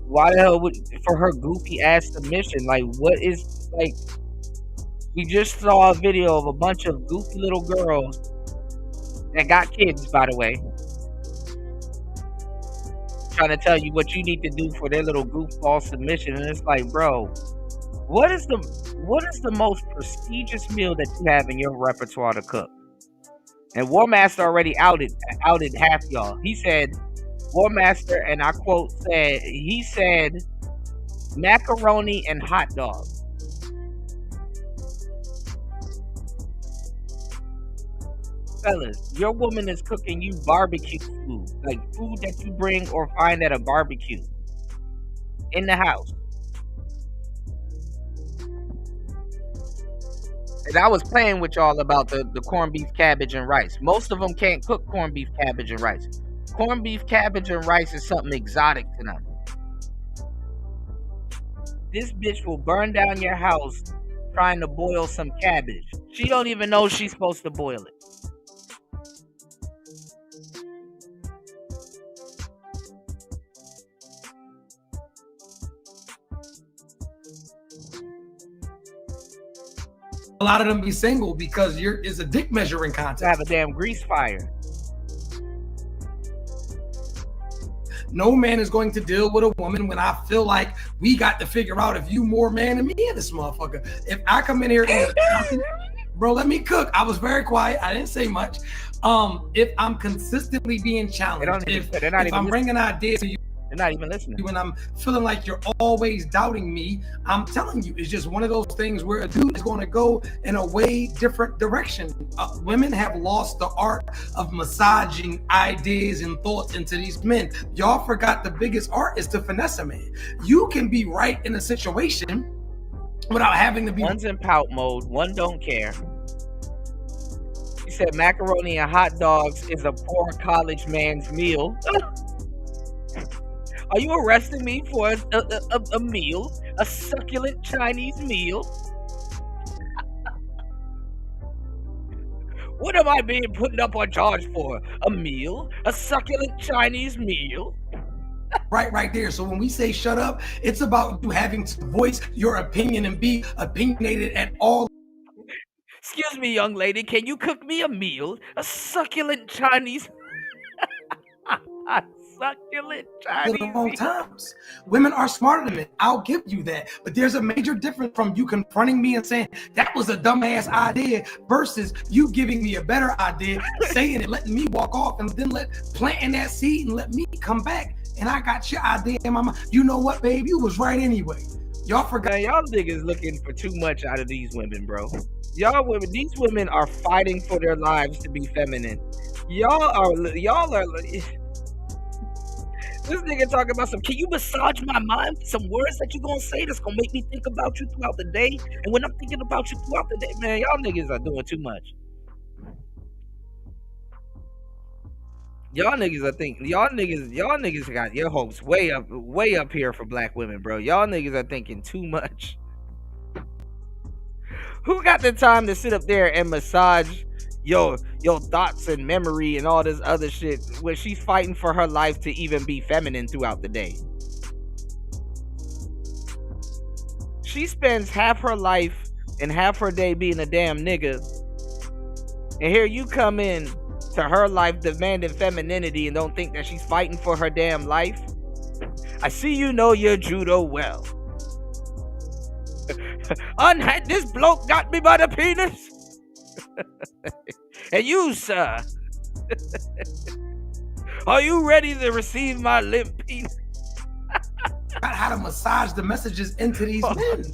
E: why the hell would, for her goofy ass submission? Like, what is, like, We just saw a video of a bunch of goofy little girls that got kids, by the way, trying to tell you what you need to do for their little goofball submission, and it's like, bro, what is the most prestigious meal that you have in your repertoire to cook? And War Master already outed half y'all. He said, War Master, and I quote, he said macaroni and hot dogs. Fellas, your woman is cooking you barbecue food, like food that you bring or find at a barbecue in the house. And I was playing with y'all about the corned beef, cabbage, and rice. Most of them can't cook corned beef, cabbage, and rice. Corned beef, cabbage, and rice is something exotic to them. This bitch will burn down your house trying to boil some cabbage. She don't even know she's supposed to boil it.
G: A lot of them be single because it's a dick measuring contest.
E: Have a damn grease fire.
G: No man is going to deal with a woman when I feel like we got to figure out if you more man than me in this motherfucker. If I come in here and bro, let me cook. I was very quiet. I didn't say much. If I'm consistently being challenged, if I'm bringing ideas to you,
E: they're not even listening.
G: When I'm feeling like you're always doubting me, I'm telling you, it's just one of those things where a dude is going to go in a way different direction. Women have lost the art of massaging ideas and thoughts into these men. Y'all forgot the biggest art is to finesse a man. You can be right in a situation without having to be.
E: One's in pout mode, one don't care. He said macaroni and hot dogs is a poor college man's meal. Are you arresting me for a meal? A succulent Chinese meal? What am I being put up on charge for? A meal? A succulent Chinese meal?
G: Right there. So when we say shut up, it's about you having to voice your opinion and be opinionated at all.
E: Excuse me, young lady, can you cook me a meal? A succulent Chinese succulent Chinese
G: at all times. Women are smarter than men. I'll give you that. But there's a major difference from you confronting me and saying that was a dumbass idea versus you giving me a better idea, saying it, letting me walk off, and then planting that seed and let me come back. And I got your idea in my mind. You know what, babe? You was right anyway. Y'all forgot.
E: Man, y'all niggas looking for too much out of these women, bro. These women are fighting for their lives to be feminine. Y'all are. This nigga talking about can you massage my mind with some words that you gonna say that's gonna make me think about you throughout the day? And when I'm thinking about you throughout the day, man, y'all niggas are doing too much. Y'all niggas got your hopes way up here for black women, bro. Y'all niggas are thinking too much. Who got the time to sit up there and massage your thoughts and memory and all this other shit when she's fighting for her life to even be feminine throughout the day? She spends half her life and half her day being a damn nigga, and here you come in to her life demanding femininity and don't think that she's fighting for her damn life. I see you know your judo well. This bloke got me by the penis. And you, sir, are you ready to receive my limp penis?
G: How to massage the messages into these men.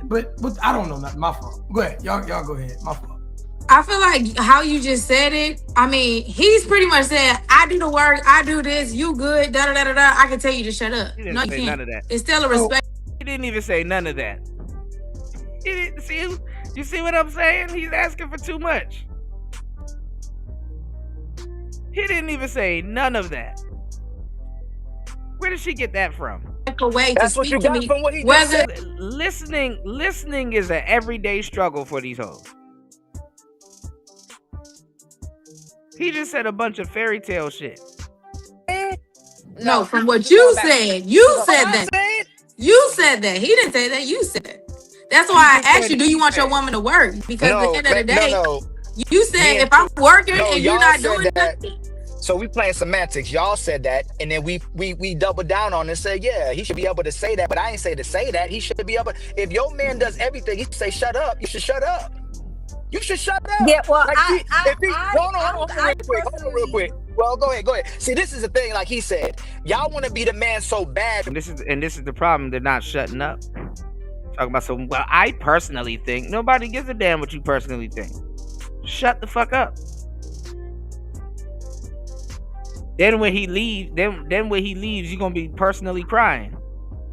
G: But I don't know, not my fault. Go ahead. Y'all go ahead. My fault.
I: I feel like how you just said it, I mean, he's pretty much said, I do the work, I do this, you good, da-da-da-da-da. I can tell you to shut up.
E: He didn't
I: No, you
E: say
I: can't.
E: none of that.
I: It's still a respect.
E: He didn't even say none of that. He didn't see. You see what I'm saying? He's asking for too much. He didn't even say none of that. Where did she get that from?
C: That's what you got from what he just said.
E: Listening is an everyday struggle for these hoes. He just said a bunch of fairy tale shit.
I: No, from what you said. You said that. You said that. He didn't say that. You said that. That's why I asked you, do you want your woman to work? Because at the end of the day, you said if I'm working and you're not doing nothing.
C: So we playing semantics. Y'all said that, and then we doubled down on it and said, yeah, he should be able to say that, but I ain't say to say that. He should be able. If your man does everything, he say shut up. You should shut up. You should shut up.
K: Yeah, well,
C: like hold on, real quick. Well, go ahead. See, this is the thing. Like he said, y'all want to be the man so bad,
E: and this is the problem. They're not shutting up. Talking about some. Well, I personally think nobody gives a damn what you personally think. Shut the fuck up. Then when he leaves, you're gonna be personally crying.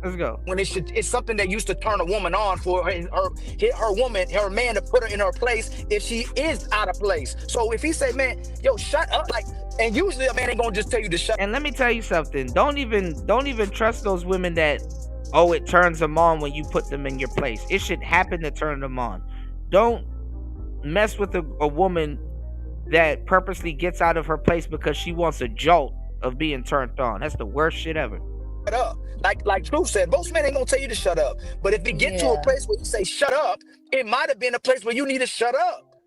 E: Let's go.
C: When it's something that used to turn a woman on for her man to put her in her place if she is out of place. So if he say, man, yo, shut up, like, and usually a man ain't gonna just tell you to shut up.
E: And let me tell you something. Don't even trust those women that, oh, it turns them on when you put them in your place. It should happen to turn them on. Don't mess with a woman that purposely gets out of her place because she wants a jolt of being turned on. That's the worst shit ever.
C: Shut up. Like Truth said, most men ain't gonna tell you to shut up. But if you get to a place where you say shut up, it might have been a place where you need to shut up.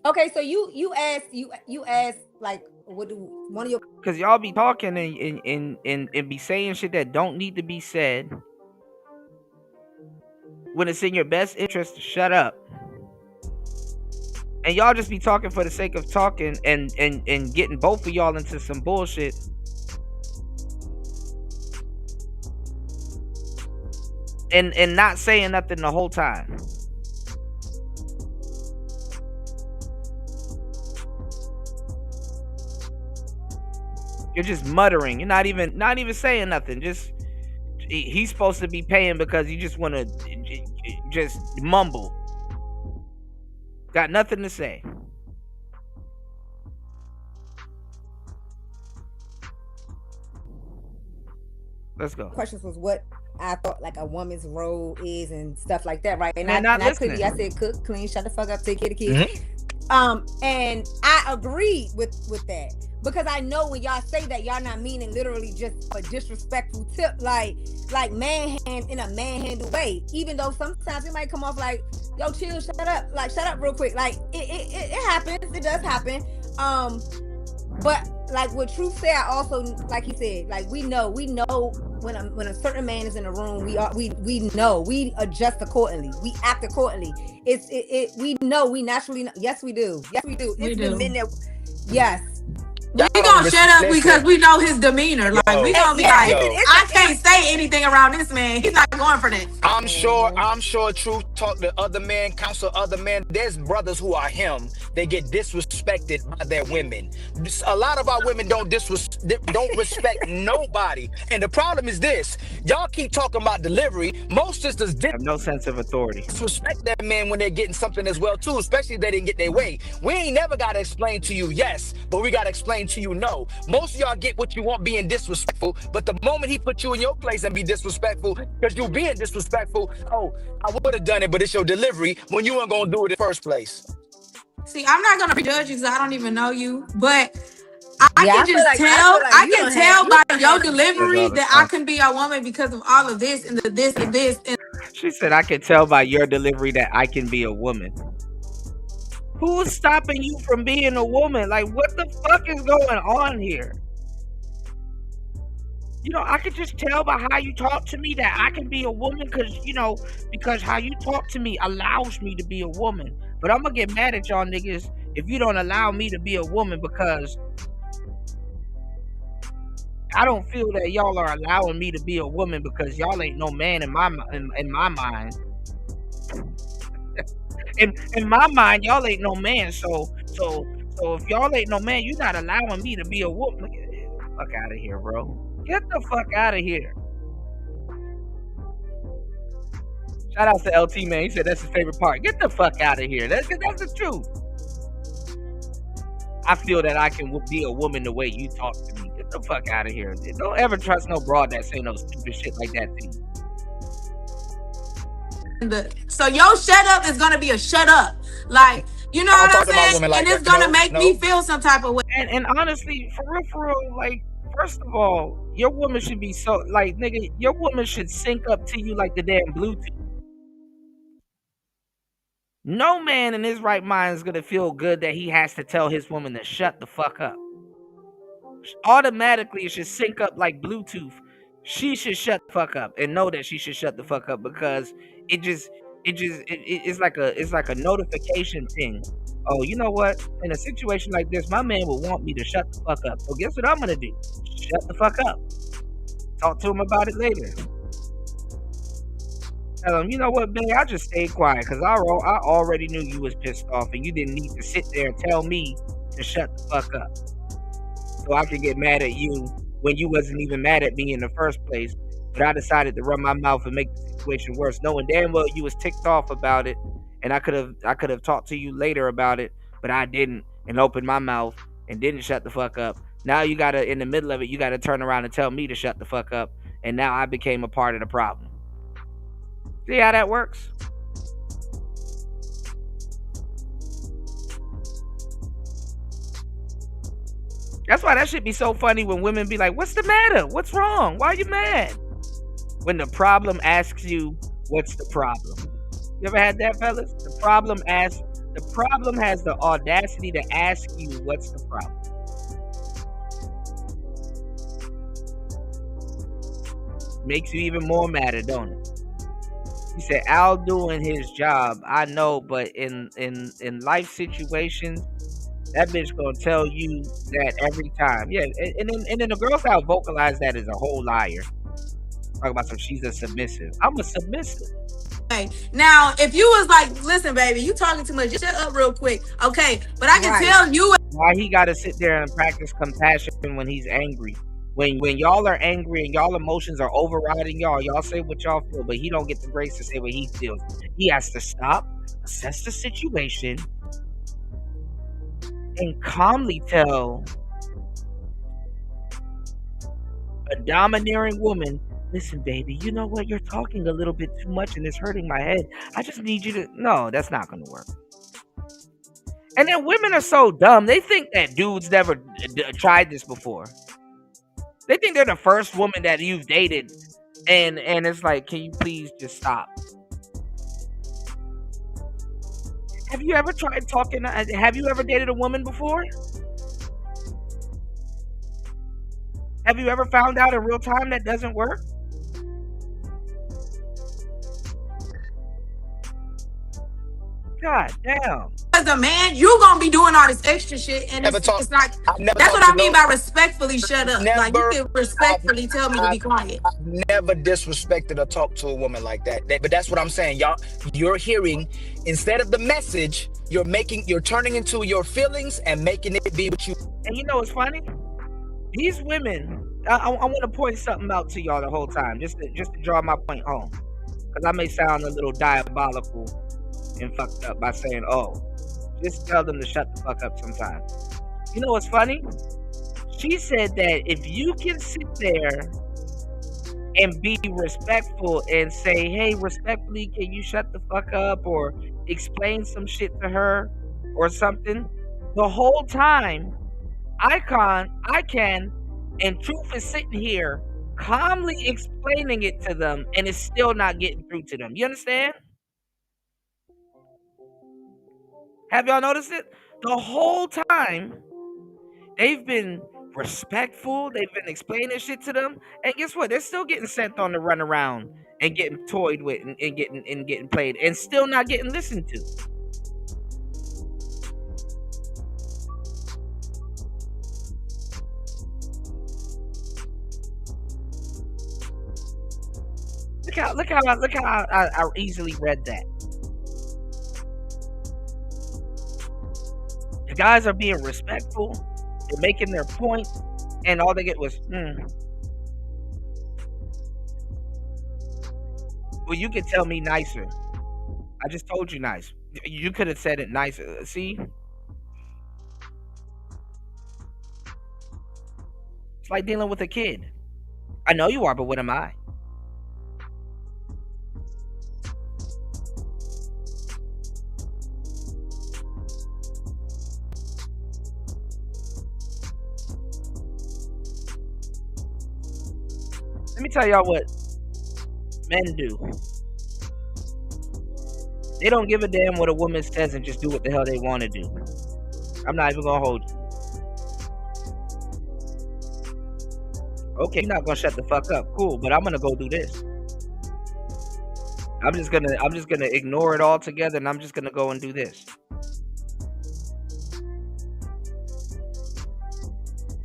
K: Okay, so you asked like, what do one of your,
E: because y'all be talking and be saying shit that don't need to be said when it's in your best interest to shut up. And y'all just be talking for the sake of talking and getting both of y'all into some bullshit. And not saying nothing the whole time. You're just muttering. You're not even saying nothing. Just he's supposed to be paying because you just want to just mumble. Got nothing to say. Let's go.
K: Questions was what I thought like a woman's role is and stuff like that, right? And
E: I
K: said cook, clean, shut the fuck up, take care of the kids. And I agree with that. Because I know when y'all say that, y'all not meaning literally just a disrespectful tip, like manhand in a manhandle way. Even though sometimes it might come off like, yo, chill, shut up, like shut up real quick. Like it happens, it does happen. But like what Truth said, I also, like he said, like we know when a certain man is in a room, we know, we adjust accordingly, we act accordingly. We know, we naturally know. Yes, we do. It's the men that, yes.
I: We gonna shut up because we know his demeanor. Like we gonna be like, I can't say anything around this man. He's not going for that.
C: I'm sure Truth talk to other men, counsel other men. There's brothers who are him. They get disrespected by their women. A lot of our women don't respect nobody. And the problem is this: y'all keep talking about delivery. Most sisters
E: have no sense of authority.
C: Disrespect that man when they're getting something as well too, especially if they didn't get their way. We ain't never gotta explain to you yes, but we gotta explain to you no. Most of y'all get what you want being disrespectful, but the moment he put you in your place and be disrespectful because you being disrespectful, oh, I would have done it, but it's your delivery when you weren't gonna do it in the first place.
I: See, I'm not gonna prejudge you because I don't even know you, but I can just tell. I can tell by your delivery that I can be a woman because of all of this and the this and this. And
E: she said, "I can tell by your delivery that I can be a woman." Who's stopping you from being a woman? Like, what the fuck is going on here? You know, I could just tell by how you talk to me that I can be a woman because how you talk to me allows me to be a woman. But I'm gonna get mad at y'all niggas if you don't allow me to be a woman because I don't feel that y'all are allowing me to be a woman because y'all ain't no man in my mind. In my mind, y'all ain't no man. So if y'all ain't no man, you're not allowing me to be a woman. Get the fuck out of here, bro. Get the fuck out of here. Shout out to LT, man. He said that's his favorite part. Get the fuck out of here. That's the truth. I feel that I can be a woman the way you talk to me. Get the fuck out of here. Don't ever trust no broad that say no stupid shit like that to you.
I: So your shut up is gonna be a shut up. Like, you know what I'm saying? And it's gonna make me feel some type of way.
E: And honestly, for real, like, first of all, your woman should be so, like, nigga, your woman should sync up to you like the damn Bluetooth. No man in his right mind is gonna feel good that he has to tell his woman to shut the fuck up. Automatically, it should sync up like Bluetooth. She should shut the fuck up and know that she should shut the fuck up because it's like a notification thing. Oh, you know what? In a situation like this, my man would want me to shut the fuck up. So guess what I'm gonna do? Shut the fuck up. Talk to him about it later. Tell him, you know what, man? I just stayed quiet because I already knew you was pissed off and you didn't need to sit there and tell me to shut the fuck up. So I could get mad at you when you wasn't even mad at me in the first place. But I decided to run my mouth and make the situation worse, knowing damn well you was ticked off about it, and I could have talked to you later about it, but I didn't, and opened my mouth and didn't shut the fuck up. Now you gotta, in the middle of it, you gotta turn around and tell me to shut the fuck up, and now I became a part of the problem. See how that works? That's why that should be so funny when women be like, what's the matter? What's wrong? Why are you mad? When the problem asks you, what's the problem? You ever had that, fellas? The problem has the audacity to ask you, what's the problem? Makes you even more madder, don't it? He said, Al doing his job. I know, but in life situations, that bitch gonna tell you that every time. Yeah, and then the girls that vocalize that is a whole liar. Talk about some, she's a submissive. I'm a submissive.
I: Okay. Now, if you was like, listen, baby, you talking too much. Just shut up real quick. Okay. But I can tell you
E: why he gotta sit there and practice compassion when he's angry. When y'all are angry and y'all emotions are overriding y'all say what y'all feel, but he don't get the grace to say what he feels. He has to stop, assess the situation, and calmly tell a domineering woman, listen, baby, you know what? You're talking a little bit too much and it's hurting my head. I just need you to... No, that's not going to work. And then women are so dumb. They think that dudes never tried this before. They think they're the first woman that you've dated. And it's like, can you please just stop? Have you ever tried talking? Have you ever dated a woman before? Have you ever found out in real time that doesn't work? God damn.
I: As a man, you gonna be doing all this extra shit, and it's like, that's what I mean by respectfully shut up. Like, you can respectfully tell me to be quiet.
C: I've never disrespected or talked to a woman like that. But that's what I'm saying, y'all. You're hearing, instead of the message, you're turning into your feelings and making it be what you.
E: And you know what's funny? These women, I want to point something out to y'all the whole time, just to draw my point home, because I may sound a little diabolical and fucked up by saying, oh, just tell them to shut the fuck up sometimes. You know what's funny? She said that if you can sit there and be respectful and say, hey, respectfully, can you shut the fuck up, or explain some shit to her or something, the whole time I can, and Truth is sitting here calmly explaining it to them, and it's still not getting through to them. You understand? Have y'all noticed it? The whole time, they've been respectful. They've been explaining shit to them. And guess what? They're still getting sent on the run around and getting toyed with and getting played and still not getting listened to. Look how I easily read that. The guys are being respectful, they're making their point, and all they get was, Well, you could tell me nicer. I just told you nice. You could have said it nicer. See? It's like dealing with a kid. I know you are, but what am I? Let me tell y'all what men do. They don't give a damn what a woman says and just do what the hell they want to do. I'm not even gonna hold you. Okay, you're not gonna shut the fuck up. Cool, but I'm gonna go do this. I'm just gonna ignore it altogether, and I'm just gonna go and do this.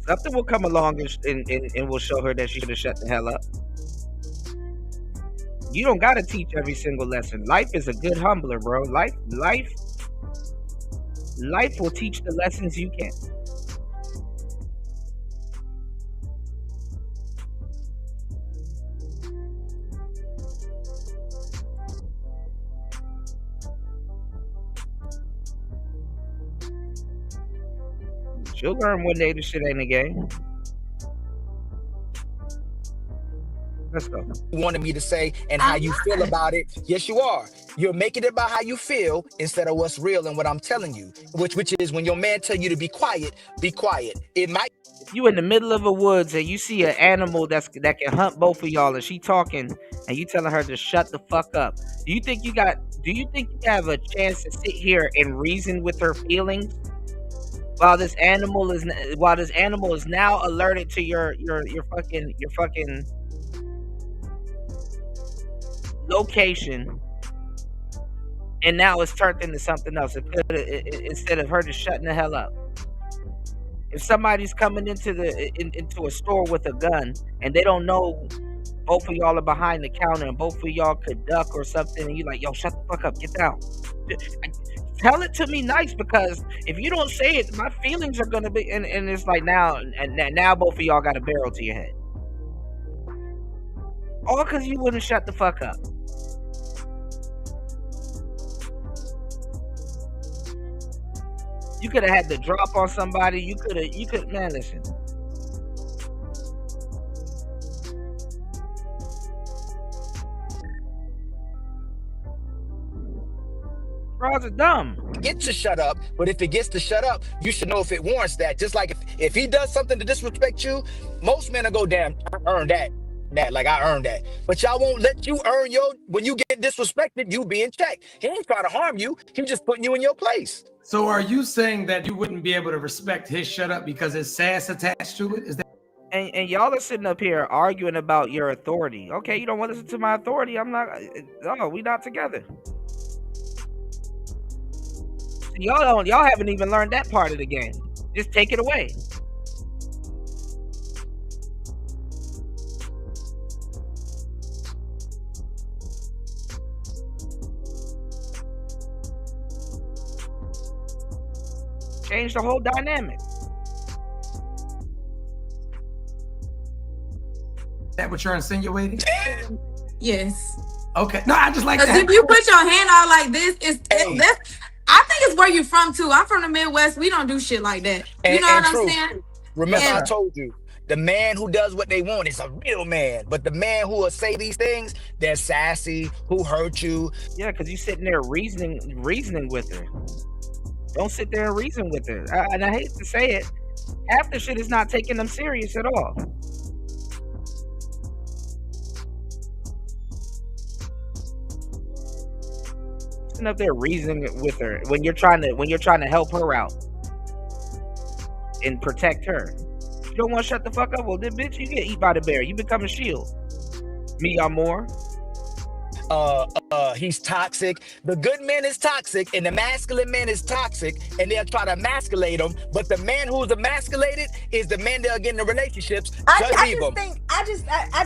E: Something will come along and will show her that she should have shut the hell up. You don't gotta teach every single lesson. Life is a good humbler, bro. Life will teach the lessons you can't. She'll learn one day this shit ain't a game. Let's go.
C: Wanted me to say and how you feel about it. Yes, you are. You're making it about how you feel instead of what's real and what I'm telling you. Which is when your man tell you to be quiet, be quiet. It might.
E: If you in the middle of a woods and you see an animal that can hunt both of y'all, and she talking and you telling her to shut the fuck up, do you think you have a chance to sit here and reason with her feelings while this animal is now alerted to your fucking location, and now it's turned into something else instead of her just shutting the hell up? If somebody's coming into a store with a gun and they don't know both of y'all are behind the counter and both of y'all could duck or something, and you like, yo, shut the fuck up, get down. Tell it to me nice, because if you don't say it, my feelings are gonna be, and it's like now both of y'all got a barrel to your head. All because you wouldn't shut the fuck up. You could have had the drop on somebody. You could, man, listen. Bros are dumb.
C: Get to shut up, but if it gets to shut up, you should know if it warrants that. Just like if he does something to disrespect you, most men will go, damn, I earned that. Like I earned that. But y'all won't let you earn when you get disrespected, you be in check. He ain't trying to harm you. He's just putting you in your place.
G: So are you saying that you wouldn't be able to respect his shut up because it's sass attached to it? Is that?
E: And y'all are sitting up here arguing about your authority. Okay, you don't want to listen to my authority. I'm not. No, we not together. Y'all haven't even learned that part of the game. Just take it away. Change the whole dynamic.
G: Is that what you're insinuating?
I: Yes.
G: Okay. No, I just like that.
I: If you put your hand out like this, I think it's where you're from too. I'm from the Midwest. We don't do shit like that. You know what I'm saying?
C: Remember, I told you, the man who does what they want is a real man. But the man who will say these things, they're sassy, who hurt you.
E: Yeah, because you sitting there reasoning with her. Don't sit there and reason with her. And I hate to say it, half the shit is not taking them serious at all. Sitting up there reasoning with her when you're trying to help her out and protect her. You don't want to shut the fuck up? Well, then, bitch, you get eat by the bear. You become a shield. Me, y'all more.
C: He's toxic. The good man is toxic, and the masculine man is toxic, and they'll try to emasculate him. But the man who's emasculated is the man they'll get in the relationships.
K: I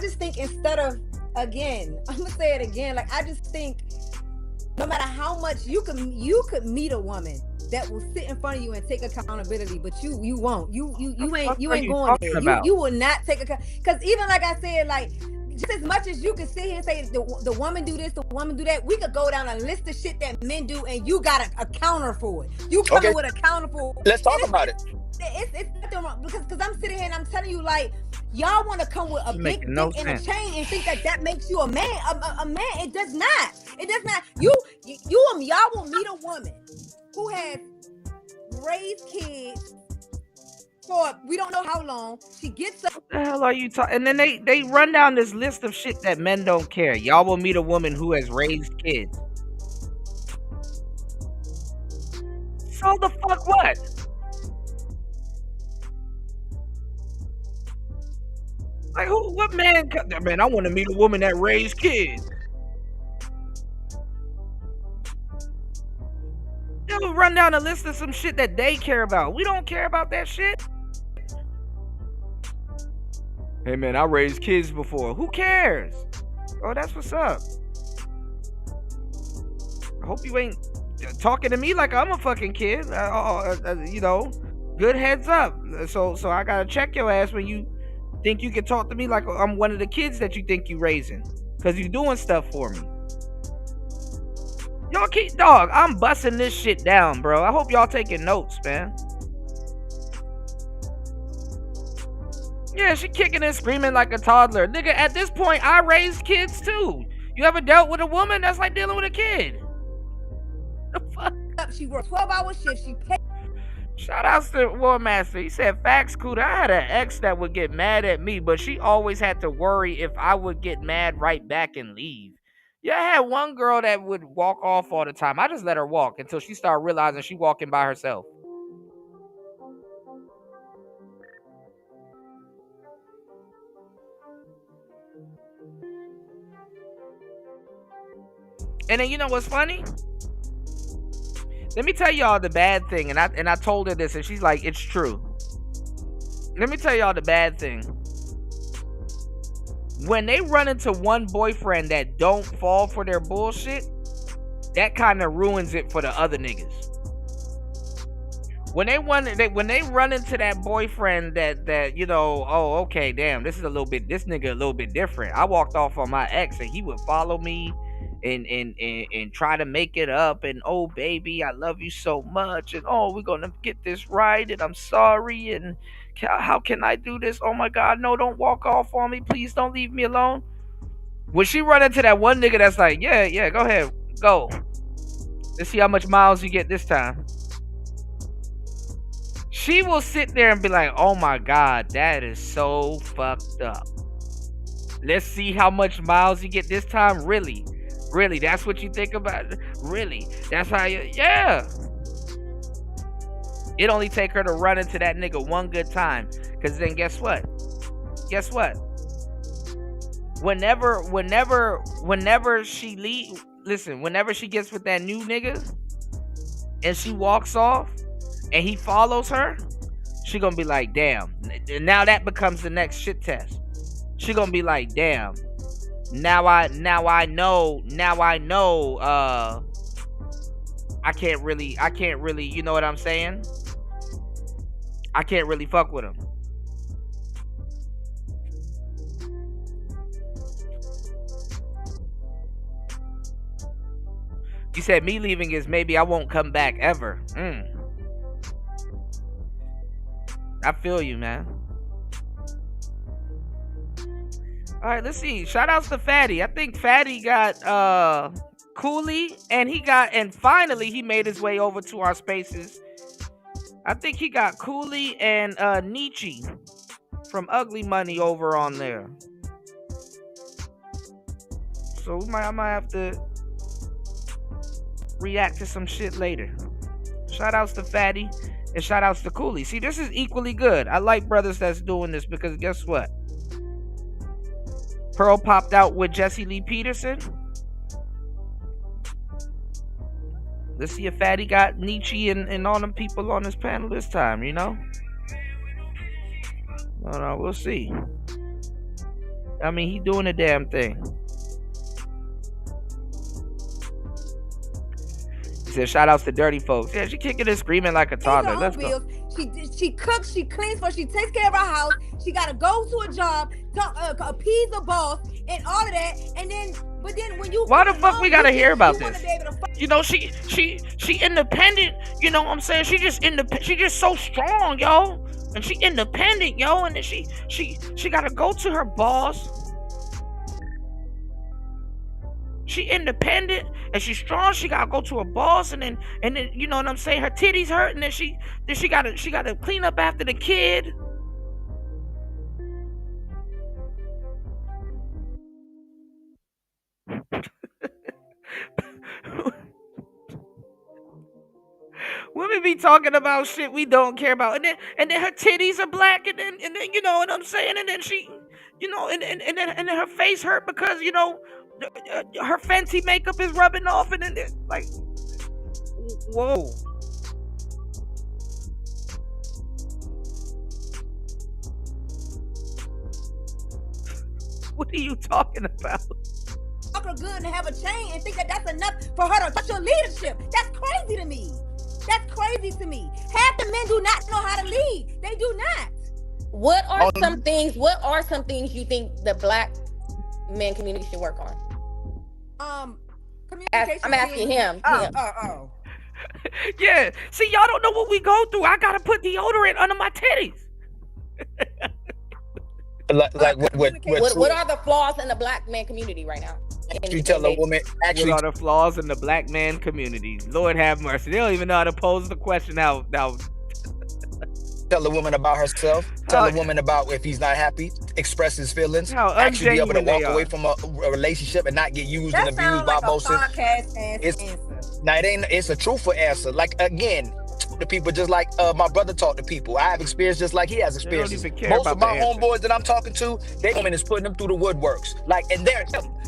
K: just think instead of, again, I'm gonna say it again. Like, I just think no matter how much you could meet a woman that will sit in front of you and take accountability, but you won't. You ain't going there. You will not take because even like I said, like, just as much as you can sit here and say the woman do this, the woman do that, we could go down a list of shit that men do, and you got a counter for it. You coming with a counter for it.
C: Let's talk about it.
K: It's nothing wrong because I'm sitting here and I'm telling you, like, y'all want to come with a big dick and a chain and think that makes you a man. A man, it does not. It does not. Y'all will meet a woman who has raised kids for we don't know how long. She gets up.
E: What the hell are you talking? And then they run down this list of shit that men don't care. Y'all will meet a woman who has raised kids. So the fuck what? Like what man? Man, I want to meet a woman that raised kids. They'll run down a list of some shit that they care about. We don't care about that shit. Hey man, I raised kids before. Who cares? Oh, that's what's up. I hope you ain't talking to me like I'm a fucking kid. You know, good heads up. So I gotta check your ass when you think you can talk to me like I'm one of the kids that you think you raising, cause you doing stuff for me. Y'all keep dog. I'm busting this shit down, bro. I hope y'all taking notes, man. Yeah, she kicking and screaming like a toddler. Nigga, at this point, I raised kids too. You ever dealt with a woman that's like dealing with a kid? The fuck?
K: She worked 12-hour shifts. She paid.
E: Shout outs to War Master. He said, facts, Cooter. I had an ex that would get mad at me, but she always had to worry if I would get mad right back and leave. Yeah, I had one girl that would walk off all the time. I just let her walk until she started realizing she walking by herself. And then you know what's funny? Let me tell y'all the bad thing, and I told her this, and she's like, it's true. Let me tell y'all the bad thing. When they run into one boyfriend that don't fall for their bullshit, that kind of ruins it for the other niggas. When they run into that boyfriend that you know, oh okay, damn, this nigga a little bit different. I walked off on my ex and he would follow me and try to make it up, and oh baby, I love you so much, and oh we're gonna get this right, and I'm sorry, and how can I do this? Oh my god, no, don't walk off on me, please don't leave me alone. When she run into that one nigga that's like, yeah, go ahead, go. Let's see how much miles you get this time. She will sit there and be like, oh my god, that is so fucked up. Let's see how much miles you get this time. Really? Really? That's what you think about? Really? That's how you... Yeah. It only take her to run into that nigga one good time. Because then guess what? Guess what? Whenever she leave... Listen, whenever she gets with that new nigga and she walks off and he follows her, she gonna be like, damn. Now that becomes the next shit test. She gonna be like, damn. Now I know I can't really, you know what I'm saying? I can't really fuck with him. You said me leaving is maybe I won't come back ever. I feel you, man. All right, let's see. Shout outs to Fatty. I think Fatty got Cooley, and finally he made his way over to our spaces. I think he got Cooley and Nietzsche from Ugly Money over on there. So I might have to react to some shit later. Shout outs to Fatty and shout outs to Cooley. See, this is equally good. I like brothers that's doing this because guess what? Pearl popped out with Jesse Lee Peterson. Let's see if Fatty got Nietzsche and all them people on this panel this time, you know? No, we'll see. I mean, he doing a damn thing. He said, shout outs to dirty folks. Yeah, she kicking and screaming like a toddler. Let's go.
K: She cooks, she cleans, but she takes care of her house. She got to go to a job, to appease the boss, and all of that. And then, but then when you...
E: Why the fuck we gotta hear about this? You know, she independent. You know what I'm saying? She just so strong, yo. And she independent, yo. And then she gotta go to her boss. She independent and she's strong. She gotta go to a boss, and then you know what I'm saying. Her titties hurt, and then she gotta clean up after the kid. Women be talking about shit we don't care about, and then her titties are black, and then you know what I'm saying, and then she, you know, and then her face hurt because you know her fancy makeup is rubbing off, and then it's like, whoa. What are you talking about?
K: Fuck her good and have a chain and think that that's enough for her to touch your leadership. That's crazy to me. That's crazy to me. Half the men do not know how to lead. They do not.
J: What are some things? What are some things you think the black men community should work on?
K: Communication.
J: I'm asking him.
K: Oh.
E: Yeah. See, y'all don't know what we go through. I gotta put deodorant under my titties.
J: What are the flaws in the black man community right now?
C: You tell a woman.
E: What are the flaws in the black man community? Lord have mercy. They don't even know how to pose the question now.
C: Tell a woman about herself. Tell a woman about if he's not happy. Express his feelings. Actually be able to walk away from a relationship and not get used and abused by both sides. It's a truthful answer. Like again, to people just like my brother talk to people. I have experience just like he has experience. Most of my homeboys that I'm talking to, they woman is putting them through the woodworks. Like, and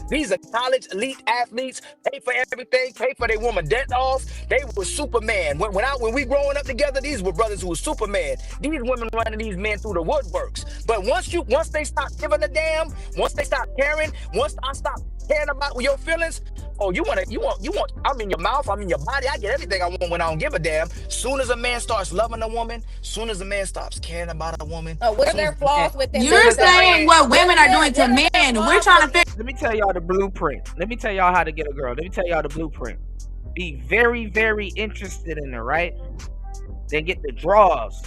C: these are college elite athletes, pay for everything, pay for their woman debt off. They were Superman. When we growing up together, these were brothers who were Superman. These women running these men through the woodworks. But once they stop giving a damn, once they stop caring, once I stop caring about your feelings, oh, you want, I'm in your mouth, I'm in your body, I get everything I want when I don't give a damn. Soon as a man starts loving a woman, soon as a man stops caring about a woman.
J: What are their flaws within?
I: You're saying what women are doing to men. We're trying to figure.
E: Let me tell y'all the blueprint. Let me tell y'all how to get a girl. Let me tell y'all the blueprint. Be very, very interested in her, right? Then get the draws.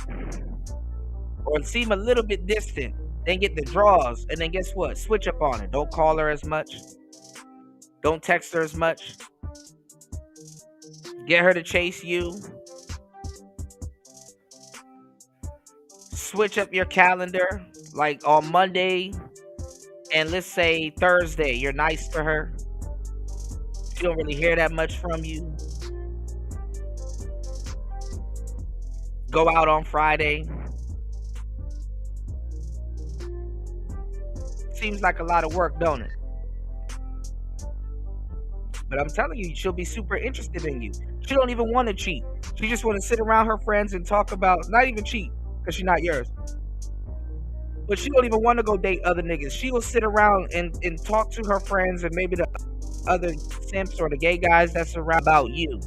E: Or seem a little bit distant. Then get the draws. And then guess what? Switch up on her. Don't call her as much. Don't text her as much. Get her to chase you. Switch up your calendar. Like on Monday and let's say Thursday, you're nice to her. She don't really hear that much from you. Go out on Friday. Seems like a lot of work, don't it? But I'm telling you, she'll be super interested in you. She don't even want to cheat. She just want to sit around her friends and talk about, not even cheat, because she's not yours. But she don't even want to go date other niggas. She will sit around and talk to her friends and maybe the other simps or the gay guys that's around about you.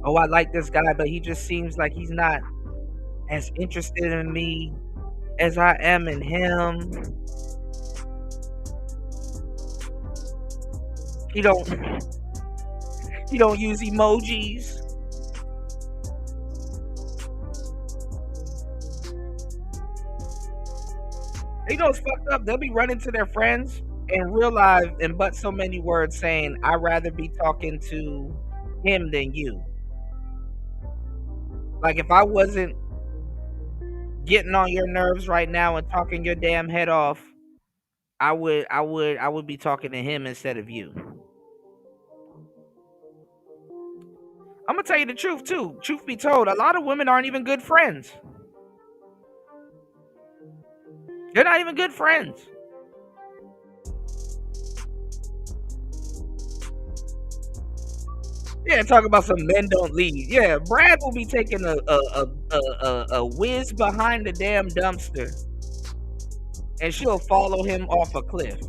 E: Oh, I like this guy, but he just seems like he's not as interested in me as I am in him. He don't use emojis. You know it's fucked up. They'll be running to their friends in real life and but so many words saying, I'd rather be talking to him than you. Like if I wasn't getting on your nerves right now and talking your damn head off, I would be talking to him instead of you. I'm gonna tell you the truth too. Truth be told, a lot of women aren't even good friends. They're not even good friends. Yeah, talk about some men don't lead. Yeah, Brad will be taking a whiz behind the damn dumpster, and she'll follow him off a cliff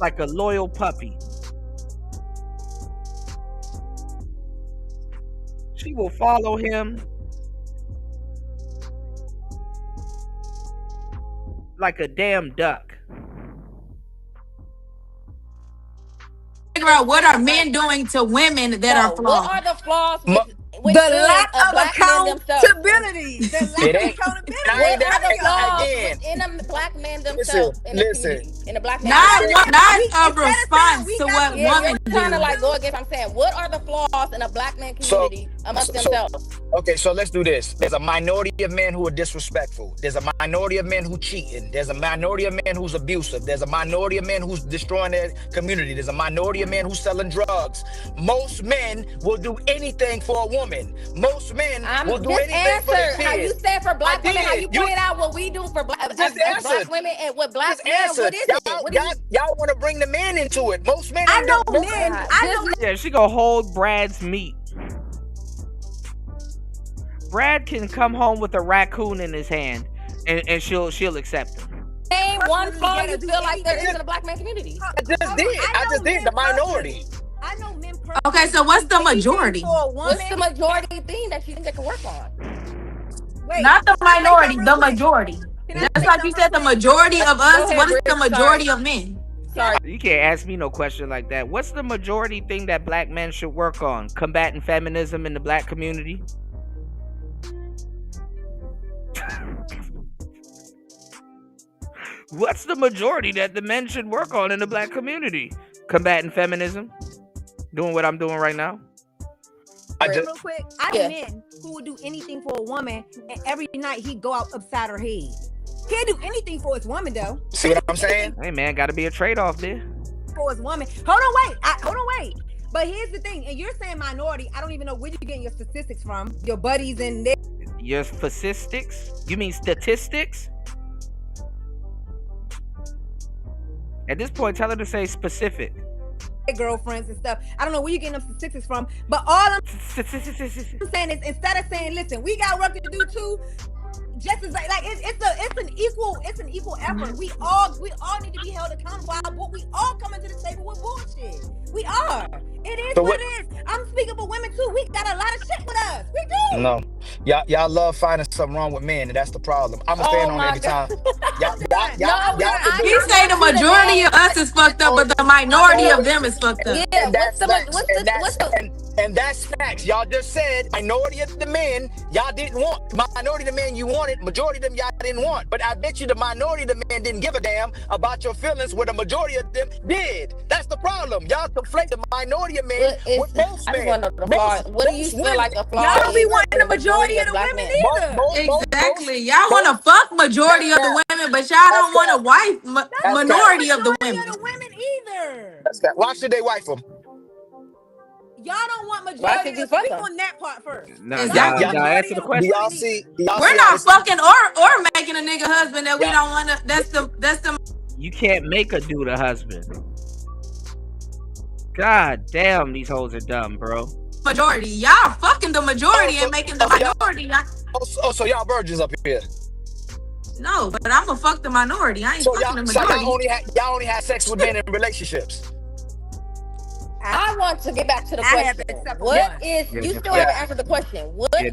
E: like a loyal puppy. She will follow him like a damn duck.
I: Figure out what are men doing to women that are flawed.
J: What are the flaws with
K: the lack of
J: black men themselves?
K: accountability. The lack of accountability.
J: What are the flaws within a black man themselves? In a black man.
I: Not a response to what women do.
J: Kind of like go against. I'm saying, what are the flaws in a black man community amongst themselves.
C: Okay, so let's do this. There's a minority of men who are disrespectful. There's a minority of men who cheating. There's a minority of men who's abusive. There's a minority of men who's destroying their community. There's a minority of men who's selling drugs. Most men will do anything for a woman. Most men will do anything for their kids.
J: How you said for black women, how you pointed out what we do for black women and what black men, what is it?
C: Y'all want to bring the men into it. Most men
K: I know men.
E: Yeah, she gonna hold Brad's meat. Brad can come home with a raccoon in his hand, and she'll accept him.
J: Name one flaw you feel like there is in the black man community.
C: I just did the minority.
K: I know men.
I: Okay, so what's the majority?
J: What's the majority thing that you think they can work on?
K: Wait,
I: not the minority, the majority. That's like you said, the majority of us. What is the majority of men?
J: Sorry.
E: You can't ask me no question like that. What's the majority thing that black men should work on? Combating feminism in the black community? What's the majority that the men should work on in the black community? Combating feminism? Doing what I'm doing right now?
K: Real quick, I know men who would do anything for a woman, and every night he'd go out upside her head. Can't do anything for his woman though.
C: See what I'm saying?
E: Hey man, gotta be a trade-off there.
K: For his woman. Hold on, wait. But here's the thing, and you're saying minority. I don't even know where you're getting your statistics from. Your buddies and their
E: Your statistics? You mean statistics? At this point, tell her to say specific.
K: girlfriends and stuff. I don't know where you're getting them statistics from, but all I'm saying is instead of saying, listen, we got work to do too, just as like it's an equal effort. We all need to be held accountable. But we all coming to the table with bullshit. We are. It is what it is. I'm speaking for women too. We got a lot of shit with us. We do.
C: No, y'all love finding something wrong with men, and that's the problem. I'm stand on every time. Y'all.
I: You say the majority of us is fucked up, but the minority of them is fucked up.
J: Yeah,
C: and that's facts. Y'all just said minority of the men y'all didn't want. Minority of the men you wanted. Majority of them y'all didn't want. But I bet you the minority of the men didn't give a damn about your feelings, where the majority of them did. That's the problem. Y'all conflate the minority of men with most men.
J: What do you feel like a flaw?
K: Y'all don't be wanting the majority of the women either.
I: Exactly. Y'all want to fuck majority of the women, but y'all don't want to wife minority of the women.
K: Either.
C: That's that. Why should they wife them?
K: Y'all don't want majority of the speak on that part first.
E: Nah, answer the question.
C: Y'all see,
I: we're not fucking or making a nigga husband that we don't want to. That's the.
E: You can't make a dude a husband. God damn, these hoes are dumb, bro.
I: Majority, y'all fucking the majority and making the minority.
C: So y'all virgins up here.
I: No, but I'm gonna fuck the minority. I ain't fucking the majority.
C: So y'all only have sex with men in relationships.
J: I want to get back to the question. What is you still haven't answered the question? What is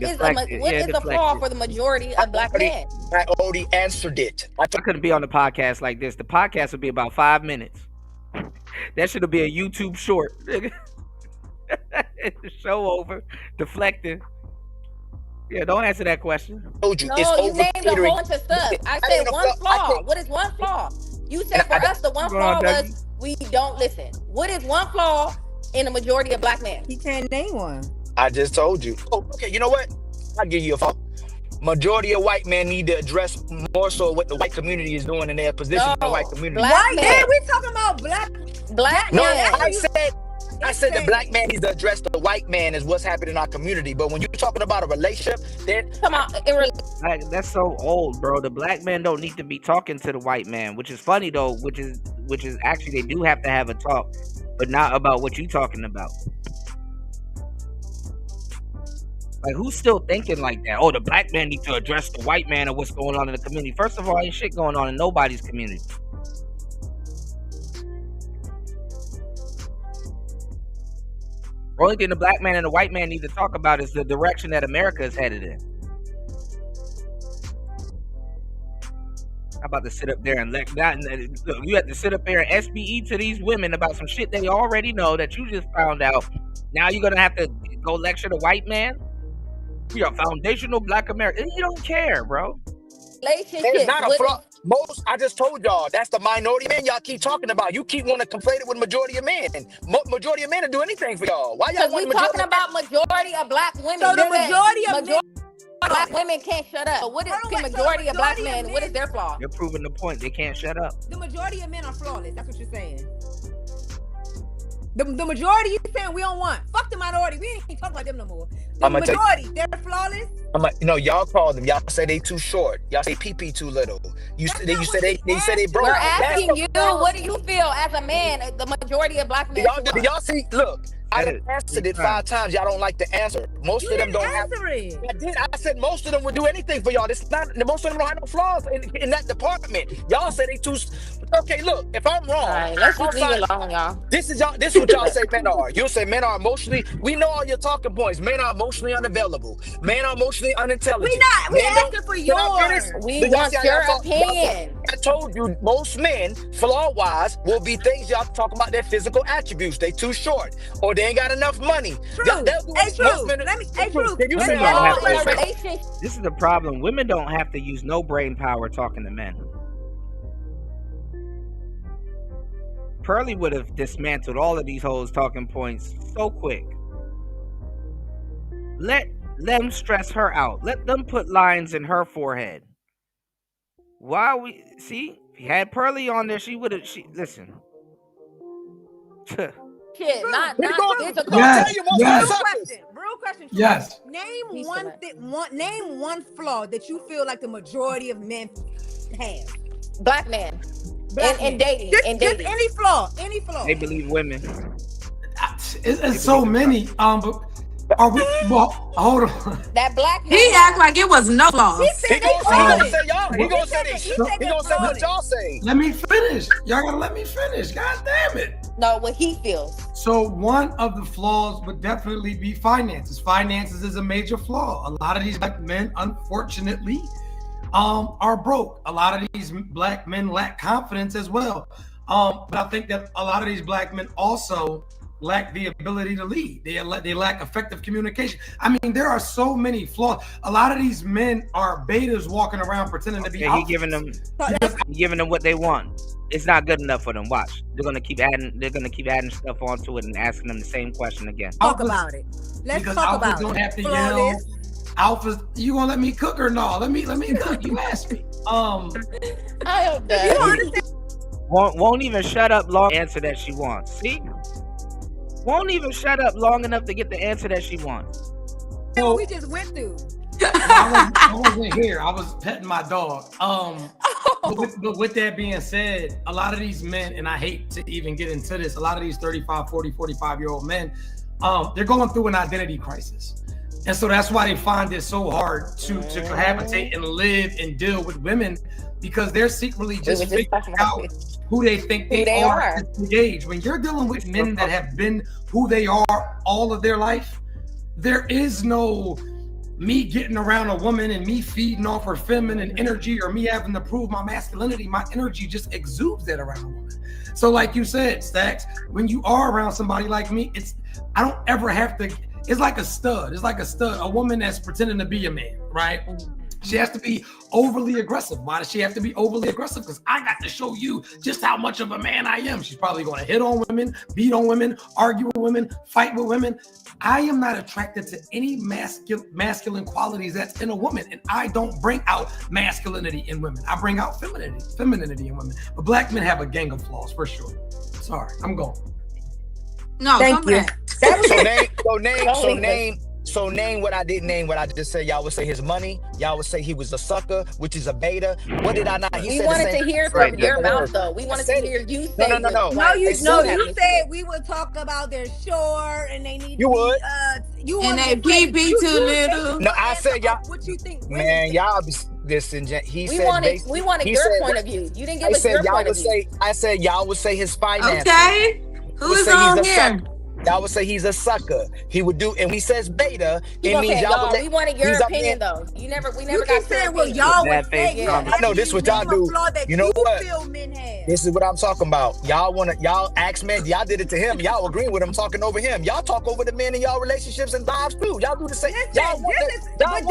J: the flaw for the majority of black men?
C: I already answered it.
E: I couldn't be on the podcast like this. The podcast would be about 5 minutes. That should be a YouTube short. Show over, deflecting. Yeah, don't answer that question.
J: You named a whole bunch of stuff. I said one flaw. What is one flaw? You said for us the one flaw was we don't listen. What is one flaw in the majority of black men?
K: He can't name one.
C: I just told you. Oh, okay, you know what? I'll give you a flaw. Majority of white men need to address more so what the white community is doing in their position in the white community.
K: White man, we talking about black
C: No,
K: men.
C: I said the black man needs to address the white man is what's happening in our community. But when you're talking about a relationship, then
E: that's so old, bro. The black man don't need to be talking to the white man, which is funny though. Which is actually they do have to have a talk, but not about what you talking about. Like, who's still thinking like that? Oh, the black man needs to address the white man and what's going on in the community. First of all, ain't shit going on in nobody's community. The only thing the black man and the white man need to talk about is the direction that America is headed in. How about to sit up there and you have to sit up there and SBE to these women about some shit they already know that you just found out. Now you're gonna have to go lecture the white man? You're a foundational black American. You don't care, bro.
C: It's
J: Relationships
C: not a flaw. Most, I just told y'all, that's the minority of men y'all keep talking about. You keep wanting to conflate it with majority of men. Majority of men will do anything for y'all. Why y'all
J: because
C: want
J: we
C: majority
J: talking
C: of men?
J: about majority of black women.
K: So the majority of men.
J: Black women can't shut up. But what is the majority of black men? What is their flaw?
E: You're proving the point. They can't shut up.
K: The majority of men are flawless. That's what you're saying. The majority you saying we don't want. Fuck the minority. We ain't even talking about them no more. The majority, they're flawless.
C: Y'all call them. Y'all say they too short. Y'all say PP too little. You say they broke.
J: We're asking you, what do you feel as a man? The majority of black men.
C: Do y'all see? Look, I done answered it 5 times. Y'all don't like the answer. Most of them don't answer it. I did. I said most of them would do anything for y'all. This not. Most of them don't have no flaws in that department. Y'all say they too. Okay, look. If I'm wrong,
J: all right, let's just leave it alone, y'all.
C: This is what y'all say men are. You'll say men are emotionally. We know all your talking points. Men are emotionally unavailable. Men are emotionally unintelligent.
K: We asking for yours.
J: We want your opinion.
C: I told you most men, flaw-wise, will be things y'all talk about their physical attributes. They too short, or they ain't got enough money.
K: True. True.
E: This is the problem. Women don't have to use no brain power talking to men. Pearly would have dismantled all of these hoes' talking points so quick. Let them stress her out. Let them put lines in her forehead. Why we see? If you had Pearly on there, she would have. Listen.
J: Shit, not physical.
K: Real question.
G: Yes.
K: Name one flaw that you feel like the majority of men have.
J: Black men. In dating.
K: Just any flaw.
E: They believe women.
G: It's so many. But are we? Well, hold on.
J: That black man.
I: He act like it was no flaws.
C: He gonna say y'all. He gonna say what y'all say.
G: Let me finish. Y'all gotta let me finish. God damn it.
J: No, what he feels.
G: So one of the flaws would definitely be finances. Finances is a major flaw. A lot of these black men, unfortunately, are broke. A lot of these black men lack confidence as well. But I think that a lot of these black men also lack the ability to lead. They lack effective communication. I mean, there are so many flaws. A lot of these men are betas walking around pretending to be.
E: He giving them what they want. It's not good enough for them. Watch. They're gonna keep adding stuff onto it and asking them the same question again.
K: Talk about it. Let's talk about it.
G: Don't have to yell. Alphas, you gonna let me cook or no? Let me cook. You asked me.
J: I hope that.
E: Won't even shut up long answer that she wants. See? Won't even shut up long enough to get the answer that she wants.
K: What we just went through.
G: I wasn't here. I was petting my dog. But with that being said, a lot of these men, and I hate to even get into this, a lot of these 35, 40, 45-year-old men, they're going through an identity crisis. And so that's why they find it so hard to cohabitate and live and deal with women, because they're secretly just figuring out who they think they are at the age. When you're dealing with men that have been who they are all of their life, there is no me getting around a woman and me feeding off her feminine energy or me having to prove my masculinity. My energy just exudes that around a woman. So like you said, Stacks, when you are around somebody like me, I don't ever have to. It's like a stud. It's like a stud, a woman that's pretending to be a man, right? She has to be overly aggressive. Why does she have to be overly aggressive? Because I got to show you just how much of a man I am. She's probably going to hit on women, beat on women, argue with women, fight with women. I am not attracted to any masculine qualities that's in a woman. And I don't bring out masculinity in women. I bring out femininity in women. But black men have a gang of flaws for sure. Sorry, I'm going.
I: No,
K: thank you.
C: So name what I didn't name. What I just said. Y'all would say his money. Y'all would say he was a sucker, which is a beta. What did I not?
J: We wanted to hear from your mouth, though. We wanted to hear you say.
C: No.
K: You said we would talk about their shore and they need.
C: You would.
K: And
I: they pee too little.
C: No, I said y'all.
K: What you think?
C: Man, y'all be disingenuous.
J: We wanted your point of view. You didn't give us your point of view.
C: I said y'all would say his finances.
I: Okay. Who is on here?
C: Y'all would say he's a sucker. He would do, and when he says beta,
J: Keep
C: it
J: on
C: means
J: saying
C: y'all would
J: y'all.
C: let
J: We wanted your
C: these up
J: opinion
C: men.
J: though. We never
K: You
J: got
K: keep
J: your
K: saying what
J: opinion.
K: y'all would
E: Bad faith
K: say.
E: comment.
C: I know this what y'all
K: Name a
C: do.
K: flaw that
C: You know what?
K: feel men have.
C: This is what I'm talking about. Y'all ask men, y'all did it to him. Y'all agreeing with him, talking over him. Y'all talk over the men in y'all relationships and lives too. Y'all do the same. Y'all want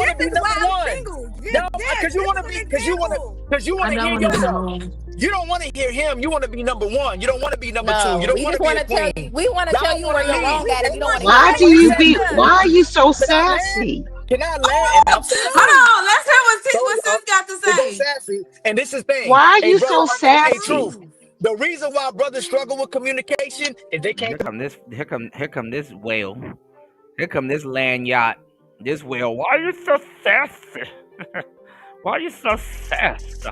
C: to be number
K: why I'm
C: one.
K: single.
C: Y'all, because you want to be, because you want to hear yourself. You don't want to hear him. You want to be number one. You don't want to be number two. You
J: No,
C: don't
J: we
C: want
J: just
C: to be
J: want
C: a
J: to tell
C: queen.
J: you. We want to tell
C: Y'all
J: you
C: want
J: where
C: to
J: you're
C: lead.
J: wrong at, and we don't want to
Q: Why
J: hear
Q: do
J: what you
Q: you
J: say.
Q: be? Why are you so
C: Can I land?
Q: sassy?
C: Can I land? And I'm saying,
I: Hold on, let's hear what
C: so,
I: sis got to
C: they go
I: say.
C: sassy. And this is the thing.
Q: Why are
C: Hey,
Q: you
C: brother.
Q: so
C: Hey,
Q: sassy?
C: truth. The reason why brothers struggle with communication is they can't.
E: Here come this whale. Here come this land yacht. This whale. Why are you so sassy? Why are you so sassy?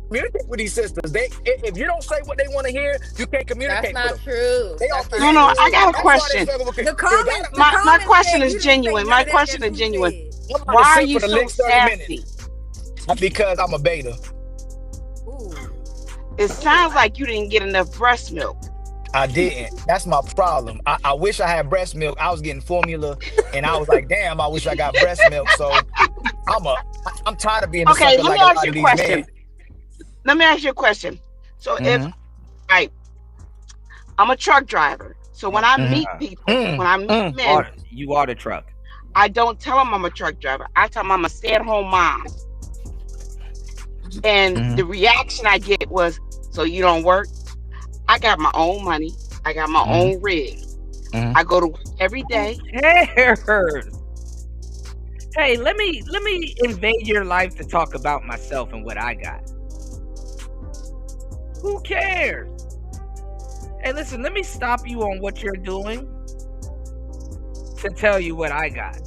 C: Communicate with these sisters. If you don't say what they want to hear, you can't
J: That's
C: communicate with
J: not
C: them.
J: true.
C: They
J: That's
C: off the
J: not
Q: No, no,
C: hinges.
Q: I got
J: true.
Q: a
C: That's why they
Q: question.
C: struggle with
K: The
C: you
K: comments,
C: gotta,
Q: My question
K: said
Q: is
K: you didn't say
Q: genuine.
K: none
Q: My
K: of that
Q: question is
K: True
Q: genuine.
K: said.
C: I'm about
Q: Why
C: to
Q: are
C: sit
Q: you
C: for the
Q: so
C: next 30 minutes.
Q: sassy?
C: Because I'm a beta.
Q: It sounds like you didn't get enough breast milk.
C: I didn't. That's my problem. I wish I had breast milk. I was getting formula and I was like, damn, I wish I got breast milk. So I'm tired of being a
Q: Okay,
C: sucker
Q: let me
C: like a
Q: ask
C: lot
Q: you
C: of
Q: a
C: these men.
Q: question. Let me ask you a question. So if I'm a truck driver, so when I meet people, when I meet men,
E: You are the truck.
Q: I don't tell them I'm a truck driver. I tell them I'm a stay-at-home mom. And the reaction I get was, so you don't work? I got my own money. I got my own rig. I go to work every day.
E: Who cares? Hey, let me invade your life to talk about myself and what I got. Who cares? Hey, listen, let me stop you on what you're doing to tell you what I got.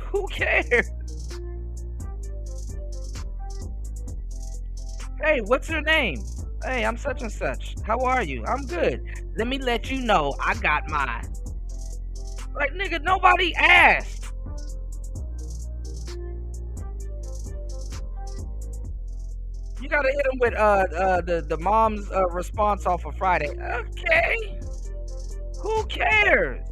E: Who cares? Hey, what's your name? Hey, I'm such and such. How are you? I'm good. Let me let you know I got mine. Like, nigga, nobody asked. You gotta hit him with the mom's response off of Friday. Okay. Who cares?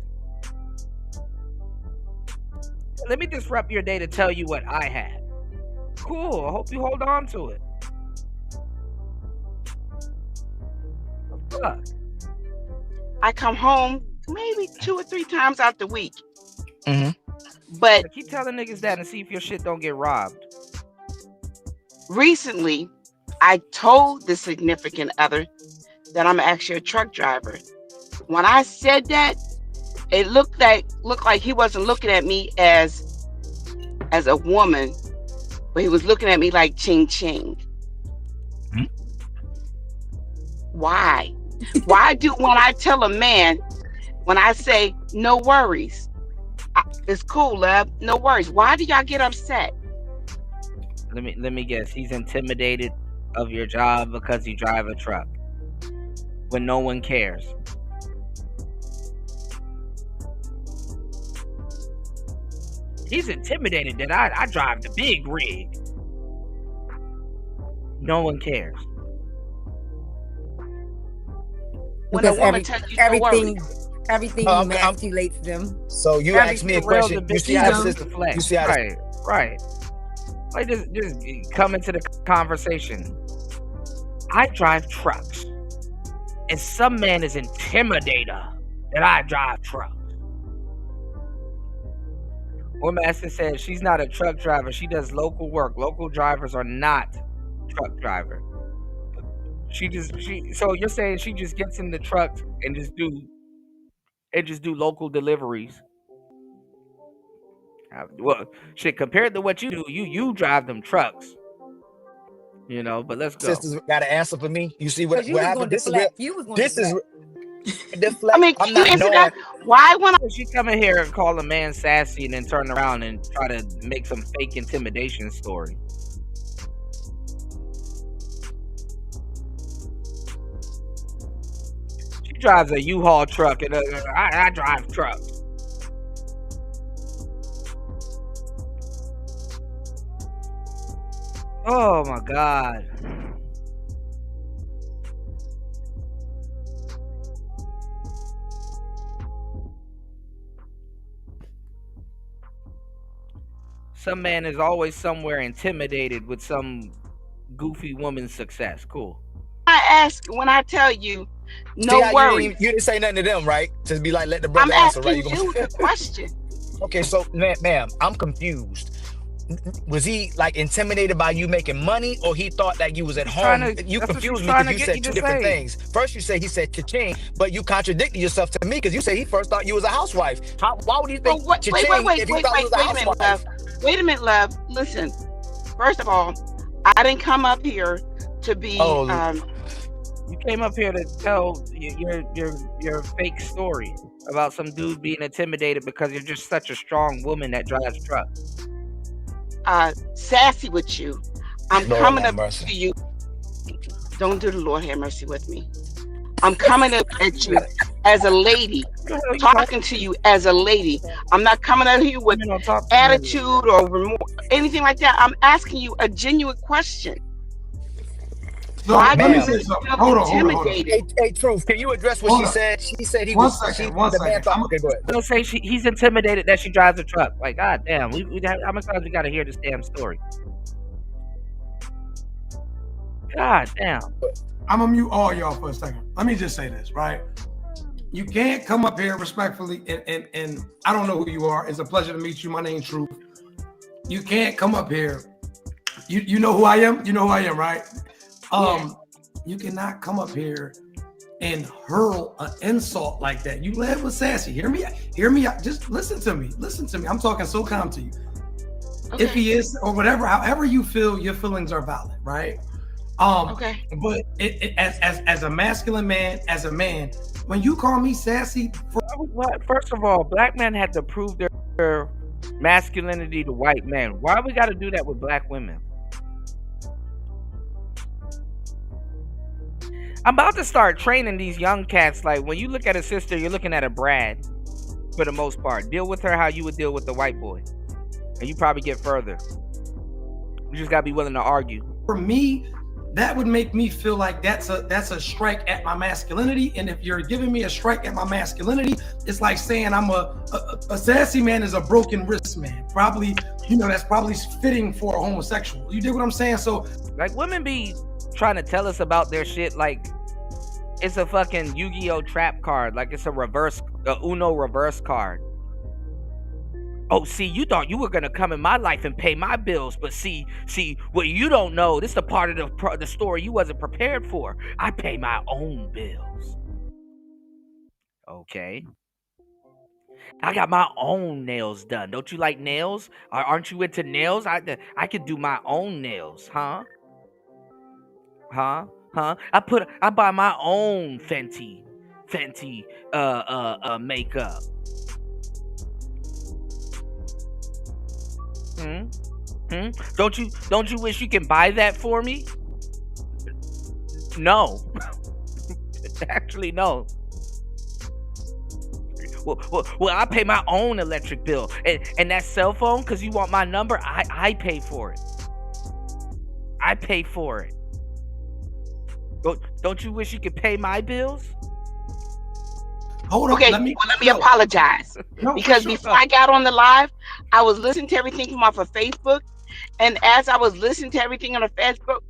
E: Let me disrupt your day to tell you what I had. Cool. I hope you hold on to it. Fuck.
Q: I come home maybe 2 or 3 times out the week. But
E: keep telling niggas that and see if your shit don't get robbed.
Q: Recently, I told the significant other that I'm actually a truck driver. When I said that, it looked like he wasn't looking at me as a woman, but he was looking at me like ching ching. Why? Why do when I tell a man, when I say no worries, it's cool, love, no worries. Why do y'all get upset?
E: Let me guess. He's intimidated of your job because you drive a truck when no one cares. He's intimidated that I drive the big rig. No one cares.
K: Because everything emasculates them.
C: So you asked me a question. You see how the system, you see how
E: right. Like just come into the conversation. I drive trucks, and some man is intimidated that I drive trucks. Or Master says she's not a truck driver. She does local work. Local drivers are not truck drivers. So you're saying she just gets in the truck and just do local deliveries. Well, shit, compared to what you do, you drive them trucks. You know, but let's go.
C: Sisters got an answer for me. You see what happened? This is real.
K: This
C: is deflect.
Q: I mean,
C: I'm
Q: can
C: not
Q: you answer
C: knowing.
Q: that? Why when
E: she come in here and call a man sassy and then turn around and try to make some fake intimidation story? She drives a U-Haul truck and I drive trucks. Oh my God. Some man is always somewhere intimidated with some goofy woman's success. Cool.
Q: I ask when I tell you, no
C: See how
Q: worries.
C: you didn't say nothing to them, right? Just be like, let the brother
Q: I'm
C: answer, right?
Q: asking you the question.
C: Okay, so ma'am, I'm confused. Was he like intimidated by you making money, or he thought that you was at home? You confused me because you said two different things. First, you said he said cha-ching, but you contradicted yourself to me because you said he first thought you was a housewife. Why would you think cha-ching if he thought you was a housewife?
Q: Wait a minute, love. Listen. First of all, I didn't come up here to be.
E: You came up here to tell your fake story about some dude being intimidated because you're just such a strong woman that drives trucks.
Q: Sassy with you. I'm
C: Lord
Q: coming
C: have
Q: up
C: mercy.
Q: to you. Don't do the Lord have mercy with me. I'm coming up at you as a lady, talking to you as a lady. I'm not coming at you with attitude or anything like that. I'm asking you a genuine question.
G: So let me say something. Hold on.
C: Hey, Truth, can you address what she said? She said he was.
G: One second.
C: Okay, go ahead.
E: Don't say he's intimidated that she drives a truck. Like, god damn, how many times we gotta hear this damn story? God damn.
G: I'm gonna mute all y'all for a second. Let me just say this, right? You can't come up here respectfully, and I don't know who you are. It's a pleasure to meet you. My name's Truth. You can't come up here. You know who I am? You know who I am, right? You cannot come up here and hurl an insult like that. You led with sassy. Hear me out. Just listen to me. I'm talking so calm to you. Okay. If he is or whatever, however you feel, your feelings are valid, right? Okay. But as a masculine man, as a man, when you call me sassy,
E: First of all, black men had to prove their masculinity to white men. Why we got to do that with black women? I'm about to start training these young cats. Like, when you look at a sister, you're looking at a Brad, for the most part. Deal with her how you would deal with the white boy, and you probably get further. You just gotta be willing to argue.
G: For me, that would make me feel like that's a strike at my masculinity. And if you're giving me a strike at my masculinity, it's like saying I'm a sassy man is a broken wrist man. Probably, that's probably fitting for a homosexual. You dig what I'm saying? So,
E: like, women be trying to tell us about their shit like it's a fucking Yu-Gi-Oh trap card, like it's a Uno reverse card. Oh, see, you thought you were gonna come in my life and pay my bills, but see, what you don't know, this is the part of the story you wasn't prepared for. I pay my own bills. Okay. I got my own nails done. Don't you like nails? Aren't you into nails? I could do my own nails, huh? I buy my own Fenty makeup. Don't you wish you can buy that for me? No. Actually, no. Well, I pay my own electric bill, and that cell phone, because you want my number, I pay for it. I pay for it. Don't you wish you could pay my bills?
G: Hold on.
Q: Okay, let me apologize. Because before I got on the live, I was listening to everything come off of Facebook. And as I was listening to everything on the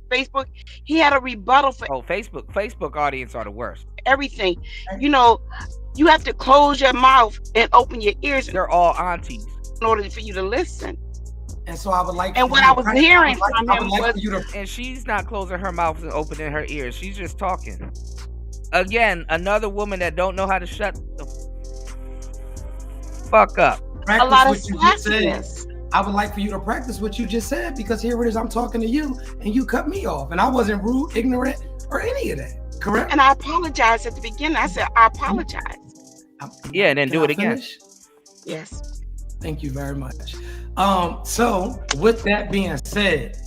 Q: Facebook, he had a rebuttal for
E: Facebook audience are the worst.
Q: Everything. You have to close your mouth and open your ears.
E: They're all aunties.
Q: In order for you to listen.
G: And so I would like.
Q: And what I was hearing from him
E: was, and she's not closing her mouth and opening her ears. She's just talking. Again, another woman that don't know how to shut the fuck up.
G: A lot of sassiness. I would like for you to practice what you just said, because here it is, I'm talking to you and you cut me off, and I wasn't rude, ignorant, or any of that. Correct?
Q: And I apologized at the beginning. I said I apologize.
E: Yeah, and then do it again.
Q: Yes.
G: Thank you very much. So with that being said,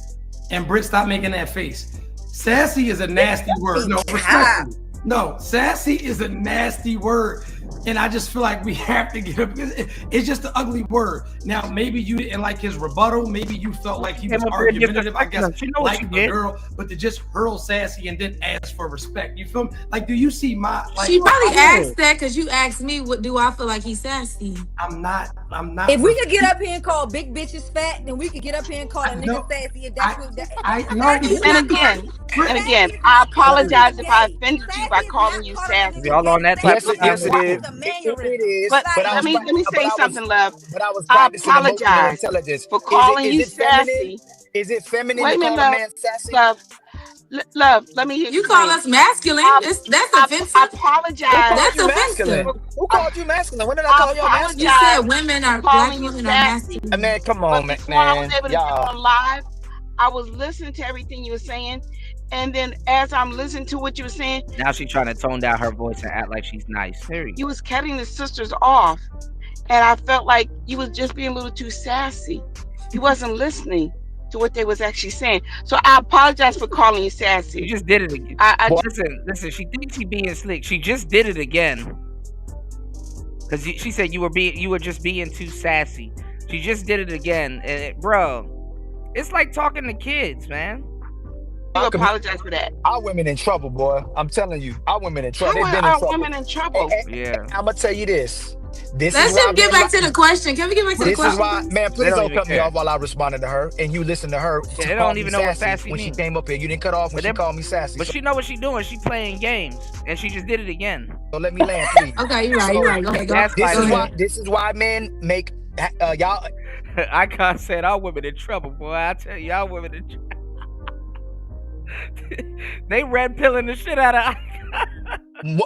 G: and Britt, stop making that face. Sassy is a nasty word. No, respectfully. No, sassy is a nasty word. And I just feel like we have to get up. It's just an ugly word. Now, maybe you didn't like his rebuttal. Maybe you felt like he was argumentative, I guess, like a girl, but to just hurl sassy and then ask for respect. You feel me? Like, do you see my... Like,
I: she probably asked that because you asked me, what do I feel like he's sassy?
G: I'm not.
K: If we could get up here and call big bitches fat, then we could get up here and call a nigga sassy. If that's what
Q: and again, I apologize if I offended you by calling you sassy.
E: Y'all on that type of
C: Yes, it is.
Q: But let me say something, love.
C: But I was
Q: I
C: practicing emotional
Q: apologize
C: intelligence
Q: for calling you
C: feminine?
Q: sassy.
C: Is it feminine
Q: Wait
C: to
Q: a
C: call
Q: minute,
C: a man sassy?
Q: Love, let me hear
I: you call us masculine. That's offensive.
Q: I apologize.
I: That's offensive.
C: Who called you masculine? When did I call you masculine?
I: You said women are black women are masculine.
C: Man, come on, man.
Q: Before I was able to get on live, I was listening to everything you were saying, and then as I'm listening to what you were saying,
E: Now she's trying to tone down her voice and act like she's nice. Period.
Q: you was cutting the sisters off, and I felt like you was just being a little too sassy. You wasn't listening to what they was actually saying. So I apologize for calling you sassy.
E: You just did it again. Listen. She thinks she being slick. She just did it again. Because she said you were just being too sassy. She just did it again, and bro, it's like talking to kids, man.
Q: I apologize for that.
C: Our women in trouble, boy. I'm telling you, our women in trouble.
Q: How
C: They've been
Q: are
C: in trouble.
Q: women in trouble?
E: Yeah.
C: I'm gonna tell you this.
I: Let's just get back to the question. Can we get back to the question?
C: This is why, man, please don't cut me
E: care.
C: off while I responded to her and you listen to her.
E: Yeah, they don't even know what sassy
C: when
E: means.
C: she came up here. You didn't cut off when she called me sassy.
E: But she know what she doing. She playing games, and she just did it again.
C: So let me land, please.
I: Okay, you're right. Go ahead.
C: This is why men make y'all.
E: Icon said, "Our women in trouble, boy. I tell you, y'all women in trouble." They red pilling the shit out of Icon.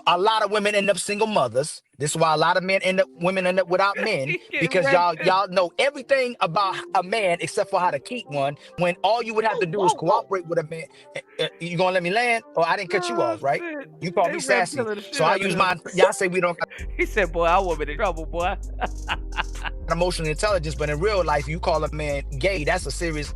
C: A lot of women end up single mothers. This is why a lot of women end up without men, because y'all know everything about a man except for how to keep one. When all you would have to do is cooperate with a man. You gonna let me land, or I didn't cut you off, right? You called me sassy, so I use mine. Y'all say we don't.
E: He said, "Boy, our women in trouble, boy."
C: Emotional intelligence, but in real life, you call a man gay. That's a serious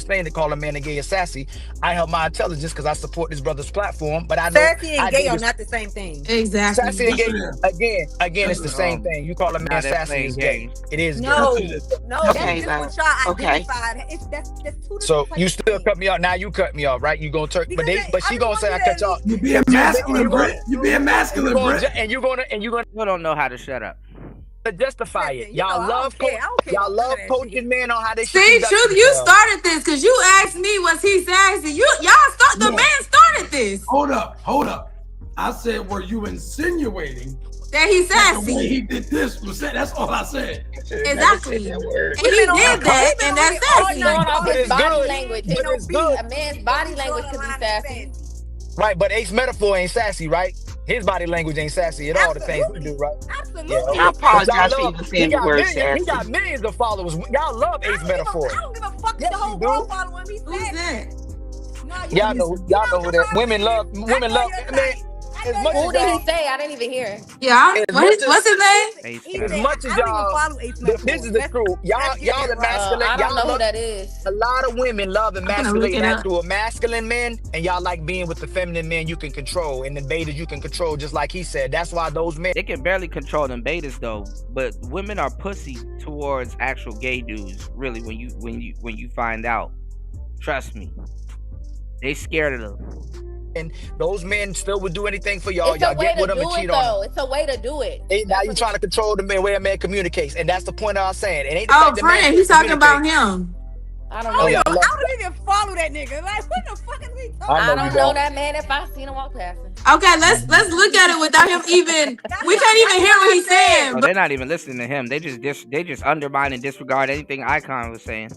C: thing to call a man a gay or sassy. I have my intelligence because I support this brother's platform, but I know
K: sassy and gay are not the same thing.
I: Exactly.
C: Sassy and gay, again, it's the same thing. You call a man sassy is gay. It is
K: no,
C: gay.
K: No.
Q: Okay,
K: That's what y'all identified. That's two
C: so you still cut me off. Now you cut me off, right? You gonna turn, but she gonna say I cut you off.
G: You being masculine, Brett. You being masculine, Brett.
C: And you're gonna.
E: You don't know how to shut up.
C: To justify it, y'all love coaching men on how they should.
I: See, Truth, you started this because you asked me, was he sassy? The man started this.
G: Hold up. I said, were you insinuating
I: that he's sassy?
G: The way he did this was said. That's all I said.
I: Exactly. And he did that, and that's sassy.
C: It's
J: body language. A man's body language could be sassy.
C: Right, but Ace Metaphor ain't sassy, right? His body language ain't sassy at all. The things we do, right?
K: Absolutely.
C: Yeah,
Q: I apologize for even saying the word sassy.
C: He got millions of followers. Y'all love Ace Metaphor.
K: I don't give a fuck if the whole world following him. Who's that?
C: Y'all know who that. Women love.
J: Who did he say? I didn't even hear.
I: Yeah. What's his name?
C: As much as y'all, this is the truth. Y'all emasculate.
J: I don't know who that is.
C: A lot of women love emasculating after a masculine men, and y'all like being with the feminine men you can control, and the betas you can control, just like he said. That's why those men.
E: They can barely control them betas though, but women are pussy towards actual gay dudes. Really, when you find out, trust me, they scared of them.
C: And those men still would do anything for y'all.
J: It's
C: Y'all get with them and cheat on them.
J: It's a way to do it.
C: Now you're trying to control the way a man communicates, and that's the point I was saying. It ain't the
I: Oh,
C: fact that
I: friend, he's talking about him.
J: I don't
K: know.
J: know.
K: I don't even follow that nigga. Like, what the fuck is we talking?
J: I don't know that man if I seen him walk past him.
I: Okay, let's look at it without him even. We can't even hear what he's saying.
E: Oh, they're not even listening to him. They just undermine and disregard anything Icon was saying.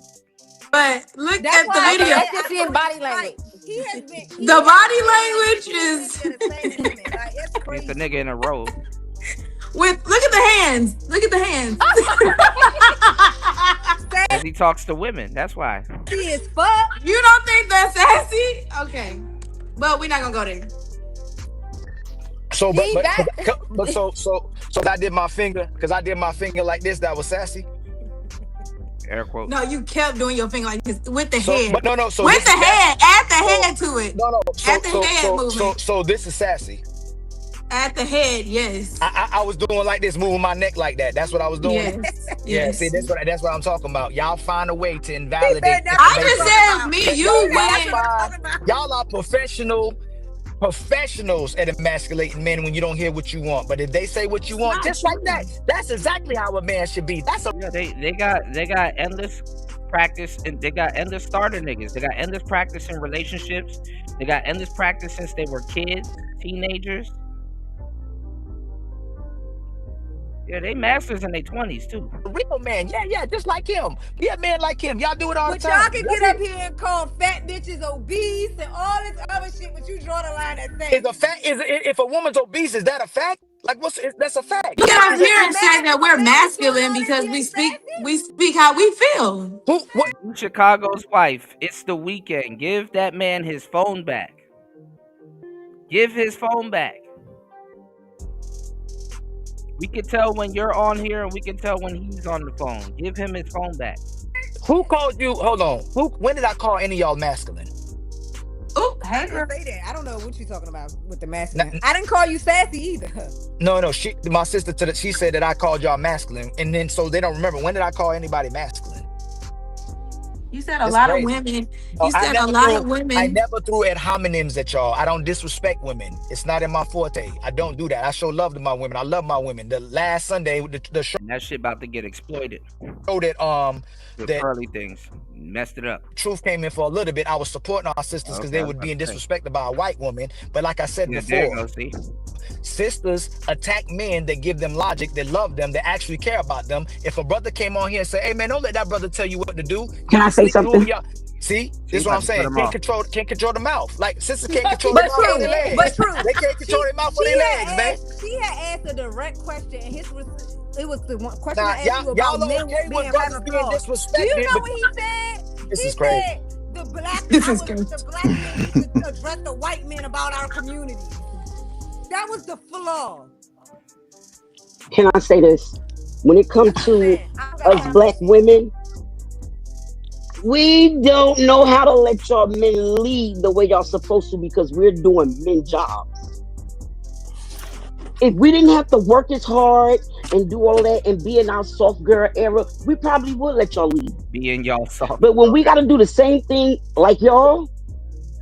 I: But look at the video.
J: That's just in body language.
I: The body language is.
E: It's the nigga in a robe.
I: Look at the hands. Look at the hands.
E: As he talks to women. That's why.
K: He is fuck.
I: You don't think that's sassy? Okay, but we're not gonna go there.
C: So, so I did my finger because I did my finger like this. That was sassy.
E: Air quote.
I: No, you kept doing your finger like this with the head.
C: But no. So
I: with the head, add the head to it.
C: No.
I: Add the head movement.
C: So this is sassy.
I: At the head, yes.
C: I was doing like this, moving my neck like that. That's what I was doing.
I: Yes.
C: Yeah, see,
I: Yes.
C: that's what I'm talking about. Y'all find a way to invalidate
I: I just
C: information.
I: said me, you,
C: Y'all are professionals at emasculating men when you don't hear what you want. But if they say what you want, just like that, that's exactly how a man should be. That's a
E: they got endless practice, and they got endless starter niggas. They got endless practice in relationships. They got endless practice since they were kids, teenagers. Yeah, they masters in their 20s too.
C: real man. Yeah, just like him. Be a man like him. Y'all do it all the
K: But
C: time.
K: y'all can get up here and call fat bitches obese and all this other shit, but you draw the line at fat.
C: If a woman's obese, is that a fact? Like, that's a fact.
I: You get up here and say that we're masculine because we speak how we feel.
C: What?
E: Chicago's wife. It's the weekend. Give that man his phone back. Give his phone back. We can tell when you're on here, and we can tell when he's on the phone. Give him his phone back.
C: Who called you? Hold on. When did I call any of y'all masculine?
K: Oh, I didn't say that. I don't know what you're talking about with the masculine. I didn't call you sassy either.
C: No. My sister she said that I called y'all masculine, and then so they don't remember. When did I call anybody masculine?
I: You said a lot of women. You said a lot of women.
C: I never threw ad hominems at y'all. I don't disrespect women. It's not in my forte. I don't do that. I show love to my women. I love my women. The last Sunday, the show.
E: And that shit about to get exploited.
C: Show that
E: the early things messed it up.
C: Truth came in for a little bit. I was supporting our sisters because they were being disrespected by a white woman. But like I said before, sisters attack men that give them logic, that love them, that actually care about them. If a brother came on here and said, "Hey man, don't let that brother tell you what to do,"
M: can I say something?
C: See, this is what I'm saying. Can't control the mouth. Like sisters can't control the mouth or their legs.
K: But true.
C: They can't control their mouth or their legs, man.
K: She had asked a direct question, and it was the one question I asked you
C: y'all
K: about men
C: okay
K: being
C: with brothers being disrespected.
K: Do you know what he said?
C: This is crazy.
K: Said the black men need to address the white men about our community. That was the flaw.
M: Can I say this? When it comes to us black women, we don't know how to let y'all men lead the way y'all supposed to because we're doing men jobs. If we didn't have to work as hard and do all that and be in our soft girl era, we probably would let y'all lead.
E: Be in y'all soft.
M: But when we got to do the same thing like y'all,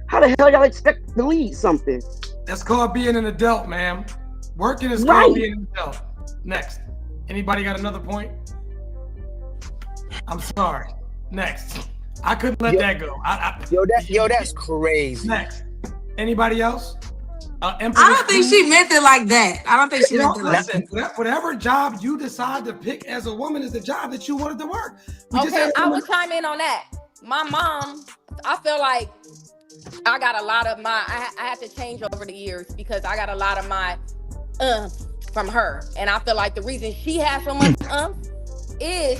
M: how the hell y'all expect to lead something?
G: That's called being an adult, ma'am. Working is called being an adult. Next. Anybody got another point? I'm sorry. Next. I couldn't let that go.
C: That's crazy.
G: Next. Anybody else?
I: I don't think she meant it like that. I don't think she meant it like that.
G: Whatever job you decide to pick as a woman is the job that you wanted to work.
J: I will chime in on that. My mom, I feel like I got a lot of my, I had to change over the years because I got a lot of my from her. And I feel like the reason she has so much is,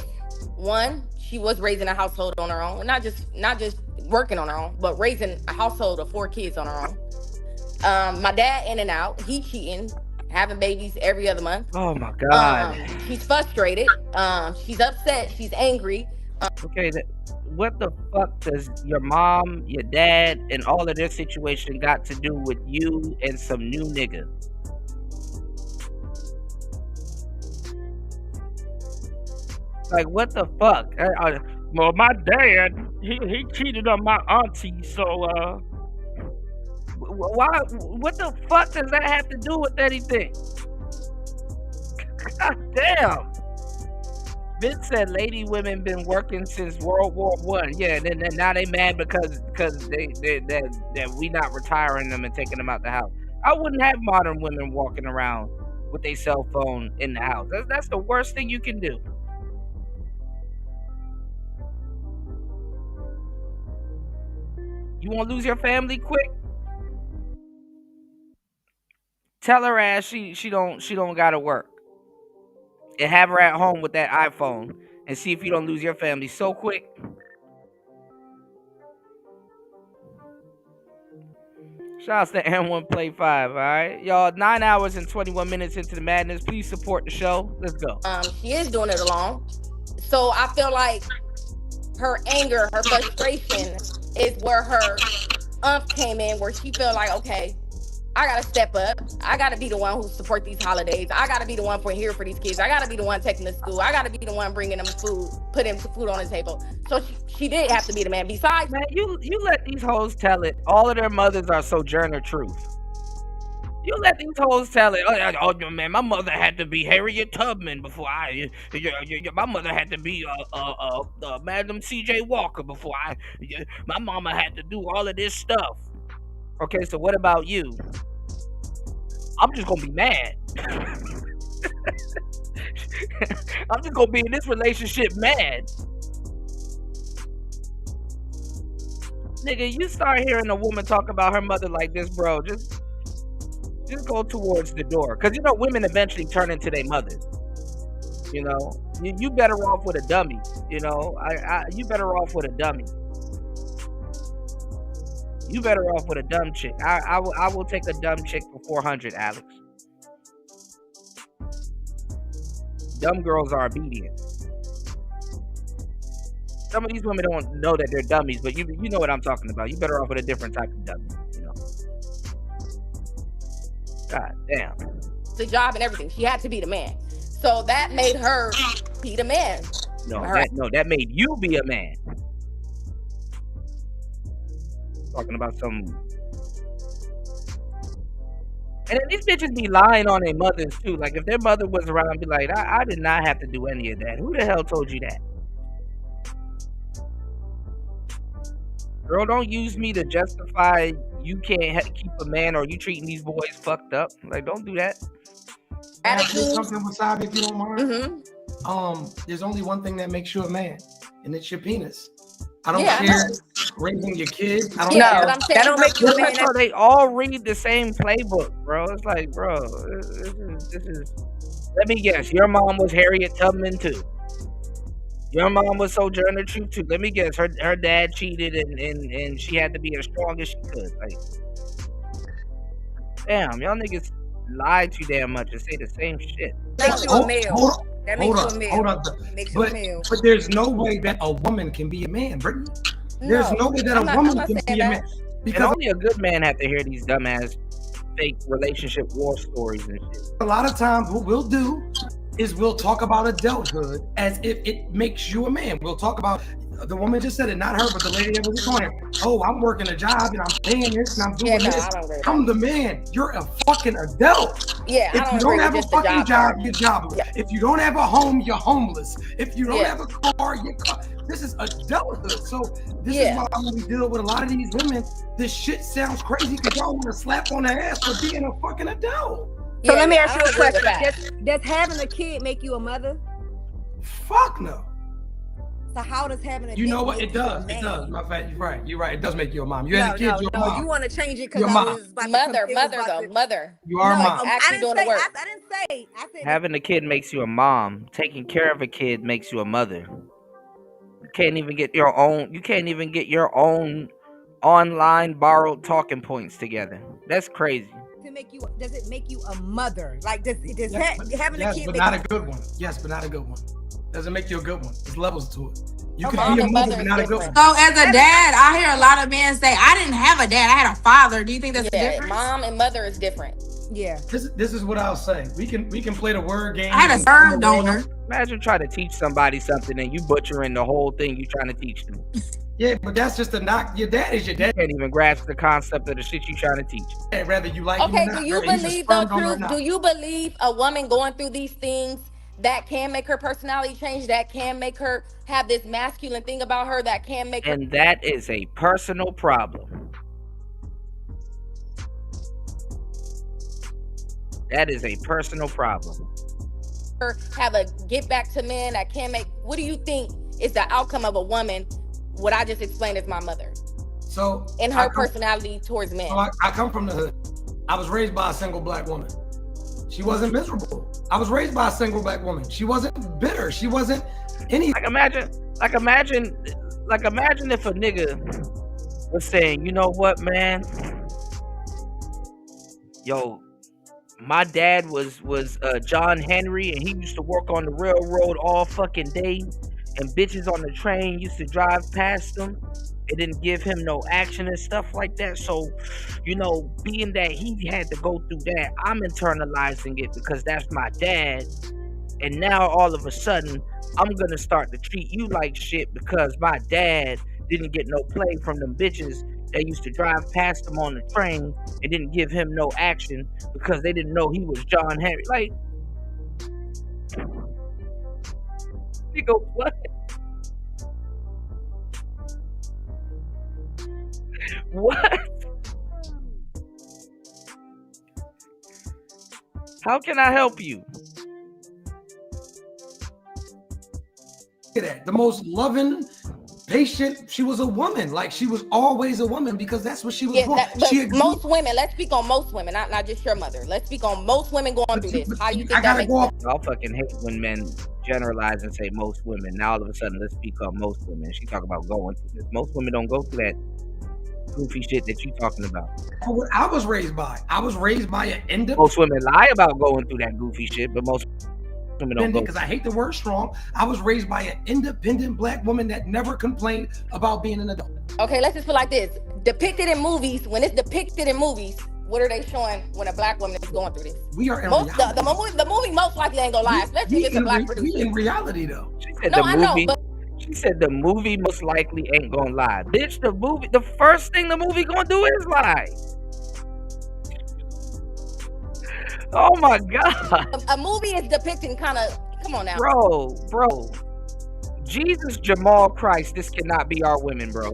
J: one, she was raising a household on her own. Not just working on her own, but raising a household of 4 kids on her own. My dad in and out, he cheating, having babies every other month.
E: Oh my God.
J: She's frustrated. She's upset. She's angry.
E: Okay, what the fuck does your mom, your dad, and all of this situation got to do with you and some new nigga? Like, what the fuck? Well, my dad, he cheated on my auntie, so why? What the fuck does that have to do with anything? God damn. Vince said, "Lady women been working since World War I." Yeah, then now they mad because that we not retiring them and taking them out the house. I wouldn't have modern women walking around with their cell phone in the house. That's the worst thing you can do. You want to lose your family quick? Tell her ass she don't gotta work. And have her at home with that iPhone and see if you don't lose your family so quick. Shouts to N1 Play 5, all right? Y'all, 9 hours and 21 minutes into the madness. Please support the show. Let's go.
J: She is doing it alone. So I feel like her anger, her frustration is where her came in, where she feel like, okay, I gotta step up. I gotta be the one who support these holidays. I gotta be the one here for these kids. I gotta be the one taking them to school. I gotta be the one bringing them food, putting food on the table. So she did have to be the man. Besides,
E: Man, you let these hoes tell it. All of their mothers are Sojourner Truth. You let these hoes tell it. Oh man, my mother had to be Harriet Tubman before my mother had to be Madam C.J. Walker before my mama had to do all of this stuff. Okay, so what about you? I'm just gonna be mad. I'm just gonna be in this relationship mad. Nigga, you start hearing a woman talk about her mother like this, bro, just go towards the door. Because, you know, women eventually turn into their mothers. You know, you better off with a dummy. You know, you better off with a dummy. You better off with a dumb chick. I will take a dumb chick for 400, Alex. Dumb girls are obedient. Some of these women don't know that they're dummies, but you know what I'm talking about. You better off with a different type of dummy, you know. God damn.
J: the job and everything. She had to be the man. So that made her be the man.
E: That made you be a man. Talking about some. And then these bitches be lying on their mothers too. Like if their mother was around, be like, I did not have to do any of that. Who the hell told you that? Girl, don't use me to justify you can't keep a man or you treating these boys fucked up. Like, don't do that.
G: There's something Wasabi, if you don't mind. There's only one thing that makes you a man, and it's your penis. I don't care raising your kids. I don't care.
J: That don't make you a man.
E: Bro, they all read the same playbook, bro. It's like, bro, this is. Let me guess. Your mom was Harriet Tubman too. Your mom was Sojourner Truth too. Let me guess. Her dad cheated and she had to be as strong as she could. Like, damn, y'all niggas lie too damn much and say the same shit.
K: Makes you a male. That makes you a male.
G: Hold on. But there's no way that a woman can be a man, Brittany. There's no way that a woman can be a man.
E: Because only a good man have to hear these dumbass fake relationship war stories and shit.
G: A lot of times what we'll do is we'll talk about adulthood as if it makes you a man. We'll talk about, the woman just said it, not her, but the lady that was on it. Oh, I'm working a job and I'm paying this and I'm doing this. I'm the man. You're a fucking adult.
J: Yeah,
G: if you don't have a fucking job, you're jobless. Yeah. If you don't have a home, you're homeless. If you don't have a car, you're this is adulthood. So this is why when we deal with a lot of these women, this shit sounds crazy because y'all want to slap on their ass for being a fucking adult.
K: So let me ask you a question. Does having a kid make you a mother?
G: Fuck no.
K: So how does having a kid?
G: You know what? It does. It does. My fact, you're right. You're right. It does make you a mom. You had a kid, you're a mom.
K: You want to change it because
J: mother.
G: You are a mom.
J: Actually doing the work.
K: I didn't say. I said
E: having a kid makes you a mom. Taking care of a kid makes you a mother. You can't even get your own online borrowed talking points together. That's crazy.
K: Does it make you a mother? Like does having a kid
G: but
K: make
G: not
K: you
G: a good one. Yes, but not a good one. Doesn't make you a good one. There's levels to it. You can be a mother, but not a good one.
I: So as a dad, I hear a lot of men say, I didn't have a dad, I had a father. Do you think that's the difference?
J: Mom and mother is different.
K: Yeah.
G: This is what I'll say. We can play the word game.
I: I had a sperm donor.
E: Imagine trying to teach somebody something and you butchering the whole thing you trying to teach them.
G: Yeah, but that's just a knock. Your dad is your dad.
E: You can't even grasp the concept of the shit you trying to teach.
G: Yeah, rather you like
J: okay,
G: him or not.
J: Do you believe though, Truth? Do you believe a woman going through these things that can make her personality change, that can make her have this masculine thing about her, that can make her...
E: And that is a personal problem. That is a personal problem.
J: Have a get back to men that can make... What do you think is the outcome of a woman, what I just explained as my mother?
G: So...
J: In her personality towards men.
G: So I come from the hood. I was raised by a single black woman. She wasn't miserable. I was raised by a single black woman. She wasn't bitter. She wasn't any... Like
E: imagine if a nigga was saying, you know what, man? Yo, my dad was John Henry and he used to work on the railroad all fucking day and bitches on the train used to drive past him It didn't give him no action and stuff like that. So, you know, being that he had to go through that, I'm internalizing it because that's my dad. And now all of a sudden, I'm gonna start to treat you like shit because my dad didn't get no play from them bitches that used to drive past him on the train and didn't give him no action because they didn't know he was John Henry. Like, nigga, what? What? How can I help you?
G: Look at that. The most loving, patient. She was a woman. Like, she was always a woman because that's what she was doing.
J: But most women, let's speak on most women, not just your mother. Let's speak on most women going through this. How do you think that makes sense?
E: I'll fucking hate when men generalize and say most women. Now all of a sudden, let's speak on most women. She talk about going through this. Most women don't go through that goofy shit that you talking about.
G: What I was raised by. I was raised by an independent.
E: Most women lie about going through that goofy shit, but most women don't go.
G: Because I hate the word strong. I was raised by an independent black woman that never complained about being an adult.
J: Okay, let's just put it like this. Depicted in movies, when it's depicted in movies, what are they showing when a black woman is going through this?
G: We are in
J: the movie most likely ain't gonna lie, especially if it's a black producer.
G: We in reality though.
E: She said she said the movie most likely ain't gonna lie. Bitch, the first thing the movie gonna do is lie. Oh my God.
J: A movie is depicting kind of, come on now.
E: Bro. Jesus, Jamal Christ, this cannot be our women, bro.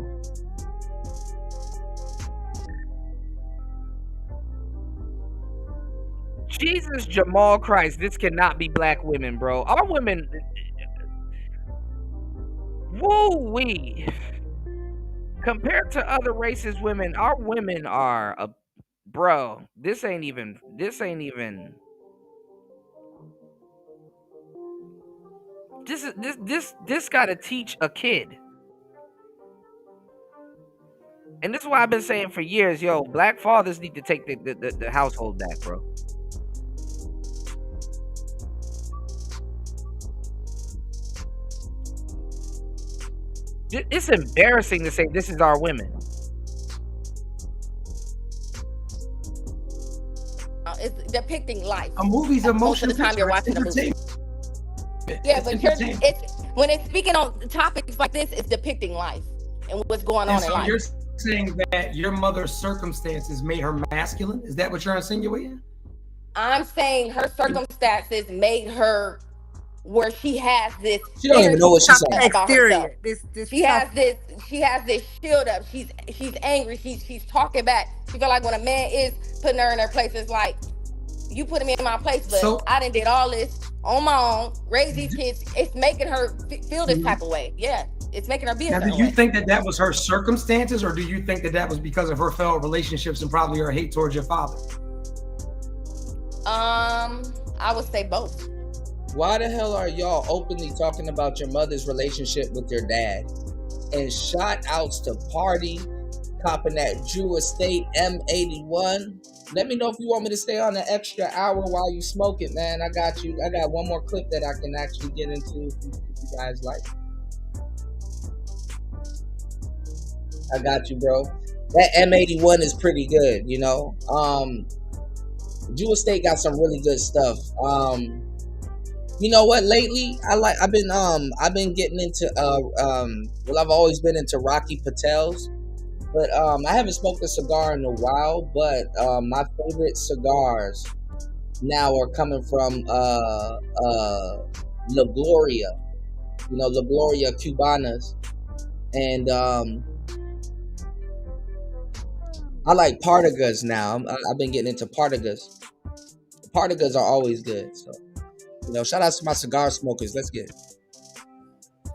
E: Jesus, Jamal Christ, this cannot be black women, bro. Our women, woo-wee. Compared to other races women, our women are bro, this ain't even this gotta teach a kid. And this is why I've been saying for years, yo, black fathers need to take the household back, bro. It's embarrassing to say this is our women.
J: It's depicting life.
G: A movie's emotion.
J: Most of the time you're watching a movie. Yeah, but when it's speaking on topics like this, it's depicting life and what's going on in life.
G: You're saying that your mother's circumstances made her masculine? Is that what you're insinuating?
J: I'm saying her circumstances made her where she has this.
H: She don't even know what she's saying.
J: Exterior. She has this shield up. She's angry. She's talking back. She feel like when a man is putting her in her place, it's like, you put me in my place, but I done did all this on my own, raise these kids. It's making her feel this type of way. Yeah, it's making her be a certain way.
G: Do you think that was her circumstances, or do you think that was because of her failed relationships and probably her hate towards your father?
J: I would say both.
H: Why the hell are y'all openly talking about your mother's relationship with your dad? And shout outs to Party, copping that Drew Estate M81. Let me know if you want me to stay on an extra hour while you smoke it, man. I got you. I got one more clip that I can actually get into if you guys like. I got you, bro. That M81 is pretty good, you know. Drew Estate got some really good stuff. You know what? Lately, I've been getting into I've always been into Rocky Patel's, but I haven't smoked a cigar in a while. But my favorite cigars now are coming from La Gloria, La Gloria Cubanas, and I like Partagas now. I've been getting into Partagas. Partagas are always good, so. Shout out to my cigar smokers. Let's get it.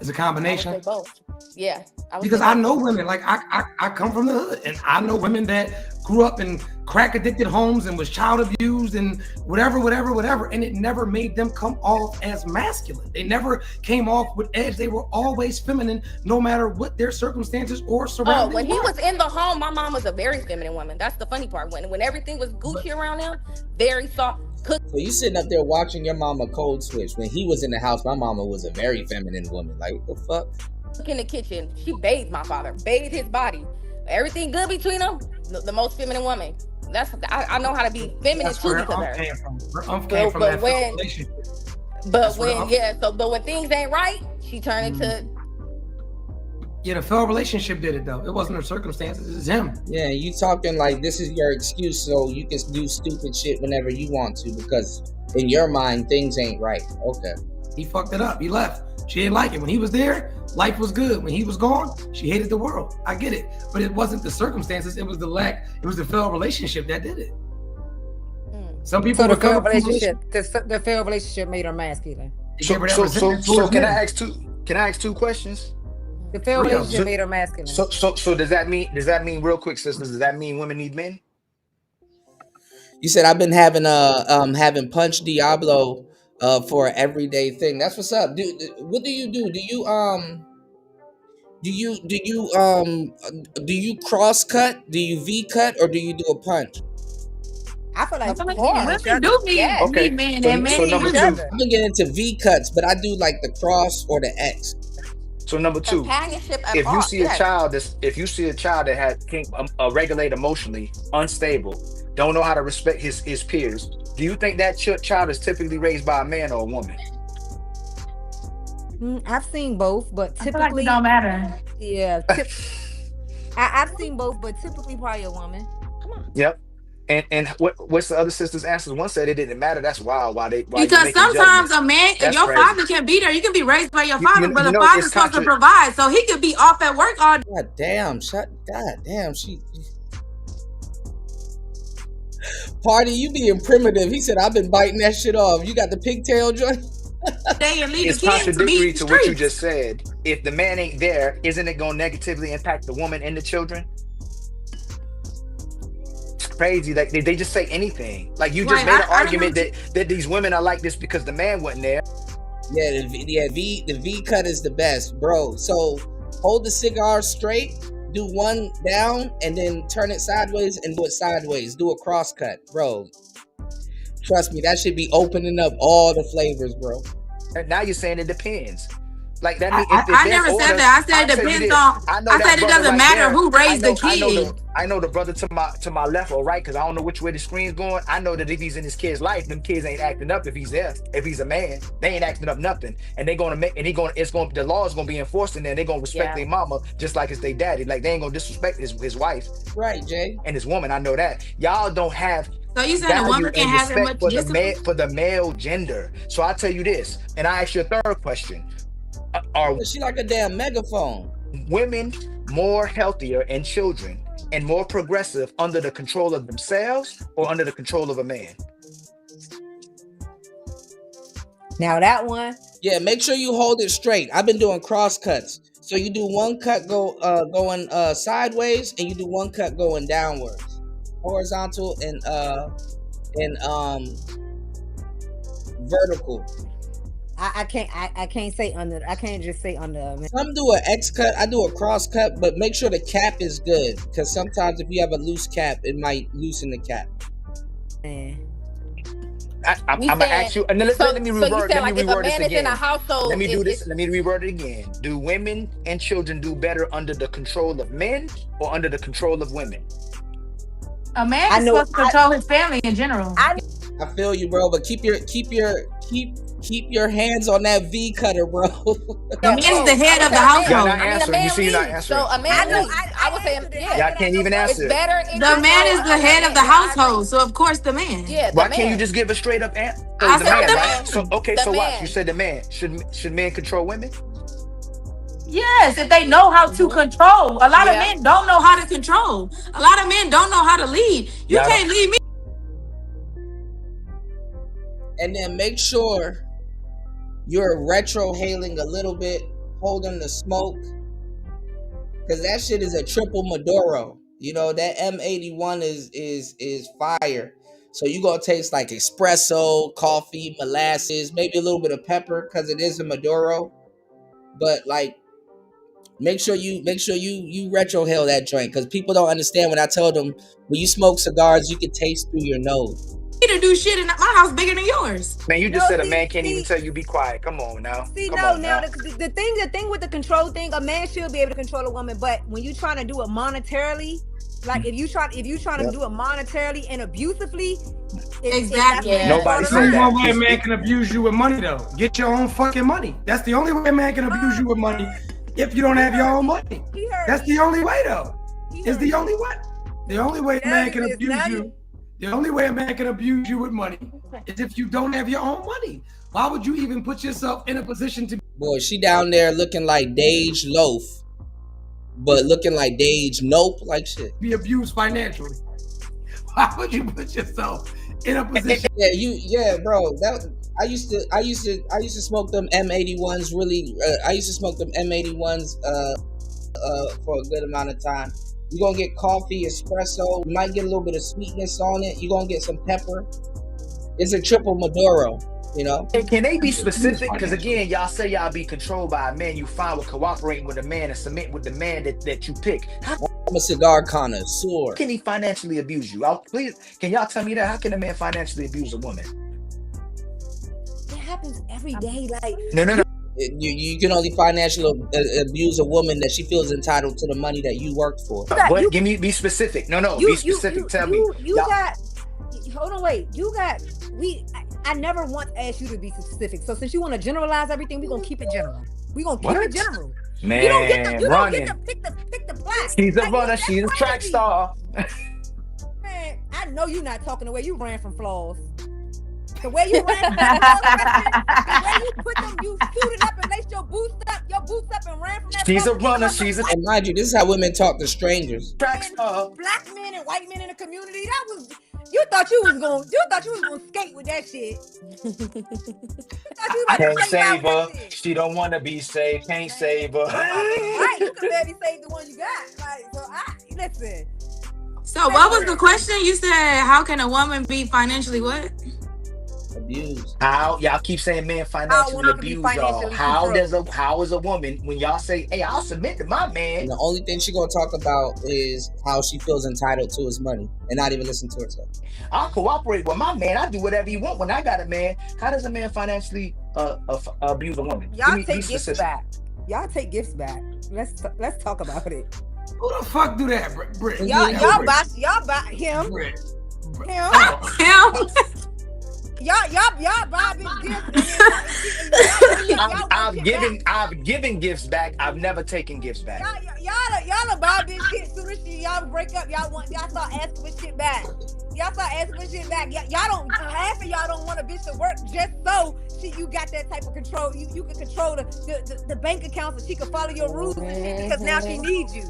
G: It's a combination.
J: I would say both. Yeah.
G: Because I know women, like I come from the hood, and I know women that grew up in crack addicted homes and was child abused and whatever, and it never made them come off as masculine. They never came off with edge. They were always feminine, no matter what their circumstances or surroundings.
J: When he was in the home, my mom was a very feminine woman. That's the funny part. When everything was Gucci around him, very soft.
H: So you sitting up there watching your mama code switch. When he was in the house, my mama was a very feminine woman. Like, what the fuck?
J: in the kitchen. She bathed my father, bathed his body. Everything good between them. The most feminine woman. I know how to be feminine
G: That's
J: too
G: where her
J: because of
G: ump
J: her.
G: came from. Her ump came from that relationship.
J: But when things ain't right, she turned into.
G: Yeah, the failed relationship did it though. It wasn't her circumstances. It's him.
H: Yeah, you talking like this is your excuse so you can do stupid shit whenever you want to because in your mind things ain't right. Okay.
G: He fucked it up. He left. She didn't like it. When he was there, life was good. When he was gone, she hated the world. I get it. But it wasn't the circumstances. It was the failed relationship that did it. Some people
O: so the failed relationship, the failed relationship made her masculine.
C: So can I ask two questions?
O: The failed relationship made her masculine.
C: So does that mean real quick, sisters? Does that mean women need men?
H: You said I've been having having Punch Diablo for an everyday thing. That's what's up. What do you do? Do you cross cut? Do you V cut or do you do a punch?
K: I feel like
I: women do need men and men need women.
H: I've been getting into V cuts, but I do like the cross or the X.
C: So number two, if you see a child that can't regulate emotionally, unstable, don't know how to respect his peers, do you think that child is typically raised by a man or a woman?
K: I've seen both, but typically
I: I feel like it don't matter.
K: Yeah, I've seen both, but typically probably a woman. Come on.
C: Yep. And what's the other sister's answer? One said it didn't matter. That's wild.
I: Because sometimes a man, your father can be there. You can be raised by your father, but the father's supposed to provide. So he could be off at work all day.
H: God damn, Party, you being primitive. He said, I've been biting that shit off. You got the pigtail joint?
C: It's contradictory to what you just said. If the man ain't there, isn't it going to negatively impact the woman and the children? Crazy. Like they just say anything. Like you just made an argument that these women are like this because the man wasn't there.
H: Yeah, the V cut is the best, bro. So hold the cigar straight, do one down, and then turn it sideways and do it sideways. Do a cross cut, bro. Trust me, that should be opening up all the flavors, bro.
C: And now you're saying it depends. Like that means
I: I never said that. I said it depends on. I said it doesn't matter who raised the kid.
C: I know the brother to my left or right because I don't know which way the screen's going. I know that if he's in his kid's life, them kids ain't acting up. If he's there, if he's a man, they ain't acting up nothing. And the law is gonna be enforced in there. They're gonna respect their mama just like it's their daddy. Like they ain't gonna disrespect his wife.
H: Right, Jay.
C: And his woman. I know that. Y'all don't have.
I: So you saying a woman can have that much discipline
C: for the male gender. So I tell you this, and I ask you a third question. Are
H: she like a damn megaphone?
C: Women more healthier and children and more progressive under the control of themselves or under the control of a man?
K: Now that one.
H: Yeah, make sure you hold it straight. I've been doing cross cuts. So you do one cut going sideways and you do one cut going downwards. Horizontal and vertical.
K: I can't say under. I can't just say under.
H: Some do an X cut. I do a cross cut, but make sure the cap is good because sometimes if you have a loose cap, it might loosen the cap.
C: I'm gonna ask you. And let me reword. Let me reword this again. Let me do this. Let me reword it again. Do women and children do better under the control of men or under the control of women?
I: A man is supposed to control his family in general.
H: I feel you, bro, but keep your hands on that V cutter, bro.
I: The man is the head of the household.
C: You're not answering. You see, you're not answering.
J: So a man, I would say,
C: y'all can't even answer.
J: It's better.
I: The man is the head of the household, so of course the man.
J: Yeah.
C: Why can't you just give a straight up answer?
I: I
C: The
I: said
C: man,
I: the
C: right?
I: man.
C: So okay, so watch. You said the man. Should men control women?
I: Yes, if they know how to control. A lot of men don't know how to control. A lot of men don't know how to lead. You can't lead me.
H: And then make sure you're retrohaling a little bit, holding the smoke, because that shit is a triple Maduro. You know that M81 is fire. So you gonna taste like espresso, coffee, molasses, maybe a little bit of pepper because it is a Maduro. But like, make sure you retrohale that joint because people don't understand when I tell them when you smoke cigars, you can taste through your nose.
I: To to do shit in my house bigger than yours.
C: Man, you just said a man can't even tell you be quiet. Come on now.
K: See,
C: Come
K: no,
C: on
K: now
C: now.
K: the thing with the control thing, a man should be able to control a woman, but when you trying to do it monetarily, like if you trying to do it monetarily and abusively,
I: exactly.
C: Nobody said
G: Only
C: that.
G: one way a man can abuse you with money, though. Get your own fucking money. That's the only way a man can abuse you with money. If you don't have your own money, that's the only way, though. It's the only way. The only way a man can abuse you. The only way a man can abuse you with money is if you don't have your own money. Why would you even put yourself in a position to?
H: Boy, she down there looking like Dage Loaf, but looking like Dage Nope, like shit.
G: Be abused financially. Why would you put yourself in a position?
H: Yeah, bro. That I used to smoke them M81s. Really, I used to smoke them M81s for a good amount of time. You're gonna get coffee, espresso. You might get a little bit of sweetness on it. You're gonna get some pepper. It's a triple Maduro, you know.
C: Can they be specific? Because again, y'all say y'all be controlled by a man. You fine with cooperating with a man and submit with the man that you pick.
H: I'm a cigar connoisseur.
C: How can he financially abuse you? Please, can y'all tell me that? How can a man financially abuse a woman?
K: It happens every day. Like
C: No.
H: You can only financially abuse a woman that she feels entitled to the money that you worked for.
C: What? Give me, be specific. No, be specific. Tell me.
K: Hold on, wait. I never once asked you to be specific. So since you want to generalize everything, we're gonna keep it general. We're gonna keep it general.
C: Man,
K: you don't get to pick the plot.
C: She's a runner. She's a track star.
K: Man, I know you're not talking the way you ran from flaws. The way you ran, the way you put them, you suited up and laced your boots up and ran from that.
C: She's a runner.
H: And mind you, this is how women talk to strangers.
C: Track star.
K: Black men and white men in the community. That was you thought you was gonna skate with that shit.
C: Can't save her. She don't want to be saved. Can't save her.
K: Right, you can barely save the one you got. Like, so listen.
I: So what was the question? You said, how can a woman be financially what?
H: Abused.
C: How y'all keep saying men financially abuse y'all? How is a woman when y'all say, hey, I'll submit to my man?
H: And the only thing she gonna talk about is how she feels entitled to his money and not even listen to herself.
C: I'll cooperate with my man. I do whatever you want when I got a man. How does a man financially abuse a woman?
K: Y'all take gifts back. Y'all take gifts back. Let's talk about it.
G: Who the fuck do that, Britt?
K: Y'all buy him.
G: Britt.
K: Him. Y'all buy gifts.
C: I've given gifts back. I've never taken gifts back.
K: Y'all buy bitch shit. Soon as y'all break up, y'all start asking for shit back. Y'all don't. Half of y'all don't want a bitch to work just so you got that type of control. You can control the bank account so she can follow your rules and shit because now she needs you.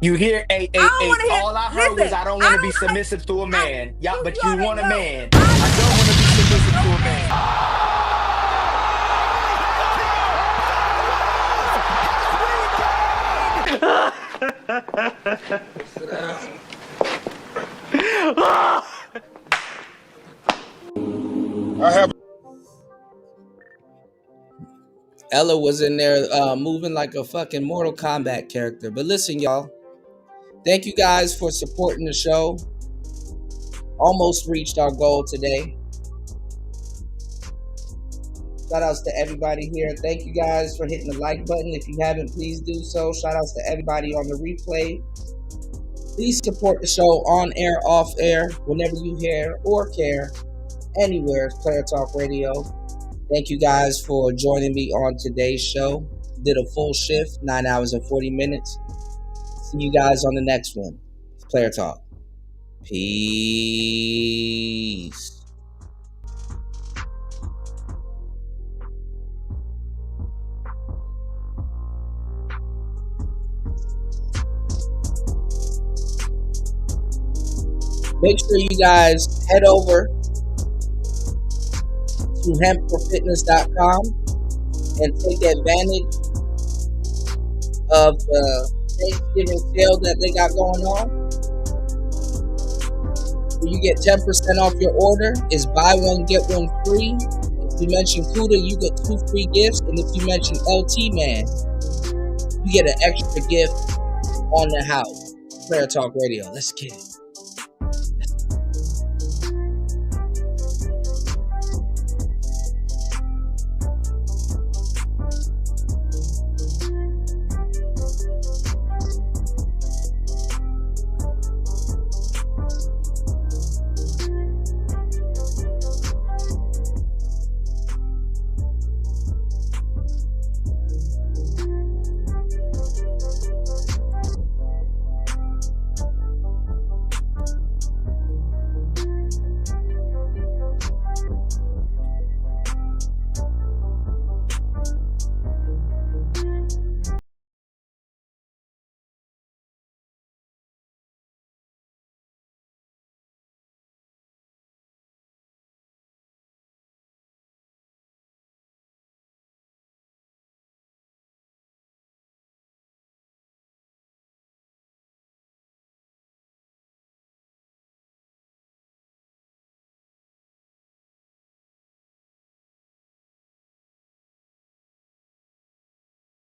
C: You hear all I heard was I don't want to be submissive to a man. But you want a man. I don't want to be submissive to a man.
H: I have. Ella was in there moving like a fucking Mortal Kombat character. But listen, y'all. Thank you guys for supporting the show. Almost reached our goal today. Shout outs to everybody here. Thank you guys for hitting the like button. If you haven't, please do so. Shout outs to everybody on the replay. Please support the show on air, off air, whenever you hear or care. Anywhere, it's Player Talk Radio. Thank you guys for joining me on today's show. Did a full shift, 9 hours and 40 minutes. See you guys on the next one. It's Player Talk. Peace. Make sure you guys head over to hempforfitness.com and take advantage of the Thanksgiving sale that they got going on. You get 10% off your order. It's buy one, get one free. If you mention Kuda, you get 2 free gifts. And if you mention LT Man, you get an extra gift on the house. Player Talk Radio. Let's get it.